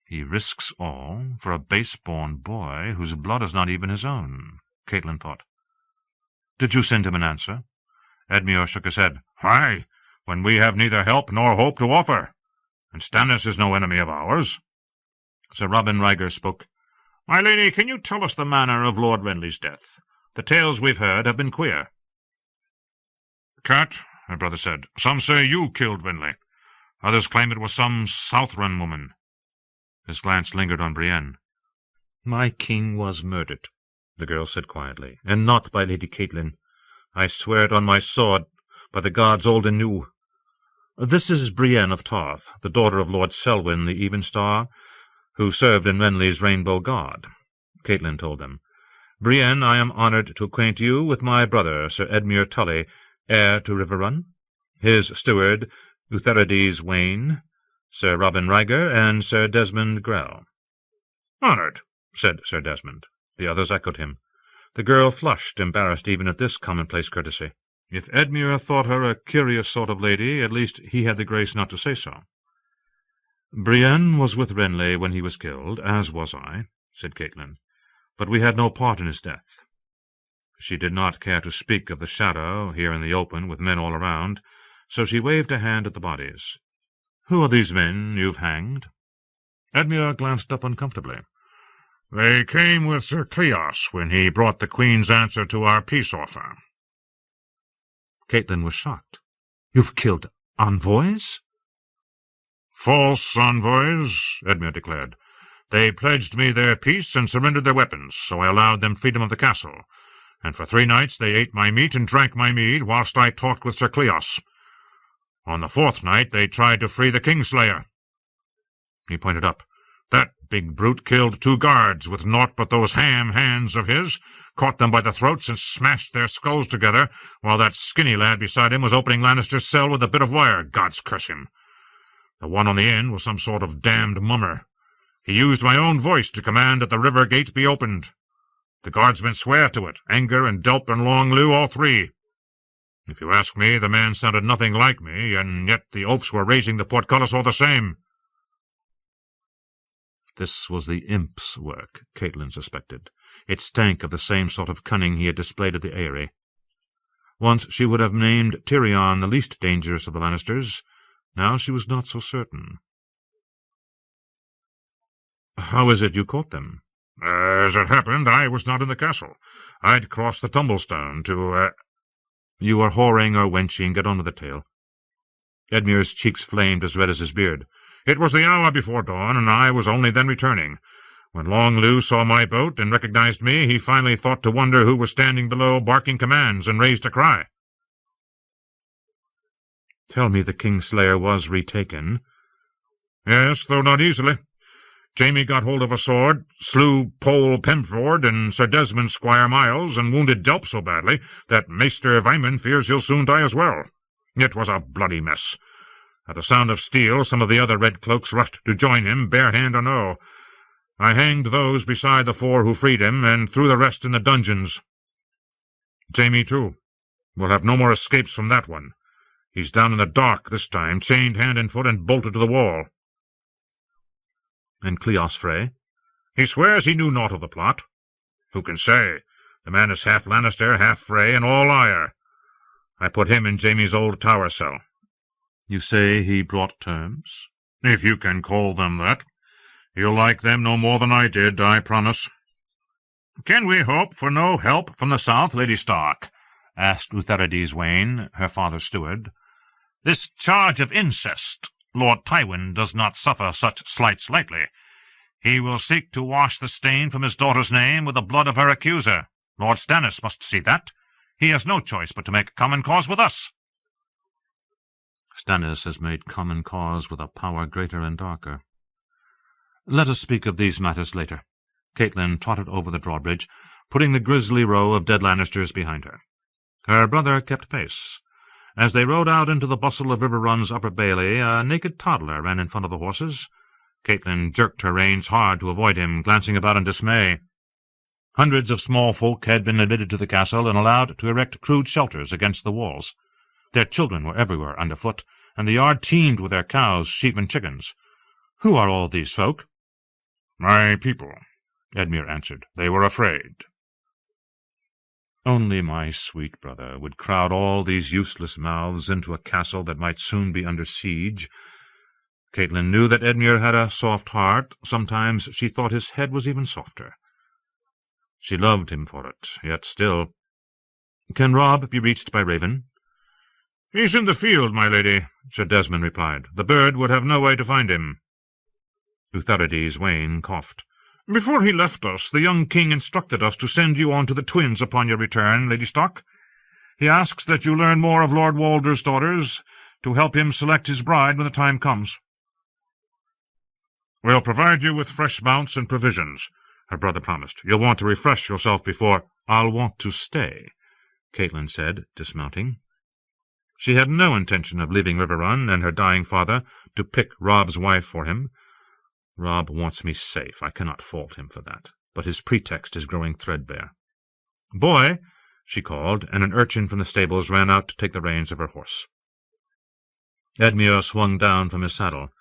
"He risks all for a base-born boy whose blood is not even his own," Catelyn thought. "Did you send him an answer?" Edmure shook his head. "Why, when we have neither help nor hope to offer, and Stannis is no enemy of ours." Sir Robin Ryger spoke. "My lady, can you tell us the manner of Lord Renly's death? The tales we've heard have been queer." "Cat," her brother said, "some say you killed Renly. Others claim it was some Southron woman." His glance lingered on Brienne. "My king was murdered," the girl said quietly, "and not by Lady Catelyn. I swear it on my sword, by the gods old and new. This is Brienne of Tarth, the daughter of Lord Selwyn the Evenstar, who served in Renly's Rainbow Guard," Catelyn told them. "Brienne, I am honored to acquaint you with my brother, Sir Edmure Tully, heir to Riverrun, his steward, Utherides Wayne, Sir Robin Ryger, and Sir Desmond Grell." "Honored," said Sir Desmond. The others echoed him. The girl flushed, embarrassed even at this commonplace courtesy. If Edmure thought her a curious sort of lady, at least he had the grace not to say so. "Brienne was with Renly when he was killed, as was I," said Catelyn, "but we had no part in his death." She did not care to speak of the shadow, here in the open, with men all around, so she waved a hand at the bodies. "Who are these men you've hanged?" Edmure glanced up uncomfortably. "They came with Sir Cleos when he brought the Queen's answer to our peace offer." Catelyn was shocked. "You've killed envoys?" "False envoys," Edmure declared. "They pledged me their peace and surrendered their weapons, so I allowed them freedom of the castle. And for 3 nights they ate my meat and drank my mead, whilst I talked with Sir Cleos. On the 4th night they tried to free the Kingslayer." He pointed up. "That big brute killed 2 guards with naught but those ham hands of his, caught them by the throats and smashed their skulls together, while that skinny lad beside him was opening Lannister's cell with a bit of wire, God's curse him. The one on the end was some sort of damned mummer. He used my own voice to command that the river gate be opened. The guardsmen swear to it, Anger and Delp and Long Lew, all 3. If you ask me, the man sounded nothing like me, and yet the oafs were raising the portcullis all the same." This was the imp's work, Catelyn suspected. It stank of the same sort of cunning he had displayed at the Eyrie. Once she would have named Tyrion the least dangerous of the Lannisters. Now she was not so certain. "How is it you caught them?" "As it happened, I was not in the castle. I'd crossed the Tumblestone to, "You are whoring or wenching. Get on with the tale." Edmure's cheeks flamed as red as his beard. "It was the hour before dawn, and I was only then returning. When Long Lew saw my boat and recognized me, he finally thought to wonder who was standing below barking commands, and raised a cry." "Tell me the Kingslayer was retaken." "Yes, though not easily. Jaime got hold of a sword, slew Pole Pemford and Sir Desmond Squire Miles, and wounded Delp so badly that Maester Wyman fears he'll soon die as well. It was a bloody mess. At the sound of steel, some of the other red cloaks rushed to join him, bare hand or no. I hanged those beside the 4 who freed him, and threw the rest in the dungeons. Jaime, too. We'll have no more escapes from that one. He's down in the dark this time, chained hand and foot, and bolted to the wall." "And Cleos Frey?" "He swears he knew naught of the plot. Who can say? The man is half Lannister, half Frey, and all liar. I put him in Jaime's old tower cell." "You say he brought terms?" "If you can call them that. You'll like them no more than I did, I promise." "Can we hope for no help from the south, Lady Stark?" asked Utherides Wayne, her father's steward. "This charge of incest, Lord Tywin does not suffer such slights lightly. He will seek to wash the stain from his daughter's name with the blood of her accuser. Lord Stannis must see that. He has no choice but to make common cause with us." "Stannis has made common cause with a power greater and darker. Let us speak of these matters later." Catelyn trotted over the drawbridge, putting the grisly row of dead Lannisters behind her. Her brother kept pace. As they rode out into the bustle of Riverrun's upper bailey, a naked toddler ran in front of the horses. Catelyn jerked her reins hard to avoid him, glancing about in dismay. Hundreds of small folk had been admitted to the castle and allowed to erect crude shelters against the walls. Their children were everywhere underfoot, and the yard teemed with their cows, sheep, and chickens. "Who are all these folk?" "My people," Edmure answered. "They were afraid." Only my sweet brother would crowd all these useless mouths into a castle that might soon be under siege. Catelyn knew that Edmure had a soft heart. Sometimes she thought his head was even softer. She loved him for it, yet still. "Can Robb be reached by Raven?" "He's in the field, my lady," Sir Desmond replied. "The bird would have no way to find him." Utherides Wayne coughed. "Before he left us, the young king instructed us to send you on to the twins upon your return, Lady Stark. He asks that you learn more of Lord Walder's daughters, to help him select his bride when the time comes." "We'll provide you with fresh mounts and provisions," her brother promised. "You'll want to refresh yourself before—" "I'll want to stay," Catelyn said, dismounting. She had no intention of leaving Riverrun and her dying father to pick Robb's wife for him. Robb wants me safe. I cannot fault him for that. But his pretext is growing threadbare. "Boy!" she called, and an urchin from the stables ran out to take the reins of her horse. Edmure swung down from his saddle.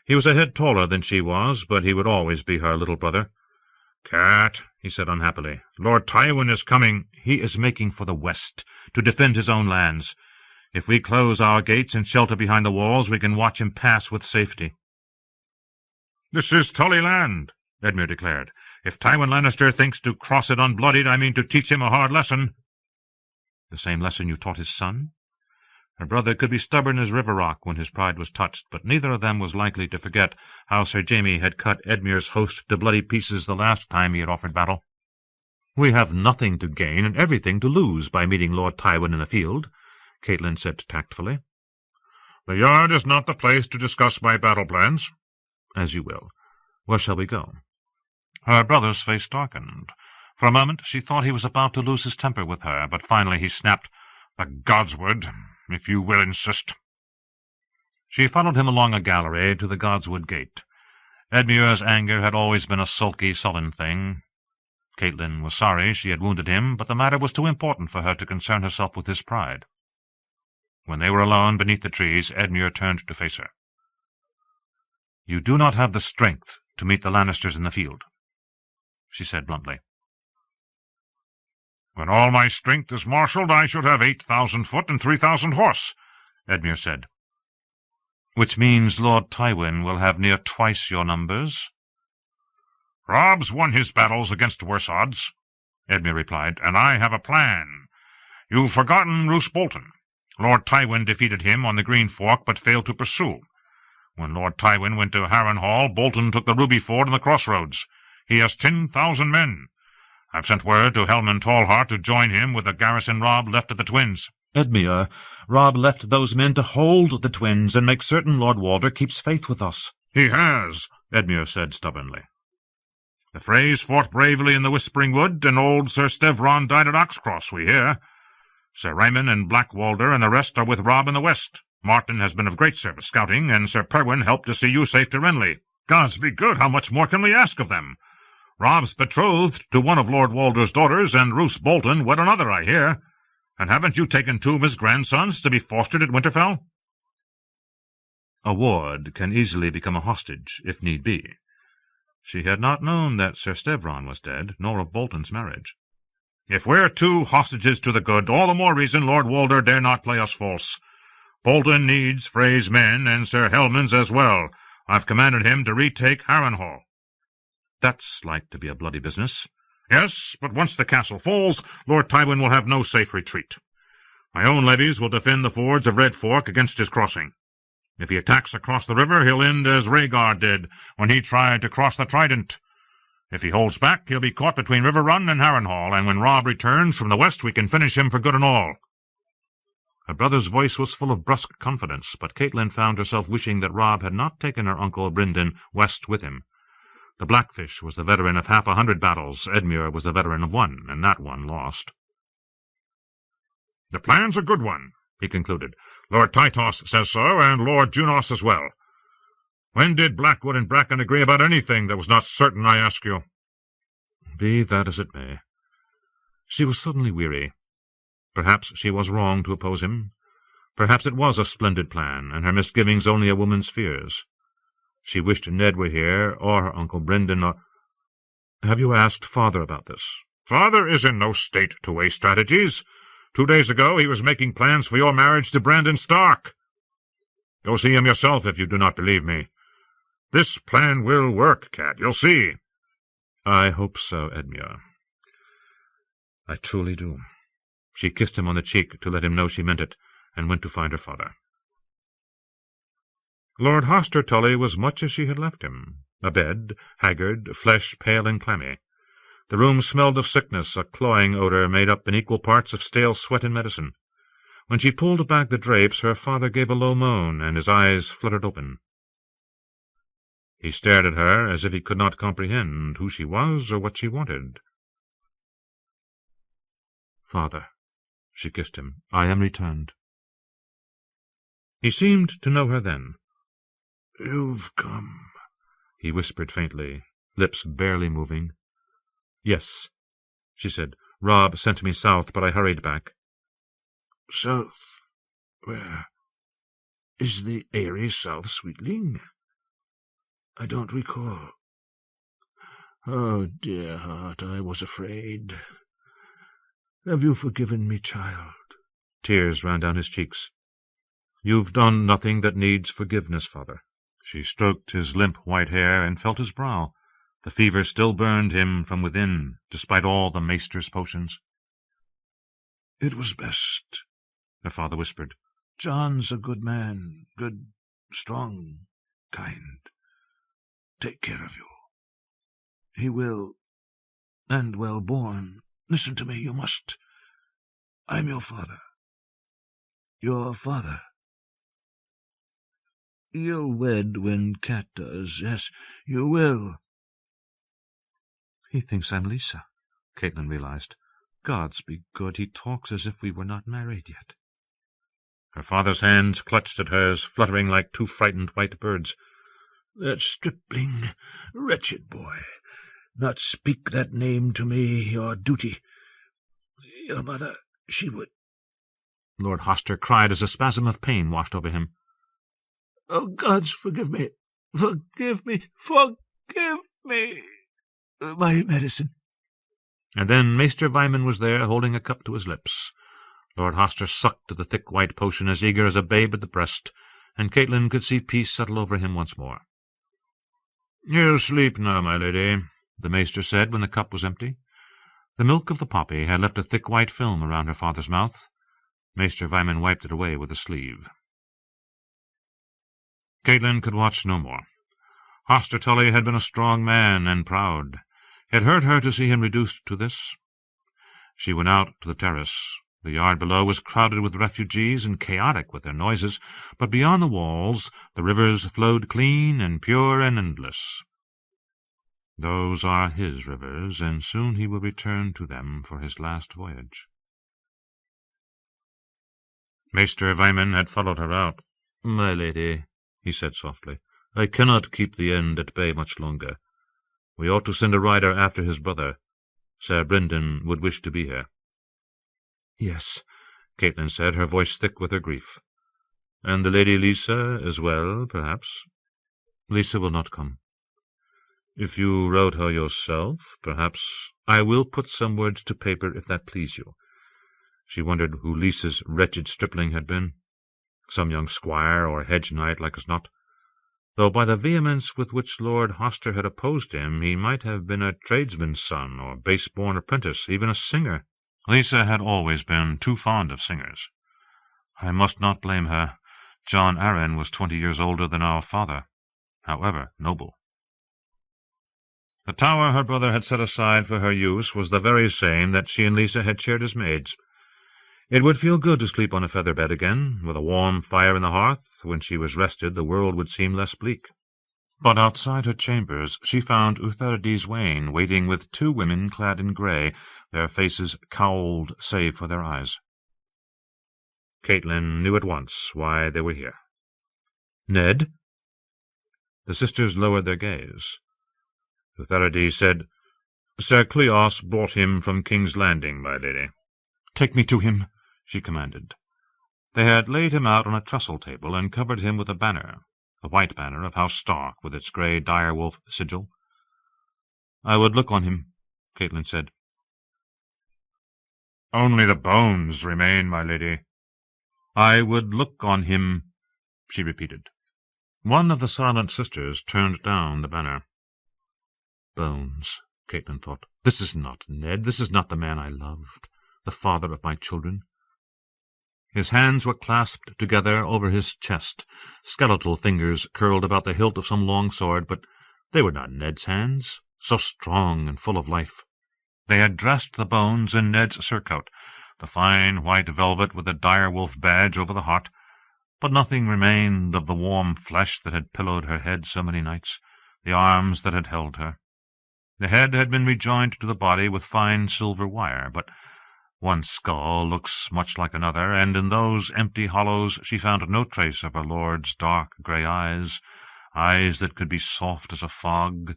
He was a head taller than she was, but he would always be her little brother. "Cat," he said unhappily, "Lord Tywin is coming." "He is making for the west, to defend his own lands. If we close our gates and shelter behind the walls, we can watch him pass with safety." "This is Tully land," Edmure declared. "If Tywin Lannister thinks to cross it unbloodied, I mean to teach him a hard lesson." "The same lesson you taught his son?" Her brother could be stubborn as river rock when his pride was touched, but neither of them was likely to forget how Sir Jaime had cut Edmure's host to bloody pieces the last time he had offered battle. "We have nothing to gain and everything to lose by meeting Lord Tywin in the field," Catelyn said tactfully. "The yard is not the place to discuss my battle plans." "As you will. Where shall we go?" Her brother's face darkened. For a moment she thought he was about to lose his temper with her, but finally he snapped, "The Godswood, if you will insist." She followed him along a gallery to the Godswood gate. Edmure's anger had always been a sulky, sullen thing. Catelyn was sorry she had wounded him, but the matter was too important for her to concern herself with his pride. When they were alone beneath the trees, Edmure turned to face her. "You do not have the strength to meet the Lannisters in the field," she said bluntly. "When all my strength is marshalled, I should have 8,000 foot and 3,000 horse," Edmure said. "Which means Lord Tywin will have near twice your numbers?" "Robb's won his battles against worse odds," Edmure replied, "and I have a plan. You've forgotten Roose Bolton. Lord Tywin defeated him on the Green Fork, but failed to pursue. When Lord Tywin went to Harrenhal, Bolton took the Ruby Ford and the crossroads. He has 10,000 men. I've sent word to Helman Tallheart to join him with the garrison Robb left at the Twins." "Edmure, Robb left those men to hold the Twins and make certain Lord Walder keeps faith with us." "He has," Edmure said stubbornly. "The Freys fought bravely in the Whispering Wood, and old Sir Stevron died at Oxcross, we hear. Sir Ryman and Black Walder and the rest are with Robb in the west. Martin has been of great service scouting, and Sir Perwyn helped to see you safe to Renly. Gods be good, how much more can we ask of them? Robb's betrothed to one of Lord Walder's daughters, and Roose Bolton wed another, I hear. And haven't you taken 2 of his grandsons to be fostered at Winterfell?" A ward can easily become a hostage, if need be. She had not known that Sir Stevron was dead, nor of Bolton's marriage. "If we're 2 hostages to the good, all the more reason Lord Walder dare not play us false. Bolton needs Frey's men, and Sir Helman's as well. I've commanded him to retake Harrenhal." "That's like to be a bloody business." "Yes, but once the castle falls, Lord Tywin will have no safe retreat. My own levies will defend the fords of Red Fork against his crossing. If he attacks across the river, he'll end as Rhaegar did when he tried to cross the Trident. If he holds back, he'll be caught between River Run and Harrenhal, and when Robb returns from the west, we can finish him for good and all." Her brother's voice was full of brusque confidence, but Catelyn found herself wishing that Robb had not taken her uncle Brynden west with him. The Blackfish was the veteran of 100 battles, Edmure was the veteran of 1, and that one lost. "The plan's a good one," he concluded. "Lord Tytos says so, and Lord Junos as well. When did Blackwood and Bracken agree about anything that was not certain, I ask you?" Be that as it may. She was suddenly weary. Perhaps she was wrong to oppose him. Perhaps it was a splendid plan, and her misgivings only a woman's fears. She wished Ned were here, or her Uncle Brynden, or— "Have you asked Father about this?" "Father is in no state to weigh strategies. 2 days ago he was making plans for your marriage to Brandon Stark. Go see him yourself if you do not believe me. This plan will work, Cat, you'll see." "I hope so, Edmure. I truly do." She kissed him on the cheek to let him know she meant it, and went to find her father. Lord Hoster Tully was much as she had left him, abed, haggard, flesh pale and clammy. The room smelled of sickness, a cloying odour made up in equal parts of stale sweat and medicine. When she pulled back the drapes, her father gave a low moan, and his eyes fluttered open. He stared at her as if he could not comprehend who she was or what she wanted. "Father," she kissed him, "I am returned." He seemed to know her then. "You've come," he whispered faintly, lips barely moving. "Yes," she said. "Robb sent me south, but I hurried back." "South? Where? Is the Eyrie South, sweetling? I don't recall. Oh, dear heart, I was afraid. Have you forgiven me, child?" Tears ran down his cheeks. "You've done nothing that needs forgiveness, Father." She stroked his limp white hair and felt his brow. The fever still burned him from within, despite all the maester's potions. "It was best," her father whispered. John's a good man, good, strong, kind. Take care of you. He will, and well born. Listen to me, you must. I'm your father. Your father. You'll wed when Cat does. Yes, you will. He thinks I'm Lisa, Catelyn realized. Gods be good, he talks as if we were not married yet. Her father's hands clutched at hers, fluttering like two frightened white birds. That stripling, wretched boy. Not speak that name to me, your duty. Your mother, she would... Lord Hoster cried as a spasm of pain washed over him. Oh, gods, forgive me. Forgive me. Forgive me. My medicine. And then Maester Vyman was there, holding a cup to his lips. Lord Hoster sucked at the thick white potion as eager as a babe at the breast, and Catelyn could see peace settle over him once more. "You sleep now, my lady," the Maester said when the cup was empty. The milk of the poppy had left a thick white film around her father's mouth. Maester Vyman wiped it away with a sleeve. Catelyn could watch no more. Hoster Tully had been a strong man and proud. It hurt her to see him reduced to this. She went out to the terrace. The yard below was crowded with refugees and chaotic with their noises, but beyond the walls the rivers flowed clean and pure and endless. Those are his rivers, and soon he will return to them for his last voyage. Maester Vyman had followed her out. "My lady," he said softly, "I cannot keep the end at bay much longer. We ought to send a rider after his brother. Sir Brynden would wish to be here." Yes, Catelyn said, her voice thick with her grief. "And the Lady Lisa as well, perhaps?" "Lisa will not come." "If you wrote her yourself, perhaps—" "I will put some words to paper, if that please you." She wondered who Lisa's wretched stripling had been. Some young squire or hedge knight, like as not. Though by the vehemence with which Lord Hoster had opposed him, he might have been a tradesman's son, or base-born apprentice, even a singer. Lisa had always been too fond of singers. I must not blame her. John Arryn was 20 years older than our father, however noble. The tower her brother had set aside for her use was the very same that she and Lisa had shared as maids. It would feel good to sleep on a feather bed again, with a warm fire in the hearth. When she was rested, the world would seem less bleak. But outside her chambers she found Utherides Wayne waiting with 2 women clad in grey, their faces cowled save for their eyes. Catelyn knew at once why they were here. "Ned?" The sisters lowered their gaze. Utherides said, "Sir Cleos brought him from King's Landing, my lady." "Take me to him," she commanded. They had laid him out on a trestle table and covered him with a banner, the white banner of House Stark with its grey direwolf sigil. "I would look on him," Catelyn said. "Only the bones remain, my lady." "I would look on him," she repeated. One of the silent sisters turned down the banner. Bones, Catelyn thought. This is not Ned. This is not the man I loved, the father of my children. His hands were clasped together over his chest, skeletal fingers curled about the hilt of some long sword, but they were not Ned's hands, so strong and full of life. They had dressed the bones in Ned's surcoat, the fine white velvet with the direwolf badge over the heart, but nothing remained of the warm flesh that had pillowed her head so many nights, the arms that had held her. The head had been rejoined to the body with fine silver wire, but one skull looks much like another, and in those empty hollows she found no trace of her lord's dark grey eyes, eyes that could be soft as a fog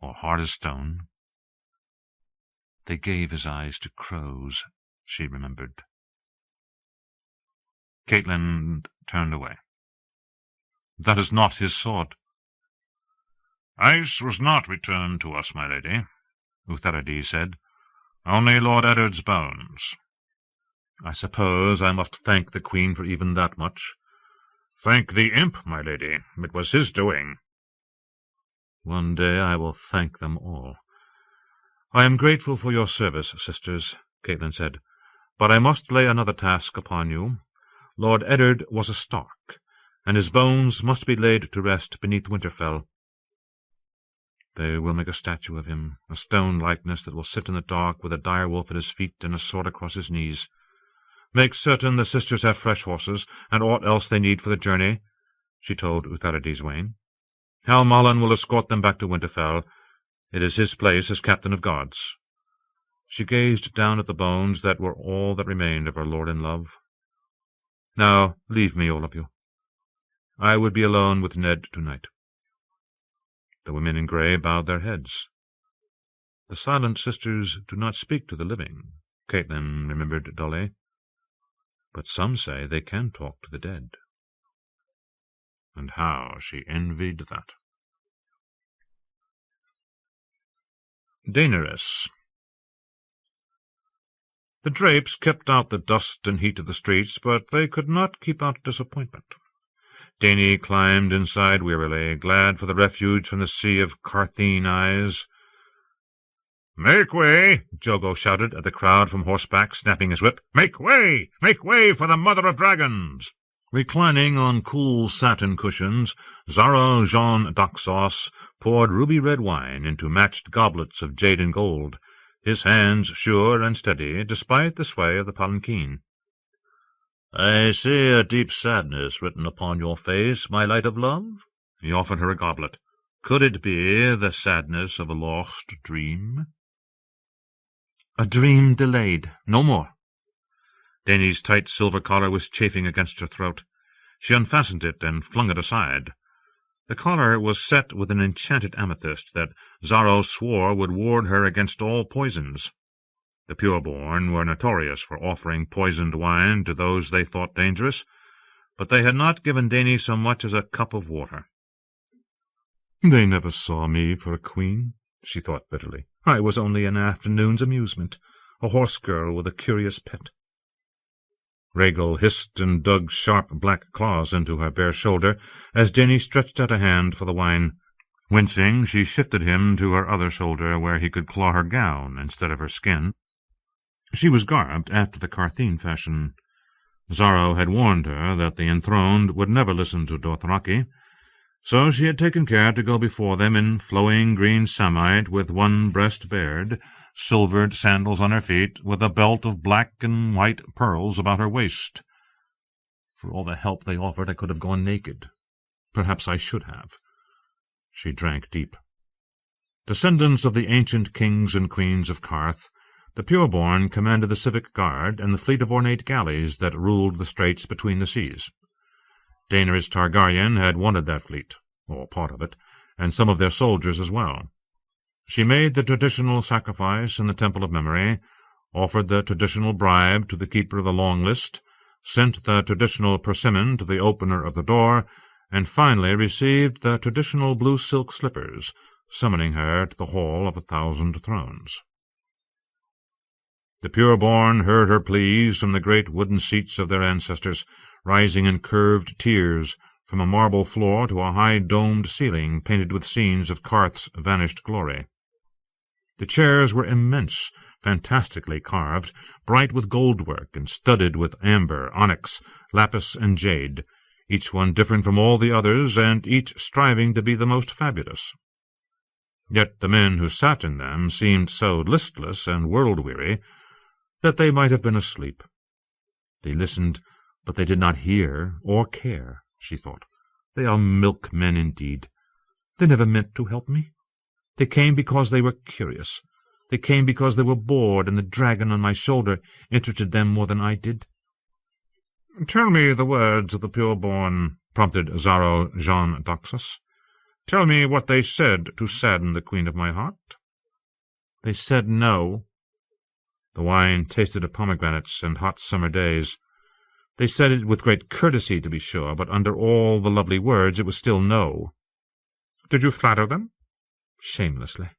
or hard as stone. They gave his eyes to crows, she remembered. Catelyn turned away. "That is not his sword." "Ice was not returned to us, my lady," Utherides said. "Only Lord Eddard's bones." "I suppose I must thank the Queen for even that much." "Thank the imp, my lady. It was his doing." "One day I will thank them all." "I am grateful for your service, sisters," Catelyn said, "but I must lay another task upon you. Lord Eddard was a Stark, and his bones must be laid to rest beneath Winterfell. They will make a statue of him, a stone likeness that will sit in the dark with a direwolf at his feet and a sword across his knees. Make certain the sisters have fresh horses, and aught else they need for the journey, she told Utharides Wain. Hal Mullen will escort them back to Winterfell. It is his place as captain of guards. She gazed down at the bones that were all that remained of her lord and love. Now leave me, all of you. I would be alone with Ned tonight. The women in grey bowed their heads. The silent sisters do not speak to the living, Catelyn remembered dully. But some say they can talk to the dead. And how she envied that. Daenerys. The drapes kept out the dust and heat of the streets, but they could not keep out disappointment. Dany climbed inside wearily, glad for the refuge from the sea of Carthene eyes. "Make way!" Jogo shouted at the crowd from horseback, snapping his whip. "Make way! Make way for the Mother of Dragons!" Reclining on cool satin cushions, Xaro Jean d'Axos poured ruby-red wine into matched goblets of jade and gold, his hands sure and steady, despite the sway of the palanquin. "I see a deep sadness written upon your face, my light of love." He offered her a goblet. "Could it be the sadness of a lost dream?" "A dream delayed, no more." Dany's tight silver collar was chafing against her throat. She unfastened it and flung it aside. The collar was set with an enchanted amethyst that Xaro swore would ward her against all poisons. The pureborn were notorious for offering poisoned wine to those they thought dangerous, but they had not given Dany so much as a cup of water. "They never saw me for a queen," she thought bitterly. "I was only an afternoon's amusement, a horse-girl with a curious pet." Rhaegal hissed and dug sharp black claws into her bare shoulder as Dany stretched out a hand for the wine. Wincing, she shifted him to her other shoulder, where he could claw her gown instead of her skin. She was garbed after the Carthene fashion. Xaro had warned her that the enthroned would never listen to Dothraki, so she had taken care to go before them in flowing green samite with one breast bared, silvered sandals on her feet, with a belt of black and white pearls about her waist. For all the help they offered, I could have gone naked. Perhaps I should have. She drank deep. Descendants of the ancient kings and queens of Qarth, the pureborn commanded the civic guard and the fleet of ornate galleys that ruled the straits between the seas. Daenerys Targaryen had wanted that fleet, or part of it, and some of their soldiers as well. She made the traditional sacrifice in the Temple of Memory, offered the traditional bribe to the keeper of the long list, sent the traditional persimmon to the opener of the door, and finally received the traditional blue silk slippers, summoning her to the Hall of 1,000 Thrones. The pureborn heard her pleas from the great wooden seats of their ancestors, rising in curved tiers from a marble floor to a high domed ceiling painted with scenes of Qarth's vanished glory. The chairs were immense, fantastically carved, bright with gold-work and studded with amber, onyx, lapis, and jade, each one different from all the others, and each striving to be the most fabulous. Yet the men who sat in them seemed so listless and world-weary that they might have been asleep. They listened, but they did not hear or care, she thought. They are milkmen indeed. They never meant to help me. They came because they were curious. They came because they were bored, and the dragon on my shoulder interested them more than I did. "Tell me the words of the pureborn," prompted Xaro Jean d'Axos. "Tell me what they said to sadden the queen of my heart." "They said no." The wine tasted of pomegranates and hot summer days. They said it with great courtesy, to be sure, but under all the lovely words it was still no. "Did you flatter them?" "Shamelessly."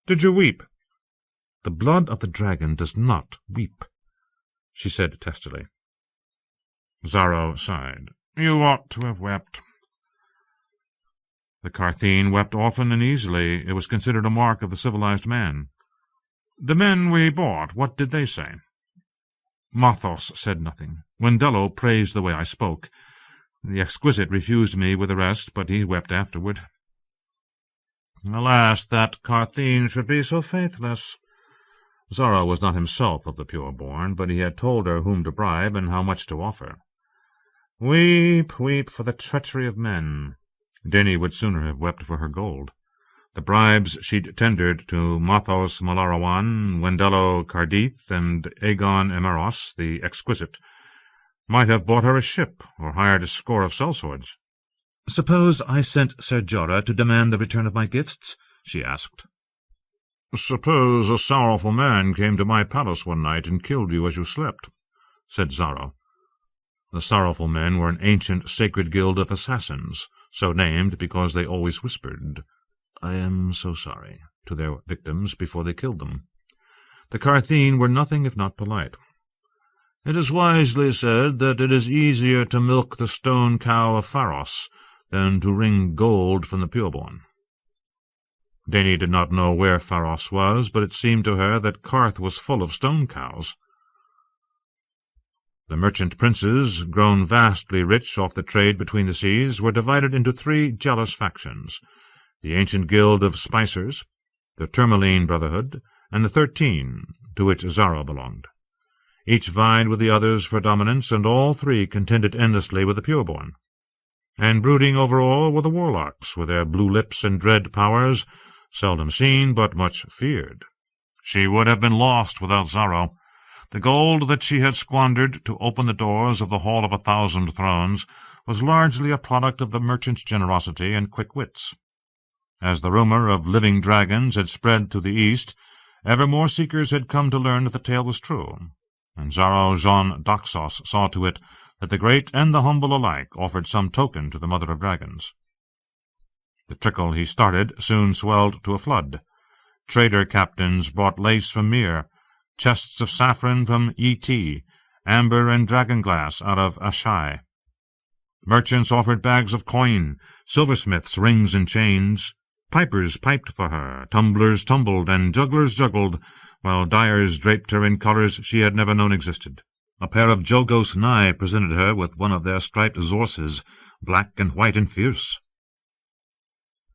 "Did you weep?" "The blood of the dragon does not weep," she said testily. Xaro sighed. "You ought to have wept." The Carthene wept often and easily. It was considered a mark of the civilized man. "The men we bought, what did they say?" Mathos said nothing. Wendello praised the way I spoke. The exquisite refused me with the rest, but he wept afterward. Alas, that Carthene should be so faithless! Zara was not himself of the pure-born, but he had told her whom to bribe and how much to offer. Weep, weep for the treachery of men. Dany would sooner have wept for her gold. The bribes she'd tendered to Mathos Malarawan, Wendello Cardeath, and Aegon Emeros, the exquisite, might have bought her a ship, or hired a score of sellswords. "Suppose I sent Ser Jorah to demand the return of my gifts?" she asked. "Suppose a sorrowful man came to my palace one night and killed you as you slept," said Zara. The sorrowful men were an ancient sacred guild of assassins, so named because they always whispered, "I am so sorry," to their victims before they killed them. The Carthene were nothing if not polite. It is wisely said that it is easier to milk the stone cow of Pharos than to wring gold from the pureborn. Dany did not know where Pharos was, but it seemed to her that Qarth was full of stone cows. The merchant princes, grown vastly rich off the trade between the seas, were divided into 3 jealous factions: the ancient guild of spicers, the Tourmaline Brotherhood, and the 13, to which Zara belonged. Each vied with the others for dominance, and all 3 contended endlessly with the pureborn. And brooding over all were the warlocks, with their blue lips and dread powers, seldom seen but much feared. She would have been lost without Zara. The gold that she had squandered to open the doors of the Hall of 1,000 Thrones was largely a product of the merchant's generosity and quick wits. As the rumor of living dragons had spread to the east, ever more seekers had come to learn that the tale was true, and Zara Jean d'Axos saw to it that the great and the humble alike offered some token to the Mother of Dragons. The trickle he started soon swelled to a flood. Trader captains brought lace from Myr, chests of saffron from Et, amber and dragonglass out of Ashai. Merchants offered bags of coin, silversmiths rings and chains. Pipers piped for her, tumblers tumbled, and jugglers juggled, while dyers draped her in colours she had never known existed. A pair of Jogos Nye presented her with one of their striped zorses, black and white and fierce.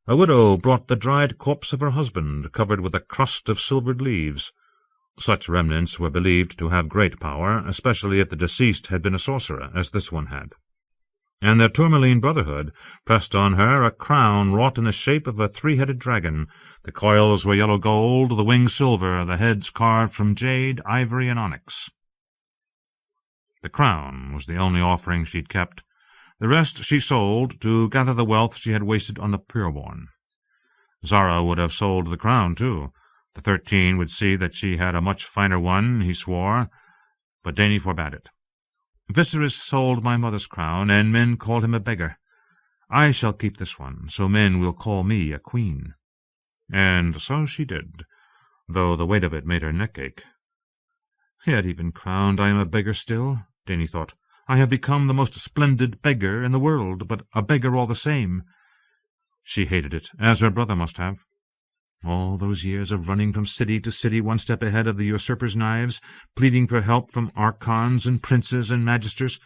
A widow brought the dried corpse of her husband, covered with a crust of silvered leaves. Such remnants were believed to have great power, especially if the deceased had been a sorcerer, as this one had. And the Tourmaline Brotherhood pressed on her a crown wrought in the shape of a 3-headed dragon. The coils were yellow gold, the wings silver, the heads carved from jade, ivory, and onyx. The crown was the only offering she'd kept. The rest she sold to gather the wealth she had wasted on the pureborn. Zara would have sold the crown, too. The 13 would see that she had a much finer one, he swore, but Dany forbade it. Viserys sold my mother's crown, and men called him a beggar. I shall keep this one, so men will call me a queen. And so she did, though the weight of it made her neck ache. Yet even crowned I am a beggar still, Dany thought. I have become the most splendid beggar in the world, but a beggar all the same. She hated it, as her brother must have. All those years of running from city to city one step ahead of the usurper's knives, pleading for help from archons and princes and magisters,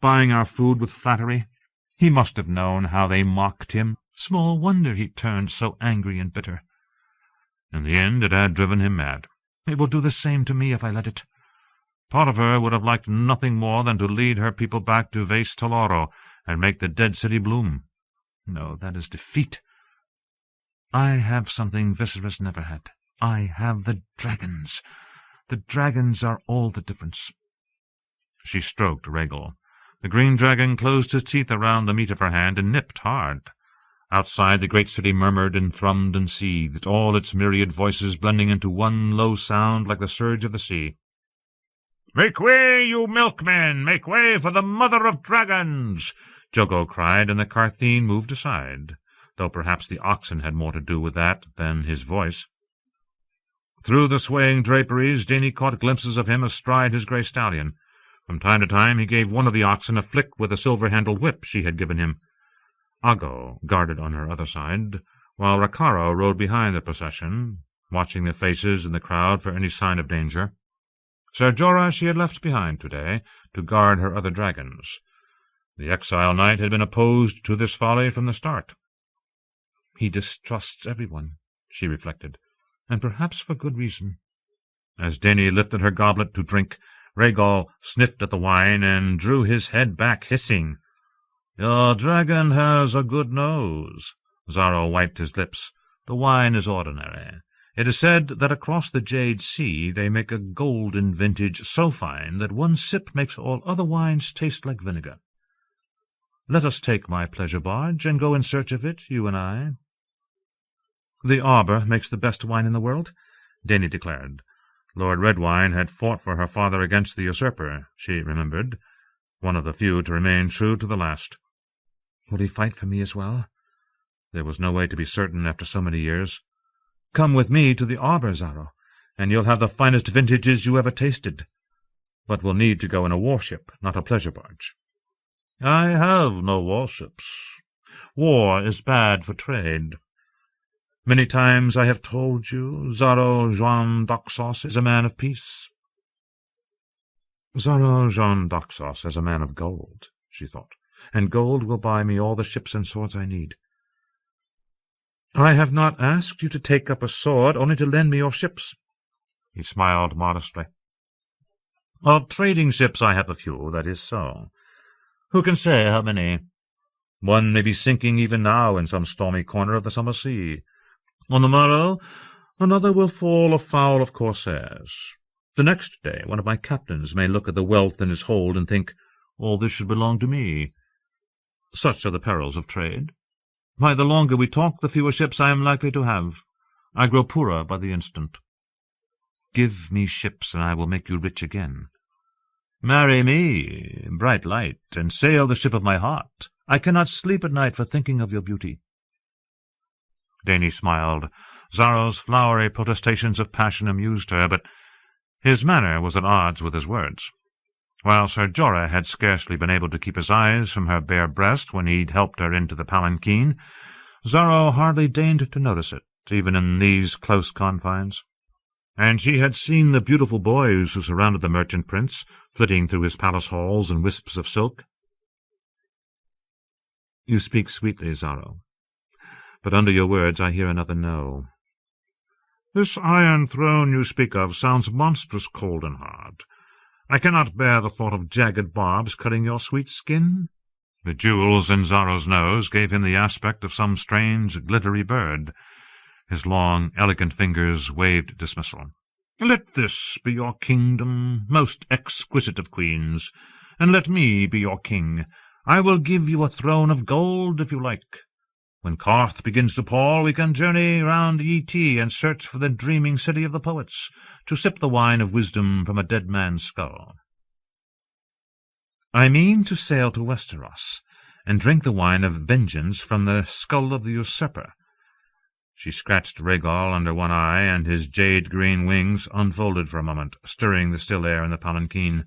buying our food with flattery. He must have known how they mocked him. Small wonder he turned so angry and bitter. In the end it had driven him mad. It will do the same to me if I let it. Part of her would have liked nothing more than to lead her people back to Vaes Taloro and make the dead city bloom. No, that is defeat. I have something Viserys never had. I have the dragons. The dragons are all the difference. She stroked Rhaegal. The green dragon closed his teeth around the meat of her hand and nipped hard. Outside, the great city murmured and thrummed and seethed, all its myriad voices blending into one low sound like the surge of the sea. "Make way, you milkmen! Make way for the Mother of Dragons!" Jogo cried, and the Carthene moved aside, though perhaps the oxen had more to do with that than his voice. Through the swaying draperies, Dany caught glimpses of him astride his grey stallion. From time to time he gave one of the oxen a flick with a silver-handled whip she had given him. Aggo guarded on her other side, while Rakaro rode behind the procession, watching the faces in the crowd for any sign of danger. Ser Jorah she had left behind today to guard her other dragons. The exile knight had been opposed to this folly from the start. He distrusts everyone, she reflected, and perhaps for good reason. As Dany lifted her goblet to drink, Rhaegal sniffed at the wine and drew his head back, hissing. "Your dragon has a good nose." Xaro wiped his lips. "The wine is ordinary. It is said that across the Jade Sea they make a golden vintage so fine that one sip makes all other wines taste like vinegar. Let us take my pleasure barge and go in search of it, you and I." "The Arbor makes the best wine in the world," Dany declared. Lord Redwine had fought for her father against the usurper, she remembered, one of the few to remain true to the last. Would he fight for me as well? There was no way to be certain after so many years. "Come with me to the Arbor, Xaro, and you'll have the finest vintages you ever tasted. But we'll need to go in a warship, not a pleasure barge." "I have no warships. War is bad for trade. Many times I have told you Xaro Jean d'Oxos is a man of peace." "Xaro Jean d'Oxos is a man of gold," she thought, "and gold will buy me all the ships and swords I need." "I have not asked you to take up a sword, only to lend me your ships." He smiled modestly. "Of trading ships I have a few, that is so. Who can say how many? One may be sinking even now in some stormy corner of the summer sea. On the morrow, another will fall afoul of corsairs. The next day, one of my captains may look at the wealth in his hold and think, all this should belong to me. Such are the perils of trade. Why, the longer we talk, the fewer ships I am likely to have. I grow poorer by the instant. Give me ships, and I will make you rich again. Marry me, bright light, and sail the ship of my heart. I cannot sleep at night for thinking of your beauty." Dany smiled. Xaro's flowery protestations of passion amused her, but his manner was at odds with his words. While Ser Jorah had scarcely been able to keep his eyes from her bare breast when he'd helped her into the palanquin, Xaro hardly deigned to notice it, even in these close confines. And she had seen the beautiful boys who surrounded the merchant prince, flitting through his palace halls in wisps of silk. "You speak sweetly, Xaro, but under your words I hear another no." "This iron throne you speak of sounds monstrous cold and hard. I cannot bear the thought of jagged barbs cutting your sweet skin." The jewels in Xaro's nose gave him the aspect of some strange, glittery bird. His long, elegant fingers waved dismissal. "Let this be your kingdom, most exquisite of queens, and let me be your king. I will give you a throne of gold if you like. When Qarth begins to pall, we can journey round Yee and search for the dreaming city of the poets, to sip the wine of wisdom from a dead man's skull." "I mean to sail to Westeros, and drink the wine of vengeance from the skull of the usurper." She scratched Rhaegal under one eye, and his jade-green wings unfolded for a moment, stirring the still air in the palanquin.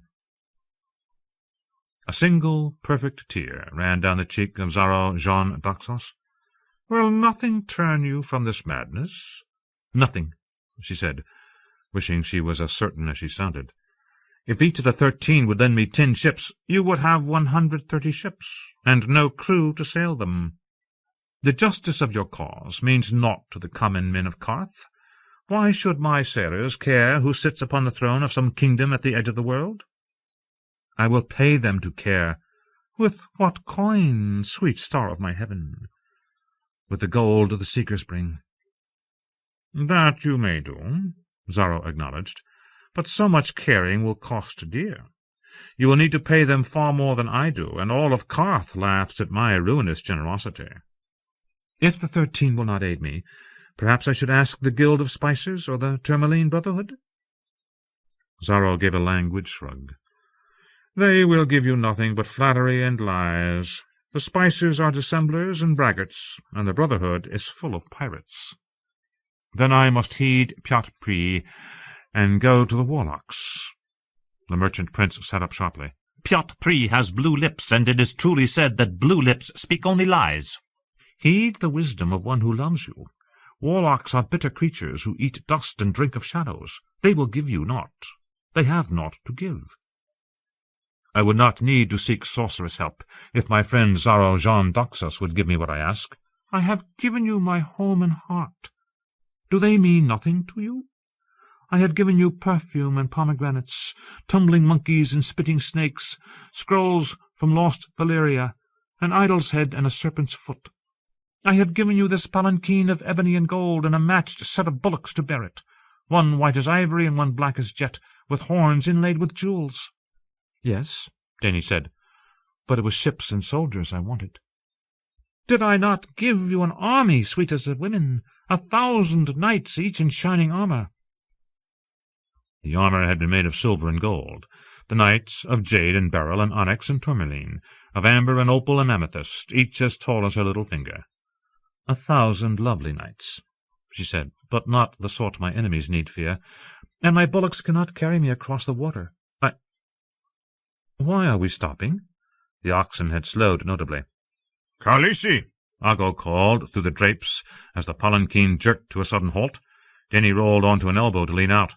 A single perfect tear ran down the cheek of Xaro Jean d'Oxos. "Will nothing turn you from this madness?" "Nothing," she said, wishing she was as certain as she sounded. "If each of the 13 would lend me 10 ships, you would have 130 ships, and no crew to sail them. The justice of your cause means naught to the common men of Qarth. Why should my sailors care who sits upon the throne of some kingdom at the edge of the world? I will pay them to care. With what coin, sweet star of my heaven? With the gold the seekers bring." "That you may do," Xaro acknowledged, "but so much caring will cost dear. You will need to pay them far more than I do, and all of Qarth laughs at my ruinous generosity. If the 13 will not aid me, perhaps I should ask the Guild of Spicers or the Tourmaline Brotherhood?" Xaro gave a languid shrug. "They will give you nothing but flattery and lies. The Spicers are dissemblers and braggarts, and the Brotherhood is full of pirates." "Then I must heed Pyat Pri and go to the warlocks." The merchant prince sat up sharply. "Pyat Pri has blue lips, and it is truly said that blue lips speak only lies. Heed the wisdom of one who loves you. Warlocks are bitter creatures who eat dust and drink of shadows. They will give you naught. They have naught to give. I would not need to seek sorceress help if my friend Zaro Jean Doxus would give me what I ask. I have given you my home and heart. Do they mean nothing to you? I have given you perfume and pomegranates, tumbling monkeys and spitting snakes, scrolls from lost Valyria, an idol's head and a serpent's foot. I have given you this palanquin of ebony and gold and a matched set of bullocks to bear it, one white as ivory and one black as jet, with horns inlaid with jewels. Yes, Dany said, but it was ships and soldiers I wanted. Did I not give you an army, sweet as the women, 1,000 knights, each in shining armour? The armour had been made of silver and gold, the knights of jade and beryl and onyx and tourmaline, of amber and opal and amethyst, each as tall as her little finger. 1,000 lovely knights, she said, but not the sort my enemies need fear, and my bullocks cannot carry me across the water. Why are we stopping? The oxen had slowed notably. "Khaleesi!" Argo called through the drapes as the palanquin jerked to a sudden halt. Dany rolled onto an elbow to lean out.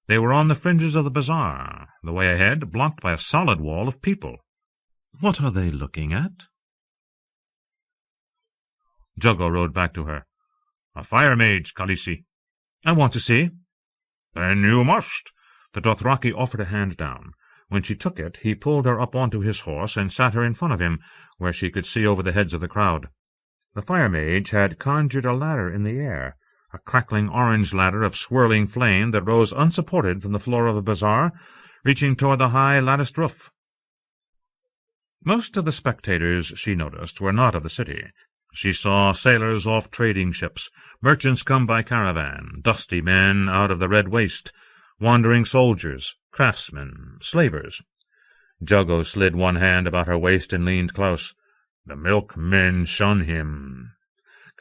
They were on the fringes of the bazaar, the way ahead blocked by a solid wall of people. What are they looking at? Juggo rode back to her. "A fire mage, Khaleesi." "I want to see." "Then you must." The Dothraki offered a hand down. When she took it, he pulled her up onto his horse and sat her in front of him, where she could see over the heads of the crowd. The fire mage had conjured a ladder in the air, a crackling orange ladder of swirling flame that rose unsupported from the floor of the bazaar, reaching toward the high latticed roof. Most of the spectators, she noticed, were not of the city. She saw sailors off trading ships, merchants come by caravan, dusty men out of the Red Waste, wandering soldiers, craftsmen, slavers. Juggo slid one hand about her waist and leaned close. "The milkmen shun him.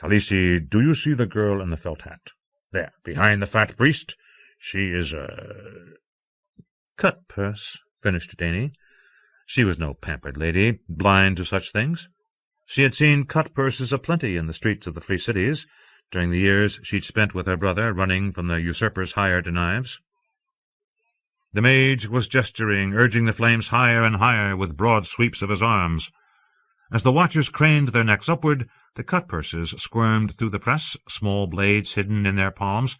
Khaleesi, do you see the girl in the felt hat? There, behind the fat priest. She is a—" "Cut-purse," finished Dany. She was no pampered lady, blind to such things. She had seen cut-purses aplenty in the streets of the free cities, during the years she'd spent with her brother running from the usurper's hired knives. The mage was gesturing, urging the flames higher and higher with broad sweeps of his arms. As the watchers craned their necks upward, the cut-purses squirmed through the press, small blades hidden in their palms.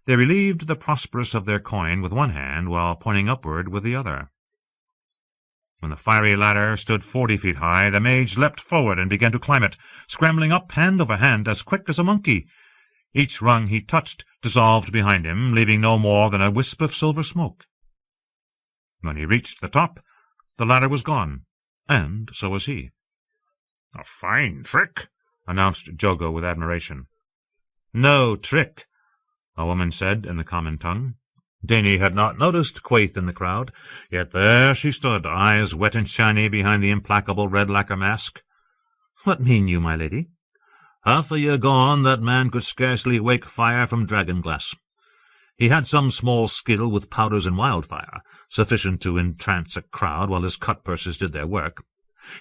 They relieved the prosperous of their coin with one hand, while pointing upward with the other. When the fiery ladder stood 40 feet high, the mage leapt forward and began to climb it, scrambling up hand over hand as quick as a monkey. Each rung he touched dissolved behind him, leaving no more than a wisp of silver smoke. When he reached the top, the ladder was gone, and so was he. "A fine trick," announced Juggo with admiration. "No trick," a woman said in the common tongue. Dany had not noticed Quaithe in the crowd, yet there she stood, eyes wet and shiny behind the implacable red lacquer mask. "What mean you, my lady?" "Half a year gone, that man could scarcely wake fire from dragon-glass. He had some small skill with powders and wildfire, sufficient to entrance a crowd while his cut-purses did their work.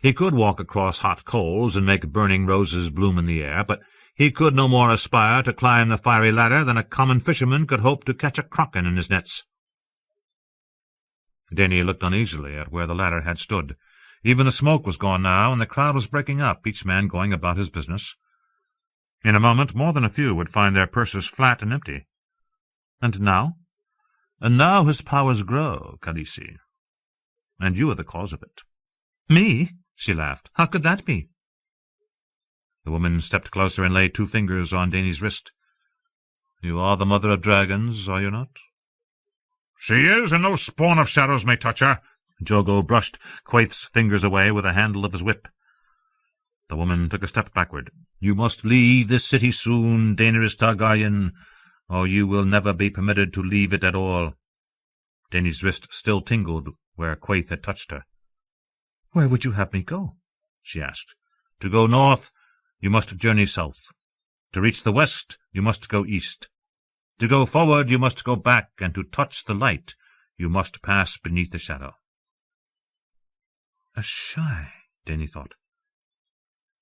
He could walk across hot coals and make burning roses bloom in the air, but he could no more aspire to climb the fiery ladder than a common fisherman could hope to catch a kraken in his nets." Dany looked uneasily at where the ladder had stood. Even the smoke was gone now, and the crowd was breaking up, each man going about his business. In a moment more than a few would find their purses flat and empty. "And now?" "And now his powers grow, Khaleesi. And you are the cause of it." "Me?" she laughed. "How could that be?" The woman stepped closer and laid 2 fingers on Dany's wrist. "You are the mother of dragons, are you not?" "She is, and no spawn of shadows may touch her." Juggo brushed Quaithe's fingers away with the handle of his whip. The woman took a step backward. "You must leave this city soon, Daenerys Targaryen, or you will never be permitted to leave it at all." Dany's wrist still tingled where Quaithe had touched her. "Where would you have me go?" she asked. "To go north, you must journey south. To reach the west, you must go east. To go forward, you must go back, and to touch the light, you must pass beneath the shadow." Asshai, Dany thought.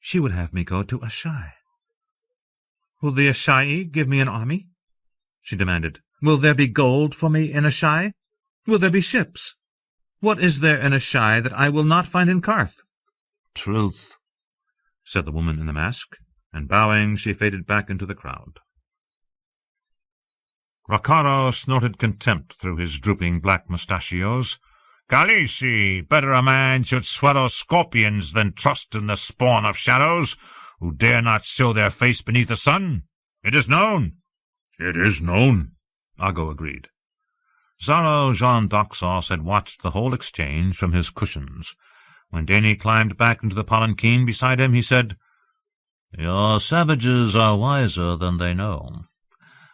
She would have me go to Asshai. "Will the Asshai give me an army?" she demanded. "Will there be gold for me in Asshai?" Will there be ships? What is there in Asshai that I will not find in Carth? Truth, said the woman in the mask, and bowing she faded back into the crowd. Rakharo snorted contempt through his drooping black mustachios. Khaleesi, better a man should swallow scorpions than trust in the spawn of shadows, who dare not show their face beneath the sun. It is known. It is known, Aggo agreed. Xaro Jean d'Oxos had watched the whole exchange from his cushions. When Dany climbed back into the palanquin beside him, he said, "Your savages are wiser than they know.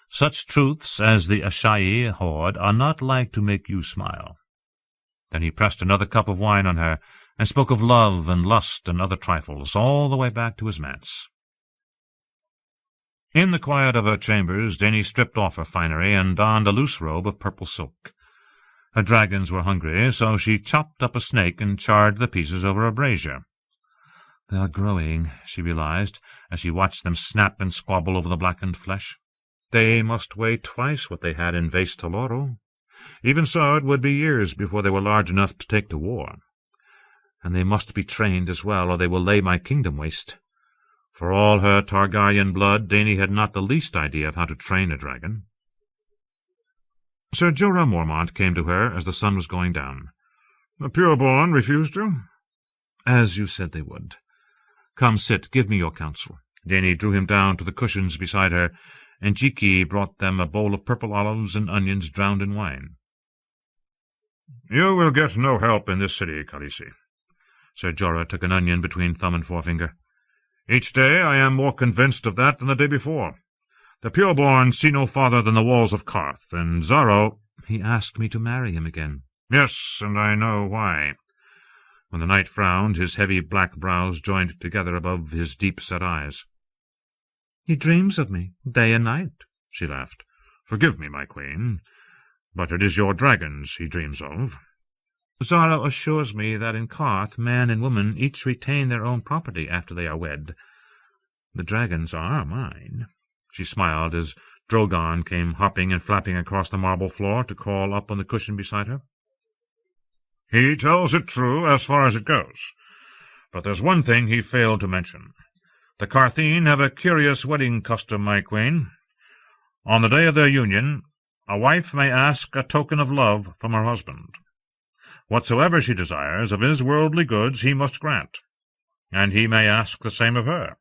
Such truths as the Asshai hoard are not like to make you smile." Then he pressed another cup of wine on her, and spoke of love and lust and other trifles, all the way back to his manse. In the quiet of her chambers, Dany stripped off her finery and donned a loose robe of purple silk. Her dragons were hungry, so she chopped up a snake and charred the pieces over a brazier. "They are growing," she realized, as she watched them snap and squabble over the blackened flesh. They must weigh twice what they had in Vaes Taloro. Even so, it would be years before they were large enough to take to war. And they must be trained as well, or they will lay my kingdom waste. For all her Targaryen blood, Dany had not the least idea of how to train a dragon. Sir Jorah Mormont came to her as the sun was going down. "The pureborn refused you?" "As you said they would. Come, sit, give me your counsel." Dany drew him down to the cushions beside her, and Jiki brought them a bowl of purple olives and onions drowned in wine. "You will get no help in this city, Khaleesi." Sir Jorah took an onion between thumb and forefinger. "Each day I am more convinced of that than the day before. The pureborn see no farther than the walls of Carth, and Xaro—" "He asked me to marry him again." "Yes, and I know why." When the knight frowned, his heavy black brows joined together above his deep-set eyes. "He dreams of me, day and night," she laughed. "Forgive me, my queen, but it is your dragons he dreams of." "Xaro assures me that in Carth man and woman each retain their own property after they are wed. The dragons are mine." She smiled as Drogon came hopping and flapping across the marble floor to crawl up on the cushion beside her. "He tells it true as far as it goes. But there's one thing he failed to mention. The Cartheen have a curious wedding custom, my queen. On the day of their union, a wife may ask a token of love from her husband. Whatsoever she desires of his worldly goods he must grant, and he may ask the same of her.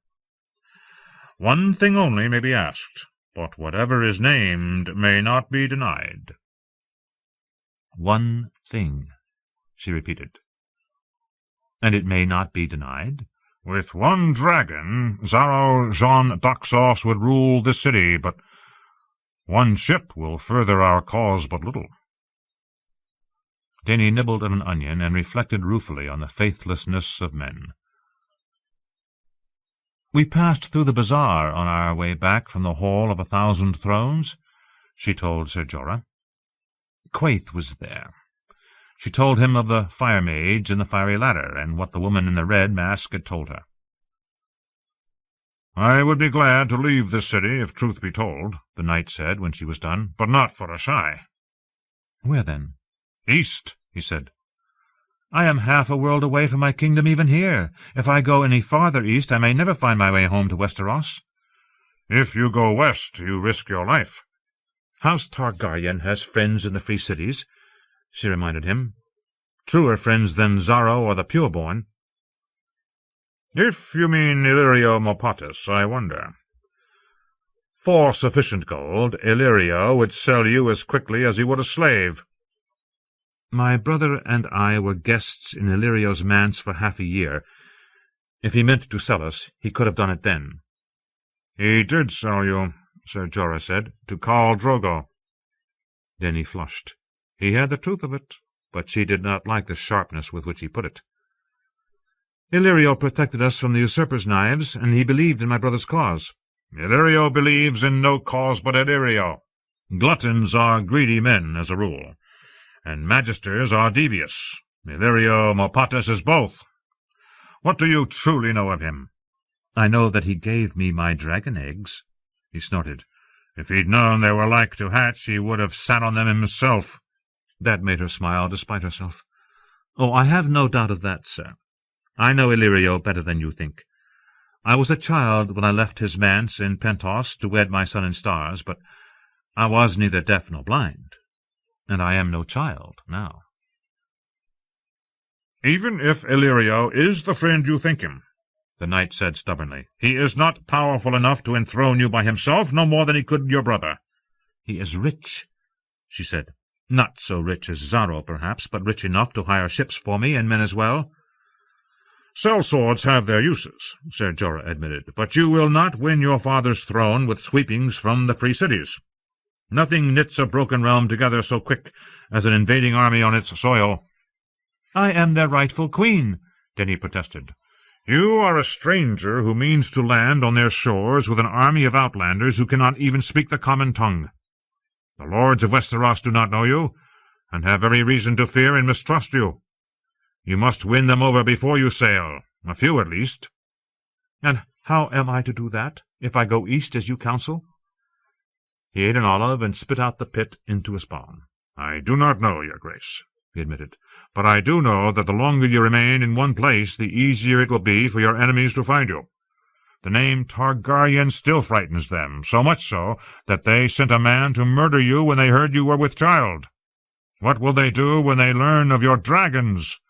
One thing only may be asked, but whatever is named may not be denied." "One thing," she repeated. "And it may not be denied?" "With one dragon, Xaro Jean d'Oxos would rule this city, but one ship will further our cause but little." Dany nibbled at an onion and reflected ruefully on the faithlessness of men. "We passed through the bazaar on our way back from the Hall of 1,000 Thrones," she told Sir Jorah. "Quaithe was there." She told him of the fire mage and the fiery ladder, and what the woman in the red mask had told her. "I would be glad to leave this city, if truth be told," the knight said when she was done, "but not for Asshai." "Where, then?" "East," he said. "I am half a world away from my kingdom even here. If I go any farther east, I may never find my way home to Westeros." "If you go west, you risk your life." "House Targaryen has friends in the free cities," she reminded him. "Truer friends than Xaro or the pureborn." "If you mean Illyrio Mopatis, I wonder. For sufficient gold, Illyrio would sell you as quickly as he would a slave." "My brother and I were guests in Illyrio's manse for half a year. If he meant to sell us, he could have done it then." "He did sell you," Sir Jorah said, "to Khal Drogo." Dany flushed. He had the truth of it, but she did not like the sharpness with which he put it. "Illyrio protected us from the usurper's knives, and he believed in my brother's cause." "Illyrio believes in no cause but Illyrio. Gluttons are greedy men, as a rule, and magisters are devious. Illyrio Mopatis is both. What do you truly know of him?" "I know that he gave me my dragon eggs." He snorted. "If he'd known they were like to hatch, he would have sat on them himself." That made her smile despite herself. "Oh, I have no doubt of that, sir. I know Illyrio better than you think. I was a child when I left his manse in Pentos to wed my son in stars, but I was neither deaf nor blind, and I am no child now." "Even if Illyrio is the friend you think him," the knight said stubbornly, "he is not powerful enough to enthrone you by himself, no more than he could your brother." "He is rich," she said. "Not so rich as Zaro, perhaps, but rich enough to hire ships for me, and men as well." "Sellswords have their uses," Ser Jorah admitted, "but you will not win your father's throne with sweepings from the free cities. Nothing knits a broken realm together so quick as an invading army on its soil." "I am their rightful queen," Denny protested. "You are a stranger who means to land on their shores with an army of outlanders who cannot even speak the common tongue. The lords of Westeros do not know you, and have every reason to fear and mistrust you. You must win them over before you sail, a few at least." "And how am I to do that, if I go east as you counsel?" He ate an olive and spit out the pit into his palm. "I do not know, your grace," he admitted, "but I do know that the longer you remain in one place, the easier it will be for your enemies to find you. The name Targaryen still frightens them, so much so that they sent a man to murder you when they heard you were with child. What will they do when they learn of your dragons?"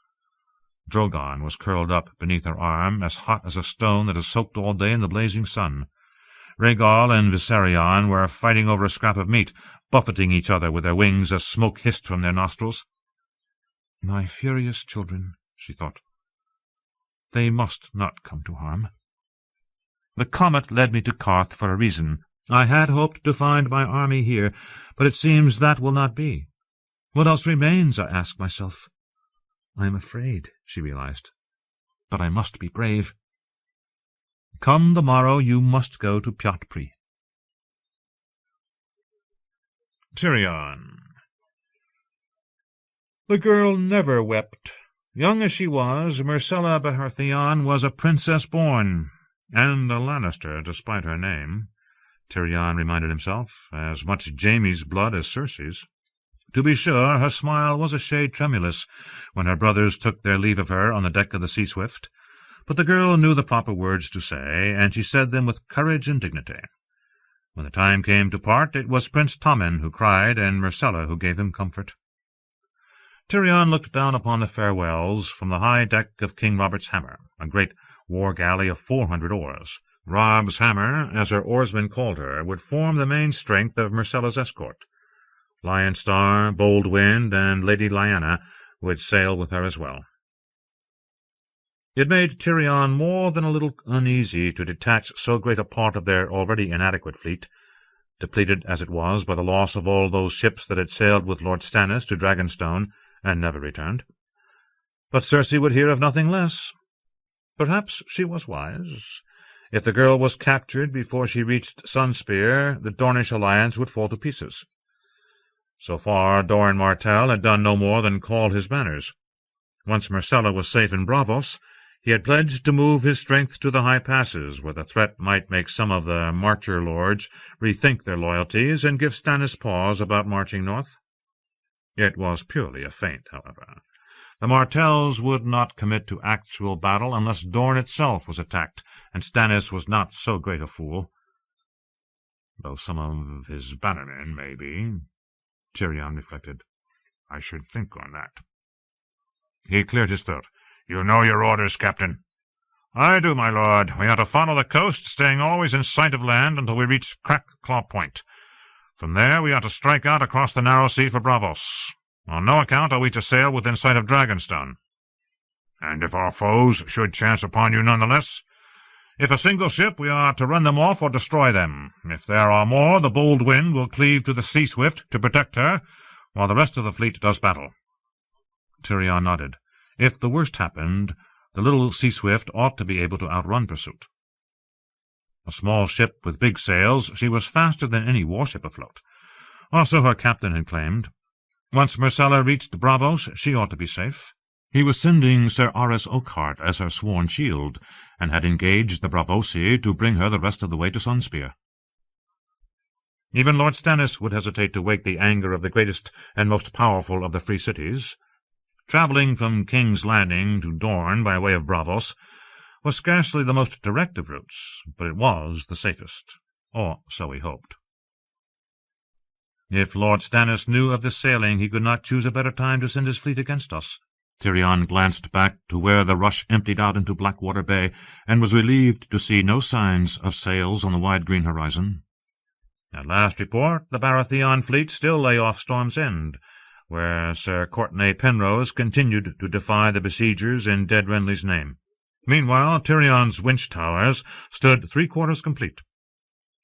Drogon was curled up beneath her arm, as hot as a stone that has soaked all day in the blazing sun. Rhaegal and Viserion were fighting over a scrap of meat, buffeting each other with their wings as smoke hissed from their nostrils. "My furious children," she thought. "They must not come to harm. The comet led me to Qarth for a reason. I had hoped to find my army here, but it seems that will not be. What else remains, I ask myself. I am afraid," she realized, "but I must be brave. Come the morrow, you must go to Pyotpri." Tyrion. The girl never wept. Young as she was, Myrcella Baratheon was a princess born, and a Lannister, despite her name. Tyrion reminded himself, as much Jaime's blood as Cersei's. To be sure, her smile was a shade tremulous when her brothers took their leave of her on the deck of the Sea-Swift, but the girl knew the proper words to say, and she said them with courage and dignity. When the time came to part, it was Prince Tommen who cried, and Myrcella who gave him comfort. Tyrion looked down upon the farewells from the high deck of King Robert's Hammer, a great war-galley of 400 oars. Rob's Hammer, as her oarsmen called her, would form the main strength of Myrcella's escort. Lion Star, Bold Wind, and Lady Lyanna would sail with her as well. It made Tyrion more than a little uneasy to detach so great a part of their already inadequate fleet, depleted as it was by the loss of all those ships that had sailed with Lord Stannis to Dragonstone and never returned. But Cersei would hear of nothing less. Perhaps she was wise. If the girl was captured before she reached Sunspear, the Dornish alliance would fall to pieces. So far, Doran Martell had done no more than call his banners. Once Myrcella was safe in Braavos, he had pledged to move his strength to the high passes, where the threat might make some of the Marcher lords rethink their loyalties and give Stannis pause about marching north. It was purely a feint, however. The Martells would not commit to actual battle unless Dorne itself was attacked, and Stannis was not so great a fool. Though some of his bannermen may be, Tyrion reflected. I should think on that. He cleared his throat. You know your orders, Captain. I do, my lord. We are to follow the coast, staying always in sight of land until we reach Crack-Claw Point. From there we are to strike out across the narrow sea for Braavos. On no account are we to sail within sight of Dragonstone. And if our foes should chance upon you nonetheless? If a single ship, we are to run them off or destroy them. If there are more, the Bold Wind will cleave to the Sea-Swift to protect her, while the rest of the fleet does battle. Tyrion nodded. If the worst happened, the little Sea-Swift ought to be able to outrun pursuit. A small ship with big sails, she was faster than any warship afloat. Also her captain had claimed. Once Myrcella reached Braavos, she ought to be safe. He was sending Sir Arys Oakhart as her sworn shield, and had engaged the Braavosi to bring her the rest of the way to Sunspear. Even Lord Stannis would hesitate to wake the anger of the greatest and most powerful of the free cities. Travelling from King's Landing to Dorne by way of Davos was scarcely the most direct of routes, but it was the safest, or so he hoped. If Lord Stannis knew of this sailing, he could not choose a better time to send his fleet against us. Tyrion glanced back to where the rush emptied out into Blackwater Bay, and was relieved to see no signs of sails on the wide green horizon. At last report, the Baratheon fleet still lay off Storm's End, where Sir Courtenay Penrose continued to defy the besiegers in dead Renly's name. Meanwhile, Tyrion's winch towers stood 3/4 complete.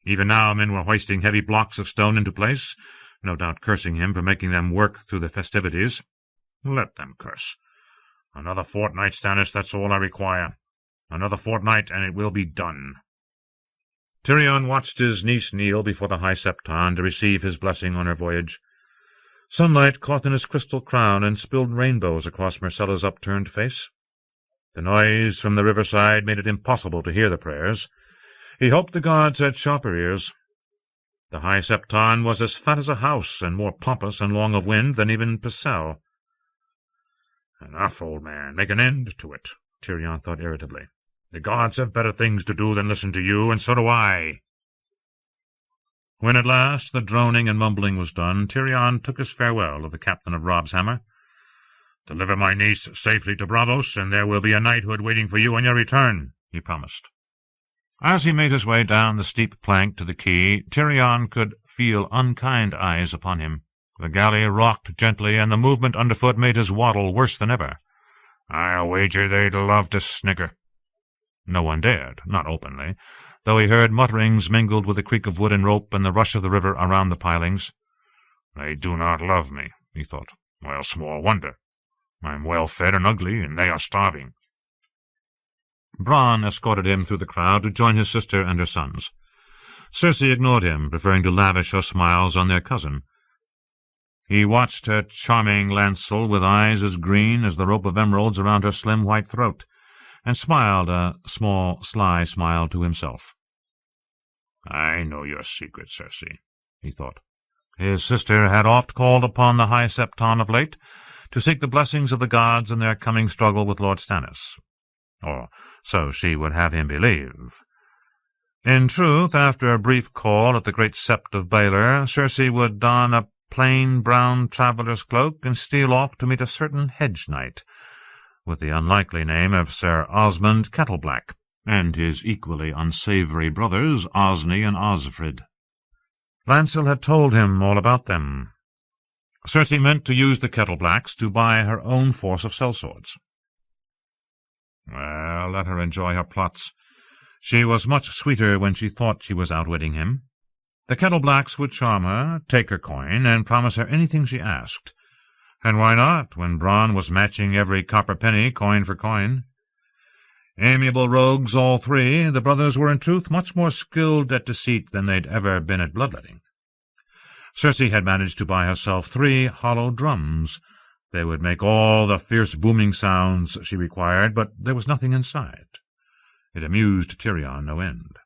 Even now men were hoisting heavy blocks of stone into place, no doubt cursing him for making them work through the festivities. Let them curse. Another fortnight, Stannis, that's all I require. Another fortnight, and it will be done. Tyrion watched his niece kneel before the High Septon to receive his blessing on her voyage. Sunlight caught in his crystal crown and spilled rainbows across Myrcella's upturned face. The noise from the riverside made it impossible to hear the prayers. He hoped the gods had sharper ears. The High Septon was as fat as a house, and more pompous and long of wind than even Picel. Enough, old man, make an end to it, Tyrion thought irritably. The gods have better things to do than listen to you, and so do I. When at last the droning and mumbling was done, Tyrion took his farewell of the captain of Robb's hammer. Deliver my niece safely to Davos, and there will be a knighthood waiting for you on your return, he promised. As he made his way down the steep plank to the quay, Tyrion could feel unkind eyes upon him. The galley rocked gently, and the movement underfoot made his waddle worse than ever. I'll wager they'd love to snigger. No one dared, not openly, though he heard mutterings mingled with the creak of wood and rope and the rush of the river around the pilings. They do not love me, he thought. Well, small wonder. I'm well-fed and ugly, and they are starving. Bran escorted him through the crowd to join his sister and her sons. Cersei ignored him, preferring to lavish her smiles on their cousin. He watched her charming lancel with eyes as green as the rope of emeralds around her slim white throat, and smiled a small, sly smile to himself. I know your secret, Cersei, he thought. His sister had oft called upon the High Septon of late to seek the blessings of the gods in their coming struggle with Lord Stannis. Or so she would have him believe. In truth, after a brief call at the great sept of Baelor, Cersei would don a plain brown traveller's cloak and steal off to meet a certain hedge knight, with the unlikely name of Sir Osmond Kettleblack, and his equally unsavoury brothers Osney and Osfrid. Lancel had told him all about them. Cersei meant to use the Kettleblacks to buy her own force of sellswords. Well, let her enjoy her plots. She was much sweeter when she thought she was outwitting him. The Kettleblacks would charm her, take her coin, and promise her anything she asked. And why not, when Bran was matching every copper penny, coin for coin? Amiable rogues, all three, the brothers were in truth much more skilled at deceit than they'd ever been at bloodletting. Cersei had managed to buy herself 3 hollow drums. They would make all the fierce booming sounds she required, but there was nothing inside. It amused Tyrion no end.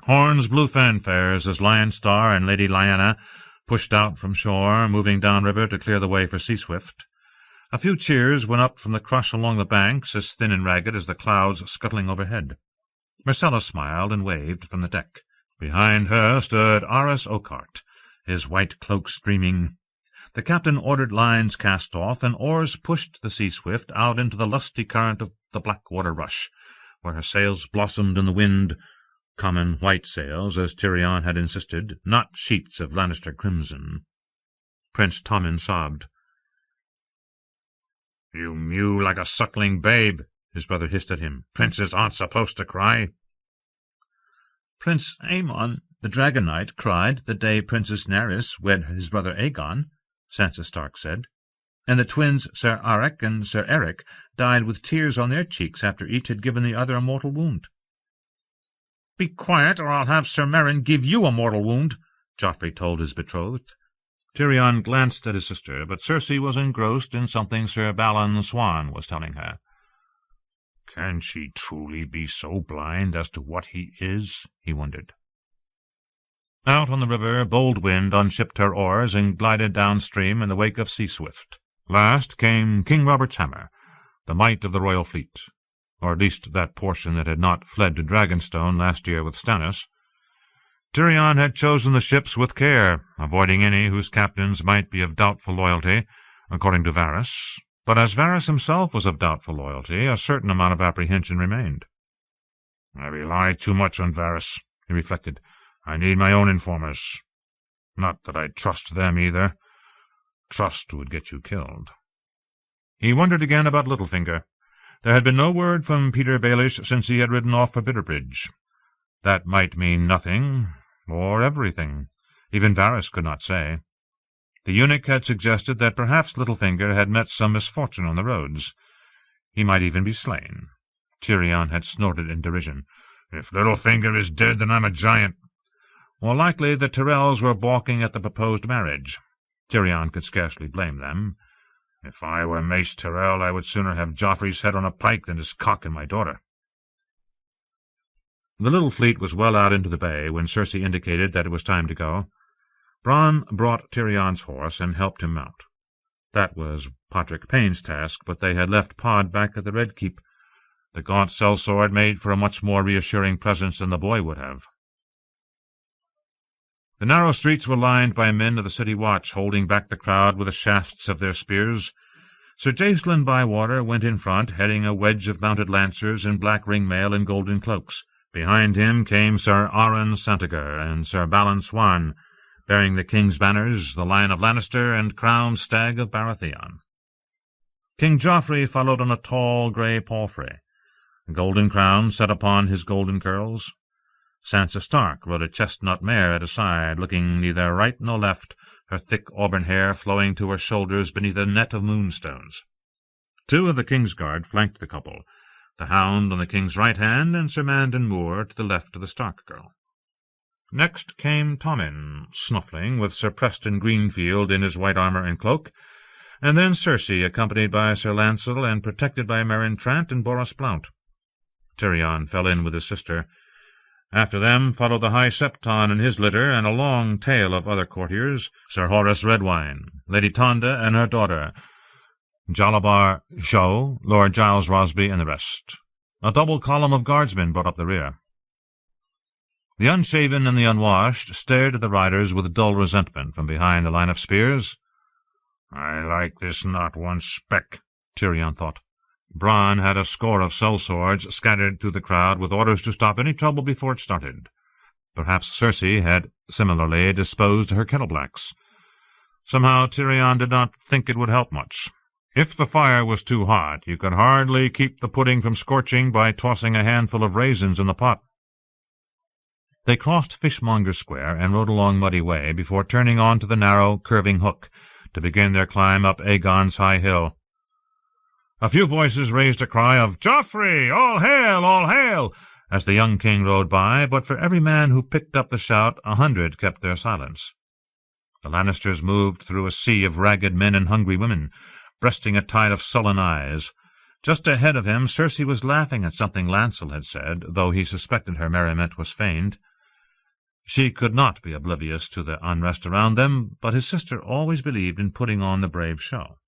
Horns blew fanfares as Lion Star and Lady Lyanna pushed out from shore, moving downriver to clear the way for Sea-Swift. A few cheers went up from the crush along the banks, as thin and ragged as the clouds scuttling overhead. Myrcella smiled and waved from the deck. Behind her stood Arras Oakheart, his white cloak streaming. The captain ordered lines cast off, and oars pushed the Sea-Swift out into the lusty current of the Blackwater rush, where her sails blossomed in the wind, common white sails, as Tyrion had insisted, not sheets of Lannister crimson. Prince Tommen sobbed. "You mew like a suckling babe," his brother hissed at him. "Princes aren't supposed to cry." "Prince Aemon, the Dragon Knight, cried the day Princess Daenerys wed his brother Aegon," Sansa Stark said, "and the twins Sir Arek and Sir Eric died with tears on their cheeks after each had given the other a mortal wound." "Be quiet, or I'll have Sir Meryn give you a mortal wound," Joffrey told his betrothed. Tyrion glanced at his sister, but Cersei was engrossed in something Sir Balon Swan was telling her. Can she truly be so blind as to what he is? He wondered. Out on the river, Bold Wind unshipped her oars and glided downstream in the wake of Sea Swift. Last came King Robert's hammer, the might of the royal fleet, or at least that portion that had not fled to Dragonstone last year with Stannis. Tyrion had chosen the ships with care, avoiding any whose captains might be of doubtful loyalty, according to Varys. But as Varys himself was of doubtful loyalty, a certain amount of apprehension remained. "I rely too much on Varys," he reflected. "I need my own informers. Not that I trust them either. Trust would get you killed." He wondered again about Littlefinger. There had been no word from Peter Baelish since he had ridden off for Bitterbridge. That might mean nothing, or everything. Even Varys could not say. The eunuch had suggested that perhaps Littlefinger had met some misfortune on the roads. He might even be slain. Tyrion had snorted in derision. "If Littlefinger is dead, then I'm a giant." More likely the Tyrells were balking at the proposed marriage. Tyrion could scarcely blame them. "If I were Mace Tyrell, I would sooner have Joffrey's head on a pike than his cock in my daughter." The little fleet was well out into the bay when Cersei indicated that it was time to go. Bran brought Tyrion's horse and helped him mount. That was Patrick Payne's task, but they had left Pod back at the Red Keep. The gaunt sellsword made for a much more reassuring presence than the boy would have. The narrow streets were lined by men of the city watch, holding back the crowd with the shafts of their spears. Sir Jacelyn Bywater went in front, heading a wedge of mounted lancers in black ringmail and golden cloaks. Behind him came Sir Aron Santager and Sir Balon Swan, bearing the king's banners, the Lion of Lannister and crowned stag of Baratheon. King Joffrey followed on a tall grey palfrey, a golden crown set upon his golden curls. Sansa Stark rode a chestnut mare at his side, looking neither right nor left, her thick auburn hair flowing to her shoulders beneath a net of moonstones. Two of the king's guard flanked the couple, the Hound on the king's right hand and Sir Mandan Moore to the left of the Stark girl. Next came Tommen, snuffling, with Sir Preston Greenfield in his white armour and cloak, and then Cersei, accompanied by Sir Lancel and protected by Meryn Trant and Boros Blount. Tyrion fell in with his sister. After them followed the High Septon and his litter, and a long tail of other courtiers, Sir Horace Redwine, Lady Tonda and her daughter, Jalabar Sho, Lord Giles Rosby, and the rest. A double column of guardsmen brought up the rear. The unshaven and the unwashed stared at the riders with dull resentment from behind the line of spears. "I like this not one speck," Tyrion thought. Bran had a score of sellswords scattered through the crowd with orders to stop any trouble before it started. Perhaps Cersei had similarly disposed her kettleblacks. Somehow Tyrion did not think it would help much. If the fire was too hot, you could hardly keep the pudding from scorching by tossing a handful of raisins in the pot. They crossed Fishmonger Square and rode along Muddy Way before turning on to the narrow, curving hook to begin their climb up Aegon's high hill. A few voices raised a cry of "Joffrey! All hail! All hail!" as the young king rode by, but for every man who picked up the shout 100 kept their silence. The Lannisters moved through a sea of ragged men and hungry women, breasting a tide of sullen eyes. Just ahead of him Cersei was laughing at something Lancel had said, though he suspected her merriment was feigned. She could not be oblivious to the unrest around them, but his sister always believed in putting on the brave show.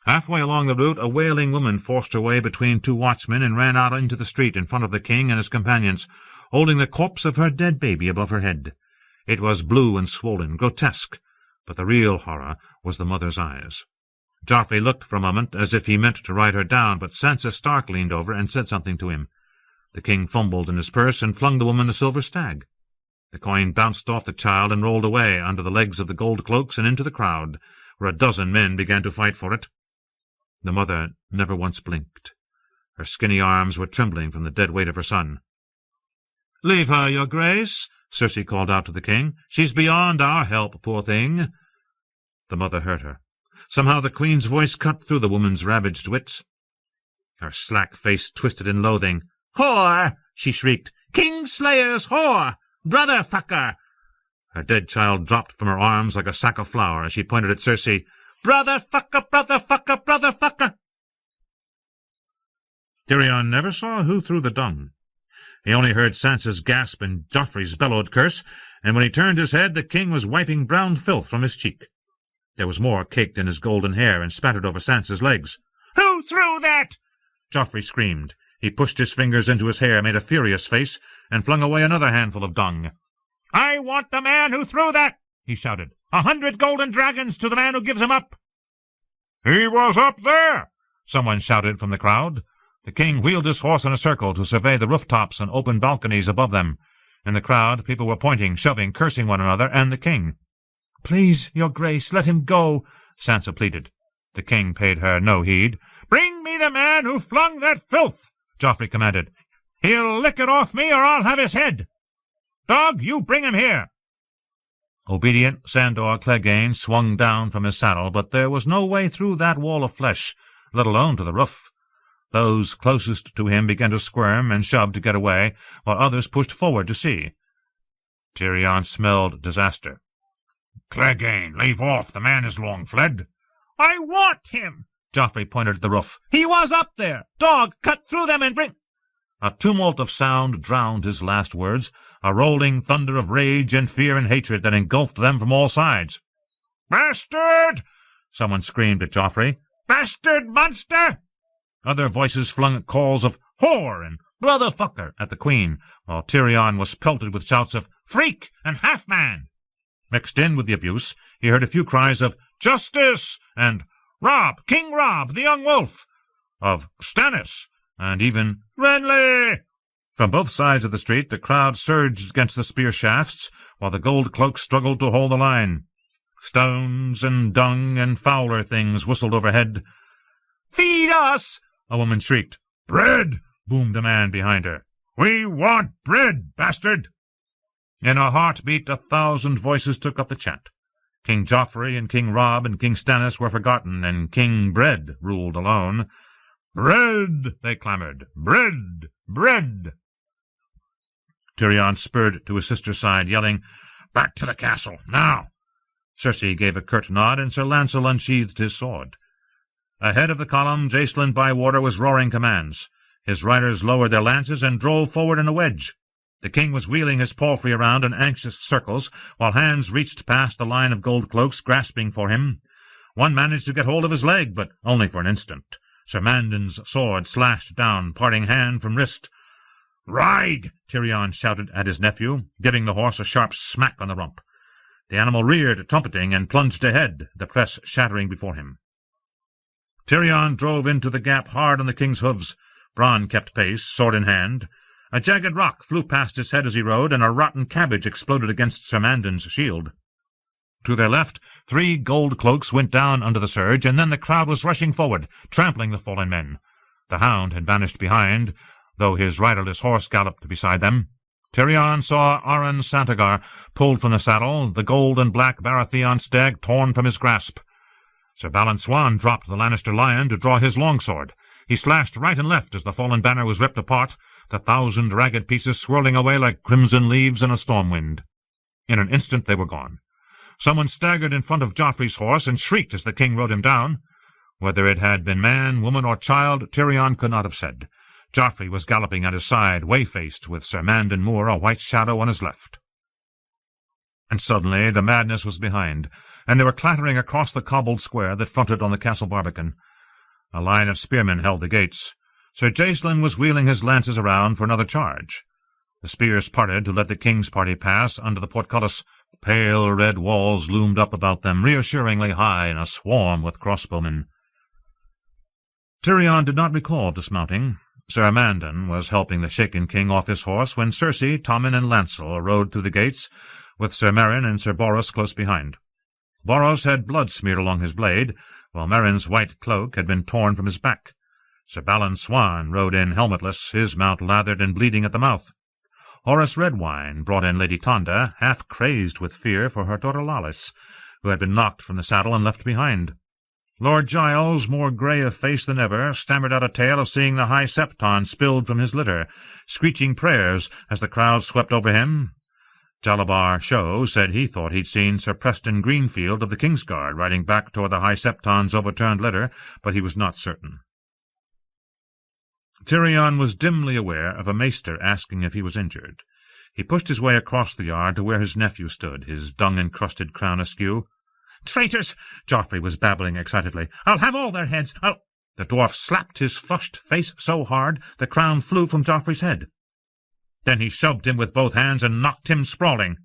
Halfway along the route, a wailing woman forced her way between two watchmen and ran out into the street in front of the king and his companions, holding the corpse of her dead baby above her head. It was blue and swollen, grotesque, but the real horror was the mother's eyes. Joffrey looked for a moment as if he meant to ride her down, but Sansa Stark leaned over and said something to him. The king fumbled in his purse and flung the woman a silver stag. The coin bounced off the child and rolled away under the legs of the gold cloaks and into the crowd, where a dozen men began to fight for it. The mother never once blinked. Her skinny arms were trembling from the dead weight of her son. "Leave her, your grace," Cersei called out to the king. "She's beyond our help, poor thing." The mother heard her. Somehow the queen's voice cut through the woman's ravaged wits. Her slack face twisted in loathing. "Whore!" she shrieked. "Kingslayer's whore! Brother fucker!" Her dead child dropped from her arms like a sack of flour as she pointed at Cersei. "Brother fucker! Brother fucker! Brother fucker!" Tyrion never saw who threw the dung. He only heard Sansa's gasp and Joffrey's bellowed curse, and when he turned his head, the king was wiping brown filth from his cheek. There was more caked in his golden hair and spattered over Sansa's legs. "Who threw that?" Joffrey screamed. He pushed his fingers into his hair, made a furious face, and flung away another handful of dung. "I want the man who threw that!" he shouted. 100 golden dragons to the man who gives 'em up!" "He was up there!" someone shouted from the crowd. The king wheeled his horse in a circle to survey the rooftops and open balconies above them. In the crowd, people were pointing, shoving, cursing one another and the king. "Please, your grace, let him go," Sansa pleaded. The king paid her no heed. "Bring me the man who flung that filth," Joffrey commanded. "He'll lick it off me, or I'll have his head. Dog, you bring him here." Obedient, Sandor Clegane swung down from his saddle, but there was no way through that wall of flesh, let alone to the roof. Those closest to him began to squirm and shove to get away, while others pushed forward to see. Tyrion smelled disaster. "Clegane, leave off. The man is long fled." "I want him!" Joffrey pointed at the roof. "He was up there! Dog, cut through them and bring—" A tumult of sound drowned his last words, a rolling thunder of rage and fear and hatred that engulfed them from all sides. "Bastard!" someone screamed at Joffrey. "Bastard monster!" Other voices flung calls of whore and brotherfucker at the queen, while Tyrion was pelted with shouts of freak and half-man. Mixed in with the abuse, he heard a few cries of justice and Robb, King Robb, the young wolf, of Stannis, and even Renly. From both sides of the street the crowd surged against the spear shafts, while the gold cloaks struggled to hold the line. Stones and dung and fouler things whistled overhead. "Feed us!" a woman shrieked. "Bread!" boomed a man behind her. "We want bread, bastard!" In a heartbeat 1,000 voices took up the chant. King Joffrey and King Robb and King Stannis were forgotten, and King Bread ruled alone. "Bread!" they clamored. "Bread! Bread!" Tyrion spurred to his sister's side, yelling, "Back to the castle, now!" Cersei gave a curt nod, and Sir Lancel unsheathed his sword. Ahead of the column, Jacelyn Bywater was roaring commands. His riders lowered their lances and drove forward in a wedge. The king was wheeling his palfrey around in anxious circles, while hands reached past the line of gold cloaks, grasping for him. One managed to get hold of his leg, but only for an instant. Sir Mandan's sword slashed down, parting hand from wrist. "Ride!" Tyrion shouted at his nephew, giving the horse a sharp smack on the rump. The animal reared, trumpeting, and plunged ahead, the press shattering before him. Tyrion drove into the gap hard on the king's hooves. Bran kept pace, sword in hand. A jagged rock flew past his head as he rode, and a rotten cabbage exploded against Sir Mandan's shield. To their left, 3 gold cloaks went down under the surge, and then the crowd was rushing forward, trampling the fallen men. The hound had vanished behind, though his riderless horse galloped beside them. Tyrion saw Aron Santagar pulled from the saddle, the gold and black Baratheon stag torn from his grasp. Sir Balon Swan dropped the Lannister lion to draw his longsword. He slashed right and left as the fallen banner was ripped apart, the 1,000 ragged pieces swirling away like crimson leaves in a storm wind. In an instant they were gone. Someone staggered in front of Joffrey's horse and shrieked as the king rode him down. Whether it had been man, woman, or child, Tyrion could not have said. Joffrey was galloping at his side, way-faced, with Sir Mandan Moore a white shadow on his left. And suddenly the madness was behind, and they were clattering across the cobbled square that fronted on the castle barbican. A line of spearmen held the gates. Sir Jacelyn was wheeling his lances around for another charge. The spears parted to let the king's party pass under the portcullis. Pale red walls loomed up about them, reassuringly high in a swarm with crossbowmen. Tyrion did not recall dismounting. Sir Mandan was helping the shaken king off his horse when Cersei, Tommen, and Lancel rode through the gates, with Sir Meryn and Sir Boros close behind. Boros had blood smeared along his blade, while Meryn's white cloak had been torn from his back. Sir Balon Swan rode in helmetless, his mount lathered and bleeding at the mouth. Horace Redwine brought in Lady Tonda, half crazed with fear for her daughter Lalys, who had been knocked from the saddle and left behind. Lord Giles, more grey of face than ever, stammered out a tale of seeing the High Septon spilled from his litter, screeching prayers as the crowd swept over him. Jalabar Show said he thought he'd seen Sir Preston Greenfield of the Kingsguard riding back toward the High Septon's overturned litter, but he was not certain. Tyrion was dimly aware of a maester asking if he was injured. He pushed his way across the yard to where his nephew stood, his dung-encrusted crown askew. "Traitors!" Joffrey was babbling excitedly. "I'll have all their heads! I'll—" The dwarf slapped his flushed face so hard the crown flew from Joffrey's head. Then he shoved him with both hands and knocked him sprawling.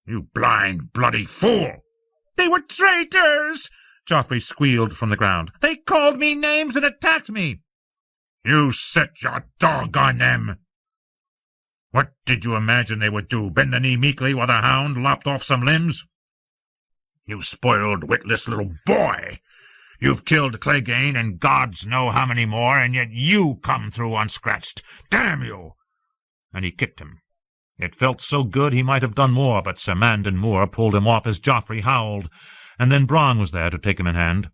"You blind, bloody fool!" "They were traitors!" Joffrey squealed from the ground. "They called me names and attacked me!" "You set your dog on them! What did you imagine they would do, bend the knee meekly while the hound lopped off some limbs? You spoiled, witless little boy! You've killed Clegane and gods know how many more, and yet you come through unscratched. Damn you!" And he kicked him. It felt so good he might have done more, but Sir Mandan Moore pulled him off as Joffrey howled, and then Bran was there to take him in hand.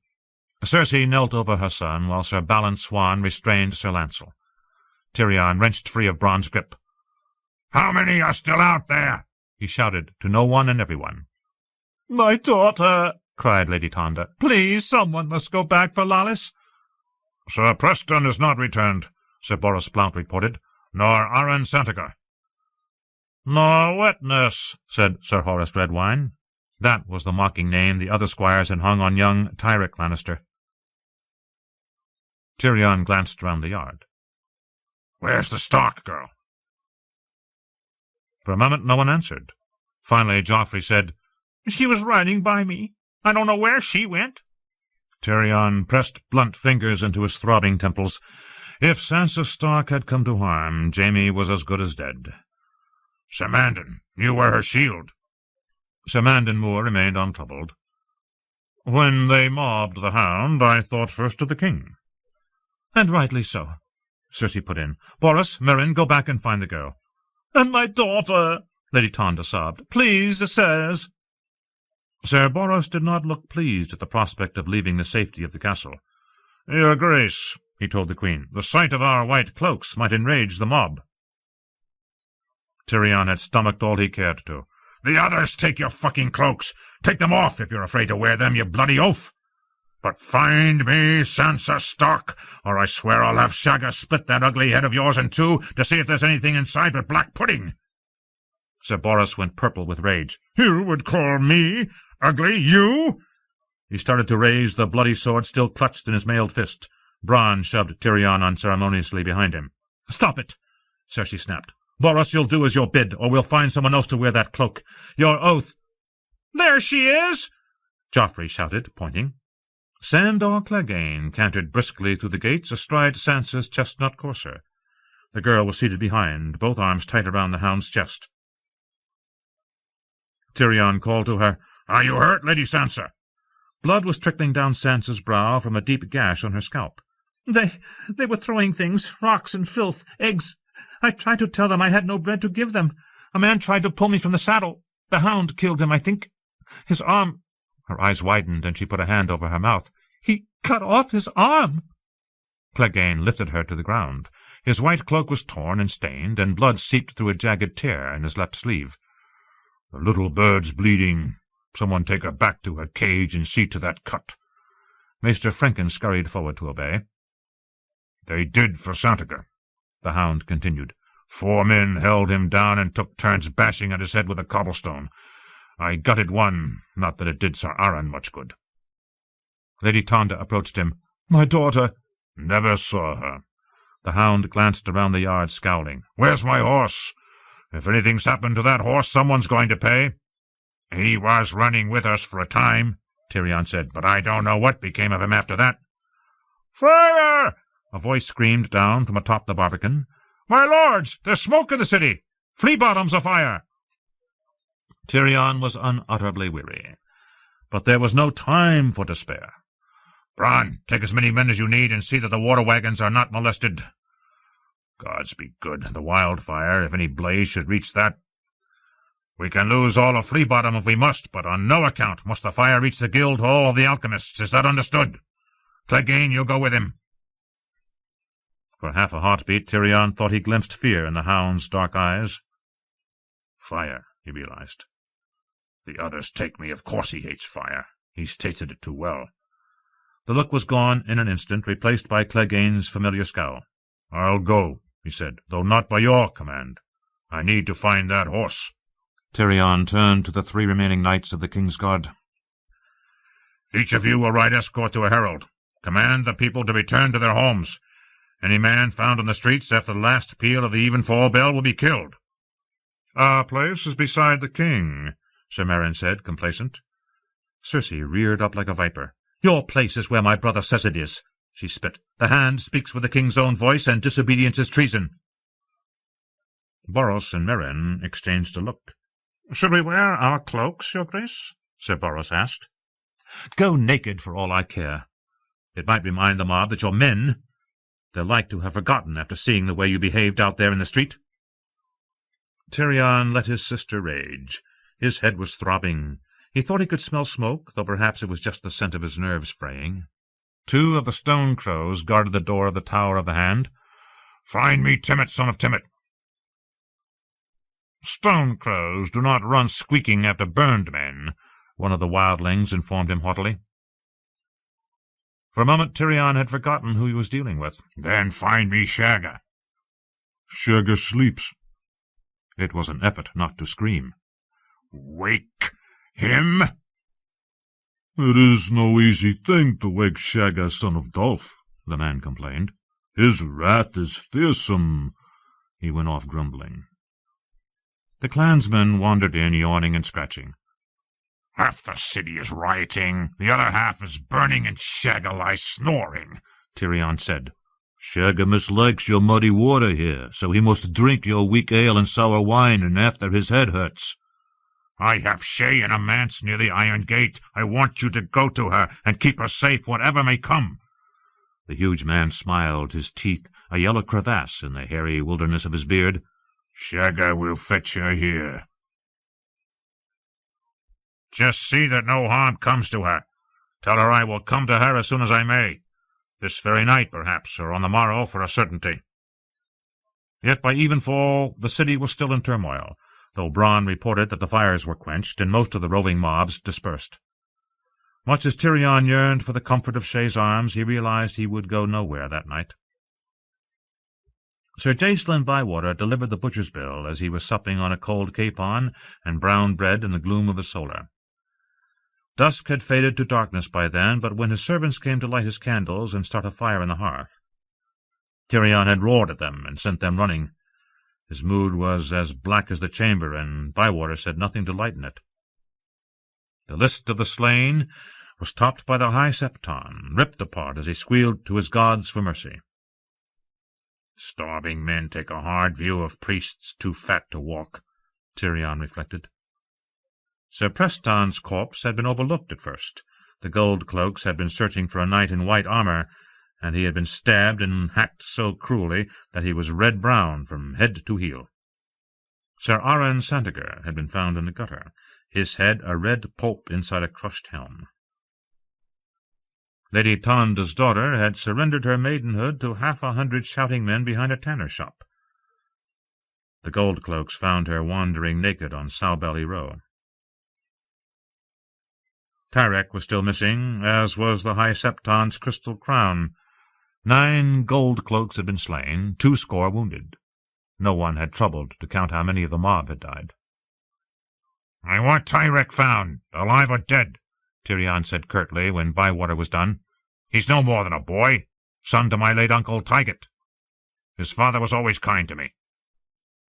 Cersei knelt over her son, while Sir Balin Swan restrained Sir Lancel. Tyrion wrenched free of Bran's grip. "How many are still out there?" he shouted to no one and everyone. "My daughter!" cried Lady Tonda. "Please, someone must go back for Lallis." "Sir Preston is not returned," Sir Boros Blount reported, "nor Aron Santagar." "Nor witness," said Sir Horace Redwine. That was the mocking name the other squires had hung on young Tyrek Lannister. Tyrion glanced round the yard. "Where's the Stark girl?" For a moment no one answered. Finally Joffrey said, "She was riding by me. I don't know where she went." Tyrion pressed blunt fingers into his throbbing temples. If Sansa Stark had come to harm, Jaime was as good as dead. "Sir Mandan, you were her shield." Sir Mandan Moore remained untroubled. "When they mobbed the hound, I thought first of the king." "And rightly so," Cersei put in. "Boros, Meryn, go back and find the girl." "And my daughter," Lady Tonda sobbed. "Please, sirs." Sir Boros did not look pleased at the prospect of leaving the safety of the castle. "Your Grace," he told the Queen, "the sight of our white cloaks might enrage the mob." Tyrion had stomached all he cared to. "The others take your fucking cloaks. Take them off if you're afraid to wear them, you bloody oaf. But find me Sansa Stark, or I swear I'll have Shagga split that ugly head of yours in two to see if there's anything inside but black pudding." Sir Boros went purple with rage. "You would call me ugly, you?" He started to raise the bloody sword still clutched in his mailed fist. Bran shoved Tyrion unceremoniously behind him. "Stop it!" Cersei snapped. "Boros, you'll do as you're bid, or we'll find someone else to wear that cloak. Your oath—" "There she is!" Joffrey shouted, pointing. Sandor Clegane cantered briskly through the gates astride Sansa's chestnut courser. The girl was seated behind, both arms tight around the hound's chest. Tyrion called to her, "Are you hurt, Lady Sansa?" Blood was trickling down Sansa's brow from a deep gash on her scalp. They were throwing things, rocks and filth, eggs. I tried to tell them I had no bread to give them. A man tried to pull me from the saddle. The hound killed him, I think. His arm—" Her eyes widened, and she put a hand over her mouth. "He cut off his arm." Clegane lifted her to the ground. His white cloak was torn and stained, and blood seeped through a jagged tear in his left sleeve. "The little bird's bleeding. Someone take her back to her cage and see to that cut." Maester Frenken scurried forward to obey. "They did for Santagar," the hound continued. "4 men held him down and took turns bashing at his head with a cobblestone. I gutted one, not that it did Sir Aron much good." Lady Tonda approached him. "My daughter—" "Never saw her." The hound glanced around the yard, scowling. "Where's my horse? If anything's happened to that horse, someone's going to pay." "He was running with us for a time," Tyrion said, "but I don't know what became of him after that." "Fire!" a voice screamed down from atop the barbican. "My lords, there's smoke in the city! Flea-bottom's afire!" Tyrion was unutterably weary, but there was no time for despair. "Bran, take as many men as you need and see that the water wagons are not molested. Gods be good, the wildfire, if any blaze should reach that. We can lose all of Flea-bottom if we must, but on no account must the fire reach the guild hall of the alchemists. Is that understood? Clegane, you'll go with him." For half a heartbeat, Tyrion thought he glimpsed fear in the hound's dark eyes. "Fire," he realized. "The others take me. Of course he hates fire. He's tasted it too well." The look was gone in an instant, replaced by Clegane's familiar scowl. "I'll go," he said, "though not by your command. I need to find that horse." Tyrion turned to the 3 remaining knights of the King's Guard. "Each of you will ride escort to a herald. Command the people to return to their homes. Any man found on the streets after the last peal of the evenfall bell will be killed." "Our place is beside the king," Sir Meryn said, complacent. Cersei reared up like a viper. "Your place is where my brother says it is," she spit. "The hand speaks with the king's own voice, and disobedience is treason." Boros and Meryn exchanged a look. "Should we wear our cloaks, your grace?" Sir Boros asked. "Go naked for all I care. It might remind the mob that you're men. They're like to have forgotten after seeing the way you behaved out there in the street." Tyrion let his sister rage. His head was throbbing. He thought he could smell smoke, though perhaps it was just the scent of his nerves fraying. 2 of the stone crows guarded the door of the Tower of the Hand. "Find me Timett, son of Timett." "Stone crows do not run squeaking after burned men," one of the wildlings informed him haughtily. For a moment Tyrion had forgotten who he was dealing with. "Then find me Shagga." Shagga sleeps. It was an effort not to scream. "Wake him?" "It is no easy thing to wake Shagga, son of Dolph," the man complained. "His wrath is fearsome." He went off grumbling. The clansmen wandered in, yawning and scratching. "Half the city is rioting, the other half is burning, and Shagga lies snoring," Tyrion said. "Shagga mislikes your muddy water here, so he must drink your weak ale and sour wine, and after his head hurts." "I have Shay in a manse near the Iron Gate. I want you to go to her and keep her safe, whatever may come." The huge man smiled, his teeth a yellow crevasse in the hairy wilderness of his beard. "Shagga will fetch her here. Just see that no harm comes to her. Tell her I will come to her as soon as I may. This very night, perhaps, or on the morrow for a certainty." Yet by evenfall the city was still in turmoil, though Bran reported that the fires were quenched and most of the roving mobs dispersed. Much as Tyrion yearned for the comfort of Shay's arms, he realized he would go nowhere that night. Sir Jacelyn Bywater delivered the butcher's bill as he was supping on a cold capon and brown bread in the gloom of a solar. Dusk had faded to darkness by then, but when his servants came to light his candles and start a fire in the hearth, Tyrion had roared at them and sent them running. His mood was as black as the chamber, and Bywater said nothing to lighten it. The list of the slain was topped by the High Septon, ripped apart as he squealed to his gods for mercy. "Starving men take a hard view of priests too fat to walk," Tyrion reflected. Sir Preston's corpse had been overlooked at first. The gold cloaks had been searching for a knight in white armour, and he had been stabbed and hacked so cruelly that he was red-brown from head to heel. Sir Aran Santager had been found in the gutter, his head a red pulp inside a crushed helm. Lady Tonda's daughter had surrendered her maidenhood to 100 shouting men behind a tanner's shop. The gold cloaks found her wandering naked on Sowbelly Row. Tyrek was still missing, as was the High Septon's crystal crown. 9 gold cloaks had been slain, 20 wounded. No one had troubled to count how many of the mob had died. "I want Tyrek found, alive or dead," Tyrion said curtly when Bywater was done. "He's no more than a boy, son to my late uncle Tyget. His father was always kind to me."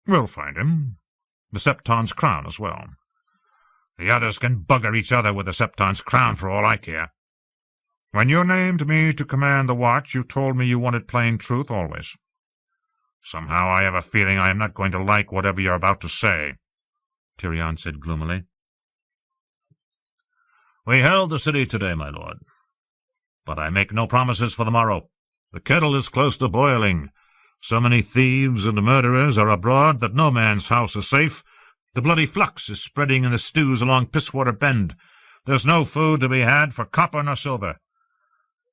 "We'll find him. The Septon's crown as well." "The others can bugger each other with the Septon's crown for all I care." "When you named me to command the watch, you told me you wanted plain truth always." "Somehow I have a feeling I am not going to like whatever you're about to say," Tyrion said gloomily. "We held the city today, my lord, but I make no promises for the morrow. The kettle is close to boiling. So many thieves and murderers are abroad that no man's house is safe. The bloody flux is spreading in the stews along Pisswater Bend. There's no food to be had for copper nor silver.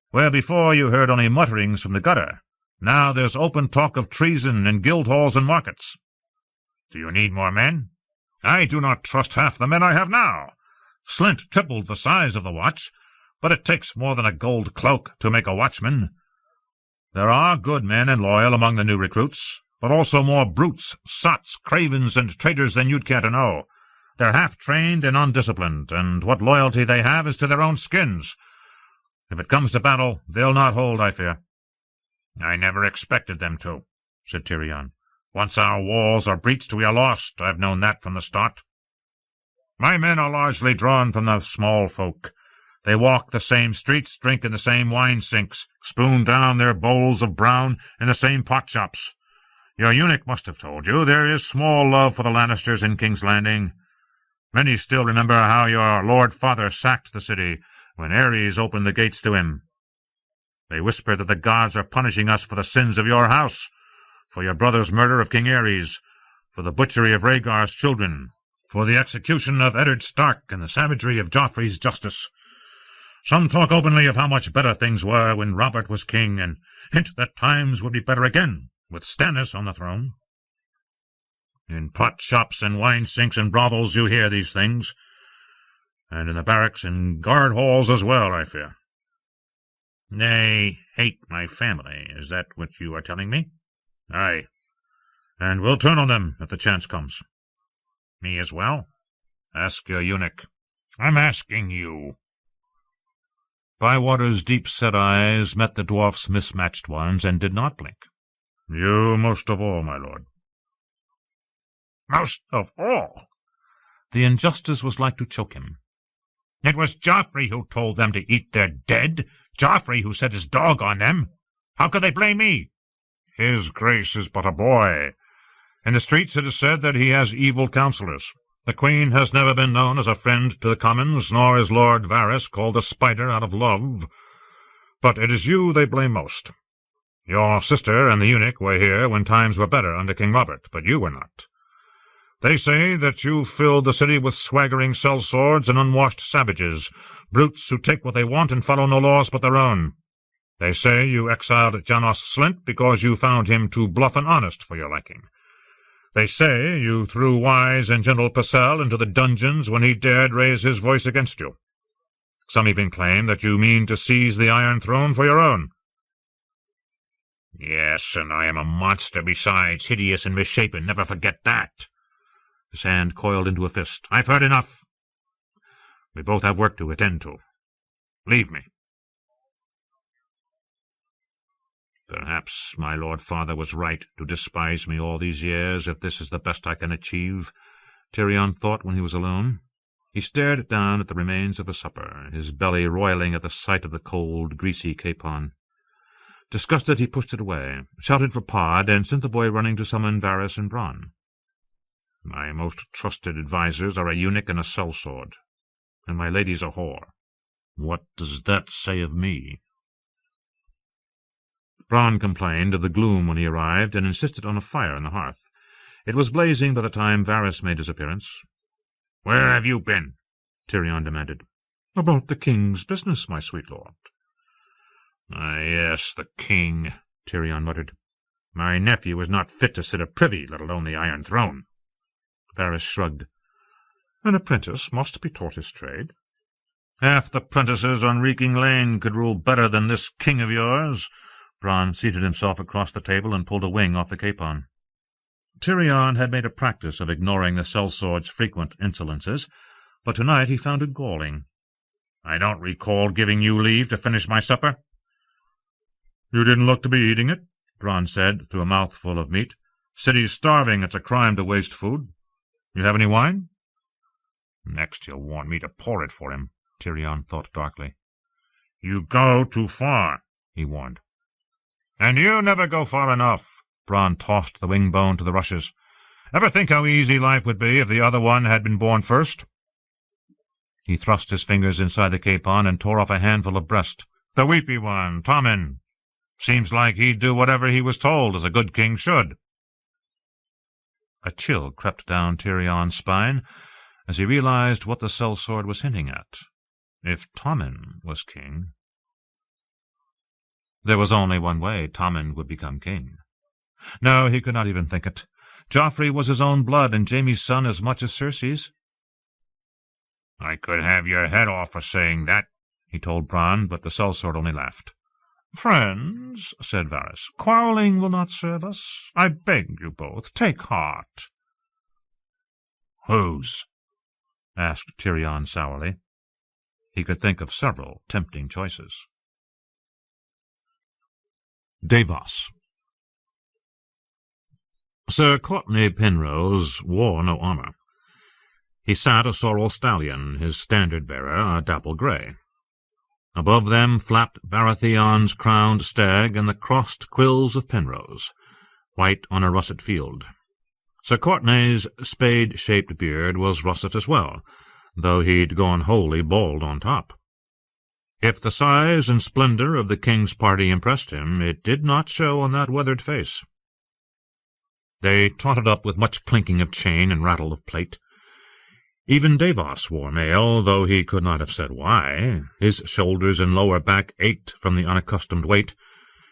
Where before you heard only mutterings from the gutter, now there's open talk of treason in guild halls and markets." "Do you need more men?" "I do not trust half the men I have now. Slint tripled the size of the watch, but it takes more than a gold cloak to make a watchman." There are good men and loyal among the new recruits, but also more brutes, sots, cravens, and traitors than you'd care to know. They're half-trained and undisciplined, and what loyalty they have is to their own skins. If it comes to battle, they'll not hold, I fear." "I never expected them to," said Tyrion. "Once our walls are breached, we are lost. I've known that from the start. My men are largely drawn from the small folk. They walk the same streets, drink in the same wine sinks, spoon down their bowls of brown in the same pot shops. Your eunuch must have told you there is small love for the Lannisters in King's Landing. Many still remember how your lord father sacked the city when Ares opened the gates to him. They whisper that the gods are punishing us for the sins of your house, for your brother's murder of King Ares, for the butchery of Rhaegar's children, for the execution of Eddard Stark and the savagery of Joffrey's justice. Some talk openly of how much better things were when Robert was king, and hint that times would be better again, with Stannis on the throne. In pot shops and wine sinks and brothels you hear these things, and in the barracks and guard halls as well, I fear. They hate my family, is that what you are telling me? Aye, and we'll turn on them if the chance comes. Me as well? Ask your eunuch. I'm asking you." Bywater's deep-set eyes met the dwarf's mismatched ones and did not blink. "You most of all, my lord." "Most of all?" The injustice was like to choke him. "It was Joffrey who told them to eat their dead, Joffrey who set his dog on them. How could they blame me?" "His grace is but a boy. In the streets it is said that he has evil counsellors. The Queen has never been known as a friend to the commons, nor is Lord Varys called a spider out of love. But it is you they blame most. Your sister and the eunuch were here when times were better under King Robert, but you were not. They say that you filled the city with swaggering sellswords and unwashed savages, brutes who take what they want and follow no laws but their own. They say you exiled Janos Slynt because you found him too bluff and honest for your liking. They say you threw wise and gentle Purcell into the dungeons when he dared raise his voice against you. Some even claim that you mean to seize the Iron Throne for your own." "Yes, and I am a monster besides, hideous and misshapen. Never forget that." His hand coiled into a fist. "I've heard enough. We both have work to attend to. Leave me." "Perhaps my lord father was right to despise me all these years, if this is the best I can achieve," Tyrion thought when he was alone. He stared down at the remains of the supper, his belly roiling at the sight of the cold, greasy capon. Disgusted, he pushed it away, shouted for Pod, and sent the boy running to summon Varys and Bran. "My most trusted advisers are a eunuch and a sellsword, and my lady's a whore. What does that say of me?" Bran complained of the gloom when he arrived, and insisted on a fire in the hearth. It was blazing by the time Varys made his appearance. "Where have you been?" Tyrion demanded. "About the king's business, my sweet lord." "Ah, yes, the king," Tyrion muttered. "My nephew is not fit to sit a privy, let alone the Iron Throne." Varys shrugged. "An apprentice must be taught his trade." "Half the prentices on Reeking Lane could rule better than this king of yours." Bran seated himself across the table and pulled a wing off the capon. Tyrion had made a practice of ignoring the sellsword's frequent insolences, but tonight he found it galling. "I don't recall giving you leave to finish my supper." "You didn't look to be eating it," Bran said, through a mouthful of meat. "City's starving. It's a crime to waste food. You have any wine?" "Next he'll want me to pour it for him," Tyrion thought darkly. "You go too far," he warned. "And you never go far enough." Bran tossed the wing bone to the rushes. "Ever think how easy life would be if the other one had been born first?" He thrust his fingers inside the capon and tore off a handful of breast. "The weepy one, Tommen. Seems like he'd do whatever he was told, as a good king should." A chill crept down Tyrion's spine as he realized what the sellsword was hinting at. If Tommen was king... There was only one way Tommen would become king. No, he could not even think it. Joffrey was his own blood, and Jaime's son as much as Cersei's. "I could have your head off for saying that," he told Bran, but the sellsword only laughed. "Friends," said Varys, "quarrelling will not serve us. I beg you both, take heart." "Whose?" asked Tyrion sourly. He could think of several tempting choices. Davos. Sir Courtenay Penrose wore no armour. He sat a sorrel stallion, his standard-bearer a dapple grey. Above them flapped Baratheon's crowned stag and the crossed quills of Penrose, white on a russet field. Sir Courtenay's spade-shaped beard was russet as well, though he'd gone wholly bald on top. If the size and splendour of the king's party impressed him, it did not show on that weathered face. They totted up with much clinking of chain and rattle of plate. Even Davos wore mail, though he could not have said why. His shoulders and lower back ached from the unaccustomed weight.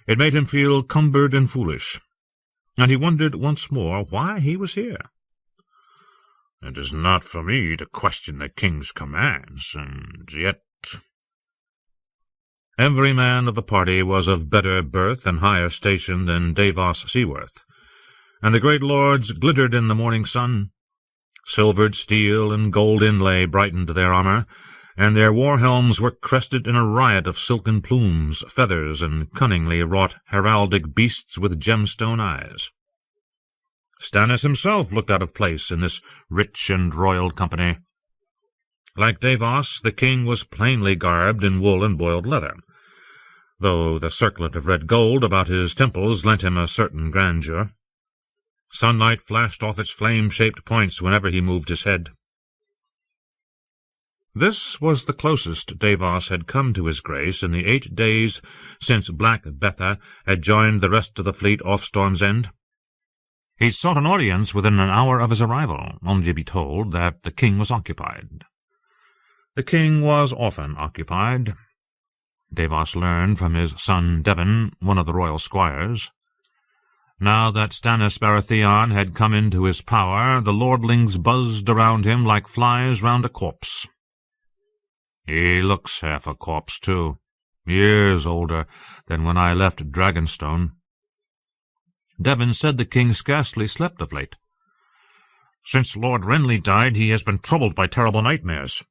It made him feel cumbered and foolish, and he wondered once more why he was here. "It is not for me to question the king's commands, and yet—" Every man of the party was of better birth and higher station than Davos Seaworth, and the great lords glittered in the morning sun. Silvered steel and gold inlay brightened their armour, and their war-helms were crested in a riot of silken plumes, feathers, and cunningly wrought heraldic beasts with gemstone eyes. Stannis himself looked out of place in this rich and royal company. Like Davos, the king was plainly garbed in wool and boiled leather, though the circlet of red gold about his temples lent him a certain grandeur. Sunlight flashed off its flame-shaped points whenever he moved his head. This was the closest Davos had come to his grace in the 8 days since Black Betha had joined the rest of the fleet off Storm's End. He sought an audience within an hour of his arrival, only to be told that the king was occupied. The king was often occupied. Davos learned from his son Devon, one of the royal squires. Now that Stannis Baratheon had come into his power, the lordlings buzzed around him like flies round a corpse. "He looks half a corpse, too, years older than when I left Dragonstone." Devon said the king scarcely slept of late. "Since Lord Renly died, he has been troubled by terrible nightmares,"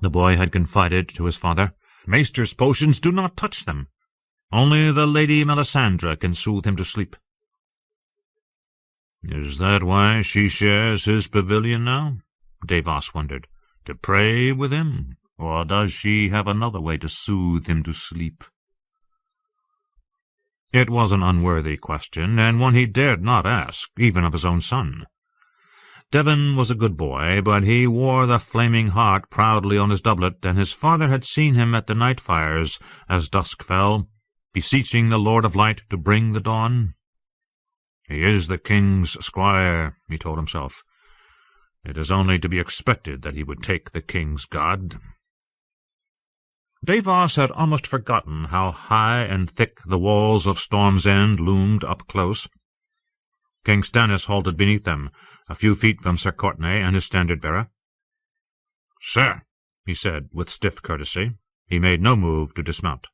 the boy had confided to his father. "Maester's potions do not touch them. Only the Lady Melisandre can soothe him to sleep." "Is that why she shares his pavilion now?" Davos wondered. "To pray with him? Or does she have another way to soothe him to sleep?" It was an unworthy question, and one he dared not ask, even of his own son. Devon was a good boy, but he wore the flaming heart proudly on his doublet, and his father had seen him at the night fires as dusk fell, beseeching the Lord of Light to bring the dawn. "He is the king's squire," he told himself. "It is only to be expected that he would take the king's god." Davos had almost forgotten how high and thick the walls of Storm's End loomed up close. King Stannis halted beneath them, a few feet from Sir Courtenay and his standard-bearer. "Sir," he said with stiff courtesy. He made no move to dismount.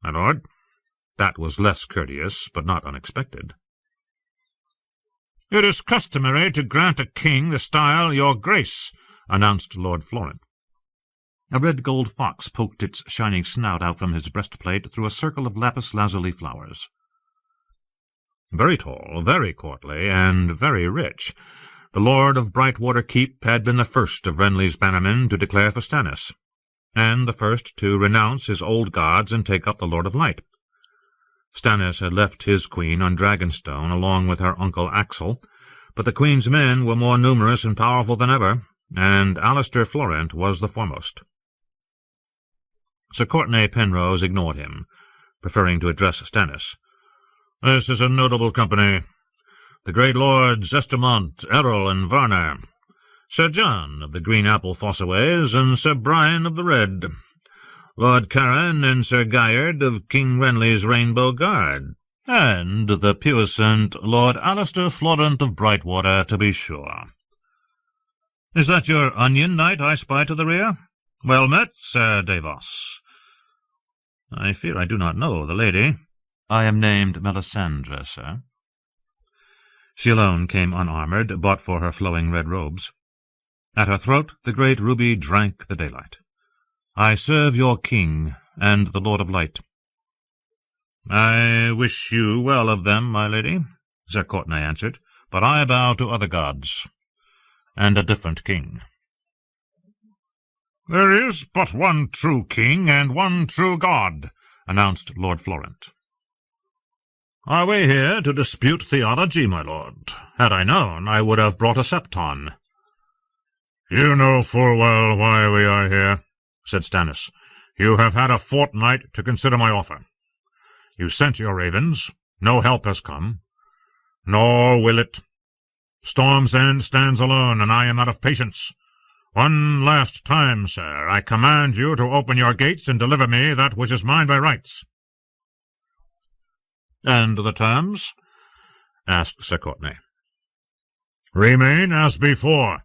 "My lord?" That was less courteous, but not unexpected. "It is customary to grant a king the style Your Grace," announced Lord Florent. A red-gold fox poked its shining snout out from his breastplate through a circle of lapis-lazuli flowers. Very tall, very courtly, and very rich, the Lord of Brightwater Keep had been the first of Renly's bannermen to declare for Stannis, and the first to renounce his old gods and take up the Lord of Light. Stannis had left his queen on Dragonstone along with her uncle Axel, but the queen's men were more numerous and powerful than ever, and Alistair Florent was the foremost. Sir Courtenay Penrose ignored him, preferring to address Stannis. "This is a notable company. The great lords Estamont, Errol, and Varner, Sir John of the Green Apple Fossaways, and Sir Brian of the Red, Lord Carran and Sir Guyard of King Renly's Rainbow Guard, and the puissant Lord Alistair Florent of Brightwater, to be sure. Is that your onion knight I spy to the rear? Well met, Sir Davos. I fear I do not know the lady. I am named Melisandre, sir. She alone came unarmored, but for her flowing red robes. At her throat the great ruby drank the daylight. I serve your king and the Lord of Light. I wish you well of them, my lady, Sir Courtenay answered, but I bow to other gods, and a different king. There is but one true king and one true god, announced Lord Florent. Are we here to dispute theology, my lord? Had I known, I would have brought a septon. You know full well why we are here, said Stannis. You have had a fortnight to consider my offer. You sent your ravens. No help has come. Nor will it. Storm's End stands alone, and I am out of patience. One last time, sir, I command you to open your gates and deliver me that which is mine by rights. And the terms? Asked Sir Courtenay. Remain as before,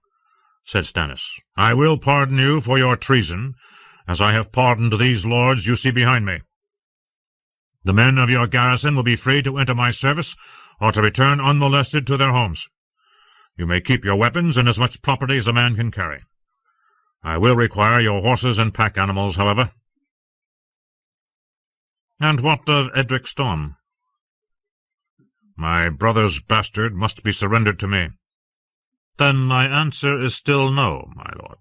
said Stannis. I will pardon you for your treason, as I have pardoned these lords you see behind me. The men of your garrison will be free to enter my service, or to return unmolested to their homes. You may keep your weapons and as much property as a man can carry. I will require your horses and pack animals, however. And what of Edric Storm? My brother's bastard must be surrendered to me. Then my answer is still no, my lord.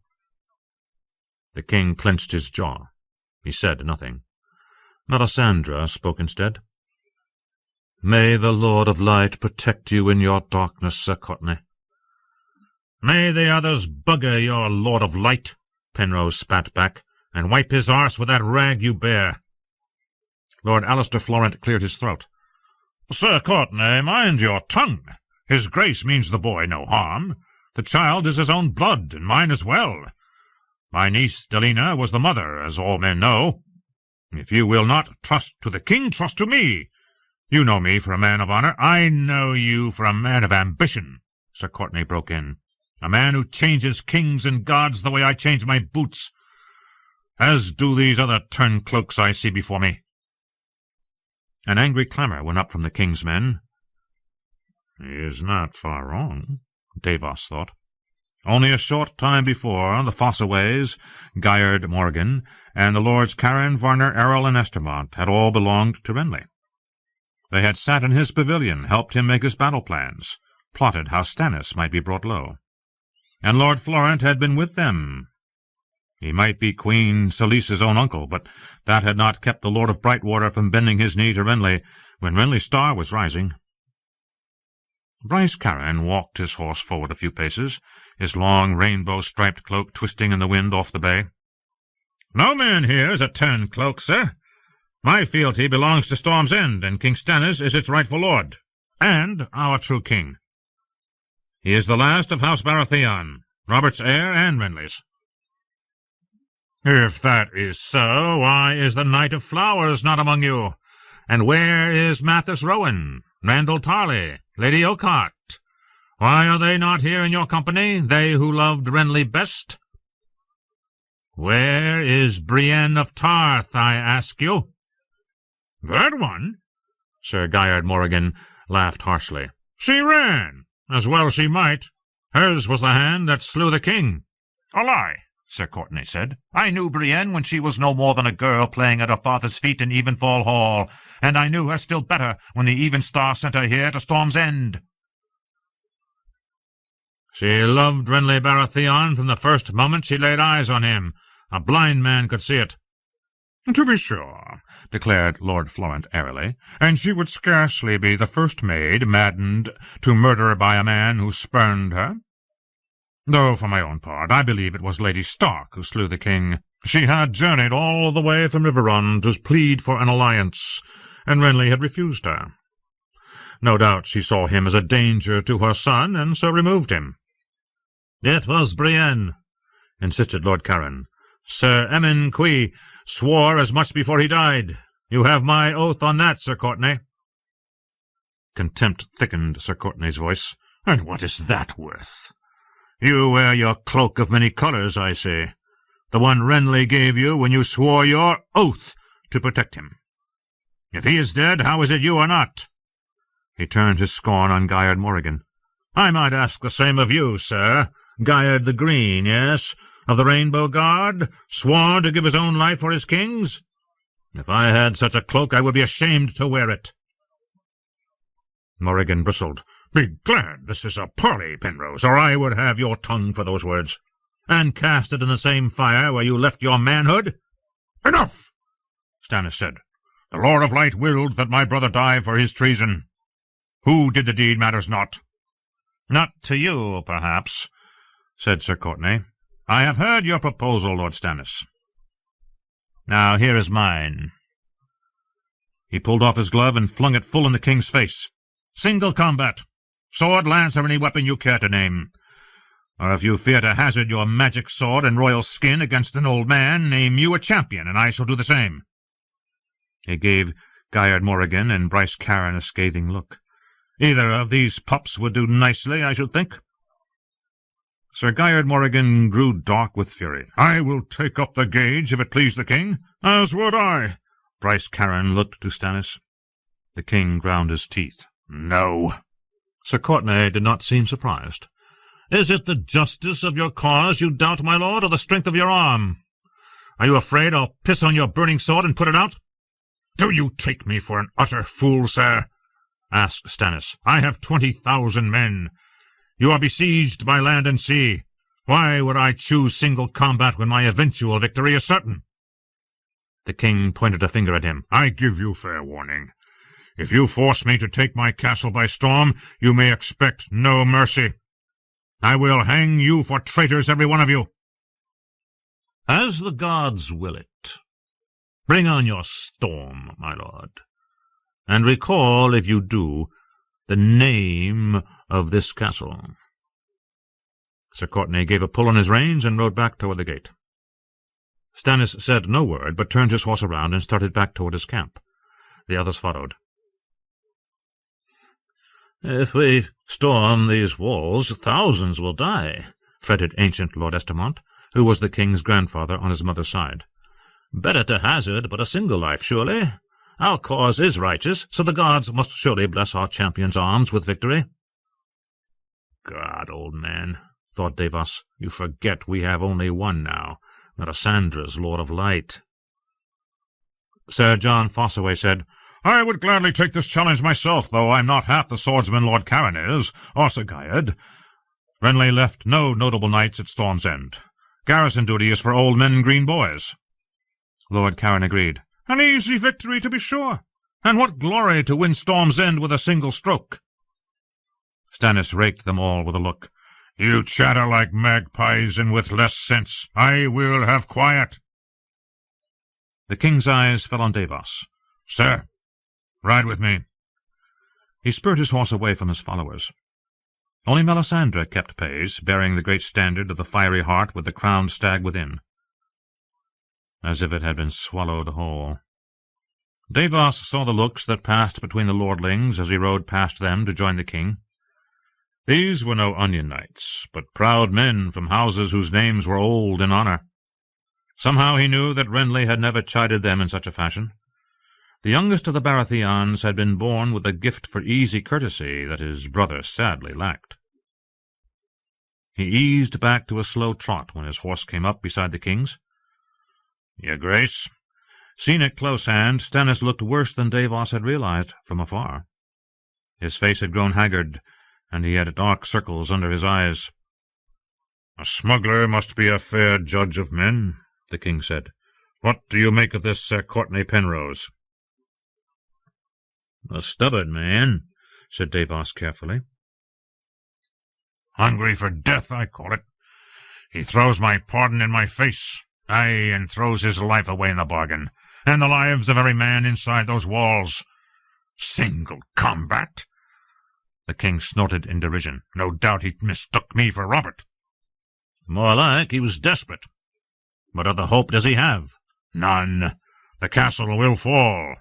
The king clenched his jaw. He said nothing. Melisandre spoke instead. May the Lord of Light protect you in your darkness, Sir Courtenay. May the others bugger your Lord of Light, Penrose spat back, and wipe his arse with that rag you bear. Lord Alistair Florent cleared his throat. Sir Courtenay, mind your tongue. His grace means the boy no harm. The child is his own blood, and mine as well. My niece Delena was the mother, as all men know. If you will not trust to the king, trust to me. You know me for a man of honor. I know you for a man of ambition, Sir Courtenay broke in. A man who changes kings and gods the way I change my boots, as do these other turncloaks I see before me. An angry clamour went up from the king's men. He is not far wrong, Davos thought. Only a short time before, the Fossaways, Gaiard Morgan, and the lords Carran, Varner, Errol, and Estermont had all belonged to Renly. They had sat in his pavilion, helped him make his battle plans, plotted how Stannis might be brought low. And Lord Florent had been with them. He might be Queen Selyse's own uncle, but that had not kept the Lord of Brightwater from bending his knee to Renly when Renly's star was rising. Bryce Carran walked his horse forward a few paces, his long rainbow-striped cloak twisting in the wind off the bay. "No man here is a turncloak, sir. My fealty belongs to Storm's End, and King Stannis is its rightful lord, and our true king. He is the last of House Baratheon, Robert's heir and Renly's." "If that is so, why is the Knight of Flowers not among you? And where is Mathis Rowan, Randall Tarley, Lady Oakheart? Why are they not here in your company, they who loved Renly best? Where is Brienne of Tarth, I ask you?" "That one?" Sir Gaiard Morrigan laughed harshly. "She ran, as well she might. Hers was the hand that slew the king." "A lie," Sir Courtenay said. "I knew Brienne when she was no more than a girl playing at her father's feet in Evenfall Hall, and I knew her still better when the Evenstar sent her here to Storm's End." "She loved Renly Baratheon from the first moment she laid eyes on him. A blind man could see it." "To be sure," declared Lord Florent airily, "and she would scarcely be the first maid maddened to murder by a man who spurned her. Though, for my own part, I believe it was Lady Stark who slew the king. She had journeyed all the way from Riverrun to plead for an alliance, and Renly had refused her. No doubt she saw him as a danger to her son, and so removed him." "It was Brienne," insisted Lord Carran. "Sir Emin Qui swore as much before he died. You have my oath on that, Sir Courtenay." Contempt thickened Sir Courtenay's voice. "And what is that worth? You wear your cloak of many colours, I say. The one Renly gave you when you swore your oath to protect him. If he is dead, how is it you are not?" He turned his scorn on Gaiard Morrigan. "I might ask the same of you, sir. Gaiard the Green, yes, of the Rainbow Guard, sworn to give his own life for his king's? If I had such a cloak, I would be ashamed to wear it." Morrigan bristled. "Be glad this is a parley, Penrose, or I would have your tongue for those words, and cast it in the same fire where you left your manhood." "Enough!" Stannis said. "The Lord of Light willed that my brother die for his treason. Who did the deed matters not." "Not to you, perhaps," said Sir Courtenay. "I have heard your proposal, Lord Stannis. Now here is mine." He pulled off his glove and flung it full in the king's face. "Single combat. Sword, lance, or any weapon you care to name. Or if you fear to hazard your magic sword and royal skin against an old man, name you a champion, and I shall do the same." He gave Gaiard Morrigan and Bryce Caron a scathing look. "Either of these pups would do nicely, I should think." Sir Gaiard Morrigan grew dark with fury. "I will take up the gage, if it please the king." "As would I." Bryce Caron looked to Stannis. The king ground his teeth. "No." Sir Courtenay did not seem surprised. "Is it the justice of your cause you doubt, my lord, or the strength of your arm? Are you afraid I'll piss on your burning sword and put it out?" "Do you take me for an utter fool, sir?" asked Stannis. "I have 20,000 men. You are besieged by land and sea. Why would I choose single combat when my eventual victory is certain?" The king pointed a finger at him. "I give you fair warning. If you force me to take my castle by storm, you may expect no mercy. I will hang you for traitors, every one of you." "As the gods will it. Bring on your storm, my lord. And recall, if you do, the name of this castle." Sir Courtenay gave a pull on his reins and rode back toward the gate. Stannis said no word, but turned his horse around and started back toward his camp. The others followed. "If we storm these walls, thousands will die," fretted ancient Lord Estamont, who was the king's grandfather on his mother's side. "Better to hazard but a single life, surely. Our cause is righteous, so the gods must surely bless our champion's arms with victory." "God, old man," thought Davos, "you forget we have only one now, Melisandre's Lord of Light." Sir John Fossaway said, "I would gladly take this challenge myself, though I'm not half the swordsman Lord Caron is, or Sir Gaiard. Renly left no notable knights at Storm's End. Garrison duty is for old men and green boys." Lord Caron agreed. "An easy victory, to be sure, and what glory to win Storm's End with a single stroke." Stannis raked them all with a look. "You chatter like magpies, and with less sense. I will have quiet." The king's eyes fell on Davos. "Sir, ride with me." He spurred his horse away from his followers. Only Melisandre kept pace, bearing the great standard of the fiery heart with the crowned stag within, as if it had been swallowed whole. Davos saw the looks that passed between the lordlings as he rode past them to join the king. These were no onion knights, but proud men from houses whose names were old in honour. Somehow he knew that Renly had never chided them in such a fashion. The youngest of the Baratheons had been born with a gift for easy courtesy that his brother sadly lacked. He eased back to a slow trot when his horse came up beside the king's. "Your Grace." Seen at close hand, Stannis looked worse than Davos had realized from afar. His face had grown haggard, and he had dark circles under his eyes. "A smuggler must be a fair judge of men," the king said. "What do you make of this Sir Courtenay Penrose?" "A stubborn man," said Davos carefully. "Hungry for death, I call it. He throws my pardon in my face, aye, and throws his life away in the bargain, and the lives of every man inside those walls. Single combat!" The king snorted in derision. "No doubt he mistook me for Robert." "More like he was desperate. What other hope does he have?" "None. The castle will fall.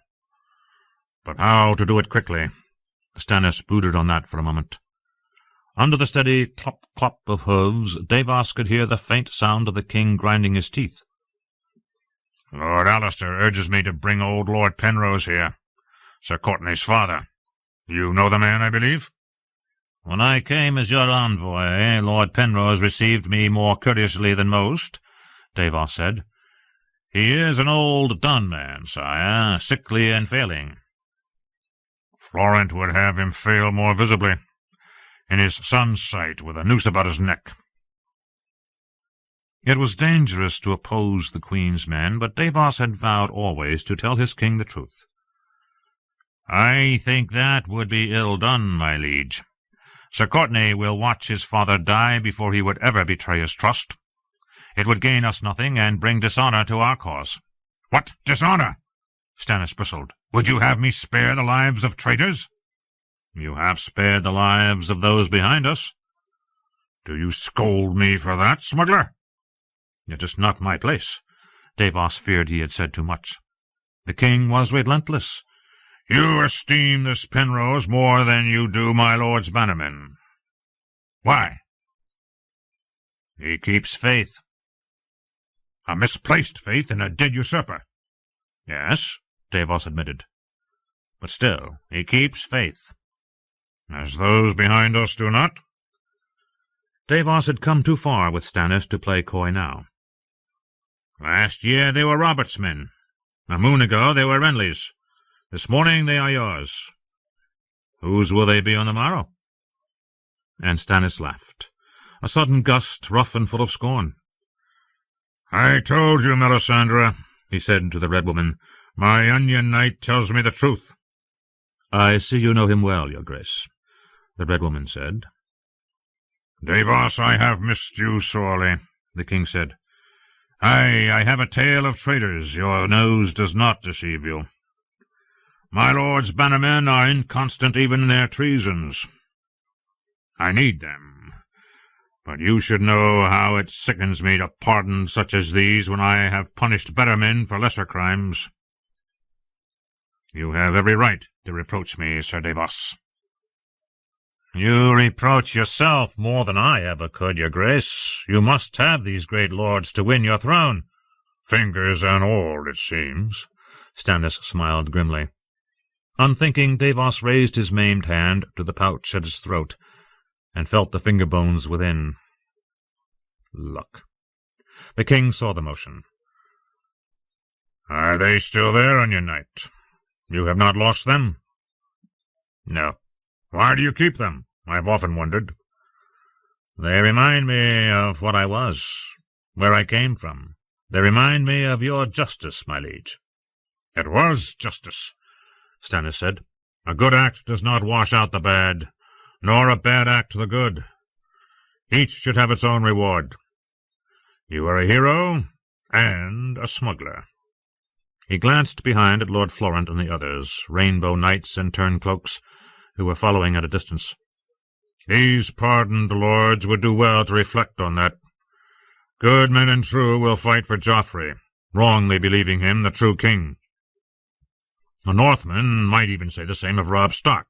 But how to do it quickly?" Stannis brooded on that for a moment. Under the steady clop-clop of hooves, Davos could hear the faint sound of the king grinding his teeth. Lord Alistair urges me to bring old Lord Penrose here, Sir Courtenay's father. You know the man, I believe? When I came as your envoy, Lord Penrose received me more courteously than most, Davos said. He is an old done man, sire, sickly and failing. Florent would have him fail more visibly, in his son's sight, with a noose about his neck. It was dangerous to oppose the Queen's men, but Davos had vowed always to tell his king the truth. I think that would be ill done, my liege. Sir Courtenay will watch his father die before he would ever betray his trust. It would gain us nothing and bring dishonour to our cause. What dishonour? Stannis bristled. Would you have me spare the lives of traitors? You have spared the lives of those behind us. Do you scold me for that, smuggler? It is not my place. Davos feared he had said too much. The king was relentless. You esteem this Penrose more than you do my lord's bannermen. Why? He keeps faith. A misplaced faith in a dead usurper. Yes, Davos admitted. But still, he keeps faith. As those behind us do not? Davos had come too far with Stannis to play coy now. Last year they were Robert's men. A moon ago they were Renly's. This morning they are yours. Whose will they be on the morrow? And Stannis laughed, a sudden gust, rough and full of scorn. I told you, Melisandre, he said to the Red Woman, my onion knight tells me the truth. I see you know him well, your grace, the Red Woman said. Davos, I have missed you sorely, the king said. I have a tale of traitors. Your nose does not deceive you. My lord's bannermen are inconstant even in their treasons. I need them, but you should know how it sickens me to pardon such as these when I have punished better men for lesser crimes. You have every right to reproach me, Sir Davos. You reproach yourself more than I ever could, your grace. You must have these great lords to win your throne. Fingers and all, it seems. Stannis smiled grimly. Unthinking, Davos raised his maimed hand to the pouch at his throat, and felt the finger bones within. Luck. The king saw the motion. Are they still there, Onion Knight? You have not lost them? No. Why do you keep them? I've often wondered. They remind me of what I was, where I came from. They remind me of your justice, my liege. It was justice, Stannis said. A good act does not wash out the bad, nor a bad act the good. Each should have its own reward. You are a hero and a smuggler. He glanced behind at Lord Florent and the others, rainbow knights and turncloaks, who were following at a distance. These pardoned lords would do well to reflect on that. Good men and true will fight for Joffrey, wrongly believing him the true king. A Northman might even say the same of Robb Stark.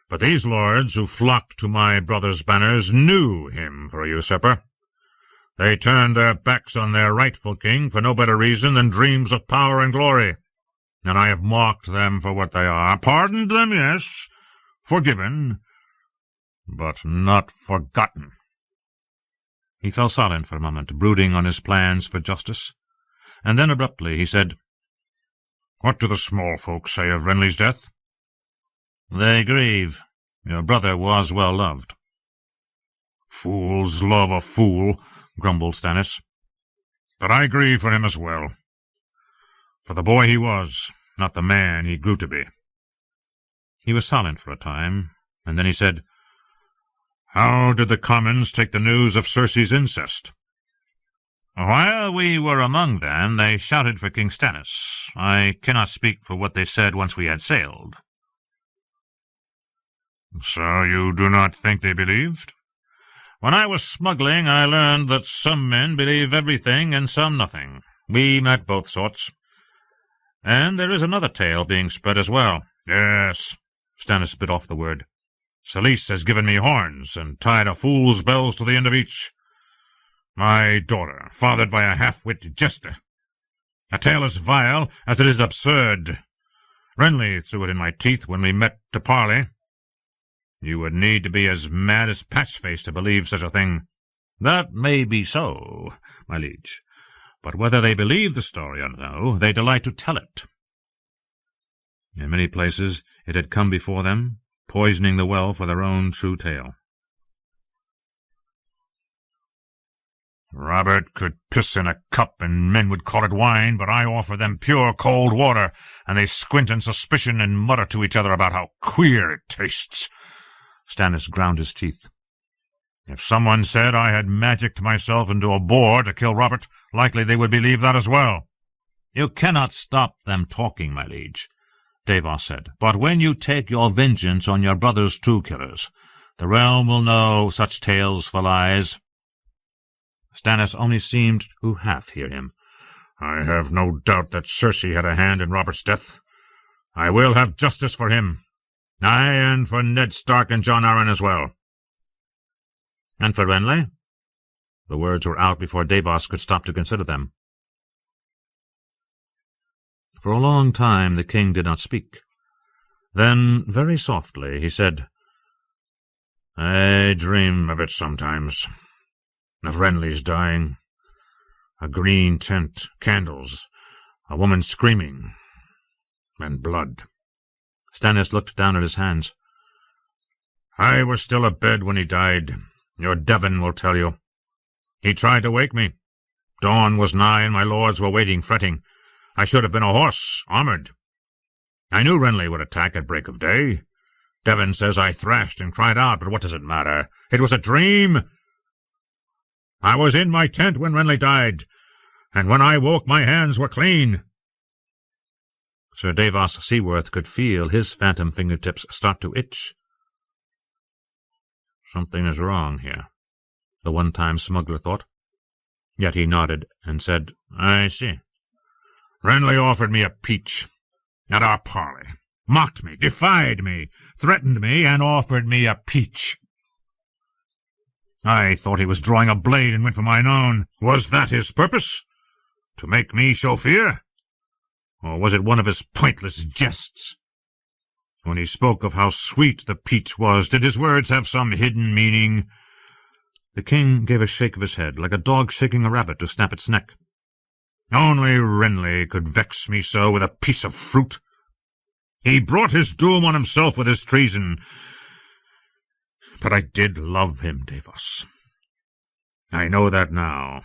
But these lords who flocked to my brother's banners knew him for a usurper. They turned their backs on their rightful king for no better reason than dreams of power and glory. And I have mocked them for what they are. Pardoned them, yes, forgiven, but not forgotten. He fell silent for a moment, brooding on his plans for justice, and then abruptly he said, What do the small folk say of Renly's death? They grieve. Your brother was well loved. Fools love a fool, grumbled Stannis. But I grieve for him as well. For the boy he was, not the man he grew to be. He was silent for a time, and then he said, How did the commons take the news of Cersei's incest? While we were among them, they shouted for King Stannis. I cannot speak for what they said once we had sailed. So you do not think they believed? When I was smuggling, I learned that some men believe everything and some nothing. We met both sorts. And there is another tale being spread as well. Yes, Stannis bit off the word. Selyse has given me horns and tied a fool's bells to the end of each. My daughter, fathered by a half-wit jester. A tale as vile as it is absurd. Renly threw it in my teeth when we met to parley. You would need to be as mad as Patchface to believe such a thing. That may be so, my liege, but whether they believe the story or no, they delight to tell it. In many places it had come before them, poisoning the well for their own true tale. Robert could piss in a cup and men would call it wine, but I offer them pure cold water, and they squint in suspicion and mutter to each other about how queer it tastes. Stannis ground his teeth. If someone said I had magicked myself into a boar to kill Robert, likely they would believe that as well. You cannot stop them talking, my liege, Davos said, but when you take your vengeance on your brother's true killers, the realm will know such tales for lies. Stannis only seemed to half hear him. I have no doubt that Cersei had a hand in Robert's death. I will have justice for him. Aye, and for Ned Stark and Jon Arryn as well. And for Renly? The words were out before Davos could stop to consider them. For a long time the king did not speak. Then, very softly, he said, I dream of it sometimes. Of Renly's dying. A green tent, candles, a woman screaming, and blood. Stannis looked down at his hands. I was still abed when he died. Your Devon will tell you. He tried to wake me. Dawn was nigh, and my lords were waiting, fretting. I should have been a horse, armoured. I knew Renly would attack at break of day. Devon says I thrashed and cried out, but what does it matter? It was a dream. I was in my tent when Renly died, and when I woke my hands were clean. Sir Davos Seaworth could feel his phantom fingertips start to itch. Something is wrong here, the one-time smuggler thought. Yet he nodded and said, I see. Renly offered me a peach at our parley, mocked me, defied me, threatened me, and offered me a peach. I thought he was drawing a blade and went for mine own. Was that his purpose? To make me show fear? Or was it one of his pointless jests? When he spoke of how sweet the peach was, did his words have some hidden meaning? The king gave a shake of his head, like a dog shaking a rabbit to snap its neck. Only Renly could vex me so with a piece of fruit. He brought his doom on himself with his treason. But I did love him, Davos. I know that now.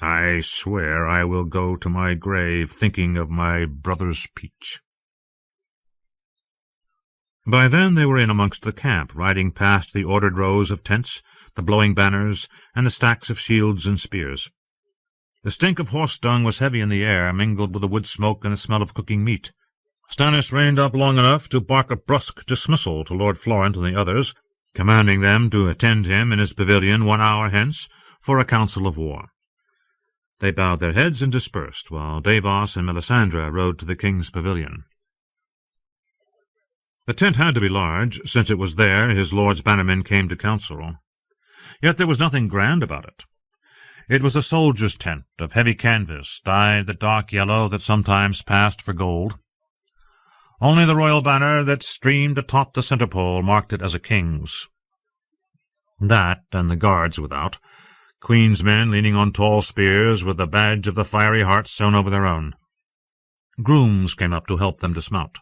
I swear I will go to my grave thinking of my brother's peach. By then they were in amongst the camp, riding past the ordered rows of tents, the blowing banners, and the stacks of shields and spears. The stink of horse dung was heavy in the air, mingled with the wood smoke and the smell of cooking meat. Stannis reined up long enough to bark a brusque dismissal to Lord Florent and the others, commanding them to attend him in his pavilion 1 hour hence for a council of war. They bowed their heads and dispersed, while Davos and Melisandre rode to the king's pavilion. The tent had to be large, since it was there his lord's bannermen came to council. Yet there was nothing grand about it. It was a soldier's tent of heavy canvas, dyed the dark yellow that sometimes passed for gold. Only the royal banner that streamed atop the centre pole marked it as a king's. That, and the guards without, Queen's men leaning on tall spears with the badge of the fiery heart sewn over their own. Grooms came up to help them dismount.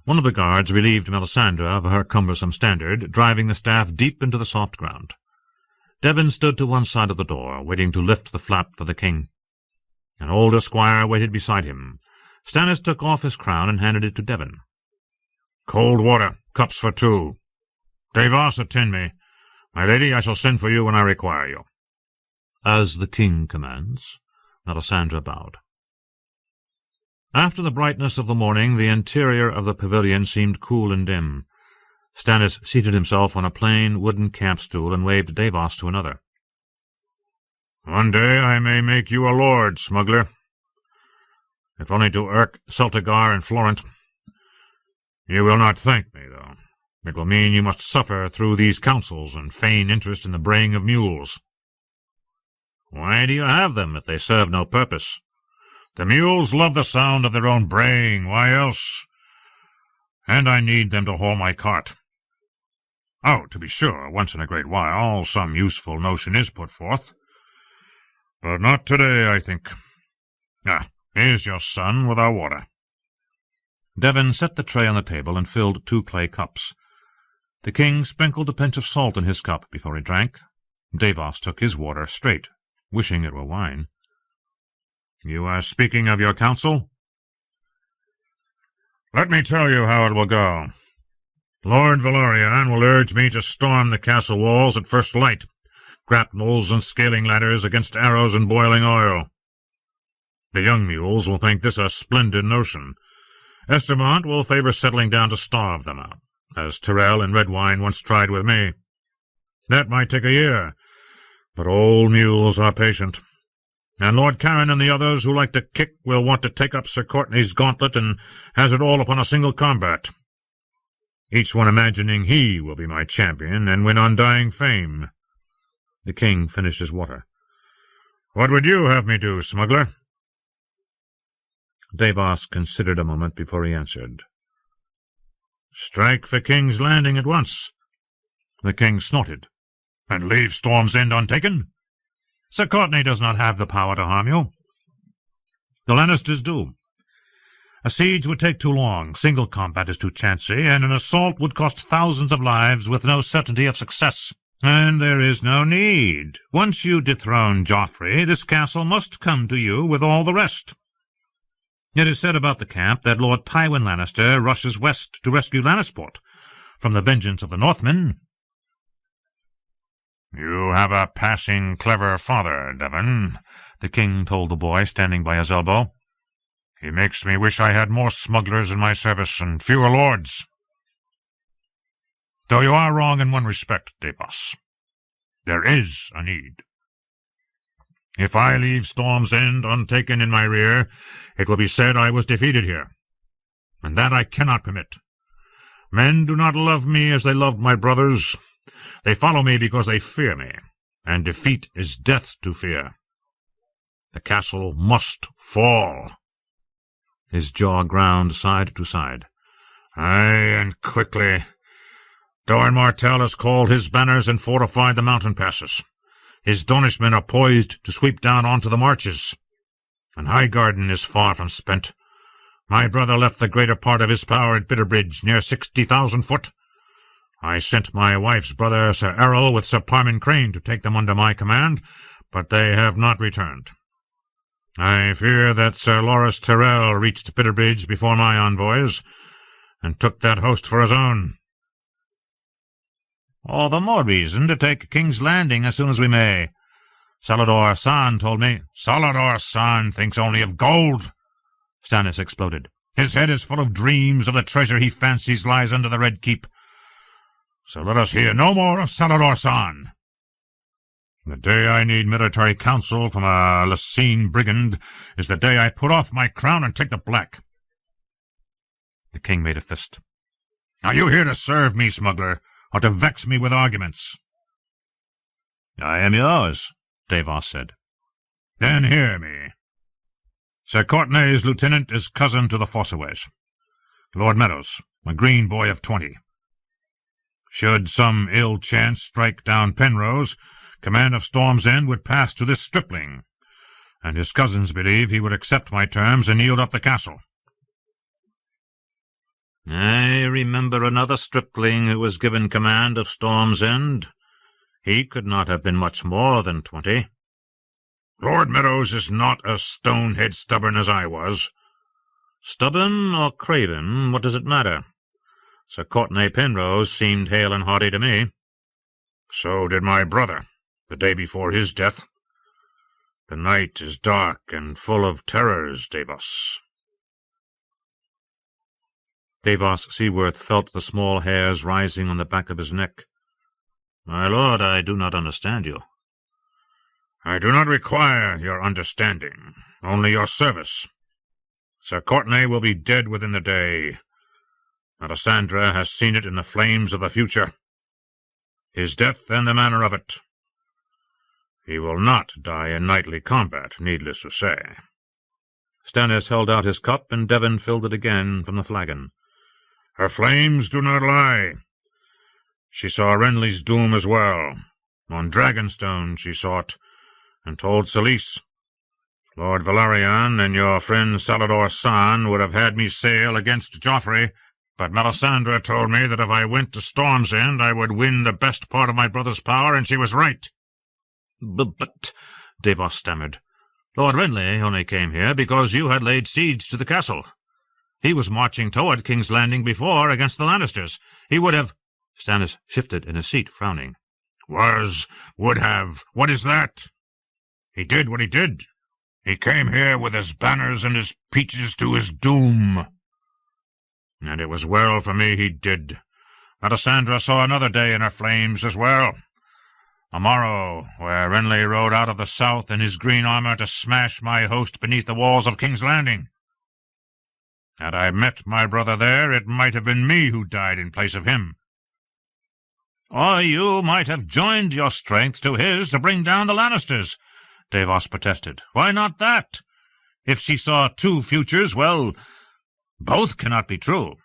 One of the guards relieved Melisandre of her cumbersome standard, driving the staff deep into the soft ground. Devon stood to one side of the door, waiting to lift the flap for the king. An older squire waited beside him. Stannis took off his crown and handed it to Devon. Cold water, cups for 2. Davos, attend me. My lady, I shall send for you when I require you. As the king commands, Melisandre bowed. After the brightness of the morning, the interior of the pavilion seemed cool and dim. Stannis seated himself on a plain wooden camp-stool and waved Davos to another. One day I may make you a lord, smuggler. If only to irk Celtigar and Florent. You will not thank me, though. It will mean you must suffer through these councils and feign interest in the braying of mules. Why do you have them if they serve no purpose? The mules love the sound of their own braying, why else? And I need them to haul my cart. Oh, to be sure, once in a great while some useful notion is put forth. But not today, I think. Here's your son with our water. Devon set the tray on the table and filled 2 clay cups. The king sprinkled a pinch of salt in his cup before he drank. Davos took his water straight, wishing it were wine. You are speaking of your council? Let me tell you how it will go. Lord Valerian will urge me to storm the castle walls at first light, grapnels and scaling ladders against arrows and boiling oil. The young mules will think this a splendid notion. Estamont will favor settling down to starve them out, as Tyrell and Redwine once tried with me. That might take a year, but old mules are patient. And Lord Caron and the others who like to kick will want to take up Sir Courtenay's gauntlet and hazard all upon a single combat, each one imagining he will be my champion and win undying fame. The king finished his water. What would you have me do, smuggler? Davos considered a moment before he answered. Strike for King's Landing at once. The king snorted. And leave Storm's End untaken? Sir Courtenay does not have the power to harm you. The Lannisters do. A siege would take too long, single combat is too chancy, and an assault would cost thousands of lives with no certainty of success. And there is no need. Once you dethrone Joffrey, this castle must come to you with all the rest. It is said about the camp that Lord Tywin Lannister rushes west to rescue Lannisport from the vengeance of the Northmen. You have a passing clever father, Devon, the king told the boy standing by his elbow. He makes me wish I had more smugglers in my service and fewer lords. Though you are wrong in one respect, Davos. There is a need. If I leave Storm's End untaken in my rear, it will be said I was defeated here, and that I cannot permit. Men do not love me as they loved my brothers. They follow me because they fear me, and defeat is death to fear. The castle must fall. His jaw ground side to side. Aye, and quickly. Doran Martell has called his banners and fortified the mountain passes. His Dornishmen are poised to sweep down onto the marches. And Highgarden is far from spent. My brother left the greater part of his power at Bitterbridge, near 60,000 foot. I sent my wife's brother, Sir Errol, with Sir Parman Crane to take them under my command, but they have not returned. I fear that Sir Loras Tyrell reached Bitterbridge before my envoys, and took that host for his own. All the more reason to take King's Landing as soon as we may. Salador San told me. Salador San thinks only of gold, Stannis exploded. His head is full of dreams of the treasure he fancies lies under the Red Keep. So let us hear no more of Salador San. The day I need military counsel from a Lysine brigand is the day I put off my crown and take the black. The king made a fist. Are you here to serve me, smuggler, or to vex me with arguments? I am yours, Davos said. Then hear me. Sir Courtenay's lieutenant is cousin to the Fossaways, Lord Meadows, a green boy of 20. Should some ill chance strike down Penrose, command of Storm's End would pass to this stripling, and his cousins believe he would accept my terms and yield up the castle. I remember another stripling who was given command of Storm's End. He could not have been much more than 20. Lord Meadows is not as stone-head stubborn as I was. Stubborn or craven, what does it matter? Sir Courtenay Penrose seemed hale and hearty to me. So did my brother, the day before his death. The night is dark and full of terrors, Davos. Davos Seaworth felt the small hairs rising on the back of his neck. My lord, I do not understand you. I do not require your understanding, only your service. Sir Courtenay will be dead within the day. Melisandre has seen it in the flames of the future. His death and the manner of it. He will not die in knightly combat, needless to say. Stannis held out his cup, and Devon filled it again from the flagon. Her flames do not lie. She saw Renly's doom as well. On Dragonstone she saw it, and told Selyse. Lord Valerian and your friend Salador San would have had me sail against Joffrey, but Melisandre told me that if I went to Storm's End I would win the best part of my brother's power, and she was right. But Davos stammered, Lord Renly only came here because you had laid siege to the castle. He was marching toward King's Landing before against the Lannisters. He would have— Stannis shifted in his seat, frowning. Would have. What is that? He did what he did. He came here with his banners and his peaches to his doom. And it was well for me he did. Melisandre saw another day in her flames as well. A morrow, where Renly rode out of the south in his green armour to smash my host beneath the walls of King's Landing. Had I met my brother there, it might have been me who died in place of him. Or you might have joined your strength to his to bring down the Lannisters, Davos protested. Why not that? If she saw two futures, well, both cannot be true.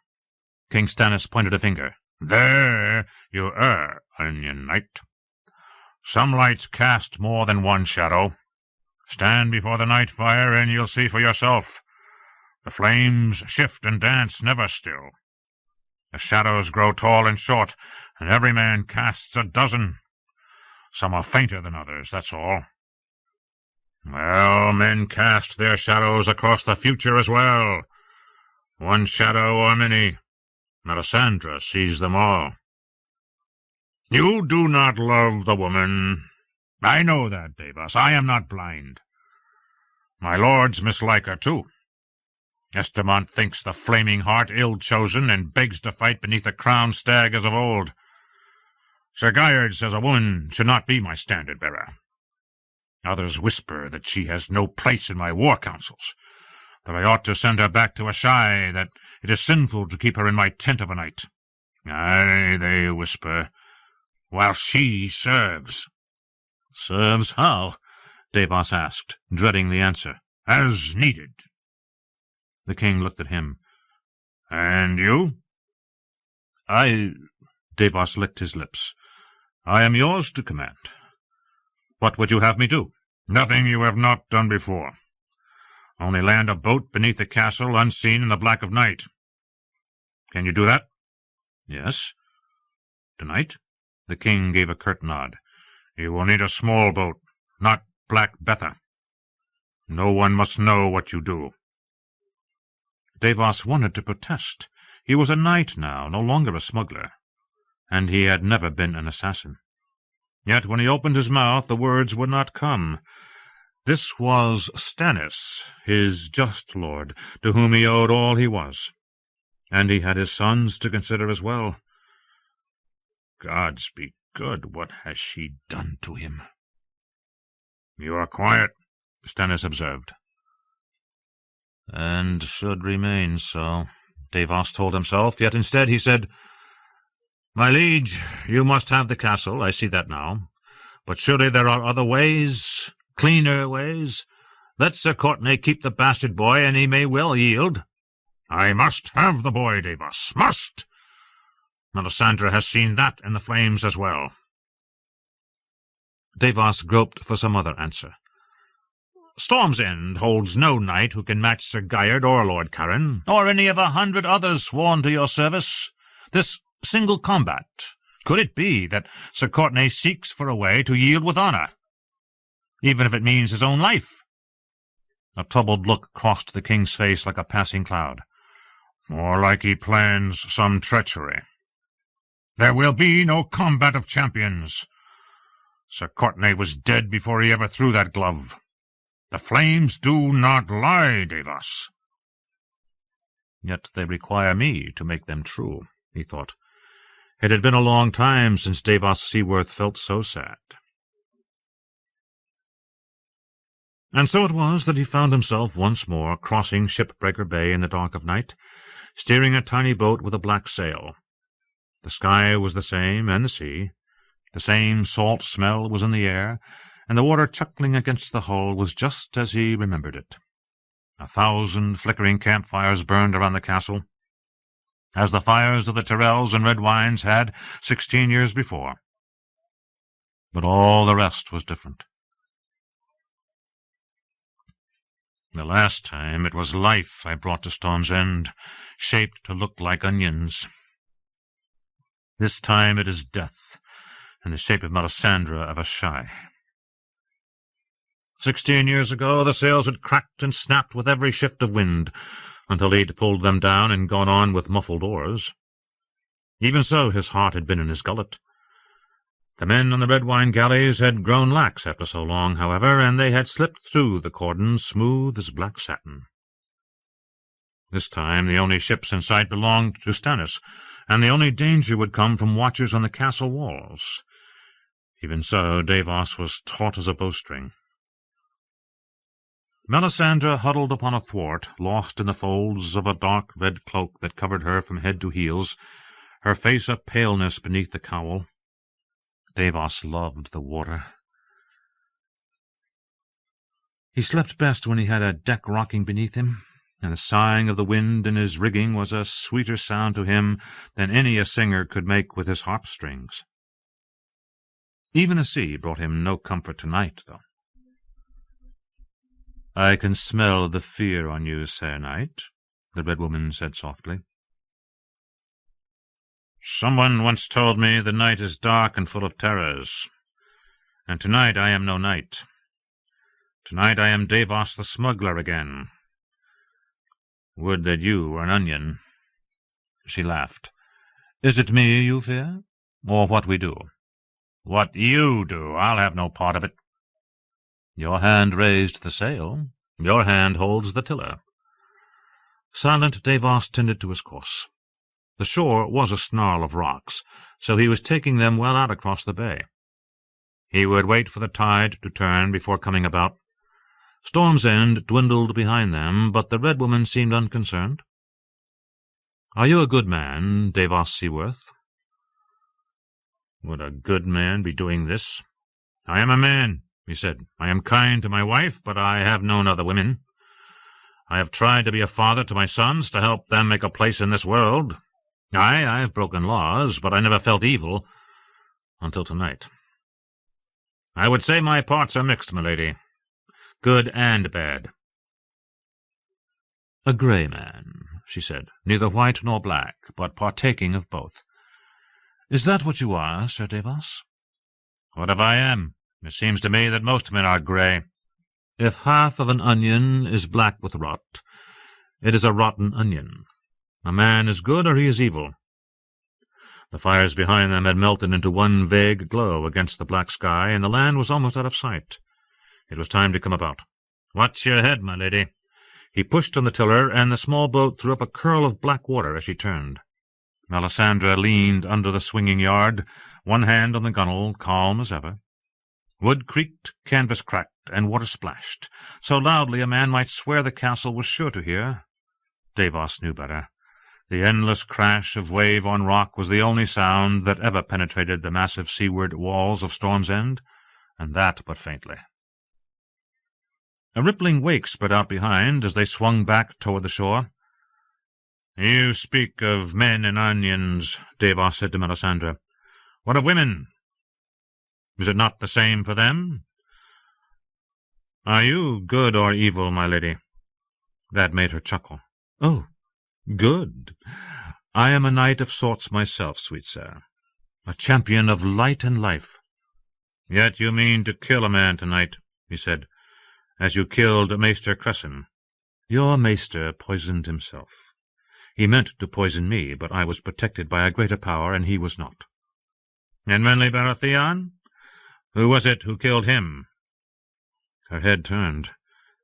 King Stannis pointed a finger. There you err, Onion Knight. Some lights cast more than one shadow. Stand before the night fire, and you'll see for yourself. The flames shift and dance never still. The shadows grow tall and short, and every man casts a dozen. Some are fainter than others, that's all. Well, men cast their shadows across the future as well. One shadow or many. Melisandre sees them all. You do not love the woman. I know that, Davos. I am not blind. My lords mislike her, too. Estamont thinks the Flaming Heart ill-chosen, and begs to fight beneath a crowned stag as of old. Sir Gaiard says a woman should not be my standard-bearer. Others whisper that she has no place in my war councils, that I ought to send her back to Asshai, that it is sinful to keep her in my tent of a night. Aye, they whisper, while she serves. Serves how? Davos asked, dreading the answer. As needed. The king looked at him. And you? Davos licked his lips. I am yours to command. What would you have me do? Nothing you have not done before. Only land a boat beneath the castle, unseen in the black of night. Can you do that? Yes. Tonight? The king gave a curt nod. You will need a small boat, not Black Betha. No one must know what you do. Davos wanted to protest. He was a knight now, no longer a smuggler, and he had never been an assassin. Yet when he opened his mouth, the words would not come. This was Stannis, his just lord, to whom he owed all he was, and he had his sons to consider as well. Gods be good, what has she done to him? You are quiet, Stannis observed. And should remain so, Davos told himself, yet instead he said, My liege, you must have the castle, I see that now. But surely there are other ways, cleaner ways. Let Sir Courtenay keep the bastard boy, and he may well yield. I must have the boy, Davos, must! Melisandre has seen that in the flames as well. Davos groped for some other answer. Storm's End holds no knight who can match Sir Gaiard or Lord Carron, or any of 100 others sworn to your service. This single combat, could it be that Sir Courtenay seeks for a way to yield with honour, even if it means his own life? A troubled look crossed the king's face like a passing cloud. More like he plans some treachery. There will be no combat of champions. Sir Courtenay was dead before he ever threw that glove. The flames do not lie, Davos. Yet they require me to make them true, he thought. It had been a long time since Davos Seaworth felt so sad. And so it was that he found himself once more crossing Shipbreaker Bay in the dark of night, steering a tiny boat with a black sail. The sky was the same, and the sea. The same salt smell was in the air, and the water chuckling against the hull was just as he remembered it. 1,000 flickering campfires burned around the castle, as the fires of the Tyrells and Red Wines had 16 years before. But all the rest was different. The last time it was life I brought to Storm's End, shaped to look like onions. This time it is death, in the shape of Melisandre of Asshai. 16 years ago the sails had cracked and snapped with every shift of wind, until he'd pulled them down and gone on with muffled oars. Even so, his heart had been in his gullet. The men on the red wine galleys had grown lax after so long, however, and they had slipped through the cordon smooth as black satin. This time the only ships in sight belonged to Stannis, and the only danger would come from watchers on the castle walls. Even so, Davos was taut as a bowstring. Melisandre huddled upon a thwart, lost in the folds of a dark red cloak that covered her from head to heels, her face a paleness beneath the cowl. Davos loved the water. He slept best when he had a deck rocking beneath him, and the sighing of the wind in his rigging was a sweeter sound to him than any a singer could make with his harp strings. Even the sea brought him no comfort tonight, though. "I can smell the fear on you, Sir Knight," the Red Woman said softly. "Someone once told me the night is dark and full of terrors, and tonight I am no knight. Tonight I am Davos the smuggler again. Would that you were an onion." She laughed. "Is it me you fear, or what we do?" "What you do. I'll have no part of it." "Your hand raised the sail. Your hand holds the tiller." Silent, Davos tended to his course. The shore was a snarl of rocks, so he was taking them well out across the bay. He would wait for the tide to turn before coming about. Storm's End dwindled behind them, but the Red Woman seemed unconcerned. "Are you a good man, Davos Seaworth?" "Would a good man be doing this?" "I am a man," he said. "I am kind to my wife, but I have known other women. I have tried to be a father to my sons, to help them make a place in this world. I have broken laws, but I never felt evil until tonight. I would say my parts are mixed, my lady, good and bad." "A grey man," she said, "neither white nor black, but partaking of both. Is that what you are, Sir Davos?" "What if I am? It seems to me that most men are grey." "If half of an onion is black with rot, it is a rotten onion. A man is good or he is evil." The fires behind them had melted into one vague glow against the black sky, and the land was almost out of sight. It was time to come about. "Watch your head, my lady." He pushed on the tiller, and the small boat threw up a curl of black water as she turned. Melisandre leaned under the swinging yard, one hand on the gunwale, calm as ever. Wood creaked, canvas cracked, and water splashed, so loudly a man might swear the castle was sure to hear. Davos knew better. The endless crash of wave on rock was the only sound that ever penetrated the massive seaward walls of Storm's End, and that but faintly. A rippling wake spread out behind as they swung back toward the shore. "You speak of men and onions," Davos said to Melisandre. "What of women? Is it not the same for them? Are you good or evil, my lady?" That made her chuckle. "Oh, good. I am a knight of sorts myself, sweet sir, a champion of light and life." "Yet you mean to kill a man tonight," he said, "as you killed Maester Cresson." "Your maester poisoned himself. He meant to poison me, but I was protected by a greater power, and he was not." "And Renly Baratheon? Who was it who killed him?" Her head turned.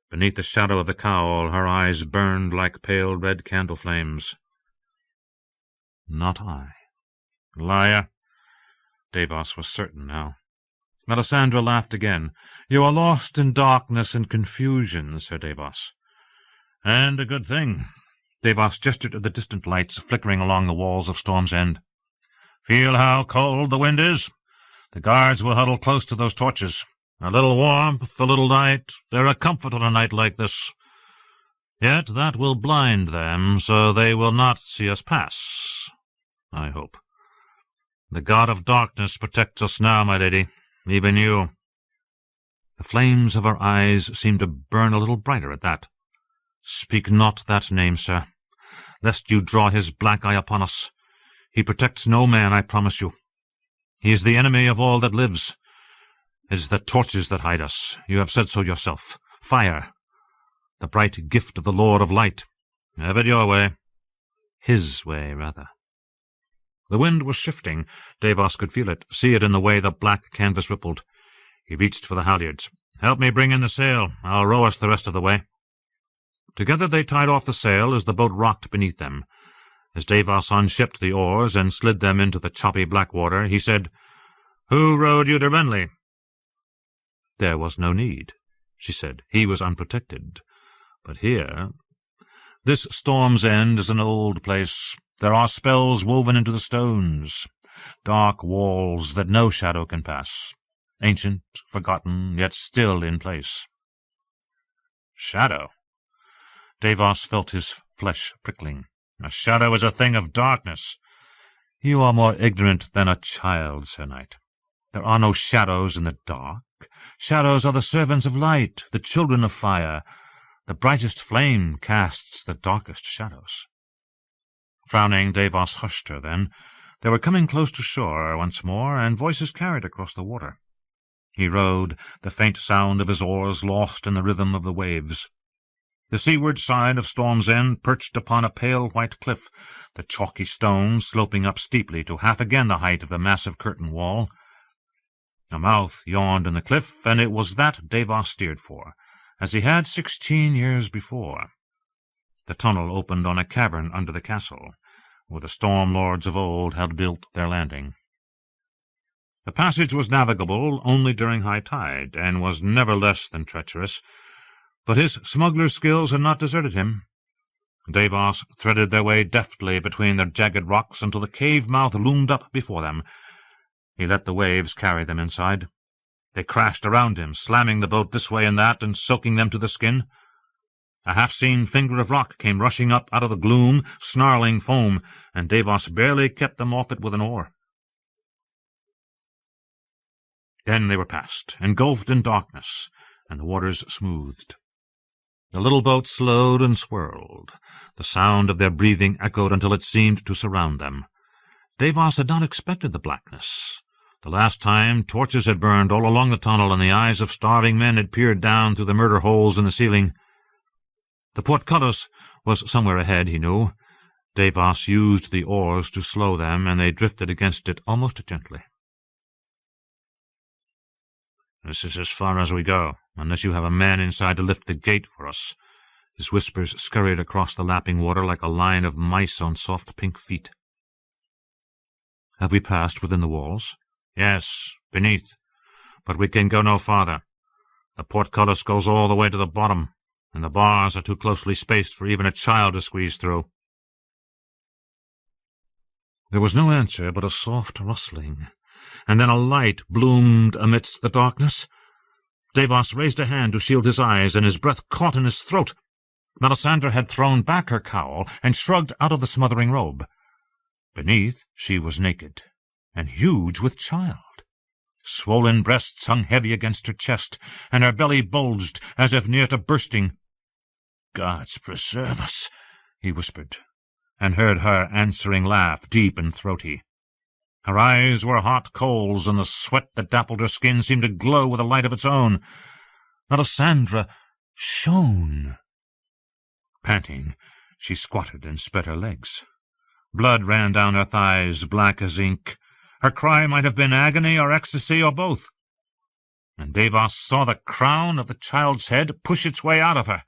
Beneath the shadow of the cowl her eyes burned like pale red candle flames. "Not I." "Liar!" Davos was certain now. Melisandre laughed again. "You are lost in darkness and confusion, Sir Davos." "And a good thing." Davos gestured at the distant lights flickering along the walls of Storm's End. "Feel how cold the wind is? The guards will huddle close to those torches. A little warmth, a little light, they're a comfort on a night like this. Yet that will blind them, so they will not see us pass, I hope. The god of darkness protects us now, my lady, even you." The flames of her eyes seemed to burn a little brighter at that. "Speak not that name, sir, lest you draw his black eye upon us. He protects no man, I promise you. He is the enemy of all that lives. It is the torches that hide us. You have said so yourself. Fire, the bright gift of the Lord of Light. Have it your way. His way, rather." The wind was shifting. Davos could feel it, see it in the way the black canvas rippled. He reached for the halyards. "Help me bring in the sail. I'll row us the rest of the way." Together they tied off the sail as the boat rocked beneath them. As Davos unshipped the oars and slid them into the choppy black water, he said, "Who rowed you to Renly?" "There was no need," she said. "He was unprotected. But here, this Storm's End is an old place. There are spells woven into the stones, dark walls that no shadow can pass, ancient, forgotten, yet still in place." "Shadow?" Davos felt his flesh prickling. "A shadow is a thing of darkness." "You are more ignorant than a child, Sir Knight. There are no shadows in the dark. Shadows are the servants of light, the children of fire. The brightest flame casts the darkest shadows." Frowning, Davos hushed her then. They were coming close to shore once more, and voices carried across the water. He rowed, the faint sound of his oars lost in the rhythm of the waves. The seaward side of Storm's End perched upon a pale white cliff, the chalky stones sloping up steeply to half again the height of the massive curtain wall. A mouth yawned in the cliff, and it was that Davos steered for, as he had 16 years before. The tunnel opened on a cavern under the castle, where the storm lords of old had built their landing. The passage was navigable only during high tide, and was never less than treacherous, but his smuggler's skills had not deserted him. Davos threaded their way deftly between the jagged rocks until the cave mouth loomed up before them. He let the waves carry them inside. They crashed around him, slamming the boat this way and that, and soaking them to the skin. A half-seen finger of rock came rushing up out of the gloom, snarling foam, and Davos barely kept them off it with an oar. Then they were past, engulfed in darkness, and the waters smoothed. The little boat slowed and swirled. The sound of their breathing echoed until it seemed to surround them. Davos had not expected the blackness. The last time, torches had burned all along the tunnel, and the eyes of starving men had peered down through the murder holes in the ceiling. The portcullis was somewhere ahead, he knew. Davos used the oars to slow them, and they drifted against it almost gently. "This is as far as we go, unless you have a man inside to lift the gate for us." His whispers scurried across the lapping water like a line of mice on soft pink feet. "Have we passed within the walls?" "Yes, beneath. But we can go no farther. The portcullis goes all the way to the bottom, and the bars are too closely spaced for even a child to squeeze through." There was no answer but a soft rustling, and then a light bloomed amidst the darkness. Davos raised a hand to shield his eyes, and his breath caught in his throat. Melisandre had thrown back her cowl and shrugged out of the smothering robe. Beneath, she was naked, and huge with child. Swollen breasts hung heavy against her chest, and her belly bulged as if near to bursting. "Gods preserve us," he whispered, and heard her answering laugh, deep and throaty. Her eyes were hot coals, and the sweat that dappled her skin seemed to glow with a light of its own. Melisandre shone. Panting, she squatted and spread her legs. Blood ran down her thighs, black as ink. Her cry might have been agony or ecstasy or both. And Davos saw the crown of the child's head push its way out of her.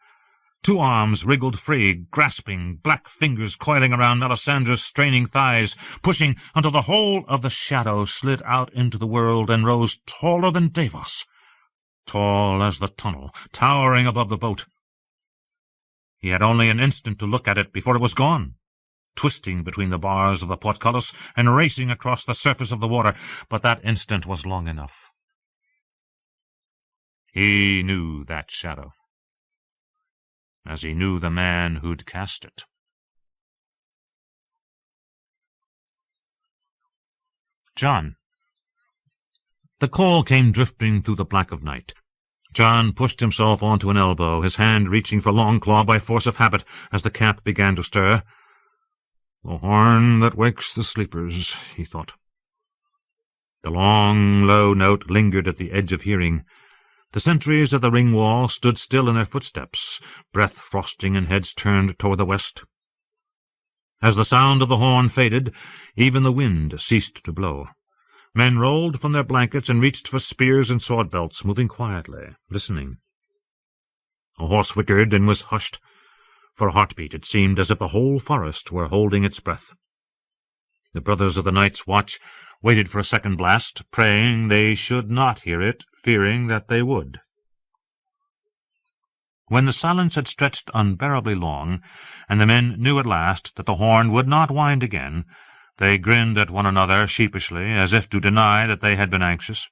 Two arms wriggled free, grasping, black fingers coiling around Melisandre's straining thighs, pushing until the whole of the shadow slid out into the world and rose taller than Davos, tall as the tunnel, towering above the boat. He had only an instant to look at it before it was gone, twisting between the bars of the portcullis and racing across the surface of the water, but that instant was long enough. He knew that shadow. as he knew the man who'd cast it. John. The call came drifting through the black of night. John pushed himself onto an elbow, his hand reaching for Longclaw by force of habit as the camp began to stir. "The horn that wakes the sleepers," he thought. The long, low note lingered at the edge of hearing. The sentries at the ring wall stood still in their footsteps, breath frosting and heads turned toward the west. As the sound of the horn faded, even the wind ceased to blow. Men rolled from their blankets and reached for spears and sword-belts, moving quietly, listening. A horse whickered and was hushed. For a heartbeat it seemed as if the whole forest were holding its breath. The brothers of the Night's Watch waited for a second blast, praying they should not hear it, fearing that they would. When the silence had stretched unbearably long, and the men knew at last that the horn would not wind again, they grinned at one another sheepishly, as if to deny that they had been anxious.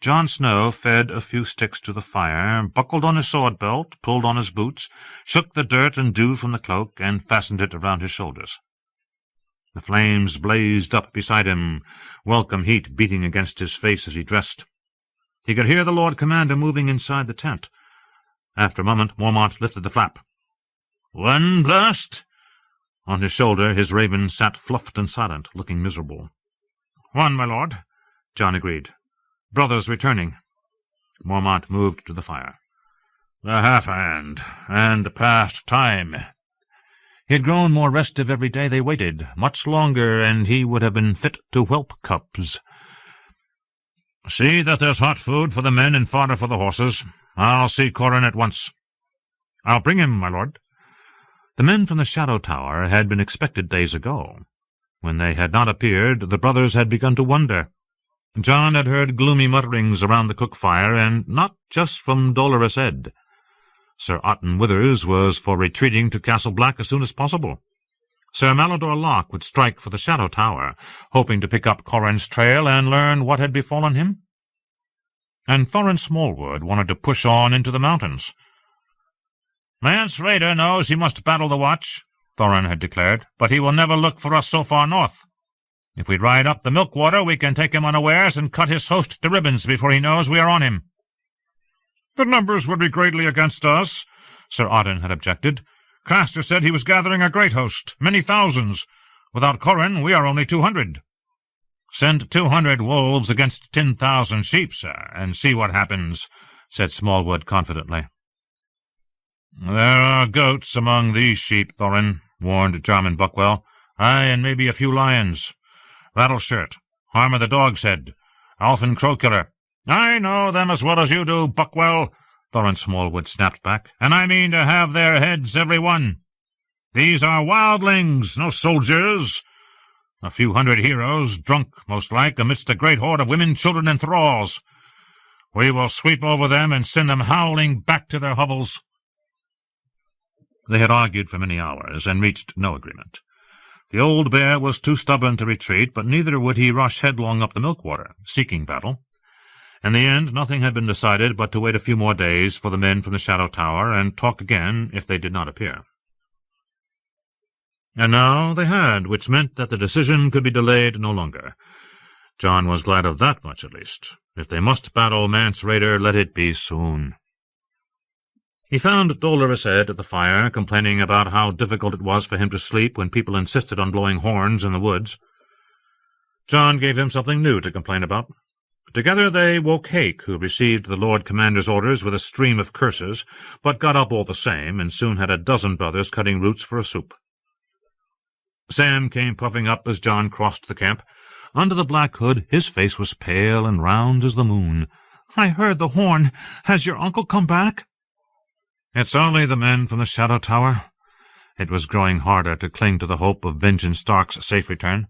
John Snow fed a few sticks to the fire, buckled on his sword-belt, pulled on his boots, shook the dirt and dew from the cloak, and fastened it around his shoulders. The flames blazed up beside him, welcome heat beating against his face as he dressed. He could hear the Lord Commander moving inside the tent. After a moment, Mormont lifted the flap. "One blast?" On his shoulder his raven sat fluffed and silent, looking miserable. "One, my lord," John agreed. "Brothers returning." Mormont moved to the fire. "The half-hand, and past time." He had grown more restive every day they waited, much longer, and he would have been fit to whelp cubs. "See that there's hot food for the men and fodder for the horses. I'll see Corran at once." "I'll bring him, my lord." The men from the Shadow Tower had been expected days ago. When they had not appeared, the brothers had begun to wonder. John had heard gloomy mutterings around the cook-fire, and not just from Dolorous Ed. Sir Otten Withers was for retreating to Castle Black as soon as possible. Sir Malodor Locke would strike for the Shadow Tower, hoping to pick up Corran's trail and learn what had befallen him. And Thorin Smallwood wanted to push on into the mountains. "Mance Rayder knows he must battle the Watch," Thorin had declared, "but he will never look for us so far north. If we ride up the Milkwater, we can take him unawares and cut his host to ribbons before he knows we are on him." "The numbers would be greatly against us," Sir Otten had objected. "Craster said he was gathering a great host, many thousands. Without Corran, we are only 200. "Send 200 wolves against 10,000 sheep, sir, and see what happens," said Smallwood confidently. "There are goats among these sheep, Thorin," warned Jarman Buckwell. "Aye, and maybe a few lions. Rattleshirt, Harmer the Dog's Head, Alfin Crowkiller." "I know them as well as you do, Buckwell," Thorin Smallwood snapped back, "and I mean to have their heads, every one. These are wildlings, no soldiers. A few hundred heroes, drunk, most like, amidst a great horde of women, children, and thralls. We will sweep over them and send them howling back to their hovels." They had argued for many hours, and reached no agreement. The old bear was too stubborn to retreat, but neither would he rush headlong up the Milkwater, seeking battle. In the end, nothing had been decided but to wait a few more days for the men from the Shadow Tower, and talk again if they did not appear. And now they had, which meant that the decision could be delayed no longer. John was glad of that much, at least. If they must battle Mance Rayder, let it be soon. He found Dolorous Ed at the fire, complaining about how difficult it was for him to sleep when people insisted on blowing horns in the woods. John gave him something new to complain about. Together they woke Hake, who received the Lord Commander's orders with a stream of curses, but got up all the same, and soon had a dozen brothers cutting roots for a soup. Sam came puffing up as John crossed the camp. Under the black hood his face was pale and round as the moon. "I heard the horn. Has your uncle come back?" "It's only the men from the Shadow Tower." It was growing harder to cling to the hope of Benjen Stark's safe return.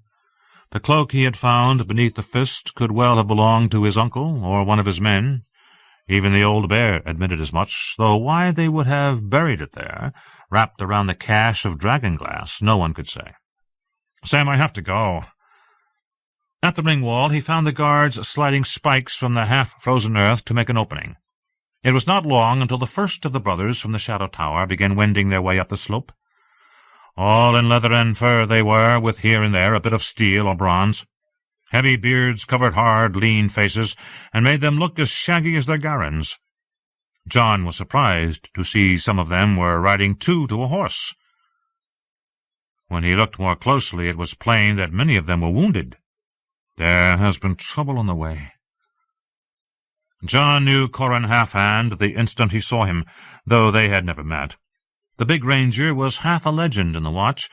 The cloak he had found beneath the fist could well have belonged to his uncle or one of his men. Even the old bear admitted as much, though why they would have buried it there, wrapped around the cache of dragonglass, no one could say. "Sam, I have to go." At the ring wall he found the guards sliding spikes from the half-frozen earth to make an opening. It was not long until the first of the brothers from the Shadow Tower began wending their way up the slope. All in leather and fur they were, with here and there a bit of steel or bronze. Heavy beards covered hard, lean faces, and made them look as shaggy as their garrons. John was surprised to see some of them were riding two to a horse. When he looked more closely, it was plain that many of them were wounded. "There has been trouble on the way." John knew Corran Halfhand the instant he saw him, though they had never met. The big ranger was half a legend in the Watch,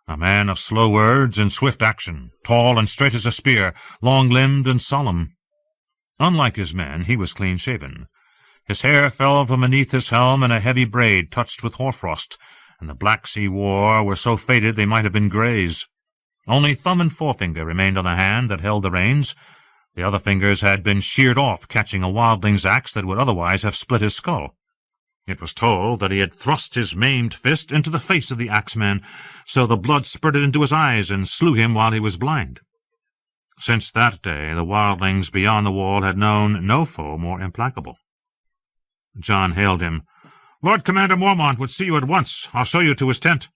a man of slow words and swift action, tall and straight as a spear, long-limbed and solemn. Unlike his men, he was clean-shaven. His hair fell from beneath his helm in a heavy braid touched with hoarfrost, and the blacks he wore were so faded they might have been greys. Only thumb and forefinger remained on the hand that held the reins. The other fingers had been sheared off, catching a wildling's axe that would otherwise have split his skull. It was told that he had thrust his maimed fist into the face of the axeman, so the blood spurted into his eyes and slew him while he was blind. Since that day the wildlings beyond the wall had known no foe more implacable. John hailed him. "Lord Commander Mormont would see you at once. I'll show you to his tent."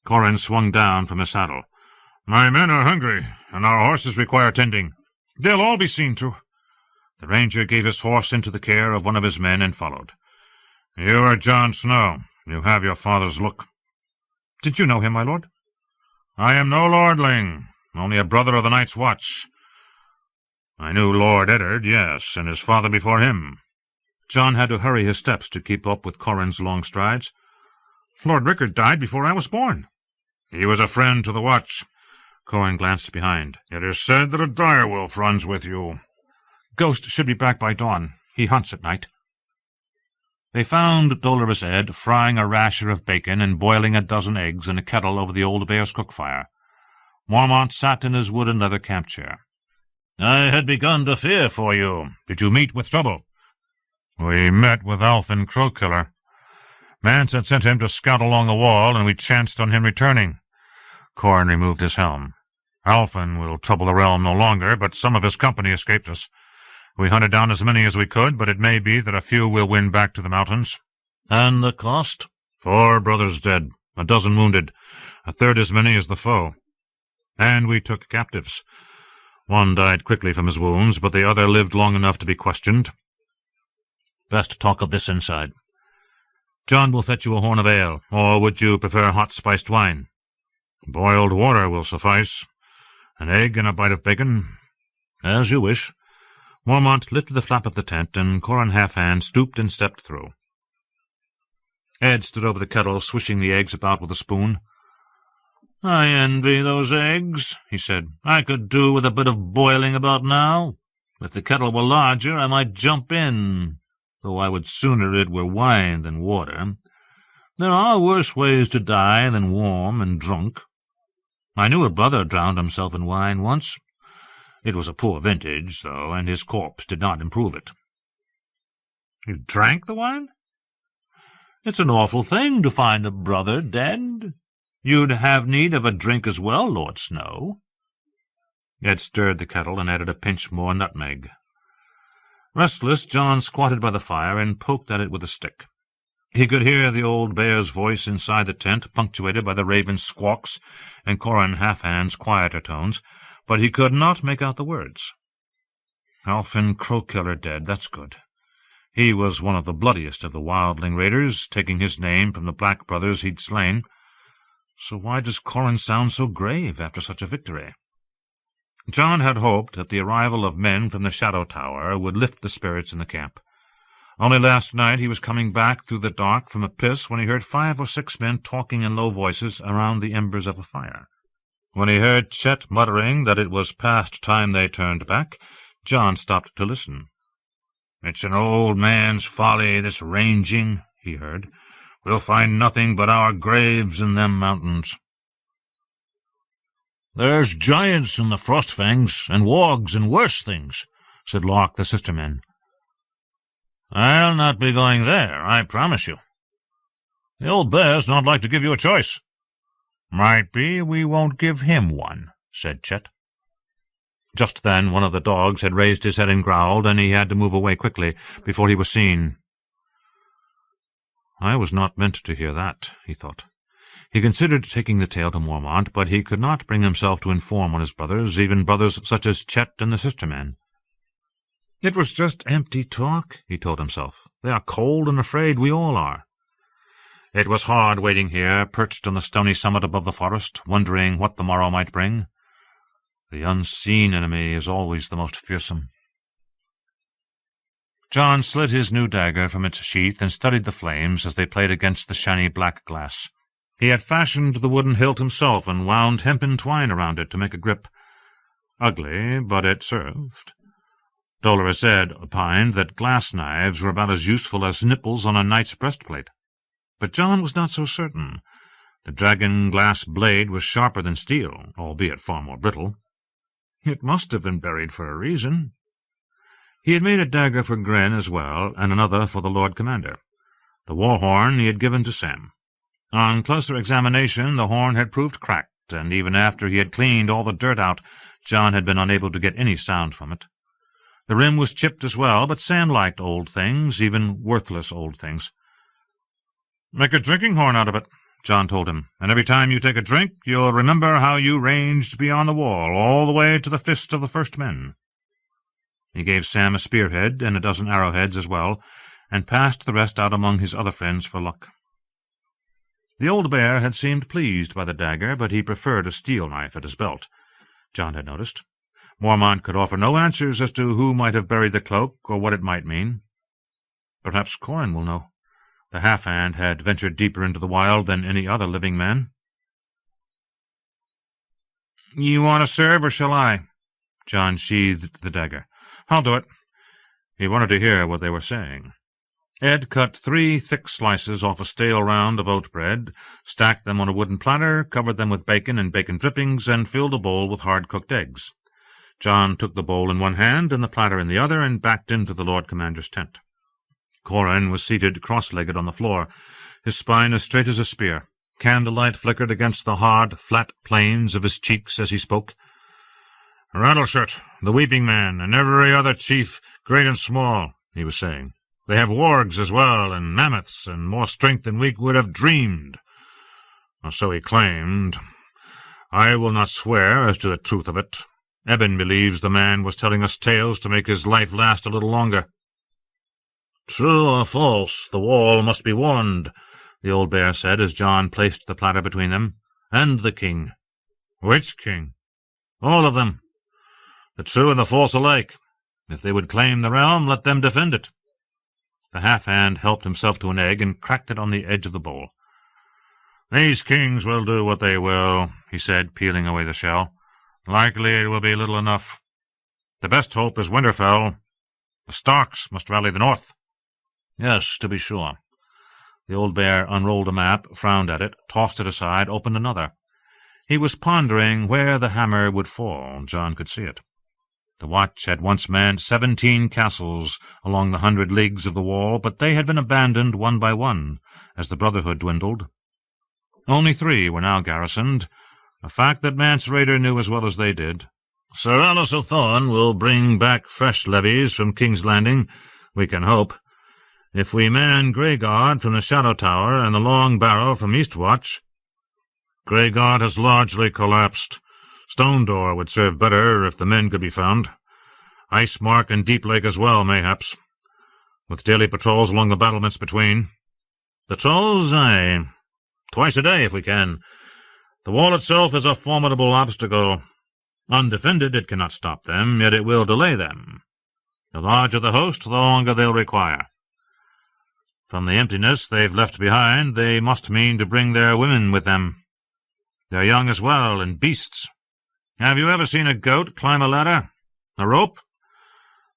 Corran swung down from his saddle. "My men are hungry, and our horses require tending. They'll all be seen to." The ranger gave his horse into the care of one of his men and followed. "You are Jon Snow. You have your father's look." "Did you know him, my lord?" "I am no lordling, only a brother of the Night's Watch. I knew Lord Eddard, yes, and his father before him." John had to hurry his steps to keep up with Corran's long strides. "Lord Rickard died before I was born." "He was a friend to the Watch." Corran glanced behind. "It is said that a direwolf runs with you." "Ghost should be back by dawn. He hunts at night." They found Dolorous Ed frying a rasher of bacon and boiling a dozen eggs in a kettle over the old bear's cook-fire. Mormont sat in his wooden leather camp-chair. "I had begun to fear for you. Did you meet with trouble?" "We met with Alfin Crowkiller. Mance had sent him to scout along the wall, and we chanced on him returning." Corran removed his helm. "Alfin will trouble the realm no longer, but some of his company escaped us. We hunted down as many as we could, but it may be that a few will win back to the mountains." "And the cost?" 4 brothers dead, a dozen wounded, a third as many as the foe. And we took captives. One died quickly from his wounds, but the other lived long enough to be questioned." "Best talk of this inside. John will fetch you a horn of ale, or would you prefer hot spiced wine?" "Boiled water will suffice. An egg and a bite of bacon." "As you wish." Mormont lifted the flap of the tent, and Corran Halfhand stooped and stepped through. Ed stood over the kettle, swishing the eggs about with a spoon. "I envy those eggs," he said. "I could do with a bit of boiling about now. If the kettle were larger, I might jump in, though I would sooner it were wine than water. There are worse ways to die than warm and drunk. I knew a brother drowned himself in wine once. It was a poor vintage, though, and his corpse did not improve it." "You drank the wine?" "It's an awful thing to find a brother dead. You'd have need of a drink as well, Lord Snow." Ed stirred the kettle and added a pinch more nutmeg. Restless, John squatted by the fire and poked at it with a stick. He could hear the old bear's voice inside the tent, punctuated by the raven's squawks and Corran Halfhand's quieter tones, but he could not make out the words. Alfin Crowkiller dead, that's good. He was one of the bloodiest of the wildling raiders, taking his name from the black brothers he'd slain. So why does Corran sound so grave after such a victory? John had hoped that the arrival of men from the Shadow Tower would lift the spirits in the camp. Only last night he was coming back through the dark from a piss when he heard 5 or 6 men talking in low voices around the embers of a fire. When he heard Chet muttering that it was past time they turned back, John stopped to listen. "It's an old man's folly, this ranging," he heard. "We'll find nothing but our graves in them mountains." "There's giants in the Frostfangs, and wargs and worse things," said Locke the sisterman. "I'll not be going there, I promise you." "The old bears don't like to give you a choice." "Might be we won't give him one," said Chet. Just then one of the dogs had raised his head and growled, and he had to move away quickly before he was seen. "I was not meant to hear that," he thought. He considered taking the tale to Mormont, but he could not bring himself to inform on his brothers, even brothers such as Chet and the sister-man. "It was just empty talk," he told himself. "They are cold and afraid, we all are." It was hard waiting here, perched on the stony summit above the forest, wondering what the morrow might bring. The unseen enemy is always the most fearsome. John slid his new dagger from its sheath and studied the flames as they played against the shiny black glass. He had fashioned the wooden hilt himself and wound hempen twine around it to make a grip. Ugly, but it served. Dolorous Ed opined that glass knives were about as useful as nipples on a knight's breastplate. But John was not so certain. The dragon-glass blade was sharper than steel, albeit far more brittle. It must have been buried for a reason. He had made a dagger for Gren as well, and another for the Lord Commander. The war-horn he had given to Sam. On closer examination, the horn had proved cracked, and even after he had cleaned all the dirt out, John had been unable to get any sound from it. The rim was chipped as well, but Sam liked old things, even worthless old things. "Make a drinking horn out of it," John told him, "and every time you take a drink, you'll remember how you ranged beyond the wall, all the way to the fist of the first men." He gave Sam a spearhead and a dozen arrowheads as well, and passed the rest out among his other friends for luck. The old bear had seemed pleased by the dagger, but he preferred a steel knife at his belt, John had noticed. Mormont could offer no answers as to who might have buried the cloak or what it might mean. Perhaps Corin will know. The half-hand had ventured deeper into the wild than any other living man. "You want to serve, or shall I?" John sheathed the dagger. "I'll do it." He wanted to hear what they were saying. Ed cut 3 thick slices off a stale round of oat bread, stacked them on a wooden platter, covered them with bacon and bacon drippings, and filled a bowl with hard-cooked eggs. John took the bowl in one hand and the platter in the other, and backed into the Lord Commander's tent. Corin was seated cross-legged on the floor, his spine as straight as a spear. Candlelight flickered against the hard, flat planes of his cheeks as he spoke. "Rattleshirt, the Weeping Man, and every other chief, great and small," he was saying. "They have wargs as well, and mammoths, and more strength than we would have dreamed. Or so he claimed. I will not swear as to the truth of it. Eben believes the man was telling us tales to make his life last a little longer." "True or false, the wall must be warned," the old bear said as John placed the platter between them. "And the king." "Which king?" "All of them. The true and the false alike. If they would claim the realm, let them defend it." The half-hand helped himself to an egg and cracked it on the edge of the bowl. "These kings will do what they will," he said, peeling away the shell. "Likely it will be little enough. The best hope is Winterfell. The Starks must rally the north." "Yes, to be sure." The old bear unrolled a map, frowned at it, tossed it aside, opened another. He was pondering where the hammer would fall. John could see it. The Watch had once manned 17 castles along the 100 leagues of the wall, but they had been abandoned one by one as the Brotherhood dwindled. Only 3 were now garrisoned, a fact that Mance Rayder knew as well as they did. "Sir Alice of Thorn will bring back fresh levies from King's Landing, we can hope. If we man Greyguard from the Shadow Tower and the Long Barrow from Eastwatch—" "Greyguard has largely collapsed. Stone Door would serve better if the men could be found. Ice Mark and Deep Lake as well, mayhaps, with daily patrols along the battlements between." "Patrols, aye. Twice a day, if we can. The wall itself is a formidable obstacle. Undefended, it cannot stop them, yet it will delay them. The larger the host, the longer they'll require. From the emptiness they've left behind, they must mean to bring their women with them. They're young as well, and beasts. Have you ever seen a goat climb a ladder? A rope?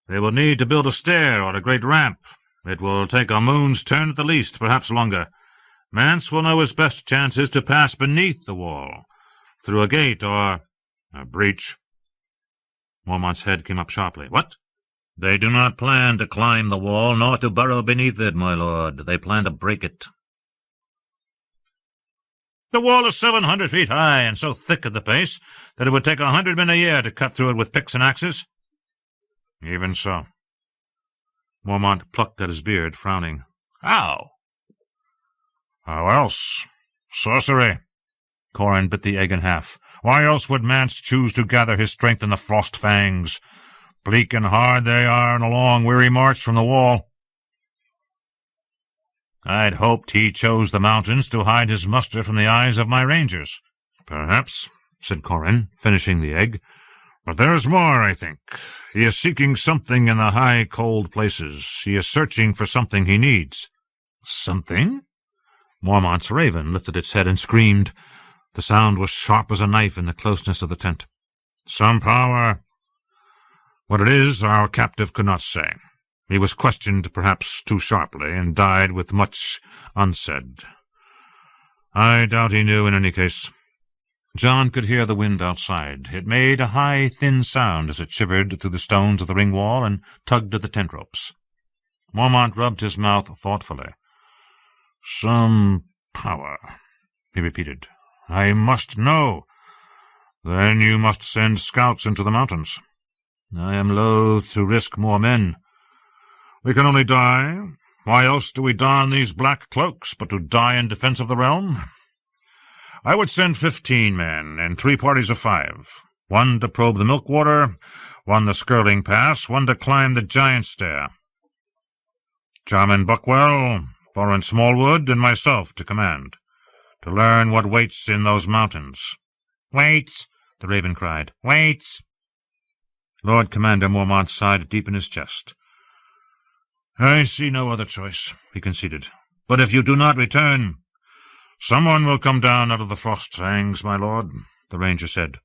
They will need to build a stair or a great ramp. It will take a moon's turn at the least, perhaps longer. Mance will know his best chance is to pass beneath the wall, through a gate or a breach." Mormont's head came up sharply. "What?" "They do not plan to climb the wall, nor to burrow beneath it, my lord. They plan to break it." The wall is 700 feet high, and so thick at the base that it would take 100 men a year to cut through it with picks and axes. Even so. Mormont plucked at his beard, frowning. How? How else? Sorcery. Corin bit the egg in half. Why else would Mance choose to gather his strength in the frost fangs? Bleak and hard they are, and a long, weary march from the wall. I'd hoped he chose the mountains to hide his muster from the eyes of my rangers. Perhaps, said Corin, finishing the egg. But there's more, I think. He is seeking something in the high, cold places. He is searching for something he needs. Something? Mormont's raven lifted its head and screamed. The sound was sharp as a knife in the closeness of the tent. Some power. What it is, our captive could not say. He was questioned perhaps too sharply, and died with much unsaid. I doubt he knew in any case. John could hear the wind outside. It made a high, thin sound as it shivered through the stones of the ring wall and tugged at the tent ropes. Mormont rubbed his mouth thoughtfully. Some power, he repeated. I must know. Then you must send scouts into the mountains. I am loath to risk more men. We can only die. Why else do we don these black cloaks, but to die in defense of the realm? I would send 15 men, in 3 parties of 5. 1 to probe the milkwater, 1 the Skirling Pass, 1 to climb the Giant Stair. Jarman Buckwell, Thorin Smallwood, and myself to command, to learn what waits in those mountains. Waits, the raven cried. Waits. Lord Commander Mormont sighed deep in his chest. I see no other choice, he conceded. But if you do not return, someone will come down out of the frost fangs, my lord, the ranger said.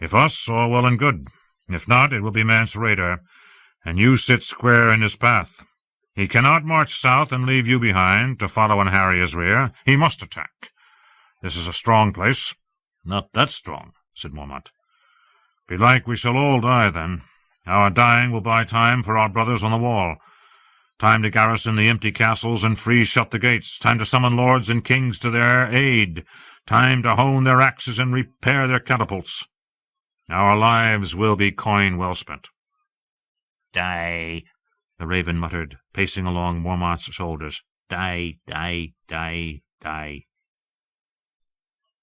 If us, all well and good. If not, it will be Mance Rayder, and you sit square in his path. He cannot march south and leave you behind to follow in Harry's rear. He must attack. This is a strong place. Not that strong, said Mormont. Belike we shall all die, then. Our dying will buy time for our brothers on the wall. Time to garrison the empty castles and freeze-shut the gates. Time to summon lords and kings to their aid. Time to hone their axes and repair their catapults. Our lives will be coin well spent. Die, the raven muttered, pacing along Mormont's shoulders. Die, die, die, die.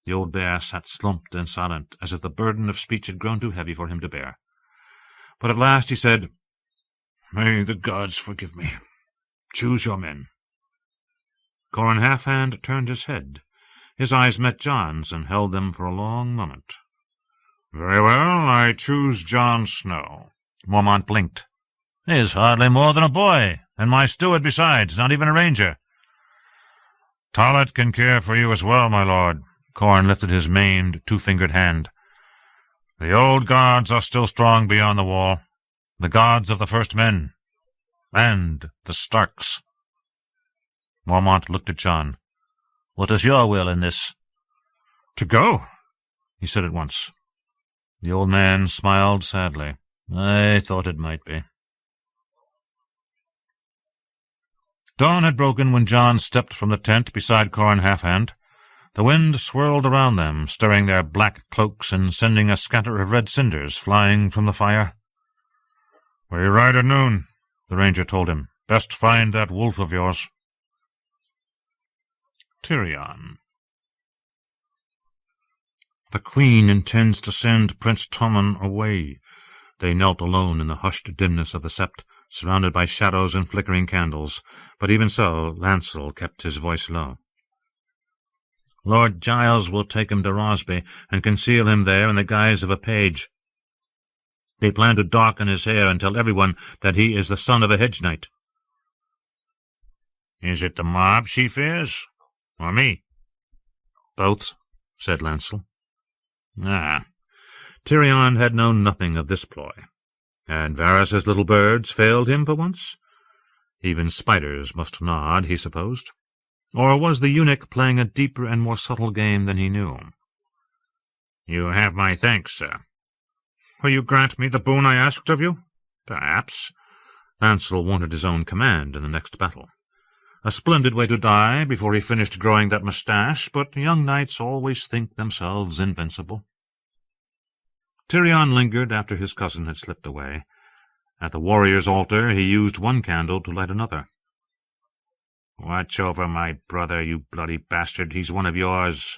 The old bear sat slumped and silent, as if the burden of speech had grown too heavy for him to bear. But at last he said, May the gods forgive me. Choose your men. Corin Halfhand turned his head. His eyes met John's and held them for a long moment. Very well, I choose Jon Snow. Mormont blinked. He is hardly more than a boy, and my steward besides, not even a ranger. Tollett can care for you as well, my lord. Corin lifted his maimed, 2-fingered hand. The old gods are still strong beyond the wall. The gods of the first men, and the Starks. Mormont looked at John. What is your will in this? To go, he said at once. The old man smiled sadly. I thought it might be. Dawn had broken when John stepped from the tent beside Corin Halfhand. The wind swirled around them, stirring their black cloaks and sending a scatter of red cinders flying from the fire. We ride at noon, the ranger told him. Best find that wolf of yours. Tyrion. The Queen intends to send Prince Tommen away. They knelt alone in the hushed dimness of the sept, surrounded by shadows and flickering candles, but even so Lancel kept his voice low. Lord Giles will take him to Rosby and conceal him there in the guise of a page. They plan to darken his hair and tell everyone that he is the son of a hedge knight. Is it the mob she fears, or me? Both, said Lancel. Tyrion had known nothing of this ploy. Had Varys's little birds failed him for once? Even spiders must nod, he supposed. Or was the eunuch playing a deeper and more subtle game than he knew? You have my thanks, sir. Will you grant me the boon I asked of you? Perhaps. Lancel wanted his own command in the next battle. A splendid way to die before he finished growing that moustache, but young knights always think themselves invincible. Tyrion lingered after his cousin had slipped away. At the warrior's altar he used one candle to light another. "Watch over my brother, you bloody bastard. He's one of yours."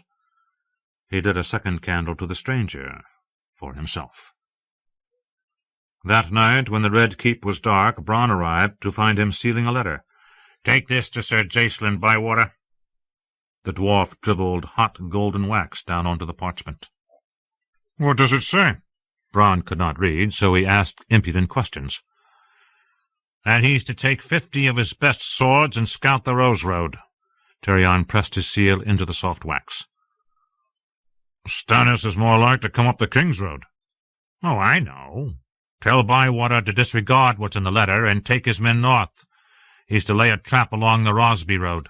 He lit a second candle to the stranger, for himself. That night, when the Red Keep was dark, Bran arrived to find him sealing a letter. "Take this to Sir Jacelyn Bywater." The dwarf dribbled hot golden wax down onto the parchment. "What does it say?" Bran could not read, so he asked impudent questions. "And he's to take 50 of his best swords and scout the Rose Road." Tyrion pressed his seal into the soft wax. "Stannis is more like to come up the King's Road." "Oh, I know. Tell Bywater to disregard what's in the letter and take his men north. He's to lay a trap along the Rosby Road.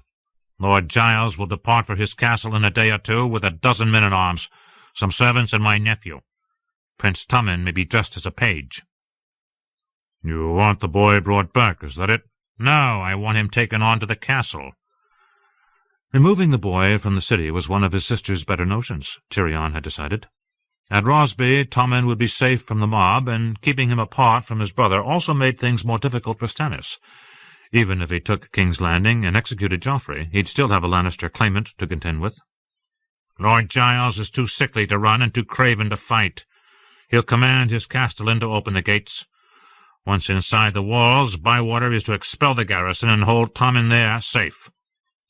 Lord Giles will depart for his castle in a day or two with 12 men-at-arms, some servants, and my nephew. Prince Tommen may be dressed as a page." "You want the boy brought back, is that it?" "No, I want him taken on to the castle." Removing the boy from the city was one of his sister's better notions, Tyrion had decided. At Rosby, Tommen would be safe from the mob, and keeping him apart from his brother also made things more difficult for Stannis. Even if he took King's Landing and executed Joffrey, he'd still have a Lannister claimant to contend with. "Lord Giles is too sickly to run and too craven to fight. He'll command his castellan to open the gates. Once inside the walls, Bywater is to expel the garrison and hold Tommen there safe.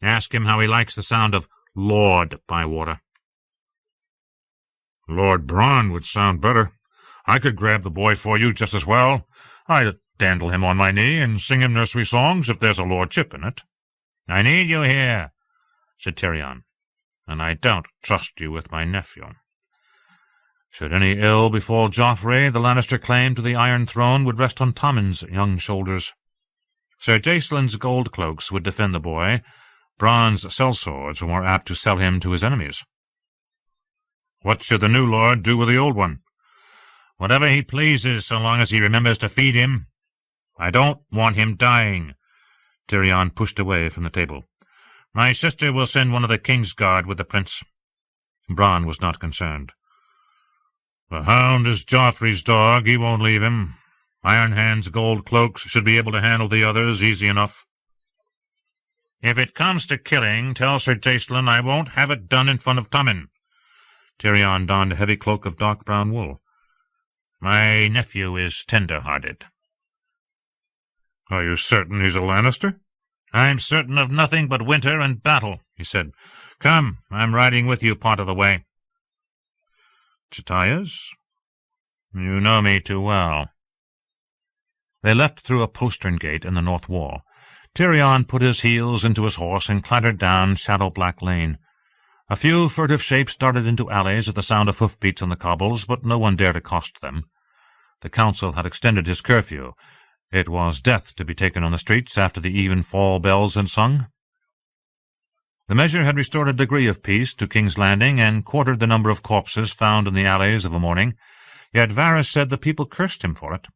Ask him how he likes the sound of Lord Bywater." "Lord Bran would sound better. I could grab the boy for you just as well. I'd dandle him on my knee and sing him nursery songs if there's a lordship in it." "I need you here," said Tyrion, "and I don't trust you with my nephew." Should any ill befall Joffrey, the Lannister claim to the Iron Throne would rest on Tommen's young shoulders. Sir Jacelyn's gold cloaks would defend the boy. Bran's sellswords were more apt to sell him to his enemies. "What should the new lord do with the old one?" "Whatever he pleases, so long as he remembers to feed him. I don't want him dying." Tyrion pushed away from the table. "My sister will send one of the King's Guard with the prince." Bran was not concerned. "The hound is Joffrey's dog. He won't leave him. Ironhand's gold cloaks should be able to handle the others easy enough." "If it comes to killing, tell Sir Jacelyn I won't have it done in front of Tommen." Tyrion donned a heavy cloak of dark brown wool. "My nephew is tender-hearted." "Are you certain he's a Lannister?" "I'm certain of nothing but winter and battle," he said. "Come, I'm riding with you part of the way." "Chatias?" "You know me too well." They left through a postern gate in the north wall. Tyrion put his heels into his horse and clattered down shadow-black lane. A few furtive shapes darted into alleys at the sound of hoof-beats on the cobbles, but no one dared accost them. The council had extended his curfew. It was death to be taken on the streets after the even-fall bells had sung. The measure had restored a degree of peace to King's Landing and quartered the number of corpses found in the alleys of a morning, yet Varys said the people cursed him for it.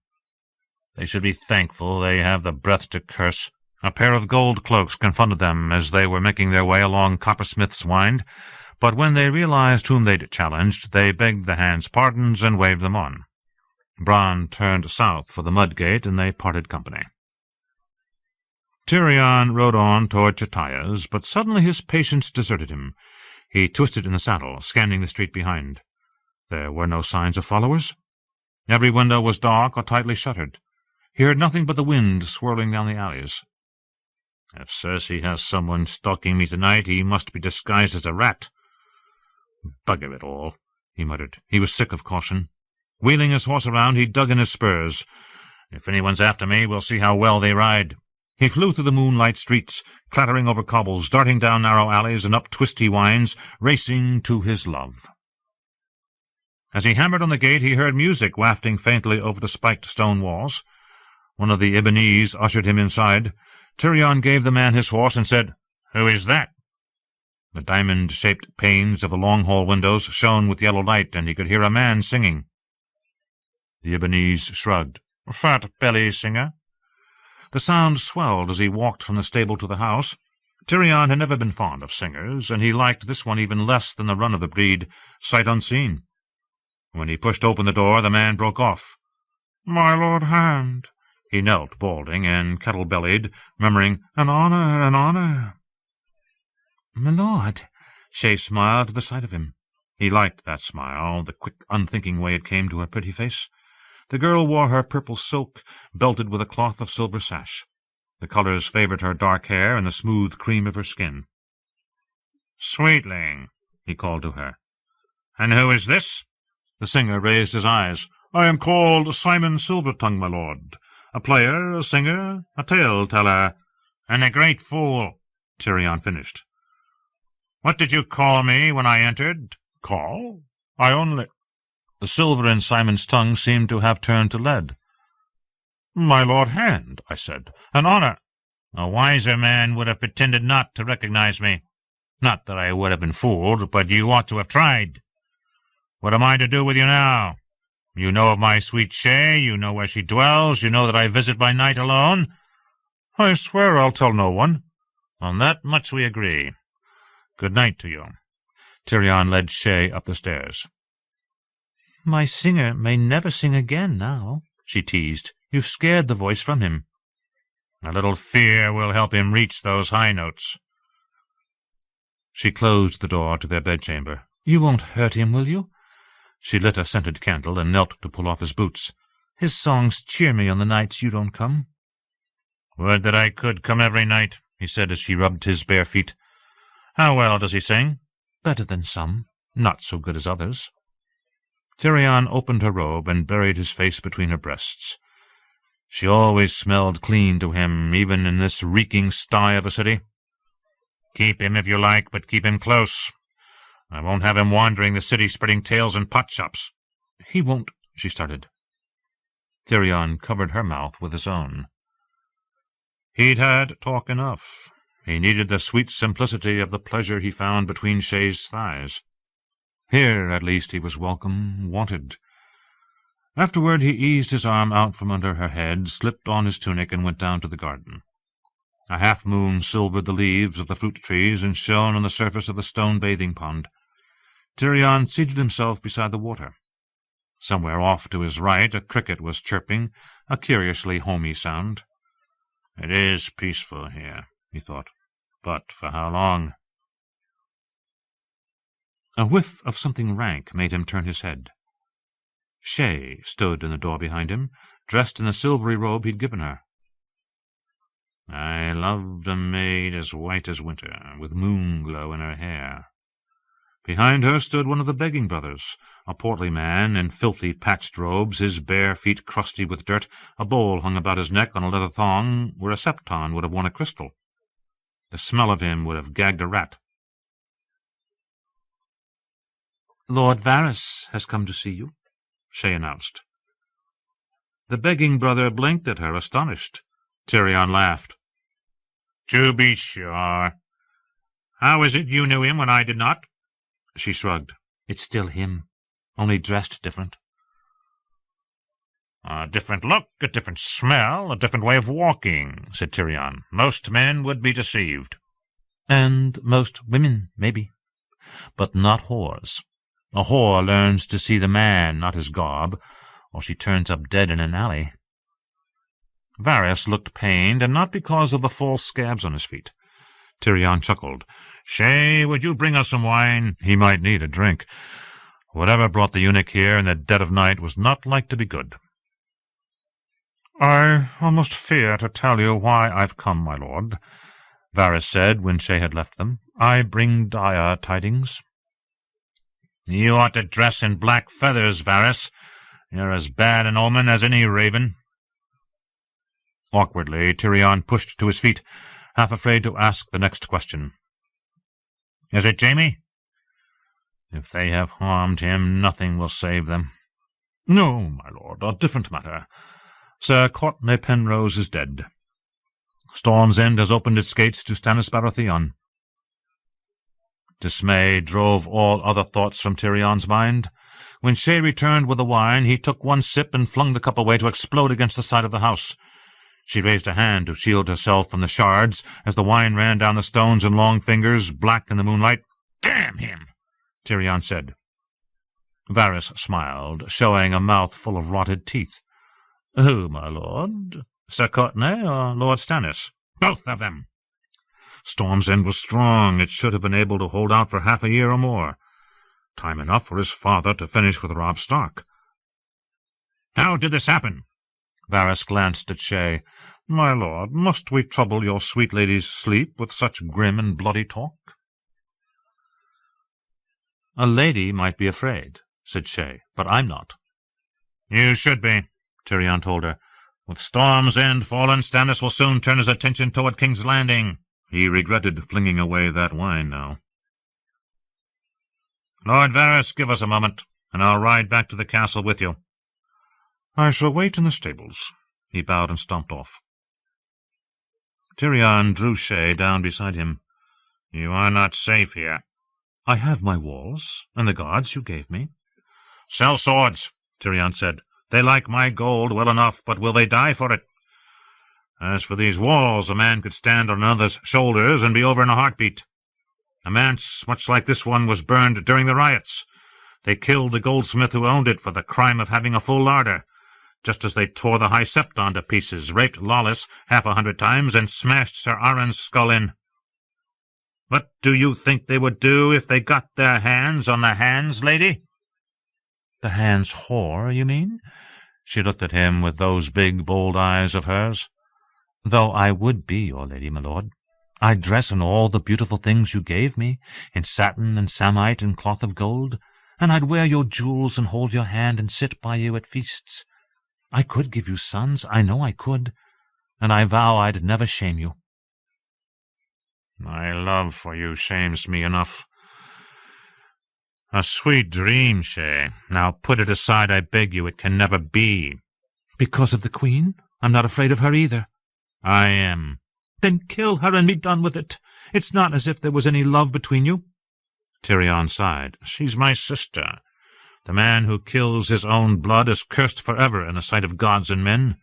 They should be thankful they have the breath to curse. A pair of gold cloaks confronted them as they were making their way along Coppersmith's Wynd, but when they realized whom they'd challenged, they begged the hands' pardons and waved them on. Bran turned south for the Mudgate, and they parted company. Tyrion rode on toward Chatias, but suddenly his patience deserted him. He twisted in the saddle, scanning the street behind. There were no signs of followers. Every window was dark or tightly shuttered. He heard nothing but the wind swirling down the alleys. "If Cersei has someone stalking me tonight, he must be disguised as a rat." "Bugger it all," he muttered. He was sick of caution. Wheeling his horse around, he dug in his spurs. "If anyone's after me, we'll see how well they ride." He flew through the moonlight streets, clattering over cobbles, darting down narrow alleys and up twisty wynds, racing to his love. As he hammered on the gate, he heard music wafting faintly over the spiked stone walls. One of the Ibbenese ushered him inside. Tyrion gave the man his horse and said, "Who is that?" The diamond-shaped panes of the long-hall windows shone with yellow light, and he could hear a man singing. The Ibbenese shrugged. "Fat belly singer." The sound swelled as he walked from the stable to the house. Tyrion had never been fond of singers, and he liked this one even less than the run of the breed, sight unseen. When he pushed open the door, the man broke off. "My Lord Hand." He knelt, balding and kettle-bellied, murmuring, "An honour, an honour." "My lord," Shay smiled at the sight of him. He liked that smile, the quick, unthinking way it came to her pretty face. The girl wore her purple silk, belted with a cloth of silver sash. The colours favoured her dark hair and the smooth cream of her skin. "Sweetling," he called to her. "And who is this?" The singer raised his eyes. "I am called Simon Silvertongue, my lord. A player, a singer, a tale-teller." "And a great fool," Tyrion finished. "What did you call me when I entered?" "Call? I only—" The silver in Simon's tongue seemed to have turned to lead. "My Lord Hand," I said. "An honour." "A wiser man would have pretended not to recognize me. Not that I would have been fooled, but you ought to have tried. What am I to do with you now? You know of my sweet Shay, you know where she dwells, you know that I visit by night alone." "I swear I'll tell no one." "On that much we agree. Good night to you." Tyrion led Shay up the stairs. "My singer may never sing again now," she teased. "You've scared the voice from him." "A little fear will help him reach those high notes." She closed the door to their bedchamber. "You won't hurt him, will you?" She lit a scented candle and knelt to pull off his boots. "His songs cheer me on the nights you don't come." "Would that I could come every night," he said as she rubbed his bare feet. "How well does he sing?" "Better than some. Not so good as others." Tyrion opened her robe and buried his face between her breasts. She always smelled clean to him, even in this reeking sty of a city. "Keep him if you like, but keep him close. I won't have him wandering the city spreading tales in pot-shops." "He won't—" she started. Tyrion covered her mouth with his own. He'd had talk enough. He needed the sweet simplicity of the pleasure he found between Shay's thighs. Here, at least, he was welcome, wanted. Afterward he eased his arm out from under her head, slipped on his tunic, and went down to the garden. A half-moon silvered the leaves of the fruit trees and shone on the surface of the stone bathing pond. Tyrion seated himself beside the water. Somewhere off to his right a cricket was chirping, a curiously homey sound. "It is peaceful here," he thought. "But for how long?" A whiff of something rank made him turn his head. Shay stood in the door behind him, dressed in the silvery robe he'd given her. "I loved a maid as white as winter, with moon-glow in her hair." Behind her stood one of the begging brothers, a portly man in filthy patched robes, his bare feet crusty with dirt. A bowl hung about his neck on a leather thong, where a septon would have worn a crystal. The smell of him would have gagged a rat. "Lord Varys has come to see you," Shay announced. The begging brother blinked at her, astonished. Tyrion laughed. "To be sure. How is it you knew him when I did not?" She shrugged. "It's still him, only dressed different." "A different look, a different smell, a different way of walking," said Tyrion. "Most men would be deceived." "And most women, maybe. But not whores. A whore learns to see the man, not his garb, or she turns up dead in an alley." Varys looked pained, and not because of the false scabs on his feet. Tyrion chuckled. "Shay, would you bring us some wine?" He might need a drink. Whatever brought the eunuch here in the dead of night was not like to be good. "I almost fear to tell you why I've come, my lord," Varys said when Shay had left them. "I bring dire tidings." "You ought to dress in black feathers, Varys. You're as bad an omen as any raven." Awkwardly, Tyrion pushed to his feet, half afraid to ask the next question. "Is it Jaime?" "If they have harmed him, nothing will save them." "No, my lord, a different matter. Sir Courtenay Penrose is dead. Storm's End has opened its gates to Stannis Baratheon." Dismay drove all other thoughts from Tyrion's mind. When Shay returned with the wine, he took one sip and flung the cup away to explode against the side of the house. She raised a hand to shield herself from the shards as the wine ran down the stones in long fingers, black in the moonlight. "Damn him!" Tyrion said. Varys smiled, showing a mouth full of rotted teeth. "Who, my lord? Sir Courtenay or Lord Stannis?" "Both of them." Storm's End was strong. It should have been able to hold out for half a year or more. Time enough for his father to finish with Robb Stark. "How did this happen?" Varys glanced at Shay. "My lord, must we trouble your sweet lady's sleep with such grim and bloody talk?" "A lady might be afraid," said Shay, "but I'm not." "You should be," Tyrion told her. "With Storm's End fallen, Stannis will soon turn his attention toward King's Landing." He regretted flinging away that wine now. "Lord Varys, give us a moment, and I'll ride back to the castle with you." "I shall wait in the stables." He bowed and stomped off. Tyrion drew Shay down beside him. "You are not safe here." "I have my walls, and the guards you gave me." "Sell swords," Tyrion said. "They like my gold well enough, but will they die for it? As for these walls, a man could stand on another's shoulders and be over in a heartbeat. A manse much like this one was burned during the riots. They killed the goldsmith who owned it for the crime of having a full larder, just as they tore the High Septon to pieces, raped Lawless 100 times, and smashed Sir Arryn's skull in. What do you think they would do if they got their hands on the hands, lady?" "The hands whore, you mean?" She looked at him with those big, bold eyes of hers. "Though I would be your lady, my lord. I'd dress in all the beautiful things you gave me, in satin and samite and cloth of gold, and I'd wear your jewels and hold your hand and sit by you at feasts. I could give you sons, I know I could, and I vow I'd never shame you." "My love for you shames me enough." "A sweet dream, Shay. Now put it aside, I beg you. It can never be." "Because of the Queen? I'm not afraid of her either." "I am." "Then kill her and be done with it. It's not as if there was any love between you." Tyrion sighed. "She's my sister. The man who kills his own blood is cursed forever in the sight of gods and men.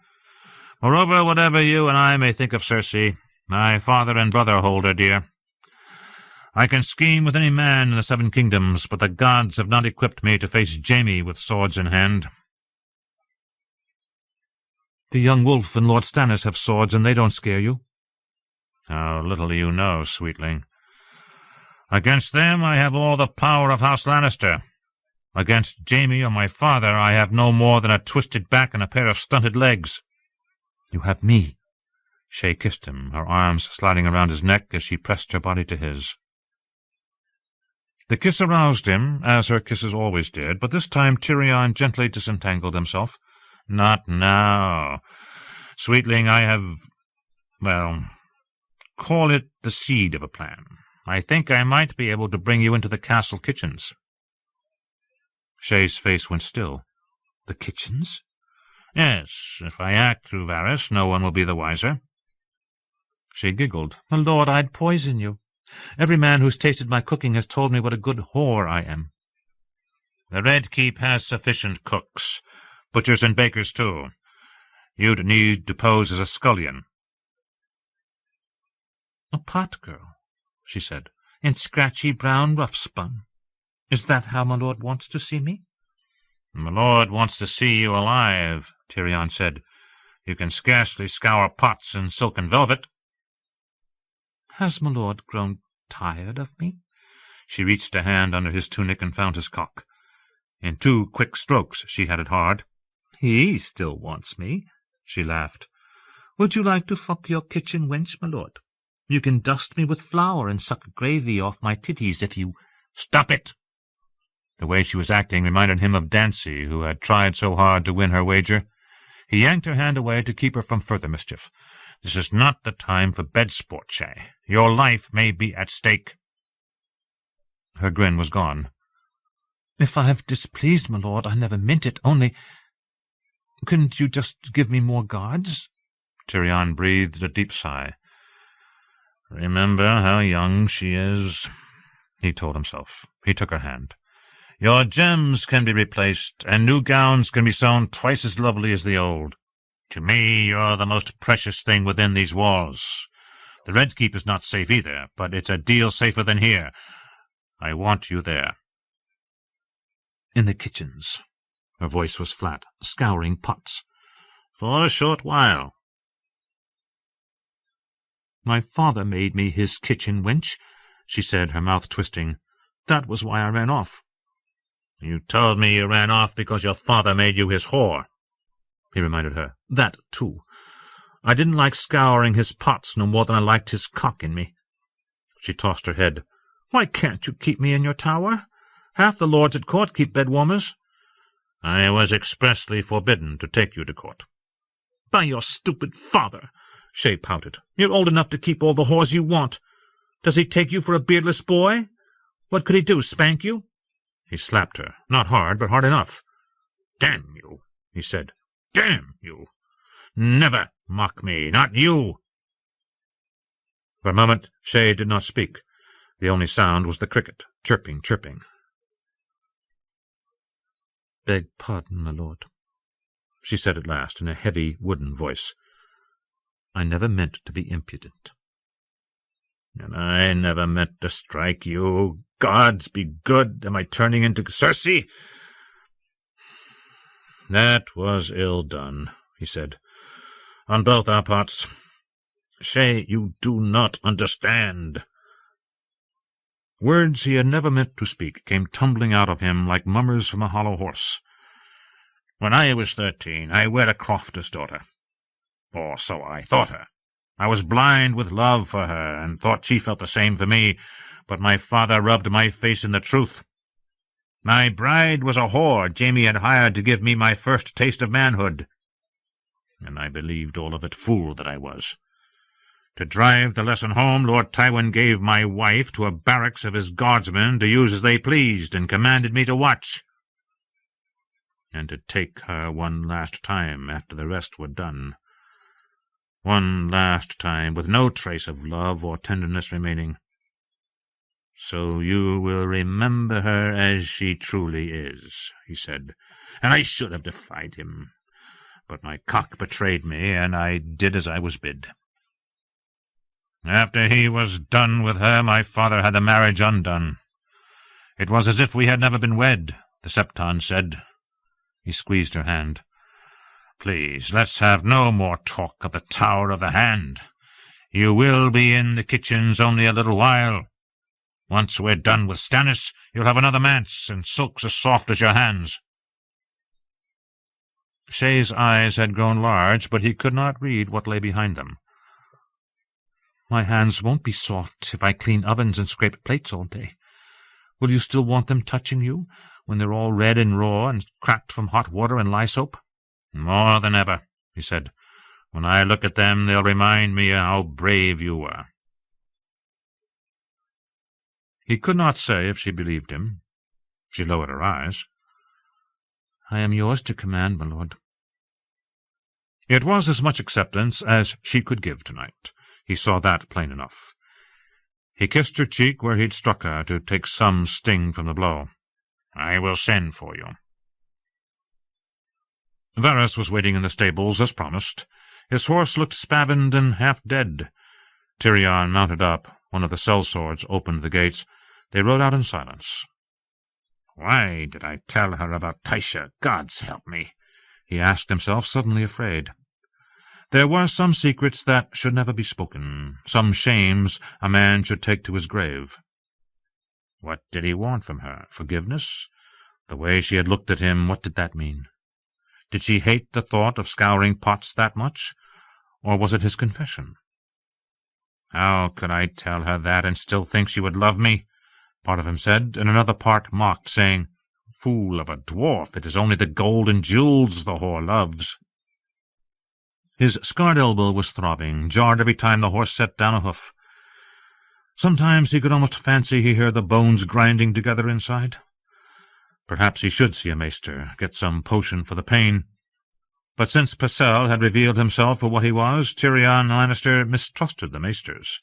Moreover, whatever you and I may think of Cersei, my father and brother hold her dear. I can scheme with any man in the 7 kingdoms, but the gods have not equipped me to face Jaime with swords in hand." "The young wolf and Lord Stannis have swords, and they don't scare you." "How little you know, sweetling. Against them I have all the power of House Lannister. Against Jaime or my father I have no more than a twisted back and a pair of stunted legs." "You have me." Shay kissed him, her arms sliding around his neck as she pressed her body to his. The kiss aroused him, as her kisses always did, but this time Tyrion gently disentangled himself. "Not now. Sweetling, I have, well, call it the seed of a plan. I think I might be able to bring you into the castle kitchens." Shay's face went still. "The kitchens?" "Yes. If I act through Varys, no one will be the wiser." She giggled. "My lord, I'd poison you. Every man who's tasted my cooking has told me what a good whore I am." "The Red Keep has sufficient cooks. Butchers and bakers, too. You'd need to pose as a scullion." "A pot girl," she said, "in scratchy brown ruff-spun. Is that how my lord wants to see me?" "My lord wants to see you alive," Tyrion said. "You can scarcely scour pots in silken velvet." "Has my lord grown tired of me?" She reached a hand under his tunic and found his cock. In 2 quick strokes she had it hard. "He still wants me," she laughed. "Would you like to fuck your kitchen wench, my lord? You can dust me with flour and suck gravy off my titties if you—" "Stop it!" The way she was acting reminded him of Dancy, who had tried so hard to win her wager. He yanked her hand away to keep her from further mischief. "This is not the time for bed sport, Shay. Your life may be at stake." Her grin was gone. "If I have displeased, my lord, I never meant it. Only, couldn't you just give me more guards?" Tyrion breathed a deep sigh. "Remember how young she is," he told himself. He took her hand. "Your gems can be replaced, and new gowns can be sewn twice as lovely as the old. To me, you're the most precious thing within these walls. The Red Keep is not safe either, but it's a deal safer than here. I want you there." "In the kitchens." Her voice was flat, scouring pots. "For a short while." "My father made me his kitchen wench," she said, her mouth twisting. "That was why I ran off." "You told me you ran off because your father made you his whore," he reminded her. "That, too. I didn't like scouring his pots no more than I liked his cock in me." She tossed her head. "Why can't you keep me in your tower? Half the lords at court keep bed-warmers." "I was expressly forbidden to take you to court." "By your stupid father," Shay pouted. "You're old enough to keep all the whores you want. Does he take you for a beardless boy? What could he do, spank you?" He slapped her, not hard, but hard enough. "Damn you," he said. "Damn you! Never mock me, not you!" For a moment Shay did not speak. The only sound was the cricket, chirping, chirping. "Beg pardon, my lord," she said at last, in a heavy, wooden voice. "I never meant to be impudent." "And I never meant to strike you. Gods be good! Am I turning into Cersei?" "That was ill done," he said, "on both our parts. Shay, you do not understand." Words he had never meant to speak came tumbling out of him like mummers from a hollow horse. "When I was 13, I wed a crofter's daughter. Or so I thought her. I was blind with love for her, and thought she felt the same for me, but my father rubbed my face in the truth. My bride was a whore Jamie had hired to give me my first taste of manhood. And I believed all of it, fool that I was. To drive the lesson home, Lord Tywin gave my wife to a barracks of his guardsmen to use as they pleased, and commanded me to watch, and to take her one last time after the rest were done. One last time, with no trace of love or tenderness remaining. So you will remember her as she truly is," he said, "and I should have defied him. But my cock betrayed me, and I did as I was bid. After he was done with her, my father had the marriage undone. It was as if we had never been wed, the Septon said." He squeezed her hand. "Please, let's have no more talk of the Tower of the Hand. You will be in the kitchens only a little while. Once we're done with Stannis, you'll have another manse, and silks as soft as your hands." Shay's eyes had grown large, but he could not read what lay behind them. "My hands won't be soft if I clean ovens and scrape plates all day. Will you still want them touching you, when they're all red and raw and cracked from hot water and lye soap?" "More than ever," he said. "When I look at them, they'll remind me how brave you were." He could not say if she believed him. She lowered her eyes. "I am yours to command, my lord." It was as much acceptance as she could give tonight. He saw that plain enough. He kissed her cheek where he'd struck her to take some sting from the blow. "I will send for you." Varys was waiting in the stables, as promised. His horse looked spavined and half dead. Tyrion mounted up. One of the sellswords opened the gates. They rode out in silence. "Why did I tell her about Tysha? Gods help me!" he asked himself, suddenly afraid. There were some secrets that should never be spoken, some shames a man should take to his grave. What did he want from her? Forgiveness? The way she had looked at him, what did that mean? Did she hate the thought of scouring pots that much, or was it his confession? "How could I tell her that and still think she would love me?" part of him said, and another part mocked, saying, "Fool of a dwarf, it is only the gold and jewels the whore loves." His scarred elbow was throbbing, jarred every time the horse set down a hoof. Sometimes he could almost fancy he heard the bones grinding together inside. Perhaps he should see a maester, get some potion for the pain. But since Pycelle had revealed himself for what he was, Tyrion Lannister mistrusted the maesters.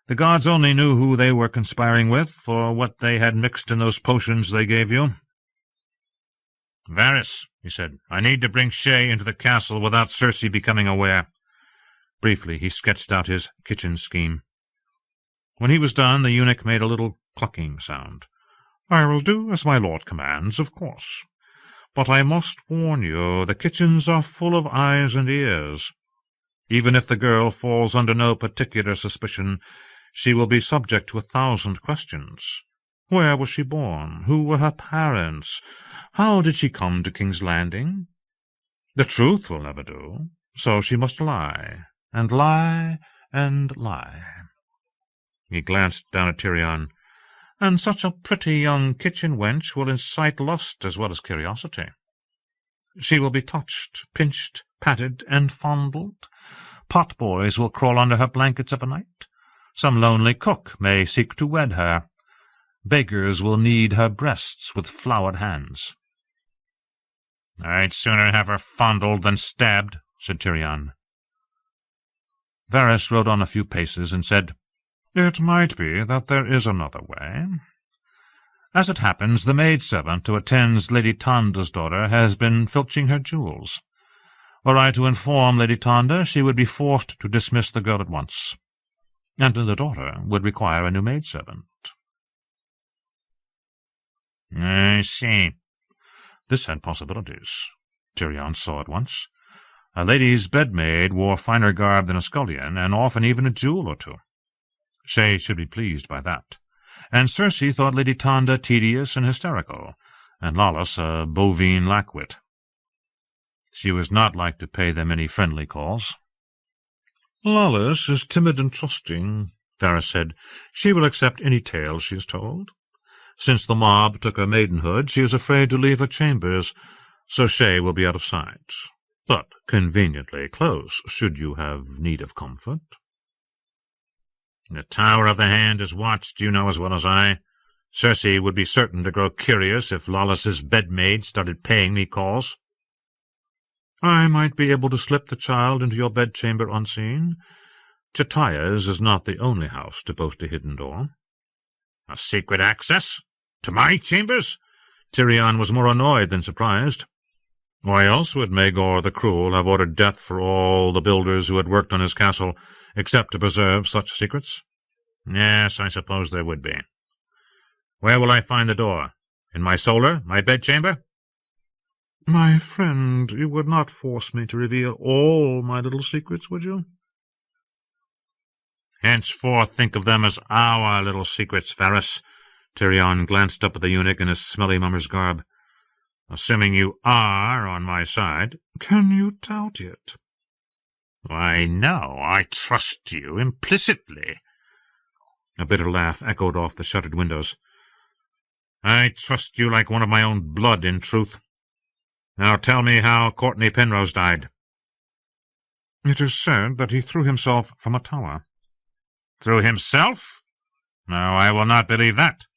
The gods only knew who they were conspiring with, or what they had mixed in those potions they gave you. "Varys," he said, "I need to bring Shay into the castle without Cersei becoming aware." Briefly he sketched out his kitchen scheme. When he was done, the eunuch made a little clucking sound. "I will do as my lord commands, of course. But I must warn you, the kitchens are full of eyes and ears. Even if the girl falls under no particular suspicion, she will be subject to 1,000 questions. Where was she born? Who were her parents? How did she come to King's Landing? The truth will never do, so she must lie, and lie, and lie." He glanced down at Tyrion. "And such a pretty young kitchen wench will incite lust as well as curiosity. She will be touched, pinched, patted, and fondled. Pot-boys will crawl under her blankets of a night. Some lonely cook may seek to wed her. Bakers will knead her breasts with floured hands." "I'd sooner have her fondled than stabbed," said Tyrion. Varys rode on a few paces and said, "It might be that there is another way. As it happens, the maidservant who attends Lady Tanda's daughter has been filching her jewels. Were I to inform Lady Tanda, she would be forced to dismiss the girl at once, and the daughter would require a new maidservant." "I see." This had possibilities. Tyrion saw at once. A lady's bedmaid wore finer garb than a scullion, and often even a jewel or two. Shay should be pleased by that. And Cersei thought Lady Tanda tedious and hysterical, and Lawless a bovine lackwit. She was not like to pay them any friendly calls. "Lawless is timid and trusting," Varys said. "She will accept any tale she is told. Since the mob took her maidenhood, she is afraid to leave her chambers, so Shay will be out of sight, but conveniently close, should you have need of comfort." "The Tower of the Hand is watched, you know as well as I. Cersei would be certain to grow curious if Lawless's bedmaid started paying me calls." "I might be able to slip the child into your bedchamber unseen. Chataya's is not the only house to boast a hidden door." "A secret access? To my chambers?" Tyrion was more annoyed than surprised. Why else would Maegor the Cruel have ordered death for all the builders who had worked on his castle, except to preserve such secrets? Yes, I suppose there would be. Where will I find the door? In my solar, my bedchamber? "My friend, you would not force me to reveal all my little secrets, would you?" "Henceforth think of them as our little secrets, Varys." Tyrion glanced up at the eunuch in his smelly mummer's garb. "Assuming you are on my side." "Can you doubt it?" "Why, no, I trust you implicitly." A bitter laugh echoed off the shuttered windows. "I trust you like one of my own blood, in truth. Now tell me how Courtney Penrose died." "It is said that he threw himself from a tower." "Threw himself? No, I will not believe that."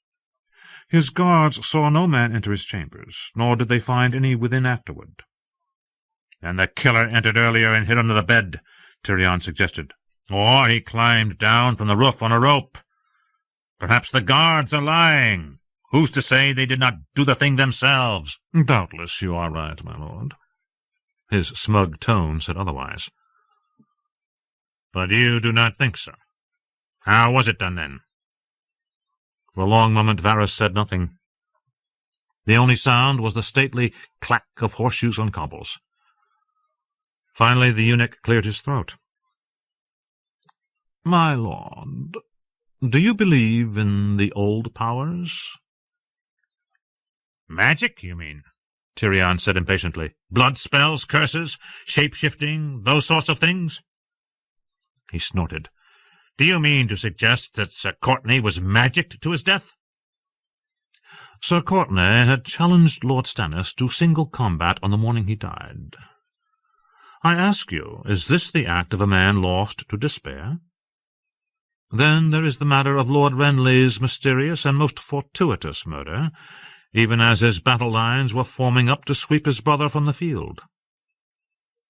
"His guards saw no man enter his chambers, nor did they find any within afterward." "And the killer entered earlier and hid under the bed," Tyrion suggested. "Or he climbed down from the roof on a rope. Perhaps the guards are lying. Who's to say they did not do the thing themselves?" "Doubtless you are right, my lord." His smug tone said otherwise. "But you do not think so. How was it done, then?" For a long moment Varys said nothing. The only sound was the stately clack of horseshoes on cobbles. Finally the eunuch cleared his throat. "My lord, do you believe in the old powers?" "Magic, you mean?" Tyrion said impatiently. "Blood spells, curses, shape-shifting, those sorts of things?" He snorted. "Do you mean to suggest that Sir Courtney was magicked to his death?" "Sir Courtney had challenged Lord Stannis to single combat on the morning he died. I ask you, is this the act of a man lost to despair? Then there is the matter of Lord Renly's mysterious and most fortuitous murder, even as his battle lines were forming up to sweep his brother from the field."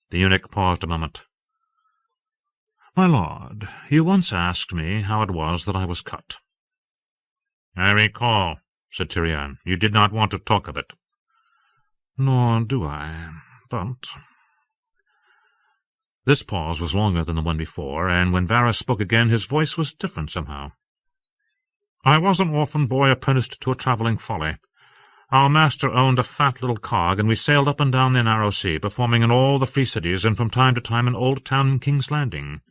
The eunuch paused a moment. "My lord, you once asked me how it was that I was cut." "I recall," said Tyrion. "You did not want to talk of it." Nor do I, but—" This pause was longer than the one before, and when Varys spoke again his voice was different somehow. "I was an orphan boy apprenticed to a travelling folly. Our master owned a fat little cog, and we sailed up and down the narrow sea, performing in all the free cities, and from time to time in Old Town and King's Landing.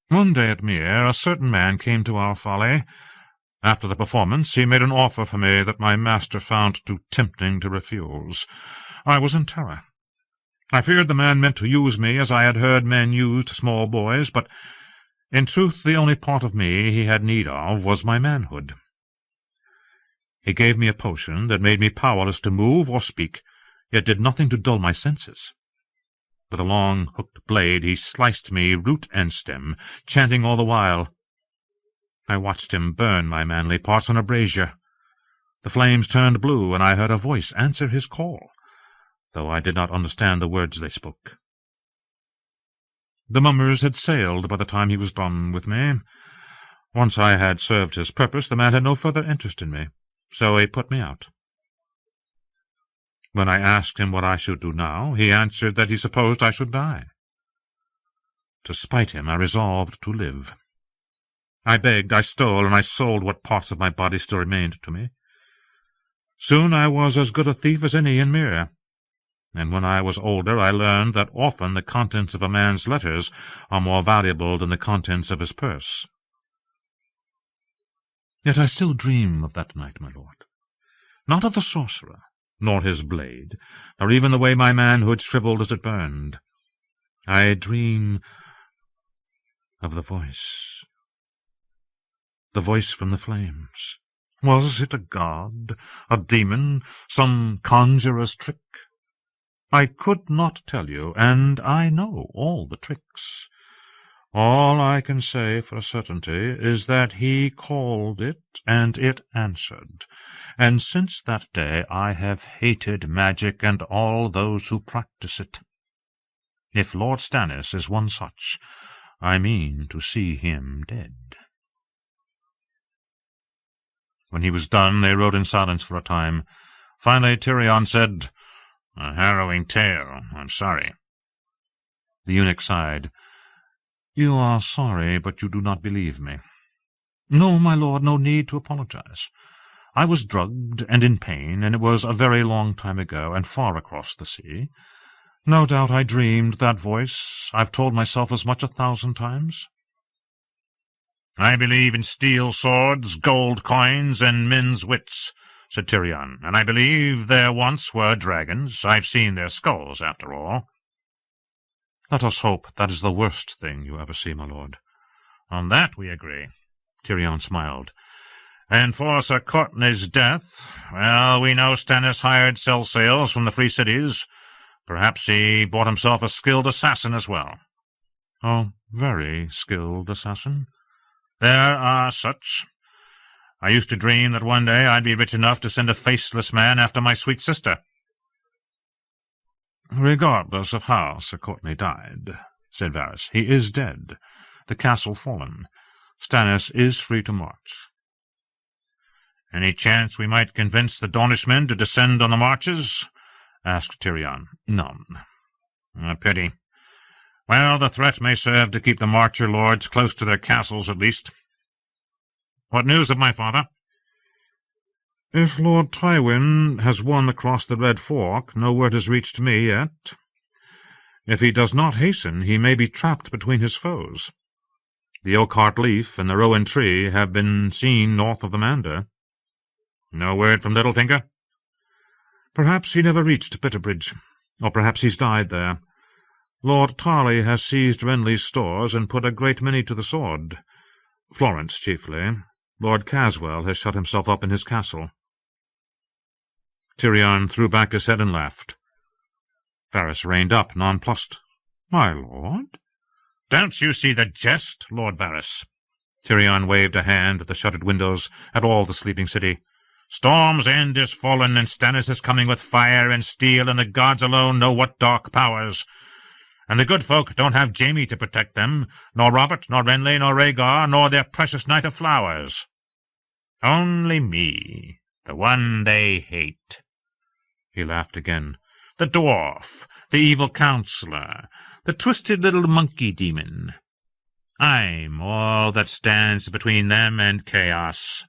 One day at Mere, a certain man came to our folly. After the performance, he made an offer for me that my master found too tempting to refuse. I was in terror. I feared the man meant to use me as I had heard men used small boys, but in truth the only part of me he had need of was my manhood. He gave me a potion that made me powerless to move or speak, yet did nothing to dull my senses. With a long hooked blade he sliced me root and stem, chanting all the while. I watched him burn my manly parts on a brazier. The flames turned blue, and I heard a voice answer his call, though I did not understand the words they spoke. The mummers had sailed by the time he was done with me. Once I had served his purpose, the man had no further interest in me, so he put me out. When I asked him what I should do now, he answered that he supposed I should die. To spite him, I resolved to live. I begged, I stole, and I sold what parts of my body still remained to me. Soon I was as good a thief as any in Mere, and when I was older I learned that often the contents of a man's letters are more valuable than the contents of his purse. Yet I still dream of that night, my lord. Not of the sorcerer, nor his blade, nor even the way my manhood shriveled as it burned. I dream of the voice from the flames. Was it a god, a demon, some conjurer's trick? I could not tell you, and I know all the tricks. All I can say for a certainty is that he called it, and it answered, and since that day I have hated magic and all those who practice it. If Lord Stannis is one such, I mean to see him dead." When he was done, they rode in silence for a time. Finally Tyrion said, "A harrowing tale. I'm sorry." The eunuch sighed. "You are sorry, but you do not believe me." "No, my lord, no need to apologize. I was drugged and in pain, and it was a very long time ago, and far across the sea. No doubt I dreamed that voice. I've told myself as much 1,000 times. "I believe in steel swords, gold coins, and men's wits," said Tyrion, "and I believe there once were dragons. I've seen their skulls, after all." "Let us hope that is the worst thing you ever see, my lord." "On that we agree." Tyrion smiled. "And for Sir Courtenay's death, well, we know Stannis hired sell sails from the free cities. Perhaps he bought himself a skilled assassin as well." "A very skilled assassin?" "There are such. I used to dream that one day I'd be rich enough to send a faceless man after my sweet sister." "Regardless of how Sir Courtenay died," said Varys, "he is dead, the castle fallen. Stannis is free to march." "Any chance we might convince the Dornishmen to descend on the marches?" asked Tyrion. "None." "A pity. Well, the threat may serve to keep the Marcher lords close to their castles, at least. What news of my father?" "If Lord Tywin has won across the Red Fork, no word has reached me yet. If he does not hasten, he may be trapped between his foes. The Oakheart Leaf and the Rowan Tree have been seen north of the Mander." "No word from Littlefinger?" "Perhaps he never reached Bitterbridge, or perhaps he's died there. Lord Tarley has seized Renly's stores and put a great many to the sword. Florence, chiefly. Lord Caswell has shut himself up in his castle." Tyrion threw back his head and laughed. Varys reined up, nonplussed. "My lord?" "Don't you see the jest, Lord Varys?" Tyrion waved a hand at the shuttered windows, at all the sleeping city. "Storm's end is fallen, and Stannis is coming with fire and steel, and the gods alone know what dark powers. And the good folk don't have Jaime to protect them, nor Robert, nor Renly, nor Rhaegar, nor their precious Knight of Flowers. Only me, the one they hate." He laughed again. the dwarf, the evil counselor, the twisted little monkey demon. I'm all that stands between them and chaos.